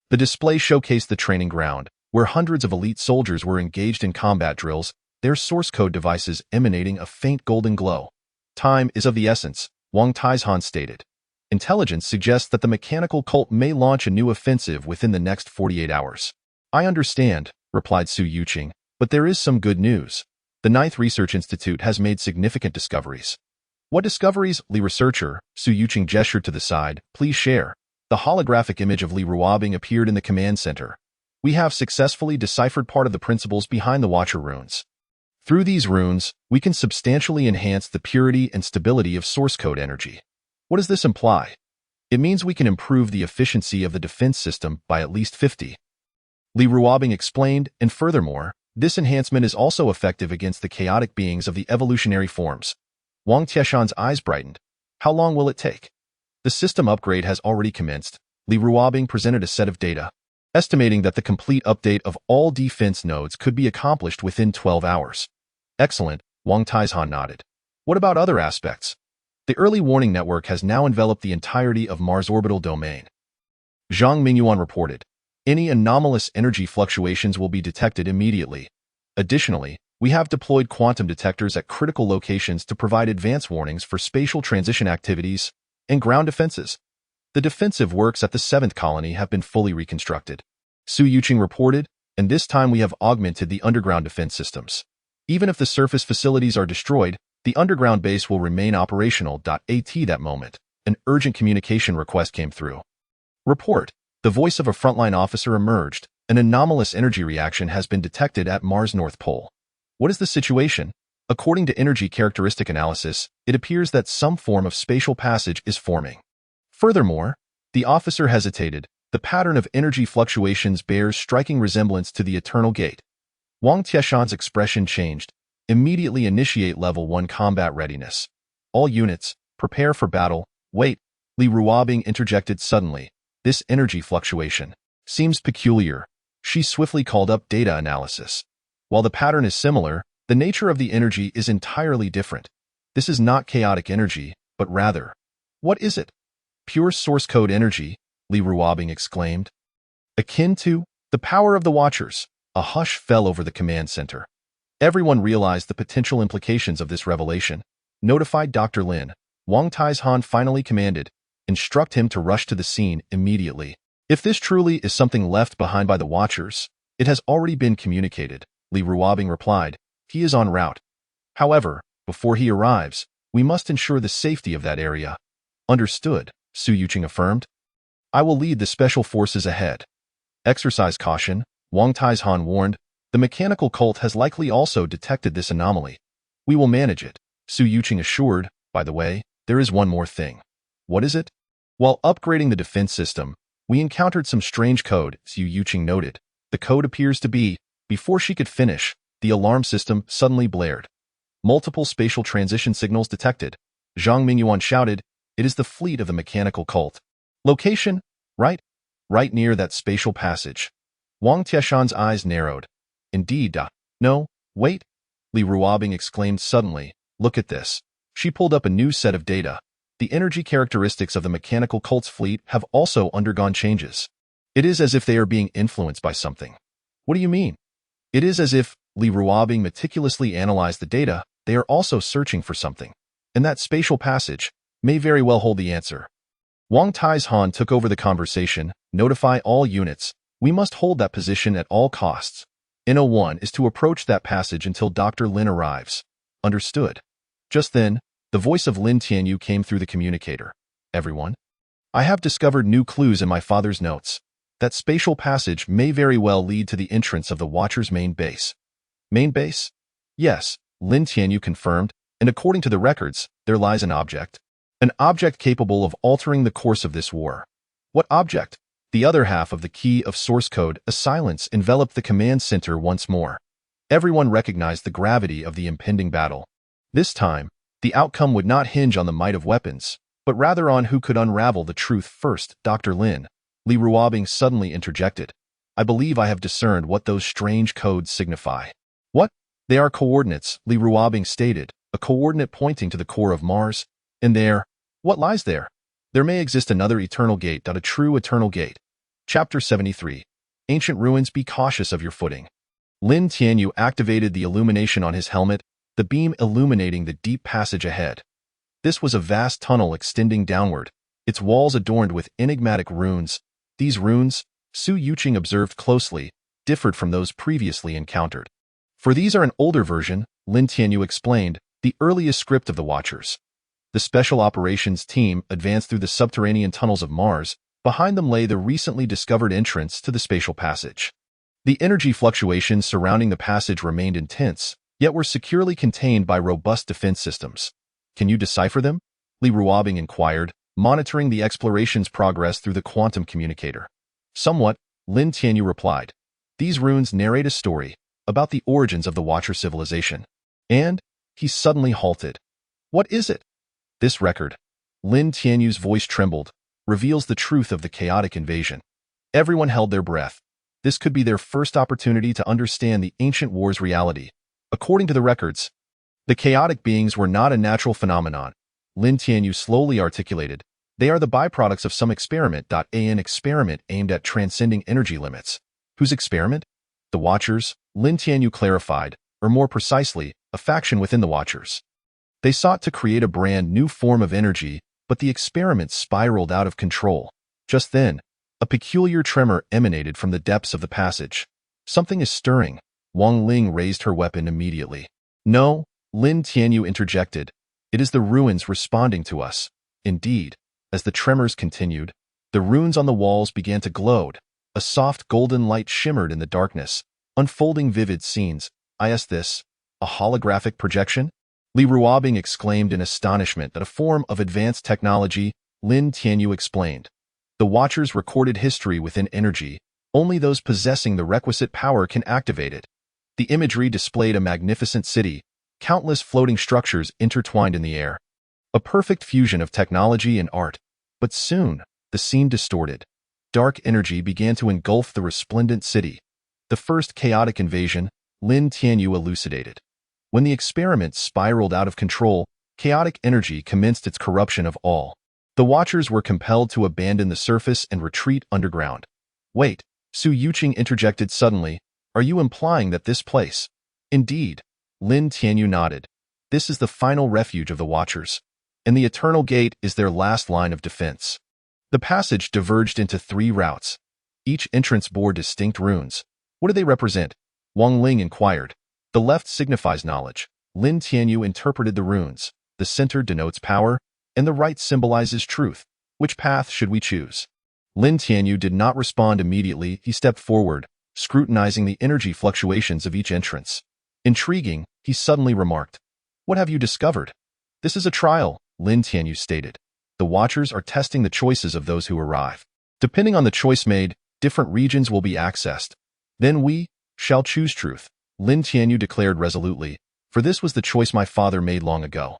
The display showcased the training ground, where hundreds of elite soldiers were engaged in combat drills, their source code devices emanating a faint golden glow. Time is of the essence, Wang Taizhan stated. Intelligence suggests that the mechanical cult may launch a new offensive within the next 48 hours. I understand, replied Su Yuqing, but there is some good news. The Ninth Research Institute has made significant discoveries. What discoveries? Li researcher, Su Yuqing gestured to the side, please share. The holographic image of Li Ruobing appeared in the command center. We have successfully deciphered part of the principles behind the Watcher runes. Through these runes, we can substantially enhance the purity and stability of source code energy. What does this imply? It means we can improve the efficiency of the defense system by at least 50. Li Ruobing explained, and furthermore, this enhancement is also effective against the chaotic beings of the evolutionary forms. Wang Tieshan's eyes brightened. How long will it take? The system upgrade has already commenced. Li Ruobing presented a set of data, estimating that the complete update of all defense nodes could be accomplished within 12 hours. Excellent, Wang Taizhan nodded. What about other aspects? The early warning network has now enveloped the entirety of Mars' orbital domain. Zhang Mingyuan reported. Any anomalous energy fluctuations will be detected immediately. Additionally, we have deployed quantum detectors at critical locations to provide advance warnings for spatial transition activities and ground defenses. The defensive works at the 7th colony have been fully reconstructed. Su Yuqing reported, and this time we have augmented the underground defense systems. Even if the surface facilities are destroyed, the underground base will remain operational. At that moment, an urgent communication request came through. Report. The voice of a frontline officer emerged. An anomalous energy reaction has been detected at Mars' North Pole. What is the situation? According to energy characteristic analysis, it appears that some form of spatial passage is forming. Furthermore, the officer hesitated. The pattern of energy fluctuations bears striking resemblance to the Eternal Gate. Wang Tieshan's expression changed. Immediately initiate Level 1 combat readiness. All units, prepare for battle. Wait, Li Ruobing interjected suddenly. This energy fluctuation seems peculiar. She swiftly called up data analysis. While the pattern is similar, the nature of the energy is entirely different. This is not chaotic energy, but rather, what is it? Pure source code energy, Li Ruobing exclaimed. Akin to the power of the Watchers. A hush fell over the command center. Everyone realized the potential implications of this revelation. Notified Dr. Lin, Wang Taizhan finally commanded, instruct him to rush to the scene immediately. If this truly is something left behind by the Watchers, it has already been communicated, Li Ruobing replied. He is en route. However, before he arrives, we must ensure the safety of that area. Understood, Su Yuqing affirmed. I will lead the special forces ahead. Exercise caution, Wang Taizhan warned. The mechanical cult has likely also detected this anomaly. We will manage it, Su Yuqing assured. By the way, there is one more thing. What is it? While upgrading the defense system, we encountered some strange code, Su Yuqing noted. The code appears to be, before she could finish, the alarm system suddenly blared. Multiple spatial transition signals detected. Zhang Mingyuan shouted, it is the fleet of the mechanical cult. Location? Right near that spatial passage. Wang Tieshan's eyes narrowed. Indeed, no, wait, Li Ruobing exclaimed suddenly, look at this. She pulled up a new set of data. The energy characteristics of the mechanical cult's fleet have also undergone changes. It is as if they are being influenced by something. What do you mean? It is as if, Li Ruobing meticulously analyzed the data, they are also searching for something. And that spatial passage may very well hold the answer. Wang Taizhan took over the conversation. Notify all units. We must hold that position at all costs. N01 is to approach that passage until Dr. Lin arrives. Understood. Just then, the voice of Lin Tianyu came through the communicator. Everyone? I have discovered new clues in my father's notes. That spatial passage may very well lead to the entrance of the Watcher's main base. Main base? Yes, Lin Tianyu confirmed, and according to the records, there lies an object. An object capable of altering the course of this war. What object? The other half of the key of source code, a silence enveloped the command center once more. Everyone recognized the gravity of the impending battle. This time, the outcome would not hinge on the might of weapons, but rather on who could unravel the truth first. Dr. Lin, Li Ruobing suddenly interjected. I believe I have discerned what those strange codes signify. What? They are coordinates, Li Ruobing stated, a coordinate pointing to the core of Mars. And there, what lies there? There may exist another eternal gate. A true eternal gate. Chapter 73. Ancient ruins, be cautious of your footing. Lin Tianyu activated the illumination on his helmet, the beam illuminating the deep passage ahead. This was a vast tunnel extending downward, its walls adorned with enigmatic runes. These runes, Su Yuqing observed closely, differed from those previously encountered. For these are an older version, Lin Tianyu explained, the earliest script of the Watchers. The Special Operations Team advanced through the subterranean tunnels of Mars. Behind them lay the recently discovered entrance to the spatial passage. The energy fluctuations surrounding the passage remained intense, yet were securely contained by robust defense systems. Can you decipher them? Li Ruobing inquired, monitoring the exploration's progress through the quantum communicator. Somewhat, Lin Tianyu replied. These runes narrate a story about the origins of the Watcher civilization. And, he suddenly halted. What is it? This record, Lin Tianyu's voice trembled, reveals the truth of the chaotic invasion. Everyone held their breath. This could be their first opportunity to understand the ancient war's reality. According to the records, the chaotic beings were not a natural phenomenon. Lin Tianyu slowly articulated. They are the byproducts of some experiment. An experiment aimed at transcending energy limits. Whose experiment? The Watchers, Lin Tianyu clarified, or more precisely, a faction within the Watchers. They sought to create a brand new form of energy, but the experiment spiraled out of control. Just then, a peculiar tremor emanated from the depths of the passage. Something is stirring. Wang Ling raised her weapon immediately. No, Lin Tianyu interjected. It is the ruins responding to us. Indeed, as the tremors continued, the runes on the walls began to glow. A soft golden light shimmered in the darkness, unfolding vivid scenes. Is this a holographic projection? Li Ruobing exclaimed in astonishment. That a form of advanced technology, Lin Tianyu explained. The Watchers recorded history within energy. Only those possessing the requisite power can activate it. The imagery displayed a magnificent city, countless floating structures intertwined in the air. A perfect fusion of technology and art. But soon, the scene distorted. Dark energy began to engulf the resplendent city. The first chaotic invasion, Lin Tianyu elucidated. When the experiment spiraled out of control, chaotic energy commenced its corruption of all. The Watchers were compelled to abandon the surface and retreat underground. Wait, Su Yuqing interjected suddenly. Are you implying that this place? Indeed, Lin Tianyu nodded. This is the final refuge of the Watchers, and the Eternal Gate is their last line of defense. The passage diverged into 3 routes. Each entrance bore distinct runes. What do they represent? Wang Ling inquired. The left signifies knowledge. Lin Tianyu interpreted the runes. The center denotes power, and the right symbolizes truth. Which path should we choose? Lin Tianyu did not respond immediately. He stepped forward, scrutinizing the energy fluctuations of each entrance. Intriguing, he suddenly remarked, "What have you discovered?" "This is a trial," Lin Tianyu stated. "The Watchers are testing the choices of those who arrive. Depending on the choice made, different regions will be accessed. Then we shall choose truth," Lin Tianyu declared resolutely, "for this was the choice my father made long ago."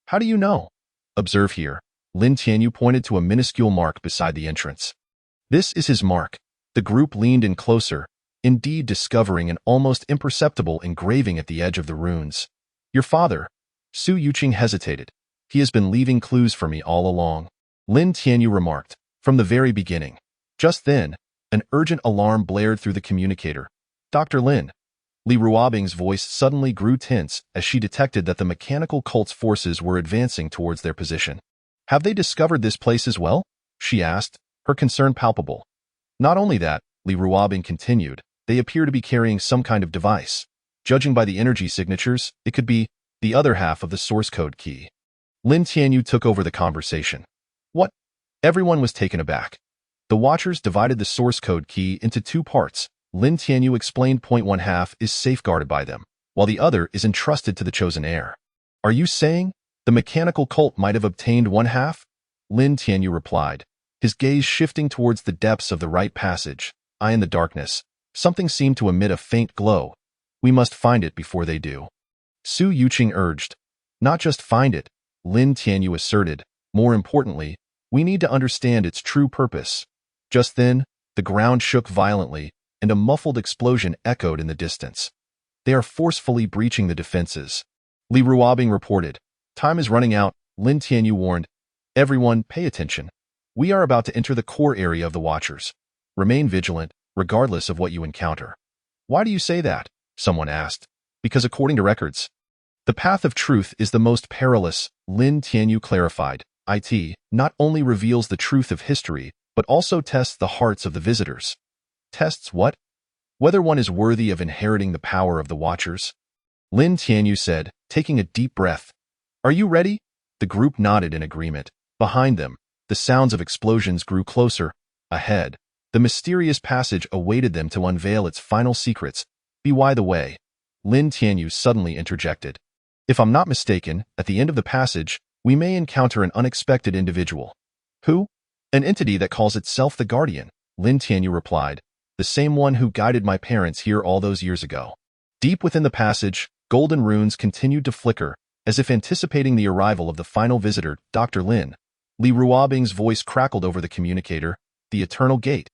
"How do you know?" "Observe here." Lin Tianyu pointed to a minuscule mark beside the entrance. "This is his mark." The group leaned in closer, indeed discovering an almost imperceptible engraving at the edge of the runes. "Your father," Su Yuqing hesitated. "He has been leaving clues for me all along," Lin Tianyu remarked, "from the very beginning." Just then, an urgent alarm blared through the communicator. "Dr. Lin." Li Ruobing's voice suddenly grew tense as she detected that the mechanical cult's forces were advancing towards their position. "Have they discovered this place as well?" she asked, her concern palpable. "Not only that," Li Ruobing continued, "they appear to be carrying some kind of device. Judging by the energy signatures, it could be the other half of the source code key." Lin Tianyu took over the conversation. "What?" Everyone was taken aback. The Watchers divided the source code key into two parts. Lin Tianyu explained one half is safeguarded by them, while the other is entrusted to the chosen heir. "Are you saying the mechanical cult might have obtained one half?" Lin Tianyu replied, his gaze shifting towards the depths of the right passage. "Eye in the darkness. Something seemed to emit a faint glow. We must find it before they do." Su Yuqing urged. "Not just find it," Lin Tianyu asserted. "More importantly, we need to understand its true purpose." Just then, the ground shook violently, and a muffled explosion echoed in the distance. "They are forcefully breaching the defenses," Li Ruobing reported. "Time is running out," Lin Tianyu warned. "Everyone, pay attention. We are about to enter the core area of the Watchers. Remain vigilant, regardless of what you encounter." "Why do you say that?" someone asked. "Because according to records, the path of truth is the most perilous," Lin Tianyu clarified. "It not only reveals the truth of history, but also tests the hearts of the visitors." "Tests what?" "Whether one is worthy of inheriting the power of the Watchers," Lin Tianyu said, taking a deep breath. "Are you ready?" The group nodded in agreement. Behind them, the sounds of explosions grew closer. Ahead, the mysterious passage awaited them to unveil its final secrets. "Be the way," Lin Tianyu suddenly interjected. "If I'm not mistaken, at the end of the passage, we may encounter an unexpected individual." "Who?" "An entity that calls itself the Guardian," Lin Tianyu replied. "The same one who guided my parents here all those years ago." Deep within the passage, golden runes continued to flicker, as if anticipating the arrival of the final visitor, Dr. Lin. Li Ruobing's voice crackled over the communicator. "The Eternal Gate.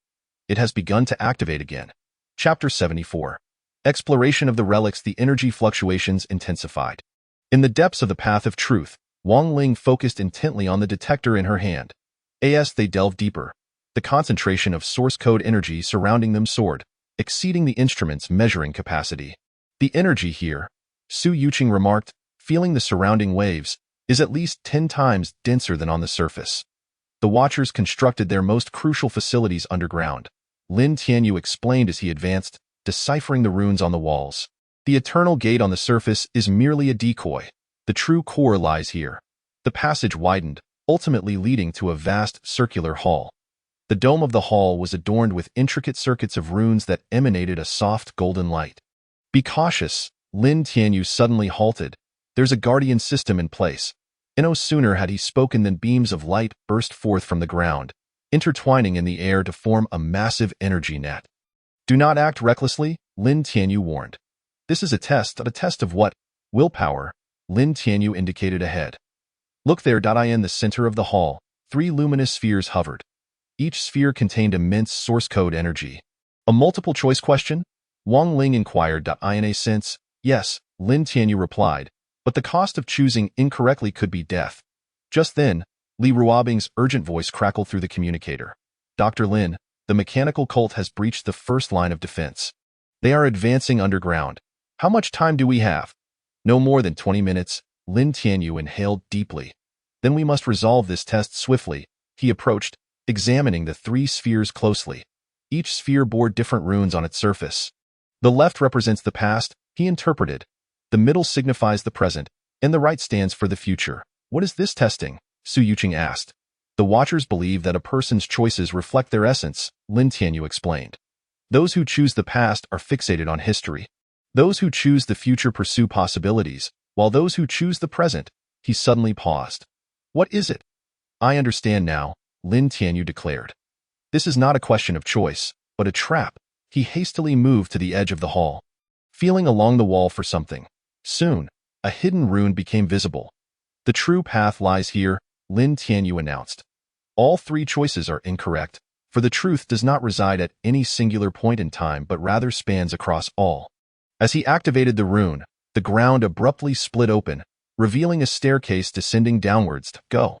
It has begun to activate again." Chapter 74. Exploration of the relics. The energy fluctuations intensified. In the depths of the path of truth, Wang Ling focused intently on the detector in her hand. As they delved deeper, the concentration of source code energy surrounding them soared, exceeding the instrument's measuring capacity. "The energy here," Su Yuqing remarked, feeling the surrounding waves, "is at least 10 times denser than on the surface." The Watchers constructed their most crucial facilities underground. Lin Tianyu explained as he advanced, deciphering the runes on the walls. "The Eternal Gate on the surface is merely a decoy. The true core lies here." The passage widened, ultimately leading to a vast circular hall. The dome of the hall was adorned with intricate circuits of runes that emanated a soft golden light. "Be cautious," Lin Tianyu suddenly halted. "There's a guardian system in place." And no sooner had he spoken than beams of light burst forth from the ground, intertwining in the air to form a massive energy net. "Do not act recklessly," Lin Tianyu warned. "This is a test of what? Willpower," Lin Tianyu indicated ahead. "Look there." In the center of the hall, 3 luminous spheres hovered. Each sphere contained immense source code energy. "A multiple choice question?" Wang Ling inquired. "In a sense, yes," Lin Tianyu replied, "but the cost of choosing incorrectly could be death." Just then, Li Ruobing's urgent voice crackled through the communicator. "Dr. Lin, the mechanical cult has breached the first line of defense. They are advancing underground. How much time do we have?" "No more than 20 minutes, Lin Tianyu inhaled deeply. "Then we must resolve this test swiftly." He approached, examining the 3 spheres closely. Each sphere bore different runes on its surface. "The left represents the past," he interpreted. "The middle signifies the present, and the right stands for the future." "What is this testing?" Su Yuqing asked. The Watchers believe that a person's choices reflect their essence, Lin Tianyu explained. Those who choose the past are fixated on history. Those who choose the future pursue possibilities, while those who choose the present. He suddenly paused. What is it? I understand now, Lin Tianyu declared. This is not a question of choice, but a trap. He hastily moved to the edge of the hall, feeling along the wall for something. Soon, a hidden rune became visible. The true path lies here, Lin Tianyu announced. All three choices are incorrect, for the truth does not reside at any singular point in time but rather spans across all. As he activated the rune, the ground abruptly split open, revealing a staircase descending downwards. Go.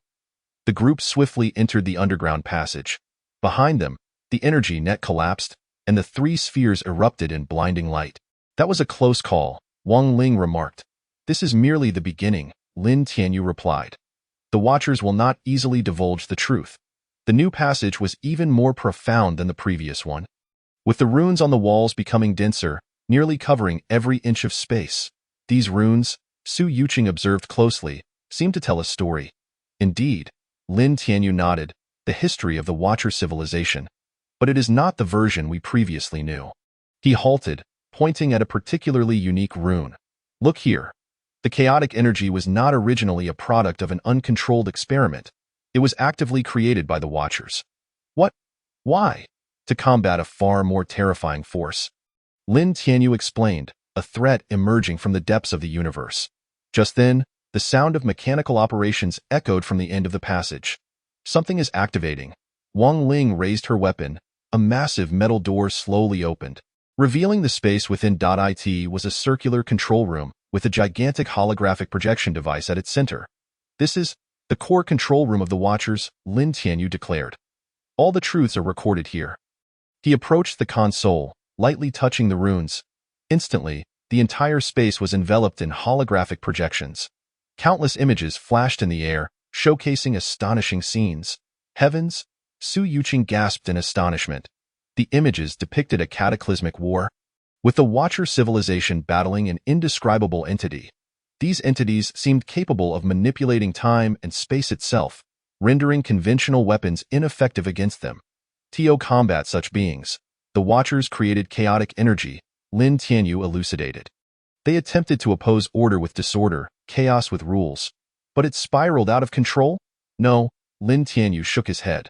The group swiftly entered the underground passage. Behind them, the energy net collapsed, and the three spheres erupted in blinding light. That was a close call, Wang Ling remarked. This is merely the beginning, Lin Tianyu replied. The Watchers will not easily divulge the truth. The new passage was even more profound than the previous one, with the runes on the walls becoming denser, nearly covering every inch of space. These runes, Su Yuqing observed closely, seemed to tell a story. Indeed, Lin Tianyu nodded, the history of the Watcher civilization. But it is not the version we previously knew. He halted, pointing at a particularly unique rune. Look here. The chaotic energy was not originally a product of an uncontrolled experiment. It was actively created by the Watchers. What? Why? To combat a far more terrifying force. Lin Tianyu explained, a threat emerging from the depths of the universe. Just then, the sound of mechanical operations echoed from the end of the passage. Something is activating. Wang Ling raised her weapon. A massive metal door slowly opened. Revealing the space within. It was a circular control room with a gigantic holographic projection device at its center. This is the core control room of the Watchers, Lin Tianyu declared. All the truths are recorded here. He approached the console, lightly touching the runes. Instantly, the entire space was enveloped in holographic projections. Countless images flashed in the air, showcasing astonishing scenes. Heavens! Su Yuqing gasped in astonishment. The images depicted a cataclysmic war, with the Watcher civilization battling an indescribable entity. These entities seemed capable of manipulating time and space itself, rendering conventional weapons ineffective against them. To combat such beings, the Watchers created chaotic energy, Lin Tianyu elucidated. They attempted to oppose order with disorder, chaos with rules. But it spiraled out of control? No, Lin Tianyu shook his head.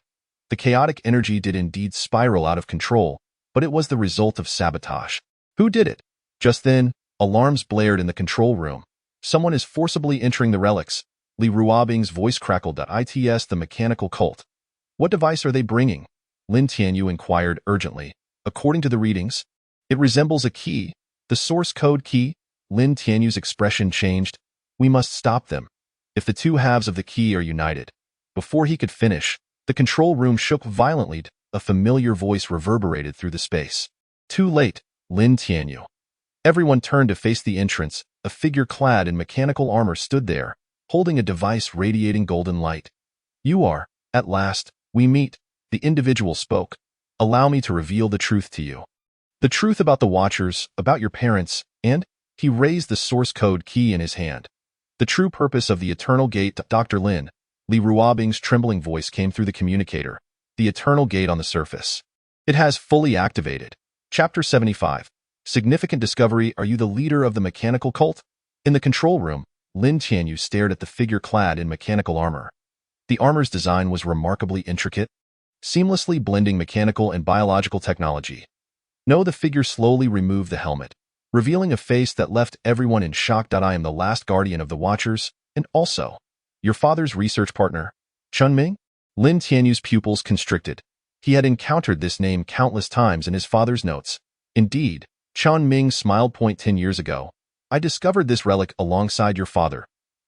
The chaotic energy did indeed spiral out of control, but it was the result of sabotage. Who did it? Just then, alarms blared in the control room. Someone is forcibly entering the relics. Li Ruobing's voice crackled. It's the mechanical cult. What device are they bringing? Lin Tianyu inquired urgently. According to the readings, it resembles a key. The source code key? Lin Tianyu's expression changed. We must stop them. If the two halves of the key are united. Before he could finish, the control room shook violently. A familiar voice reverberated through the space. Too late, Lin Tianyu. Everyone turned to face the entrance. A figure clad in mechanical armor stood there, holding a device radiating golden light. You are, at last, we meet, the individual spoke. Allow me to reveal the truth to you. The truth about the Watchers, about your parents, and he raised the source code key in his hand. The true purpose of the Eternal Gate. Dr. Lin, Li Ruobing's trembling voice came through the communicator. The Eternal Gate on the surface. It has fully activated. Chapter 75. Significant discovery. Are you the leader of the mechanical cult? In the control room, Lin Tianyu stared at the figure clad in mechanical armor. The armor's design was remarkably intricate, seamlessly blending mechanical and biological technology. No, the figure slowly removed the helmet, revealing a face that left everyone in shock. I am the last guardian of the Watchers, and also your father's research partner, Chun Ming? Lin Tianyu's pupils constricted. He had encountered this name countless times in his father's notes. Indeed, Chun Ming smiled. 10 years ago, I discovered this relic alongside your father.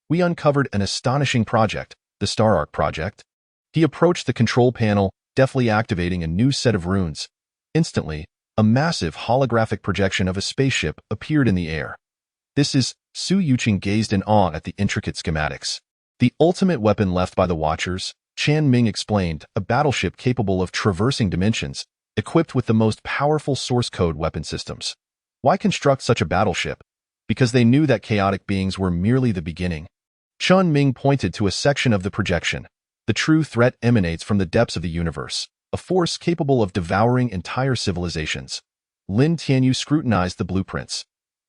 We uncovered an astonishing project, the Star Arc project. He approached the control panel, deftly activating a new set of runes. Instantly, a massive holographic projection of a spaceship appeared in the air. This is, Su Yuqing gazed in awe at the intricate schematics. The ultimate weapon left by the Watchers, Chan Ming explained, a battleship capable of traversing dimensions, equipped with the most powerful source code weapon systems. Why construct such a battleship? Because they knew that chaotic beings were merely the beginning. Chun Ming pointed to a section of the projection. The true threat emanates from the depths of the universe, a force capable of devouring entire civilizations. Lin Tianyu scrutinized the blueprints.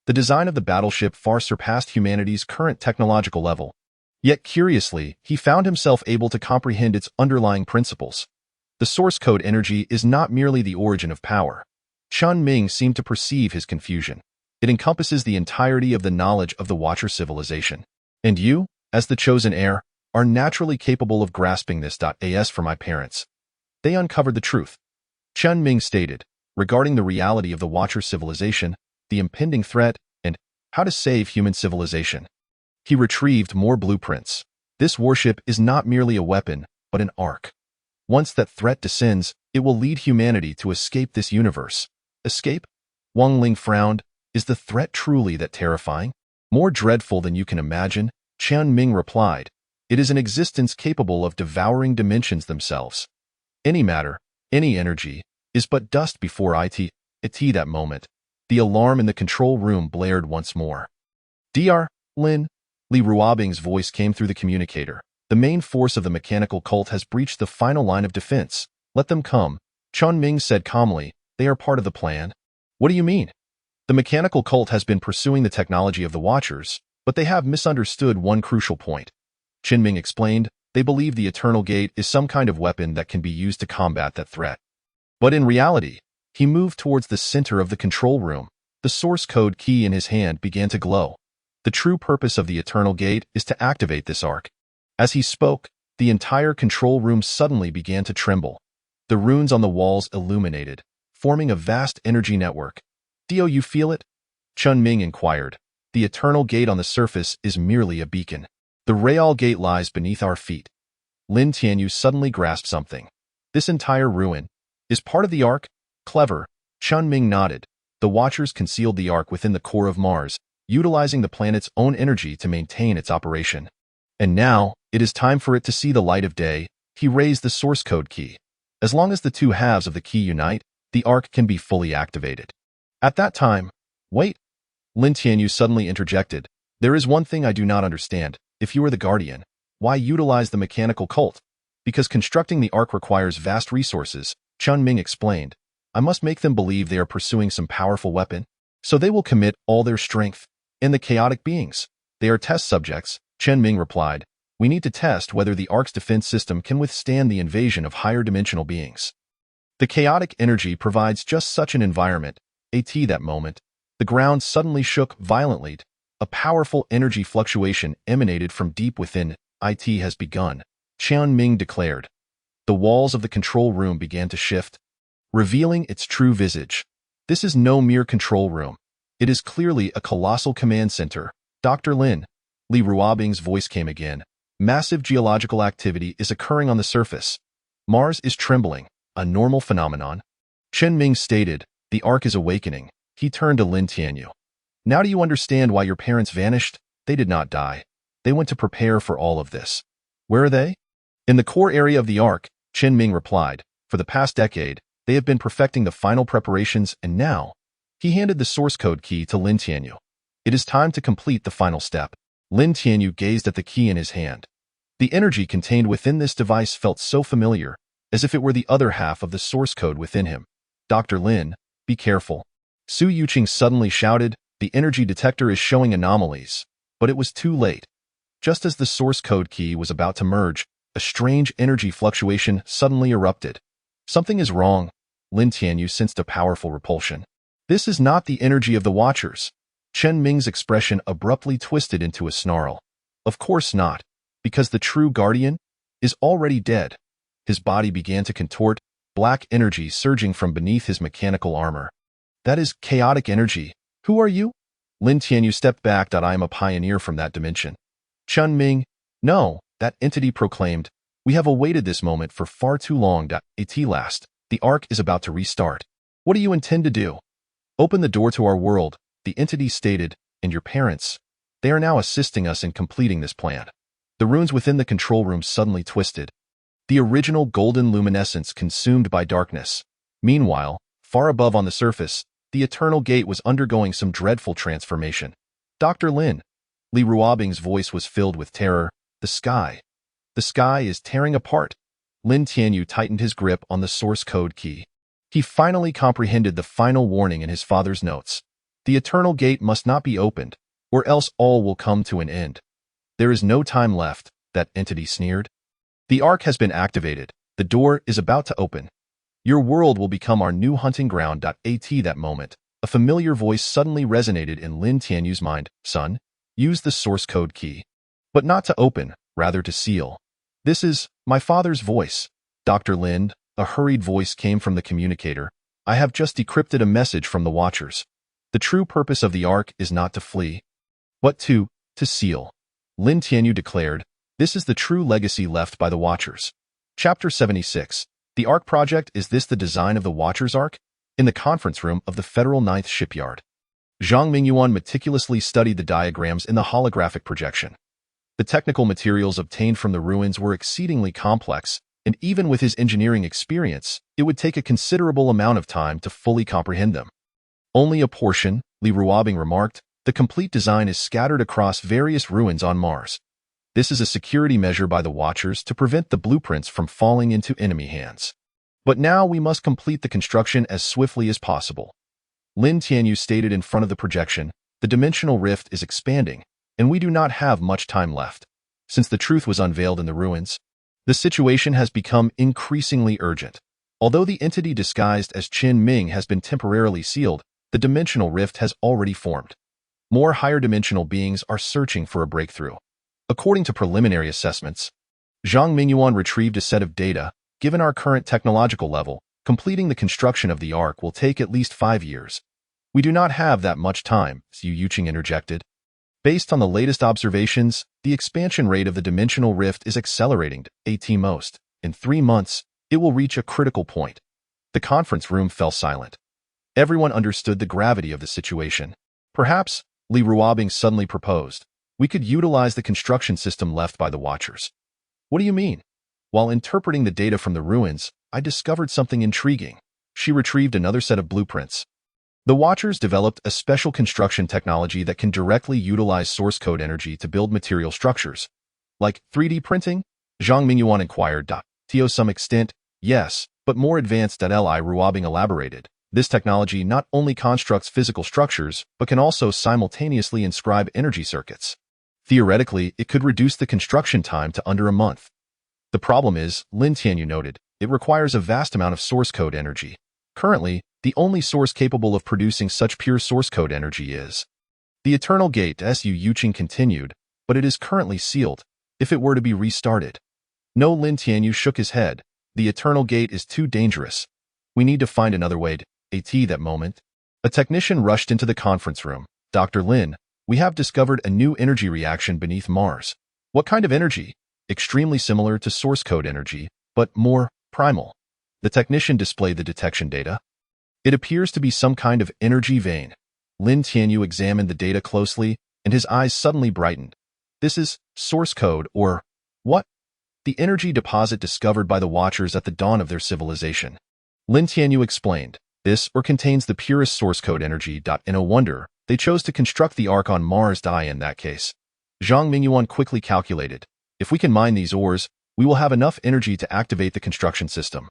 The design of the battleship far surpassed humanity's current technological level. Yet curiously, he found himself able to comprehend its underlying principles. The source code energy is not merely the origin of power. Chun Ming seemed to perceive his confusion. It encompasses the entirety of the knowledge of the Watcher civilization. And you, as the chosen heir, are naturally capable of grasping this. As for my parents, they uncovered the truth. Chun Ming stated, regarding the reality of the Watcher civilization, the impending threat, and how to save human civilization. He retrieved more blueprints. This warship is not merely a weapon, but an ark. Once that threat descends, it will lead humanity to escape this universe. Escape? Wang Ling frowned. Is the threat truly that terrifying? More dreadful than you can imagine, Chun Ming replied. It is an existence capable of devouring dimensions themselves. Any matter, any energy, is but dust before it. That moment, the alarm in the control room blared once more. Dr. Lin, Li Ruobing's voice came through the communicator. The main force of the mechanical cult has breached the final line of defense. Let them come, Chun Ming said calmly. They are part of the plan. What do you mean? The mechanical cult has been pursuing the technology of the Watchers, but they have misunderstood one crucial point. Qin Ming explained, they believe the Eternal Gate is some kind of weapon that can be used to combat that threat. But in reality, he moved towards the center of the control room. The source code key in his hand began to glow. The true purpose of the Eternal Gate is to activate this arc. As he spoke, the entire control room suddenly began to tremble. The runes on the walls illuminated, forming a vast energy network. Do you feel it? Chun Ming inquired. The Eternal Gate on the surface is merely a beacon. The Real Gate lies beneath our feet. Lin Tianyu suddenly grasped something. This entire ruin is part of the ark? Clever. Chun Ming nodded. The Watchers concealed the ark within the core of Mars, utilizing the planet's own energy to maintain its operation. And now, it is time for it to see the light of day. He raised the source code key. As long as the two halves of the key unite, the ark can be fully activated. At that time, wait, Lin Tianyu suddenly interjected. There is one thing I do not understand. If you are the Guardian, why utilize the mechanical cult? Because constructing the ark requires vast resources, Chun Ming explained. I must make them believe they are pursuing some powerful weapon, so they will commit all their strength. And the chaotic beings, they are test subjects, Chun Ming replied. We need to test whether the ark's defense system can withstand the invasion of higher dimensional beings. The chaotic energy provides just such an environment. That moment, the ground suddenly shook violently. A powerful energy fluctuation emanated from deep within. It has begun, Chun Ming declared. The walls of the control room began to shift, revealing its true visage. This is no mere control room. It is clearly a colossal command center. Dr. Lin, Li Ruobing's voice came again. Massive geological activity is occurring on the surface. Mars is trembling, a normal phenomenon. Chun Ming stated, the ark is awakening. He turned to Lin Tianyu. Now do you understand why your parents vanished? They did not die. They went to prepare for all of this. Where are they? In the core area of the ark, Chun Ming replied. For the past decade, they have been perfecting the final preparations, and now, he handed the source code key to Lin Tianyu. It is time to complete the final step. Lin Tianyu gazed at the key in his hand. The energy contained within this device felt so familiar, as if it were the other half of the source code within him. Dr. Lin, be careful. Su Yuqing suddenly shouted, the energy detector is showing anomalies. But it was too late. Just as the source code key was about to merge, a strange energy fluctuation suddenly erupted. Something is wrong. Lin Tianyu sensed a powerful repulsion. This is not the energy of the Watchers. Chun Ming's expression abruptly twisted into a snarl. Of course not, because the true Guardian is already dead. His body began to contort, black energy surging from beneath his mechanical armor. That is chaotic energy. Who are you? Lin Tianyu stepped back. I am a pioneer from that dimension. Chun Ming, no, that entity proclaimed. We have awaited this moment for far too long. At last, the ark is about to restart. What do you intend to do? Open the door to our world, the entity stated, and your parents. They are now assisting us in completing this plan. The runes within the control room suddenly twisted. The original golden luminescence consumed by darkness. Meanwhile, far above on the surface, the Eternal Gate was undergoing some dreadful transformation. Dr. Lin, Li Ruobing's voice was filled with terror. The sky. The sky is tearing apart. Lin Tianyu tightened his grip on the source code key. He finally comprehended the final warning in his father's notes. The eternal gate must not be opened, or else all will come to an end. There is no time left, that entity sneered. The ark has been activated. The door is about to open. Your world will become our new hunting ground. At that moment, a familiar voice suddenly resonated in Lin Tianyu's mind. Son, use the source code key. But not to open, rather to seal. This is my father's voice. Dr. Lin, a hurried voice came from the communicator. I have just decrypted a message from the Watchers. The true purpose of the ark is not to flee, but to seal. Lin Tianyu declared, this is the true legacy left by the Watchers. Chapter 76. The Ark Project. Is this the design of the Watchers' Ark? In the conference room of the Federal 9th Shipyard, Zhang Mingyuan meticulously studied the diagrams in the holographic projection. The technical materials obtained from the ruins were exceedingly complex, and even with his engineering experience, it would take a considerable amount of time to fully comprehend them. Only a portion, Li Ruobing remarked, the complete design is scattered across various ruins on Mars. This is a security measure by the Watchers to prevent the blueprints from falling into enemy hands. But now we must complete the construction as swiftly as possible. Lin Tianyu stated in front of the projection, the dimensional rift is expanding, and we do not have much time left. Since the truth was unveiled in the ruins, the situation has become increasingly urgent. Although the entity disguised as Qin Ming has been temporarily sealed, the dimensional rift has already formed. More higher dimensional beings are searching for a breakthrough. According to preliminary assessments, Zhang Mingyuan retrieved a set of data. Given our current technological level, completing the construction of the Ark will take at least 5 years. We do not have that much time, Xu Yuqing interjected. Based on the latest observations, the expansion rate of the dimensional rift is accelerating. At most, in 3 months, it will reach a critical point. The conference room fell silent. Everyone understood the gravity of the situation. Perhaps, Li Ruobing suddenly proposed, we could utilize the construction system left by the Watchers. What do you mean? While interpreting the data from the ruins, I discovered something intriguing. She retrieved another set of blueprints. The Watchers developed a special construction technology that can directly utilize source code energy to build material structures. Like 3D printing? Zhang Mingyuan inquired. To some extent, yes, but more advanced. Li Ruobing elaborated. This technology not only constructs physical structures, but can also simultaneously inscribe energy circuits. Theoretically, it could reduce the construction time to under a month. The problem is, Lin Tianyu noted, it requires a vast amount of source code energy. Currently, the only source capable of producing such pure source code energy is the Eternal Gate. Xu Yuqing continued, but it is currently sealed. If it were to be restarted. No, Lin Tianyu shook his head. The Eternal Gate is too dangerous. We need to find another way. At that moment, a technician rushed into the conference room. Dr. Lin, we have discovered a new energy reaction beneath Mars. What kind of energy? Extremely similar to source code energy, but more primal. The technician displayed the detection data. It appears to be some kind of energy vein. Lin Tianyu examined the data closely, and his eyes suddenly brightened. This is source code, or what? The energy deposit discovered by the Watchers at the dawn of their civilization. Lin Tianyu explained, this or contains the purest source code energy. No wonder they chose to construct the Ark on Mars. In that case, Zhang Mingyuan quickly calculated, if we can mine these ores, we will have enough energy to activate the construction system.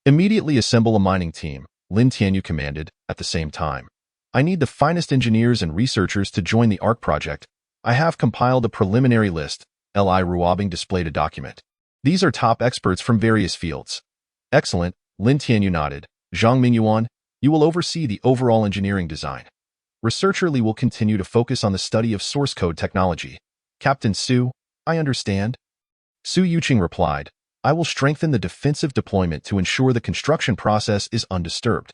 Immediately assemble a mining team, Lin Tianyu commanded. At the same time, I need the finest engineers and researchers to join the Ark project. I have compiled a preliminary list. Li Ruobing displayed a document. These are top experts from various fields. Excellent, Lin Tianyu nodded. Zhang Mingyuan, you will oversee the overall engineering design. Researcher Li will continue to focus on the study of source code technology. Captain Su, I understand. Xu Yuqing replied, I will strengthen the defensive deployment to ensure the construction process is undisturbed.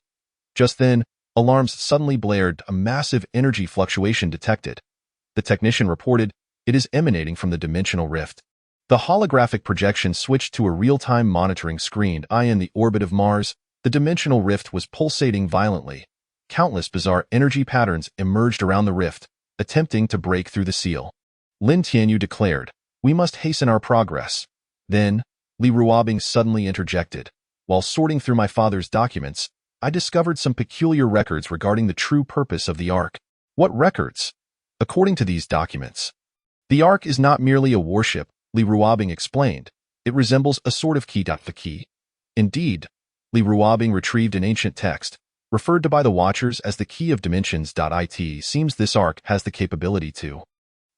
Just then, alarms suddenly blared. A massive energy fluctuation detected. The technician reported, it is emanating from the dimensional rift. The holographic projection switched to a real-time monitoring screen. In the orbit of Mars, the dimensional rift was pulsating violently. Countless bizarre energy patterns emerged around the rift, attempting to break through the seal. Lin Tianyu declared, we must hasten our progress. Then, Li Ruobing suddenly interjected. While sorting through my father's documents, I discovered some peculiar records regarding the true purpose of the Ark. What records? According to these documents, the Ark is not merely a warship. Li Ruobing explained. It resembles a sort of key. The key. Indeed, Li Ruobing retrieved an ancient text, referred to by the Watchers as the Key of Dimensions. It seems this ark has the capability to.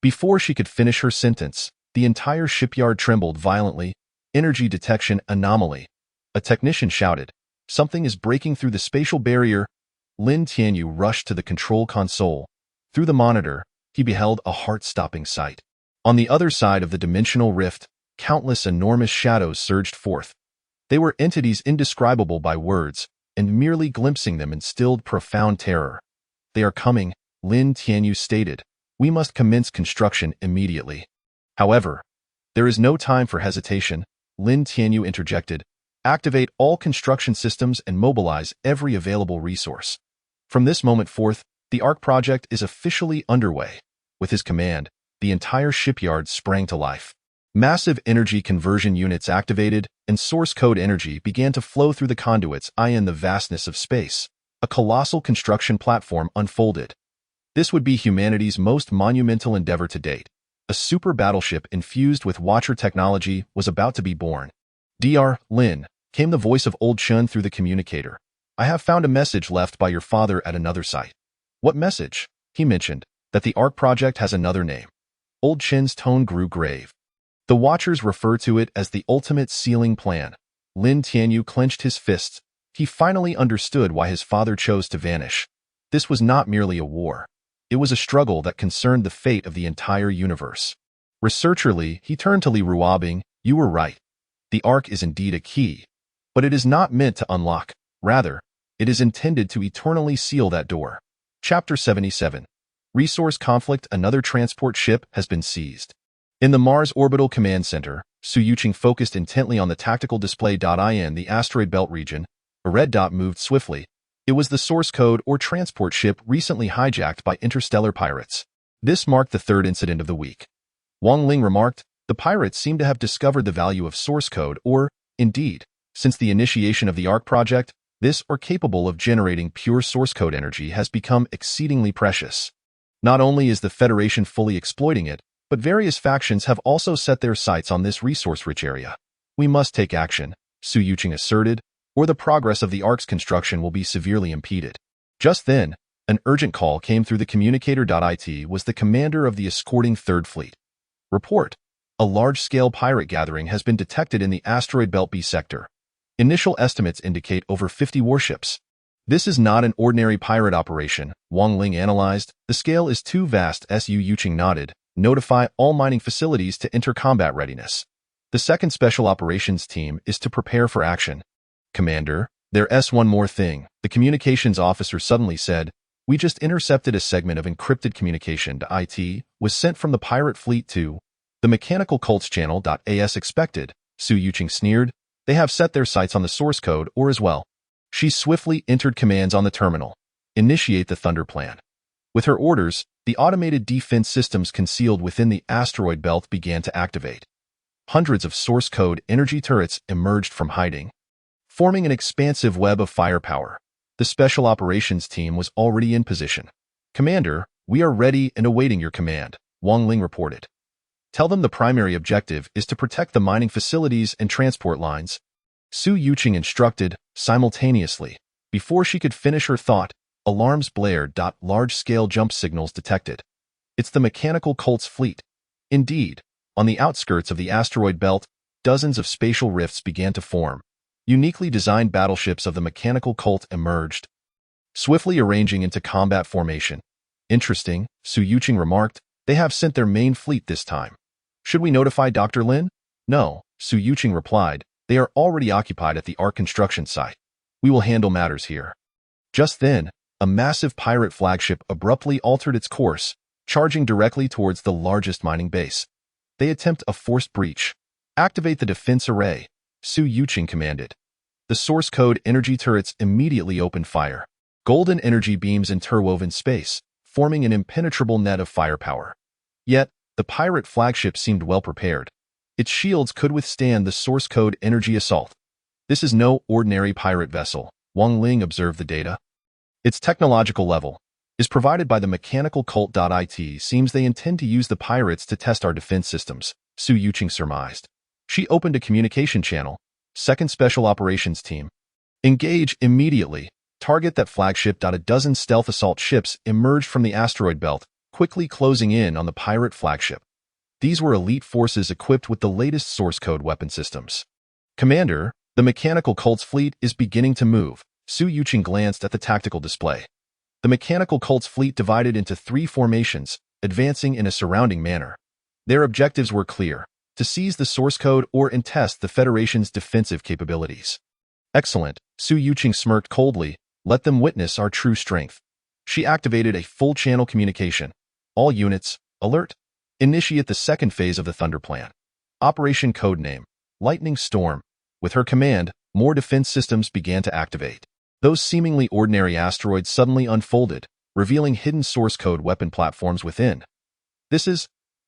Before she could finish her sentence, the entire shipyard trembled violently. Energy detection anomaly. A technician shouted, "Something is breaking through the spatial barrier." Lin Tianyu rushed to the control console. Through the monitor, he beheld a heart-stopping sight. On the other side of the dimensional rift, countless enormous shadows surged forth. They were entities indescribable by words, and merely glimpsing them instilled profound terror. "They are coming," Lin Tianyu stated. "We must commence construction immediately." However, there is no time for hesitation, Lin Tianyu interjected. "Activate all construction systems and mobilize every available resource." From this moment forth, the ARC project is officially underway. With his command, the entire shipyard sprang to life. Massive energy conversion units activated, and source code energy began to flow through the conduits in the vastness of space. A colossal construction platform unfolded. This would be humanity's most monumental endeavor to date. A super battleship infused with Watcher technology was about to be born. "Dr. Lin," came the voice of Old Chun through the communicator. "I have found a message left by your father at another site." "What message?" He mentioned that the ARC project has another name. Old Chun's tone grew grave. "The Watchers refer to it as the ultimate sealing plan." Lin Tianyu clenched his fists. He finally understood why his father chose to vanish. This was not merely a war. It was a struggle that concerned the fate of the entire universe. Researcherly, he turned to Li Ruobing. "You were right. The ARC is indeed a key, but it is not meant to unlock. Rather, it is intended to eternally seal that door." Chapter 77. Resource Conflict. Another transport ship has been seized. In the Mars Orbital Command Center, Su Yuqing focused intently on the tactical display. In the asteroid belt region, a red dot moved swiftly. It was the source code or transport ship recently hijacked by interstellar pirates. This marked the third incident of the week. Wang Ling remarked, "The pirates seem to have discovered the value of source code, or, indeed, since the initiation of the ARC project, this or capable of generating pure source code energy has become exceedingly precious. Not only is the Federation fully exploiting it, but various factions have also set their sights on this resource-rich area. We must take action," Su Yuqing asserted, "or the progress of the ARC's construction will be severely impeded." Just then, an urgent call came through the communicator. It was the commander of the escorting Third Fleet. "Report. A large-scale pirate gathering has been detected in the asteroid belt B sector. Initial estimates indicate over 50 warships." "This is not an ordinary pirate operation," Wang Ling analyzed. "The scale is too vast." Su Yuqing nodded. "Notify all mining facilities to enter combat readiness. The second Special Operations Team is to prepare for action." "Commander, there's one more thing," the communications officer suddenly said. "We just intercepted a segment of encrypted communication. It was sent from the pirate fleet to the mechanical cults channel. As expected," Su Yuqing sneered. "They have set their sights on the source code or as well." She swiftly entered commands on the terminal. "Initiate the Thunder Plan." With her orders, the automated defense systems concealed within the asteroid belt began to activate. Hundreds of source code energy turrets emerged from hiding, forming an expansive web of firepower. The Special Operations Team was already in position. "Commander, we are ready and awaiting your command," Wang Ling reported. "Tell them the primary objective is to protect the mining facilities and transport lines," Su Yuqing instructed. Simultaneously, before she could finish her thought, alarms blared. Large-scale jump signals detected. "It's the mechanical cult's fleet." Indeed, on the outskirts of the asteroid belt, dozens of spatial rifts began to form. Uniquely designed battleships of the mechanical cult emerged, swiftly arranging into combat formation. "Interesting," Su Yuqing remarked. "They have sent their main fleet this time." "Should we notify Dr. Lin?" "No," Su Yuqing replied. "They are already occupied at the ARC construction site. We will handle matters here." Just then, a massive pirate flagship abruptly altered its course, charging directly towards the largest mining base. "They attempt a forced breach. Activate the defense array," Su Yuqing commanded. The source code energy turrets immediately opened fire. Golden energy beams interwove space, forming an impenetrable net of firepower. Yet, the pirate flagship seemed well prepared. Its shields could withstand the source code energy assault. "This is no ordinary pirate vessel," Wang Ling observed the data. "Its technological level is provided by the mechanical cult.it. Seems they intend to use the pirates to test our defense systems, Su Yuqing surmised. She opened a communication channel. Second Special Operations Team. Engage immediately. Target that flagship. A dozen stealth assault ships emerged from the asteroid belt, quickly closing in on the pirate flagship. These were elite forces equipped with the latest source code weapon systems. Commander, the mechanical cult's fleet is beginning to move. Su Yuqing glanced at the tactical display. The mechanical cult's fleet divided into 3 formations, advancing in a surrounding manner. Their objectives were clear: to seize the source code or test the Federation's defensive capabilities. Excellent, Su Yuqing smirked coldly. Let them witness our true strength. She activated a full-channel communication. All units, alert. Initiate the second phase of the Thunder Plan. Operation Codename, Lightning Storm. With her command, more defense systems began to activate. Those seemingly ordinary asteroids suddenly unfolded, revealing hidden source code weapon platforms within. This is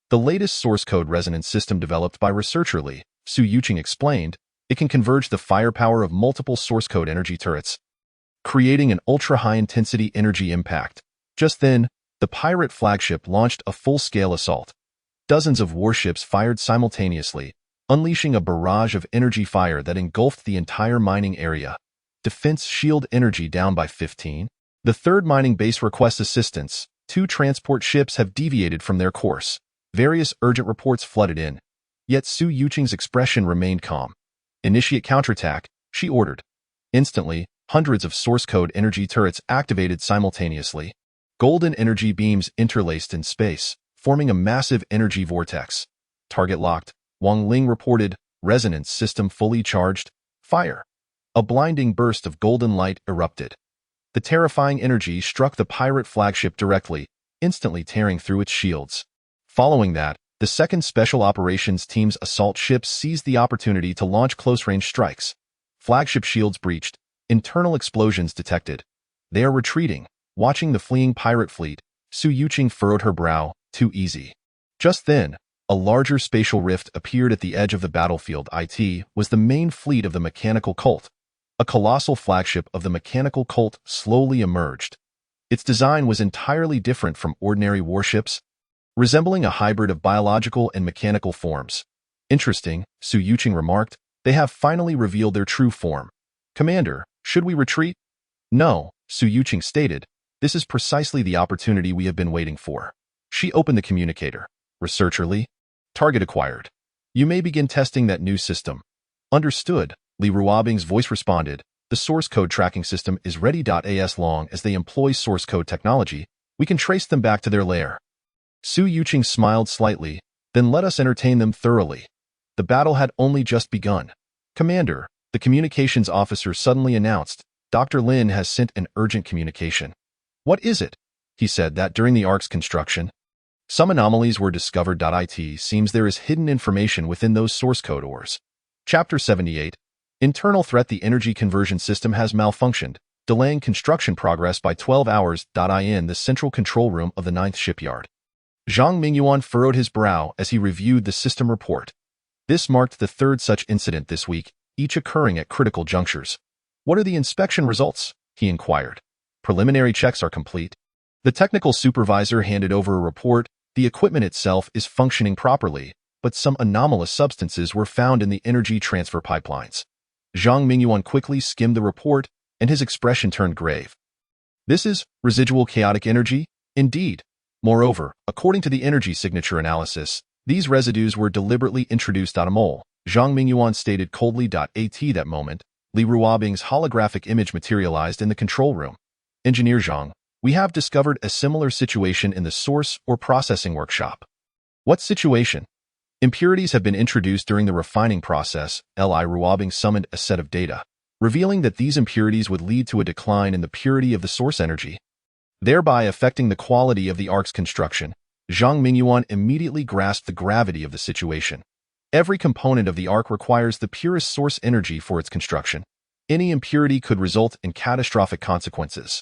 the latest source code resonance system developed by researcher Li, Su Yuqing explained. It can converge the firepower of multiple source code energy turrets, creating an ultra-high-intensity energy impact. Just then, the pirate flagship launched a full-scale assault. Dozens of warships fired simultaneously, unleashing a barrage of energy fire that engulfed the entire mining area. Defense shield energy down by 15. The third mining base requests assistance. 2 transport ships have deviated from their course. Various urgent reports flooded in. Yet Su Yuqing's expression remained calm. Initiate counterattack, she ordered. Instantly, hundreds of source code energy turrets activated simultaneously. Golden energy beams interlaced in space, forming a massive energy vortex. Target locked, Wang Ling reported. Resonance system fully charged. Fire. A blinding burst of golden light erupted. The terrifying energy struck the pirate flagship directly, instantly tearing through its shields. Following that, the Second Special Operations Team's assault ships seized the opportunity to launch close-range strikes. Flagship shields breached. Internal explosions detected. They are retreating. Watching the fleeing pirate fleet, Su Yuqing furrowed her brow. Too easy. Just then, a larger spatial rift appeared at the edge of the battlefield. It was the main fleet of the mechanical cult. A colossal flagship of the mechanical cult slowly emerged. Its design was entirely different from ordinary warships, resembling a hybrid of biological and mechanical forms. Interesting, Su Yuqing remarked. They have finally revealed their true form. Commander, should we retreat? No, Su Yuqing stated. This is precisely the opportunity we have been waiting for. She opened the communicator. Researcher Li. Target acquired. You may begin testing that new system. Understood, Li Ruobing's voice responded. The source code tracking system is ready. As long as they employ source code technology, we can trace them back to their lair. Su Yuqing smiled slightly. Then let us entertain them thoroughly. The battle had only just begun. Commander, the communications officer suddenly announced. Dr. Lin has sent an urgent communication. What is it? He said that during the Ark's construction, some anomalies were discovered. It seems there is hidden information within those source code ores. Chapter 78. Internal threat. The energy conversion system has malfunctioned, delaying construction progress by 12 hours. In the central control room of the 9th shipyard, Zhang Mingyuan furrowed his brow as he reviewed the system report. This marked the 3rd such incident this week, each occurring at critical junctures. What are the inspection results? He inquired. Preliminary checks are complete. The technical supervisor handed over a report. The equipment itself is functioning properly, but some anomalous substances were found in the energy transfer pipelines. Zhang Mingyuan quickly skimmed the report, and his expression turned grave. This is residual chaotic energy? Indeed. Moreover, according to the energy signature analysis, these residues were deliberately introduced. A mole, Zhang Mingyuan stated coldly. At that moment, Li Ruobing's holographic image materialized in the control room. Engineer Zhang, we have discovered a similar situation in the source or processing workshop. What situation? Impurities have been introduced during the refining process. Li Ruobing summoned a set of data, revealing that these impurities would lead to a decline in the purity of the source energy, thereby affecting the quality of the Ark's construction. Zhang Mingyuan immediately grasped the gravity of the situation. Every component of the Ark requires the purest source energy for its construction. Any impurity could result in catastrophic consequences.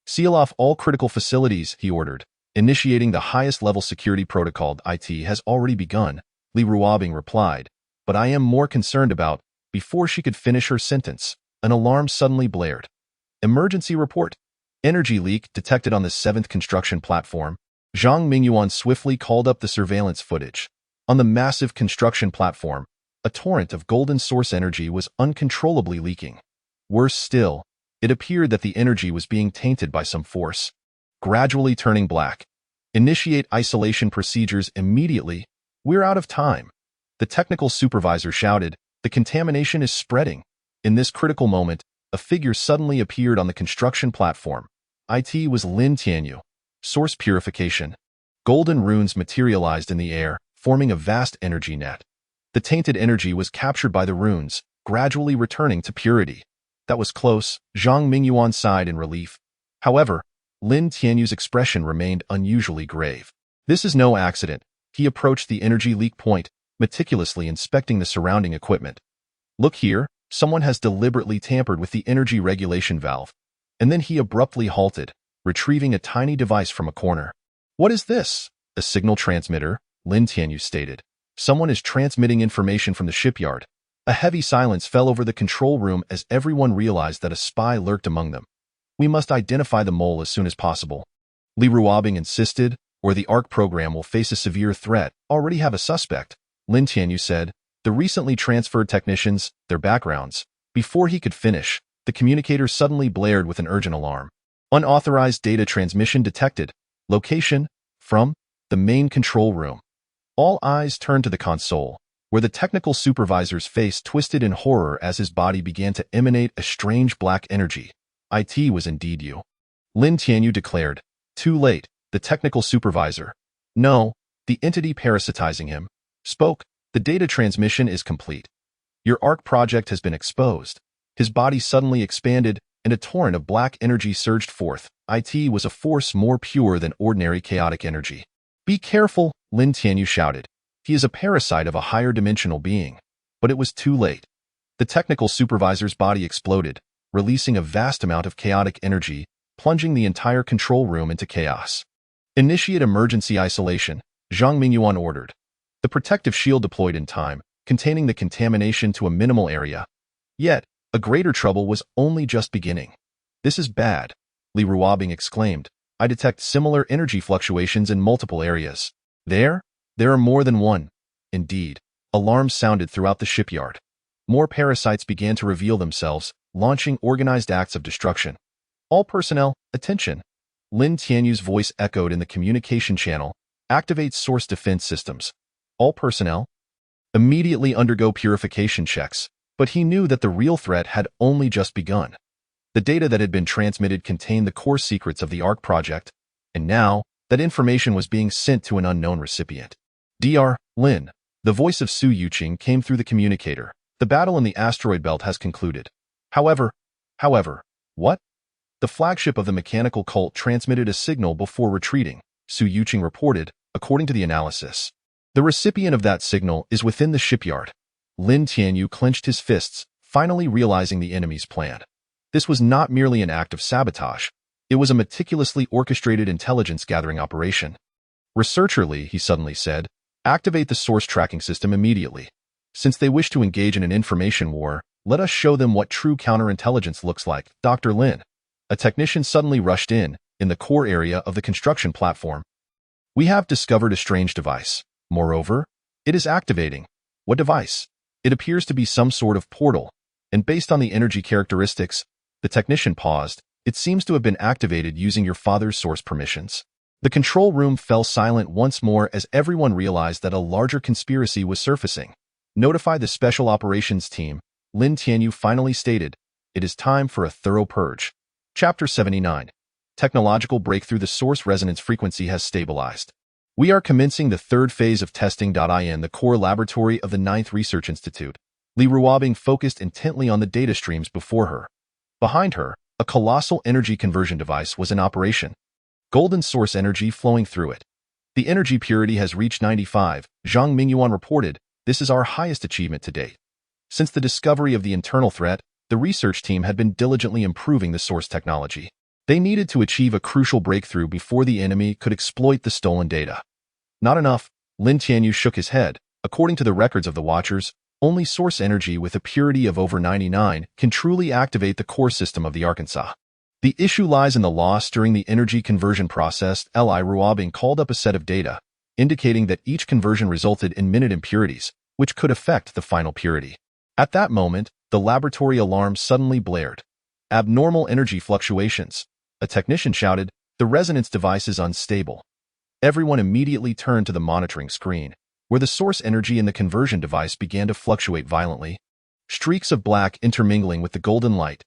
Seal off all critical facilities, he ordered. Initiating the highest level security protocol. It has already begun, Li Ruobing replied. But I am more concerned about. Before she could finish her sentence, an alarm suddenly blared. Emergency report. Energy leak detected on the 7th construction platform. Zhang Mingyuan swiftly called up the surveillance footage. On the massive construction platform, a torrent of golden source energy was uncontrollably leaking. Worse still, it appeared that the energy was being tainted by some force, gradually turning black. Initiate isolation procedures immediately. We're out of time. The technical supervisor shouted, the contamination is spreading. In this critical moment, a figure suddenly appeared on the construction platform. It was Lin Tianyu. Source purification. Golden runes materialized in the air, forming a vast energy net. The tainted energy was captured by the runes, gradually returning to purity. That was close, Zhang Mingyuan sighed in relief. However, Lin Tianyu's expression remained unusually grave. This is no accident. He approached the energy leak point, meticulously inspecting the surrounding equipment. Look here, someone has deliberately tampered with the energy regulation valve. And then he abruptly halted, retrieving a tiny device from a corner. What is this? A signal transmitter, Lin Tianyu stated. Someone is transmitting information from the shipyard. A heavy silence fell over the control room as everyone realized that a spy lurked among them. We must identify the mole as soon as possible. Li Ruobing insisted, or the ARC program will face a severe threat. Already have a suspect, Lin Tianyu said. The recently transferred technicians, their backgrounds. Before he could finish, the communicator suddenly blared with an urgent alarm. Unauthorized data transmission detected. Location, from the main control room. All eyes turned to the console, where the technical supervisor's face twisted in horror as his body began to emanate a strange black energy. It was indeed you. Lin Tianyu declared. Too late, the technical supervisor. No, the entity parasitizing him. Spoke. The data transmission is complete. Your ARC project has been exposed. His body suddenly expanded, and a torrent of black energy surged forth. It was a force more pure than ordinary chaotic energy. Be careful, Lin Tianyu shouted. He is a parasite of a higher dimensional being. But it was too late. The technical supervisor's body exploded, releasing a vast amount of chaotic energy, plunging the entire control room into chaos. Initiate emergency isolation, Zhang Mingyuan ordered. The protective shield deployed in time, containing the contamination to a minimal area. Yet, a greater trouble was only just beginning. This is bad, Li Ruobing exclaimed. I detect similar energy fluctuations in multiple areas. There are more than one. Indeed, alarms sounded throughout the shipyard. More parasites began to reveal themselves, launching organized acts of destruction. All personnel, attention. Lin Tianyu's voice echoed in the communication channel. Activate source defense systems. All personnel immediately undergo purification checks, but he knew that the real threat had only just begun. The data that had been transmitted contained the core secrets of the ARC project, and now that information was being sent to an unknown recipient. Dr. Lin, the voice of Su Yuqing came through the communicator. The battle in the asteroid belt has concluded. However, what? The flagship of the mechanical cult transmitted a signal before retreating, Su Yuqing reported, according to the analysis. The recipient of that signal is within the shipyard. Lin Tianyu clenched his fists, finally realizing the enemy's plan. This was not merely an act of sabotage. It was a meticulously orchestrated intelligence-gathering operation. Researcher Li, he suddenly said, activate the source tracking system immediately. Since they wish to engage in an information war, let us show them what true counterintelligence looks like. Dr. Lin. A technician suddenly rushed in the core area of the construction platform. We have discovered a strange device. Moreover, it is activating. What device? It appears to be some sort of portal, and based on the energy characteristics, the technician paused. It seems to have been activated using your father's source permissions. The control room fell silent once more as everyone realized that a larger conspiracy was surfacing. Notify the Special Operations Team, Lin Tianyu finally stated. It is time for a thorough purge. Chapter 79. Technological breakthrough. The source resonance frequency has stabilized. We are commencing the third phase of testing. In the core laboratory of the 9th Research Institute, Li Ruobing focused intently on the data streams before her. Behind her, a colossal energy conversion device was in operation. Golden source energy flowing through it. The energy purity has reached 95, Zhang Mingyuan reported. This is our highest achievement to date. Since the discovery of the internal threat, the research team had been diligently improving the source technology. They needed to achieve a crucial breakthrough before the enemy could exploit the stolen data. Not enough, Lin Tianyu shook his head. According to the records of the Watchers, only source energy with a purity of over 99 can truly activate the core system of the Arkansas. The issue lies in the loss during the energy conversion process. Li Ruobing called up a set of data, indicating that each conversion resulted in minute impurities, which could affect the final purity. At that moment, the laboratory alarm suddenly blared. Abnormal energy fluctuations. A technician shouted, "The resonance device is unstable." Everyone immediately turned to the monitoring screen, where the source energy in the conversion device began to fluctuate violently. Streaks of black intermingling with the golden light.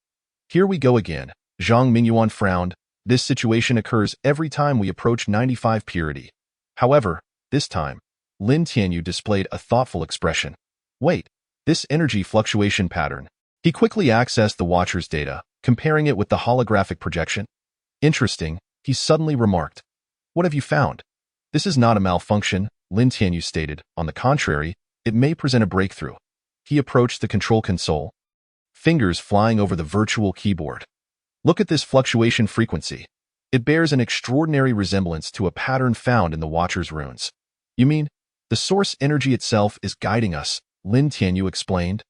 "Here we go again," Zhang Mingyuan frowned. "This situation occurs every time we approach 95 purity." However, this time, Lin Tianyu displayed a thoughtful expression. "Wait, this energy fluctuation pattern." He quickly accessed the watcher's data, comparing it with the holographic projection. "Interesting," he suddenly remarked. "What have you found?" "This is not a malfunction," Lin Tianyu stated. "On the contrary, it may present a breakthrough." He approached the control console, fingers flying over the virtual keyboard. "Look at this fluctuation frequency. It bears an extraordinary resemblance to a pattern found in the Watcher's runes." "You mean, the source energy itself is guiding us," Lin Tianyu explained.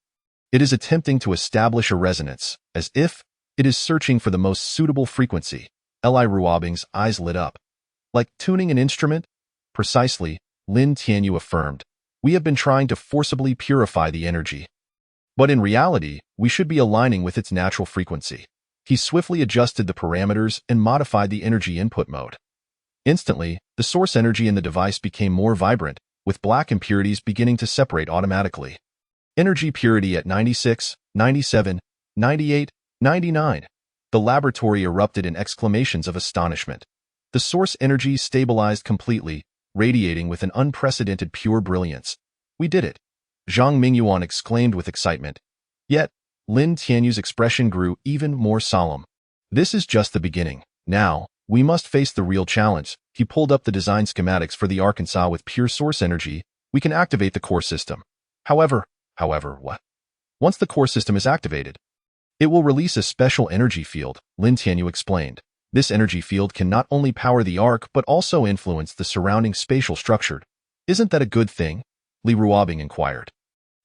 "It is attempting to establish a resonance, as if it is searching for the most suitable frequency." Li Ruobing's eyes lit up. "Like tuning an instrument?" "Precisely," Lin Tianyu affirmed. "We have been trying to forcibly purify the energy. But in reality, we should be aligning with its natural frequency." He swiftly adjusted the parameters and modified the energy input mode. Instantly, the source energy in the device became more vibrant, with black impurities beginning to separate automatically. Energy purity at 96, 97, 98, 99. The laboratory erupted in exclamations of astonishment. The source energy stabilized completely, radiating with an unprecedented pure brilliance. "We did it!" Zhang Mingyuan exclaimed with excitement. Yet, Lin Tianyu's expression grew even more solemn. "This is just the beginning. Now, we must face the real challenge." He pulled up the design schematics for the Arkansas. "With pure source energy, we can activate the core system. However, what? Once the core system is activated, it will release a special energy field," Lin Tianyu explained. "This energy field can not only power the Ark but also influence the surrounding spatial structure." "Isn't that a good thing?" Li Ruobing inquired.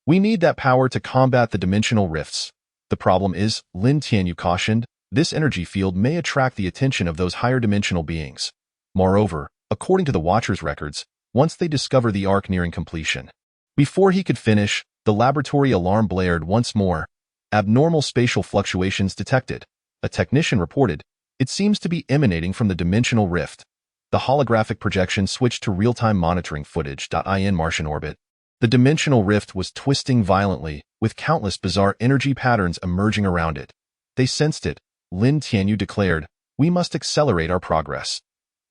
"We need that power to combat the dimensional rifts." "The problem is," Lin Tianyu cautioned, "this energy field may attract the attention of those higher dimensional beings. Moreover, according to the Watcher's records, once they discover the Ark nearing completion." Before he could finish, the laboratory alarm blared once more. "Abnormal spatial fluctuations detected," a technician reported. "It seems to be emanating from the dimensional rift." The holographic projection switched to real-time monitoring footage. In Martian orbit, the dimensional rift was twisting violently, with countless bizarre energy patterns emerging around it. "They sensed it," Lin Tianyu declared. "We must accelerate our progress."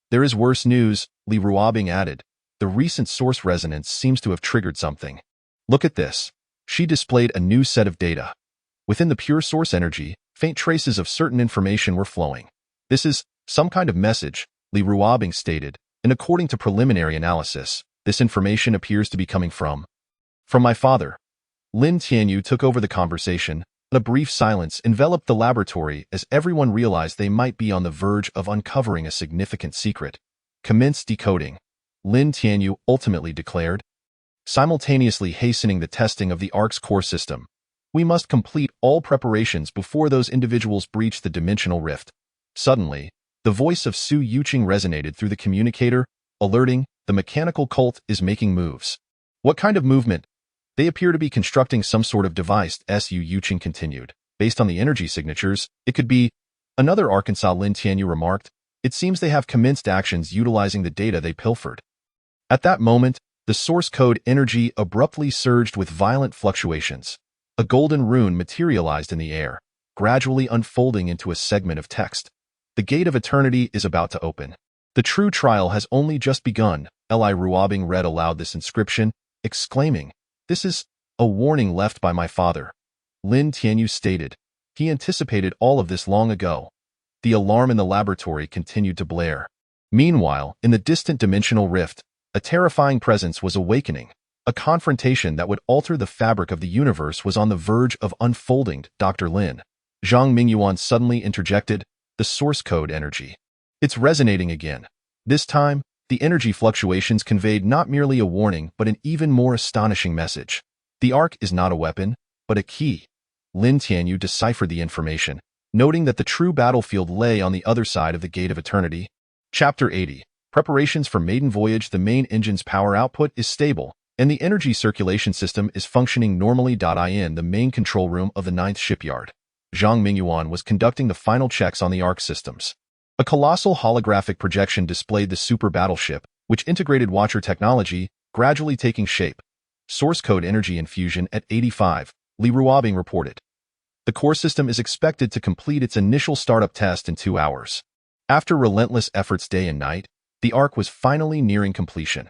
"There is worse news," Li Ruobing added. "The recent source resonance seems to have triggered something. Look at this." She displayed a new set of data. Within the pure source energy, faint traces of certain information were flowing. "This is some kind of message," Li Ruobing stated, "and according to preliminary analysis, this information appears to be coming from my father." Lin Tianyu took over the conversation. A brief silence enveloped the laboratory as everyone realized they might be on the verge of uncovering a significant secret. "Commence decoding," Lin Tianyu ultimately declared, simultaneously hastening the testing of the Ark's core system. "We must complete all preparations before those individuals breach the dimensional rift." Suddenly, the voice of Su Yuqing resonated through the communicator, alerting, "The mechanical cult is making moves." "What kind of movement?" "They appear to be constructing some sort of device," Su Yuqing continued. "Based on the energy signatures, it could be another Arkansas," Lin Tianyu remarked. "It seems they have commenced actions utilizing the data they pilfered." At that moment, the source code energy abruptly surged with violent fluctuations. A golden rune materialized in the air, gradually unfolding into a segment of text. "The gate of eternity is about to open. The true trial has only just begun." Li Ruobing read aloud this inscription, exclaiming, "This is a warning left by my father," Lin Tianyu stated. He anticipated all of this long ago. The alarm in the laboratory continued to blare. Meanwhile, in the distant dimensional rift, a terrifying presence was awakening. A confrontation that would alter the fabric of the universe was on the verge of unfolding. "Dr. Lin," Zhang Mingyuan suddenly interjected, "the source code energy. It's resonating again." This time, the energy fluctuations conveyed not merely a warning but an even more astonishing message. "The Ark is not a weapon, but a key." Lin Tianyu deciphered the information. noting that the true battlefield lay on the other side of the Gate of Eternity. Chapter 80. Preparations for maiden voyage. The main engine's power output is stable, and the energy circulation system is functioning normally. In the main control room of the 9th shipyard, Zhang Mingyuan was conducting the final checks on the ARC systems. A colossal holographic projection displayed the super battleship, which integrated Watcher technology, gradually taking shape. Source code energy infusion at 85, Li Ruobing reported. The core system is expected to complete its initial startup test in 2 hours. After relentless efforts day and night, the ARC was finally nearing completion.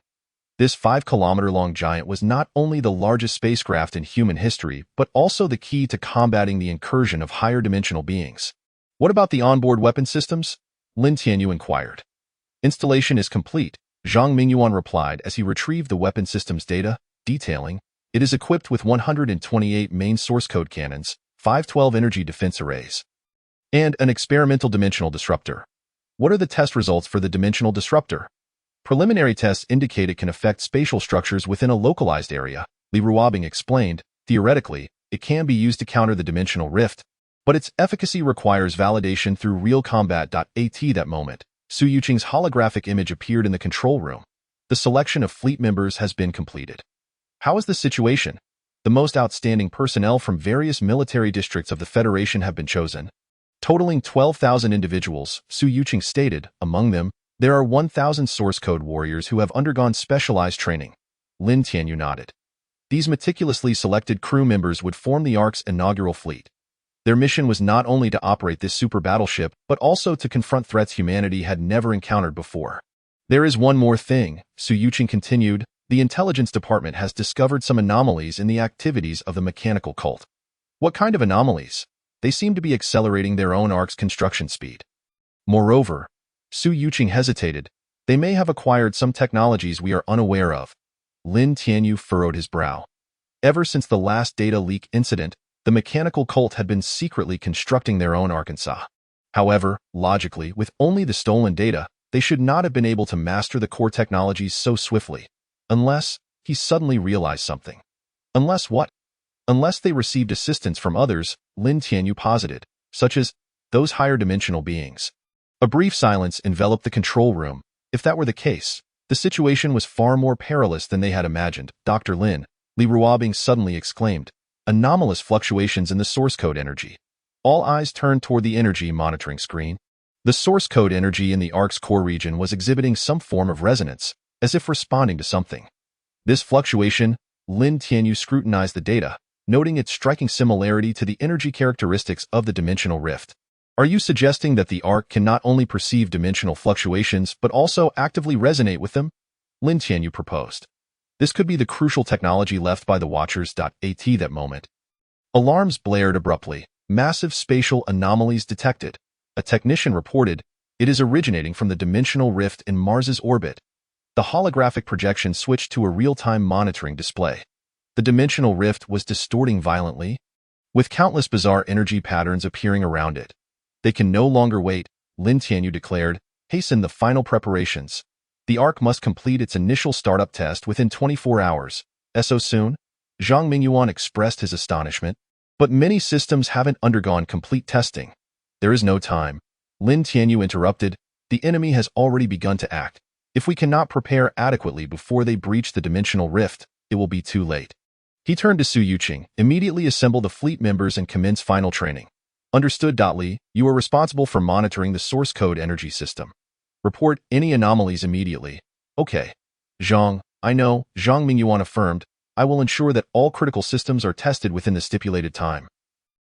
This 5-kilometer-long giant was not only the largest spacecraft in human history, but also the key to combating the incursion of higher-dimensional beings. What about the onboard weapon systems? Lin Tianyu inquired. Installation is complete, Zhang Mingyuan replied as he retrieved the weapon system's data, detailing, it is equipped with 128 main source code cannons, 512 energy defense arrays, and an experimental dimensional disruptor. What are the test results for the dimensional disruptor? Preliminary tests indicate it can affect spatial structures within a localized area, Li Ruobing explained. Theoretically, it can be used to counter the dimensional rift, but its efficacy requires validation through real combat. At that moment, Su Yuqing's holographic image appeared in the control room. The selection of fleet members has been completed. How is the situation? The most outstanding personnel from various military districts of the Federation have been chosen, totaling 12,000 individuals, Su Yuqing stated. Among them, there are 1,000 source code warriors who have undergone specialized training. Lin Tianyu nodded. These meticulously selected crew members would form the ARC's inaugural fleet. Their mission was not only to operate this super battleship, but also to confront threats humanity had never encountered before. There is one more thing, Su Yuqing continued. The intelligence department has discovered some anomalies in the activities of the mechanical cult. What kind of anomalies? They seem to be accelerating their own ARC's construction speed. Moreover, Su Yuqing hesitated. They may have acquired some technologies we are unaware of. Lin Tianyu furrowed his brow. Ever since the last data leak incident, the mechanical cult had been secretly constructing their own Arkansas. However, logically, with only the stolen data, they should not have been able to master the core technologies so swiftly. Unless, he suddenly realized something. Unless what? Unless they received assistance from others, Lin Tianyu posited, such as those higher-dimensional beings. A brief silence enveloped the control room. If that were the case, the situation was far more perilous than they had imagined. Dr. Lin, Li Ruobing suddenly exclaimed, anomalous fluctuations in the source code energy. All eyes turned toward the energy monitoring screen. The source code energy in the ARC's core region was exhibiting some form of resonance, as if responding to something. This fluctuation, Lin Tianyu scrutinized the data, noting its striking similarity to the energy characteristics of the dimensional rift. Are you suggesting that the ARC can not only perceive dimensional fluctuations but also actively resonate with them? Lin Tianyu proposed. This could be the crucial technology left by the Watchers. At that moment, alarms blared abruptly. Massive spatial anomalies detected. A technician reported, it is originating from the dimensional rift in Mars's orbit. The holographic projection switched to a real-time monitoring display. The dimensional rift was distorting violently, with countless bizarre energy patterns appearing around it. They can no longer wait, Lin Tianyu declared. Hasten the final preparations. The ARC must complete its initial startup test within 24 hours. So soon? Zhang Mingyuan expressed his astonishment. But many systems haven't undergone complete testing. There is no time. Lin Tianyu interrupted. The enemy has already begun to act. If we cannot prepare adequately before they breach the dimensional rift, it will be too late. He turned to Su Yuqing. Immediately assemble the fleet members and commence final training. Understood. Li, you are responsible for monitoring the source code energy system. Report any anomalies immediately. Okay. Zhang, I know, Zhang Mingyuan affirmed. I will ensure that all critical systems are tested within the stipulated time.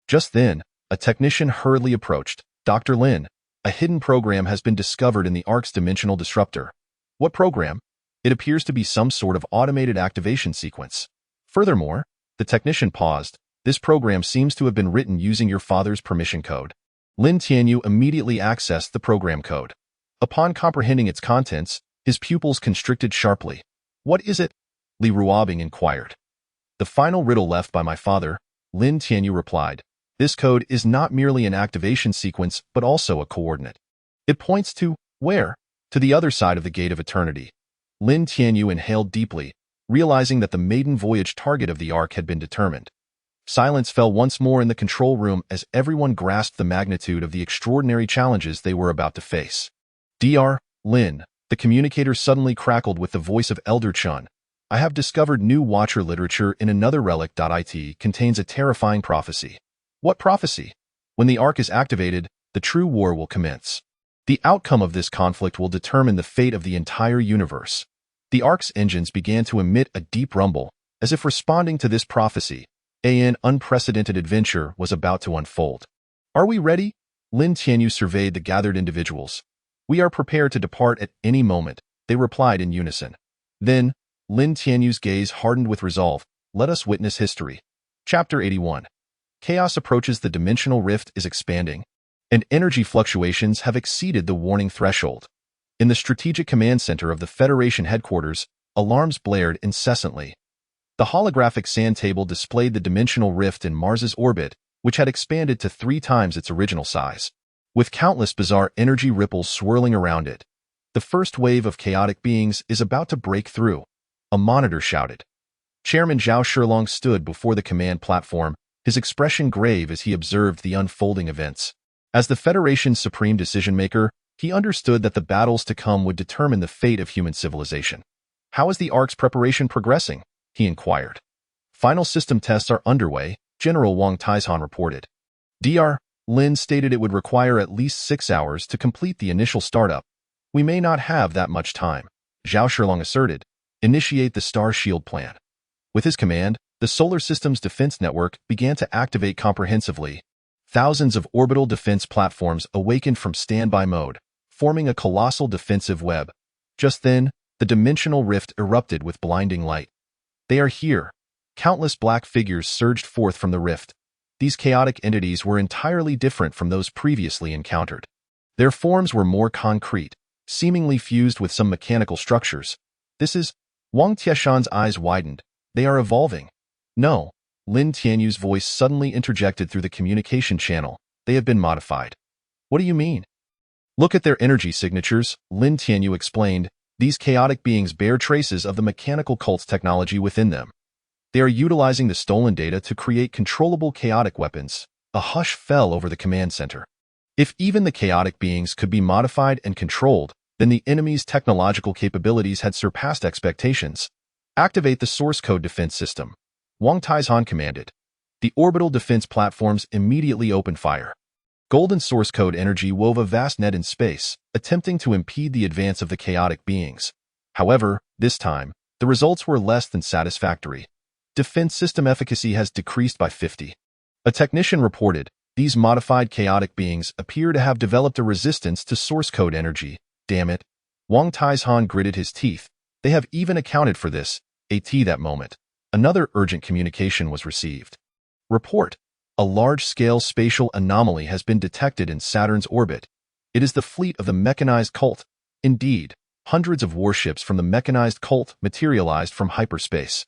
Just then, a technician hurriedly approached. Dr. Lin, a hidden program has been discovered in the ARC's dimensional disruptor. What program? It appears to be some sort of automated activation sequence. Furthermore, the technician paused. This program seems to have been written using your father's permission code. Lin Tianyu immediately accessed the program code. Upon comprehending its contents, his pupils constricted sharply. What is it? Li Ruobing inquired. The final riddle left by my father, Lin Tianyu replied. This code is not merely an activation sequence, but also a coordinate. It points to, where? To the other side of the Gate of Eternity. Lin Tianyu inhaled deeply, realizing that the maiden voyage target of the ARC had been determined. Silence fell once more in the control room as everyone grasped the magnitude of the extraordinary challenges they were about to face. Dr. Lin, the communicator suddenly crackled with the voice of Elder Chun. I have discovered new Watcher literature in another relic.it contains a terrifying prophecy. What prophecy? When the Ark is activated, the true war will commence. The outcome of this conflict will determine the fate of the entire universe. The Ark's engines began to emit a deep rumble, as if responding to this prophecy. An unprecedented adventure was about to unfold. Are we ready? Lin Tianyu surveyed the gathered individuals. We are prepared to depart at any moment, they replied in unison. Then, Lin Tianyu's gaze hardened with resolve. Let us witness history. Chapter 81. Chaos approaches, the dimensional rift is expanding, and energy fluctuations have exceeded the warning threshold. In the Strategic Command Center of the Federation headquarters, alarms blared incessantly. The holographic sand table displayed the dimensional rift in Mars's orbit, which had expanded to 3 times its original size, with countless bizarre energy ripples swirling around it. The first wave of chaotic beings is about to break through, a monitor shouted. Chairman Zhao Shilong stood before the command platform, his expression grave as he observed the unfolding events. As the Federation's supreme decision-maker, he understood that the battles to come would determine the fate of human civilization. How is the Ark's preparation progressing? He inquired. Final system tests are underway, General Wang Taizhan reported. Dr. Lin stated it would require at least 6 hours to complete the initial startup. We may not have that much time, Zhao Shilong asserted. Initiate the Star Shield plan. With his command, the solar system's defense network began to activate comprehensively. Thousands of orbital defense platforms awakened from standby mode, forming a colossal defensive web. Just then, the dimensional rift erupted with blinding light. They are here. Countless black figures surged forth from the rift. These chaotic entities were entirely different from those previously encountered. Their forms were more concrete, seemingly fused with some mechanical structures. This is... Wang Tieshan's eyes widened. They are evolving. No. Lin Tianyu's voice suddenly interjected through the communication channel. They have been modified. What do you mean? Look at their energy signatures, Lin Tianyu explained. These chaotic beings bear traces of the mechanical cult's technology within them. They are utilizing the stolen data to create controllable chaotic weapons. A hush fell over the command center. If even the chaotic beings could be modified and controlled, then the enemy's technological capabilities had surpassed expectations. Activate the source code defense system, Wang Taizhan commanded. The orbital defense platforms immediately opened fire. Golden source code energy wove a vast net in space, attempting to impede the advance of the chaotic beings. However, this time, the results were less than satisfactory. Defense system efficacy has decreased by 50. A technician reported, these modified chaotic beings appear to have developed a resistance to source code energy. Damn it. Wang Taizhan gritted his teeth. They have even accounted for this. That moment, another urgent communication was received. Report. A large-scale spatial anomaly has been detected in Saturn's orbit. It is the fleet of the mechanized cult. Indeed, hundreds of warships from the mechanized cult materialized from hyperspace.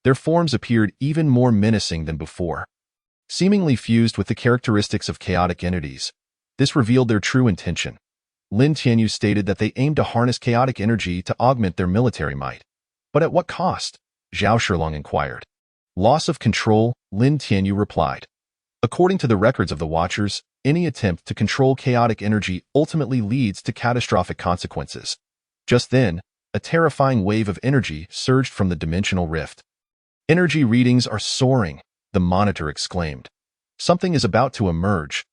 Their forms appeared even more menacing than before. Seemingly fused with the characteristics of chaotic entities, this revealed their true intention. Lin Tianyu stated that they aimed to harness chaotic energy to augment their military might. But at what cost? Zhao Shilong inquired. Loss of control, Lin Tianyu replied. According to the records of the Watchers, any attempt to control chaotic energy ultimately leads to catastrophic consequences. Just then, a terrifying wave of energy surged from the dimensional rift. Energy readings are soaring, the monitor exclaimed. Something is about to emerge.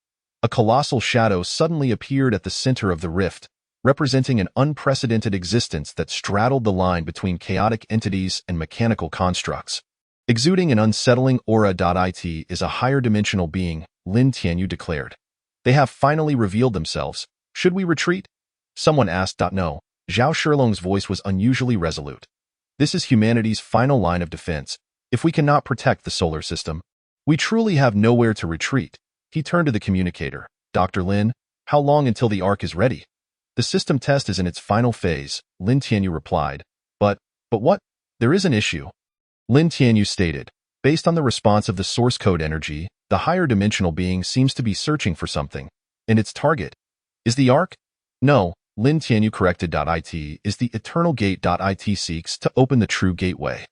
A colossal shadow suddenly appeared at the center of the rift, representing an unprecedented existence that straddled the line between chaotic entities and mechanical constructs. Exuding an unsettling aura.it is a higher dimensional being, Lin Tianyu declared. They have finally revealed themselves. Should we retreat? Someone asked. No. Zhao Shilong's voice was unusually resolute. This is humanity's final line of defense. If we cannot protect the solar system, we truly have nowhere to retreat. He turned to the communicator. Dr. Lin, how long until the Ark is ready? The system test is in its final phase, Lin Tianyu replied. But what? There is an issue. Lin Tianyu stated, based on the response of the source code energy, the higher dimensional being seems to be searching for something. And its target is the Ark? No, Lin Tianyu corrected. It is the eternal gate. It seeks to open the true gateway.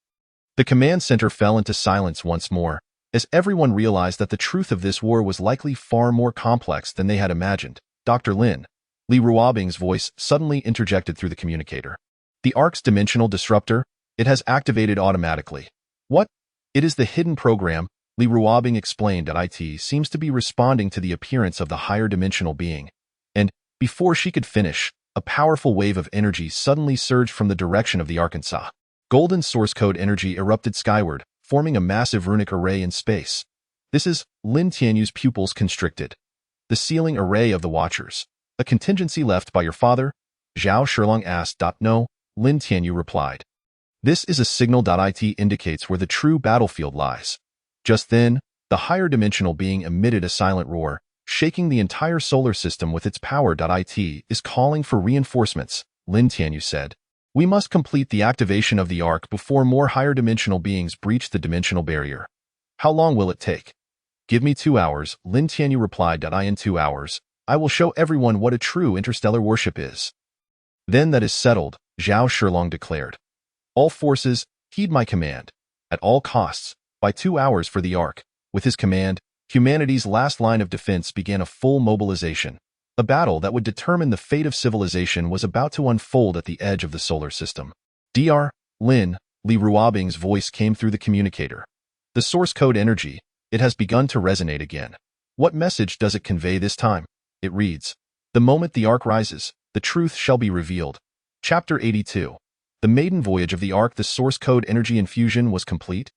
The command center fell into silence once more. As everyone realized that the truth of this war was likely far more complex than they had imagined, Dr. Lin, Li Ruobing's voice suddenly interjected through the communicator. The Ark's dimensional disruptor, it has activated automatically. What? It is the hidden program, Li Ruobing explained that IT seems to be responding to the appearance of the higher dimensional being. And, before she could finish, a powerful wave of energy suddenly surged from the direction of the Arkansas. Golden source code energy erupted skyward, forming a massive runic array in space. This is Lin Tianyu's pupils constricted. The sealing array of the Watchers. A contingency left by your father? Zhao Shilong asked. No, Lin Tianyu replied. This is a signal. It indicates where the true battlefield lies. Just then, the higher dimensional being emitted a silent roar, shaking the entire solar system with its power. It is calling for reinforcements, Lin Tianyu said. We must complete the activation of the Ark before more higher dimensional beings breach the dimensional barrier. How long will it take? Give me 2 hours, Lin Tianyu replied. In 2 hours, I will show everyone what a true interstellar warship is. Then that is settled, Zhao Shilong declared. All forces, heed my command. At all costs, by 2 hours for the Ark. With his command, humanity's last line of defense began a full mobilization. A battle that would determine the fate of civilization was about to unfold at the edge of the solar system. Dr. Lin, Li Ruobing's voice came through the communicator. The source code energy, it has begun to resonate again. What message does it convey this time? It reads, the moment the Ark rises, the truth shall be revealed. Chapter 82. The maiden voyage of the Ark. The source code energy infusion was complete,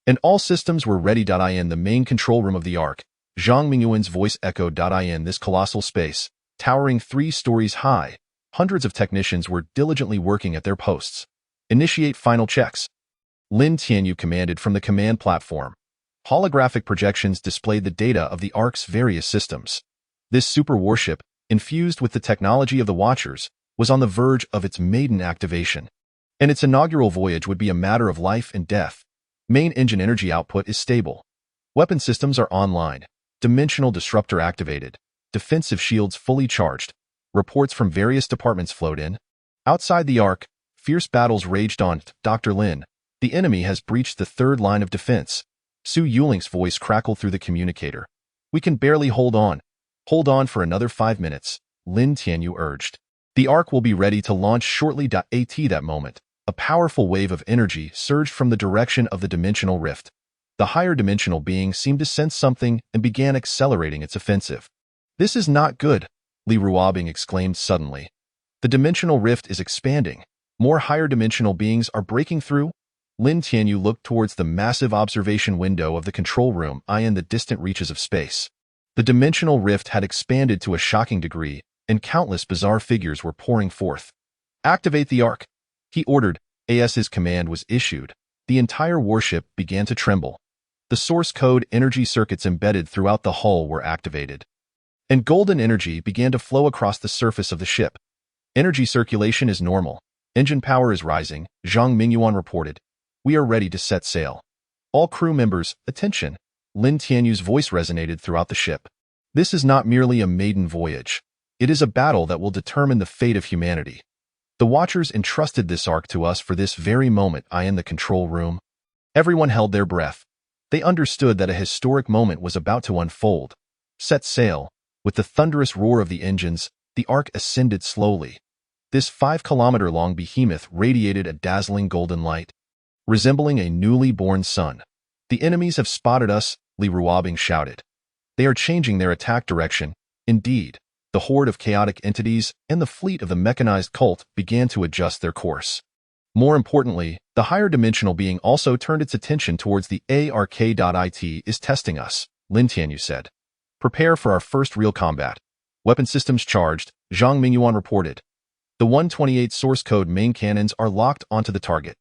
and all systems were ready. In the main control room of the Ark, Zhang Mingyuan's voice echoed. In this colossal space, towering 3 stories high, hundreds of technicians were diligently working at their posts. Initiate final checks. Lin Tianyu commanded from the command platform. Holographic projections displayed the data of the Ark's various systems. This super warship, infused with the technology of the Watchers, was on the verge of its maiden activation, and its inaugural voyage would be a matter of life and death. Main engine energy output is stable. Weapon systems are online. Dimensional disruptor activated. Defensive shields fully charged. Reports from various departments flowed in. Outside the Ark, fierce battles raged on. Dr. Lin, the enemy has breached the third line of defense. Su Yuling's voice crackled through the communicator. We can barely hold on. Hold on for another 5 minutes, Lin Tianyu urged. The Ark will be ready to launch shortly. At that moment, a powerful wave of energy surged from the direction of the dimensional rift. The higher dimensional being seemed to sense something and began accelerating its offensive. This is not good, Li Ruobing exclaimed suddenly. The dimensional rift is expanding. More higher dimensional beings are breaking through. Lin Tianyu looked towards the massive observation window of the control room in the distant reaches of space. The dimensional rift had expanded to a shocking degree, and countless bizarre figures were pouring forth. Activate the Ark, he ordered. As his command was issued, the entire warship began to tremble. The source code energy circuits embedded throughout the hull were activated, and golden energy began to flow across the surface of the ship. Energy circulation is normal. Engine power is rising, Zhang Mingyuan reported. We are ready to set sail. All crew members, attention. Lin Tianyu's voice resonated throughout the ship. This is not merely a maiden voyage. It is a battle that will determine the fate of humanity. The Watchers entrusted this Ark to us for this very moment. In the control room, everyone held their breath. They understood that a historic moment was about to unfold. Set sail. With the thunderous roar of the engines, the Ark ascended slowly. This 5-kilometer-long behemoth radiated a dazzling golden light, resembling a newly born sun. The enemies have spotted us, Li Ruobing shouted. They are changing their attack direction. Indeed, the horde of chaotic entities and the fleet of the mechanized cult began to adjust their course. More importantly, the higher dimensional being also turned its attention towards the Ark. It is testing us, Lin Tianyu said. Prepare for our first real combat. Weapon systems charged, Zhang Mingyuan reported. The 128 source code main cannons are locked onto the target.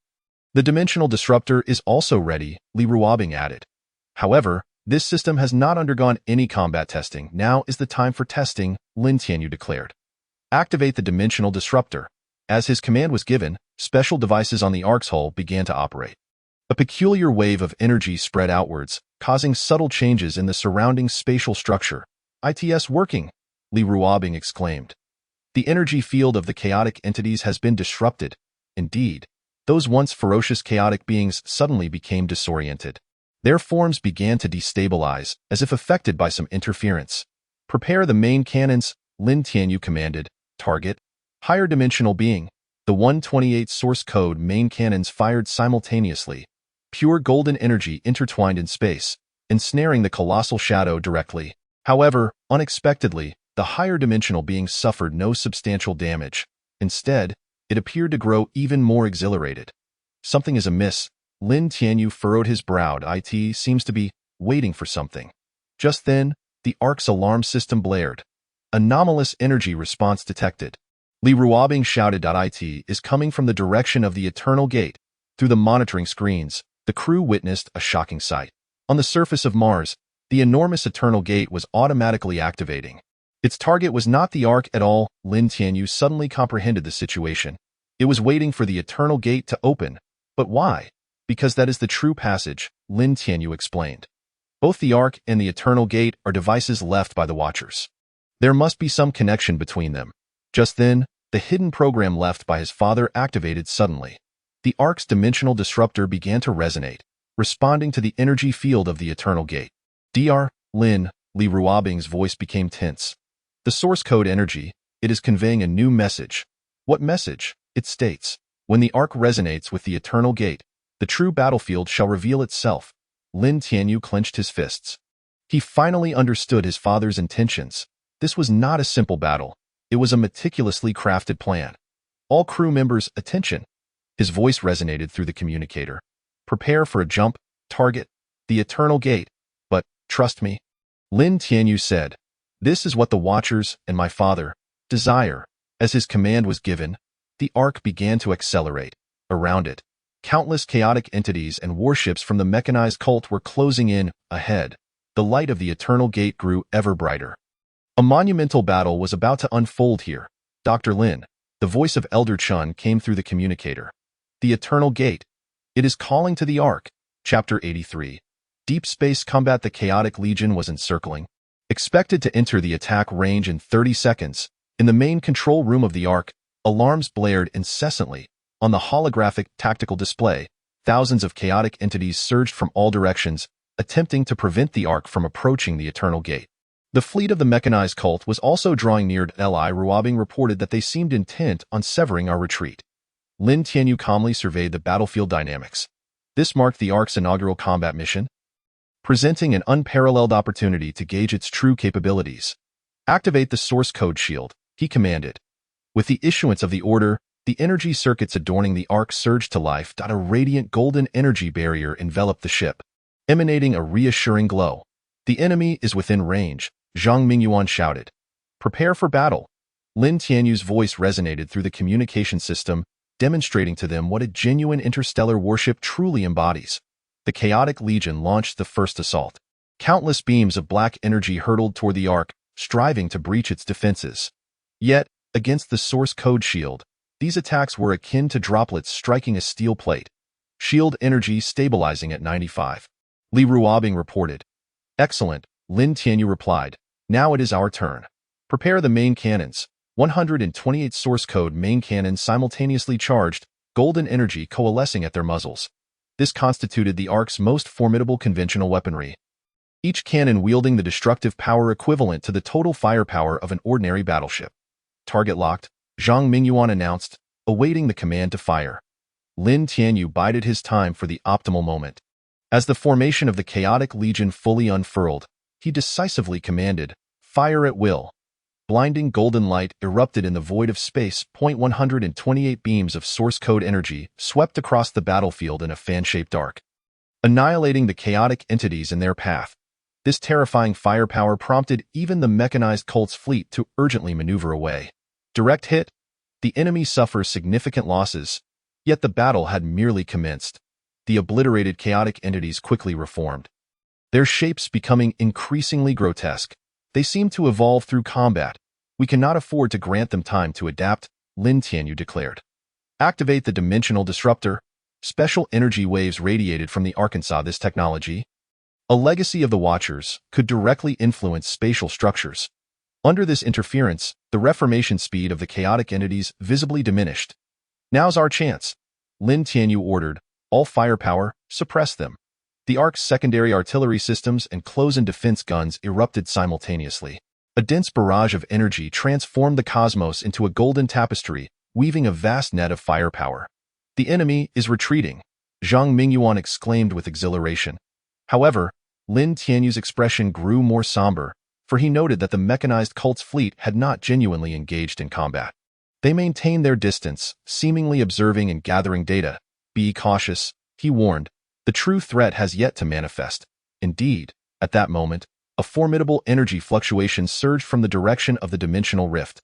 The dimensional disruptor is also ready, Li Ruobing added. However, this system has not undergone any combat testing. Now is the time for testing, Lin Tianyu declared. Activate the dimensional disruptor. As his command was given, special devices on the Ark's hull began to operate. A peculiar wave of energy spread outwards, causing subtle changes in the surrounding spatial structure. It's working, Li Ruobing exclaimed. The energy field of the chaotic entities has been disrupted. Indeed, those once ferocious chaotic beings suddenly became disoriented. Their forms began to destabilize, as if affected by some interference. Prepare the main cannons, Lin Tianyu commanded. Target. Higher dimensional being. The 128 source code main cannons fired simultaneously. Pure golden energy intertwined in space, ensnaring the colossal shadow directly. However, unexpectedly, the higher dimensional being suffered no substantial damage. Instead, it appeared to grow even more exhilarated. Something is amiss. Lin Tianyu furrowed his brow. It seems to be waiting for something. Just then, the Ark's alarm system blared. Anomalous energy response detected. Li Ruobing shouted. It is coming from the direction of the Eternal Gate. Through the monitoring screens, the crew witnessed a shocking sight. On the surface of Mars, the enormous Eternal Gate was automatically activating. Its target was not the Ark at all. Lin Tianyu suddenly comprehended the situation. It was waiting for the Eternal Gate to open. But why? Because that is the true passage, Lin Tianyu explained. Both the Ark and the Eternal Gate are devices left by the Watchers. There must be some connection between them. Just then, the hidden program left by his father activated suddenly. The Ark's dimensional disruptor began to resonate, responding to the energy field of the Eternal Gate. Dr. Lin, Li Ruobing's voice became tense. The source code energy, it is conveying a new message. What message? It states, when the Ark resonates with the Eternal Gate, the true battlefield shall reveal itself. Lin Tianyu clenched his fists. He finally understood his father's intentions. This was not a simple battle. It was a meticulously crafted plan. All crew members, attention. His voice resonated through the communicator. Prepare for a jump, target, the Eternal Gate. But, trust me. Lin Tianyu said, this is what the Watchers and my father desire. As his command was given, the Ark began to accelerate. Around it, countless chaotic entities and warships from the mechanized cult were closing in. Ahead, the light of the Eternal Gate grew ever brighter. A monumental battle was about to unfold here. Dr. Lin, the voice of Elder Chun came through the communicator. The Eternal Gate. It is calling to the Ark. Chapter 83. Deep Space Combat. The Chaotic Legion was encircling. Expected to enter the attack range in 30 seconds. In the main control room of the Ark, alarms blared incessantly. On the holographic tactical display, thousands of chaotic entities surged from all directions, attempting to prevent the Ark from approaching the Eternal Gate. The fleet of the mechanized cult was also drawing near. Li Ruobing reported that they seemed intent on severing our retreat. Lin Tianyu calmly surveyed the battlefield dynamics. This marked the Ark's inaugural combat mission, presenting an unparalleled opportunity to gauge its true capabilities. Activate the source code shield, he commanded. With the issuance of the order, the energy circuits adorning the Ark surged to life. A radiant golden energy barrier enveloped the ship, emanating a reassuring glow. The enemy is within range, Zhang Mingyuan shouted. Prepare for battle. Lin Tianyu's voice resonated through the communication system, demonstrating to them what a genuine interstellar warship truly embodies. The Chaotic Legion launched the first assault. Countless beams of black energy hurtled toward the Ark, striving to breach its defenses. Yet, against the source code shield, these attacks were akin to droplets striking a steel plate. Shield energy stabilizing at 95. Li Ruobing reported. Excellent, Lin Tianyu replied. Now it is our turn. Prepare the main cannons. 128 source code main cannons simultaneously charged, golden energy coalescing at their muzzles. This constituted the Ark's most formidable conventional weaponry. Each cannon wielding the destructive power equivalent to the total firepower of an ordinary battleship. Target locked, Zhang Mingyuan announced, awaiting the command to fire. Lin Tianyu bided his time for the optimal moment. As the formation of the Chaotic Legion fully unfurled, he decisively commanded, fire at will. Blinding golden light erupted in the void of space. 128 beams of source code energy swept across the battlefield in a fan-shaped arc, annihilating the chaotic entities in their path. This terrifying firepower prompted even the mechanized cult's fleet to urgently maneuver away. Direct hit. The enemy suffers significant losses, yet the battle had merely commenced. The obliterated chaotic entities quickly reformed, their shapes becoming increasingly grotesque. They seem to evolve through combat. We cannot afford to grant them time to adapt, Lin Tianyu declared. Activate the dimensional disruptor. Special energy waves radiated from the Arkansas. This technology, a legacy of the Watchers, could directly influence spatial structures. Under this interference, the reformation speed of the chaotic entities visibly diminished. Now's our chance, Lin Tianyu ordered. All firepower, suppress them. The Ark's secondary artillery systems and close-in defense guns erupted simultaneously. A dense barrage of energy transformed the cosmos into a golden tapestry, weaving a vast net of firepower. The enemy is retreating, Zhang Mingyuan exclaimed with exhilaration. However, Lin Tianyu's expression grew more somber, for he noted that the mechanized cult's fleet had not genuinely engaged in combat. They maintained their distance, seemingly observing and gathering data. Be cautious, he warned. The true threat has yet to manifest. Indeed, at that moment, a formidable energy fluctuation surged from the direction of the dimensional rift.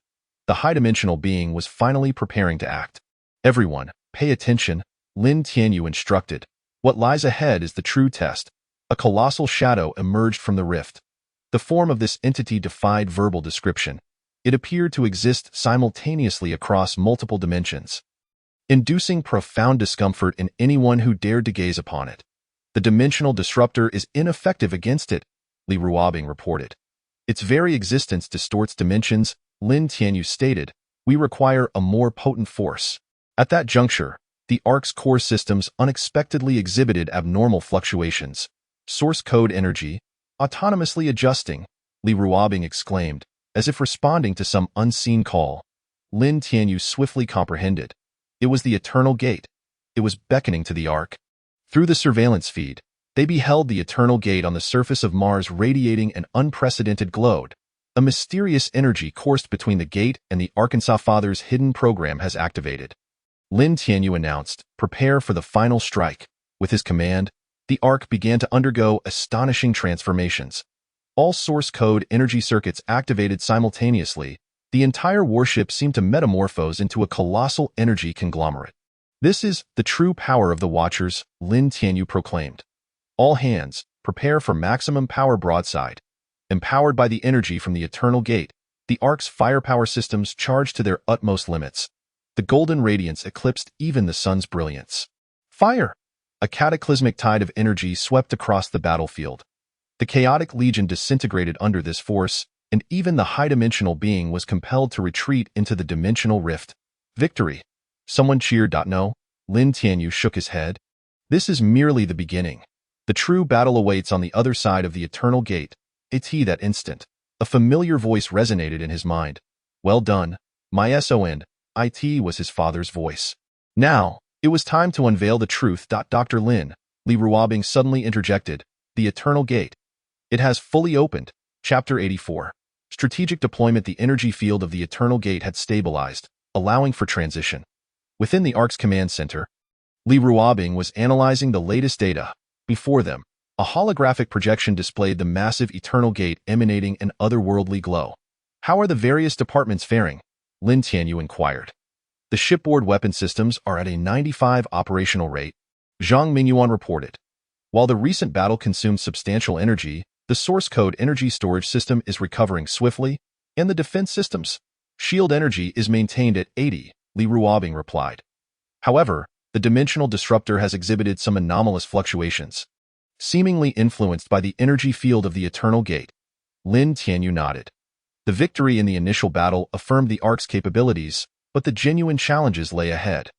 The high-dimensional being was finally preparing to act. Everyone, pay attention, Lin Tianyu instructed. What lies ahead is the true test. A colossal shadow emerged from the rift. The form of this entity defied verbal description. It appeared to exist simultaneously across multiple dimensions, inducing profound discomfort in anyone who dared to gaze upon it. The dimensional disruptor is ineffective against it, Li Ruobing reported. Its very existence distorts dimensions, Lin Tianyu stated. We require a more potent force. At that juncture, the Ark's core systems unexpectedly exhibited abnormal fluctuations. Source code energy, autonomously adjusting, Li Ruobing exclaimed, as if responding to some unseen call. Lin Tianyu swiftly comprehended. It was the Eternal Gate. It was beckoning to the Ark. Through the surveillance feed, they beheld the Eternal Gate on the surface of Mars radiating an unprecedented glow. A mysterious energy coursed between the gate and the Arkansas Father's hidden program has activated. Lin Tianyu announced, prepare for the final strike. With his command, the Ark began to undergo astonishing transformations. All source code energy circuits activated simultaneously. The entire warship seemed to metamorphose into a colossal energy conglomerate. This is the true power of the Watchers, Lin Tianyu proclaimed. All hands, prepare for maximum power broadside. Empowered by the energy from the Eternal Gate, the Ark's firepower systems charged to their utmost limits. The golden radiance eclipsed even the sun's brilliance. Fire! A cataclysmic tide of energy swept across the battlefield. The chaotic legion disintegrated under this force, and even the high-dimensional being was compelled to retreat into the dimensional rift. Victory! Someone cheered. No, Lin Tianyu shook his head. This is merely the beginning. The true battle awaits on the other side of the Eternal Gate. It's he that instant. A familiar voice resonated in his mind. Well done, my son. It was his father's voice. Now, it was time to unveil the truth. Dr. Lin, Li Ruobing suddenly interjected. The Eternal Gate. It has fully opened. Chapter 84. Strategic deployment. The energy field of the Eternal Gate had stabilized, allowing for transition. Within the Ark's command center, Li Ruobing was analyzing the latest data. Before them, a holographic projection displayed the massive Eternal Gate emanating an otherworldly glow. How are the various departments faring? Lin Tianyu inquired. The shipboard weapon systems are at a 95 operational rate, Zhang Mingyuan reported. While the recent battle consumed substantial energy, the source code energy storage system is recovering swiftly, and the defense systems' shield energy is maintained at 80, Li Ruobing replied. However, the dimensional disruptor has exhibited some anomalous fluctuations, seemingly influenced by the energy field of the Eternal Gate. Lin Tianyu nodded. The victory in the initial battle affirmed the Ark's capabilities, but the genuine challenges lay ahead.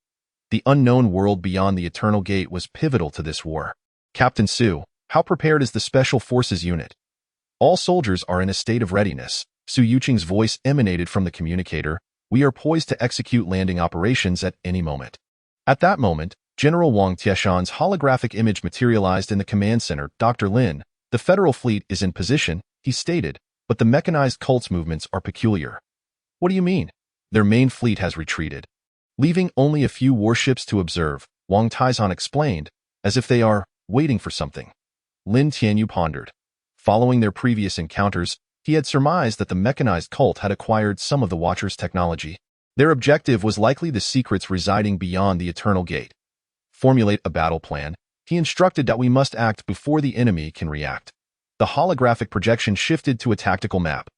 The unknown world beyond the Eternal Gate was pivotal to this war. Captain Su, how prepared is the Special Forces unit? All soldiers are in a state of readiness. Su Yuqing's voice emanated from the communicator. We are poised to execute landing operations at any moment. At that moment, General Wang Tieshan's holographic image materialized in the command center. Dr. Lin, the Federal Fleet is in position, he stated, but the mechanized cult's movements are peculiar. What do you mean? Their main fleet has retreated, leaving only a few warships to observe, Wang Tieshan explained, as if they are waiting for something. Lin Tianyu pondered. Following their previous encounters, he had surmised that the mechanized cult had acquired some of the Watchers' technology. Their objective was likely the secrets residing beyond the Eternal Gate. Formulate a battle plan. He instructed that we must act before the enemy can react. The holographic projection shifted to a tactical map.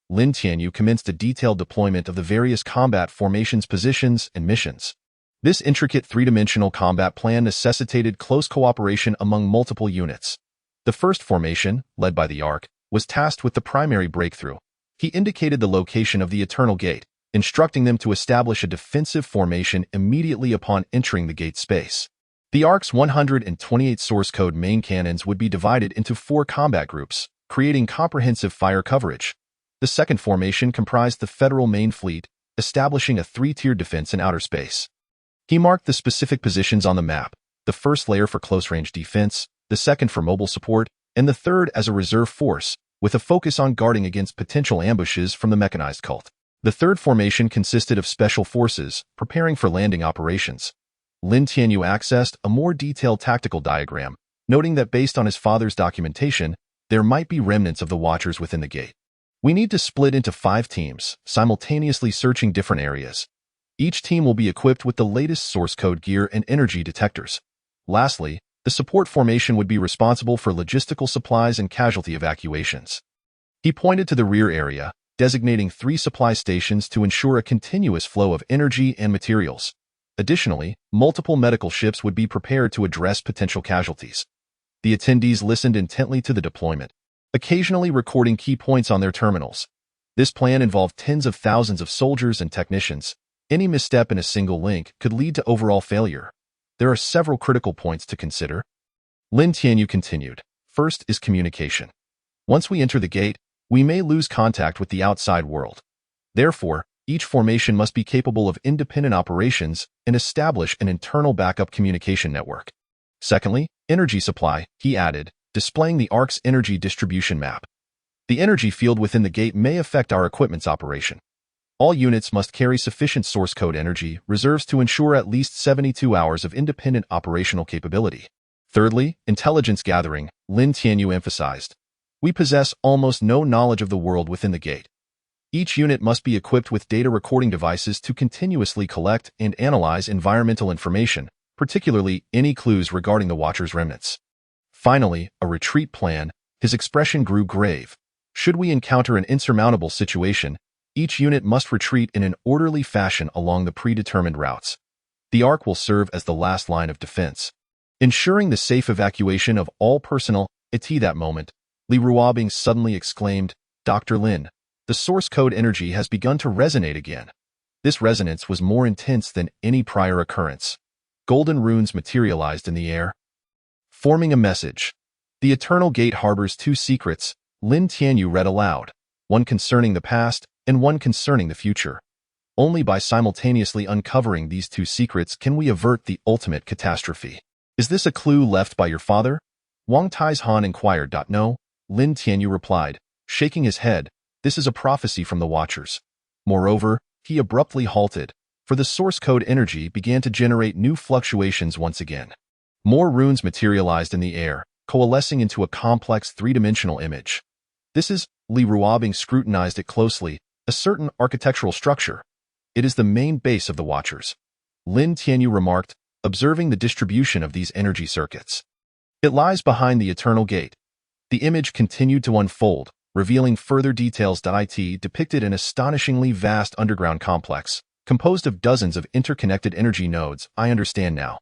Lin Tianyu commenced a detailed deployment of the various combat formations, positions, and missions. This intricate three-dimensional combat plan necessitated close cooperation among multiple units. The first formation, led by the Ark, was tasked with the primary breakthrough. He indicated the location of the Eternal Gate, instructing them to establish a defensive formation immediately upon entering the gate space. The Ark's 128 source code main cannons would be divided into 4 combat groups, creating comprehensive fire coverage. The second formation comprised the Federal Main Fleet, establishing a 3-tiered defense in outer space. He marked the specific positions on the map, the first layer for close-range defense, the second for mobile support, and the third as a reserve force, with a focus on guarding against potential ambushes from the mechanized cult. The third formation consisted of special forces, preparing for landing operations. Lin Tianyu accessed a more detailed tactical diagram, noting that based on his father's documentation, there might be remnants of the Watchers within the gate. We need to split into 5 teams, simultaneously searching different areas. Each team will be equipped with the latest source code gear and energy detectors. Lastly, the support formation would be responsible for logistical supplies and casualty evacuations. He pointed to the rear area, designating 3 supply stations to ensure a continuous flow of energy and materials. Additionally, multiple medical ships would be prepared to address potential casualties. The attendees listened intently to the deployment, occasionally recording key points on their terminals. This plan involved tens of thousands of soldiers and technicians. Any misstep in a single link could lead to overall failure. There are several critical points to consider. Lin Tianyu continued. First is communication. Once we enter the gate, we may lose contact with the outside world. Therefore, each formation must be capable of independent operations and establish an internal backup communication network. Secondly, energy supply, he added, displaying the Ark's energy distribution map. The energy field within the gate may affect our equipment's operation. All units must carry sufficient source code energy reserves to ensure at least 72 hours of independent operational capability. Thirdly, intelligence gathering, Lin Tianyu emphasized. We possess almost no knowledge of the world within the gate. Each unit must be equipped with data recording devices to continuously collect and analyze environmental information, particularly any clues regarding the Watcher's remnants. Finally, a retreat plan. His expression grew grave. Should we encounter an insurmountable situation, each unit must retreat in an orderly fashion along the predetermined routes. The Ark will serve as the last line of defense, ensuring the safe evacuation of all personnel. At that moment, Li Ruobing suddenly exclaimed, "Dr. Lin, the source code energy has begun to resonate again." This resonance was more intense than any prior occurrence. Golden runes materialized in the air, forming a message. The Eternal Gate harbors 2 secrets, Lin Tianyu read aloud, one concerning the past and one concerning the future. Only by simultaneously uncovering these 2 secrets can we avert the ultimate catastrophe. Is this a clue left by your father? Wang Taizhan inquired. No, Lin Tianyu replied, shaking his head. This is a prophecy from the Watchers. Moreover, he abruptly halted, for the source code energy began to generate new fluctuations once again. More runes materialized in the air, coalescing into a complex 3-dimensional image. This is, Li Ruobing scrutinized it closely, a certain architectural structure. It is the main base of the Watchers. Lin Tianyu remarked, observing the distribution of these energy circuits. It lies behind the Eternal Gate. The image continued to unfold, revealing further details. It depicted an astonishingly vast underground complex, composed of dozens of interconnected energy nodes. I understand now,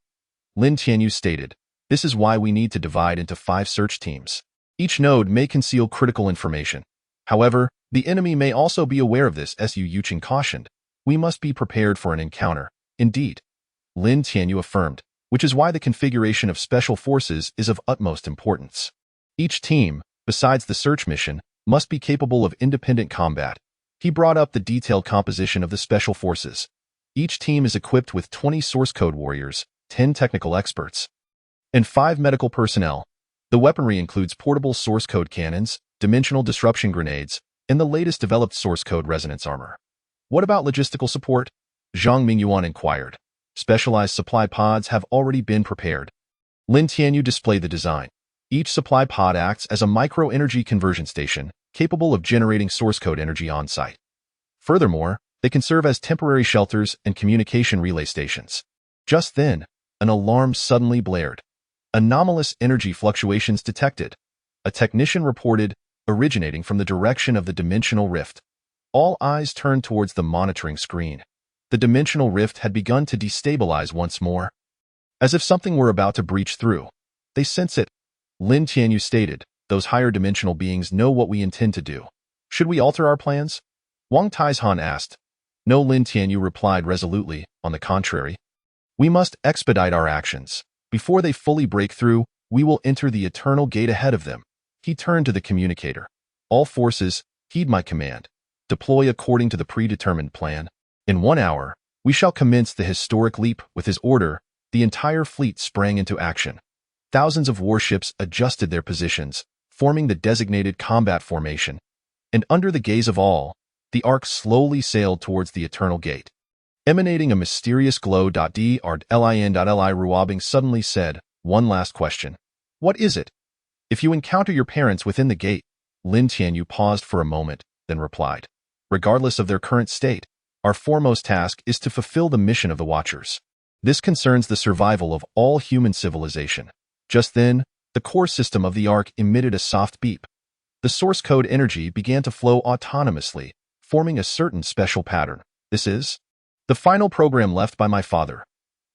Lin Tianyu stated. This is why we need to divide into 5 search teams. Each node may conceal critical information. However, the enemy may also be aware of this. Su Yuqing cautioned. We must be prepared for an encounter. Indeed, Lin Tianyu affirmed, which is why the configuration of special forces is of utmost importance. Each team, besides the search mission, must be capable of independent combat. He brought up the detailed composition of the special forces. Each team is equipped with 20 source code warriors, 10 technical experts, and 5 medical personnel. The weaponry includes portable source code cannons, dimensional disruption grenades, and the latest developed source code resonance armor. What about logistical support? Zhang Mingyuan inquired. Specialized supply pods have already been prepared. Lin Tianyu displayed the design. Each supply pod acts as a micro-energy conversion station, capable of generating source code energy on-site. Furthermore, they can serve as temporary shelters and communication relay stations. Just then, an alarm suddenly blared. Anomalous energy fluctuations detected. A technician reported, originating from the direction of the dimensional rift. All eyes turned towards the monitoring screen. The dimensional rift had begun to destabilize once more, as if something were about to breach through. They sense it, Lin Tianyu stated. Those higher dimensional beings know what we intend to do. Should we alter our plans? Wang Taizhan asked. No, Lin Tianyu replied resolutely. On the contrary, we must expedite our actions. Before they fully break through, we will enter the eternal gate ahead of them. He turned to the communicator. All forces, heed my command. Deploy according to the predetermined plan. In 1 hour, we shall commence the historic leap. With his order, the entire fleet sprang into action. Thousands of warships adjusted their positions, forming the designated combat formation. And under the gaze of all, the Ark slowly sailed towards the eternal gate. Emanating a mysterious glow. Lin Ruobing suddenly said, "One last question. What is it?" "If you encounter your parents within the gate," Lin Tianyu paused for a moment, then replied, "regardless of their current state, our foremost task is to fulfill the mission of the Watchers. This concerns the survival of all human civilization." Just then, the core system of the Ark emitted a soft beep. The source code energy began to flow autonomously, forming a certain special pattern. "This is the final program left by my father,"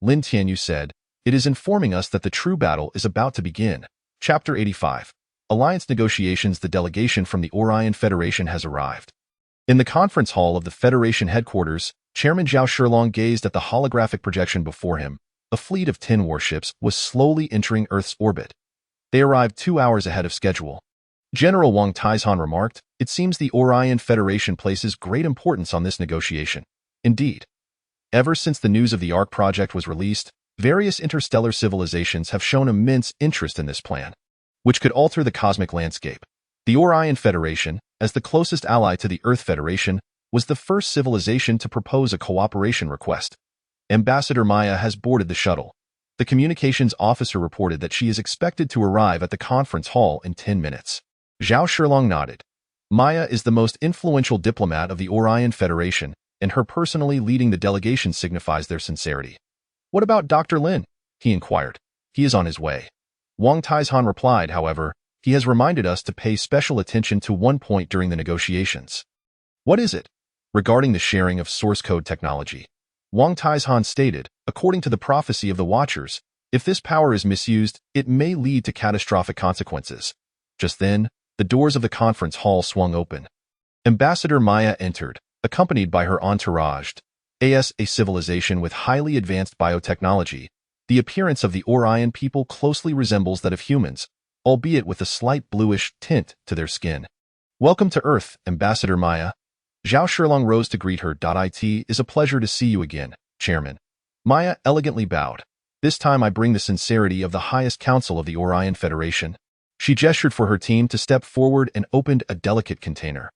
Lin Tianyu said. "It is informing us that the true battle is about to begin." Chapter 85. Alliance Negotiations. The delegation from the Orion Federation has arrived. In the conference hall of the Federation headquarters, Chairman Zhao Shilong gazed at the holographic projection before him. A fleet of 10 warships was slowly entering Earth's orbit. They arrived 2 hours ahead of schedule. General Wang Taizhan remarked, "It seems the Orion Federation places great importance on this negotiation." Indeed. Ever since the news of the Ark project was released, various interstellar civilizations have shown immense interest in this plan, which could alter the cosmic landscape. The Orion Federation, as the closest ally to the Earth Federation, was the first civilization to propose a cooperation request. Ambassador Maya has boarded the shuttle. The communications officer reported that she is expected to arrive at the conference hall in 10 minutes. Zhao Shilong nodded. Maya is the most influential diplomat of the Orion Federation, and her personally leading the delegation signifies their sincerity. "What about Dr. Lin?" he inquired. "He is on his way." Wang Taizhan replied, "However, he has reminded us to pay special attention to one point during the negotiations." "What is it?" "Regarding the sharing of source code technology." Wang Taizhan stated, "According to the prophecy of the Watchers, if this power is misused, it may lead to catastrophic consequences." Just then, the doors of the conference hall swung open. Ambassador Maya entered, accompanied by her entourage. A civilization with highly advanced biotechnology. The appearance of the Orion people closely resembles that of humans, albeit with a slight bluish tint to their skin. "Welcome to Earth, Ambassador Maya." Zhao Shilong rose to greet her. "It is a pleasure to see you again, Chairman." Maya elegantly bowed. "This time I bring the sincerity of the highest council of the Orion Federation." She gestured for her team to step forward and opened a delicate container.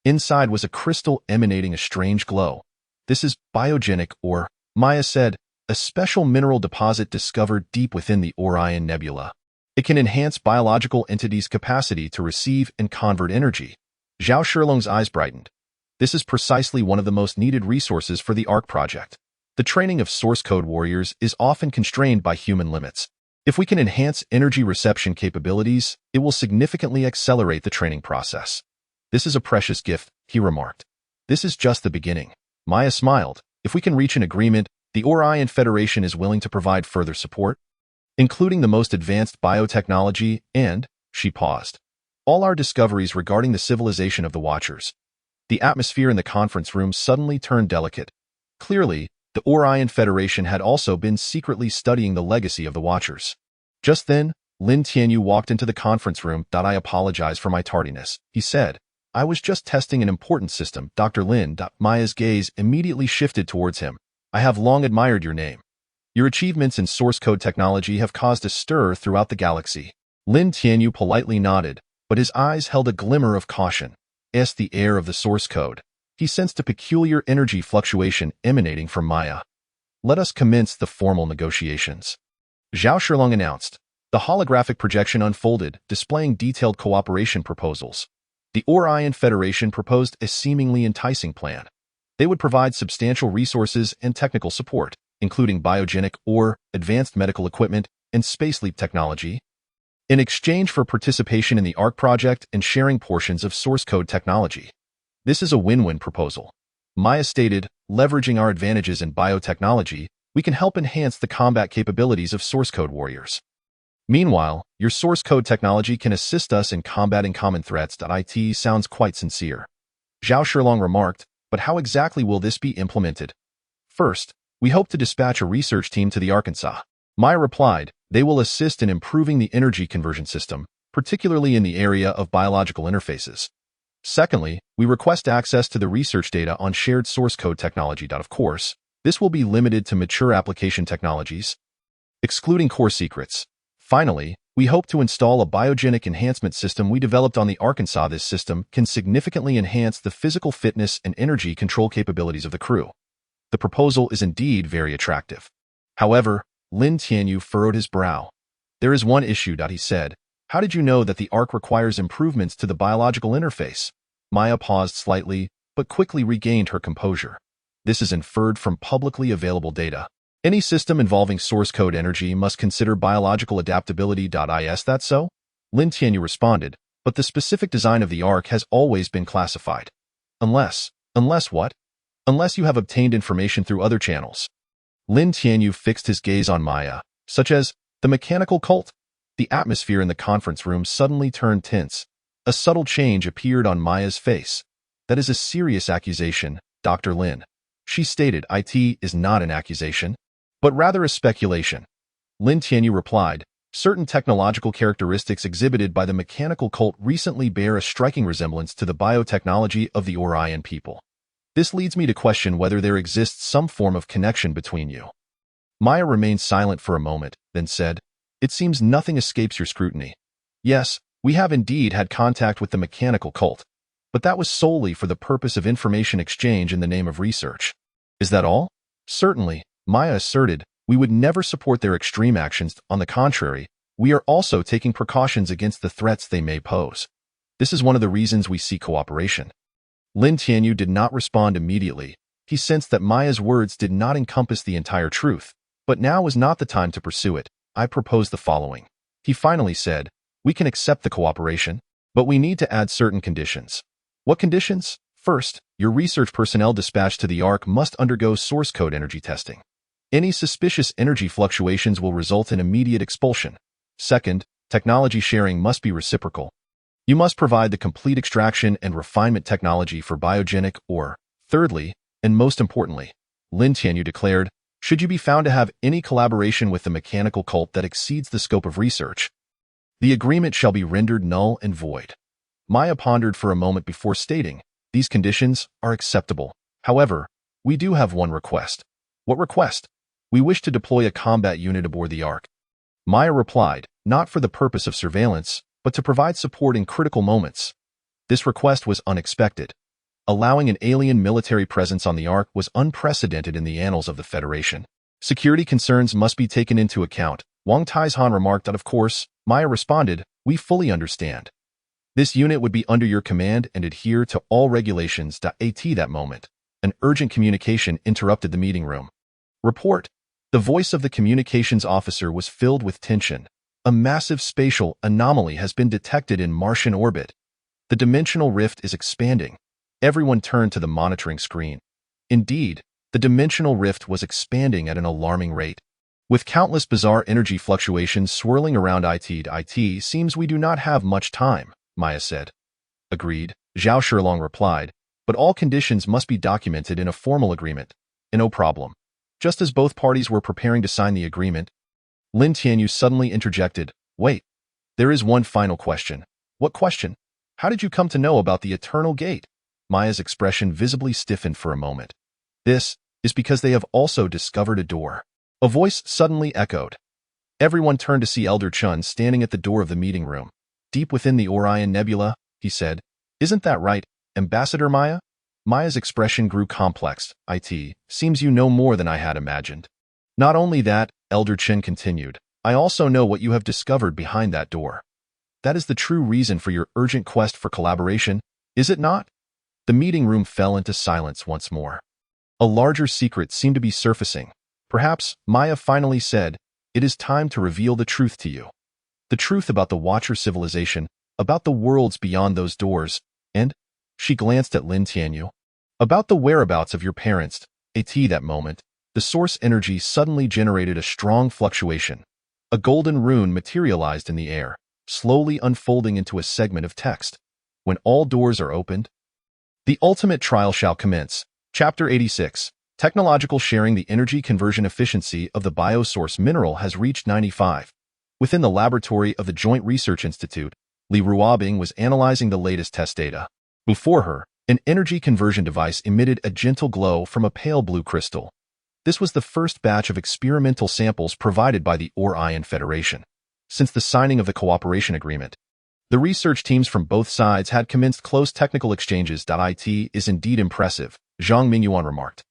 Inside was a crystal emanating a strange glow. "This is biogenic, or," Maya said, "a special mineral deposit discovered deep within the Orion Nebula. It can enhance biological entities' capacity to receive and convert energy." Zhao Shilong's eyes brightened. "This is precisely one of the most needed resources for the Ark project. The training of source code warriors is often constrained by human limits. If we can enhance energy reception capabilities, it will significantly accelerate the training process." "This is a precious gift," he remarked. "This is just the beginning." Maya smiled. "If we can reach an agreement, the Orion Federation is willing to provide further support, including the most advanced biotechnology and," she paused, "all our discoveries regarding the civilization of the Watchers." The atmosphere in the conference room suddenly turned delicate. Clearly, the Orion Federation had also been secretly studying the legacy of the Watchers. Just then, Lin Tianyu walked into the conference room. "I apologize for my tardiness," he said. "I was just testing an important system." "Dr. Lin." Maya's gaze immediately shifted towards him. "I have long admired your name. Your achievements in source code technology have caused a stir throughout the galaxy." Lin Tianyu politely nodded, but his eyes held a glimmer of caution. The air of the source code. He sensed a peculiar energy fluctuation emanating from Maya. "Let us commence the formal negotiations," Zhao Shilong announced. The holographic projection unfolded, displaying detailed cooperation proposals. The Orion Federation proposed a seemingly enticing plan. They would provide substantial resources and technical support, including biogenic or advanced medical equipment and space leap technology, in exchange for participation in the Ark project and sharing portions of source code technology. "This is a win-win proposal," Maya stated. "Leveraging our advantages in biotechnology, we can help enhance the combat capabilities of source code warriors. Meanwhile, your source code technology can assist us in combating common threats." "It sounds quite sincere," Zhao Shilong remarked, "but how exactly will this be implemented?" "First, we hope to dispatch a research team to the Arkansas," Maya replied. They will assist in improving the energy conversion system, particularly in the area of biological interfaces. Secondly, we request access to the research data on shared source code technology. Of course, this will be limited to mature application technologies, excluding core secrets. Finally, we hope to install a biogenic enhancement system we developed on the Arkansas. This system can significantly enhance the physical fitness and energy control capabilities of the crew. The proposal is indeed very attractive. However, Lin Tianyu furrowed his brow. There is one issue, he said. How did you know that the Ark requires improvements to the biological interface? Maya paused slightly, but quickly regained her composure. This is inferred from publicly available data. Any system involving source code energy must consider biological adaptability. Is that so? Lin Tianyu responded, but the specific design of the Ark has always been classified. Unless what? Unless you have obtained information through other channels. Lin Tianyu fixed his gaze on Maya, such as the mechanical cult. The atmosphere in the conference room suddenly turned tense. A subtle change appeared on Maya's face. That is a serious accusation, Dr. Lin. She stated it is not an accusation, but rather a speculation. Lin Tianyu replied, certain technological characteristics exhibited by the mechanical cult recently bear a striking resemblance to the biotechnology of the Orion people. This leads me to question whether there exists some form of connection between you. Maya remained silent for a moment, then said, it seems nothing escapes your scrutiny. Yes, we have indeed had contact with the mechanical cult, but that was solely for the purpose of information exchange in the name of research. Is that all? Certainly, Maya asserted, we would never support their extreme actions. On the contrary, we are also taking precautions against the threats they may pose. This is one of the reasons we seek cooperation. Lin Tianyu did not respond immediately. He sensed that Maya's words did not encompass the entire truth, but now was not the time to pursue it. I propose the following. He finally said, we can accept the cooperation, but we need to add certain conditions. What conditions? First, your research personnel dispatched to the Ark must undergo source code energy testing. Any suspicious energy fluctuations will result in immediate expulsion. Second, technology sharing must be reciprocal. You must provide the complete extraction and refinement technology for biogenic or, thirdly, and most importantly, Lin Tianyu declared, should you be found to have any collaboration with the mechanical cult that exceeds the scope of research, the agreement shall be rendered null and void. Maya pondered for a moment before stating, these conditions are acceptable. However, we do have one request. What request? We wish to deploy a combat unit aboard the Ark. Maya replied, not for the purpose of surveillance, but to provide support in critical moments. This request was unexpected. Allowing an alien military presence on the Ark was unprecedented in the annals of the Federation. Security concerns must be taken into account. Wang Taizhan remarked that, of course. Maya responded, we fully understand. This unit would be under your command and adhere to all regulations. At that moment, an urgent communication interrupted the meeting room. Report. The voice of the communications officer was filled with tension. A massive spatial anomaly has been detected in Martian orbit. The dimensional rift is expanding. Everyone turned to the monitoring screen. Indeed, the dimensional rift was expanding at an alarming rate. With countless bizarre energy fluctuations swirling around it seems we do not have much time, Maya said. Agreed, Zhao Shilong replied, but all conditions must be documented in a formal agreement. No problem. Just as both parties were preparing to sign the agreement, Lin Tianyu suddenly interjected, wait, there is one final question. What question? How did you come to know about the Eternal Gate? Maya's expression visibly stiffened for a moment. This is because they have also discovered a door. A voice suddenly echoed. Everyone turned to see Elder Chun standing at the door of the meeting room. Deep within the Orion Nebula, he said, isn't that right, Ambassador Maya? Maya's expression grew complex. Seems you know more than I had imagined. Not only that, Elder Chen continued, I also know what you have discovered behind that door. That is the true reason for your urgent quest for collaboration, is it not? The meeting room fell into silence once more. A larger secret seemed to be surfacing. Perhaps, Maya finally said, it is time to reveal the truth to you. The truth about the Watcher civilization, about the worlds beyond those doors, and, she glanced at Lin Tianyu, about the whereabouts of your parents. That moment, the source energy suddenly generated a strong fluctuation. A golden rune materialized in the air, slowly unfolding into a segment of text. When all doors are opened, the ultimate trial shall commence. Chapter 86. Technological sharing. The energy conversion efficiency of the biosource mineral has reached 95. Within the laboratory of the Joint Research Institute, Li Ruobing was analyzing the latest test data. Before her, an energy conversion device emitted a gentle glow from a pale blue crystal. This was the first batch of experimental samples provided by the Orion Federation. Since the signing of the cooperation agreement, the research teams from both sides had commenced close technical exchanges. It is indeed impressive, Zhang Mingyuan remarked.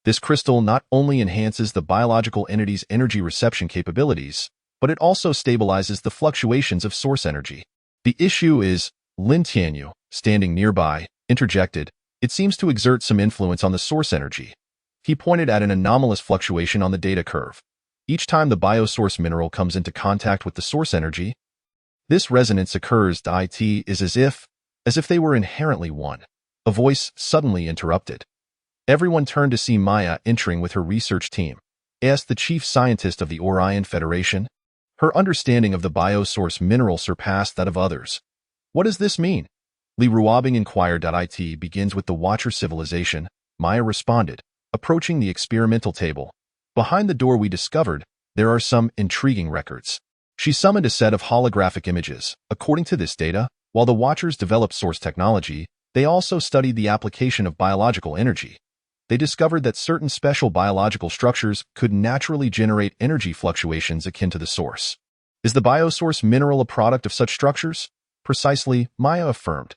This crystal not only enhances the biological entity's energy reception capabilities, but it also stabilizes the fluctuations of source energy. The issue is, Lin Tianyu, standing nearby, interjected, it seems to exert some influence on the source energy. He pointed at an anomalous fluctuation on the data curve. Each time the biosource mineral comes into contact with the source energy, this resonance occurs. It is as if they were inherently one. A voice suddenly interrupted. Everyone turned to see Maya entering with her research team. Asked the chief scientist of the Orion Federation. Her understanding of the biosource mineral surpassed that of others. What does this mean? Li Ruobing inquired. It begins with the Watcher civilization, Maya responded, approaching the experimental table. Behind the door we discovered, there are some intriguing records. She summoned a set of holographic images. According to this data, while the Watchers developed source technology, they also studied the application of biological energy. They discovered that certain special biological structures could naturally generate energy fluctuations akin to the source. Is the biosource mineral a product of such structures? Precisely, Maya affirmed.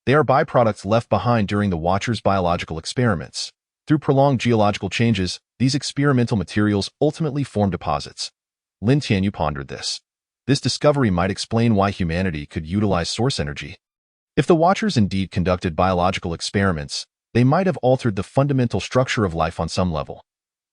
They are byproducts left behind during the Watchers' biological experiments. Through prolonged geological changes, these experimental materials ultimately form deposits. Lin Tianyu pondered this. This discovery might explain why humanity could utilize source energy. If the Watchers indeed conducted biological experiments, they might have altered the fundamental structure of life on some level.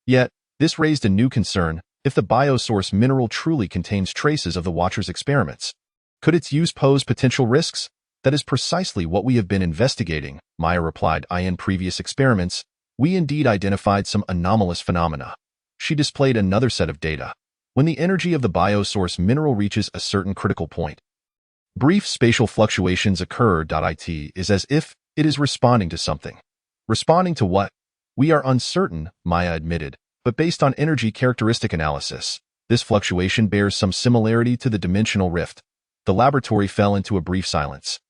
Yet, this raised a new concern. If the biosource mineral truly contains traces of the Watchers' experiments, could its use pose potential risks? That is precisely what we have been investigating, Maya replied. In previous experiments, we indeed identified some anomalous phenomena. She displayed another set of data. When the energy of the biosource mineral reaches a certain critical point, brief spatial fluctuations occur. It is as if it is responding to something. Responding to what? We are uncertain, Maya admitted, but based on energy characteristic analysis, this fluctuation bears some similarity to the dimensional rift. The laboratory fell into a brief silence.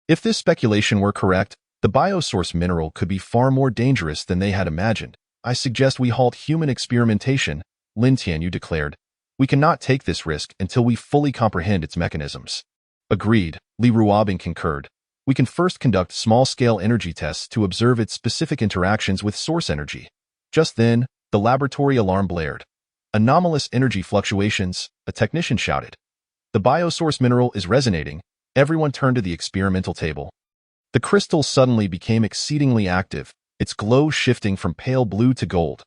If this speculation were correct, the biosource mineral could be far more dangerous than they had imagined. I suggest we halt human experimentation, Lin Tianyu declared. We cannot take this risk until we fully comprehend its mechanisms. Agreed, Li Ruobing concurred. We can first conduct small-scale energy tests to observe its specific interactions with source energy. Just then, the laboratory alarm blared. Anomalous energy fluctuations, a technician shouted. The biosource mineral is resonating. Everyone turned to the experimental table. The crystal suddenly became exceedingly active, its glow shifting from pale blue to gold.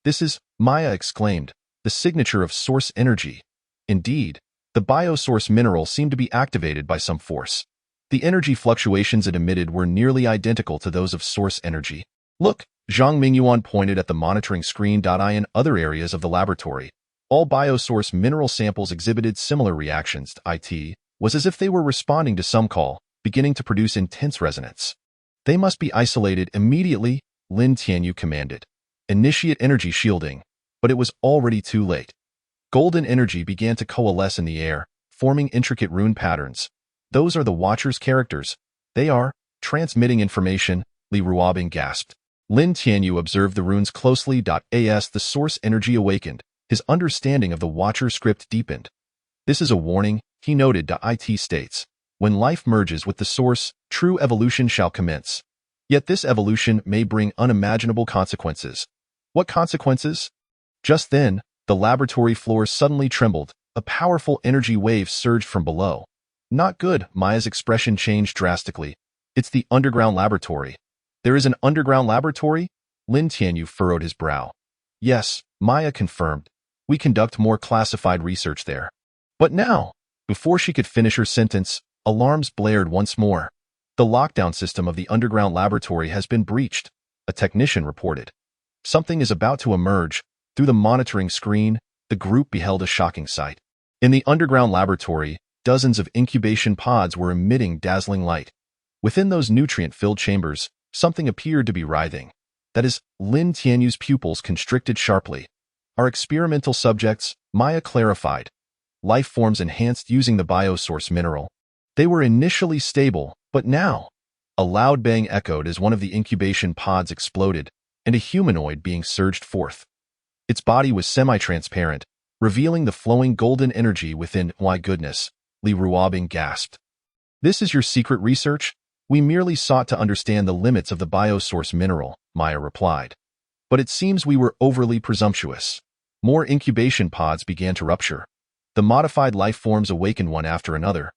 This is, Maya exclaimed, the signature of source energy. Indeed, the biosource mineral seemed to be activated by some force. The energy fluctuations it emitted were nearly identical to those of source energy. Look, Zhang Mingyuan pointed at the monitoring screen. In other areas of the laboratory, all biosource mineral samples exhibited similar reactions. It was as if they were responding to some call, beginning to produce intense resonance. They must be isolated immediately, Lin Tianyu commanded. Initiate energy shielding. But it was already too late. Golden energy began to coalesce in the air, forming intricate rune patterns. Those are the Watchers' characters. They are transmitting information, Li Ruobing gasped. Lin Tianyu observed the runes closely. As the source energy awakened, his understanding of the Watcher script deepened. This is a warning, he noted. It states, when life merges with the source, true evolution shall commence. Yet this evolution may bring unimaginable consequences. What consequences? Just then, the laboratory floor suddenly trembled. A powerful energy wave surged from below. Not good, Maya's expression changed drastically. It's the underground laboratory. There is an underground laboratory? Lin Tianyu furrowed his brow. Yes, Maya confirmed. We conduct more classified research there. But now, before she could finish her sentence, alarms blared once more. The lockdown system of the underground laboratory has been breached, a technician reported. Something is about to emerge. Through the monitoring screen, the group beheld a shocking sight. In the underground laboratory, dozens of incubation pods were emitting dazzling light. Within those nutrient-filled chambers, something appeared to be writhing. That is, Lin Tianyu's pupils constricted sharply. Our experimental subjects, Maya clarified. life forms enhanced using the biosource mineral. They were initially stable, but now, a loud bang echoed as one of the incubation pods exploded, and a humanoid being surged forth. Its body was semi-transparent, revealing the flowing golden energy within. My goodness, Li Ruobing gasped. This is your secret research? We merely sought to understand the limits of the biosource mineral, Maya replied. But it seems we were overly presumptuous. More incubation pods began to rupture. The modified life forms awakened one after another,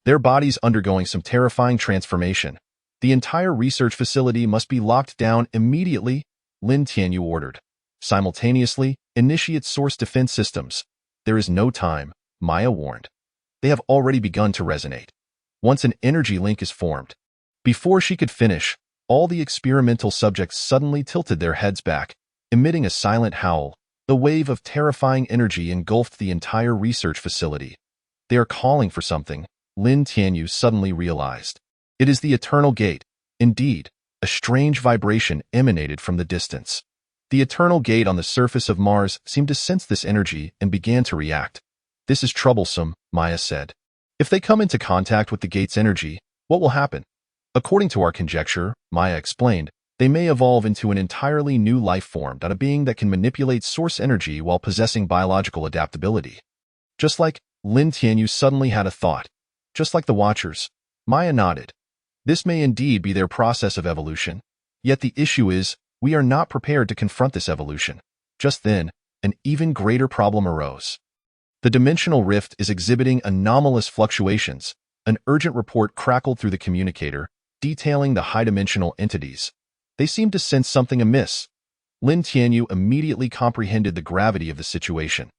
their bodies undergoing some terrifying transformation. The entire research facility must be locked down immediately, Lin Tianyu ordered. Simultaneously, initiate source defense systems. There is no time, Maya warned. They have already begun to resonate. Once an energy link is formed. Before she could finish, all the experimental subjects suddenly tilted their heads back, emitting a silent howl. The wave of terrifying energy engulfed the entire research facility. They are calling for something, Lin Tianyu suddenly realized. It is the Eternal Gate. Indeed, a strange vibration emanated from the distance. The Eternal Gate on the surface of Mars seemed to sense this energy and began to react. This is troublesome, Maya said. If they come into contact with the gate's energy, what will happen? According to our conjecture, Maya explained, they may evolve into an entirely new life form, a being that can manipulate source energy while possessing biological adaptability. Just like Lin Tianyu suddenly had a thought. Just like the Watchers, Maya nodded. This may indeed be their process of evolution. Yet the issue is, we are not prepared to confront this evolution. Just then, an even greater problem arose. The dimensional rift is exhibiting anomalous fluctuations. An urgent report crackled through the communicator, detailing the high-dimensional entities. They seemed to sense something amiss. Lin Tianyu immediately comprehended the gravity of the situation.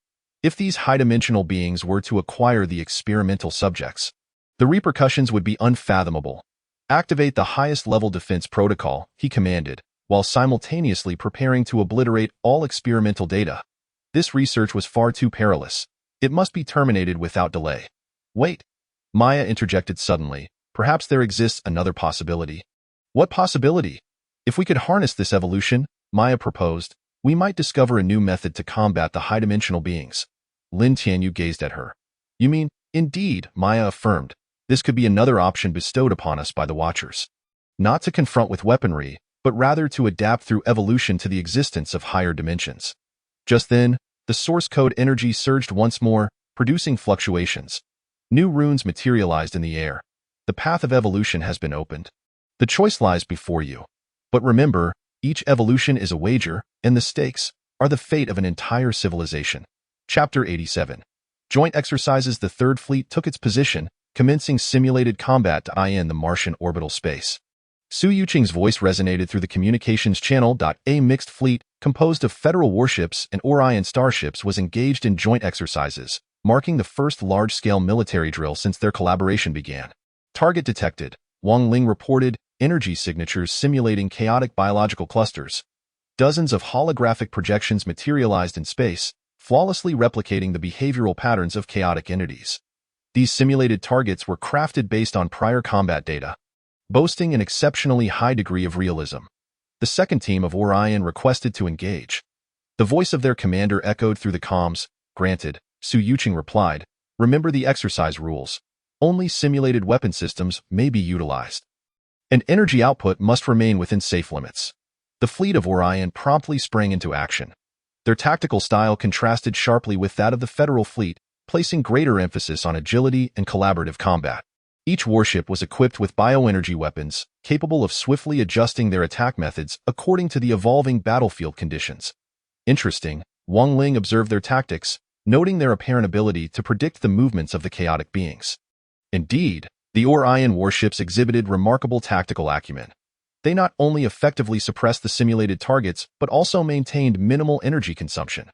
If these high-dimensional beings were to acquire the experimental subjects, the repercussions would be unfathomable. Activate the highest-level defense protocol, he commanded, while simultaneously preparing to obliterate all experimental data. This research was far too perilous. It must be terminated without delay. Wait, Maya interjected suddenly. Perhaps there exists another possibility. What possibility? If we could harness this evolution, Maya proposed, we might discover a new method to combat the high-dimensional beings. Lin Tianyu gazed at her. You mean, indeed, Maya affirmed. This could be another option bestowed upon us by the Watchers. Not to confront with weaponry, but rather to adapt through evolution to the existence of higher dimensions. Just then, the source code energy surged once more, producing fluctuations. New runes materialized in the air. The path of evolution has been opened. The choice lies before you. But remember, each evolution is a wager, and the stakes are the fate of an entire civilization. Chapter 87. Joint exercises. The Third Fleet took its position, commencing simulated combat to in the Martian orbital space. Su Yuqing's voice resonated through the communications channel. A mixed fleet, composed of Federal warships and Orion starships, was engaged in joint exercises, marking the first large-scale military drill since their collaboration began. Target detected, Wang Ling reported, energy signatures simulating chaotic biological clusters. Dozens of holographic projections materialized in space, flawlessly replicating the behavioral patterns of chaotic entities. These simulated targets were crafted based on prior combat data, boasting an exceptionally high degree of realism. The second team of Orion requested to engage. The voice of their commander echoed through the comms. Granted, Su Yuqing replied. Remember the exercise rules. Only simulated weapon systems may be utilized. And energy output must remain within safe limits. The fleet of Orion promptly sprang into action. Their tactical style contrasted sharply with that of the Federal fleet, placing greater emphasis on agility and collaborative combat. Each warship was equipped with bioenergy weapons, capable of swiftly adjusting their attack methods according to the evolving battlefield conditions. Interesting, Wang Ling observed their tactics, noting their apparent ability to predict the movements of the chaotic beings. Indeed, the Orion warships exhibited remarkable tactical acumen. They not only effectively suppressed the simulated targets, but also maintained minimal energy consumption.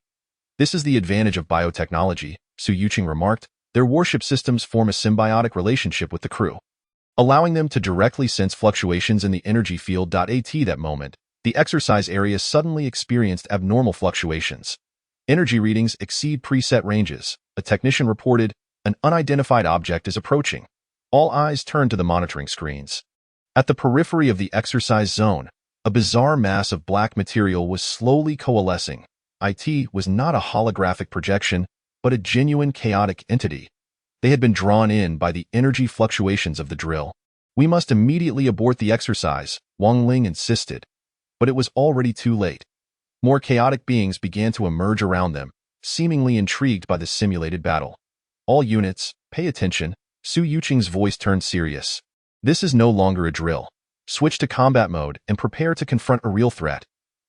This is the advantage of biotechnology, Su Yuqing remarked. Their warship systems form a symbiotic relationship with the crew, allowing them to directly sense fluctuations in the energy field. At that moment, the exercise area suddenly experienced abnormal fluctuations. Energy readings exceed preset ranges. A technician reported, an unidentified object is approaching. All eyes turned to the monitoring screens. At the periphery of the exercise zone, a bizarre mass of black material was slowly coalescing. It was not a holographic projection. but a genuine chaotic entity. They had been drawn in by the energy fluctuations of the drill. "We must immediately abort the exercise," Wang Ling insisted. But it was already too late. More chaotic beings began to emerge around them, seemingly intrigued by the simulated battle. "All units, pay attention," Su Yuqing's voice turned serious. "This is no longer a drill. Switch to combat mode and prepare to confront a real threat."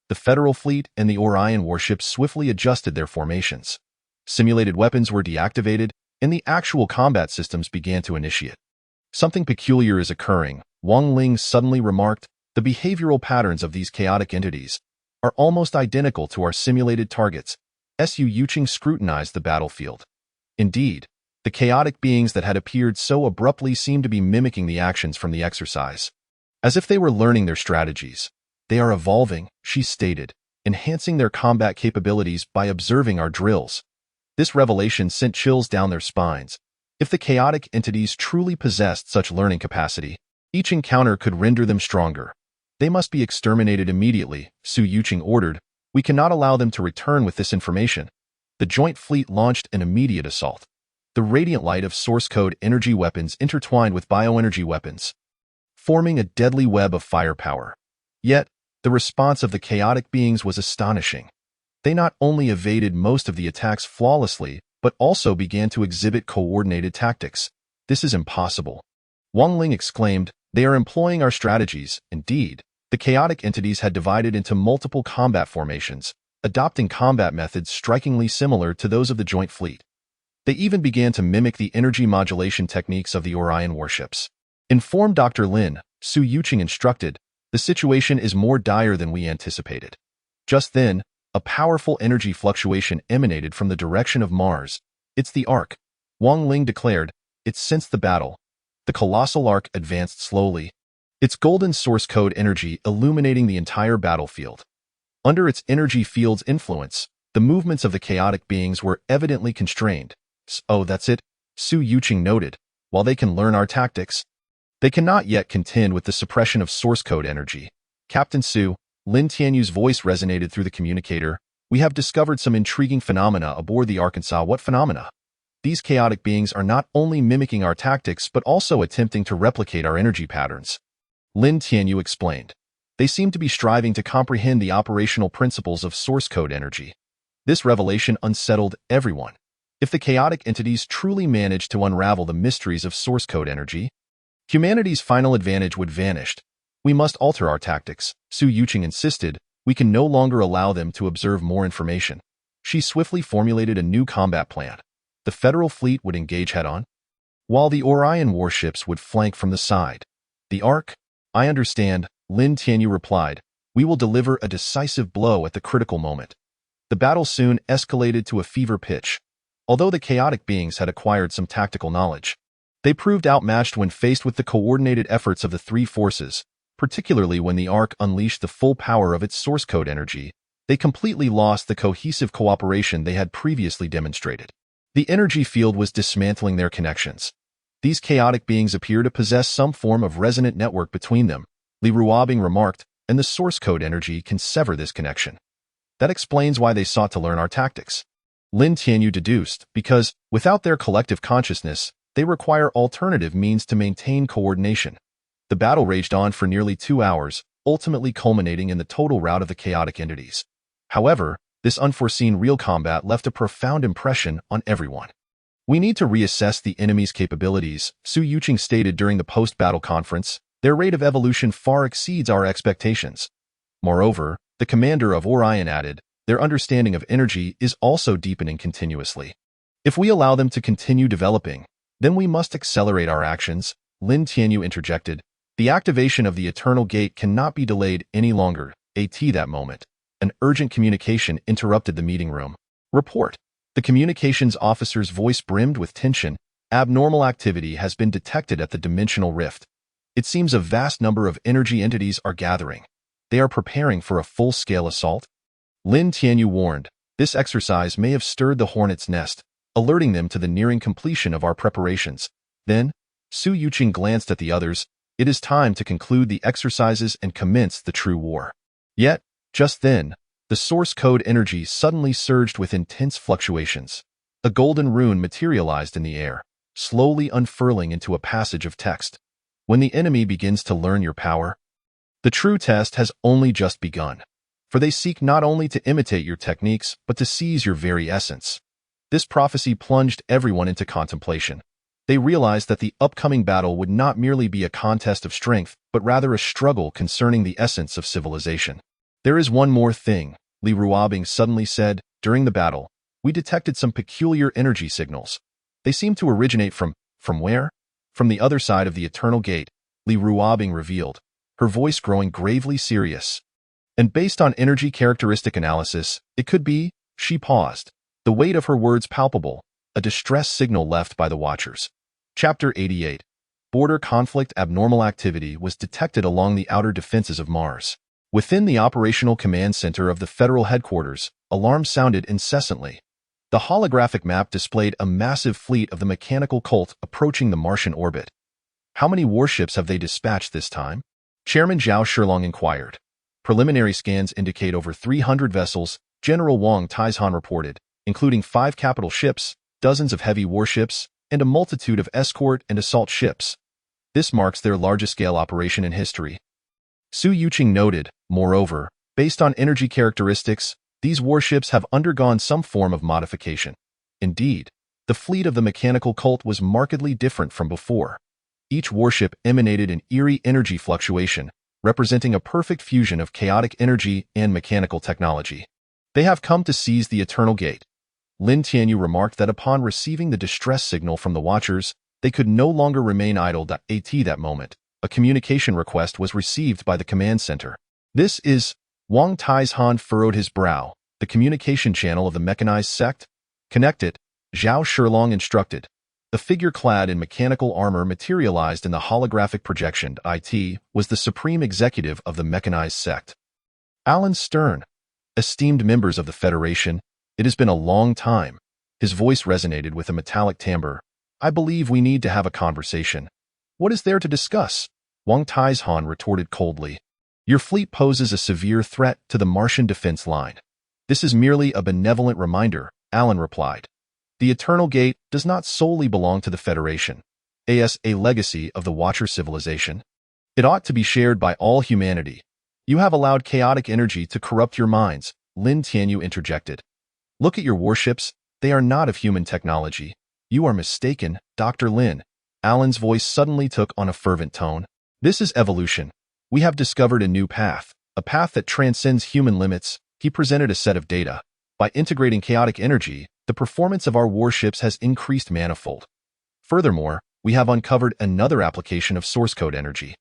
The Federal Fleet and the Orion warships swiftly adjusted their formations. Simulated weapons were deactivated, and the actual combat systems began to initiate. "Something peculiar is occurring," Wang Ling suddenly remarked. "The behavioral patterns of these chaotic entities are almost identical to our simulated targets." Su Yuqing scrutinized the battlefield. Indeed, the chaotic beings that had appeared so abruptly seemed to be mimicking the actions from the exercise, as if they were learning their strategies. "They are evolving," she stated, "enhancing their combat capabilities by observing our drills." This revelation sent chills down their spines. If the chaotic entities truly possessed such learning capacity, each encounter could render them stronger. "They must be exterminated immediately," Su Yuqing ordered. "We cannot allow them to return with this information." The joint fleet launched an immediate assault. The radiant light of source code energy weapons intertwined with bioenergy weapons, forming a deadly web of firepower. Yet, the response of the chaotic beings was astonishing. They not only evaded most of the attacks flawlessly, but also began to exhibit coordinated tactics. "This is impossible," Wang Ling exclaimed. "They are employing our strategies." Indeed, the chaotic entities had divided into multiple combat formations, adopting combat methods strikingly similar to those of the joint fleet. They even began to mimic the energy modulation techniques of the Orion warships. "Inform Dr. Lin," Su Yuqing instructed. "The situation is more dire than we anticipated." Just then, a powerful energy fluctuation emanated from the direction of Mars. "It's the arc," Wang Ling declared. "It's sensed the battle." The colossal arc advanced slowly, its golden source code energy illuminating the entire battlefield. Under its energy field's influence, the movements of the chaotic beings were evidently constrained. "Oh, that's it," Su Yuqing noted. "While they can learn our tactics, they cannot yet contend with the suppression of source code energy." "Captain Su," Lin Tianyu's voice resonated through the communicator. "We have discovered some intriguing phenomena aboard the Arkansas." "What phenomena?" "These chaotic beings are not only mimicking our tactics but also attempting to replicate our energy patterns," Lin Tianyu explained. "They seem to be striving to comprehend the operational principles of source code energy." This revelation unsettled everyone. If the chaotic entities truly managed to unravel the mysteries of source code energy, humanity's final advantage would vanish. "We must alter our tactics," Su Yuqing insisted. "We can no longer allow them to observe more information." She swiftly formulated a new combat plan. The Federal Fleet would engage head-on, while the Orion warships would flank from the side. "The arc?" "I understand," Lin Tianyu replied. "We will deliver a decisive blow at the critical moment." The battle soon escalated to a fever pitch. Although the chaotic beings had acquired some tactical knowledge, they proved outmatched when faced with the coordinated efforts of the three forces. Particularly when the arc unleashed the full power of its source code energy, they completely lost the cohesive cooperation they had previously demonstrated. The energy field was dismantling their connections. "These chaotic beings appear to possess some form of resonant network between them," Li Ruobing remarked, "and the source code energy can sever this connection. That explains why they sought to learn our tactics," Lin Tianyu deduced, "because, without their collective consciousness, they require alternative means to maintain coordination." The battle raged on for nearly 2 hours, ultimately culminating in the total rout of the chaotic entities. However, this unforeseen real combat left a profound impression on everyone. "We need to reassess the enemy's capabilities," Su Yuqing stated during the post-battle conference. "Their rate of evolution far exceeds our expectations." Moreover, the commander of Orion added, "Their understanding of energy is also deepening continuously. If we allow them to continue developing, then we must accelerate our actions," Lin Tianyu interjected. "The activation of the Eternal Gate cannot be delayed any longer." At that moment, an urgent communication interrupted the meeting room. "Report." The communications officer's voice brimmed with tension. "Abnormal activity has been detected at the dimensional rift. It seems a vast number of energy entities are gathering. They are preparing for a full-scale assault." Lin Tianyu warned, "This exercise may have stirred the hornet's nest, alerting them to the nearing completion of our preparations." Then, Su Yuqing glanced at the others. "It is time to conclude the exercises and commence the true war." Yet, just then, the source code energy suddenly surged with intense fluctuations. A golden rune materialized in the air, slowly unfurling into a passage of text. When the enemy begins to learn your power, the true test has only just begun, for they seek not only to imitate your techniques, but to seize your very essence. This prophecy plunged everyone into contemplation. They realized that the upcoming battle would not merely be a contest of strength, but rather a struggle concerning the essence of civilization. There is one more thing, Li Ruobing suddenly said. During the battle, we detected some peculiar energy signals. They seem to originate from where? From the other side of the Eternal Gate, Li Ruobing revealed, her voice growing gravely serious. And based on energy characteristic analysis, it could be, she paused, the weight of her words palpable, a distress signal left by the Watchers. Chapter 88. Border conflict abnormal activity was detected along the outer defenses of Mars. Within the operational command center of the federal headquarters, alarms sounded incessantly. The holographic map displayed a massive fleet of the mechanical cult approaching the Martian orbit. How many warships have they dispatched this time? Chairman Zhao Shilong inquired. Preliminary scans indicate over 300 vessels, General Wang Taizhan reported, including 5 capital ships, dozens of heavy warships, and a multitude of escort and assault ships. This marks their largest-scale operation in history. Su Yuqing noted, moreover, based on energy characteristics, these warships have undergone some form of modification. Indeed, the fleet of the mechanical cult was markedly different from before. Each warship emanated an eerie energy fluctuation, representing a perfect fusion of chaotic energy and mechanical technology. They have come to seize the Eternal Gate. Lin Tianyu remarked that upon receiving the distress signal from the Watchers, they could no longer remain idle. At that moment, a communication request was received by the command center. This is, Wang Taizhan furrowed his brow, the communication channel of the mechanized sect? Connect it, Zhao Shilong instructed. The figure clad in mechanical armor materialized in the holographic projection. It was the supreme executive of the mechanized sect. Alan Stern. Esteemed members of the Federation, it has been a long time. His voice resonated with a metallic timbre. I believe we need to have a conversation. What is there to discuss? Wang Taizhan retorted coldly. Your fleet poses a severe threat to the Martian defense line. This is merely a benevolent reminder, Alan replied. The Eternal Gate does not solely belong to the Federation. As a legacy of the Watcher civilization, it ought to be shared by all humanity. You have allowed chaotic energy to corrupt your minds, Lin Tianyu interjected. Look at your warships, they are not of human technology. You are mistaken, Dr. Lin. Alan's voice suddenly took on a fervent tone. This is evolution. We have discovered a new path, a path that transcends human limits. He presented a set of data. By integrating chaotic energy, the performance of our warships has increased manifold. Furthermore, we have uncovered another application of source code energy.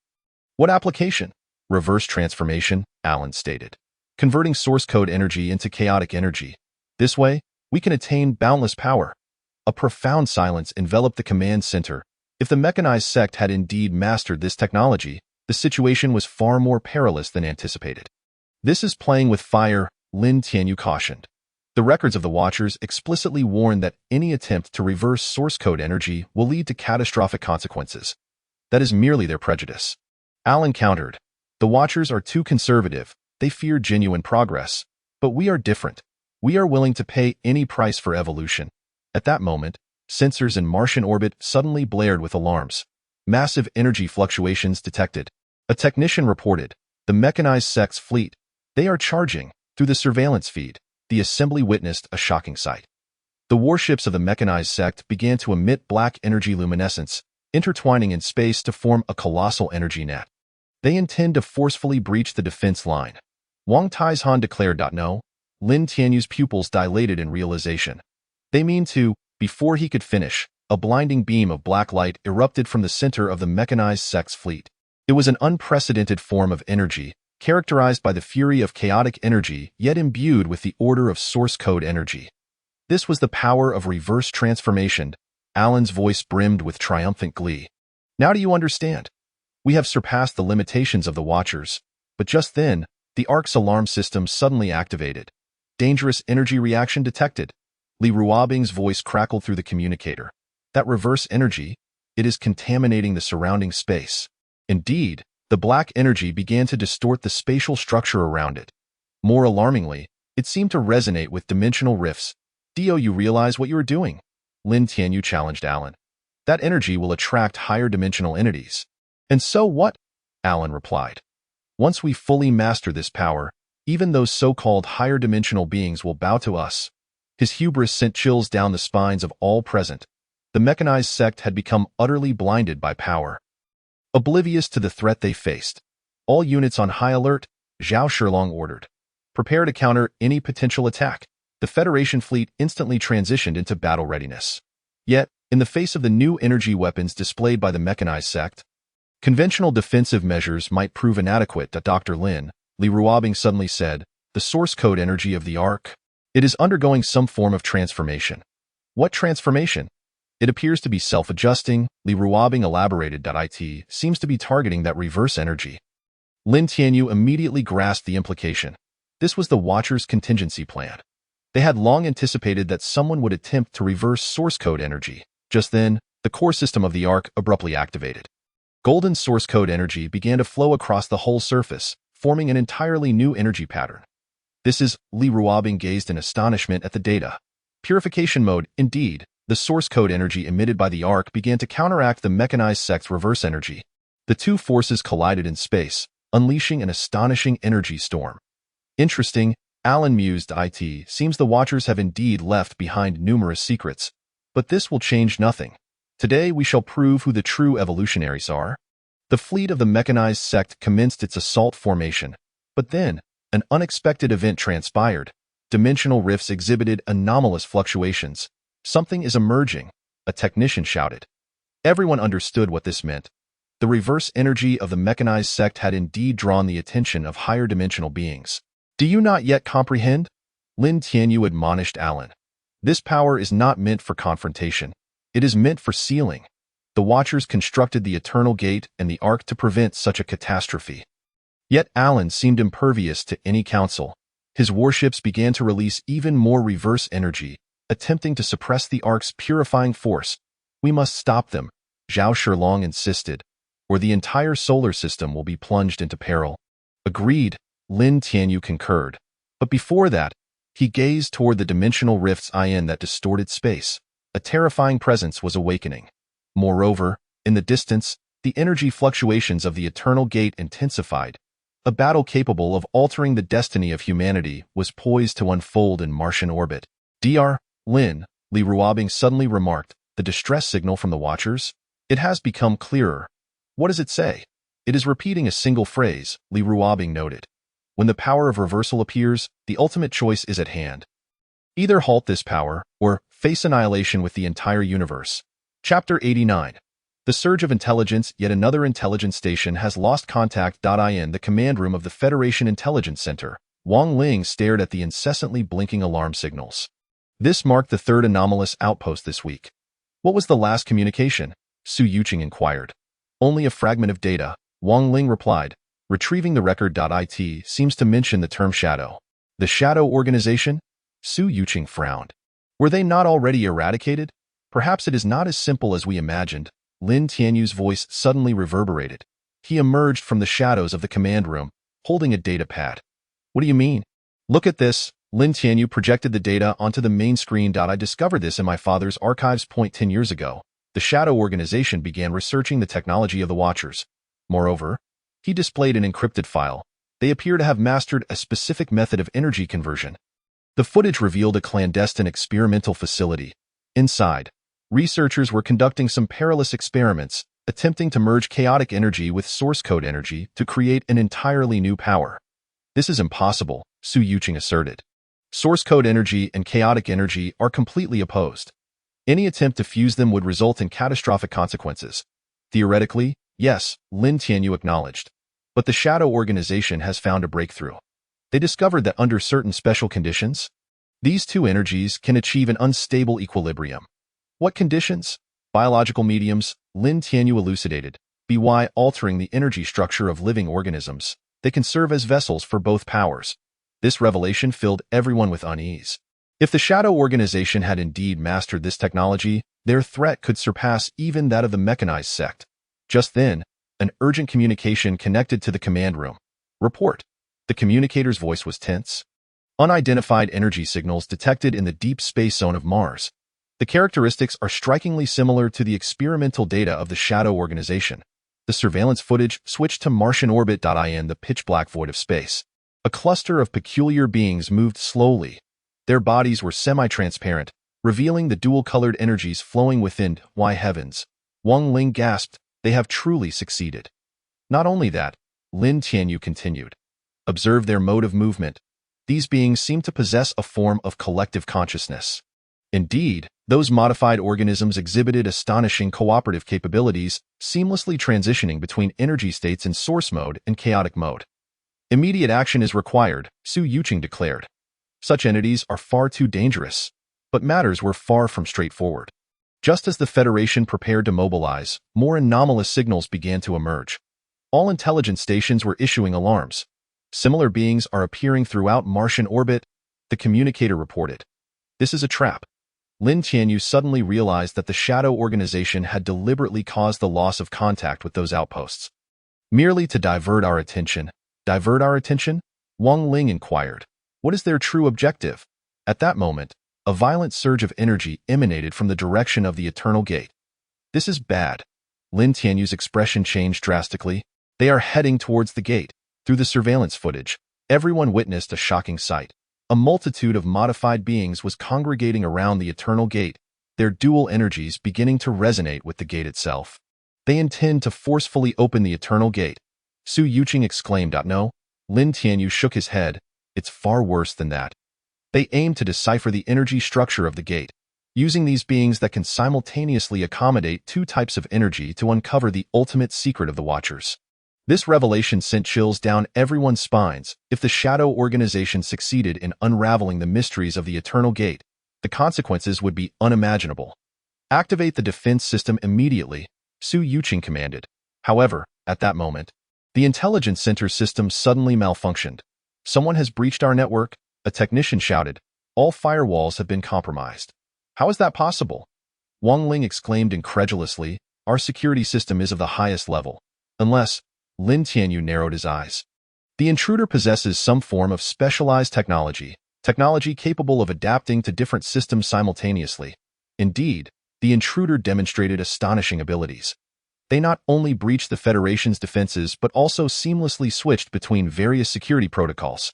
What application? Reverse transformation, Alan stated. Converting source code energy into chaotic energy. This way, we can attain boundless power. A profound silence enveloped the command center. If the mechanized sect had indeed mastered this technology, the situation was far more perilous than anticipated. This is playing with fire, Lin Tianyu cautioned. The records of the Watchers explicitly warn that any attempt to reverse source code energy will lead to catastrophic consequences. That is merely their prejudice. Alan countered. The Watchers are too conservative. They fear genuine progress. But we are different. We are willing to pay any price for evolution. At that moment, sensors in Martian orbit suddenly blared with alarms. Massive energy fluctuations detected. A technician reported, the mechanized sect's fleet. They are charging. Through the surveillance feed, the assembly witnessed a shocking sight. The warships of the mechanized sect began to emit black energy luminescence, intertwining in space to form a colossal energy net. They intend to forcefully breach the defense line. Wang Taizhan declared. No. Lin Tianyu's pupils dilated in realization. They mean to, before he could finish, a blinding beam of black light erupted from the center of the mechanized sect's fleet. It was an unprecedented form of energy, characterized by the fury of chaotic energy, yet imbued with the order of source code energy. This was the power of reverse transformation. Alan's voice brimmed with triumphant glee. Now do you understand? We have surpassed the limitations of the Watchers. But just then, the ARC's alarm system suddenly activated. Dangerous energy reaction detected. Li Ruobing's voice crackled through the communicator. That reverse energy, it is contaminating the surrounding space. Indeed, the black energy began to distort the spatial structure around it. More alarmingly, it seemed to resonate with dimensional rifts. Do you realize what you are doing? Lin Tianyu challenged Alan. That energy will attract higher dimensional entities. And so what? Alan replied. Once we fully master this power, even those so-called higher dimensional beings will bow to us. His hubris sent chills down the spines of all present. The mechanized sect had become utterly blinded by power. Oblivious to the threat they faced. All units on high alert, Zhao Shilong ordered. Prepare to counter any potential attack. The Federation fleet instantly transitioned into battle readiness. Yet, in the face of the new energy weapons displayed by the mechanized sect, conventional defensive measures might prove inadequate. Dr. Lin, Li Ruobing suddenly said, the source code energy of the Ark. It is undergoing some form of transformation. What transformation? It appears to be self-adjusting, Li Ruobing elaborated. It seems to be targeting that reverse energy. Lin Tianyu immediately grasped the implication. This was the Watcher's contingency plan. They had long anticipated that someone would attempt to reverse source code energy. Just then, the core system of the Ark abruptly activated. Golden source code energy began to flow across the whole surface, forming an entirely new energy pattern. This is, Li Ruobing gazed in astonishment at the data. Purification mode, indeed. The source code energy emitted by the Ark began to counteract the mechanized sect's reverse energy. The two forces collided in space, unleashing an astonishing energy storm. Interesting, Alan mused. It seems the Watchers have indeed left behind numerous secrets. But this will change nothing. Today we shall prove who the true evolutionaries are. The fleet of the mechanized sect commenced its assault formation. But then, an unexpected event transpired. Dimensional rifts exhibited anomalous fluctuations. Something is emerging, a technician shouted. Everyone understood what this meant. The reverse energy of the mechanized sect had indeed drawn the attention of higher dimensional beings. Do you not yet comprehend? Lin Tianyu admonished Alan. This power is not meant for confrontation. It is meant for sealing. The Watchers constructed the Eternal Gate and the Ark to prevent such a catastrophe. Yet Alan seemed impervious to any counsel. His warships began to release even more reverse energy, attempting to suppress the Ark's purifying force. We must stop them, Zhao Shilong insisted, or the entire solar system will be plunged into peril. Agreed, Lin Tianyu concurred. But before that, he gazed toward the dimensional rifts that distorted space. A terrifying presence was awakening. Moreover, in the distance, the energy fluctuations of the Eternal Gate intensified. A battle capable of altering the destiny of humanity was poised to unfold in Martian orbit. Dr. Lin, Li Ruobing suddenly remarked, the distress signal from the Watchers? It has become clearer. What does it say? It is repeating a single phrase, Li Ruobing noted. When the power of reversal appears, the ultimate choice is at hand. Either halt this power, or face annihilation with the entire universe. Chapter 89. The surge of intelligence. Yet another intelligence station has lost contact. In the command room of the Federation Intelligence Center, Wang Ling stared at the incessantly blinking alarm signals. This marked the third anomalous outpost this week. What was the last communication? Su Yuqing inquired. Only a fragment of data, Wang Ling replied. Retrieving the record. It seems to mention the term shadow. The shadow organization? Su Yuqing frowned. Were they not already eradicated? Perhaps it is not as simple as we imagined. Lin Tianyu's voice suddenly reverberated. He emerged from the shadows of the command room, holding a data pad. What do you mean? Look at this. Lin Tianyu projected the data onto the main screen. I discovered this in my father's archives. 10 years ago, the Shadow Organization began researching the technology of the Watchers. Moreover, he displayed an encrypted file. They appear to have mastered a specific method of energy conversion. The footage revealed a clandestine experimental facility. Inside, researchers were conducting some perilous experiments, attempting to merge chaotic energy with source code energy to create an entirely new power. This is impossible, Su Yuqing asserted. Source code energy and chaotic energy are completely opposed. Any attempt to fuse them would result in catastrophic consequences. Theoretically, yes, Lin Tianyu acknowledged. But the Shadow Organization has found a breakthrough. They discovered that under certain special conditions, these two energies can achieve an unstable equilibrium. What conditions? Biological mediums, Lin Tianyu elucidated. By altering the energy structure of living organisms, they can serve as vessels for both powers. This revelation filled everyone with unease. If the Shadow Organization had indeed mastered this technology, their threat could surpass even that of the mechanized sect. Just then, an urgent communication connected to the command room. Report. The communicator's voice was tense. Unidentified energy signals detected in the deep space zone of Mars. The characteristics are strikingly similar to the experimental data of the Shadow Organization. The surveillance footage switched to Martian orbit. In the pitch-black void of space, a cluster of peculiar beings moved slowly. Their bodies were semi-transparent, revealing the dual-colored energies flowing within. Why heavens! Wang Ling gasped, they have truly succeeded. Not only that, Lin Tianyu continued. Observe their mode of movement. These beings seem to possess a form of collective consciousness. Indeed, those modified organisms exhibited astonishing cooperative capabilities, seamlessly transitioning between energy states in source mode and chaotic mode. Immediate action is required, Su Yuqing declared. Such entities are far too dangerous. But matters were far from straightforward. Just as the Federation prepared to mobilize, more anomalous signals began to emerge. All intelligence stations were issuing alarms. Similar beings are appearing throughout Martian orbit, the communicator reported. This is a trap. Lin Tianyu suddenly realized that the Shadow Organization had deliberately caused the loss of contact with those outposts. Merely to divert our attention? Wang Ling inquired. What is their true objective? At that moment, a violent surge of energy emanated from the direction of the Eternal Gate. This is bad. Lin Tianyu's expression changed drastically. They are heading towards the gate. Through the surveillance footage, everyone witnessed a shocking sight. A multitude of modified beings was congregating around the Eternal Gate, their dual energies beginning to resonate with the gate itself. They intend to forcefully open the Eternal Gate. Su Yuqing exclaimed. No. Lin Tianyu shook his head. It's far worse than that. They aim to decipher the energy structure of the gate, using these beings that can simultaneously accommodate two types of energy to uncover the ultimate secret of the Watchers. This revelation sent chills down everyone's spines. If the Shadow Organization succeeded in unraveling the mysteries of the Eternal Gate, the consequences would be unimaginable. Activate the defense system immediately, Su Yuqing commanded. However, at that moment, the intelligence center system suddenly malfunctioned. Someone has breached our network, a technician shouted. All firewalls have been compromised. How is that possible? Wang Ling exclaimed incredulously. Our security system is of the highest level. Unless, Lin Tianyu narrowed his eyes. The intruder possesses some form of specialized technology capable of adapting to different systems simultaneously. Indeed, the intruder demonstrated astonishing abilities. They not only breached the Federation's defenses but also seamlessly switched between various security protocols,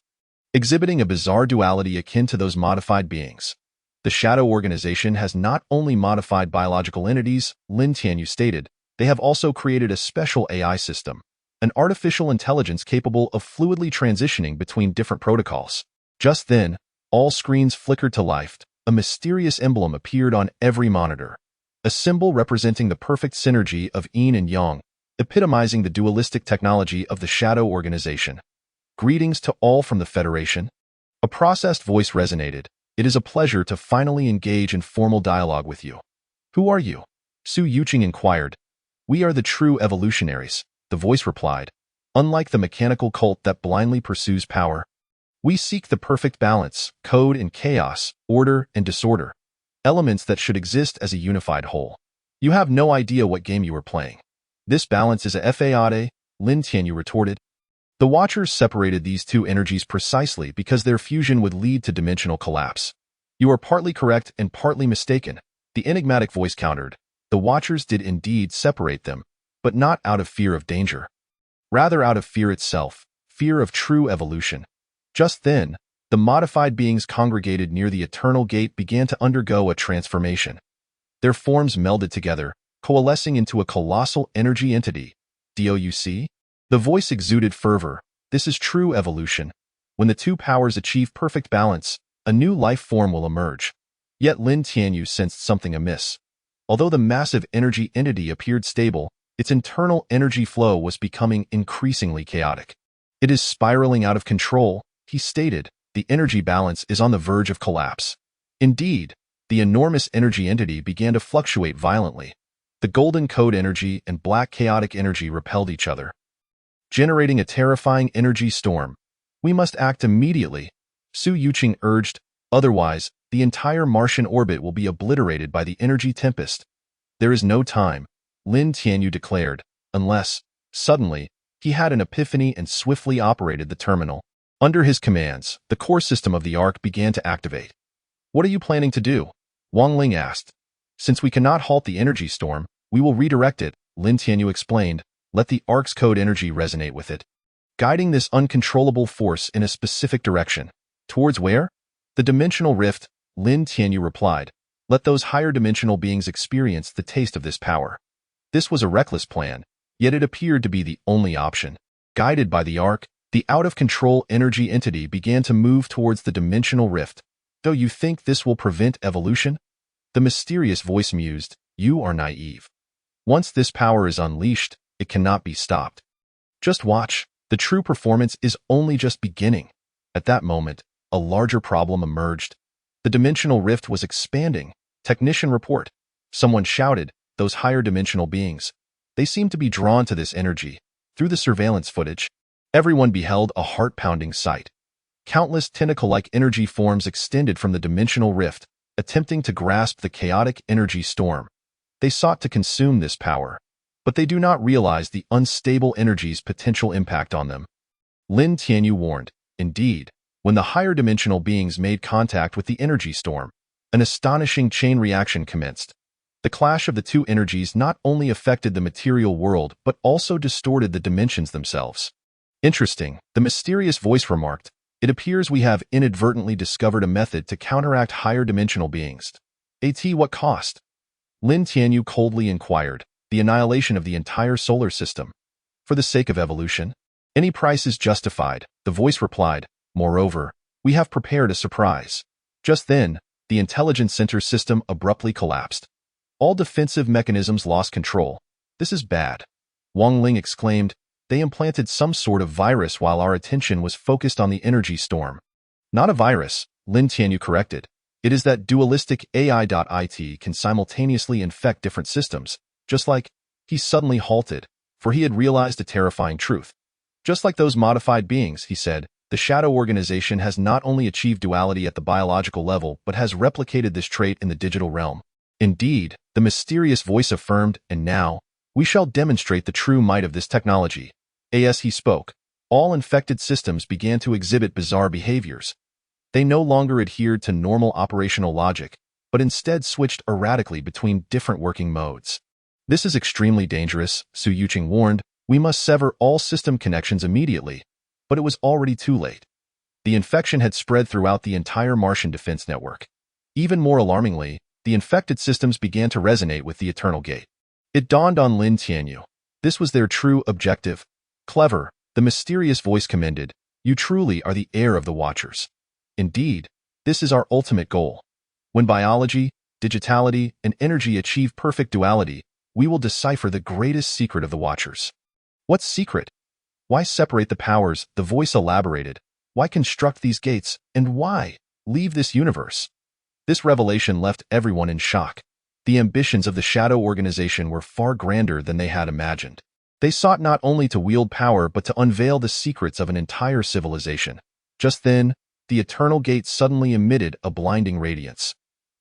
exhibiting a bizarre duality akin to those modified beings. The Shadow Organization has not only modified biological entities, Lin Tianyu stated, they have also created a special AI system, an artificial intelligence capable of fluidly transitioning between different protocols. Just then, all screens flickered to life. A mysterious emblem appeared on every monitor, a symbol representing the perfect synergy of yin and yang, epitomizing the dualistic technology of the Shadow Organization. Greetings to all from the Federation. A processed voice resonated. It is a pleasure to finally engage in formal dialogue with you. Who are you? Su Yuqing inquired. We are the true evolutionaries, the voice replied. Unlike the mechanical cult that blindly pursues power, we seek the perfect balance, code and chaos, order and disorder, elements that should exist as a unified whole. You have no idea what game you are playing. This balance is a fade, Lin Tianyu retorted. The Watchers separated these two energies precisely because their fusion would lead to dimensional collapse. You are partly correct and partly mistaken, the enigmatic voice countered. The Watchers did indeed separate them, but not out of fear of danger. Rather out of fear itself, fear of true evolution. Just then, the modified beings congregated near the Eternal Gate began to undergo a transformation. Their forms melded together, coalescing into a colossal energy entity. DOUC? The voice exuded fervor. This is true evolution. When the two powers achieve perfect balance, a new life form will emerge. Yet Lin Tianyu sensed something amiss. Although the massive energy entity appeared stable, its internal energy flow was becoming increasingly chaotic. It is spiraling out of control, he stated. The energy balance is on the verge of collapse. Indeed, the enormous energy entity began to fluctuate violently. The golden code energy and black chaotic energy repelled each other, generating a terrifying energy storm. We must act immediately, Su Yuqing urged. Otherwise, the entire Martian orbit will be obliterated by the energy tempest. There is no time, Lin Tianyu declared, unless, suddenly, he had an epiphany and swiftly operated the terminal. Under his commands, the core system of the Ark began to activate. "What are you planning to do?" Wang Ling asked. "Since we cannot halt the energy storm, we will redirect it," Lin Tianyu explained. "Let the Ark's code energy resonate with it, guiding this uncontrollable force in a specific direction." "Towards where?" "The dimensional rift," Lin Tianyu replied. "Let those higher dimensional beings experience the taste of this power." This was a reckless plan, yet it appeared to be the only option. Guided by the Ark, the out-of-control energy entity began to move towards the dimensional rift. "Though you think this will prevent evolution?" The mysterious voice mused. "You are naive. Once this power is unleashed, it cannot be stopped. Just watch. The true performance is only just beginning." At that moment, a larger problem emerged. The dimensional rift was expanding. "Technician report." Someone shouted. "Those higher dimensional beings. They seem to be drawn to this energy." Through the surveillance footage, everyone beheld a heart-pounding sight. Countless tentacle-like energy forms extended from the dimensional rift, attempting to grasp the chaotic energy storm. They sought to consume this power, but they do not realize the unstable energy's potential impact on them. Lin Tianyu warned. Indeed, when the higher dimensional beings made contact with the energy storm, an astonishing chain reaction commenced. The clash of the two energies not only affected the material world but also distorted the dimensions themselves. "Interesting," the mysterious voice remarked. "It appears we have inadvertently discovered a method to counteract higher dimensional beings." "At what cost?" Lin Tianyu coldly inquired. "The annihilation of the entire solar system." "For the sake of evolution, any price is justified," the voice replied. "Moreover, we have prepared a surprise." Just then, the intelligence center system abruptly collapsed. All defensive mechanisms lost control. "This is bad," Wang Ling exclaimed. "They implanted some sort of virus while our attention was focused on the energy storm." "Not a virus," Lin Tianyu corrected. "It is that dualistic AI.IT can simultaneously infect different systems, just like—" He suddenly halted, for he had realized a terrifying truth. "Just like those modified beings," he said, "the Shadow Organization has not only achieved duality at the biological level but has replicated this trait in the digital realm." "Indeed," the mysterious voice affirmed, "and now, we shall demonstrate the true might of this technology." As he spoke, all infected systems began to exhibit bizarre behaviors. They no longer adhered to normal operational logic, but instead switched erratically between different working modes. "This is extremely dangerous," Su Yuqing warned. "We must sever all system connections immediately." But it was already too late. The infection had spread throughout the entire Martian defense network. Even more alarmingly, the infected systems began to resonate with the Eternal Gate. It dawned on Lin Tianyu. This was their true objective. "Clever," the mysterious voice commended. "You truly are the heir of the Watchers." "Indeed, this is our ultimate goal. When biology, digitality, and energy achieve perfect duality, we will decipher the greatest secret of the Watchers." "What secret? Why separate the powers?" the voice elaborated. "Why construct these gates, and why leave this universe?" This revelation left everyone in shock. The ambitions of the Shadow Organization were far grander than they had imagined. They sought not only to wield power but to unveil the secrets of an entire civilization. Just then, the Eternal Gate suddenly emitted a blinding radiance.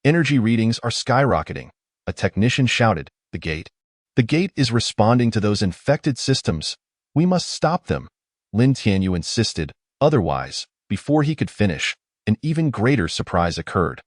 "Energy readings are skyrocketing," a technician shouted. "The gate. The gate is responding to those infected systems. We must stop them," Lin Tianyu insisted. Otherwise, before he could finish, an even greater surprise occurred.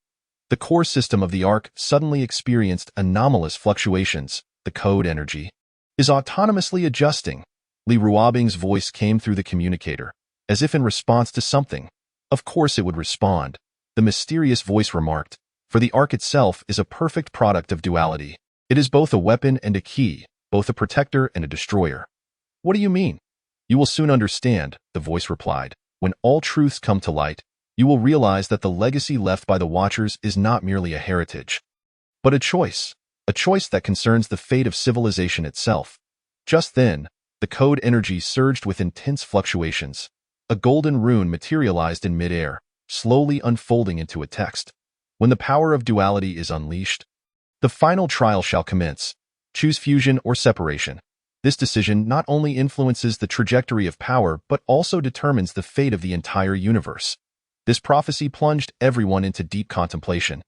The core system of the Ark suddenly experienced anomalous fluctuations. "The code energy is autonomously adjusting." Li Ruobing's voice came through the communicator, as if in response to something. "Of course it would respond," the mysterious voice remarked, "for the Ark itself is a perfect product of duality. It is both a weapon and a key, both a protector and a destroyer." "What do you mean?" "You will soon understand," the voice replied. "When all truths come to light, you will realize that the legacy left by the Watchers is not merely a heritage, but a choice that concerns the fate of civilization itself." Just then, the code energy surged with intense fluctuations. A golden rune materialized in midair, slowly unfolding into a text. "When the power of duality is unleashed, the final trial shall commence. Choose fusion or separation." This decision not only influences the trajectory of power but also determines the fate of the entire universe. This prophecy plunged everyone into deep contemplation.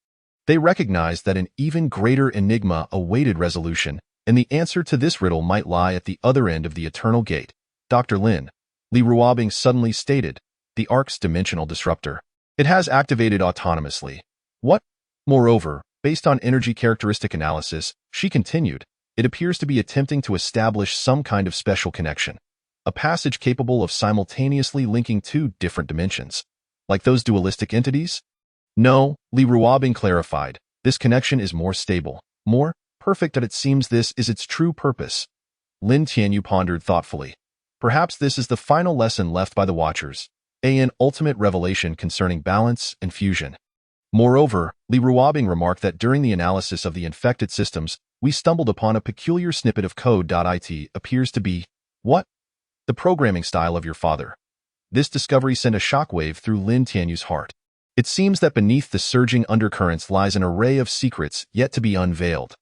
They recognized that an even greater enigma awaited resolution, and the answer to this riddle might lie at the other end of the Eternal Gate. "Dr. Lin," Li Ruobing suddenly stated, the Ark's dimensional disruptor. It has activated autonomously. What? Moreover, based on energy characteristic analysis, she continued, it appears to be attempting to establish some kind of special connection. A passage capable of simultaneously linking two different dimensions. Like those dualistic entities? No, Li Ruobing clarified. This connection is more stable, more perfect, and it seems this is its true purpose. Lin Tianyu pondered thoughtfully. Perhaps this is the final lesson left by the Watchers, an ultimate revelation concerning balance and fusion. Moreover, Li Ruobing remarked that during the analysis of the infected systems, we stumbled upon a peculiar snippet of code. It appears to be, what? The programming style of your father. This discovery sent a shockwave through Lin Tianyu's heart. It seems that beneath the surging undercurrents lies an array of secrets yet to be unveiled.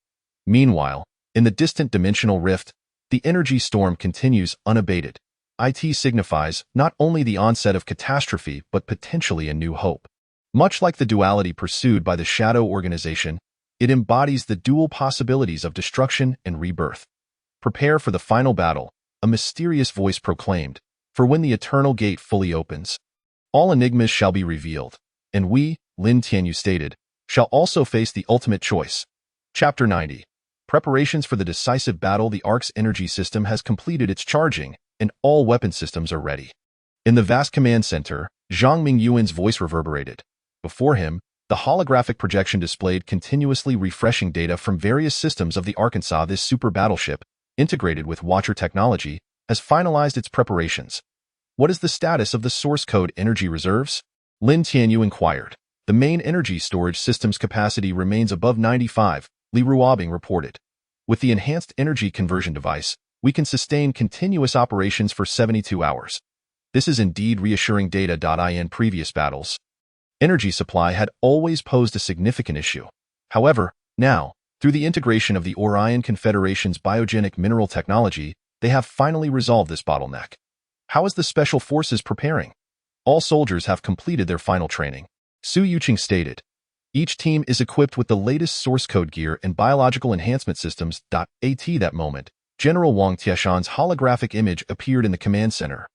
Meanwhile, in the distant dimensional rift, the energy storm continues unabated. It signifies not only the onset of catastrophe but potentially a new hope. Much like the duality pursued by the Shadow Organization, it embodies the dual possibilities of destruction and rebirth. Prepare for the final battle, a mysterious voice proclaimed, for when the Eternal Gate fully opens, all enigmas shall be revealed, and we, Lin Tianyu stated, shall also face the ultimate choice. Chapter 90. Preparations for the decisive battle. The Ark's energy system has completed its charging, and all weapon systems are ready. In the vast command center, Zhang Mingyuan's voice reverberated. Before him, the holographic projection displayed continuously refreshing data from various systems of the Arkansas. This super battleship, integrated with Watcher technology, has finalized its preparations. What is the status of the source code energy reserves? Lin Tianyu inquired. The main energy storage system's capacity remains above 95, Li Ruobing reported. With the enhanced energy conversion device, we can sustain continuous operations for 72 hours. This is indeed reassuring data. In previous battles, energy supply had always posed a significant issue. However, now, through the integration of the Orion Confederation's biogenic mineral technology, they have finally resolved this bottleneck. How is the Special Forces preparing? All soldiers have completed their final training, Su Yuqing stated. Each team is equipped with the latest source code gear and biological enhancement systems. At that moment, General Wang Tieshan's holographic image appeared in the command center.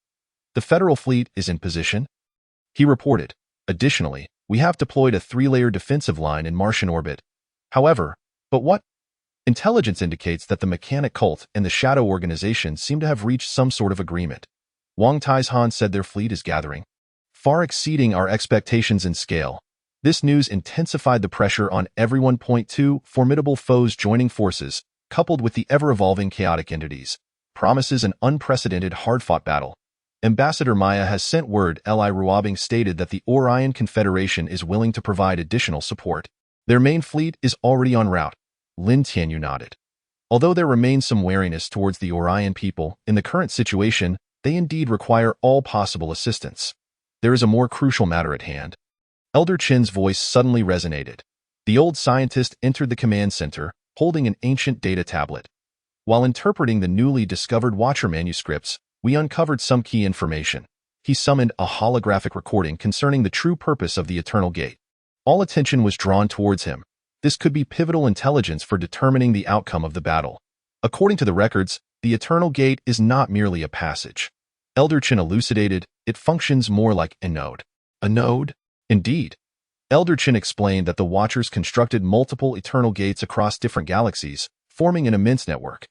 The Federal Fleet is in position, he reported. Additionally, we have deployed a 3-layer defensive line in Martian orbit. However, but what? Intelligence indicates that the mechanic cult and the Shadow Organization seem to have reached some sort of agreement. Wang Tieshan said their fleet is gathering, far exceeding our expectations in scale. This news intensified the pressure on everyone. 2 Formidable foes joining forces, coupled with the ever-evolving chaotic entities, promises an unprecedented hard-fought battle. Ambassador Maya has sent word. Li Ruobing stated that the Orion Confederation is willing to provide additional support. Their main fleet is already en route. Lin Tianyu nodded. Although there remains some wariness towards the Orion people, in the current situation, they indeed require all possible assistance. There is a more crucial matter at hand. Elder Qin's voice suddenly resonated. The old scientist entered the command center, holding an ancient data tablet. While interpreting the newly discovered Watcher manuscripts, we uncovered some key information. He summoned a holographic recording concerning the true purpose of the Eternal Gate. All attention was drawn towards him. This could be pivotal intelligence for determining the outcome of the battle. According to the records, the Eternal Gate is not merely a passage. Elder Qin elucidated, it functions more like a node. A node? Indeed. Elder Qin explained that the Watchers constructed multiple Eternal Gates across different galaxies, forming an immense network.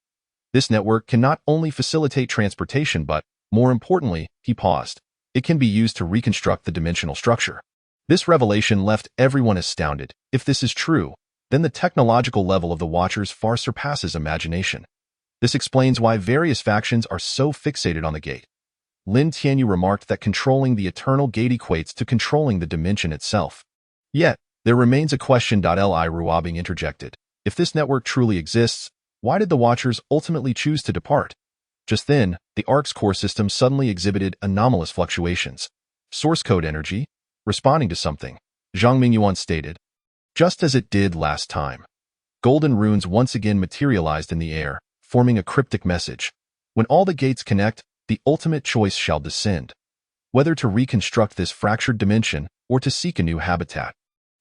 This network can not only facilitate transportation but, more importantly, he paused, it can be used to reconstruct the dimensional structure. This revelation left everyone astounded. If this is true, then the technological level of the Watchers far surpasses imagination. This explains why various factions are so fixated on the gate. Lin Tianyu remarked that controlling the Eternal Gate equates to controlling the dimension itself. Yet, there remains a question. Li Ruobing interjected. If this network truly exists, why did the Watchers ultimately choose to depart? Just then, the Ark's core system suddenly exhibited anomalous fluctuations. Source code energy, responding to something, Zhang Mingyuan stated. Just as it did last time. Golden runes once again materialized in the air, forming a cryptic message. When all the gates connect, the ultimate choice shall descend. Whether to reconstruct this fractured dimension or to seek a new habitat.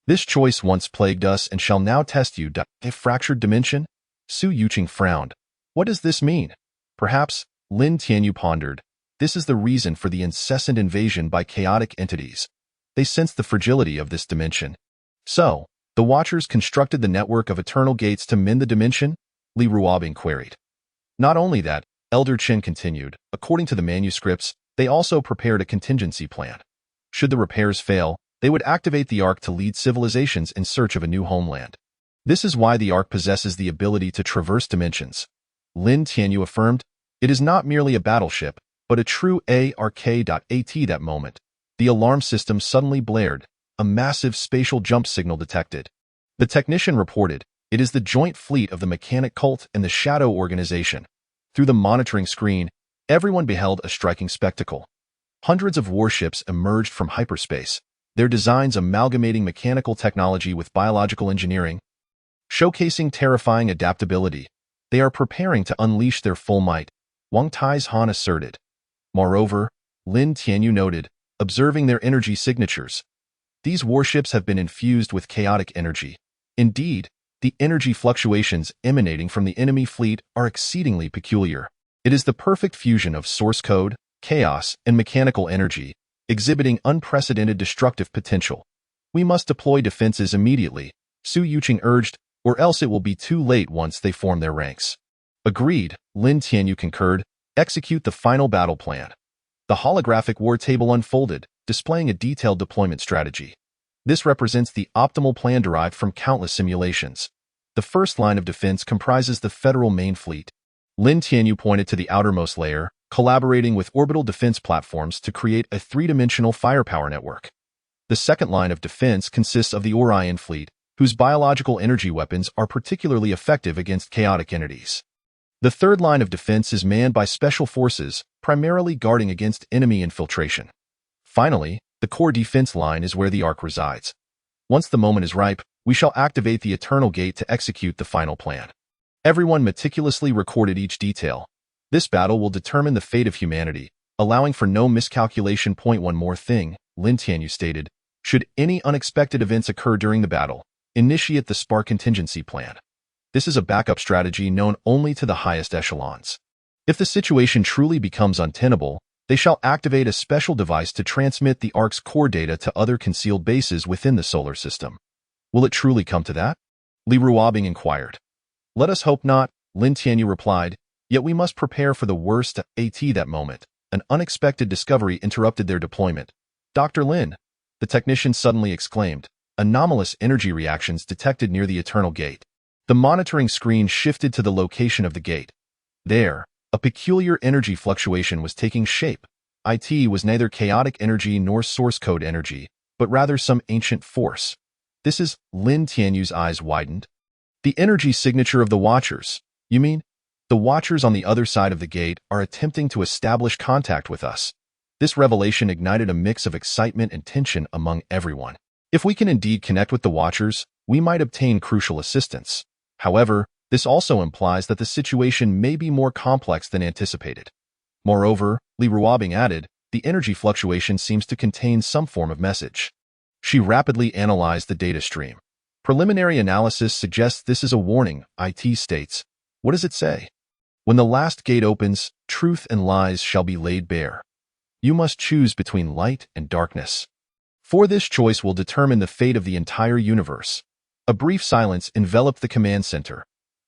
This choice once plagued us and shall now test you. A fractured dimension? Su Yuqing frowned. What does this mean? Perhaps, Lin Tianyu pondered. This is the reason for the incessant invasion by chaotic entities. They sensed the fragility of this dimension. So, the Watchers constructed the network of eternal gates to mend the dimension? Li Ruobing queried. Not only that, Elder Chen continued, according to the manuscripts, they also prepared a contingency plan. Should the repairs fail, they would activate the Ark to lead civilizations in search of a new homeland. This is why the Ark possesses the ability to traverse dimensions. Lin Tianyu affirmed, it is not merely a battleship, but a true ARK.AT. That moment, the alarm system suddenly blared, a massive spatial jump signal detected. The technician reported, it is the joint fleet of the mechanic cult and the Shadow Organization. Through the monitoring screen, everyone beheld a striking spectacle. Hundreds of warships emerged from hyperspace, their designs amalgamating mechanical technology with biological engineering, showcasing terrifying adaptability. They are preparing to unleash their full might, Wang Taizhan asserted. Moreover, Lin Tianyu noted, observing their energy signatures. These warships have been infused with chaotic energy. Indeed, the energy fluctuations emanating from the enemy fleet are exceedingly peculiar. It is the perfect fusion of source code, chaos, and mechanical energy, exhibiting unprecedented destructive potential. We must deploy defenses immediately, Su Yuqing urged, or else it will be too late once they form their ranks. Agreed, Lin Tianyu concurred, execute the final battle plan. The holographic war table unfolded, displaying a detailed deployment strategy. This represents the optimal plan derived from countless simulations. The first line of defense comprises the Federal Main Fleet. Lin Tianyu pointed to the outermost layer, collaborating with orbital defense platforms to create a three-dimensional firepower network. The second line of defense consists of the Orion Fleet, whose biological energy weapons are particularly effective against chaotic entities. The third line of defense is manned by special forces, primarily guarding against enemy infiltration. Finally, the core defense line is where the Ark resides. Once the moment is ripe, we shall activate the Eternal Gate to execute the final plan. Everyone meticulously recorded each detail. This battle will determine the fate of humanity, allowing for no miscalculation. One more thing, Lin Tianyu stated, should any unexpected events occur during the battle, initiate the Spark contingency plan. This is a backup strategy known only to the highest echelons. If the situation truly becomes untenable, they shall activate a special device to transmit the Ark's core data to other concealed bases within the solar system. Will it truly come to that? Li Ruobing inquired. Let us hope not, Lin Tianyu replied, yet we must prepare for the worst. At that moment, an unexpected discovery interrupted their deployment. Dr. Lin, the technician suddenly exclaimed, anomalous energy reactions detected near the Eternal Gate. The monitoring screen shifted to the location of the gate. There, a peculiar energy fluctuation was taking shape. It was neither chaotic energy nor source code energy, but rather some ancient force. This is, Lin Tianyu's eyes widened. The energy signature of the Watchers. You mean? The Watchers on the other side of the gate are attempting to establish contact with us. This revelation ignited a mix of excitement and tension among everyone. If we can indeed connect with the Watchers, we might obtain crucial assistance. However, this also implies that the situation may be more complex than anticipated. Moreover, Li Ruobing added, the energy fluctuation seems to contain some form of message. She rapidly analyzed the data stream. Preliminary analysis suggests this is a warning, IT states. What does it say? When the last gate opens, truth and lies shall be laid bare. You must choose between light and darkness. For this choice will determine the fate of the entire universe. A brief silence enveloped the command center.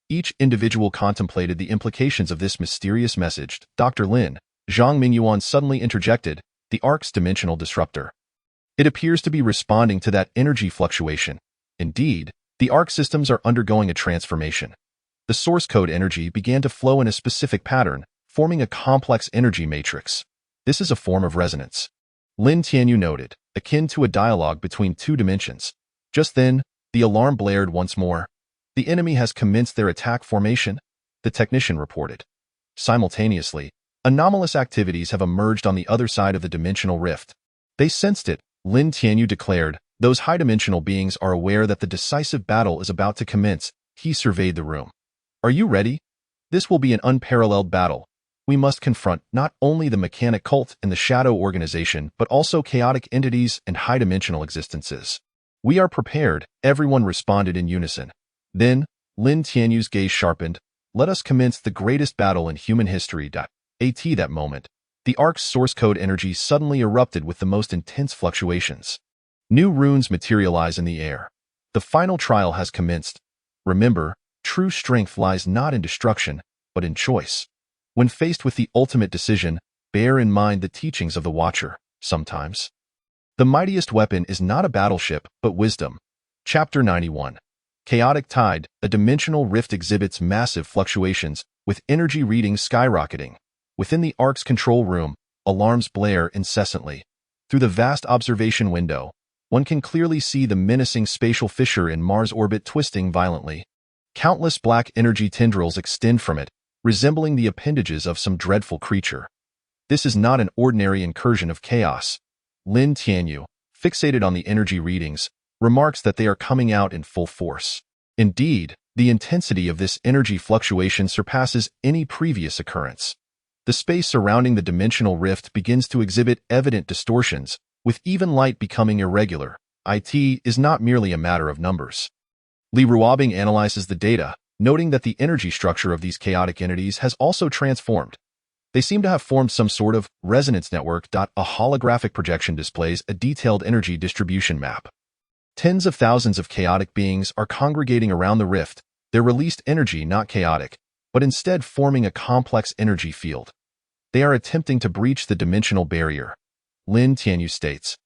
Each individual contemplated the implications of this mysterious message. Dr. Lin, Zhang Mingyuan suddenly interjected, the Ark's dimensional disruptor. It appears to be responding to that energy fluctuation. Indeed, the Ark systems are undergoing a transformation. The source code energy began to flow in a specific pattern, forming a complex energy matrix. This is a form of resonance. Lin Tianyu noted, akin to a dialogue between two dimensions. Just then, the alarm blared once more. The enemy has commenced their attack formation, the technician reported. Simultaneously, anomalous activities have emerged on the other side of the dimensional rift. They sensed it, Lin Tianyu declared. Those high-dimensional beings are aware that the decisive battle is about to commence. He surveyed the room. Are you ready? This will be an unparalleled battle. We must confront not only the mechanic cult and the Shadow Organization, but also chaotic entities and high-dimensional existences. We are prepared, everyone responded in unison. Then, Lin Tianyu's gaze sharpened. Let us commence the greatest battle in human history. At that moment, The ark's source code energy suddenly erupted with the most intense fluctuations. New runes materialize in the air. The final trial has commenced. Remember, true strength lies not in destruction, but in choice. When faced with the ultimate decision, bear in mind the teachings of the Watcher, sometimes. The mightiest weapon is not a battleship, but wisdom. Chapter 91. Chaotic Tide, a dimensional rift exhibits massive fluctuations, with energy readings skyrocketing. Within the ark's control room, alarms blare incessantly. Through the vast observation window, one can clearly see the menacing spatial fissure in Mars' orbit twisting violently. Countless black energy tendrils extend from it, resembling the appendages of some dreadful creature. This is not an ordinary incursion of chaos. Lin Tianyu, fixated on the energy readings, remarks that they are coming out in full force. Indeed, the intensity of this energy fluctuation surpasses any previous occurrence. The space surrounding the dimensional rift begins to exhibit evident distortions, with even light becoming irregular. It is not merely a matter of numbers. Li Ruobing analyzes the data, noting that the energy structure of these chaotic entities has also transformed. They seem to have formed some sort of resonance network. A holographic projection displays a detailed energy distribution map. Tens of thousands of chaotic beings are congregating around the rift, their released energy not chaotic, but instead forming a complex energy field. They are attempting to breach the dimensional barrier. Lin Tianyu states,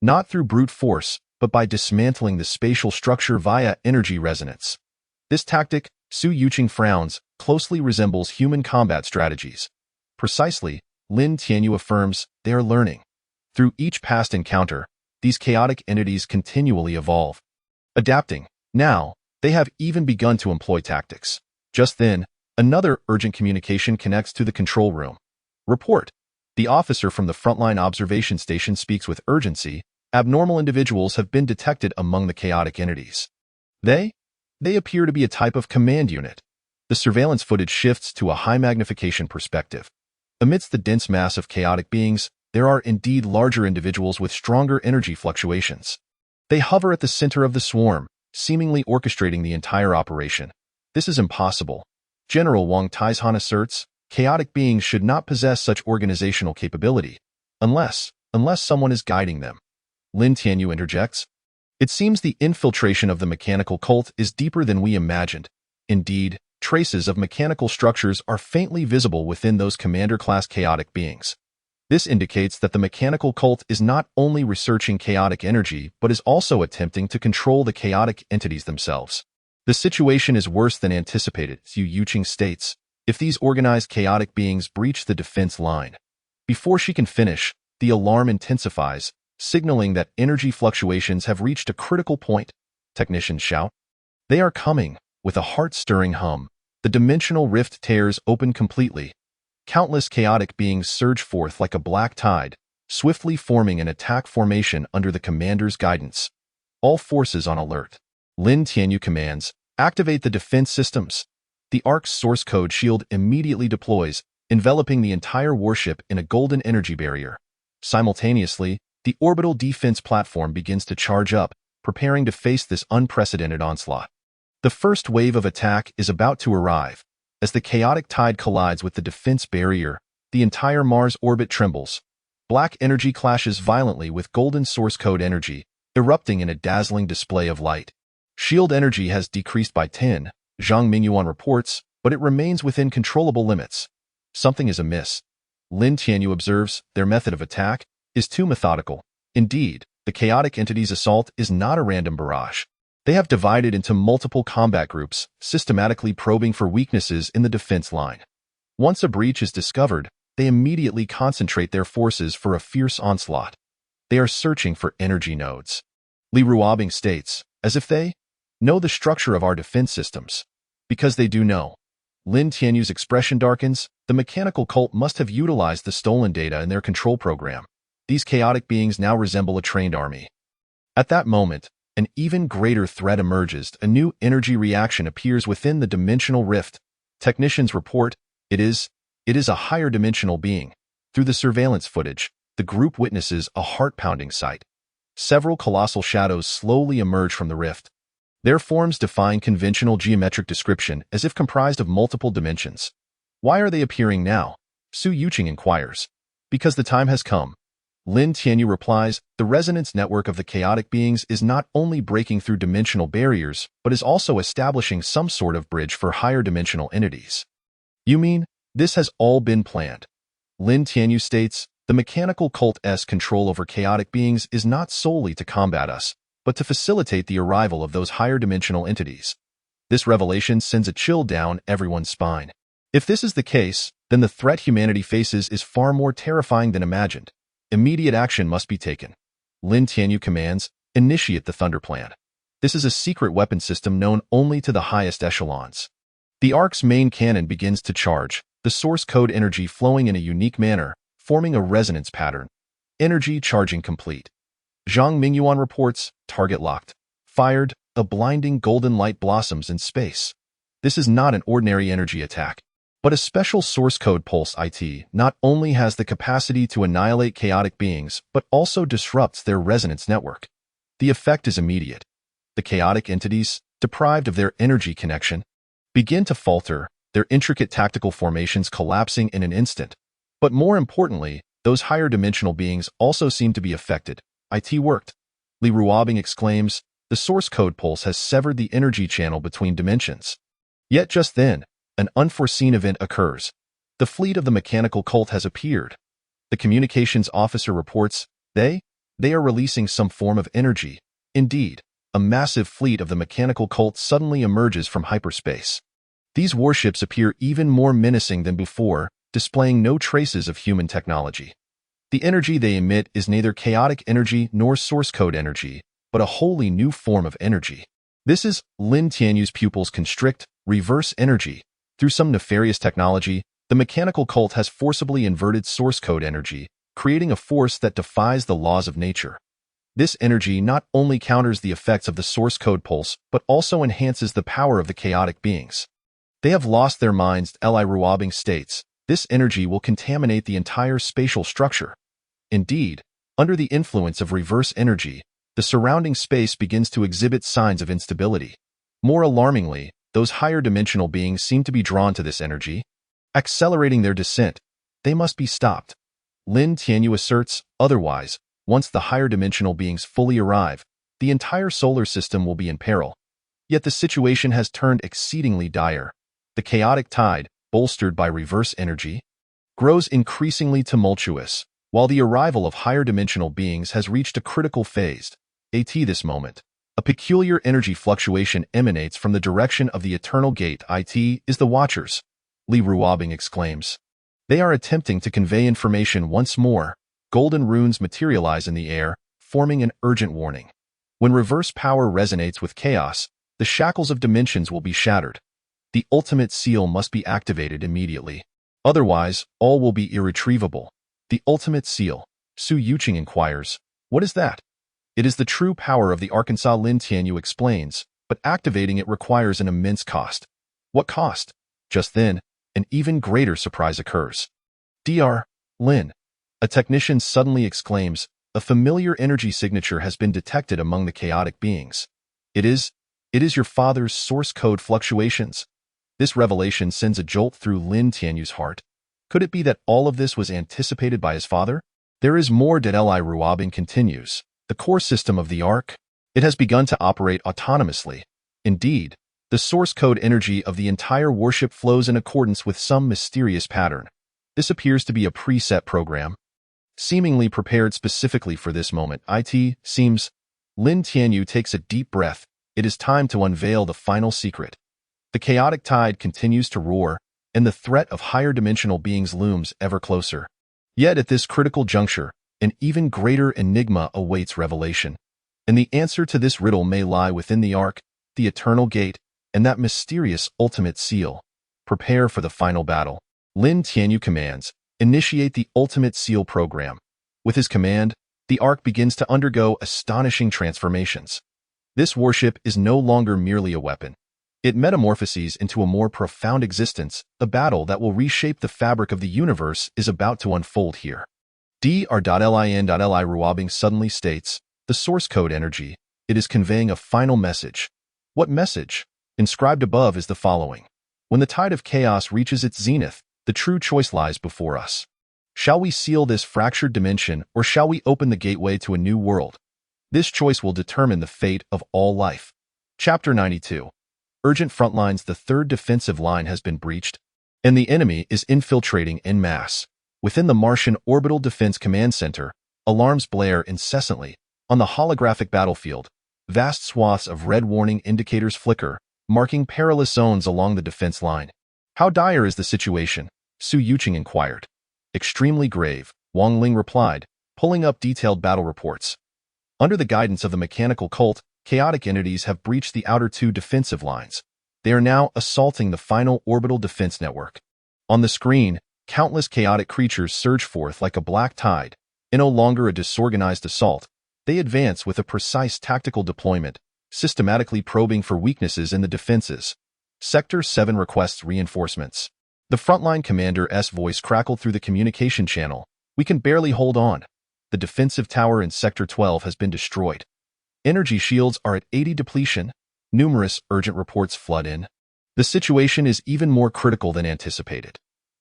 not through brute force, but by dismantling the spatial structure via energy resonance. This tactic, Su Yuqing frowns, closely resembles human combat strategies. Precisely, Lin Tianyu affirms, they are learning. Through each past encounter, these chaotic entities continually evolve. Adapting. Now, they have even begun to employ tactics. Just then, another urgent communication connects to the control room. Report. The officer from the frontline observation station speaks with urgency. Abnormal individuals have been detected among the chaotic entities. They appear to be a type of command unit. The surveillance footage shifts to a high magnification perspective. Amidst the dense mass of chaotic beings, there are indeed larger individuals with stronger energy fluctuations. They hover at the center of the swarm, seemingly orchestrating the entire operation. This is impossible. General Wang Taizhan asserts, chaotic beings should not possess such organizational capability, unless someone is guiding them. Lin Tianyu interjects, it seems the infiltration of the mechanical cult is deeper than we imagined. Indeed, traces of mechanical structures are faintly visible within those commander-class chaotic beings. This indicates that the mechanical cult is not only researching chaotic energy, but is also attempting to control the chaotic entities themselves. The situation is worse than anticipated, Su Yuqing states, if these organized chaotic beings breach the defense line. Before she can finish, the alarm intensifies, signaling that energy fluctuations have reached a critical point. Technicians shout. They are coming. With a heart-stirring hum, the dimensional rift tears open completely. Countless chaotic beings surge forth like a black tide, swiftly forming an attack formation under the commander's guidance. All forces on alert. Lin Tianyu commands, activate the defense systems. The ark's source code shield immediately deploys, enveloping the entire warship in a golden energy barrier. Simultaneously, the orbital defense platform begins to charge up, preparing to face this unprecedented onslaught. The first wave of attack is about to arrive. As the chaotic tide collides with the defense barrier, the entire Mars orbit trembles. Black energy clashes violently with golden source code energy, erupting in a dazzling display of light. Shield energy has decreased by 10, Zhang Mingyuan reports, but it remains within controllable limits. Something is amiss. Lin Tianyu observes, their method of attack is too methodical. Indeed, the chaotic entity's assault is not a random barrage. They have divided into multiple combat groups, systematically probing for weaknesses in the defense line. Once a breach is discovered, they immediately concentrate their forces for a fierce onslaught. They are searching for energy nodes. Li Ruobing states, as if they know the structure of our defense systems. Because they do know. Lin Tianyu's expression darkens, the mechanical cult must have utilized the stolen data in their control program. These chaotic beings now resemble a trained army. At that moment, an even greater threat emerges. A new energy reaction appears within the dimensional rift. Technicians report, it is a higher dimensional being. Through the surveillance footage, the group witnesses a heart-pounding sight. Several colossal shadows slowly emerge from the rift. Their forms define conventional geometric description as if comprised of multiple dimensions. Why are they appearing now? Su Yuqing inquires. Because the time has come. Lin Tianyu replies, the resonance network of the chaotic beings is not only breaking through dimensional barriers, but is also establishing some sort of bridge for higher dimensional entities. You mean, this has all been planned? Lin Tianyu states, the mechanical cult's control over chaotic beings is not solely to combat us, but to facilitate the arrival of those higher dimensional entities. This revelation sends a chill down everyone's spine. If this is the case, then the threat humanity faces is far more terrifying than imagined. Immediate action must be taken. Lin Tianyu commands, initiate the Thunder Plan. This is a secret weapon system known only to the highest echelons. The Ark's main cannon begins to charge, the source code energy flowing in a unique manner, forming a resonance pattern. Energy charging complete. Zhang Mingyuan reports, target locked. Fired, a blinding golden light blossoms in space. This is not an ordinary energy attack, but a special source code pulse. It not only has the capacity to annihilate chaotic beings, but also disrupts their resonance network. The effect is immediate. The chaotic entities, deprived of their energy connection, begin to falter, their intricate tactical formations collapsing in an instant. But more importantly, those higher dimensional beings also seem to be affected. It worked. Li Ruobing exclaims, the source code pulse has severed the energy channel between dimensions. Yet just then, an unforeseen event occurs. The fleet of the mechanical cult has appeared. The communications officer reports, they are releasing some form of energy. Indeed, a massive fleet of the mechanical cult suddenly emerges from hyperspace. These warships appear even more menacing than before, displaying no traces of human technology. The energy they emit is neither chaotic energy nor source code energy, but a wholly new form of energy. This is Lin Tianyu's pupils constrict, reverse energy. Through some nefarious technology, the mechanical cult has forcibly inverted source code energy, creating a force that defies the laws of nature. This energy not only counters the effects of the source code pulse, but also enhances the power of the chaotic beings. They have lost their minds, Li Ruobing states. This energy will contaminate the entire spatial structure. Indeed, under the influence of reverse energy, the surrounding space begins to exhibit signs of instability. More alarmingly, those higher dimensional beings seem to be drawn to this energy, accelerating their descent. They must be stopped. Lin Tianyu asserts, otherwise, once the higher dimensional beings fully arrive, the entire solar system will be in peril. Yet the situation has turned exceedingly dire. The chaotic tide, bolstered by reverse energy, grows increasingly tumultuous, while the arrival of higher dimensional beings has reached a critical phase. At this moment, a peculiar energy fluctuation emanates from the direction of the Eternal Gate. It is the Watchers, Li Ruobing exclaims. They are attempting to convey information once more. Golden runes materialize in the air, forming an urgent warning. When reverse power resonates with chaos, the shackles of dimensions will be shattered. The ultimate seal must be activated immediately. Otherwise, all will be irretrievable. The ultimate seal, Su Yuqing inquires. What is that? It is the true power of the Arkansas, Lin Tianyu explains, but activating it requires an immense cost. What cost? Just then, an even greater surprise occurs. Dr. Lin. A technician suddenly exclaims, a familiar energy signature has been detected among the chaotic beings. It is your father's source code fluctuations. This revelation sends a jolt through Lin Tianyu's heart. Could it be that all of this was anticipated by his father? There is more. Li Ruobing continues. The core system of the Ark, it has begun to operate autonomously. Indeed, the source code energy of the entire warship flows in accordance with some mysterious pattern. This appears to be a preset program, seemingly prepared specifically for this moment. It seems. Lin Tianyu takes a deep breath. It is time to unveil the final secret. The chaotic tide continues to roar, and the threat of higher dimensional beings looms ever closer. Yet at this critical juncture, an even greater enigma awaits revelation. And the answer to this riddle may lie within the Ark, the Eternal Gate, and that mysterious ultimate seal. Prepare for the final battle. Lin Tianyu commands, initiate the ultimate seal program. With his command, the Ark begins to undergo astonishing transformations. This warship is no longer merely a weapon. It metamorphoses into a more profound existence. A battle that will reshape the fabric of the universe is about to unfold here. Dr. Lin Ruobing suddenly states, the source code energy, it is conveying a final message. What message? Inscribed above is the following. When the tide of chaos reaches its zenith, the true choice lies before us. Shall we seal this fractured dimension, or shall we open the gateway to a new world? This choice will determine the fate of all life. Chapter 92. Urgent Frontlines. The third defensive line has been breached, and the enemy is infiltrating en masse. Within the Martian Orbital Defense Command Center, alarms blare incessantly. On the holographic battlefield, vast swaths of red warning indicators flicker, marking perilous zones along the defense line. How dire is the situation? Su Yuqing inquired. Extremely grave, Wang Ling replied, pulling up detailed battle reports. Under the guidance of the mechanical cult, chaotic entities have breached the outer two defensive lines. They are now assaulting the final orbital defense network. On the screen, countless chaotic creatures surge forth like a black tide. No longer a disorganized assault, they advance with a precise tactical deployment, systematically probing for weaknesses in the defenses. Sector 7 requests reinforcements. The frontline commander's voice crackled through the communication channel. We can barely hold on. The defensive tower in Sector 12 has been destroyed. Energy shields are at 80 depletion. Numerous urgent reports flood in. The situation is even more critical than anticipated.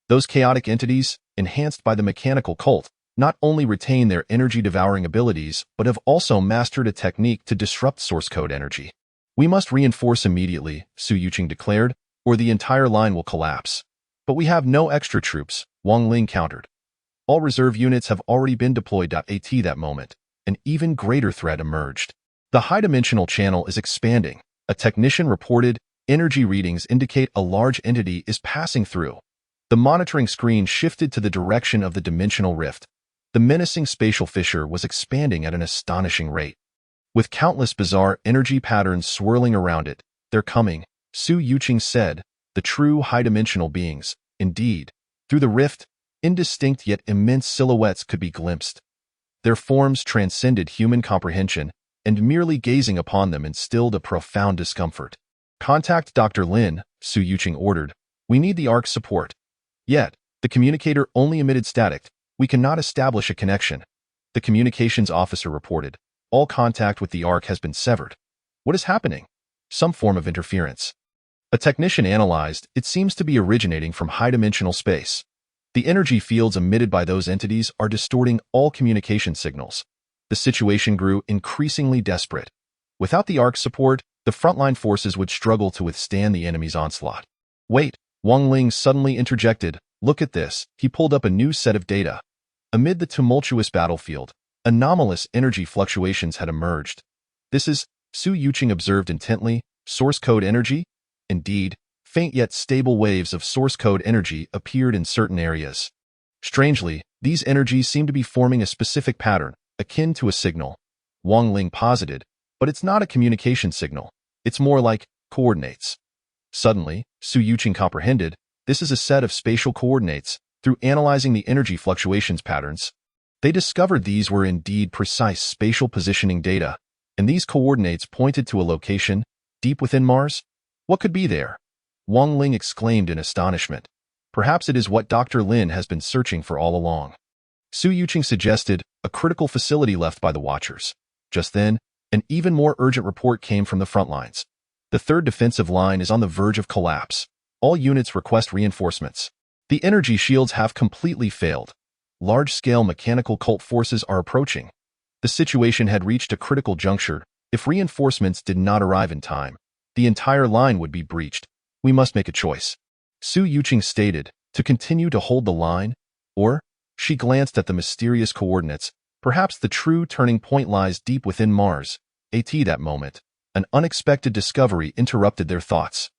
Those chaotic entities, enhanced by the mechanical cult, not only retain their energy-devouring abilities, but have also mastered a technique to disrupt source code energy. We must reinforce immediately, Su Yuqing declared, or the entire line will collapse. But we have no extra troops, Wang Ling countered. All reserve units have already been deployed. At that moment, an even greater threat emerged. The high-dimensional channel is expanding. A technician reported, energy readings indicate a large entity is passing through. The monitoring screen shifted to the direction of the dimensional rift. The menacing spatial fissure was expanding at an astonishing rate. With countless bizarre energy patterns swirling around it, they're coming, Su Yuqing said, the true high-dimensional beings. Indeed, through the rift, indistinct yet immense silhouettes could be glimpsed. Their forms transcended human comprehension, and merely gazing upon them instilled a profound discomfort. Contact Dr. Lin, Su Yuqing ordered. We need the ARC's support. Yet, the communicator only emitted static. We cannot establish a connection. The communications officer reported. All contact with the ARC has been severed. What is happening? Some form of interference. A technician analyzed. It seems to be originating from high-dimensional space. The energy fields emitted by those entities are distorting all communication signals. The situation grew increasingly desperate. Without the ARC's support, the frontline forces would struggle to withstand the enemy's onslaught. Wait, Wang Ling suddenly interjected. Look at this. He pulled up a new set of data. Amid the tumultuous battlefield, anomalous energy fluctuations had emerged. This is, Su Yuqing observed intently, source code energy? Indeed, faint yet stable waves of source code energy appeared in certain areas. Strangely, these energies seem to be forming a specific pattern, akin to a signal. Wang Ling posited, but it's not a communication signal. It's more like coordinates. Suddenly, Su Yuqing comprehended, this is a set of spatial coordinates. Through analyzing the energy fluctuations patterns, they discovered these were indeed precise spatial positioning data, and these coordinates pointed to a location deep within Mars. What could be there? Wang Ling exclaimed in astonishment. Perhaps it is what Dr. Lin has been searching for all along. Su Yuqing suggested a critical facility left by the Watchers. Just then, an even more urgent report came from the front lines. The third defensive line is on the verge of collapse. All units request reinforcements. The energy shields have completely failed. Large-scale mechanical cult forces are approaching. The situation had reached a critical juncture. If reinforcements did not arrive in time, the entire line would be breached. We must make a choice. Su Yuqing stated, to continue to hold the line, or, she glanced at the mysterious coordinates, perhaps the true turning point lies deep within Mars. At that moment, an unexpected discovery interrupted their thoughts.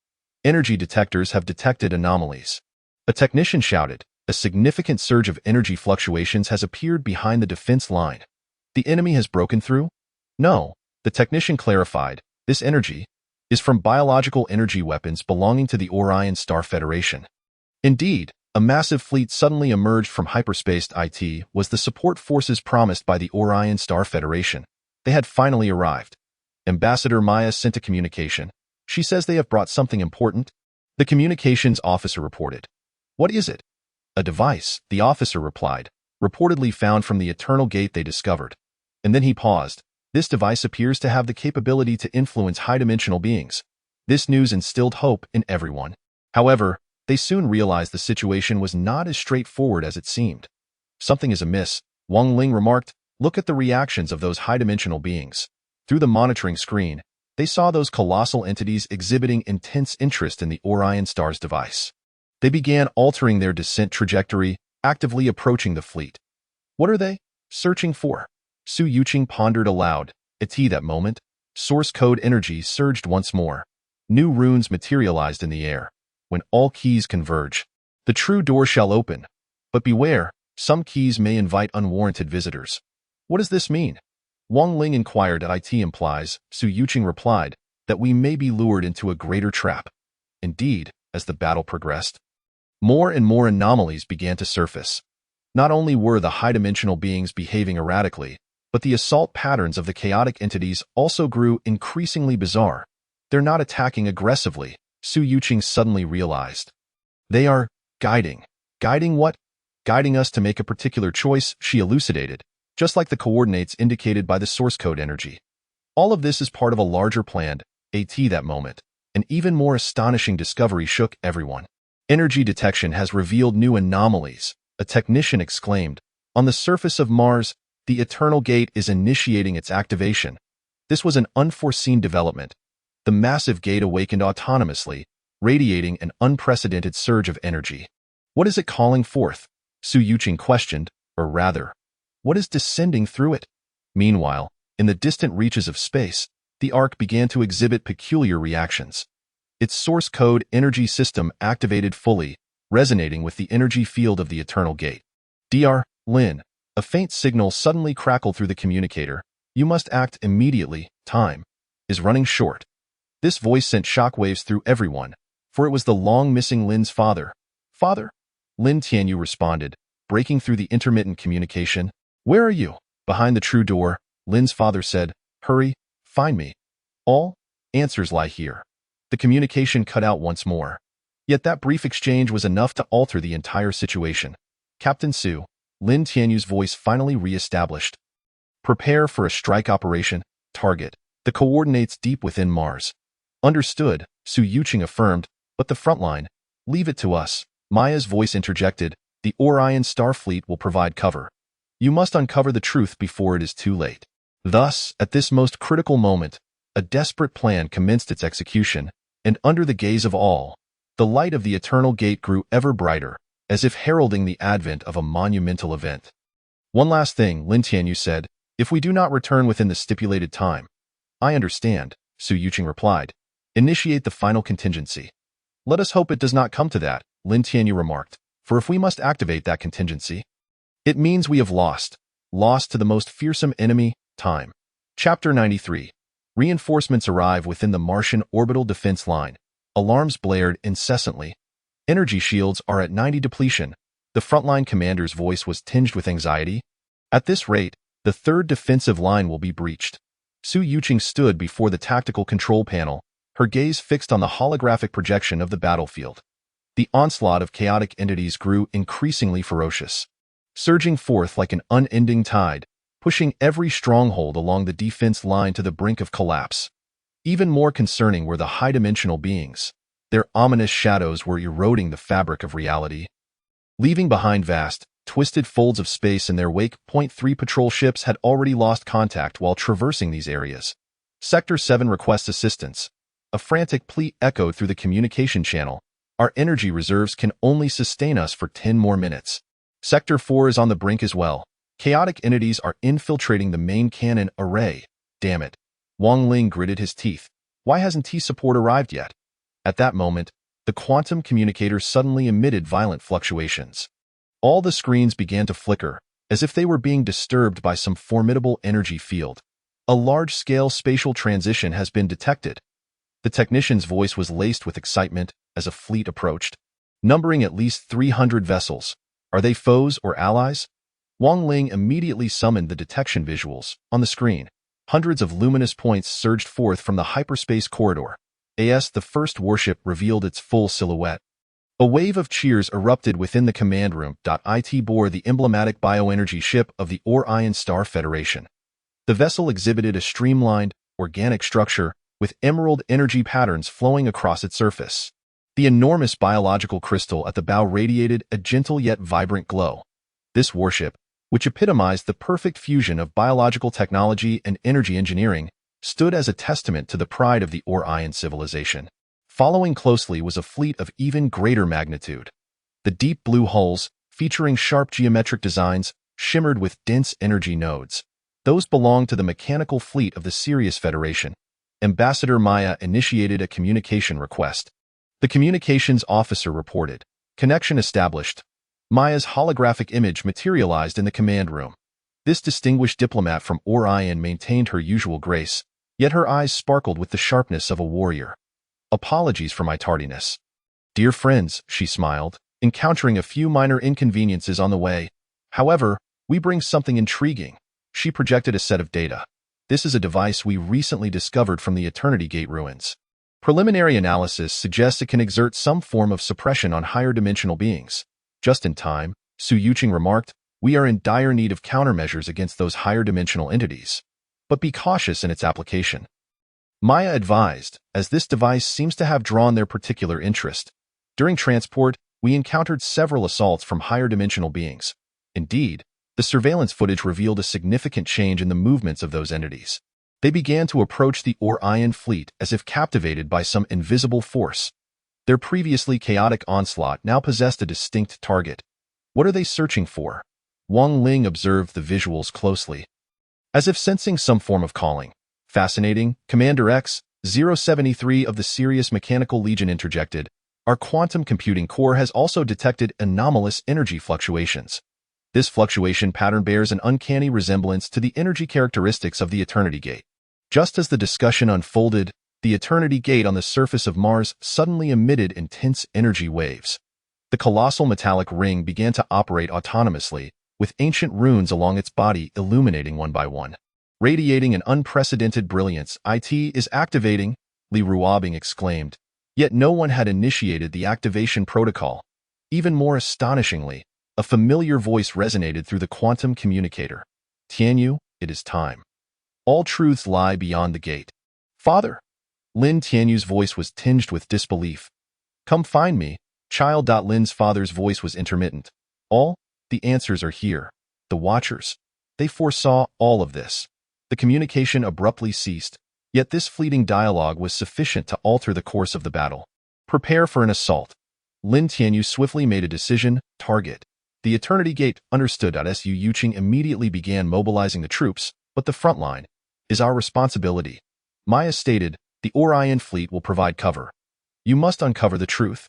Energy detectors have detected anomalies. A technician shouted, a significant surge of energy fluctuations has appeared behind the defense line. The enemy has broken through? No, the technician clarified, this energy is from biological energy weapons belonging to the Orion Star Federation. Indeed, a massive fleet suddenly emerged from hyperspace. It was the support forces promised by the Orion Star Federation. They had finally arrived. Ambassador Maya sent a communication. She says they have brought something important. The communications officer reported. What is it? A device, the officer replied, reportedly found from the eternal gate they discovered. And then he paused. This device appears to have the capability to influence high-dimensional beings. This news instilled hope in everyone. However, they soon realized the situation was not as straightforward as it seemed. Something is amiss, Wang Ling remarked. Look at the reactions of those high-dimensional beings. Through the monitoring screen, they saw those colossal entities exhibiting intense interest in the Orion star's device. They began altering their descent trajectory, actively approaching the fleet. What are they searching for? Su Yuqing pondered aloud. At that moment, source code energy surged once more. New runes materialized in the air. When all keys converge, the true door shall open. But beware, some keys may invite unwarranted visitors. What does this mean? Wang Ling inquired. It implies, Su Yuqing replied, that we may be lured into a greater trap. Indeed, as the battle progressed, more and more anomalies began to surface. Not only were the high-dimensional beings behaving erratically, but the assault patterns of the chaotic entities also grew increasingly bizarre. They're not attacking aggressively, Su Yuqing suddenly realized. They are guiding. Guiding what? Guiding us to make a particular choice, she elucidated, just like the coordinates indicated by the source code energy. All of this is part of a larger plan. At that moment, an even more astonishing discovery shook everyone. Energy detection has revealed new anomalies, a technician exclaimed. On the surface of Mars, the Eternal Gate is initiating its activation. This was an unforeseen development. The massive gate awakened autonomously, radiating an unprecedented surge of energy. What is it calling forth? Su Yuqing questioned, or rather, what is descending through it? Meanwhile, in the distant reaches of space, the Ark began to exhibit peculiar reactions. Its source code energy system activated fully, resonating with the energy field of the Eternal Gate. Dr. Lin, a faint signal suddenly crackled through the communicator. You must act immediately. Time is running short. This voice sent shockwaves through everyone, for it was the long-missing Lin's father. Father? Lin Tianyu responded, breaking through the intermittent communication. Where are you? Behind the true door, Lin's father said. Hurry, find me. All answers lie here. The communication cut out once more. Yet that brief exchange was enough to alter the entire situation. Captain Su, Lin Tianyu's voice finally re-established. Prepare for a strike operation. Target the coordinates deep within Mars. Understood, Su Yuqing affirmed, but the front line, leave it to us. Maya's voice interjected. The Orion star fleet will provide cover. You must uncover the truth before it is too late. Thus, at this most critical moment, a desperate plan commenced its execution, and under the gaze of all, the light of the Eternal Gate grew ever brighter, as if heralding the advent of a monumental event. One last thing, Lin Tianyu said, if we do not return within the stipulated time. I understand, Su Yuqing replied. Initiate the final contingency. Let us hope it does not come to that, Lin Tianyu remarked, for if we must activate that contingency, it means we have lost to the most fearsome enemy, time. Chapter 93. Reinforcements arrive within the Martian orbital defense line. Alarms blared incessantly. Energy shields are at 90 depletion. The frontline commander's voice was tinged with anxiety. At this rate, the third defensive line will be breached. Su Yuqing stood before the tactical control panel, her gaze fixed on the holographic projection of the battlefield. The onslaught of chaotic entities grew increasingly ferocious, surging forth like an unending tide, pushing every stronghold along the defense line to the brink of collapse. Even more concerning were the high-dimensional beings. Their ominous shadows were eroding the fabric of reality, leaving behind vast, twisted folds of space in their wake. Point 3 patrol ships had already lost contact while traversing these areas. Sector 7 requests assistance. A frantic plea echoed through the communication channel. Our energy reserves can only sustain us for 10 more minutes. Sector 4 is on the brink as well. Chaotic entities are infiltrating the main cannon array. Damn it. Wang Ling gritted his teeth. Why hasn't T-support arrived yet? At that moment, the quantum communicator suddenly emitted violent fluctuations. All the screens began to flicker, as if they were being disturbed by some formidable energy field. A large-scale spatial transition has been detected. The technician's voice was laced with excitement as a fleet approached, numbering at least 300 vessels. Are they foes or allies? Wang Ling immediately summoned the detection visuals. On the screen, hundreds of luminous points surged forth from the hyperspace corridor. The first warship revealed its full silhouette. A wave of cheers erupted within the command room. It bore the emblematic bioenergy ship of the Orion Star Federation. The vessel exhibited a streamlined, organic structure with emerald energy patterns flowing across its surface. The enormous biological crystal at the bow radiated a gentle yet vibrant glow. This warship, which epitomized the perfect fusion of biological technology and energy engineering, stood as a testament to the pride of the Orion civilization. Following closely was a fleet of even greater magnitude. The deep blue hulls, featuring sharp geometric designs, shimmered with dense energy nodes. Those belonged to the mechanical fleet of the Sirius Federation. Ambassador Maya initiated a communication request. The communications officer reported, "Connection established." Maya's holographic image materialized in the command room. This distinguished diplomat from Orion maintained her usual grace, yet her eyes sparkled with the sharpness of a warrior. "Apologies for my tardiness. Dear friends," she smiled, encountering a few minor inconveniences on the way. "However, we bring something intriguing." She projected a set of data. "This is a device we recently discovered from the Eternity Gate ruins. Preliminary analysis suggests it can exert some form of suppression on higher dimensional beings." Just in time, Su Yuqing remarked, "We are in dire need of countermeasures against those higher dimensional entities. But be cautious in its application." Maya advised, as this device seems to have drawn their particular interest. "During transport, we encountered several assaults from higher dimensional beings. Indeed, the surveillance footage revealed a significant change in the movements of those entities. They began to approach the Orion fleet as if captivated by some invisible force. Their previously chaotic onslaught now possessed a distinct target. What are they searching for?" Wang Ling observed the visuals closely, as if sensing some form of calling. "Fascinating," Commander X-073 of the Sirius Mechanical Legion interjected. "Our quantum computing core has also detected anomalous energy fluctuations. This fluctuation pattern bears an uncanny resemblance to the energy characteristics of the Eternity Gate." Just as the discussion unfolded, the Eternity Gate on the surface of Mars suddenly emitted intense energy waves. The colossal metallic ring began to operate autonomously, with ancient runes along its body illuminating one by one. Radiating an unprecedented brilliance, "It is activating," Li Ruobing exclaimed. Yet no one had initiated the activation protocol. Even more astonishingly, a familiar voice resonated through the quantum communicator. "Tianyu, it is time. All truths lie beyond the gate." "Father!" Lin Tianyu's voice was tinged with disbelief. "Come find me, child." Lin's father's voice was intermittent. "All the answers are here. The Watchers. They foresaw all of this." The communication abruptly ceased, yet this fleeting dialogue was sufficient to alter the course of the battle. "Prepare for an assault." Lin Tianyu swiftly made a decision. "Target the Eternity Gate." "Understood." Su Yuqing immediately began mobilizing the troops, "But the front line is our responsibility." Maya stated, "The Orion fleet will provide cover. You must uncover the truth.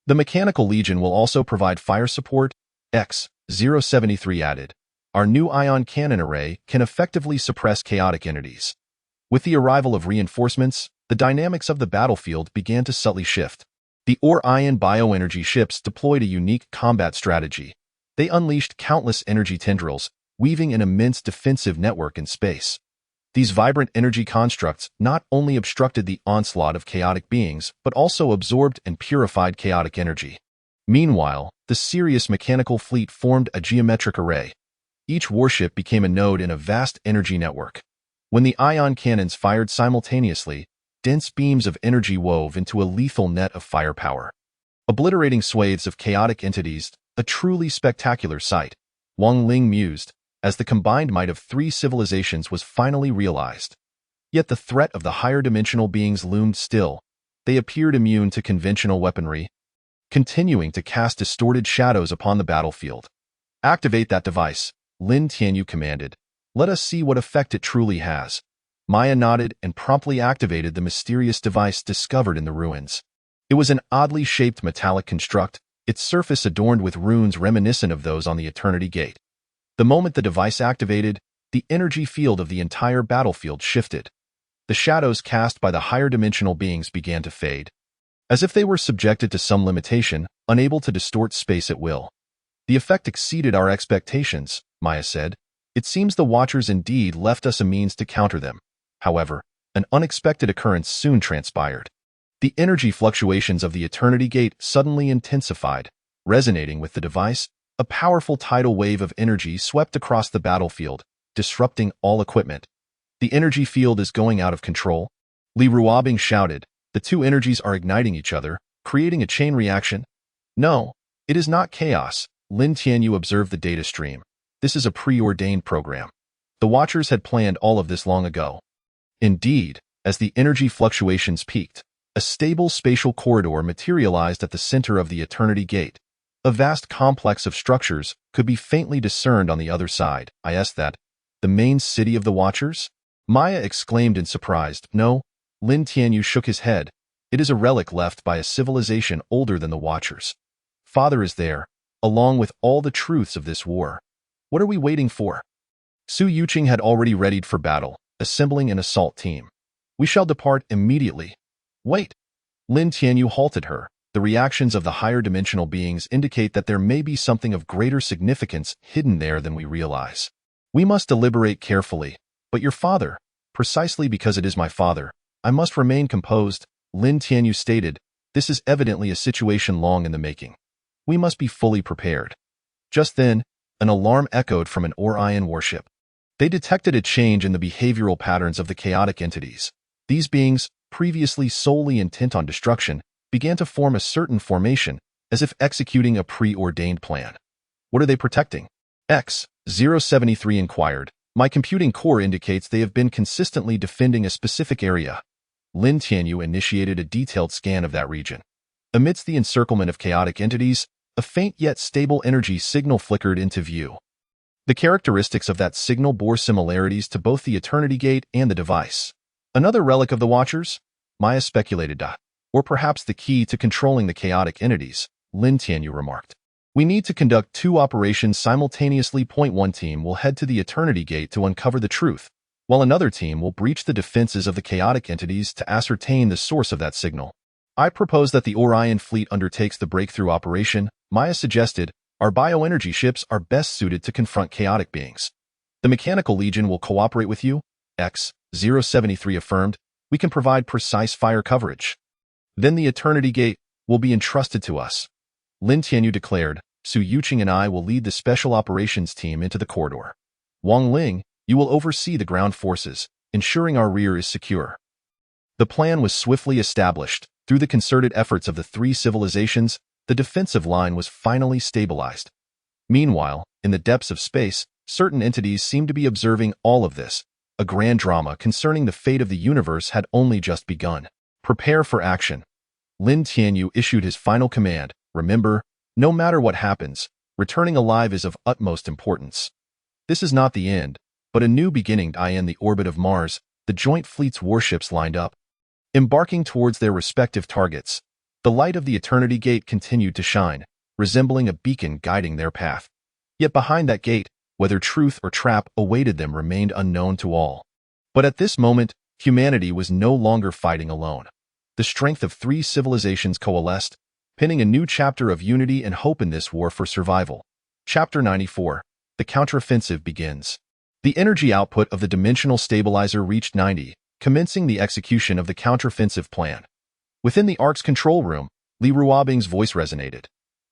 The Mechanical Legion will also provide fire support." X-073 added, "Our new ion cannon array can effectively suppress chaotic entities." With the arrival of reinforcements, the dynamics of the battlefield began to subtly shift. The Orion bioenergy ships deployed a unique combat strategy. They unleashed countless energy tendrils, weaving an immense defensive network in space. These vibrant energy constructs not only obstructed the onslaught of chaotic beings, but also absorbed and purified chaotic energy. Meanwhile, the Sirius mechanical fleet formed a geometric array. Each warship became a node in a vast energy network. When the ion cannons fired simultaneously, dense beams of energy wove into a lethal net of firepower, obliterating swathes of chaotic entities, a truly spectacular sight. Wang Ling mused, as the combined might of three civilizations was finally realized. Yet the threat of the higher dimensional beings loomed still. They appeared immune to conventional weaponry, continuing to cast distorted shadows upon the battlefield. "Activate that device," Lin Tianyu commanded. "Let us see what effect it truly has." Maya nodded and promptly activated the mysterious device discovered in the ruins. It was an oddly shaped metallic construct, its surface adorned with runes reminiscent of those on the Eternity Gate. The moment the device activated, the energy field of the entire battlefield shifted. The shadows cast by the higher dimensional beings began to fade, as if they were subjected to some limitation, unable to distort space at will. "The effect exceeded our expectations," Maya said. "It seems the Watchers indeed left us a means to counter them." However, an unexpected occurrence soon transpired. The energy fluctuations of the Eternity Gate suddenly intensified. Resonating with the device, a powerful tidal wave of energy swept across the battlefield, disrupting all equipment. "The energy field is going out of control," Li Ruobing shouted. "The two energies are igniting each other, creating a chain reaction." "No, it is not chaos," Lin Tianyu observed the data stream. This is a preordained program. The Watchers had planned all of this long ago. Indeed, as the energy fluctuations peaked, a stable spatial corridor materialized at the center of the Eternity Gate. A vast complex of structures could be faintly discerned on the other side. That, the main city of the Watchers? Maya exclaimed in surprise. No, Lin Tianyu shook his head. It is a relic left by a civilization older than the Watchers. Father is there, along with all the truths of this war. What are we waiting for? Su Yuqing had already readied for battle, assembling an assault team. We shall depart immediately. Wait. Lin Tianyu halted her. The reactions of the higher dimensional beings indicate that there may be something of greater significance hidden there than we realize. We must deliberate carefully. But your father, precisely because it is my father, I must remain composed, Lin Tianyu stated. This is evidently a situation long in the making. We must be fully prepared. Just then, an alarm echoed from an Orion warship. They detected a change in the behavioral patterns of the chaotic entities. These beings, previously solely intent on destruction, began to form a certain formation, as if executing a preordained plan. What are they protecting? X-073 inquired. My computing core indicates they have been consistently defending a specific area. Lin Tianyu initiated a detailed scan of that region. Amidst the encirclement of chaotic entities, a faint yet stable energy signal flickered into view. The characteristics of that signal bore similarities to both the Eternity Gate and the device. Another relic of the Watchers? Maya speculated. Or perhaps the key to controlling the chaotic entities, Lin Tianyu remarked. We need to conduct 2 operations simultaneously. One team will head to the Eternity Gate to uncover the truth, while another team will breach the defenses of the chaotic entities to ascertain the source of that signal. I propose that the Orion fleet undertakes the breakthrough operation. Maya suggested. Our bioenergy ships are best suited to confront chaotic beings. The Mechanical Legion will cooperate with you, X-073 affirmed. We can provide precise fire coverage. Then the Eternity Gate will be entrusted to us, Lin Tianyu declared. Su Yuqing and I will lead the special operations team into the corridor. Wang Ling, you will oversee the ground forces, ensuring our rear is secure. The plan was swiftly established. Through the concerted efforts of the 3 civilizations, the defensive line was finally stabilized. Meanwhile, in the depths of space, certain entities seemed to be observing all of this. A grand drama concerning the fate of the universe had only just begun. Prepare for action. Lin Tianyu issued his final command. Remember, no matter what happens, returning alive is of utmost importance. This is not the end, but a new beginning. In the orbit of Mars, the joint fleet's warships lined up, embarking towards their respective targets. The light of the Eternity Gate continued to shine, resembling a beacon guiding their path. Yet behind that gate, whether truth or trap awaited them remained unknown to all. But at this moment, humanity was no longer fighting alone. The strength of 3 civilizations coalesced, penning a new chapter of unity and hope in this war for survival. Chapter 94. The counteroffensive begins. The energy output of the dimensional stabilizer reached 90, commencing the execution of the counteroffensive plan. Within the Ark's control room, Li Ruobing's voice resonated.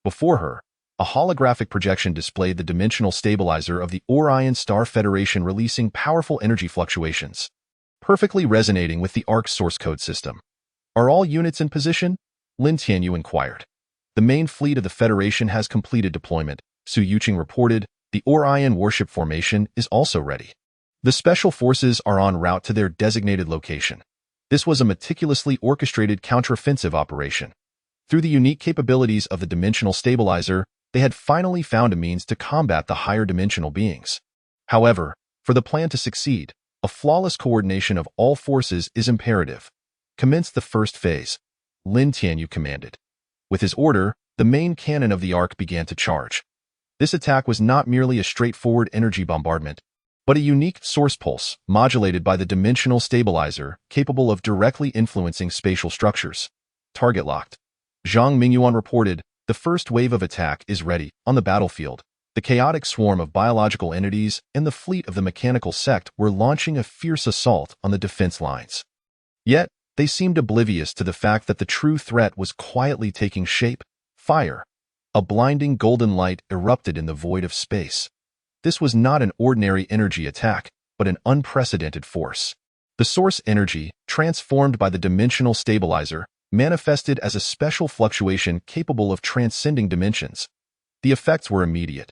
Before her, a holographic projection displayed the dimensional stabilizer of the Orion Star Federation releasing powerful energy fluctuations, perfectly resonating with the Ark's source code system. Are all units in position? Lin Tianyu inquired. The main fleet of the Federation has completed deployment, Su Yuqing reported. The Orion warship formation is also ready. The special forces are en route to their designated location. This was a meticulously orchestrated counteroffensive operation. Through the unique capabilities of the dimensional stabilizer, they had finally found a means to combat the higher dimensional beings. However, for the plan to succeed, a flawless coordination of all forces is imperative. Commence the first phase, Lin Tianyu commanded. With his order, the main cannon of the Ark began to charge. This attack was not merely a straightforward energy bombardment, but a unique source pulse modulated by the dimensional stabilizer capable of directly influencing spatial structures. Target locked. Zhang Mingyuan reported, the first wave of attack is ready. On the battlefield, the chaotic swarm of biological entities and the fleet of the mechanical sect were launching a fierce assault on the defense lines. Yet, they seemed oblivious to the fact that the true threat was quietly taking shape. Fire. A blinding golden light erupted in the void of space. This was not an ordinary energy attack, but an unprecedented force. The source energy, transformed by the dimensional stabilizer, manifested as a special fluctuation capable of transcending dimensions. The effects were immediate.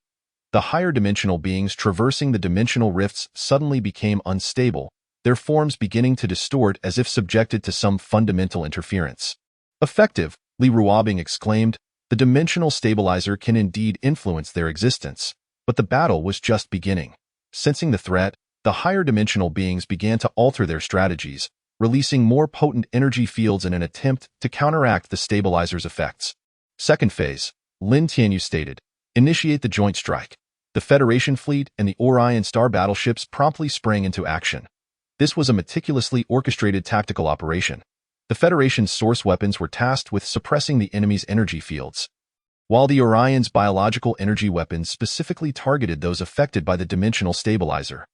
The higher dimensional beings traversing the dimensional rifts suddenly became unstable, their forms beginning to distort as if subjected to some fundamental interference. Effective, Li Ruobing exclaimed, the dimensional stabilizer can indeed influence their existence, but the battle was just beginning. Sensing the threat, the higher dimensional beings began to alter their strategies, releasing more potent energy fields in an attempt to counteract the stabilizer's effects. Second phase, Lin Tianyu stated, initiate the joint strike. The Federation fleet and the Orion star battleships promptly sprang into action. This was a meticulously orchestrated tactical operation. The Federation's source weapons were tasked with suppressing the enemy's energy fields, while the Orion's biological energy weapons specifically targeted those affected by the dimensional stabilizer.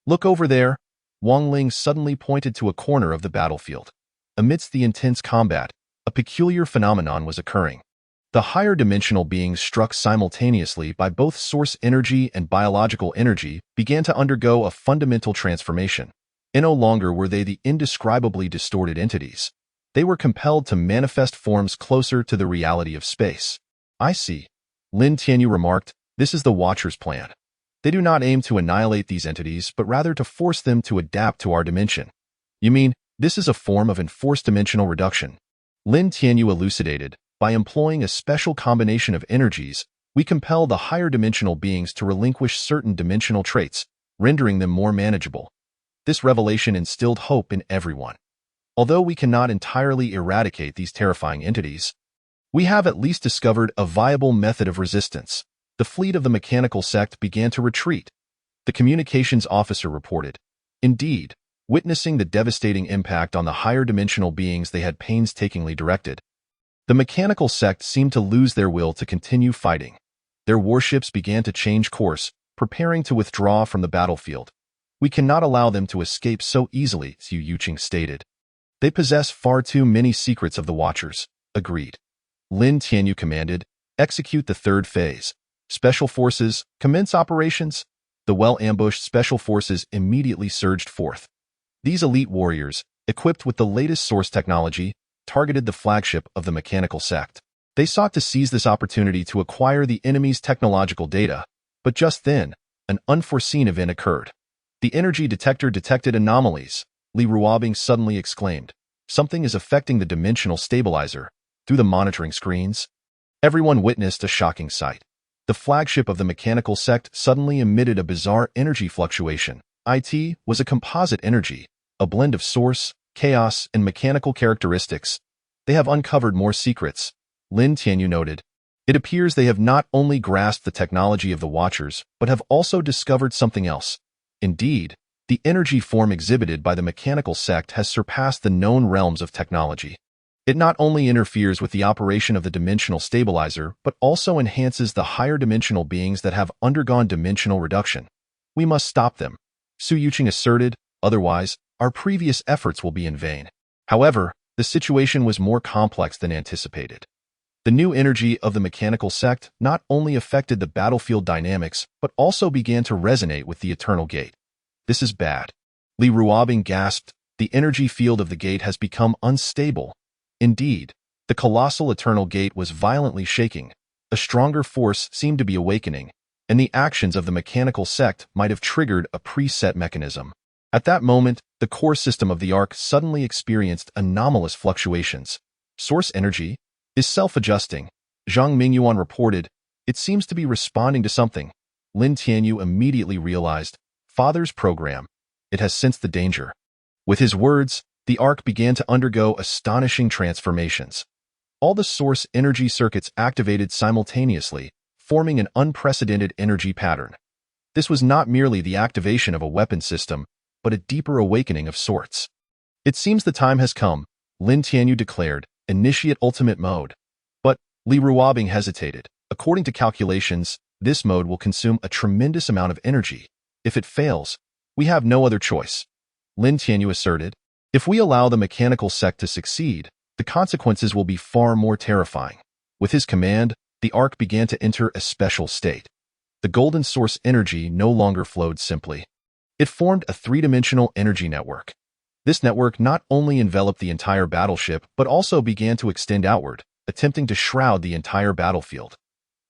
Look over there, Wang Ling suddenly pointed to a corner of the battlefield. Amidst the intense combat, a peculiar phenomenon was occurring. The higher dimensional beings struck simultaneously by both source energy and biological energy began to undergo a fundamental transformation. And no longer were they the indescribably distorted entities. They were compelled to manifest forms closer to the reality of space. I see, Lin Tianyu remarked, this is the Watcher's plan. They do not aim to annihilate these entities, but rather to force them to adapt to our dimension. You mean, this is a form of enforced dimensional reduction? Lin Tianyu elucidated, by employing a special combination of energies, we compel the higher dimensional beings to relinquish certain dimensional traits, rendering them more manageable. This revelation instilled hope in everyone. Although we cannot entirely eradicate these terrifying entities, we have at least discovered a viable method of resistance. The fleet of the mechanical sect began to retreat. The communications officer reported. Indeed, witnessing the devastating impact on the higher dimensional beings they had painstakingly directed, the mechanical sect seemed to lose their will to continue fighting. Their warships began to change course, preparing to withdraw from the battlefield. We cannot allow them to escape so easily, Xu Yuqing stated. They possess far too many secrets of the Watchers. Agreed. Lin Tianyu commanded, execute the third phase. Special forces, commence operations. The well-ambushed special forces immediately surged forth. These elite warriors, equipped with the latest source technology, targeted the flagship of the mechanical sect. They sought to seize this opportunity to acquire the enemy's technological data, but just then, an unforeseen event occurred. The energy detector detected anomalies. Li Ruobing suddenly exclaimed, something is affecting the dimensional stabilizer. Through the monitoring screens, everyone witnessed a shocking sight. The flagship of the mechanical sect suddenly emitted a bizarre energy fluctuation. It was a composite energy, a blend of source, chaos, and mechanical characteristics. They have uncovered more secrets, Lin Tianyu noted. It appears they have not only grasped the technology of the Watchers, but have also discovered something else. Indeed, the energy form exhibited by the mechanical sect has surpassed the known realms of technology. It not only interferes with the operation of the dimensional stabilizer, but also enhances the higher dimensional beings that have undergone dimensional reduction. We must stop them, Xu Yuqing asserted, otherwise, our previous efforts will be in vain. However, the situation was more complex than anticipated. The new energy of the mechanical sect not only affected the battlefield dynamics, but also began to resonate with the Eternal Gate. This is bad. Li Ruobing gasped, the energy field of the gate has become unstable. Indeed, the colossal Eternal Gate was violently shaking. A stronger force seemed to be awakening, and the actions of the mechanical sect might have triggered a preset mechanism. At that moment, the core system of the Ark suddenly experienced anomalous fluctuations. Source energy is self-adjusting, Zhang Mingyuan reported. It seems to be responding to something. Lin Tianyu immediately realized, Father's program. It has sensed the danger. With his words, the Ark began to undergo astonishing transformations. All the source energy circuits activated simultaneously, forming an unprecedented energy pattern. This was not merely the activation of a weapon system, but a deeper awakening of sorts. It seems the time has come, Lin Tianyu declared, initiate ultimate mode. But Li Ruobing hesitated. According to calculations, this mode will consume a tremendous amount of energy. If it fails, we have no other choice, Lin Tianyu asserted. If we allow the mechanical sect to succeed, the consequences will be far more terrifying. With his command, the Ark began to enter a special state. The golden source energy no longer flowed simply. It formed a three-dimensional energy network. This network not only enveloped the entire battleship, but also began to extend outward, attempting to shroud the entire battlefield.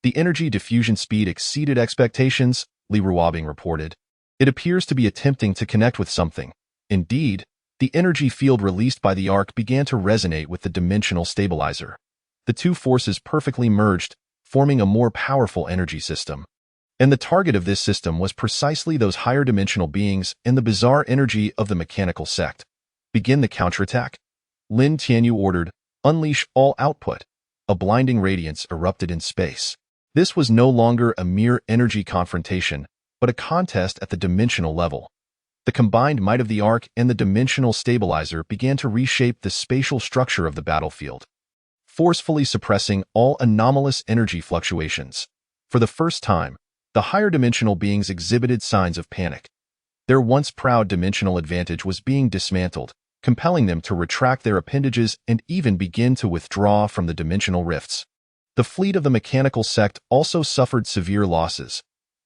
The energy diffusion speed exceeded expectations, Li Ruobing reported. It appears to be attempting to connect with something. Indeed, the energy field released by the arc began to resonate with the dimensional stabilizer. The two forces perfectly merged, forming a more powerful energy system. And the target of this system was precisely those higher dimensional beings and the bizarre energy of the mechanical sect. Begin the counterattack? Lin Tianyu ordered. Unleash all output. A blinding radiance erupted in space. This was no longer a mere energy confrontation, but a contest at the dimensional level. The combined might of the arc and the dimensional stabilizer began to reshape the spatial structure of the battlefield, forcefully suppressing all anomalous energy fluctuations. For the first time, the higher dimensional beings exhibited signs of panic. Their once proud dimensional advantage was being dismantled, compelling them to retract their appendages and even begin to withdraw from the dimensional rifts. The fleet of the mechanical sect also suffered severe losses.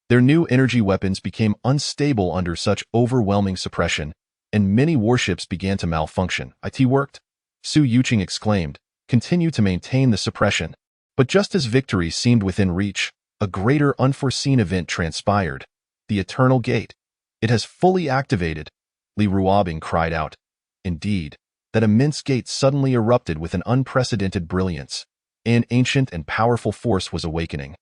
Their new energy weapons became unstable under such overwhelming suppression, and many warships began to malfunction. "It worked," Su Yuqing exclaimed. "Continue to maintain the suppression." But just as victory seemed within reach, a greater unforeseen event transpired. The Eternal Gate. "It has fully activated," Li Ruobing cried out. Indeed, that immense gate suddenly erupted with an unprecedented brilliance. An ancient and powerful force was awakening.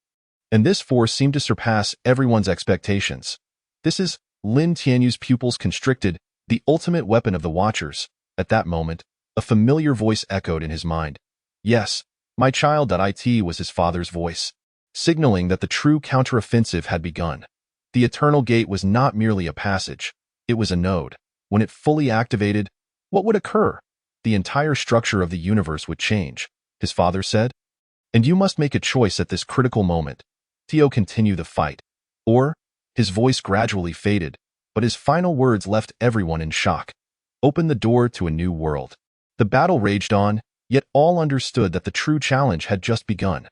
And this force seemed to surpass everyone's expectations. "This is," Lin Tianyu's pupils constricted, "the ultimate weapon of the Watchers." At that moment, a familiar voice echoed in his mind. "Yes, my child." It was his father's voice, signaling that the true counteroffensive had begun. The Eternal Gate was not merely a passage, it was a node. When it fully activated, what would occur? The entire structure of the universe would change, his father said. "And you must make a choice at this critical moment. Tio, continue the fight. Or," his voice gradually faded, but his final words left everyone in shock. "Open the door to a new world." The battle raged on, yet all understood that the true challenge had just begun.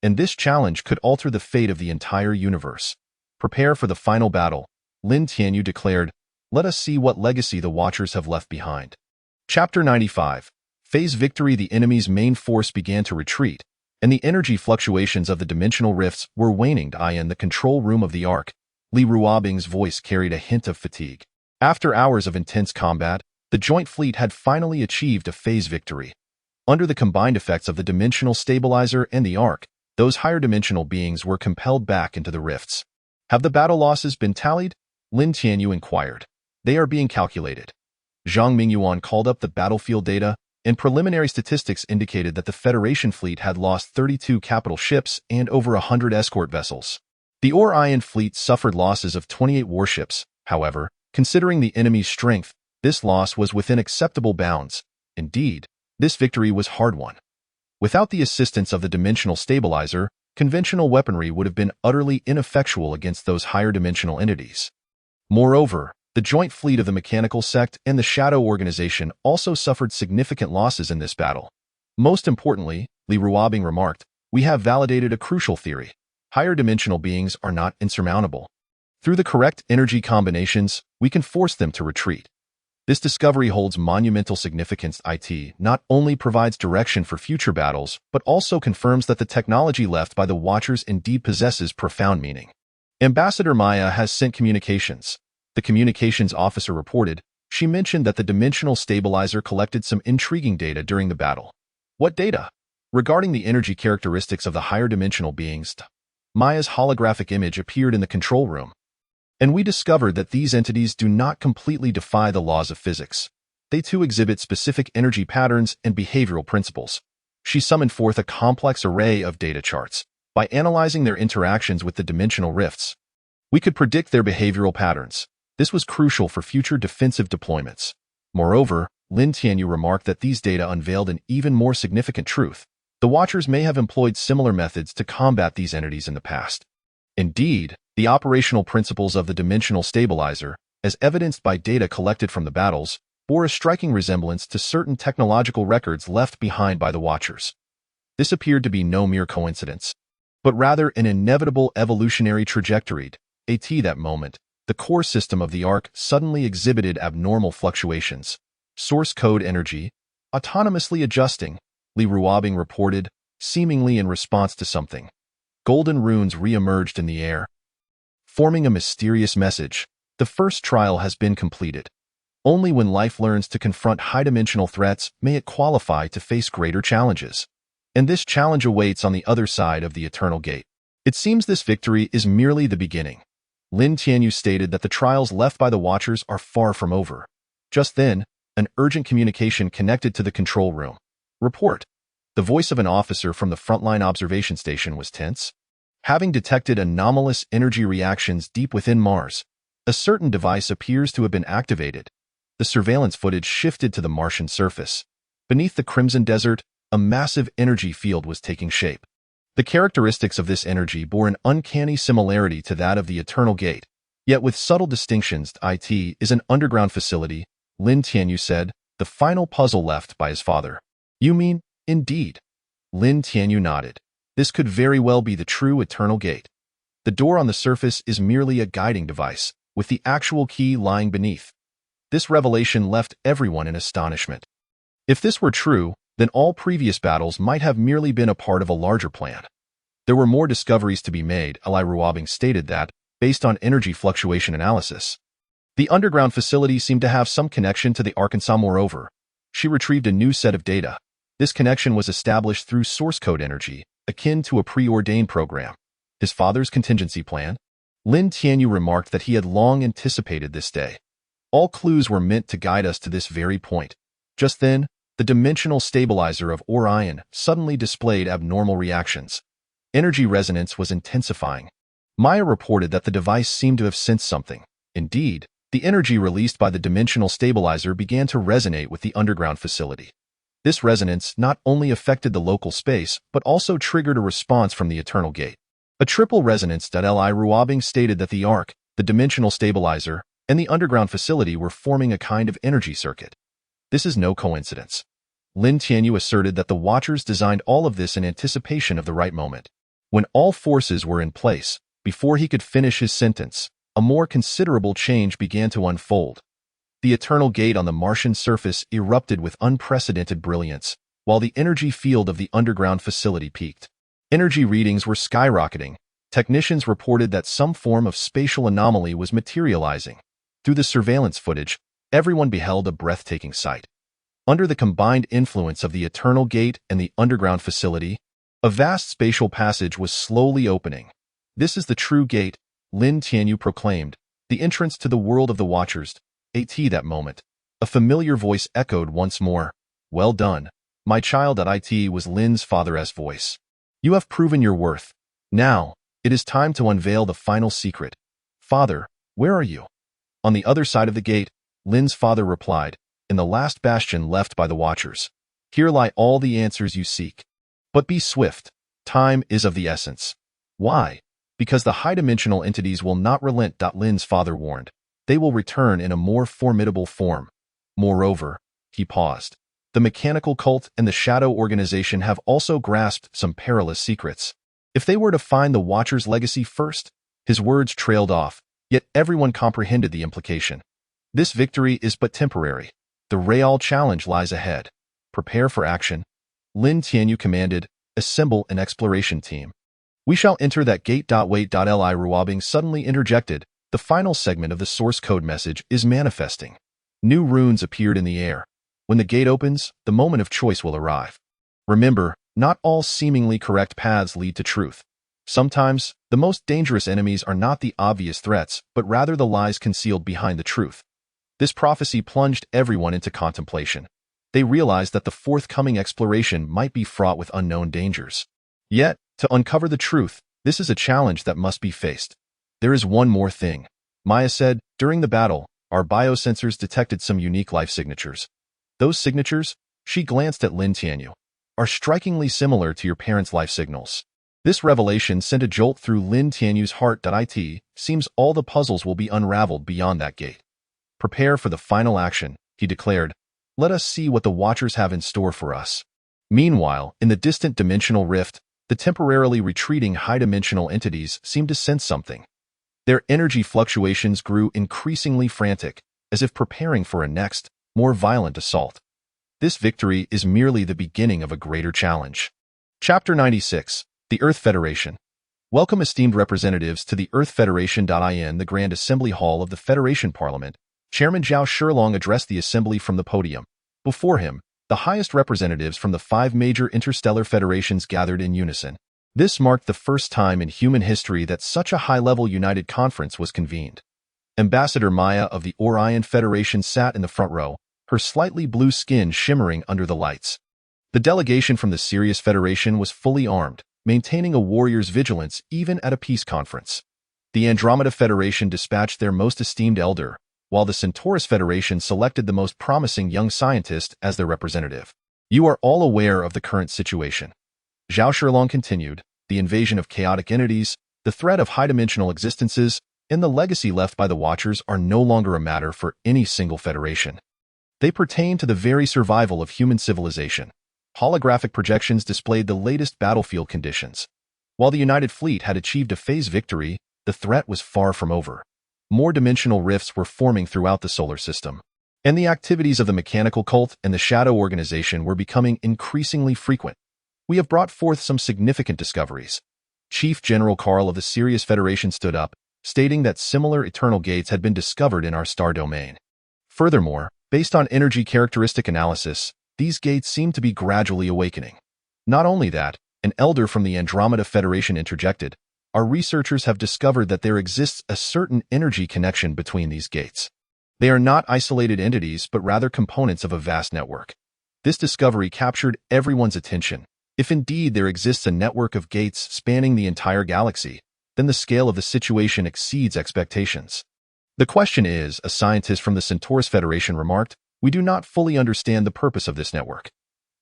And this challenge could alter the fate of the entire universe. "Prepare for the final battle," Lin Tianyu declared. "Let us see what legacy the Watchers have left behind." Chapter 95. Phase Victory. The enemy's main force began to retreat, and the energy fluctuations of the dimensional rifts were waning. In the control room of the Ark, Li Ruobing's voice carried a hint of fatigue. After hours of intense combat, the joint fleet had finally achieved a phase victory. Under the combined effects of the dimensional stabilizer and the Ark, those higher dimensional beings were compelled back into the rifts. "Have the battle losses been tallied?" Lin Tianyu inquired. "They are being calculated." Zhang Mingyuan called up the battlefield data, and preliminary statistics indicated that the Federation fleet had lost 32 capital ships and over 100 escort vessels. The Orion fleet suffered losses of 28 warships. However, considering the enemy's strength, this loss was within acceptable bounds. Indeed, this victory was hard-won. Without the assistance of the dimensional stabilizer, conventional weaponry would have been utterly ineffectual against those higher dimensional entities. Moreover, the joint fleet of the mechanical sect and the Shadow Organization also suffered significant losses in this battle. Most importantly, Li Ruobing remarked, "We have validated a crucial theory. Higher dimensional beings are not insurmountable. Through the correct energy combinations, we can force them to retreat." This discovery holds monumental significance. It not only provides direction for future battles, but also confirms that the technology left by the Watchers indeed possesses profound meaning. "Ambassador Maya has sent communications," the communications officer reported. She mentioned that the dimensional stabilizer collected some intriguing data during the battle. "What data?" "Regarding the energy characteristics of the higher dimensional beings." Maya's holographic image appeared in the control room. "And we discovered that these entities do not completely defy the laws of physics. They too exhibit specific energy patterns and behavioral principles." She summoned forth a complex array of data charts. "By analyzing their interactions with the dimensional rifts, we could predict their behavioral patterns. This was crucial for future defensive deployments." Moreover, Lin Tianyu remarked that these data unveiled an even more significant truth. The Watchers may have employed similar methods to combat these entities in the past. Indeed, the operational principles of the dimensional stabilizer, as evidenced by data collected from the battles, bore a striking resemblance to certain technological records left behind by the Watchers. This appeared to be no mere coincidence, but rather an inevitable evolutionary trajectory. At that moment, the core system of the Ark suddenly exhibited abnormal fluctuations. Source code energy, autonomously adjusting, Li Ruobing reported, seemingly in response to something. golden runes re-emerged in the air, forming a mysterious message. The first trial has been completed. Only when life learns to confront high-dimensional threats may it qualify to face greater challenges. And this challenge awaits on the other side of the Eternal Gate. It seems this victory is merely the beginning. Lin Tianyu stated that the trials left by the Watchers are far from over. Just then, an urgent communication connected to the control room. Report. The voice of an officer from the frontline observation station was tense. Having detected anomalous energy reactions deep within Mars, a certain device appears to have been activated. The surveillance footage shifted to the Martian surface. Beneath the Crimson Desert, a massive energy field was taking shape. The characteristics of this energy bore an uncanny similarity to that of the Eternal Gate, yet with subtle distinctions. It is an underground facility, Lin Tianyu said, the final puzzle left by his father. You mean, indeed? Lin Tianyu nodded. This could very well be the true Eternal Gate. The door on the surface is merely a guiding device, with the actual key lying beneath. This revelation left everyone in astonishment. If this were true, then all previous battles might have merely been a part of a larger plan. There were more discoveries to be made, Li Ruobing stated that, based on energy fluctuation analysis. The underground facility seemed to have some connection to the Arkansas. Moreover, she retrieved a new set of data. This connection was established through source code energy, akin to a preordained program. His father's contingency plan? Lin Tianyu remarked that he had long anticipated this day. All clues were meant to guide us to this very point. Just then, the dimensional stabilizer of Orion suddenly displayed abnormal reactions. Energy resonance was intensifying. Maya reported that the device seemed to have sensed something. Indeed, the energy released by the dimensional stabilizer began to resonate with the underground facility. This resonance not only affected the local space, but also triggered a response from the Eternal Gate. A triple resonance. Li Ruobing stated that the arc, the dimensional stabilizer, and the underground facility were forming a kind of energy circuit. This is no coincidence. Lin Tianyu asserted that the Watchers designed all of this in anticipation of the right moment. When all forces were in place, before he could finish his sentence, a more considerable change began to unfold. The Eternal Gate on the Martian surface erupted with unprecedented brilliance, while the energy field of the underground facility peaked. Energy readings were skyrocketing. Technicians reported that some form of spatial anomaly was materializing. Through the surveillance footage, everyone beheld a breathtaking sight. Under the combined influence of the Eternal Gate and the underground facility, a vast spatial passage was slowly opening. This is the true gate, Lin Tianyu proclaimed, the entrance to the world of the Watchers. At that moment, a familiar voice echoed once more. Well done, my child. It was Lin's father's voice. You have proven your worth. Now, it is time to unveil the final secret. Father, where are you? On the other side of the gate, Lin's father replied, in the last bastion left by the Watchers. Here lie all the answers you seek. But be swift. Time is of the essence. Why? Because the high-dimensional entities will not relent. Lin's father warned. They will return in a more formidable form. Moreover, he paused. The mechanical cult and the shadow organization have also grasped some perilous secrets. If they were to find the Watcher's legacy first, his words trailed off, yet everyone comprehended the implication. This victory is but temporary. The real challenge lies ahead. Prepare for action. Lin Tianyu commanded, assemble an exploration team. We shall enter that gate. Wait. Li Ruobing suddenly interjected. The final segment of the source code message is manifesting. New runes appeared in the air. When the gate opens, the moment of choice will arrive. Remember, not all seemingly correct paths lead to truth. Sometimes, the most dangerous enemies are not the obvious threats, but rather the lies concealed behind the truth. This prophecy plunged everyone into contemplation. They realized that the forthcoming exploration might be fraught with unknown dangers. Yet, to uncover the truth, this is a challenge that must be faced. There is one more thing. Maya said, during the battle, our biosensors detected some unique life signatures. Those signatures, she glanced at Lin Tianyu, are strikingly similar to your parents' life signals. This revelation sent a jolt through Lin Tianyu's heart. It seems all the puzzles will be unraveled beyond that gate. Prepare for the final action, he declared. Let us see what the Watchers have in store for us. Meanwhile, in the distant dimensional rift, the temporarily retreating high-dimensional entities seemed to sense something. Their energy fluctuations grew increasingly frantic, as if preparing for a next, more violent assault. This victory is merely the beginning of a greater challenge. Chapter 96, The Earth Federation. Welcome, esteemed representatives, to the Earth Federation.in, the Grand Assembly Hall of the Federation Parliament. Chairman Zhao Shilong addressed the assembly from the podium. Before him, the highest representatives from the 5 major interstellar federations gathered in unison. This marked the first time in human history that such a high-level united conference was convened. Ambassador Maya of the Orion Federation sat in the front row, her slightly blue skin shimmering under the lights. The delegation from the Sirius Federation was fully armed, maintaining a warrior's vigilance even at a peace conference. The Andromeda Federation dispatched their most esteemed elder, while the Centaurus Federation selected the most promising young scientist as their representative. You are all aware of the current situation. Zhao Shilong continued, the invasion of chaotic entities, the threat of high-dimensional existences, and the legacy left by the Watchers are no longer a matter for any single federation. They pertain to the very survival of human civilization. Holographic projections displayed the latest battlefield conditions. While the United Fleet had achieved a phase victory, the threat was far from over. More dimensional rifts were forming throughout the solar system, and the activities of the mechanical cult and the shadow organization were becoming increasingly frequent. We have brought forth some significant discoveries. Chief General Carl of the Sirius Federation stood up, stating that similar eternal gates had been discovered in our star domain. Furthermore, based on energy characteristic analysis, these gates seem to be gradually awakening. Not only that, an elder from the Andromeda Federation interjected, our researchers have discovered that there exists a certain energy connection between these gates. They are not isolated entities but rather components of a vast network. This discovery captured everyone's attention. If indeed there exists a network of gates spanning the entire galaxy, then the scale of the situation exceeds expectations. The question is, a scientist from the Centaurus Federation remarked, we do not fully understand the purpose of this network.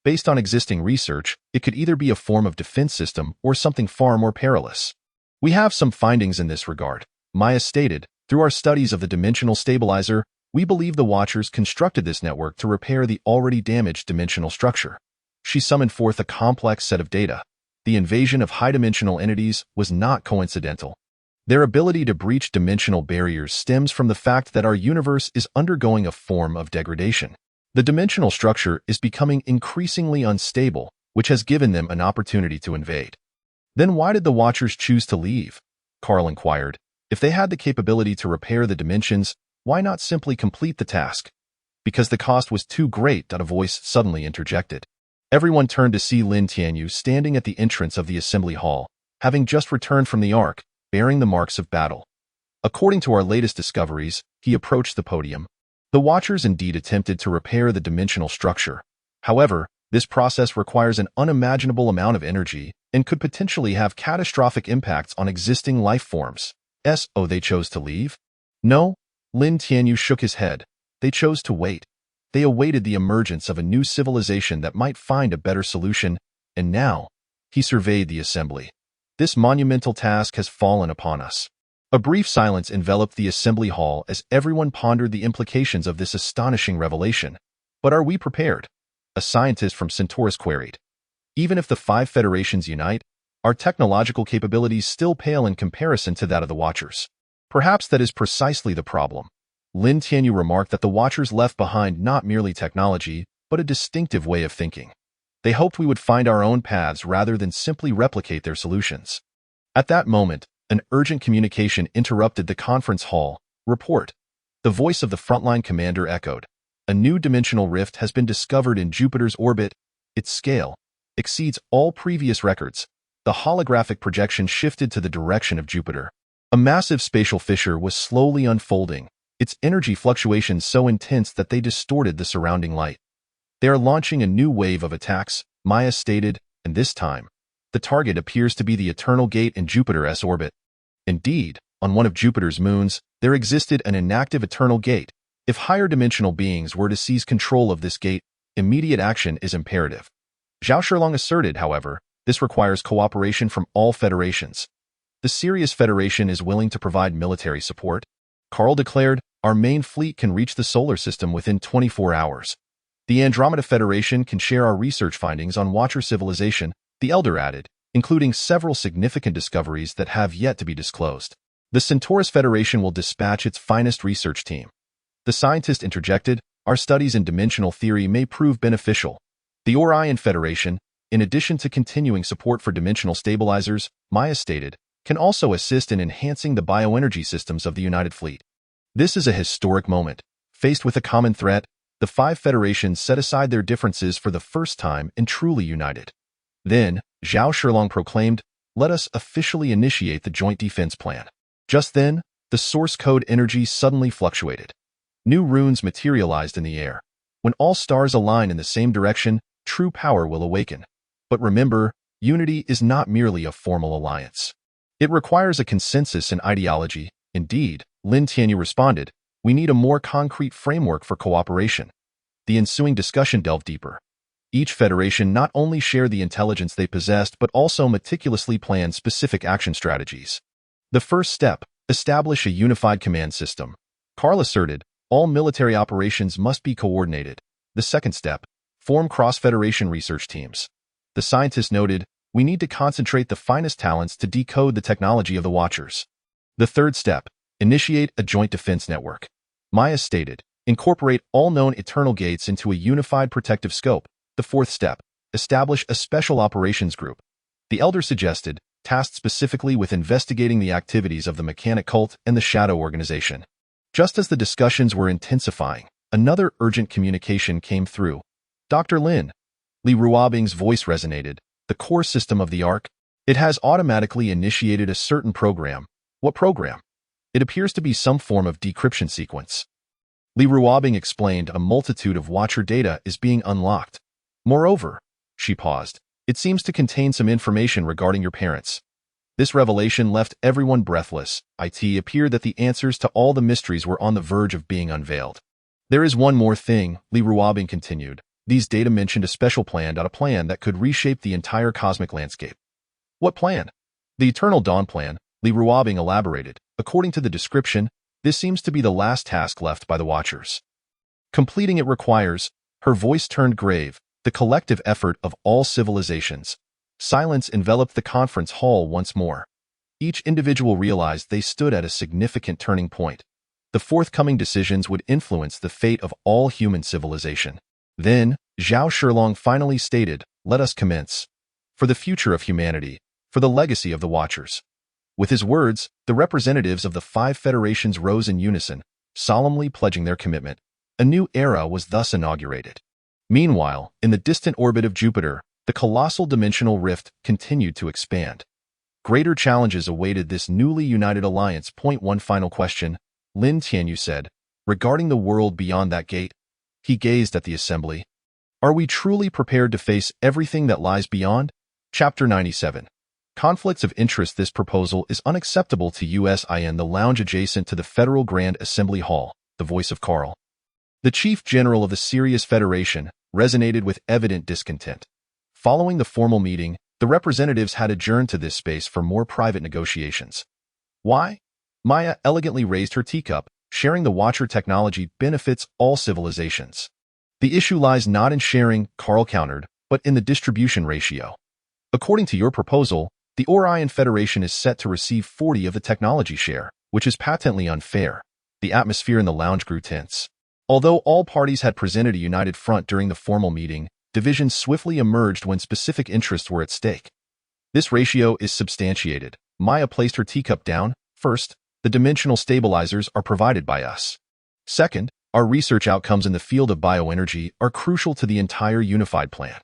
Based on existing research, it could either be a form of defense system or something far more perilous. We have some findings in this regard. Maya stated, through our studies of the dimensional stabilizer, we believe the Watchers constructed this network to repair the already damaged dimensional structure. She summoned forth a complex set of data. The invasion of high-dimensional entities was not coincidental. Their ability to breach dimensional barriers stems from the fact that our universe is undergoing a form of degradation. The dimensional structure is becoming increasingly unstable, which has given them an opportunity to invade. Then why did the Watchers choose to leave? Carl inquired. If they had the capability to repair the dimensions, why not simply complete the task? Because the cost was too great, a voice suddenly interjected. Everyone turned to see Lin Tianyu standing at the entrance of the assembly hall, having just returned from the Ark, bearing the marks of battle. According to our latest discoveries, he approached the podium. The Watchers indeed attempted to repair the dimensional structure. However, this process requires an unimaginable amount of energy and could potentially have catastrophic impacts on existing life forms. So they chose to leave? No, Lin Tianyu shook his head. They chose to wait. They awaited the emergence of a new civilization that might find a better solution, and now, he surveyed the assembly. This monumental task has fallen upon us. A brief silence enveloped the assembly hall as everyone pondered the implications of this astonishing revelation. But are we prepared? A scientist from Centaurus queried. Even if the 5 federations unite, our technological capabilities still pale in comparison to that of the Watchers. Perhaps that is precisely the problem. Lin Tianyu remarked that the Watchers left behind not merely technology, but a distinctive way of thinking. They hoped we would find our own paths rather than simply replicate their solutions. At that moment, an urgent communication interrupted the conference hall. Report. The voice of the frontline commander echoed. A new dimensional rift has been discovered in Jupiter's orbit. Its scale exceeds all previous records. The holographic projection shifted to the direction of Jupiter. A massive spatial fissure was slowly unfolding, its energy fluctuations so intense that they distorted the surrounding light. They are launching a new wave of attacks, Maya stated, and this time, the target appears to be the Eternal Gate in Jupiter's orbit. Indeed, on one of Jupiter's moons, there existed an inactive Eternal Gate. If higher dimensional beings were to seize control of this gate, immediate action is imperative. Zhao Shilong asserted, however, this requires cooperation from all federations. The Sirius Federation is willing to provide military support. Carl declared, our main fleet can reach the solar system within 24 hours. The Andromeda Federation can share our research findings on Watcher civilization, the elder added, including several significant discoveries that have yet to be disclosed. The Centaurus Federation will dispatch its finest research team. The scientist interjected, our studies in dimensional theory may prove beneficial. The Orion Federation, in addition to continuing support for dimensional stabilizers, Maya stated, can also assist in enhancing the bioenergy systems of the United Fleet. This is a historic moment. Faced with a common threat, the five federations set aside their differences for the first time and truly united. Then, Zhao Shilong proclaimed, "Let us officially initiate the Joint Defense Plan." Just then, the source code energy suddenly fluctuated. New runes materialized in the air. When all stars align in the same direction, true power will awaken. But remember, unity is not merely a formal alliance. It requires a consensus in ideology. Indeed, Lin Tianyu responded, "We need a more concrete framework for cooperation." The ensuing discussion delved deeper. Each federation not only shared the intelligence they possessed but also meticulously planned specific action strategies. The first step, establish a unified command system. Carl asserted, all military operations must be coordinated. The second step, form cross-federation research teams. The scientist noted, we need to concentrate the finest talents to decode the technology of the Watchers. The third step, initiate a joint defense network. Maya stated, incorporate all known eternal gates into a unified protective scope. The fourth step, establish a special operations group. The elder suggested, tasked specifically with investigating the activities of the mechanic cult and the shadow organization. Just as the discussions were intensifying, another urgent communication came through. Dr. Lin. Li Ruobing's voice resonated. The core system of the Ark. It has automatically initiated a certain program. What program? It appears to be some form of decryption sequence. Li Ruobing explained a multitude of Watcher data is being unlocked. Moreover, she paused, it seems to contain some information regarding your parents. This revelation left everyone breathless. It appeared that the answers to all the mysteries were on the verge of being unveiled. There is one more thing, Li Ruobing continued. These data mentioned a special plan, a plan that could reshape the entire cosmic landscape. What plan? The Eternal Dawn Plan, Li Ruobing elaborated. According to the description, this seems to be the last task left by the Watchers. Completing it requires, her voice turned grave, the collective effort of all civilizations. Silence enveloped the conference hall once more. Each individual realized they stood at a significant turning point. The forthcoming decisions would influence the fate of all human civilization. Then, Zhao Shilong finally stated, let us commence. For the future of humanity, for the legacy of the Watchers. With his words, the representatives of the five federations rose in unison, solemnly pledging their commitment. A new era was thus inaugurated. Meanwhile, in the distant orbit of Jupiter, the colossal dimensional rift continued to expand. Greater challenges awaited this newly united alliance. One final question, Lin Tianyu said, regarding the world beyond that gate. He gazed at the assembly. Are we truly prepared to face everything that lies beyond? Chapter 97. Conflicts of interest. This proposal is unacceptable to us in the lounge adjacent to the Federal Grand Assembly Hall, the voice of Carl. The chief general of the Sirius Federation resonated with evident discontent. Following the formal meeting, the representatives had adjourned to this space for more private negotiations. Why? Maya elegantly raised her teacup, sharing the Watcher technology benefits all civilizations. The issue lies not in sharing, Carl countered, but in the distribution ratio. According to your proposal, the Orion Federation is set to receive 40 of the technology share, which is patently unfair. The atmosphere in the lounge grew tense. Although all parties had presented a united front during the formal meeting, divisions swiftly emerged when specific interests were at stake. This ratio is substantiated. Maya placed her teacup down. First, the dimensional stabilizers are provided by us. Second, our research outcomes in the field of bioenergy are crucial to the entire unified plan.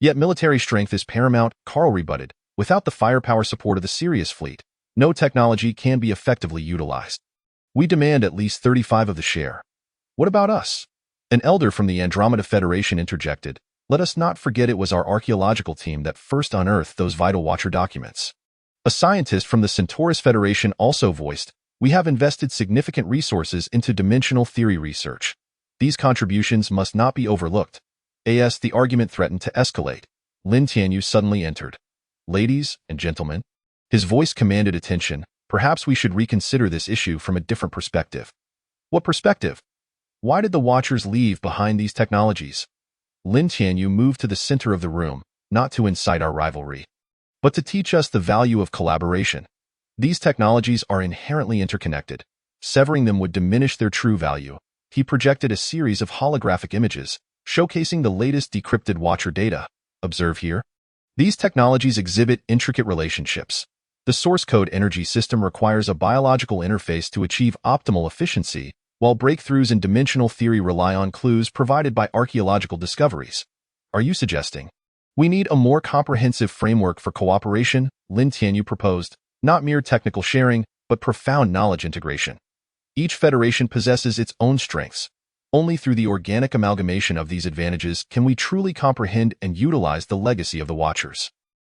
Yet military strength is paramount, Carl rebutted. Without the firepower support of the Sirius fleet, no technology can be effectively utilized. We demand at least 35 of the share. What about us? An elder from the Andromeda Federation interjected. Let us not forget it was our archaeological team that first unearthed those vital Watcher documents. A scientist from the Centaurus Federation also voiced, we have invested significant resources into dimensional theory research. These contributions must not be overlooked. As the argument threatened to escalate, Lin Tianyu suddenly entered. Ladies and gentlemen, his voice commanded attention. Perhaps we should reconsider this issue from a different perspective. What perspective? Why did the Watchers leave behind these technologies? Lin Tianyu moved to the center of the room, not to incite our rivalry, but to teach us the value of collaboration. These technologies are inherently interconnected. Severing them would diminish their true value. He projected a series of holographic images, showcasing the latest decrypted Watcher data. Observe here. These technologies exhibit intricate relationships. The source code energy system requires a biological interface to achieve optimal efficiency, while breakthroughs in dimensional theory rely on clues provided by archaeological discoveries. Are you suggesting we need a more comprehensive framework for cooperation? Lin Tianyu proposed, not mere technical sharing, but profound knowledge integration. Each federation possesses its own strengths. Only through the organic amalgamation of these advantages can we truly comprehend and utilize the legacy of the Watchers.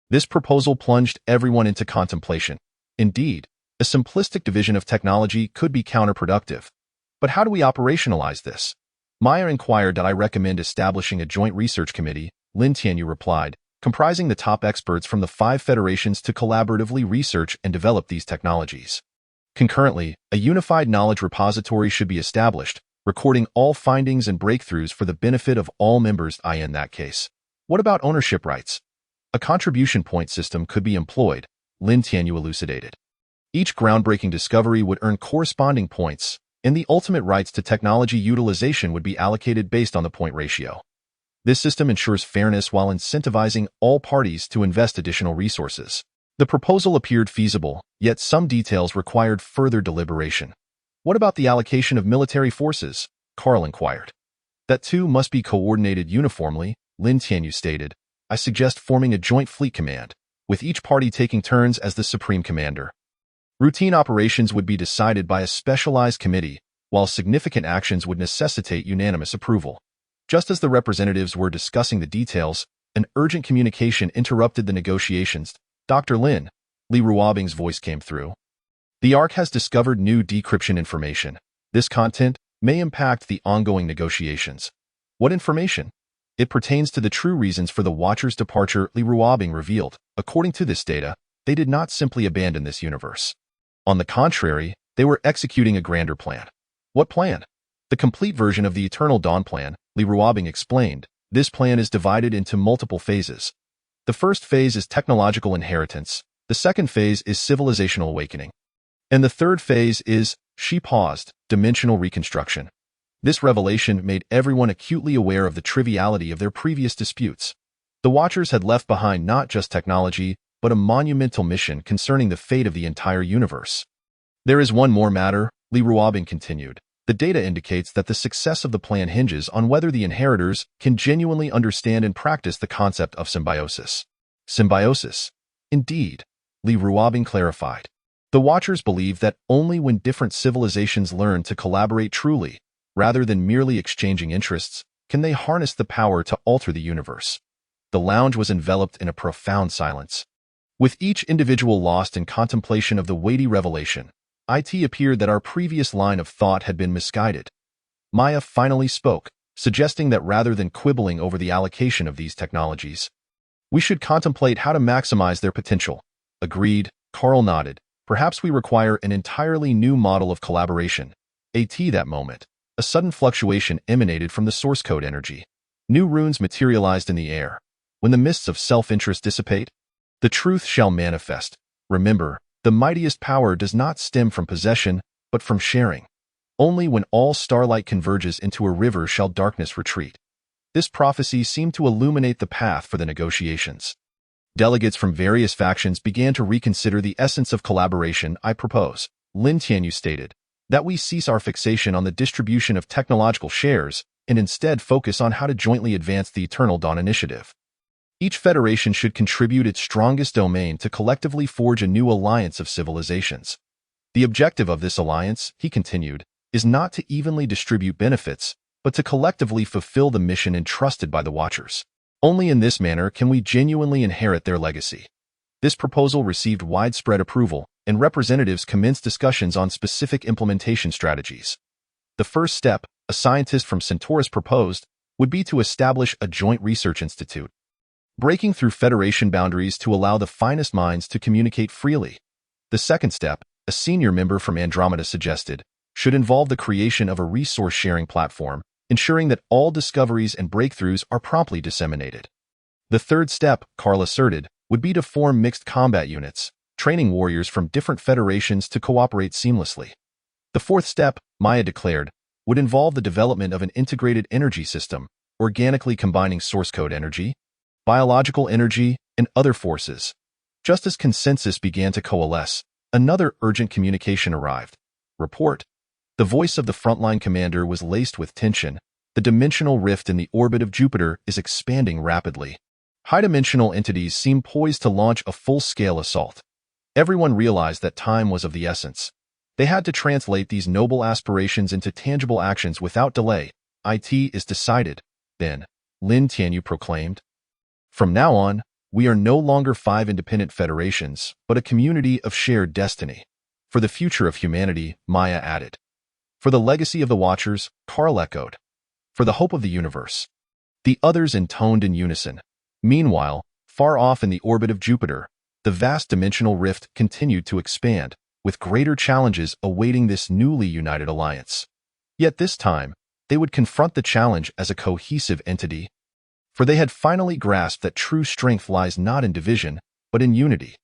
This proposal plunged everyone into contemplation. Indeed, a simplistic division of technology could be counterproductive. But how do we operationalize this? Maya inquired. I recommend establishing a joint research committee, Lin Tianyu replied, comprising the top experts from the 5 federations to collaboratively research and develop these technologies. Concurrently, a unified knowledge repository should be established, recording all findings and breakthroughs for the benefit of all members. In that case, what about ownership rights? A contribution point system could be employed, Lin Tianyu elucidated. Each groundbreaking discovery would earn corresponding points, and the ultimate rights to technology utilization would be allocated based on the point ratio. This system ensures fairness while incentivizing all parties to invest additional resources. The proposal appeared feasible, yet some details required further deliberation. What about the allocation of military forces? Carl inquired. That too must be coordinated uniformly, Lin Tianyu stated. I suggest forming a joint fleet command, with each party taking turns as the supreme commander. Routine operations would be decided by a specialized committee, while significant actions would necessitate unanimous approval. Just as the representatives were discussing the details, an urgent communication interrupted the negotiations. Dr. Lin, Li Ruobing's voice came through. The ARC has discovered new decryption information. This content may impact the ongoing negotiations. What information? It pertains to the true reasons for the Watchers' departure, Li Ruobing revealed. According to this data, they did not simply abandon this universe. On the contrary, they were executing a grander plan. What plan? The complete version of the Eternal Dawn plan, Li Ruobing explained. This plan is divided into multiple phases. The first phase is technological inheritance, the second phase is civilizational awakening, and the third phase is, she paused, dimensional reconstruction. This revelation made everyone acutely aware of the triviality of their previous disputes. The Watchers had left behind not just technology, but a monumental mission concerning the fate of the entire universe. There is one more matter, Li Ruobing continued. The data indicates that the success of the plan hinges on whether the inheritors can genuinely understand and practice the concept of symbiosis. Symbiosis? Indeed, Li Ruobing clarified. The Watchers believe that only when different civilizations learn to collaborate truly, rather than merely exchanging interests, can they harness the power to alter the universe. The lounge was enveloped in a profound silence. With each individual lost in contemplation of the weighty revelation, it appeared that our previous line of thought had been misguided. Maya finally spoke, suggesting that rather than quibbling over the allocation of these technologies, we should contemplate how to maximize their potential. Agreed, Carl nodded. Perhaps we require an entirely new model of collaboration. That moment, a sudden fluctuation emanated from the source code energy. New runes materialized in the air. When the mists of self-interest dissipate, the truth shall manifest. Remember, the mightiest power does not stem from possession, but from sharing. Only when all starlight converges into a river shall darkness retreat. This prophecy seemed to illuminate the path for the negotiations. Delegates from various factions began to reconsider the essence of collaboration. I propose, Lin Tianyu stated, that we cease our fixation on the distribution of technological shares and instead focus on how to jointly advance the Eternal Dawn initiative. Each federation should contribute its strongest domain to collectively forge a new alliance of civilizations. The objective of this alliance, he continued, is not to evenly distribute benefits, but to collectively fulfill the mission entrusted by the Watchers. Only in this manner can we genuinely inherit their legacy. This proposal received widespread approval, and representatives commenced discussions on specific implementation strategies. The first step, a scientist from Centaurus proposed, would be to establish a joint research institute, breaking through Federation boundaries to allow the finest minds to communicate freely. The second step, a senior member from Andromeda suggested, should involve the creation of a resource-sharing platform, ensuring that all discoveries and breakthroughs are promptly disseminated. The third step, Carl asserted, would be to form mixed combat units, training warriors from different federations to cooperate seamlessly. The fourth step, Maya declared, would involve the development of an integrated energy system, organically combining source code energy, biological energy, and other forces. Just as consensus began to coalesce, another urgent communication arrived. Report. The voice of the frontline commander was laced with tension. The dimensional rift in the orbit of Jupiter is expanding rapidly. High-dimensional entities seem poised to launch a full-scale assault. Everyone realized that time was of the essence. They had to translate these noble aspirations into tangible actions without delay. "It is decided," then, Lin Tianyu proclaimed. "From now on, we are no longer 5 independent federations, but a community of shared destiny. For the future of humanity," Maya added. "For the legacy of the Watchers," Carl echoed. "For the hope of the universe." The others intoned in unison. Meanwhile, far off in the orbit of Jupiter, the vast dimensional rift continued to expand, with greater challenges awaiting this newly united alliance. Yet this time, they would confront the challenge as a cohesive entity, for they had finally grasped that true strength lies not in division, but in unity.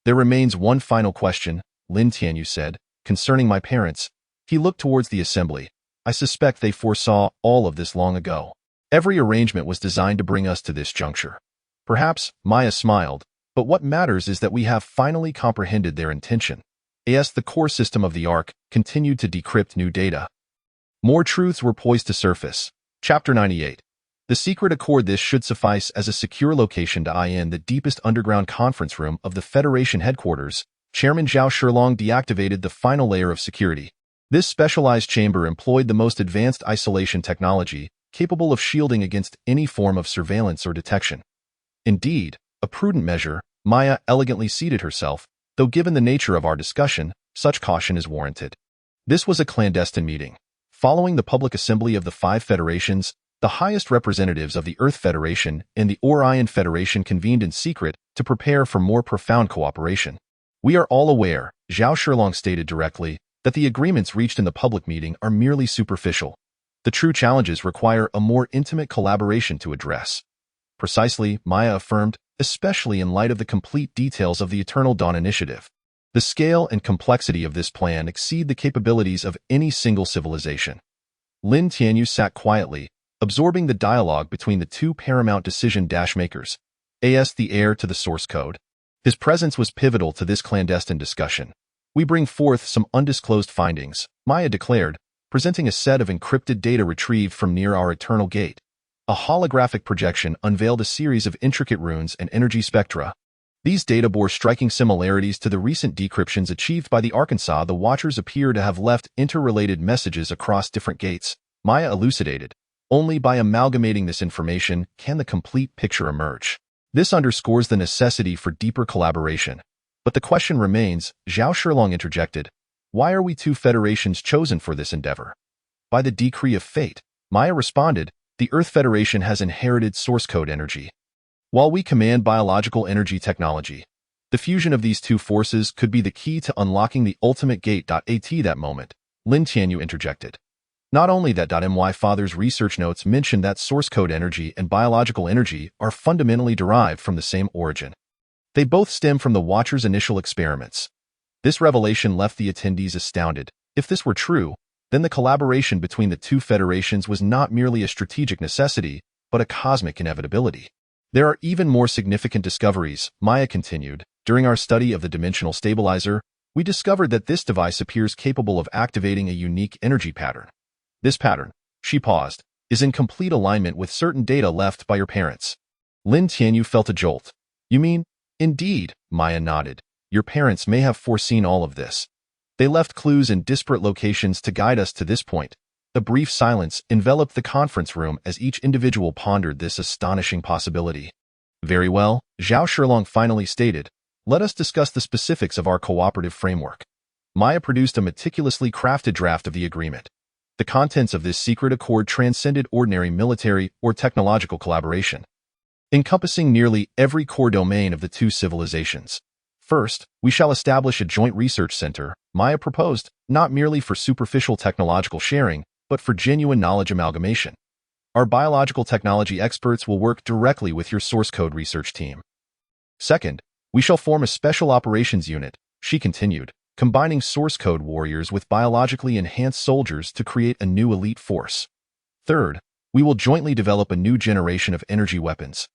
"There remains one final question," Lin Tianyu said, "concerning my parents." He looked towards the assembly. "I suspect they foresaw all of this long ago. Every arrangement was designed to bring us to this juncture." Perhaps, Maya smiled, "but what matters is that we have finally comprehended their intention." As the core system of the Ark continued to decrypt new data, more truths were poised to surface. Chapter 98. The secret accord. This should suffice as a secure location to in the deepest underground conference room of the Federation headquarters. Chairman Zhao Shilong deactivated the final layer of security. This specialized chamber employed the most advanced isolation technology, capable of shielding against any form of surveillance or detection. Indeed, a prudent measure, Maya elegantly seated herself, though given the nature of our discussion, such caution is warranted. This was a clandestine meeting. Following the public assembly of the 5 federations, the highest representatives of the Earth Federation and the Orion Federation convened in secret to prepare for more profound cooperation. "We are all aware," Zhao Shilong stated directly, "that the agreements reached in the public meeting are merely superficial. The true challenges require a more intimate collaboration to address." "Precisely," Maya affirmed, "especially in light of the complete details of the Eternal Dawn Initiative. The scale and complexity of this plan exceed the capabilities of any single civilization." Lin Tianyu sat quietly, absorbing the dialogue between the 2 paramount decision-makers, the heir to the source code. His presence was pivotal to this clandestine discussion. "We bring forth some undisclosed findings," Maya declared, presenting a set of encrypted data retrieved from near our eternal gate. A holographic projection unveiled a series of intricate runes and energy spectra. These data bore striking similarities to the recent decryptions achieved by the Arkansas. The Watchers appear to have left interrelated messages across different gates, Maya elucidated. "Only by amalgamating this information can the complete picture emerge. This underscores the necessity for deeper collaboration." "But the question remains," Zhao Shilong interjected. "Why are we 2 federations chosen for this endeavor?" "By the decree of fate," Maya responded. "The Earth Federation has inherited source code energy, while we command biological energy technology. The fusion of these 2 forces could be the key to unlocking the ultimate gate. At that moment, Lin Tianyu interjected. "Not only that, my father's research notes mention that source code energy and biological energy are fundamentally derived from the same origin. They both stem from the Watcher's initial experiments." This revelation left the attendees astounded. If this were true, then the collaboration between the 2 federations was not merely a strategic necessity, but a cosmic inevitability. "There are even more significant discoveries," Maya continued. "During our study of the dimensional stabilizer, we discovered that this device appears capable of activating a unique energy pattern. This pattern," she paused, "is in complete alignment with certain data left by your parents." Lin Tianyu felt a jolt. "You mean?" "Indeed," Maya nodded. "Your parents may have foreseen all of this. They left clues in disparate locations to guide us to this point." A brief silence enveloped the conference room as each individual pondered this astonishing possibility. "Very well," Zhao Shilong finally stated. "Let us discuss the specifics of our cooperative framework." Maya produced a meticulously crafted draft of the agreement. The contents of this secret accord transcended ordinary military or technological collaboration, encompassing nearly every core domain of the 2 civilizations. "First, we shall establish a joint research center," Maya proposed, "not merely for superficial technological sharing, but for genuine knowledge amalgamation. Our biological technology experts will work directly with your source code research team. Second, we shall form a special operations unit," she continued, "combining source code warriors with biologically enhanced soldiers to create a new elite force. Third, we will jointly develop a new generation of energy weapons."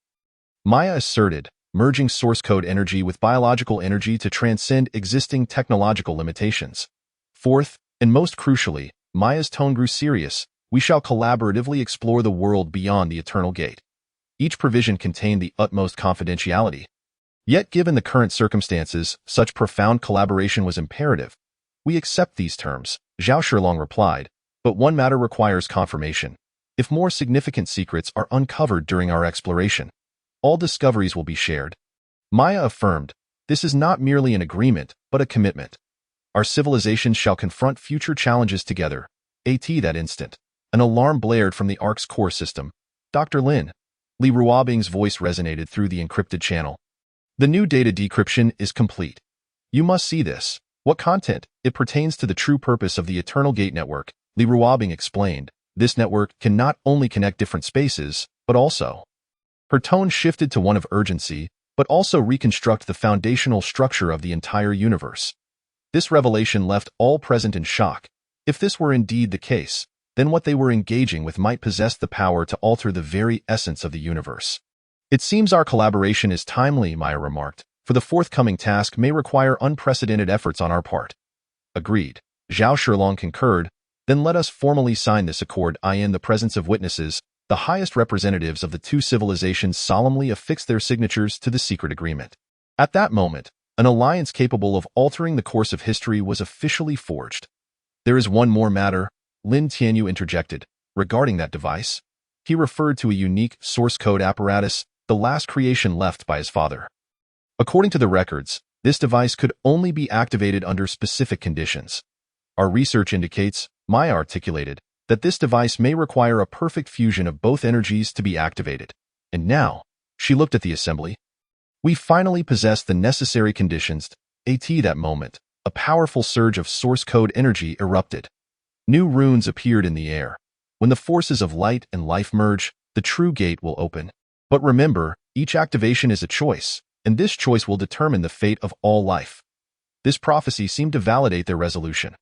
Maya asserted, merging source code energy with biological energy to transcend existing technological limitations. Fourth, and most crucially, Maya's tone grew serious. We shall collaboratively explore the world beyond the Eternal Gate. Each provision contained the utmost confidentiality. Yet, given the current circumstances, such profound collaboration was imperative. We accept these terms, Zhao Shilong replied, but one matter requires confirmation. If more significant secrets are uncovered during our exploration, all discoveries will be shared. Maya affirmed, this is not merely an agreement, but a commitment. Our civilizations shall confront future challenges together. At that instant, an alarm blared from the Ark's core system. Dr. Lin. Li Ruobing's voice resonated through the encrypted channel. The new data decryption is complete. You must see this. What content? It pertains to the true purpose of the Eternal Gate network, Li Ruobing explained. This network can not only connect different spaces, but also. Her tone shifted to one of urgency, but also reconstruct the foundational structure of the entire universe. This revelation left all present in shock. If this were indeed the case, then what they were engaging with might possess the power to alter the very essence of the universe. It seems our collaboration is timely, Maya remarked, for the forthcoming task may require unprecedented efforts on our part. Agreed. Zhao Shilong concurred. Then let us formally sign this accord. In the presence of witnesses, the highest representatives of the two civilizations solemnly affixed their signatures to the secret agreement. At that moment, an alliance capable of altering the course of history was officially forged. There is one more matter, Lin Tianyu interjected, regarding that device. He referred to a unique source code apparatus, the last creation left by his father. According to the records, this device could only be activated under specific conditions. Our research indicates, Maya articulated, that this device may require a perfect fusion of both energies to be activated. And now, she looked at the assembly. We finally possess the necessary conditions. At that moment, a powerful surge of source code energy erupted. New runes appeared in the air. When the forces of light and life merge, the true gate will open. But remember, each activation is a choice, and this choice will determine the fate of all life. This prophecy seemed to validate their resolution.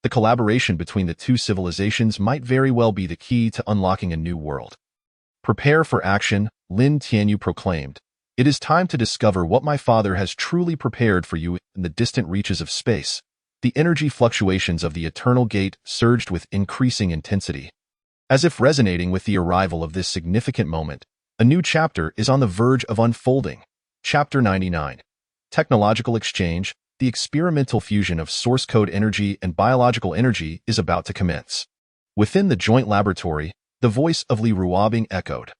The collaboration between the two civilizations might very well be the key to unlocking a new world. Prepare for action, Lin Tianyu proclaimed. It is time to discover what my father has truly prepared for you in the distant reaches of space. The energy fluctuations of the Eternal Gate surged with increasing intensity. As if resonating with the arrival of this significant moment, a new chapter is on the verge of unfolding. Chapter 99. Technological Exchange. The experimental fusion of source code energy and biological energy is about to commence. Within the joint laboratory, the voice of Li Ruobing echoed.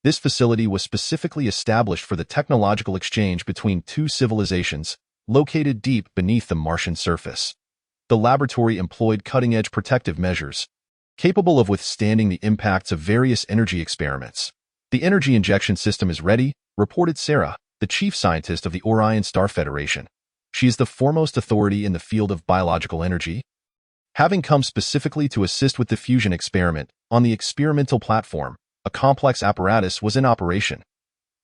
This facility was specifically established for the technological exchange between two civilizations, located deep beneath the Martian surface. The laboratory employed cutting-edge protective measures, capable of withstanding the impacts of various energy experiments. The energy injection system is ready, reported Sarah, the chief scientist of the Orion Star Federation. She is the foremost authority in the field of biological energy. Having come specifically to assist with the fusion experiment, on the experimental platform, a complex apparatus was in operation.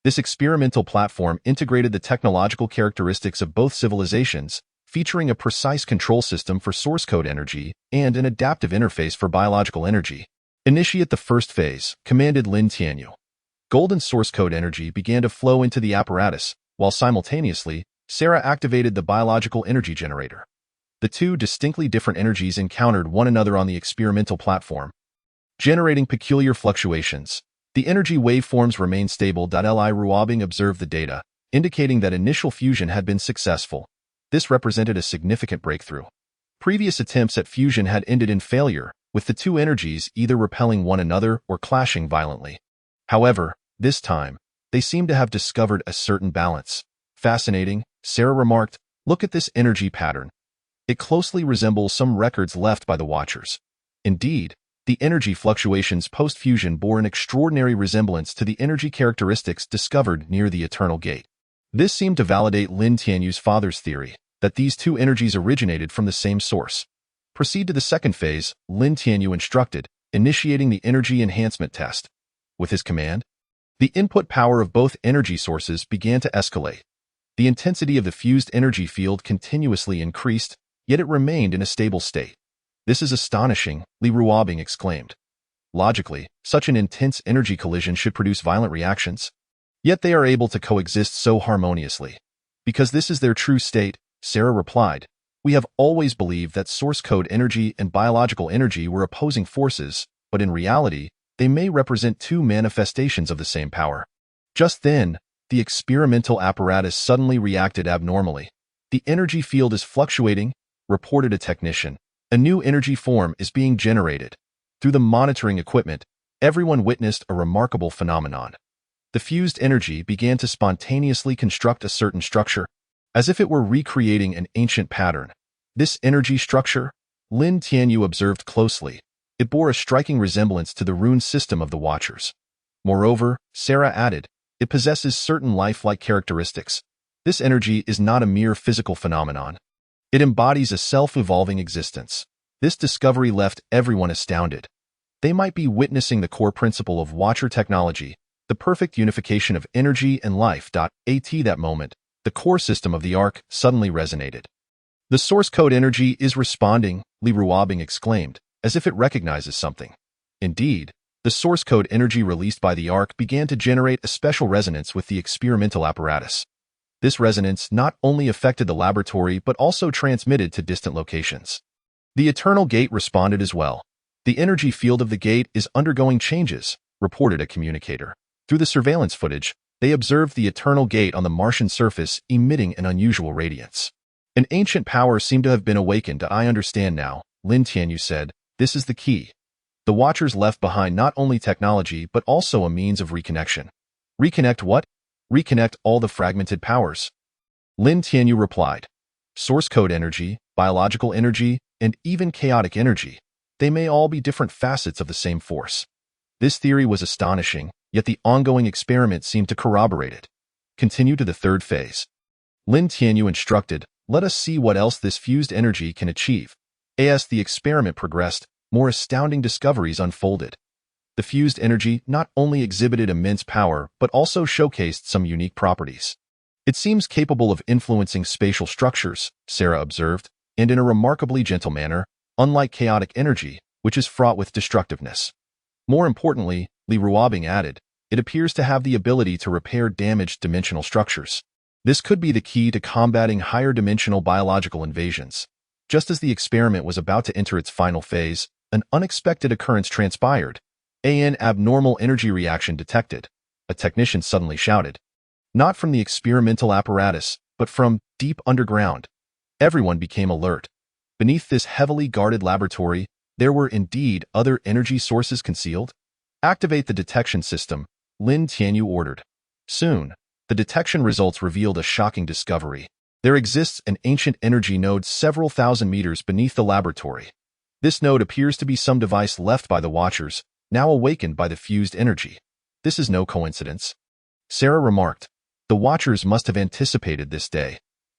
This experimental platform integrated the technological characteristics of both civilizations, featuring a precise control system for source code energy and an adaptive interface for biological energy. Initiate the first phase, commanded Lin Tianyu. Golden source code energy began to flow into the apparatus, while simultaneously, Sarah activated the biological energy generator. The two distinctly different energies encountered one another on the experimental platform, generating peculiar fluctuations. The energy waveforms remained stable. Li Ruobing observed the data, indicating that initial fusion had been successful. This represented a significant breakthrough. Previous attempts at fusion had ended in failure, with the two energies either repelling one another or clashing violently. However, this time, they seemed to have discovered a certain balance. Fascinating, Sarah remarked. Look at this energy pattern. It closely resembles some records left by the Watchers. Indeed, the energy fluctuations post-fusion bore an extraordinary resemblance to the energy characteristics discovered near the Eternal Gate. This seemed to validate Lin Tianyu's father's theory, that these two energies originated from the same source. Proceed to the second phase, Lin Tianyu instructed, initiating the energy enhancement test. With his command, the input power of both energy sources began to escalate. The intensity of the fused energy field continuously increased, yet it remained in a stable state. This is astonishing, Li Ruobing exclaimed. Logically, such an intense energy collision should produce violent reactions. Yet they are able to coexist so harmoniously. Because this is their true state, Sarah replied. We have always believed that source code energy and biological energy were opposing forces, but in reality, they may represent two manifestations of the same power. Just then, the experimental apparatus suddenly reacted abnormally. The energy field is fluctuating, reported a technician. A new energy form is being generated. Through the monitoring equipment, everyone witnessed a remarkable phenomenon. The fused energy began to spontaneously construct a certain structure, as if it were recreating an ancient pattern. This energy structure, Lin Tianyu observed closely. It bore a striking resemblance to the rune system of the Watchers. Moreover, Sarah added, it possesses certain lifelike characteristics. This energy is not a mere physical phenomenon. It embodies a self-evolving existence. This discovery left everyone astounded. They might be witnessing the core principle of Watcher technology, the perfect unification of energy and life. At that moment, the core system of the Ark suddenly resonated. The source code energy is responding, Li Ruobing exclaimed, as if it recognizes something. Indeed, the source code energy released by the Ark began to generate a special resonance with the experimental apparatus. This resonance not only affected the laboratory but also transmitted to distant locations. The Eternal Gate responded as well. The energy field of the gate is undergoing changes, reported a communicator. Through the surveillance footage, they observed the Eternal Gate on the Martian surface emitting an unusual radiance. An ancient power seemed to have been awakened. I understand now, Lin Tianyu said. This is the key. The Watchers left behind not only technology but also a means of reconnection. Reconnect what? Reconnect all the fragmented powers. Lin Tianyu replied. Source code energy, biological energy, and even chaotic energy. They may all be different facets of the same force. This theory was astonishing, yet the ongoing experiment seemed to corroborate it. Continue to the third phase. Lin Tianyu instructed, let us see what else this fused energy can achieve. As the experiment progressed, more astounding discoveries unfolded. The fused energy not only exhibited immense power but also showcased some unique properties. It seems capable of influencing spatial structures, Sarah observed, and in a remarkably gentle manner, unlike chaotic energy, which is fraught with destructiveness. More importantly, Li Ruobing added, it appears to have the ability to repair damaged dimensional structures. This could be the key to combating higher-dimensional biological invasions. Just as the experiment was about to enter its final phase, an unexpected occurrence transpired. An abnormal energy reaction detected. A technician suddenly shouted. Not from the experimental apparatus, but from deep underground. Everyone became alert. Beneath this heavily guarded laboratory, there were indeed other energy sources concealed. Activate the detection system, Lin Tianyu ordered. Soon, the detection results revealed a shocking discovery. There exists an ancient energy node several thousand meters beneath the laboratory. This node appears to be some device left by the Watchers, now awakened by the fused energy. This is no coincidence. Sarah remarked, the Watchers must have anticipated this day.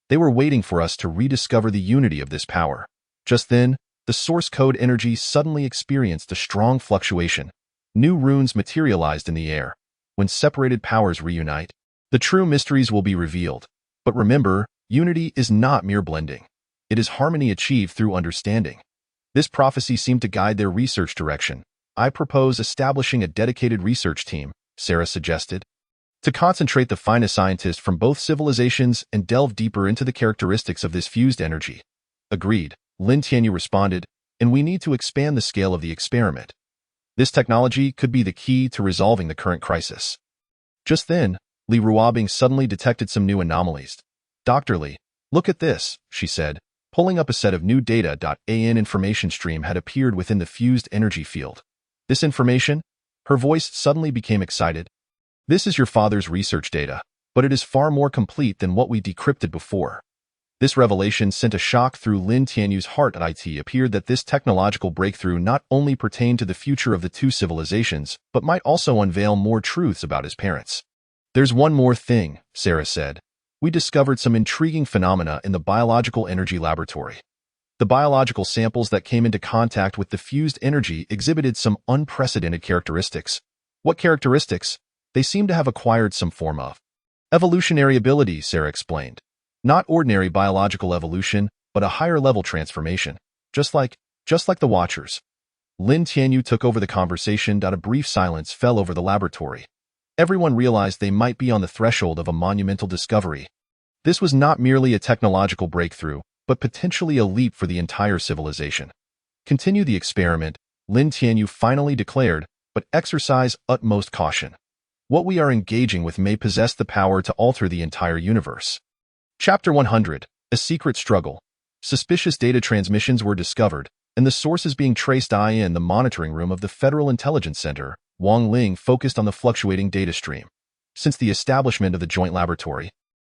They were waiting for us to rediscover the unity of this power. Just then, the source code energy suddenly experienced a strong fluctuation. New runes materialized in the air. When separated powers reunite, the true mysteries will be revealed. But remember, unity is not mere blending. It is harmony achieved through understanding. This prophecy seemed to guide their research direction. I propose establishing a dedicated research team, Sarah suggested, to concentrate the finest scientists from both civilizations and delve deeper into the characteristics of this fused energy. Agreed, Lin Tianyu responded, and we need to expand the scale of the experiment. This technology could be the key to resolving the current crisis. Just then, Li Ruobing suddenly detected some new anomalies. Dr. Li, look at this, she said, pulling up a set of new data. An information stream had appeared within the fused energy field. This information? Her voice suddenly became excited. This is your father's research data, but it is far more complete than what we decrypted before. This revelation sent a shock through Lin Tianyu's heart. It appeared that this technological breakthrough not only pertained to the future of the two civilizations, but might also unveil more truths about his parents. There's one more thing, Sarah said. We discovered some intriguing phenomena in the biological energy laboratory. The biological samples that came into contact with the fused energy exhibited some unprecedented characteristics. What characteristics? They seem to have acquired some form of evolutionary ability, Sarah explained. Not ordinary biological evolution, but a higher-level transformation, just like the Watchers. Lin Tianyu took over the conversation. A brief silence fell over the laboratory. everyone realized they might be on the threshold of a monumental discovery. This was not merely a technological breakthrough, but potentially a leap for the entire civilization. Continue the experiment, Lin Tianyu finally declared, but exercise utmost caution. What we are engaging with may possess the power to alter the entire universe. Chapter 100. A Secret Struggle. Suspicious data transmissions were discovered, and the sources being traced in the monitoring room of the Federal Intelligence Center. Wang Ling focused on the fluctuating data stream. Since the establishment of the joint laboratory,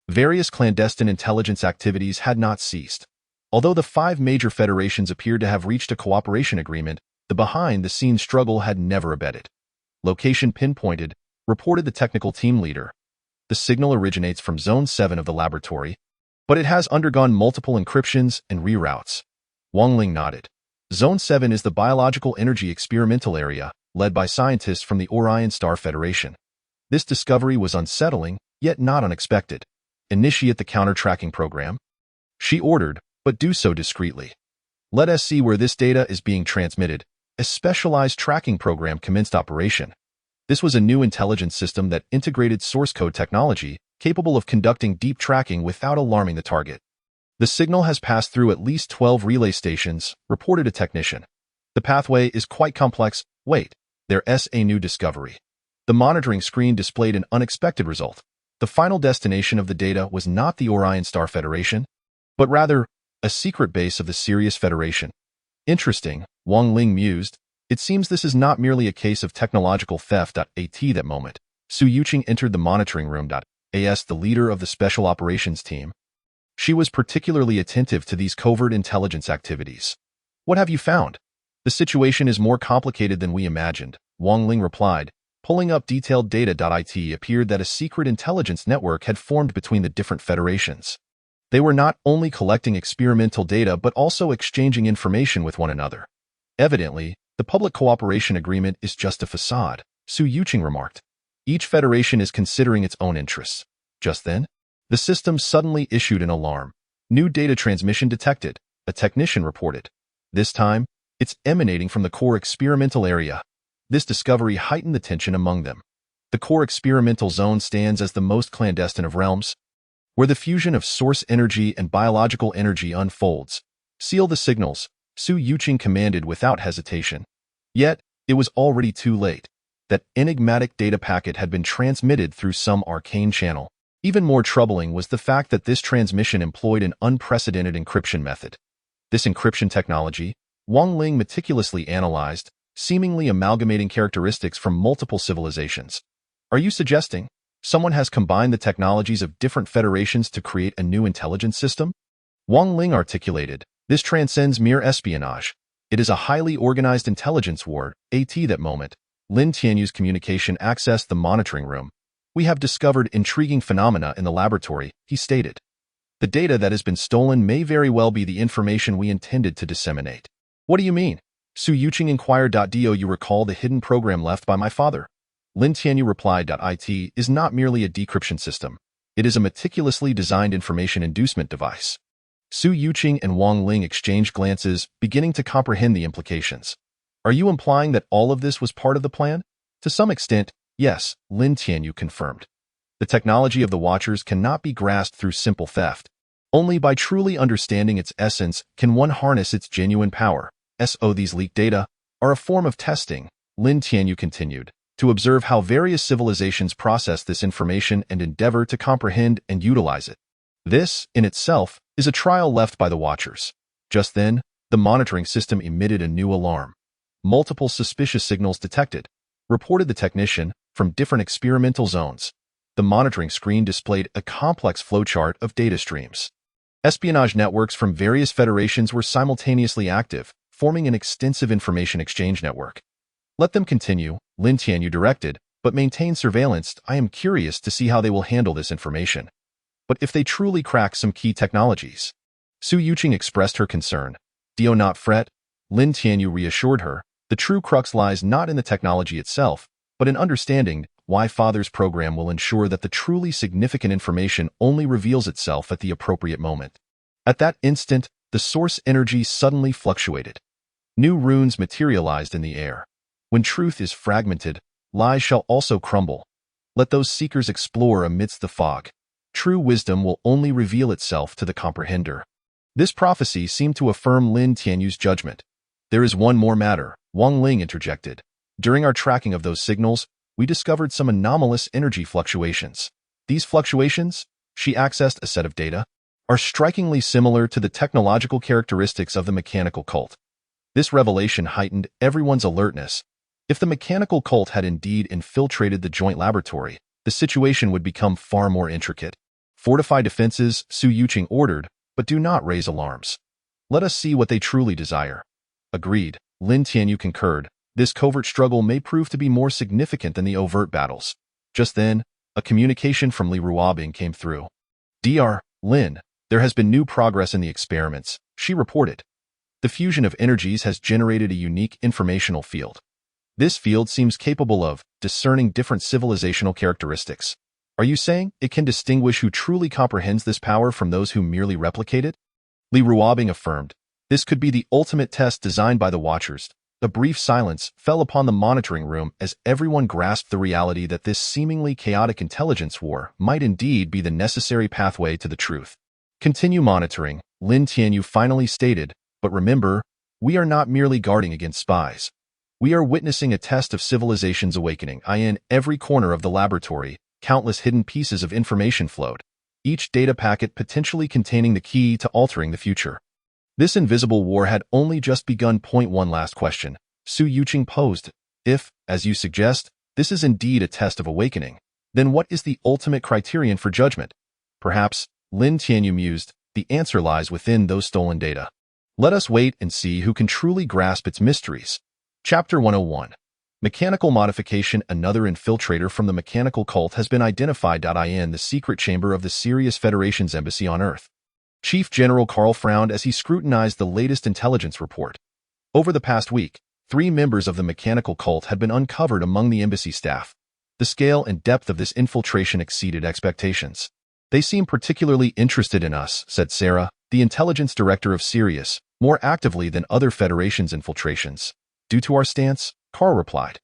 various clandestine intelligence activities had not ceased. Although the 5 major federations appeared to have reached a cooperation agreement, the behind-the-scenes struggle had never abated. Location pinpointed, reported the technical team leader. The signal originates from Zone 7 of the laboratory, but it has undergone multiple encryptions and reroutes. Wang Ling nodded. Zone 7 is the biological energy experimental area, led by scientists from the Orion Star Federation. This discovery was unsettling, yet not unexpected. Initiate the counter-tracking program, she ordered, but do so discreetly. Let us see where this data is being transmitted. A specialized tracking program commenced operation. This was a new intelligence system that integrated source code technology, capable of conducting deep tracking without alarming the target. The signal has passed through at least 12 relay stations, reported a technician. The pathway is quite complex. Wait, there's a new discovery. The monitoring screen displayed an unexpected result. The final destination of the data was not the Orion Star Federation, but rather a secret base of the Sirius Federation. Interesting, Wang Ling mused. It seems this is not merely a case of technological theft. At that moment, Su Yuqing entered the monitoring room. As the leader of the special operations team, she was particularly attentive to these covert intelligence activities. What have you found? The situation is more complicated than we imagined, Wang Ling replied. Pulling up detailed data. It appeared that a secret intelligence network had formed between the different federations. They were not only collecting experimental data but also exchanging information with one another. Evidently, the public cooperation agreement is just a facade, Su Yuqing remarked. Each federation is considering its own interests. Just then, the system suddenly issued an alarm. New data transmission detected, a technician reported. This time, it's emanating from the core experimental area. This discovery heightened the tension among them. The core experimental zone stands as the most clandestine of realms, where the fusion of source energy and biological energy unfolds. Seal the signals, Su Yuqing commanded without hesitation. Yet, it was already too late. That enigmatic data packet had been transmitted through some arcane channel. Even more troubling was the fact that this transmission employed an unprecedented encryption method. This encryption technology, Wang Ling meticulously analyzed, seemingly amalgamating characteristics from multiple civilizations. Are you suggesting someone has combined the technologies of different federations to create a new intelligence system? Wang Ling articulated, this transcends mere espionage. It is a highly organized intelligence war. At that moment, Lin Tianyu's communication accessed the monitoring room. We have discovered intriguing phenomena in the laboratory, he stated. The data that has been stolen may very well be the information we intended to disseminate. What do you mean? Su Yuqing inquired. Do you recall the hidden program left by my father? Lin Tianyu replied. It is not merely a decryption system. It is a meticulously designed information inducement device. Su Yuqing and Wang Ling exchanged glances, beginning to comprehend the implications. Are you implying that all of this was part of the plan? To some extent, yes, Lin Tianyu confirmed. The technology of the Watchers cannot be grasped through simple theft. Only by truly understanding its essence can one harness its genuine power. These leaked data are a form of testing, Lin Tianyu continued, to observe how various civilizations process this information and endeavor to comprehend and utilize it. This, in itself, is a trial left by the Watchers. Just then, the monitoring system emitted a new alarm. Multiple suspicious signals detected, reported the technician, from different experimental zones. The monitoring screen displayed a complex flowchart of data streams. Espionage networks from various federations were simultaneously active, forming an extensive information exchange network. Let them continue, Lin Tianyu directed, but maintain surveillance. I am curious to see how they will handle this information. But if they truly crack some key technologies? Su Yuqing expressed her concern. Do not fret, Lin Tianyu reassured her. The true crux lies not in the technology itself, but in understanding why Father's program will ensure that the truly significant information only reveals itself at the appropriate moment. At that instant, the source energy suddenly fluctuated. New runes materialized in the air. When truth is fragmented, lies shall also crumble. Let those seekers explore amidst the fog. True wisdom will only reveal itself to the comprehender. This prophecy seemed to affirm Lin Tianyu's judgment. There is one more matter, Wang Ling interjected. During our tracking of those signals, we discovered some anomalous energy fluctuations. These fluctuations, she accessed a set of data, are strikingly similar to the technological characteristics of the mechanical cult. This revelation heightened everyone's alertness. If the mechanical cult had indeed infiltrated the joint laboratory, the situation would become far more intricate. Fortify defenses, Su Yuqing ordered, but do not raise alarms. Let us see what they truly desire. Agreed, Lin Tianyu concurred. This covert struggle may prove to be more significant than the overt battles. Just then, a communication from Li Ruobing came through. Dr. Lin, there has been new progress in the experiments, she reported. The fusion of energies has generated a unique informational field. This field seems capable of discerning different civilizational characteristics. Are you saying it can distinguish who truly comprehends this power from those who merely replicate it? Li Ruobing affirmed. This could be the ultimate test designed by the Watchers. A brief silence fell upon the monitoring room as everyone grasped the reality that this seemingly chaotic intelligence war might indeed be the necessary pathway to the truth. Continue monitoring, Lin Tianyu finally stated, but remember, we are not merely guarding against spies. We are witnessing a test of civilization's awakening. In every corner of the laboratory, countless hidden pieces of information flowed, each data packet potentially containing the key to altering the future. This invisible war had only just begun. One last question, Su Yuqing posed. If, as you suggest, this is indeed a test of awakening, then what is the ultimate criterion for judgment? Perhaps, Lin Tianyu mused, the answer lies within those stolen data. Let us wait and see who can truly grasp its mysteries. Chapter 101. Mechanical Modification. Another infiltrator from the mechanical cult has been identified. In the secret chamber of the Sirius Federation's embassy on Earth. Chief General Carl frowned as he scrutinized the latest intelligence report. Over the past week, 3 members of the mechanical cult had been uncovered among the embassy staff. The scale and depth of this infiltration exceeded expectations. They seem particularly interested in us, said Sarah, the intelligence director of Sirius, more actively than other Federation's infiltrations. Due to our stance, Carl replied.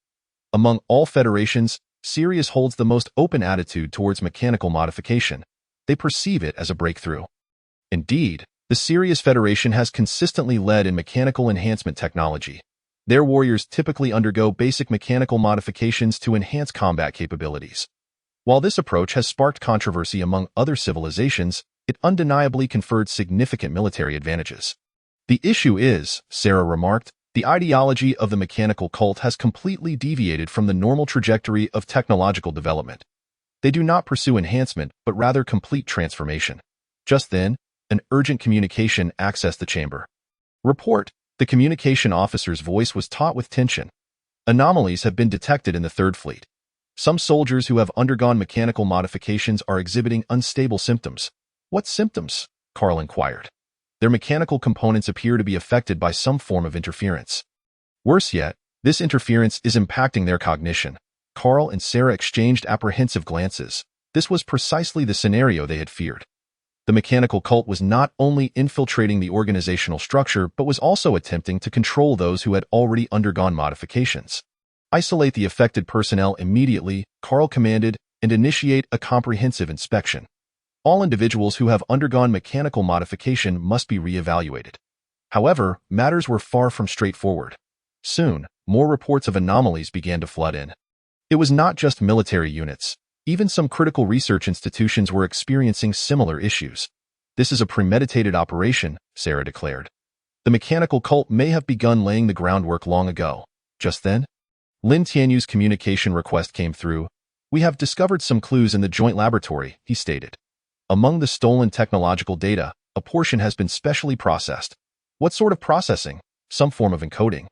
Among all federations, Sirius holds the most open attitude towards mechanical modification. They perceive it as a breakthrough. Indeed, the Sirius Federation has consistently led in mechanical enhancement technology. Their warriors typically undergo basic mechanical modifications to enhance combat capabilities. While this approach has sparked controversy among other civilizations, it undeniably conferred significant military advantages. The issue is, Sarah remarked, the ideology of the mechanical cult has completely deviated from the normal trajectory of technological development. They do not pursue enhancement, but rather complete transformation. Just then, an urgent communication accessed the chamber. Report, the communication officer's voice was taut with tension. Anomalies have been detected in the Third Fleet. Some soldiers who have undergone mechanical modifications are exhibiting unstable symptoms. What symptoms? Carl inquired. Their mechanical components appear to be affected by some form of interference. Worse yet, this interference is impacting their cognition. Carl and Sarah exchanged apprehensive glances. This was precisely the scenario they had feared. The mechanical cult was not only infiltrating the organizational structure, but was also attempting to control those who had already undergone modifications. Isolate the affected personnel immediately, Carl commanded, and initiate a comprehensive inspection. All individuals who have undergone mechanical modification must be re-evaluated. However, matters were far from straightforward. Soon, more reports of anomalies began to flood in. It was not just military units. Even some critical research institutions were experiencing similar issues. This is a premeditated operation, Sarah declared. The mechanical cult may have begun laying the groundwork long ago. Just then, Lin Tianyu's communication request came through. We have discovered some clues in the joint laboratory, he stated. Among the stolen technological data, a portion has been specially processed. What sort of processing? Some form of encoding.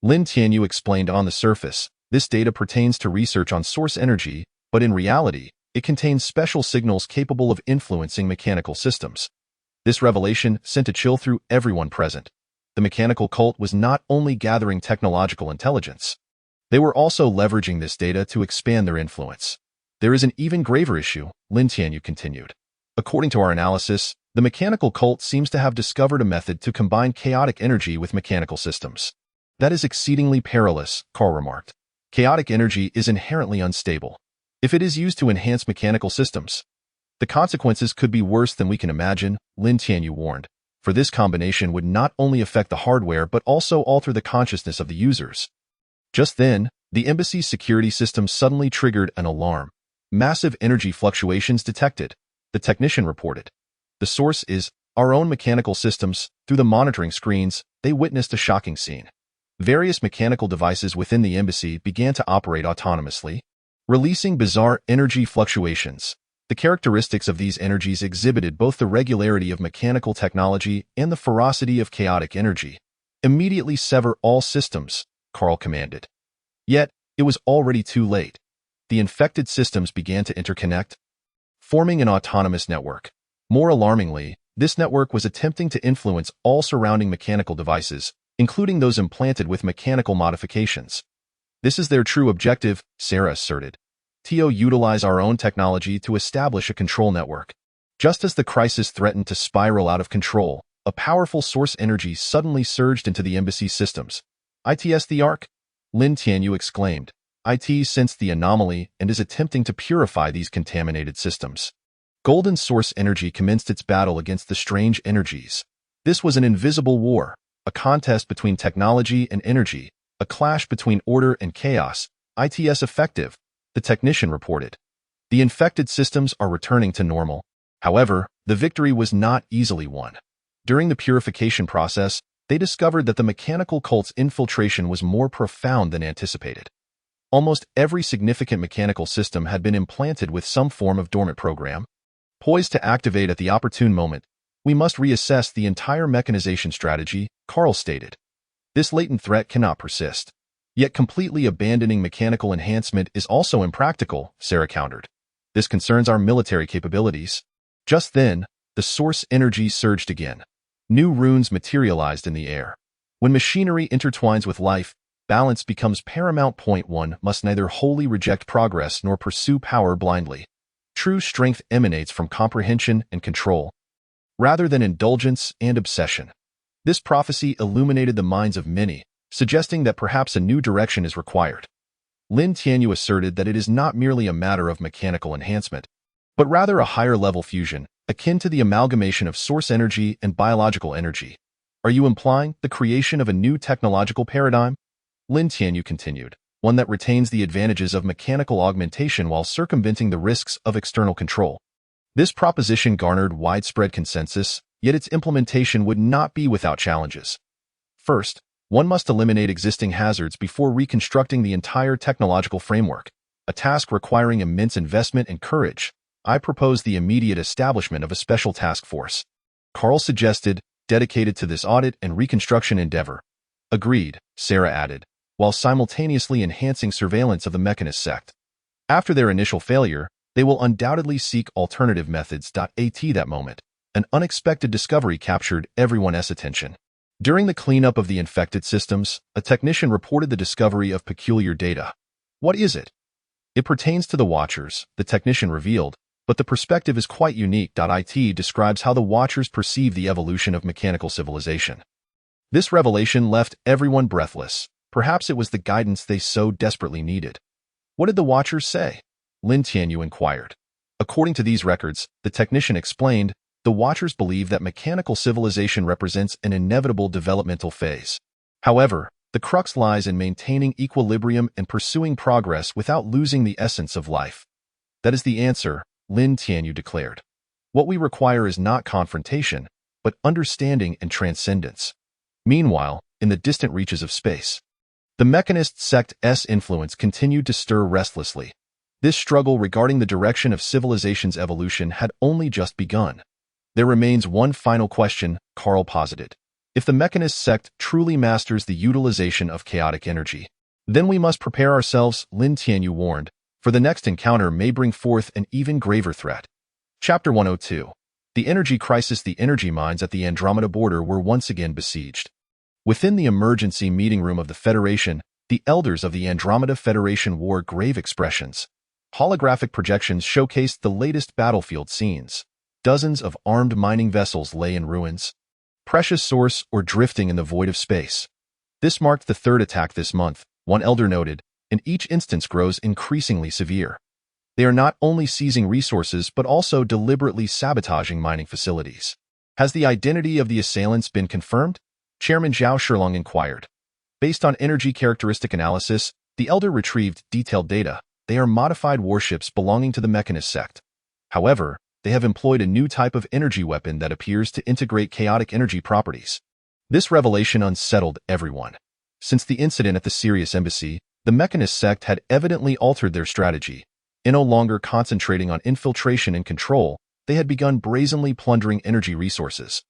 Lin Tianyu explained. On the surface, this data pertains to research on source energy, but in reality, it contains special signals capable of influencing mechanical systems. This revelation sent a chill through everyone present. The mechanical cult was not only gathering technological intelligence. They were also leveraging this data to expand their influence. There is an even graver issue, Lin Tianyu continued. According to our analysis, the mechanical cult seems to have discovered a method to combine chaotic energy with mechanical systems. That is exceedingly perilous, Carl remarked. Chaotic energy is inherently unstable. if it is used to enhance mechanical systems. The consequences could be worse than we can imagine, Lin Tianyu warned, for this combination would not only affect the hardware but also alter the consciousness of the users. Just then, the embassy's security system suddenly triggered an alarm. Massive energy fluctuations detected, the technician reported. The source is our own mechanical systems. Through the monitoring screens, they witnessed a shocking scene. Various mechanical devices within the embassy began to operate autonomously, releasing bizarre energy fluctuations. The characteristics of these energies exhibited both the regularity of mechanical technology and the ferocity of chaotic energy. Immediately sever all systems, Carl commanded. Yet, it was already too late. The infected systems began to interconnect, forming an autonomous network. More alarmingly, this network was attempting to influence all surrounding mechanical devices, including those implanted with mechanical modifications. This is their true objective, Sarah asserted. To utilize our own technology to establish a control network. Just as the crisis threatened to spiral out of control, a powerful source energy suddenly surged into the embassy systems. "It's the Ark?" Lin Tianyu exclaimed. "It sensed the anomaly and is attempting to purify these contaminated systems." Golden source energy commenced its battle against the strange energies. This was an invisible war, a contest between technology and energy, a clash between order and chaos. "It's effective," the technician reported. "The infected systems are returning to normal." However, the victory was not easily won. During the purification process, they discovered that the mechanical cult's infiltration was more profound than anticipated. Almost every significant mechanical system had been implanted with some form of dormant program, poised to activate at the opportune moment. "We must reassess the entire mechanization strategy," Carl stated. "This latent threat cannot persist." Yet completely abandoning mechanical enhancement is also impractical, Sarah countered. "This concerns our military capabilities." Just then, the source energy surged again. New runes materialized in the air. When machinery intertwines with life, balance becomes paramount. One must neither wholly reject progress nor pursue power blindly. True strength emanates from comprehension and control, rather than indulgence and obsession. This prophecy illuminated the minds of many, suggesting that perhaps a new direction is required. Lin Tianyu asserted that it is not merely a matter of mechanical enhancement, but rather a higher-level fusion, akin to the amalgamation of source energy and biological energy. "Are you implying the creation of a new technological paradigm?" Lin Tianyu continued, "one that retains the advantages of mechanical augmentation while circumventing the risks of external control." This proposition garnered widespread consensus, yet its implementation would not be without challenges. First, one must eliminate existing hazards before reconstructing the entire technological framework, a task requiring immense investment and courage. "I propose the immediate establishment of a special task force," Carl suggested, "dedicated to this audit and reconstruction endeavor." "Agreed," Sarah added, while simultaneously enhancing surveillance of the Mechanist sect. After their initial failure, they will undoubtedly seek alternative methods. At that moment, an unexpected discovery captured everyone's attention. During the cleanup of the infected systems, a technician reported the discovery of peculiar data. "What is it?" "It pertains to the Watchers," the technician revealed, "but the perspective is quite unique." It describes how the Watchers perceive the evolution of mechanical civilization. This revelation left everyone breathless. Perhaps it was the guidance they so desperately needed. "What did the Watchers say?" Lin Tianyu inquired. According to these records, the technician explained, the Watchers believe that mechanical civilization represents an inevitable developmental phase. However, the crux lies in maintaining equilibrium and pursuing progress without losing the essence of life. "That is the answer," Lin Tianyu declared. "What we require is not confrontation, but understanding and transcendence." Meanwhile, in the distant reaches of space, the Mechanist sect's influence continued to stir restlessly. This struggle regarding the direction of civilization's evolution had only just begun. "There remains one final question," Carl posited. "If the Mechanist sect truly masters the utilization of chaotic energy, then we must prepare ourselves," Lin Tianyu warned, "for the next encounter may bring forth an even graver threat." Chapter 102. The Energy Crisis. The energy mines at the Andromeda border were once again besieged. Within the emergency meeting room of the Federation, the elders of the Andromeda Federation wore grave expressions. Holographic projections showcased the latest battlefield scenes. Dozens of armed mining vessels lay in ruins, precious source or drifting in the void of space. "This marked the third attack this month," one elder noted, "and each instance grows increasingly severe." They are not only seizing resources but also deliberately sabotaging mining facilities. Has the identity of the assailants been confirmed? Chairman Zhao Shilong inquired. Based on energy characteristic analysis, the Elder retrieved detailed data. They are modified warships belonging to the Mechanist sect. However, they have employed a new type of energy weapon that appears to integrate chaotic energy properties. This revelation unsettled everyone. Since the incident at the Sirius Embassy, the Mechanist sect had evidently altered their strategy. In no longer concentrating on infiltration and control, they had begun brazenly plundering energy resources.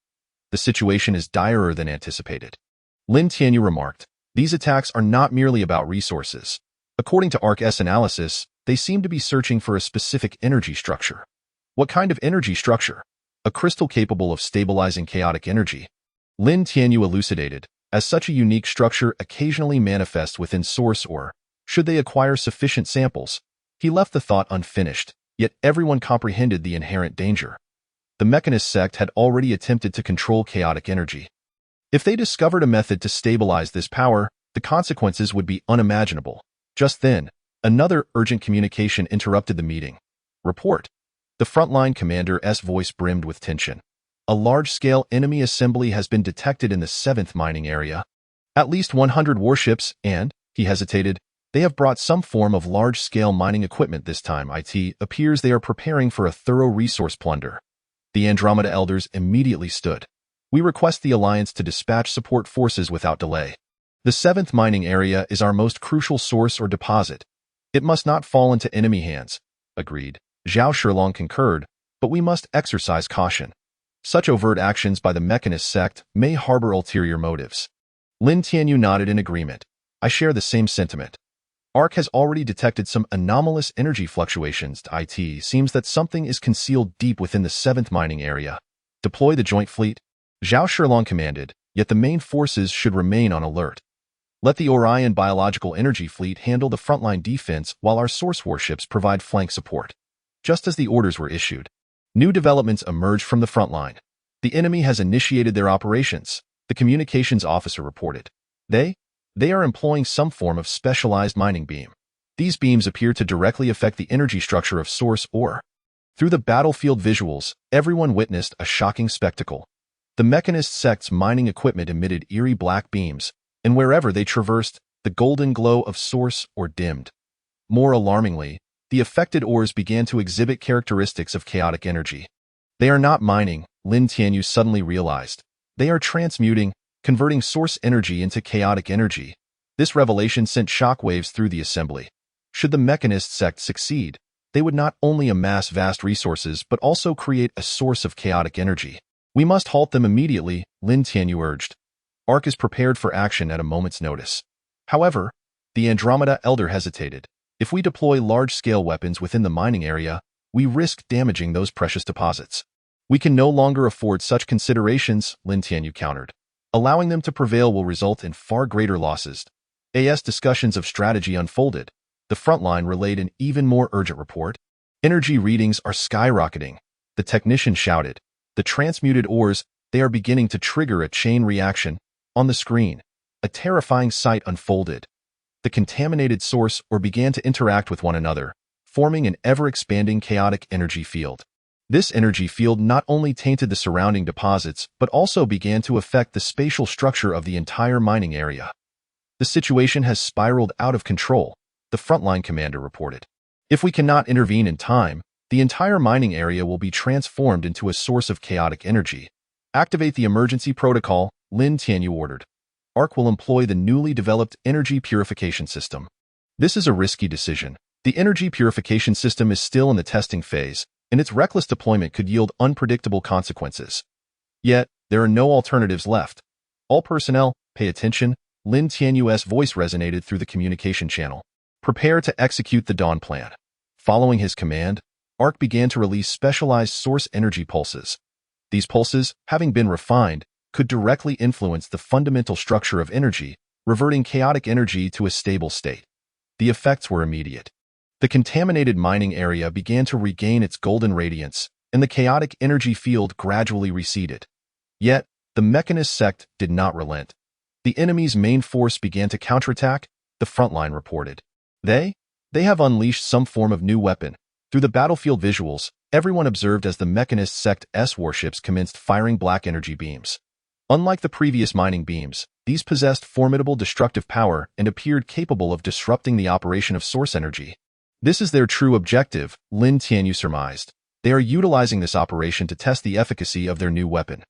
The situation is direr than anticipated. Lin Tianyu remarked, these attacks are not merely about resources. According to ARC's analysis, they seem to be searching for a specific energy structure. What kind of energy structure? A crystal capable of stabilizing chaotic energy. Lin Tianyu elucidated, as such a unique structure occasionally manifests within source ore. Should they acquire sufficient samples? He left the thought unfinished, yet everyone comprehended the inherent danger. The Mechanist sect had already attempted to control chaotic energy. If they discovered a method to stabilize this power, the consequences would be unimaginable. Just then, another urgent communication interrupted the meeting. Report. The frontline commander's voice brimmed with tension. A large-scale enemy assembly has been detected in the 7th mining area. At least 100 warships and, he hesitated, they have brought some form of large-scale mining equipment this time. It appears they are preparing for a thorough resource plunder. The Andromeda elders immediately stood. We request the Alliance to dispatch support forces without delay. The 7th mining area is our most crucial source or deposit. It must not fall into enemy hands. Agreed. Zhao Shilong concurred, but we must exercise caution. Such overt actions by the Mechanist sect may harbor ulterior motives. Lin Tianyu nodded in agreement. I share the same sentiment. ARC has already detected some anomalous energy fluctuations. It seems that something is concealed deep within the 7th mining area. Deploy the joint fleet. Zhao Shilong commanded, yet the main forces should remain on alert. Let the Orion Biological Energy Fleet handle the frontline defense while our source warships provide flank support. Just as the orders were issued, new developments emerged from the frontline. The enemy has initiated their operations, the communications officer reported. They are employing some form of specialized mining beam. These beams appear to directly affect the energy structure of source ore. Through the battlefield visuals, everyone witnessed a shocking spectacle. The Mechanist sect's mining equipment emitted eerie black beams, and wherever they traversed, the golden glow of source ore dimmed. More alarmingly, the affected ores began to exhibit characteristics of chaotic energy. They are not mining, Lin Tianyu suddenly realized. They are transmuting, converting source energy into chaotic energy. This revelation sent shockwaves through the assembly. Should the Mechanist sect succeed, they would not only amass vast resources but also create a source of chaotic energy. We must halt them immediately, Lin Tianyu urged. ARC is prepared for action at a moment's notice. However, the Andromeda Elder hesitated. If we deploy large-scale weapons within the mining area, we risk damaging those precious deposits. We can no longer afford such considerations, Lin Tianyu countered. Allowing them to prevail will result in far greater losses. As discussions of strategy unfolded, the frontline relayed an even more urgent report. Energy readings are skyrocketing. The technician shouted. The transmuted ores, they are beginning to trigger a chain reaction. On the screen, a terrifying sight unfolded. The contaminated source ore began to interact with one another, forming an ever-expanding chaotic energy field. This energy field not only tainted the surrounding deposits, but also began to affect the spatial structure of the entire mining area. The situation has spiraled out of control, the frontline commander reported. If we cannot intervene in time, the entire mining area will be transformed into a source of chaotic energy. Activate the emergency protocol, Lin Tianyu ordered. ARC will employ the newly developed energy purification system. This is a risky decision. The energy purification system is still in the testing phase, and its reckless deployment could yield unpredictable consequences. Yet, there are no alternatives left. All personnel, pay attention, Lin Tianyu's voice resonated through the communication channel. Prepare to execute the Dawn Plan. Following his command, ARC began to release specialized source energy pulses. These pulses, having been refined, could directly influence the fundamental structure of energy, reverting chaotic energy to a stable state. The effects were immediate. The contaminated mining area began to regain its golden radiance, and the chaotic energy field gradually receded. Yet, the Mechanist sect did not relent. The enemy's main force began to counterattack, the frontline reported. They have unleashed some form of new weapon. Through the battlefield visuals, everyone observed as the Mechanist Sect's warships commenced firing black energy beams. Unlike the previous mining beams, these possessed formidable destructive power and appeared capable of disrupting the operation of source energy. This is their true objective, Lin Tianyu surmised. They are utilizing this operation to test the efficacy of their new weapon.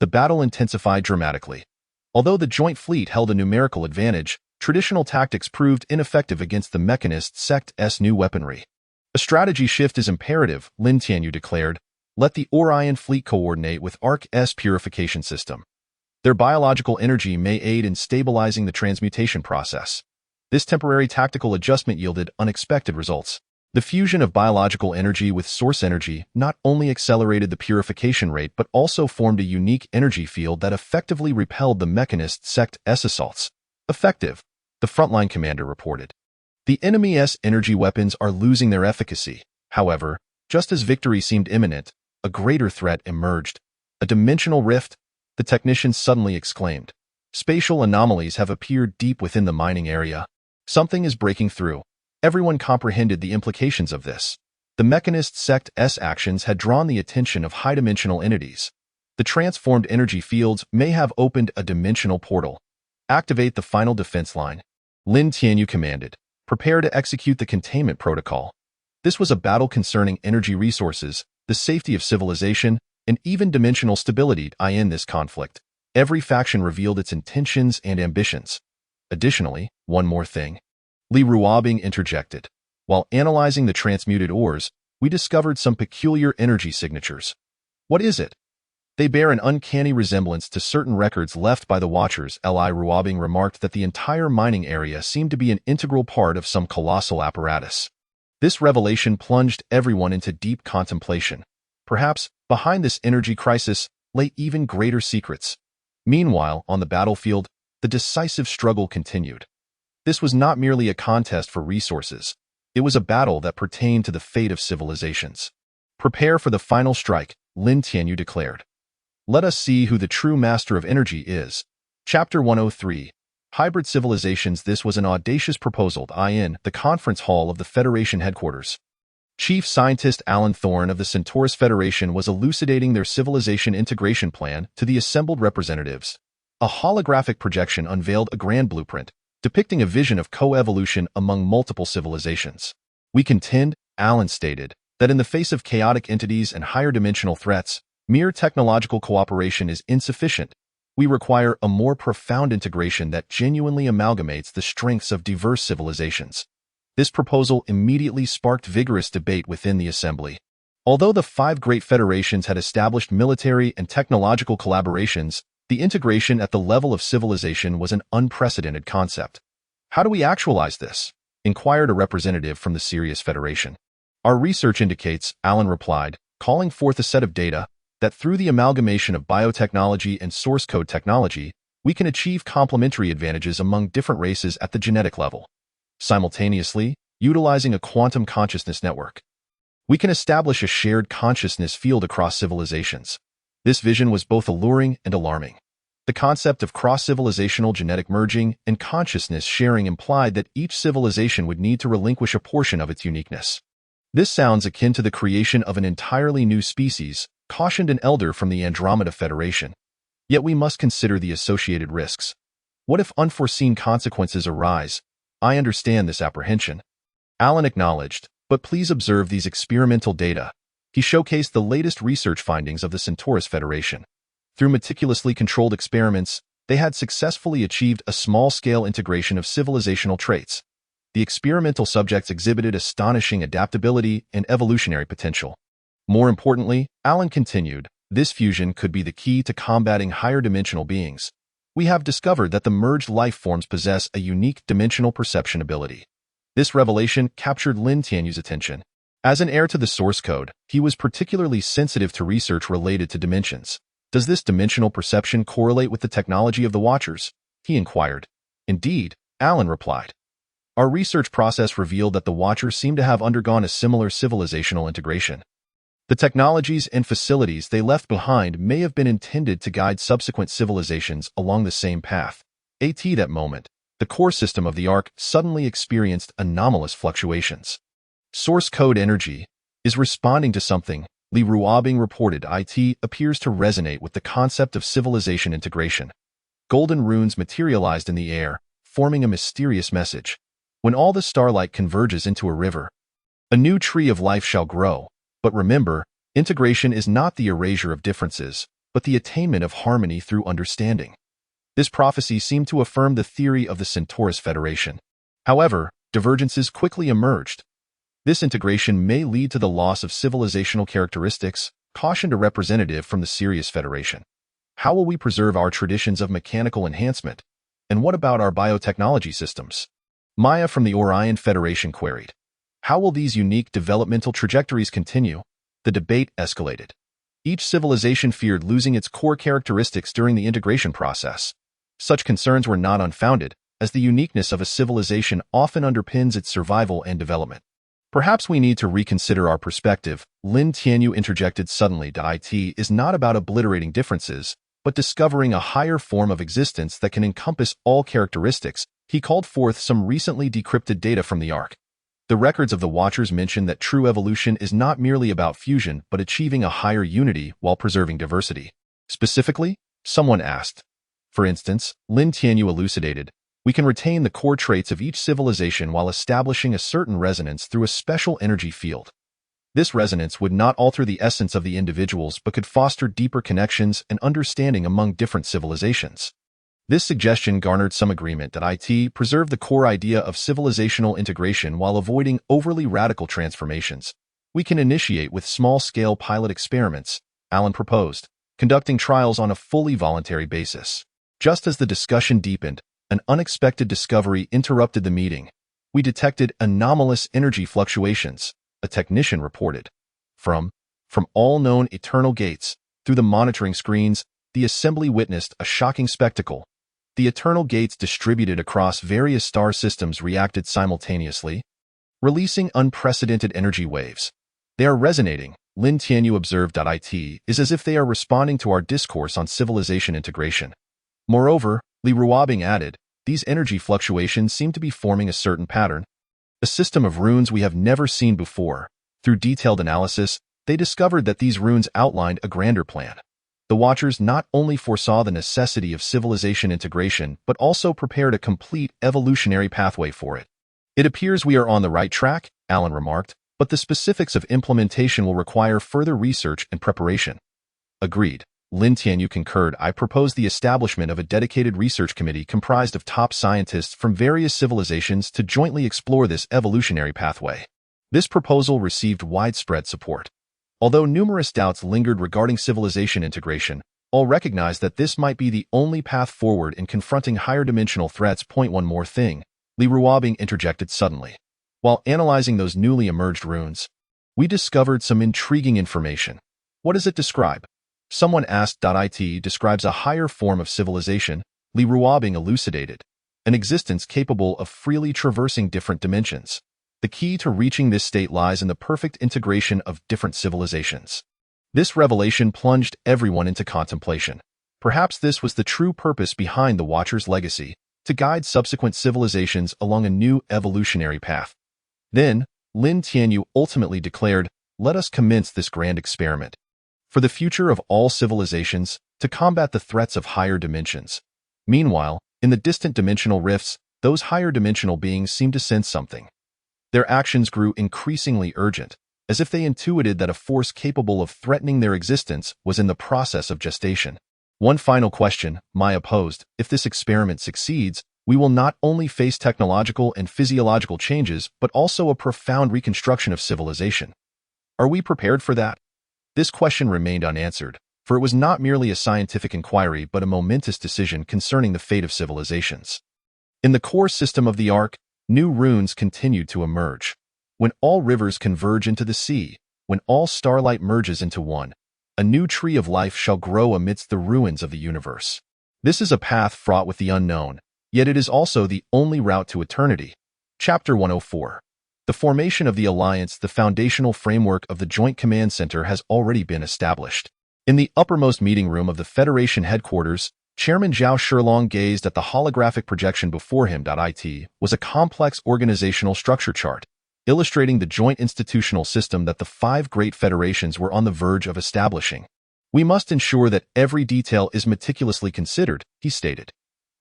The battle intensified dramatically. Although the joint fleet held a numerical advantage, traditional tactics proved ineffective against the Mechanist Sect's new weaponry. A strategy shift is imperative, Lin Tianyu declared. Let the Orion fleet coordinate with Arc's purification system. Their biological energy may aid in stabilizing the transmutation process. This temporary tactical adjustment yielded unexpected results. The fusion of biological energy with source energy not only accelerated the purification rate but also formed a unique energy field that effectively repelled the Mechanist Sect's assaults. Effective, the frontline commander reported. The enemy's energy weapons are losing their efficacy. However, just as victory seemed imminent, a greater threat emerged. A dimensional rift, the technicians suddenly exclaimed. Spatial anomalies have appeared deep within the mining area. Something is breaking through. Everyone comprehended the implications of this. The Mechanist Sect's actions had drawn the attention of high-dimensional entities. The transformed energy fields may have opened a dimensional portal. Activate the final defense line. Lin Tianyu commanded. Prepare to execute the containment protocol. This was a battle concerning energy resources, the safety of civilization, and even dimensional stability in this conflict. Every faction revealed its intentions and ambitions. Additionally, one more thing. Li Ruobing interjected. While analyzing the transmuted ores, we discovered some peculiar energy signatures. What is it? They bear an uncanny resemblance to certain records left by the Watchers. Li Ruobing remarked that the entire mining area seemed to be an integral part of some colossal apparatus. This revelation plunged everyone into deep contemplation. Perhaps, behind this energy crisis, lay even greater secrets. Meanwhile, on the battlefield, the decisive struggle continued. This was not merely a contest for resources. It was a battle that pertained to the fate of civilizations. Prepare for the final strike, Lin Tianyu declared. Let us see who the true master of energy is. Chapter 103. Hybrid Civilizations. This was an audacious proposal in the conference hall of the Federation headquarters. Chief Scientist Alan Thorne of the Centaurus Federation was elucidating their civilization integration plan to the assembled representatives. A holographic projection unveiled a grand blueprint, depicting a vision of co-evolution among multiple civilizations. We contend, Alan stated, that in the face of chaotic entities and higher dimensional threats, mere technological cooperation is insufficient. We require a more profound integration that genuinely amalgamates the strengths of diverse civilizations. This proposal immediately sparked vigorous debate within the assembly. Although the 5 great federations had established military and technological collaborations, the integration at the level of civilization was an unprecedented concept. How do we actualize this? Inquired a representative from the Sirius Federation. Our research indicates, Alan replied, calling forth a set of data, that through the amalgamation of biotechnology and source code technology, we can achieve complementary advantages among different races at the genetic level. Simultaneously, utilizing a quantum consciousness network, we can establish a shared consciousness field across civilizations. This vision was both alluring and alarming. The concept of cross-civilizational genetic merging and consciousness sharing implied that each civilization would need to relinquish a portion of its uniqueness. This sounds akin to the creation of an entirely new species, cautioned an elder from the Andromeda Federation. Yet we must consider the associated risks. What if unforeseen consequences arise? I understand this apprehension. Alan acknowledged, but please observe these experimental data. He showcased the latest research findings of the Centaurus Federation. Through meticulously controlled experiments, they had successfully achieved a small-scale integration of civilizational traits. The experimental subjects exhibited astonishing adaptability and evolutionary potential. More importantly, Alan continued, this fusion could be the key to combating higher-dimensional beings. We have discovered that the merged life forms possess a unique dimensional perception ability. This revelation captured Lin Tianyu's attention. As an heir to the source code, he was particularly sensitive to research related to dimensions. Does this dimensional perception correlate with the technology of the Watchers? He inquired. Indeed, Alan replied. Our research process revealed that the Watchers seem to have undergone a similar civilizational integration. The technologies and facilities they left behind may have been intended to guide subsequent civilizations along the same path. At that moment, the core system of the Ark suddenly experienced anomalous fluctuations. Source code energy, is responding to something. Li Ruobing reported it appears to resonate with the concept of civilization integration. Golden runes materialized in the air, forming a mysterious message. When all the starlight converges into a river, a new tree of life shall grow. But remember, integration is not the erasure of differences, but the attainment of harmony through understanding. This prophecy seemed to affirm the theory of the Centaurus Federation. However, divergences quickly emerged. This integration may lead to the loss of civilizational characteristics, cautioned a representative from the Sirius Federation. How will we preserve our traditions of mechanical enhancement? And what about our biotechnology systems? Maya from the Orion Federation queried. How will these unique developmental trajectories continue? The debate escalated. Each civilization feared losing its core characteristics during the integration process. Such concerns were not unfounded, as the uniqueness of a civilization often underpins its survival and development. Perhaps we need to reconsider our perspective, Lin Tianyu interjected suddenly. It is not about obliterating differences, but discovering a higher form of existence that can encompass all characteristics. He called forth some recently decrypted data from the Ark. The records of the Watchers mention that true evolution is not merely about fusion but achieving a higher unity while preserving diversity. Specifically, someone asked. For instance, Lin Tianyu elucidated, we can retain the core traits of each civilization while establishing a certain resonance through a special energy field. This resonance would not alter the essence of the individuals but could foster deeper connections and understanding among different civilizations. This suggestion garnered some agreement that it preserved the core idea of civilizational integration while avoiding overly radical transformations. We can initiate with small-scale pilot experiments, Allen proposed, conducting trials on a fully voluntary basis. Just as the discussion deepened, an unexpected discovery interrupted the meeting. We detected anomalous energy fluctuations, a technician reported. From all known eternal gates, through the monitoring screens, the assembly witnessed a shocking spectacle. The eternal gates distributed across various star systems reacted simultaneously, releasing unprecedented energy waves. They are resonating, Lin Tianyu observed. It is as if they are responding to our discourse on civilization integration. Moreover, Li Ruobing added, these energy fluctuations seem to be forming a certain pattern, a system of runes we have never seen before. Through detailed analysis, they discovered that these runes outlined a grander plan. The Watchers not only foresaw the necessity of civilization integration but also prepared a complete evolutionary pathway for it. It appears we are on the right track, Allen remarked, but the specifics of implementation will require further research and preparation. Agreed. Lin Tianyu concurred. I proposed the establishment of a dedicated research committee comprised of top scientists from various civilizations to jointly explore this evolutionary pathway. This proposal received widespread support. Although numerous doubts lingered regarding civilization integration, all recognized that this might be the only path forward in confronting higher dimensional threats. One more thing, Li Ruobing interjected suddenly. While analyzing those newly emerged runes, we discovered some intriguing information. What does it describe? Someone asked. It describes a higher form of civilization, Li Ruobing elucidated, an existence capable of freely traversing different dimensions. The key to reaching this state lies in the perfect integration of different civilizations. This revelation plunged everyone into contemplation. Perhaps this was the true purpose behind the Watcher's legacy, to guide subsequent civilizations along a new evolutionary path. Then, Lin Tianyu ultimately declared, let us commence this grand experiment. For the future of all civilizations, to combat the threats of higher dimensions. Meanwhile, in the distant dimensional rifts, those higher dimensional beings seemed to sense something. Their actions grew increasingly urgent, as if they intuited that a force capable of threatening their existence was in the process of gestation. One final question, Maya posed, if this experiment succeeds, we will not only face technological and physiological changes, but also a profound reconstruction of civilization. Are we prepared for that? This question remained unanswered, for it was not merely a scientific inquiry but a momentous decision concerning the fate of civilizations. In the core system of the Ark, new runes continued to emerge. When all rivers converge into the sea, when all starlight merges into one, a new tree of life shall grow amidst the ruins of the universe. This is a path fraught with the unknown, yet it is also the only route to eternity. Chapter 104. The formation of the Alliance. The foundational framework of the Joint Command Center has already been established. In the uppermost meeting room of the Federation headquarters, Chairman Zhao Shilong gazed at the holographic projection before him. It was a complex organizational structure chart. illustrating the joint institutional system that the five great federations were on the verge of establishing. "We must ensure that every detail is meticulously considered," he stated.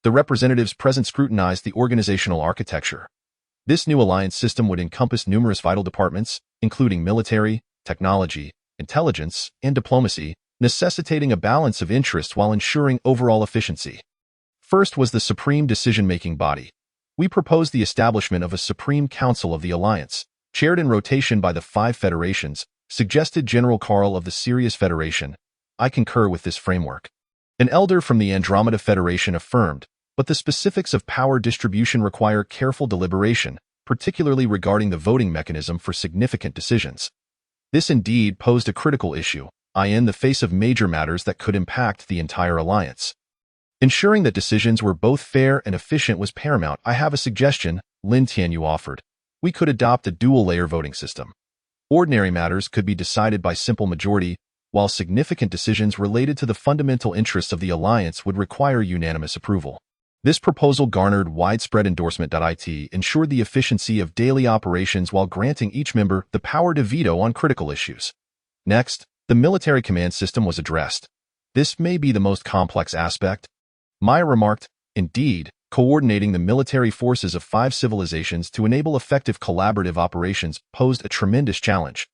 The representatives present scrutinized the organizational architecture. This new alliance system would encompass numerous vital departments, including military, technology, intelligence, and diplomacy, necessitating a balance of interests while ensuring overall efficiency. First was the supreme decision-making body. We proposed the establishment of a Supreme Council of the Alliance, chaired in rotation by the five federations, suggested General Karl of the Sirius Federation. "I concur with this framework." An elder from the Andromeda Federation affirmed, but the specifics of power distribution require careful deliberation, particularly regarding the voting mechanism for significant decisions. This indeed posed a critical issue, in the face of major matters that could impact the entire alliance. Ensuring that decisions were both fair and efficient was paramount. "I have a suggestion," Lin Tianyu offered. "We could adopt a dual-layer voting system. Ordinary matters could be decided by simple majority, while significant decisions related to the fundamental interests of the alliance would require unanimous approval." This proposal garnered widespread endorsement. It ensured the efficiency of daily operations while granting each member the power to veto on critical issues. Next, the military command system was addressed. "This may be the most complex aspect," Maya remarked. Indeed, coordinating the military forces of five civilizations to enable effective collaborative operations posed a tremendous challenge.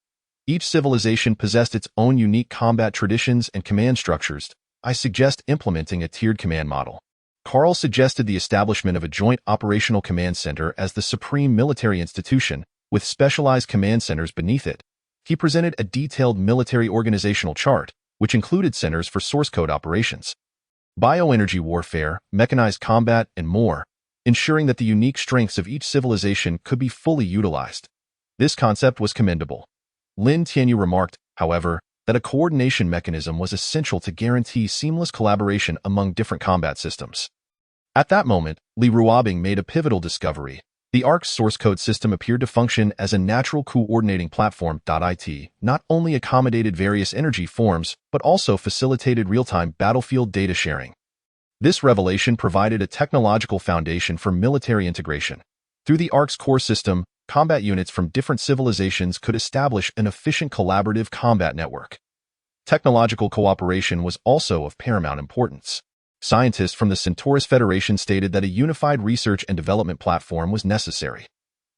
Each civilization possessed its own unique combat traditions and command structures. "I suggest implementing a tiered command model." Karl suggested the establishment of a joint operational command center as the supreme military institution, with specialized command centers beneath it. He presented a detailed military organizational chart, which included centers for source code operations, bioenergy warfare, mechanized combat, and more, ensuring that the unique strengths of each civilization could be fully utilized. This concept was commendable. Lin Tianyu remarked, however, that a coordination mechanism was essential to guarantee seamless collaboration among different combat systems. At that moment, Li Ruobing made a pivotal discovery. The ARC's source code system appeared to function as a natural coordinating platform. It not only accommodated various energy forms, but also facilitated real-time battlefield data sharing. This revelation provided a technological foundation for military integration. Through the ARC's core system, combat units from different civilizations could establish an efficient collaborative combat network. Technological cooperation was also of paramount importance. Scientists from the Centaurus Federation stated that a unified research and development platform was necessary.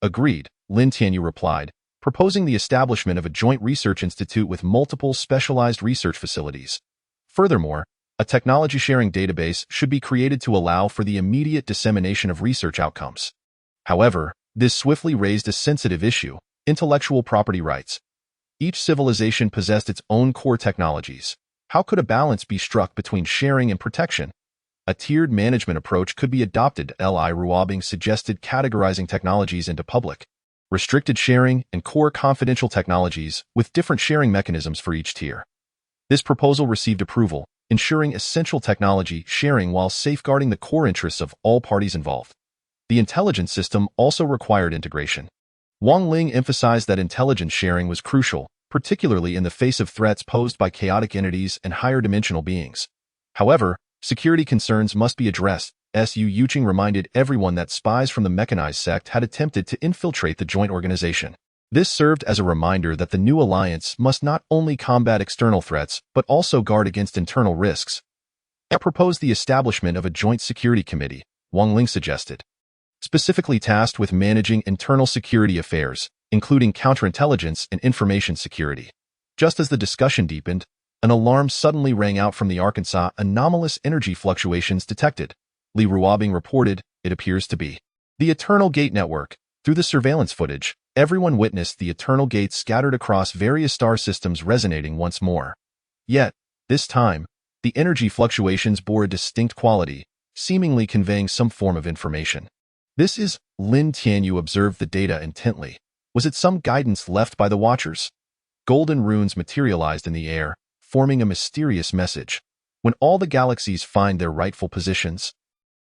"Agreed," Lin Tianyu replied, proposing the establishment of a joint research institute with multiple specialized research facilities. Furthermore, a technology-sharing database should be created to allow for the immediate dissemination of research outcomes. However, this swiftly raised a sensitive issue: intellectual property rights. Each civilization possessed its own core technologies. How could a balance be struck between sharing and protection? A tiered management approach could be adopted. Li Ruobing suggested categorizing technologies into public, restricted sharing, and core confidential technologies, with different sharing mechanisms for each tier. This proposal received approval, ensuring essential technology sharing while safeguarding the core interests of all parties involved. The intelligence system also required integration. Wang Ling emphasized that intelligence sharing was crucial, particularly in the face of threats posed by chaotic entities and higher-dimensional beings. However, security concerns must be addressed. Su Yuqing reminded everyone that spies from the mechanized sect had attempted to infiltrate the joint organization. This served as a reminder that the new alliance must not only combat external threats, but also guard against internal risks. It proposed the establishment of a joint security committee, Wang Ling suggested, specifically tasked with managing internal security affairs, including counterintelligence and information security. Just as the discussion deepened, an alarm suddenly rang out from the Arkansas. Anomalous energy fluctuations detected. Li Ruobing reported, "It appears to be the Eternal Gate network." Through the surveillance footage, everyone witnessed the Eternal Gates scattered across various star systems resonating once more. Yet, this time, the energy fluctuations bore a distinct quality, seemingly conveying some form of information. "This is," Lin Tianyu observed the data intently. Was it some guidance left by the Watchers? Golden runes materialized in the air, forming a mysterious message. "When all the galaxies find their rightful positions,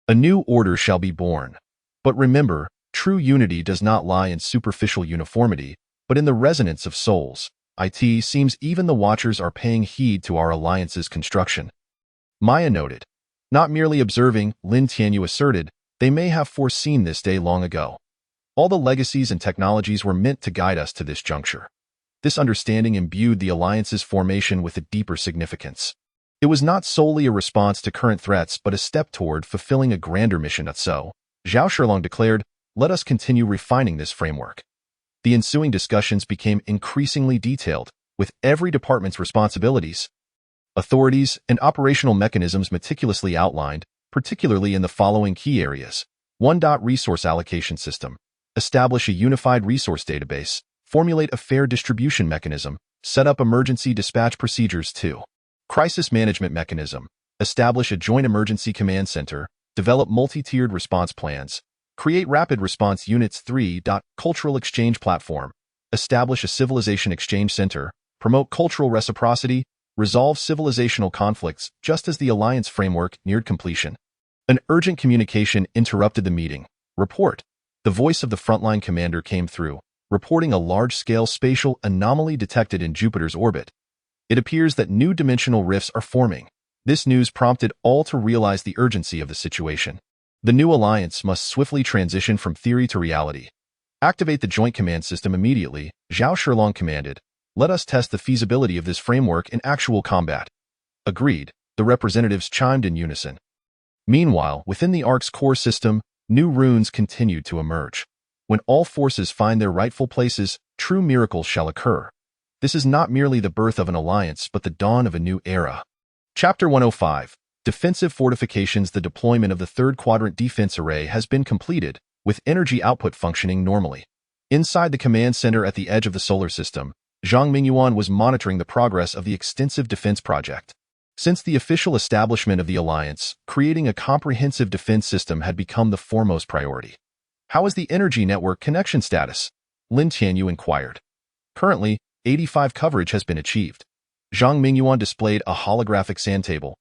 a new order shall be born. But remember, true unity does not lie in superficial uniformity, but in the resonance of souls. It seems even the Watchers are paying heed to our alliance's construction." Maya noted. Not merely observing, Lin Tianyu asserted, they may have foreseen this day long ago. All the legacies and technologies were meant to guide us to this juncture. This understanding imbued the alliance's formation with a deeper significance. It was not solely a response to current threats, but a step toward fulfilling a grander mission. So, Zhao Shilong declared, "Let us continue refining this framework." The ensuing discussions became increasingly detailed, with every department's responsibilities, authorities, and operational mechanisms meticulously outlined, particularly in the following key areas. 1. Resource allocation system. Establish a unified resource database. Formulate a fair distribution mechanism. Set up emergency dispatch procedures. 2. Crisis management mechanism. Establish a joint emergency command center. Develop multi-tiered response plans. Create rapid response units. 3. Cultural exchange platform. Establish a civilization exchange center. Promote cultural reciprocity. Resolve civilizational conflicts just as the alliance framework neared completion. An urgent communication interrupted the meeting. Report. The voice of the frontline commander came through, reporting a large-scale spatial anomaly detected in Jupiter's orbit. It appears that new dimensional rifts are forming. This news prompted all to realize the urgency of the situation. The new alliance must swiftly transition from theory to reality. Activate the joint command system immediately, Zhao Shilong commanded. Let us test the feasibility of this framework in actual combat. Agreed, the representatives chimed in unison. Meanwhile, within the Ark's core system, new runes continued to emerge. When all forces find their rightful places, true miracles shall occur. This is not merely the birth of an alliance, but the dawn of a new era. Chapter 105. Defensive Fortifications. The deployment of the third quadrant defense array has been completed, with energy output functioning normally. Inside the command center at the edge of the solar system, Zhang Mingyuan was monitoring the progress of the extensive defense project. Since the official establishment of the alliance, creating a comprehensive defense system had become the foremost priority. How is the energy network connection status? Lin Tianyu inquired. Currently, 85 coverage has been achieved. Zhang Mingyuan displayed a holographic sand table,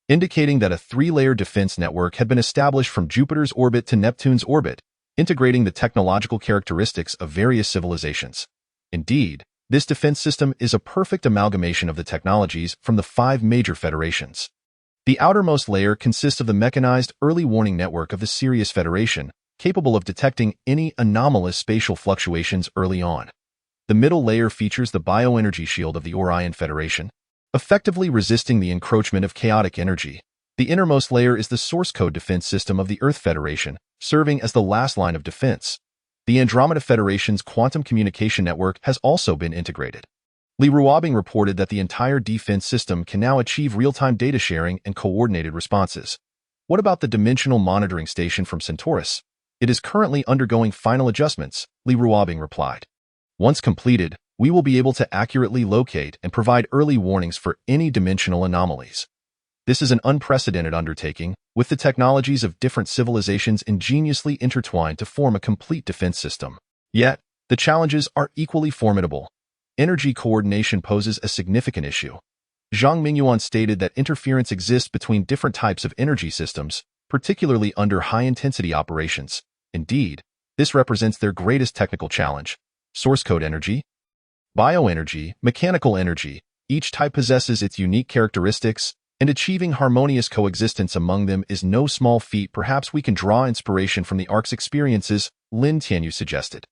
indicating that a 3-layer defense network had been established from Jupiter's orbit to Neptune's orbit, integrating the technological characteristics of various civilizations. Indeed, this defense system is a perfect amalgamation of the technologies from the 5 major federations. The outermost layer consists of the mechanized early warning network of the Sirius Federation, capable of detecting any anomalous spatial fluctuations early on. The middle layer features the bioenergy shield of the Orion Federation, effectively resisting the encroachment of chaotic energy. The innermost layer is the source code defense system of the Earth Federation, serving as the last line of defense. The Andromeda Federation's quantum communication network has also been integrated. Li Ruobing reported that the entire defense system can now achieve real-time data sharing and coordinated responses. What about the dimensional monitoring station from Centaurus? It is currently undergoing final adjustments, Li Ruobing replied. Once completed, we will be able to accurately locate and provide early warnings for any dimensional anomalies. This is an unprecedented undertaking, with the technologies of different civilizations ingeniously intertwined to form a complete defense system. Yet, the challenges are equally formidable. Energy coordination poses a significant issue. Zhang Mingyuan stated that interference exists between different types of energy systems, particularly under high-intensity operations. Indeed, this represents their greatest technical challenge. Source code energy, bioenergy, mechanical energy, each type possesses its unique characteristics, and achieving harmonious coexistence among them is no small feat. Perhaps we can draw inspiration from the Ark's experiences, Lin Tianyu suggested.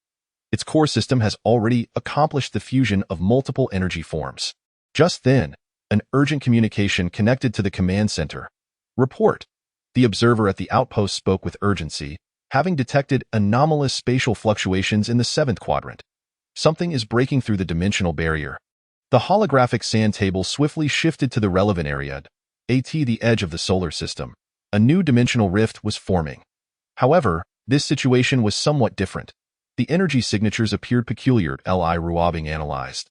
Its core system has already accomplished the fusion of multiple energy forms. Just then, an urgent communication connected to the command center. Report. The observer at the outpost spoke with urgency, having detected anomalous spatial fluctuations in the 7th quadrant. Something is breaking through the dimensional barrier. The holographic sand table swiftly shifted to the relevant area, the edge of the solar system. A new dimensional rift was forming. However, this situation was somewhat different. The energy signatures appeared peculiar, Li Ruobing analyzed.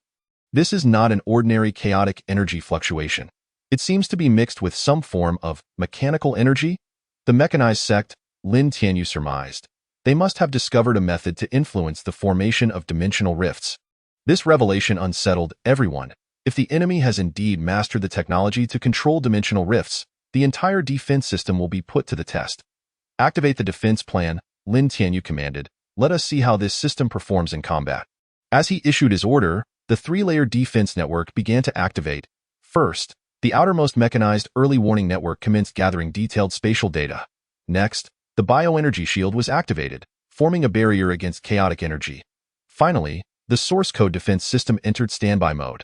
This is not an ordinary chaotic energy fluctuation. It seems to be mixed with some form of mechanical energy. The mechanized sect, Lin Tianyu surmised. They must have discovered a method to influence the formation of dimensional rifts. This revelation unsettled everyone. If the enemy has indeed mastered the technology to control dimensional rifts, the entire defense system will be put to the test. Activate the defense plan, Lin Tianyu commanded. Let us see how this system performs in combat. As he issued his order, the 3-layer defense network began to activate. First, the outermost mechanized early warning network commenced gathering detailed spatial data. Next, the bioenergy shield was activated, forming a barrier against chaotic energy. Finally, the source code defense system entered standby mode.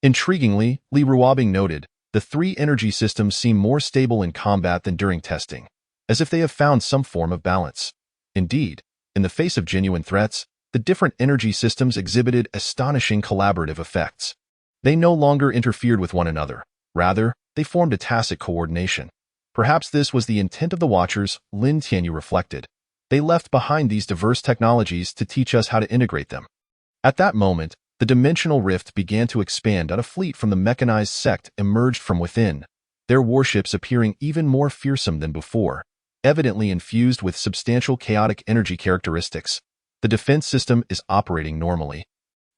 Intriguingly, Li Ruobing noted, the three energy systems seem more stable in combat than during testing, as if they have found some form of balance. Indeed, in the face of genuine threats, the different energy systems exhibited astonishing collaborative effects. They no longer interfered with one another. Rather, they formed a tacit coordination. Perhaps this was the intent of the Watchers, Lin Tianyu reflected. They left behind these diverse technologies to teach us how to integrate them. At that moment, the dimensional rift began to expand and a fleet from the mechanized sect emerged from within, their warships appearing even more fearsome than before, evidently infused with substantial chaotic energy characteristics. The defense system is operating normally.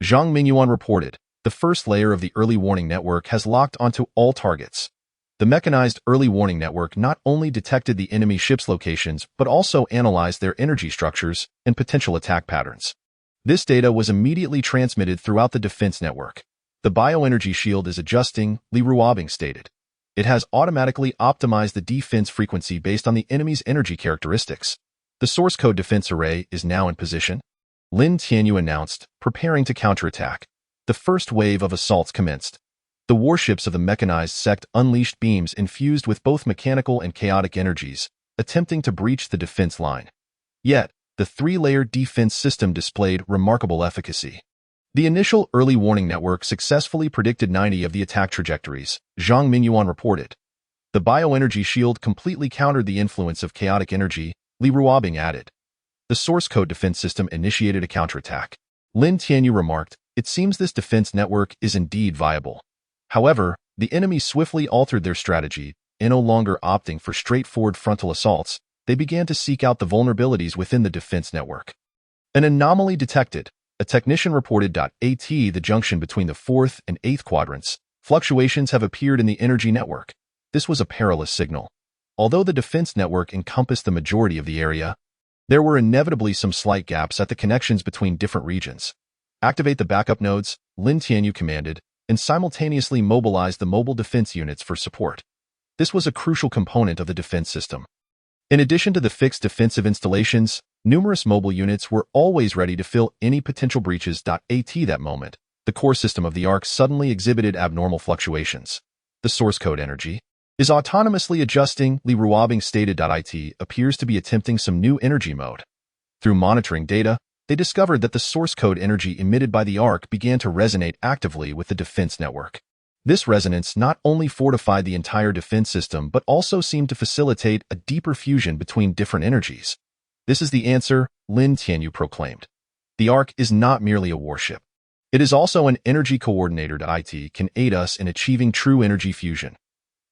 Zhang Mingyuan reported, the first layer of the early warning network has locked onto all targets. The mechanized early warning network not only detected the enemy ship's locations but also analyzed their energy structures and potential attack patterns. This data was immediately transmitted throughout the defense network. The bioenergy shield is adjusting, Li Ruobing stated. It has automatically optimized the defense frequency based on the enemy's energy characteristics. The source code defense array is now in position. Lin Tianyu announced, preparing to counterattack. The first wave of assaults commenced. The warships of the mechanized sect unleashed beams infused with both mechanical and chaotic energies, attempting to breach the defense line. Yet, the three-layer defense system displayed remarkable efficacy. The initial early warning network successfully predicted 90 of the attack trajectories, Zhang Mingyuan reported. The bioenergy shield completely countered the influence of chaotic energy, Li Ruobing added. The source code defense system initiated a counterattack. Lin Tianyu remarked, it seems this defense network is indeed viable. However, the enemy swiftly altered their strategy, and no longer opting for straightforward frontal assaults. They began to seek out the vulnerabilities within the defense network. An anomaly detected. A technician reported. At the junction between the 4th and 8th quadrants, fluctuations have appeared in the energy network. This was a perilous signal. Although the defense network encompassed the majority of the area, there were inevitably some slight gaps at the connections between different regions. Activate the backup nodes, Lin Tianyu commanded, and simultaneously mobilize the mobile defense units for support. This was a crucial component of the defense system. In addition to the fixed defensive installations, numerous mobile units were always ready to fill any potential breaches. At that moment, the core system of the Ark suddenly exhibited abnormal fluctuations. The source code energy is autonomously adjusting, Li Ruobing stated. It appears to be attempting some new energy mode. Through monitoring data, they discovered that the source code energy emitted by the Ark began to resonate actively with the defense network. This resonance not only fortified the entire defense system but also seemed to facilitate a deeper fusion between different energies. This is the answer, Lin Tianyu proclaimed. The Ark is not merely a warship. It is also an energy coordinator. It can aid us in achieving true energy fusion.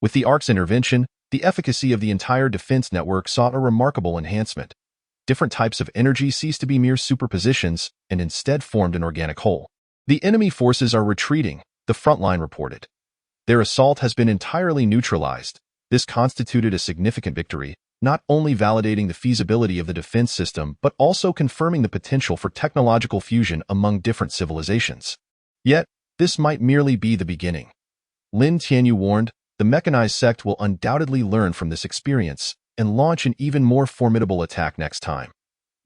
With the Ark's intervention, the efficacy of the entire defense network saw a remarkable enhancement. Different types of energy ceased to be mere superpositions and instead formed an organic whole. The enemy forces are retreating, the front line reported. Their assault has been entirely neutralized. This constituted a significant victory, not only validating the feasibility of the defense system but also confirming the potential for technological fusion among different civilizations. Yet, this might merely be the beginning. Lin Tianyu warned, the mechanized sect will undoubtedly learn from this experience and launch an even more formidable attack next time.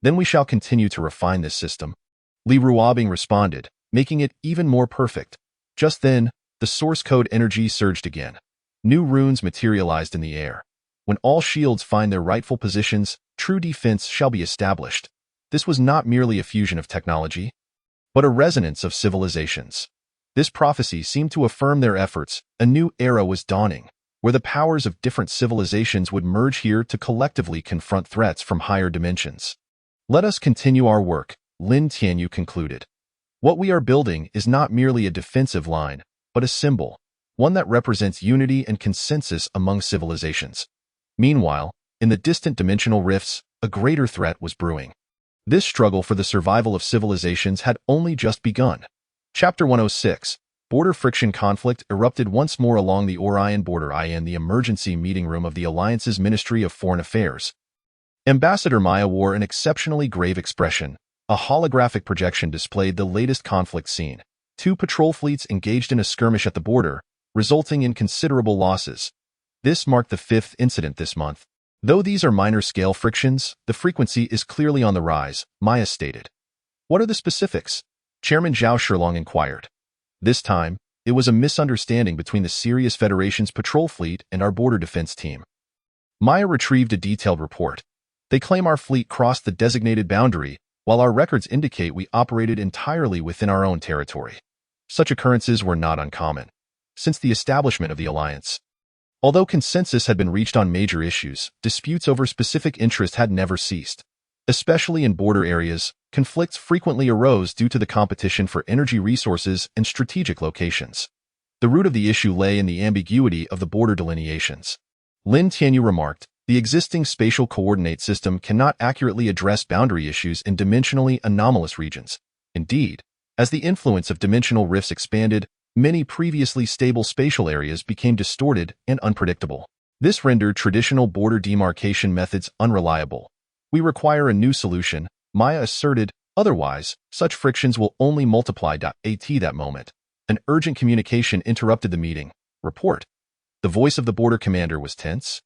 Then we shall continue to refine this system. Li Ruobing responded, making it even more perfect. Just then, the source code energy surged again. New runes materialized in the air. When all shields find their rightful positions, true defense shall be established. This was not merely a fusion of technology, but a resonance of civilizations. This prophecy seemed to affirm their efforts. A new era was dawning, where the powers of different civilizations would merge here to collectively confront threats from higher dimensions. Let us continue our work, Lin Tianyu concluded. What we are building is not merely a defensive line, but a symbol, one that represents unity and consensus among civilizations. Meanwhile, in the distant dimensional rifts, a greater threat was brewing. This struggle for the survival of civilizations had only just begun. Chapter 106, Border Friction Conflict erupted once more along the Orion border in the emergency meeting room of the Alliance's Ministry of Foreign Affairs. Ambassador Maya wore an exceptionally grave expression. A holographic projection displayed the latest conflict scene. 2 patrol fleets engaged in a skirmish at the border, resulting in considerable losses. This marked the 5th incident this month. Though these are minor-scale frictions, the frequency is clearly on the rise, Maya stated. What are the specifics? Chairman Zhao Shilong inquired. This time, it was a misunderstanding between the Sirius Federation's patrol fleet and our border defense team. Maya retrieved a detailed report. They claim our fleet crossed the designated boundary, while our records indicate we operated entirely within our own territory. Such occurrences were not uncommon since the establishment of the alliance. Although consensus had been reached on major issues, disputes over specific interests had never ceased. Especially in border areas, conflicts frequently arose due to the competition for energy resources and strategic locations. The root of the issue lay in the ambiguity of the border delineations. Lin Tianyu remarked, the existing spatial coordinate system cannot accurately address boundary issues in dimensionally anomalous regions. Indeed, as the influence of dimensional rifts expanded, many previously stable spatial areas became distorted and unpredictable. This rendered traditional border demarcation methods unreliable. We require a new solution, Maya asserted, otherwise, such frictions will only multiply. At that moment, an urgent communication interrupted the meeting. Report. The voice of the border commander was tense.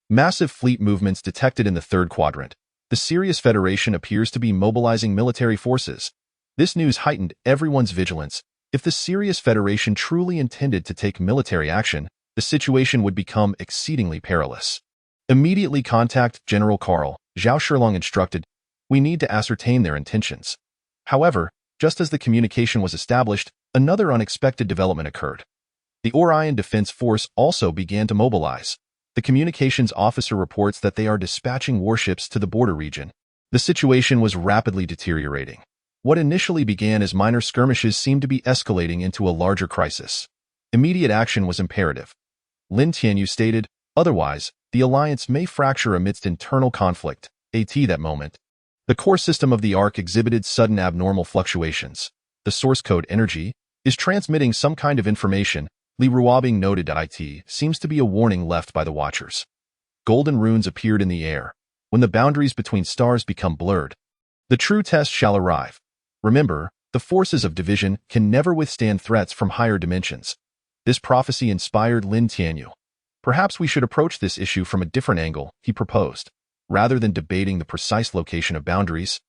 Massive fleet movements detected in the third quadrant. The Sirius Federation appears to be mobilizing military forces. This news heightened everyone's vigilance. If the Sirius Federation truly intended to take military action, the situation would become exceedingly perilous. Immediately contact General Carl, Zhao Shilong instructed. We need to ascertain their intentions. However, just as the communication was established, another unexpected development occurred. The Orion Defense Force also began to mobilize. The communications officer reports that they are dispatching warships to the border region. The situation was rapidly deteriorating. What initially began as minor skirmishes seemed to be escalating into a larger crisis. Immediate action was imperative. Lin Tianyu stated, otherwise, the alliance may fracture amidst internal conflict. At that moment, the core system of the Ark exhibited sudden abnormal fluctuations. The source code energy is transmitting some kind of information, Li Ruobing noted. It seems to be a warning left by the Watchers. Golden runes appeared in the air. When the boundaries between stars become blurred, the true test shall arrive. Remember, the forces of division can never withstand threats from higher dimensions. This prophecy inspired Lin Tianyu. Perhaps we should approach this issue from a different angle, he proposed. Rather than debating the precise location of boundaries,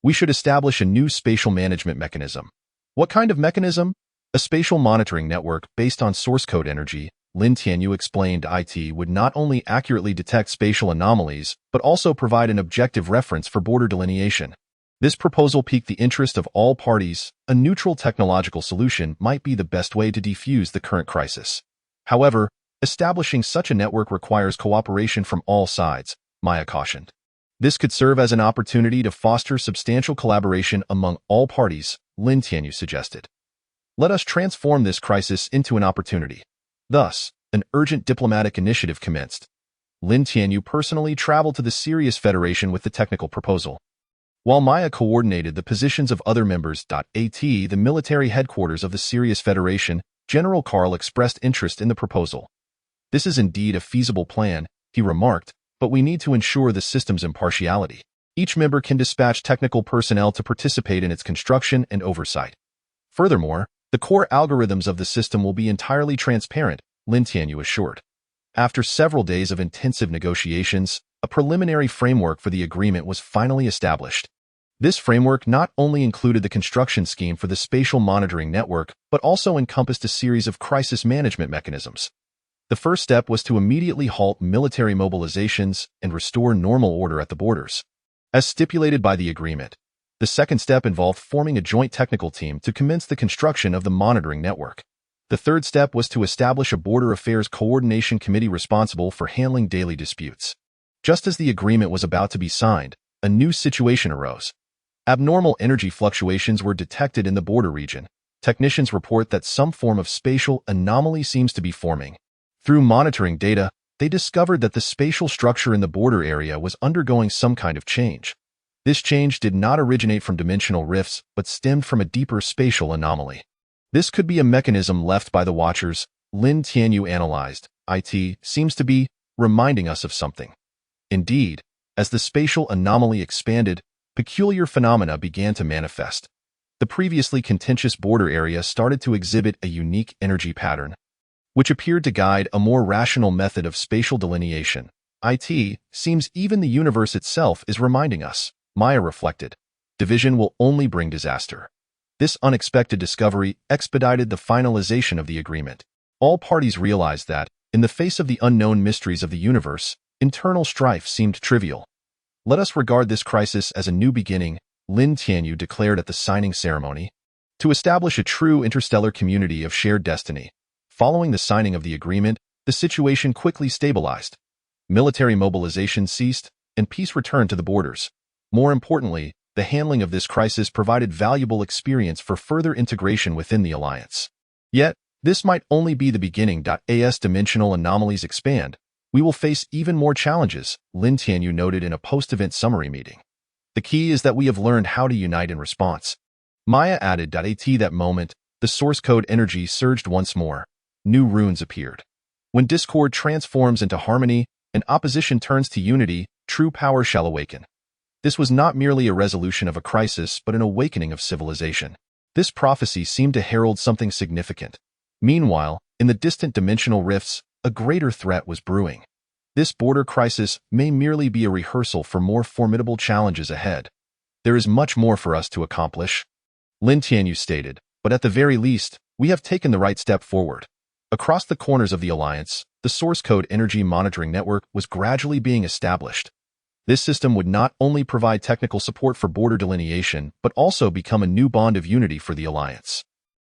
we should establish a new spatial management mechanism. What kind of mechanism? A spatial monitoring network based on source code energy, Lin Tianyu explained. It would not only accurately detect spatial anomalies, but also provide an objective reference for border delineation. This proposal piqued the interest of all parties. A neutral technological solution might be the best way to defuse the current crisis. However, establishing such a network requires cooperation from all sides, Maya cautioned. This could serve as an opportunity to foster substantial collaboration among all parties, Lin Tianyu suggested. Let us transform this crisis into an opportunity. Thus, an urgent diplomatic initiative commenced. Lin Tianyu personally traveled to the Sirius Federation with the technical proposal. While Maya coordinated the positions of other members. At the military headquarters of the Sirius Federation, General Carl expressed interest in the proposal. This is indeed a feasible plan, he remarked, but we need to ensure the system's impartiality. Each member can dispatch technical personnel to participate in its construction and oversight. Furthermore, the core algorithms of the system will be entirely transparent, Lin Tianyu assured. After several days of intensive negotiations, a preliminary framework for the agreement was finally established. This framework not only included the construction scheme for the spatial monitoring network, but also encompassed a series of crisis management mechanisms. The first step was to immediately halt military mobilizations and restore normal order at the borders, as stipulated by the agreement. The second step involved forming a joint technical team to commence the construction of the monitoring network. The third step was to establish a border affairs coordination committee responsible for handling daily disputes. Just as the agreement was about to be signed, a new situation arose. Abnormal energy fluctuations were detected in the border region. Technicians report that some form of spatial anomaly seems to be forming. Through monitoring data, they discovered that the spatial structure in the border area was undergoing some kind of change. This change did not originate from dimensional rifts, but stemmed from a deeper spatial anomaly. This could be a mechanism left by the Watchers, Lin Tianyu analyzed. It seems to be reminding us of something. Indeed, as the spatial anomaly expanded, peculiar phenomena began to manifest. The previously contentious border area started to exhibit a unique energy pattern, which appeared to guide a more rational method of spatial delineation. It seems even the universe itself is reminding us, Maya reflected. Division will only bring disaster. This unexpected discovery expedited the finalization of the agreement. All parties realized that, in the face of the unknown mysteries of the universe, internal strife seemed trivial. Let us regard this crisis as a new beginning, Lin Tianyu declared at the signing ceremony, to establish a true interstellar community of shared destiny. Following the signing of the agreement, the situation quickly stabilized. Military mobilization ceased, and peace returned to the borders. More importantly, the handling of this crisis provided valuable experience for further integration within the alliance. Yet, this might only be the beginning. As dimensional anomalies expand, we will face even more challenges, Lin Tianyu noted in a post-event summary meeting. The key is that we have learned how to unite in response. Maya added. At that moment, the source code energy surged once more. New runes appeared. When discord transforms into harmony and opposition turns to unity, true power shall awaken. This was not merely a resolution of a crisis, but an awakening of civilization. This prophecy seemed to herald something significant. Meanwhile, in the distant dimensional rifts, a greater threat was brewing. This border crisis may merely be a rehearsal for more formidable challenges ahead. There is much more for us to accomplish, Lin Tianyu stated, but at the very least, we have taken the right step forward. Across the corners of the alliance, the source code energy monitoring network was gradually being established. This system would not only provide technical support for border delineation, but also become a new bond of unity for the alliance.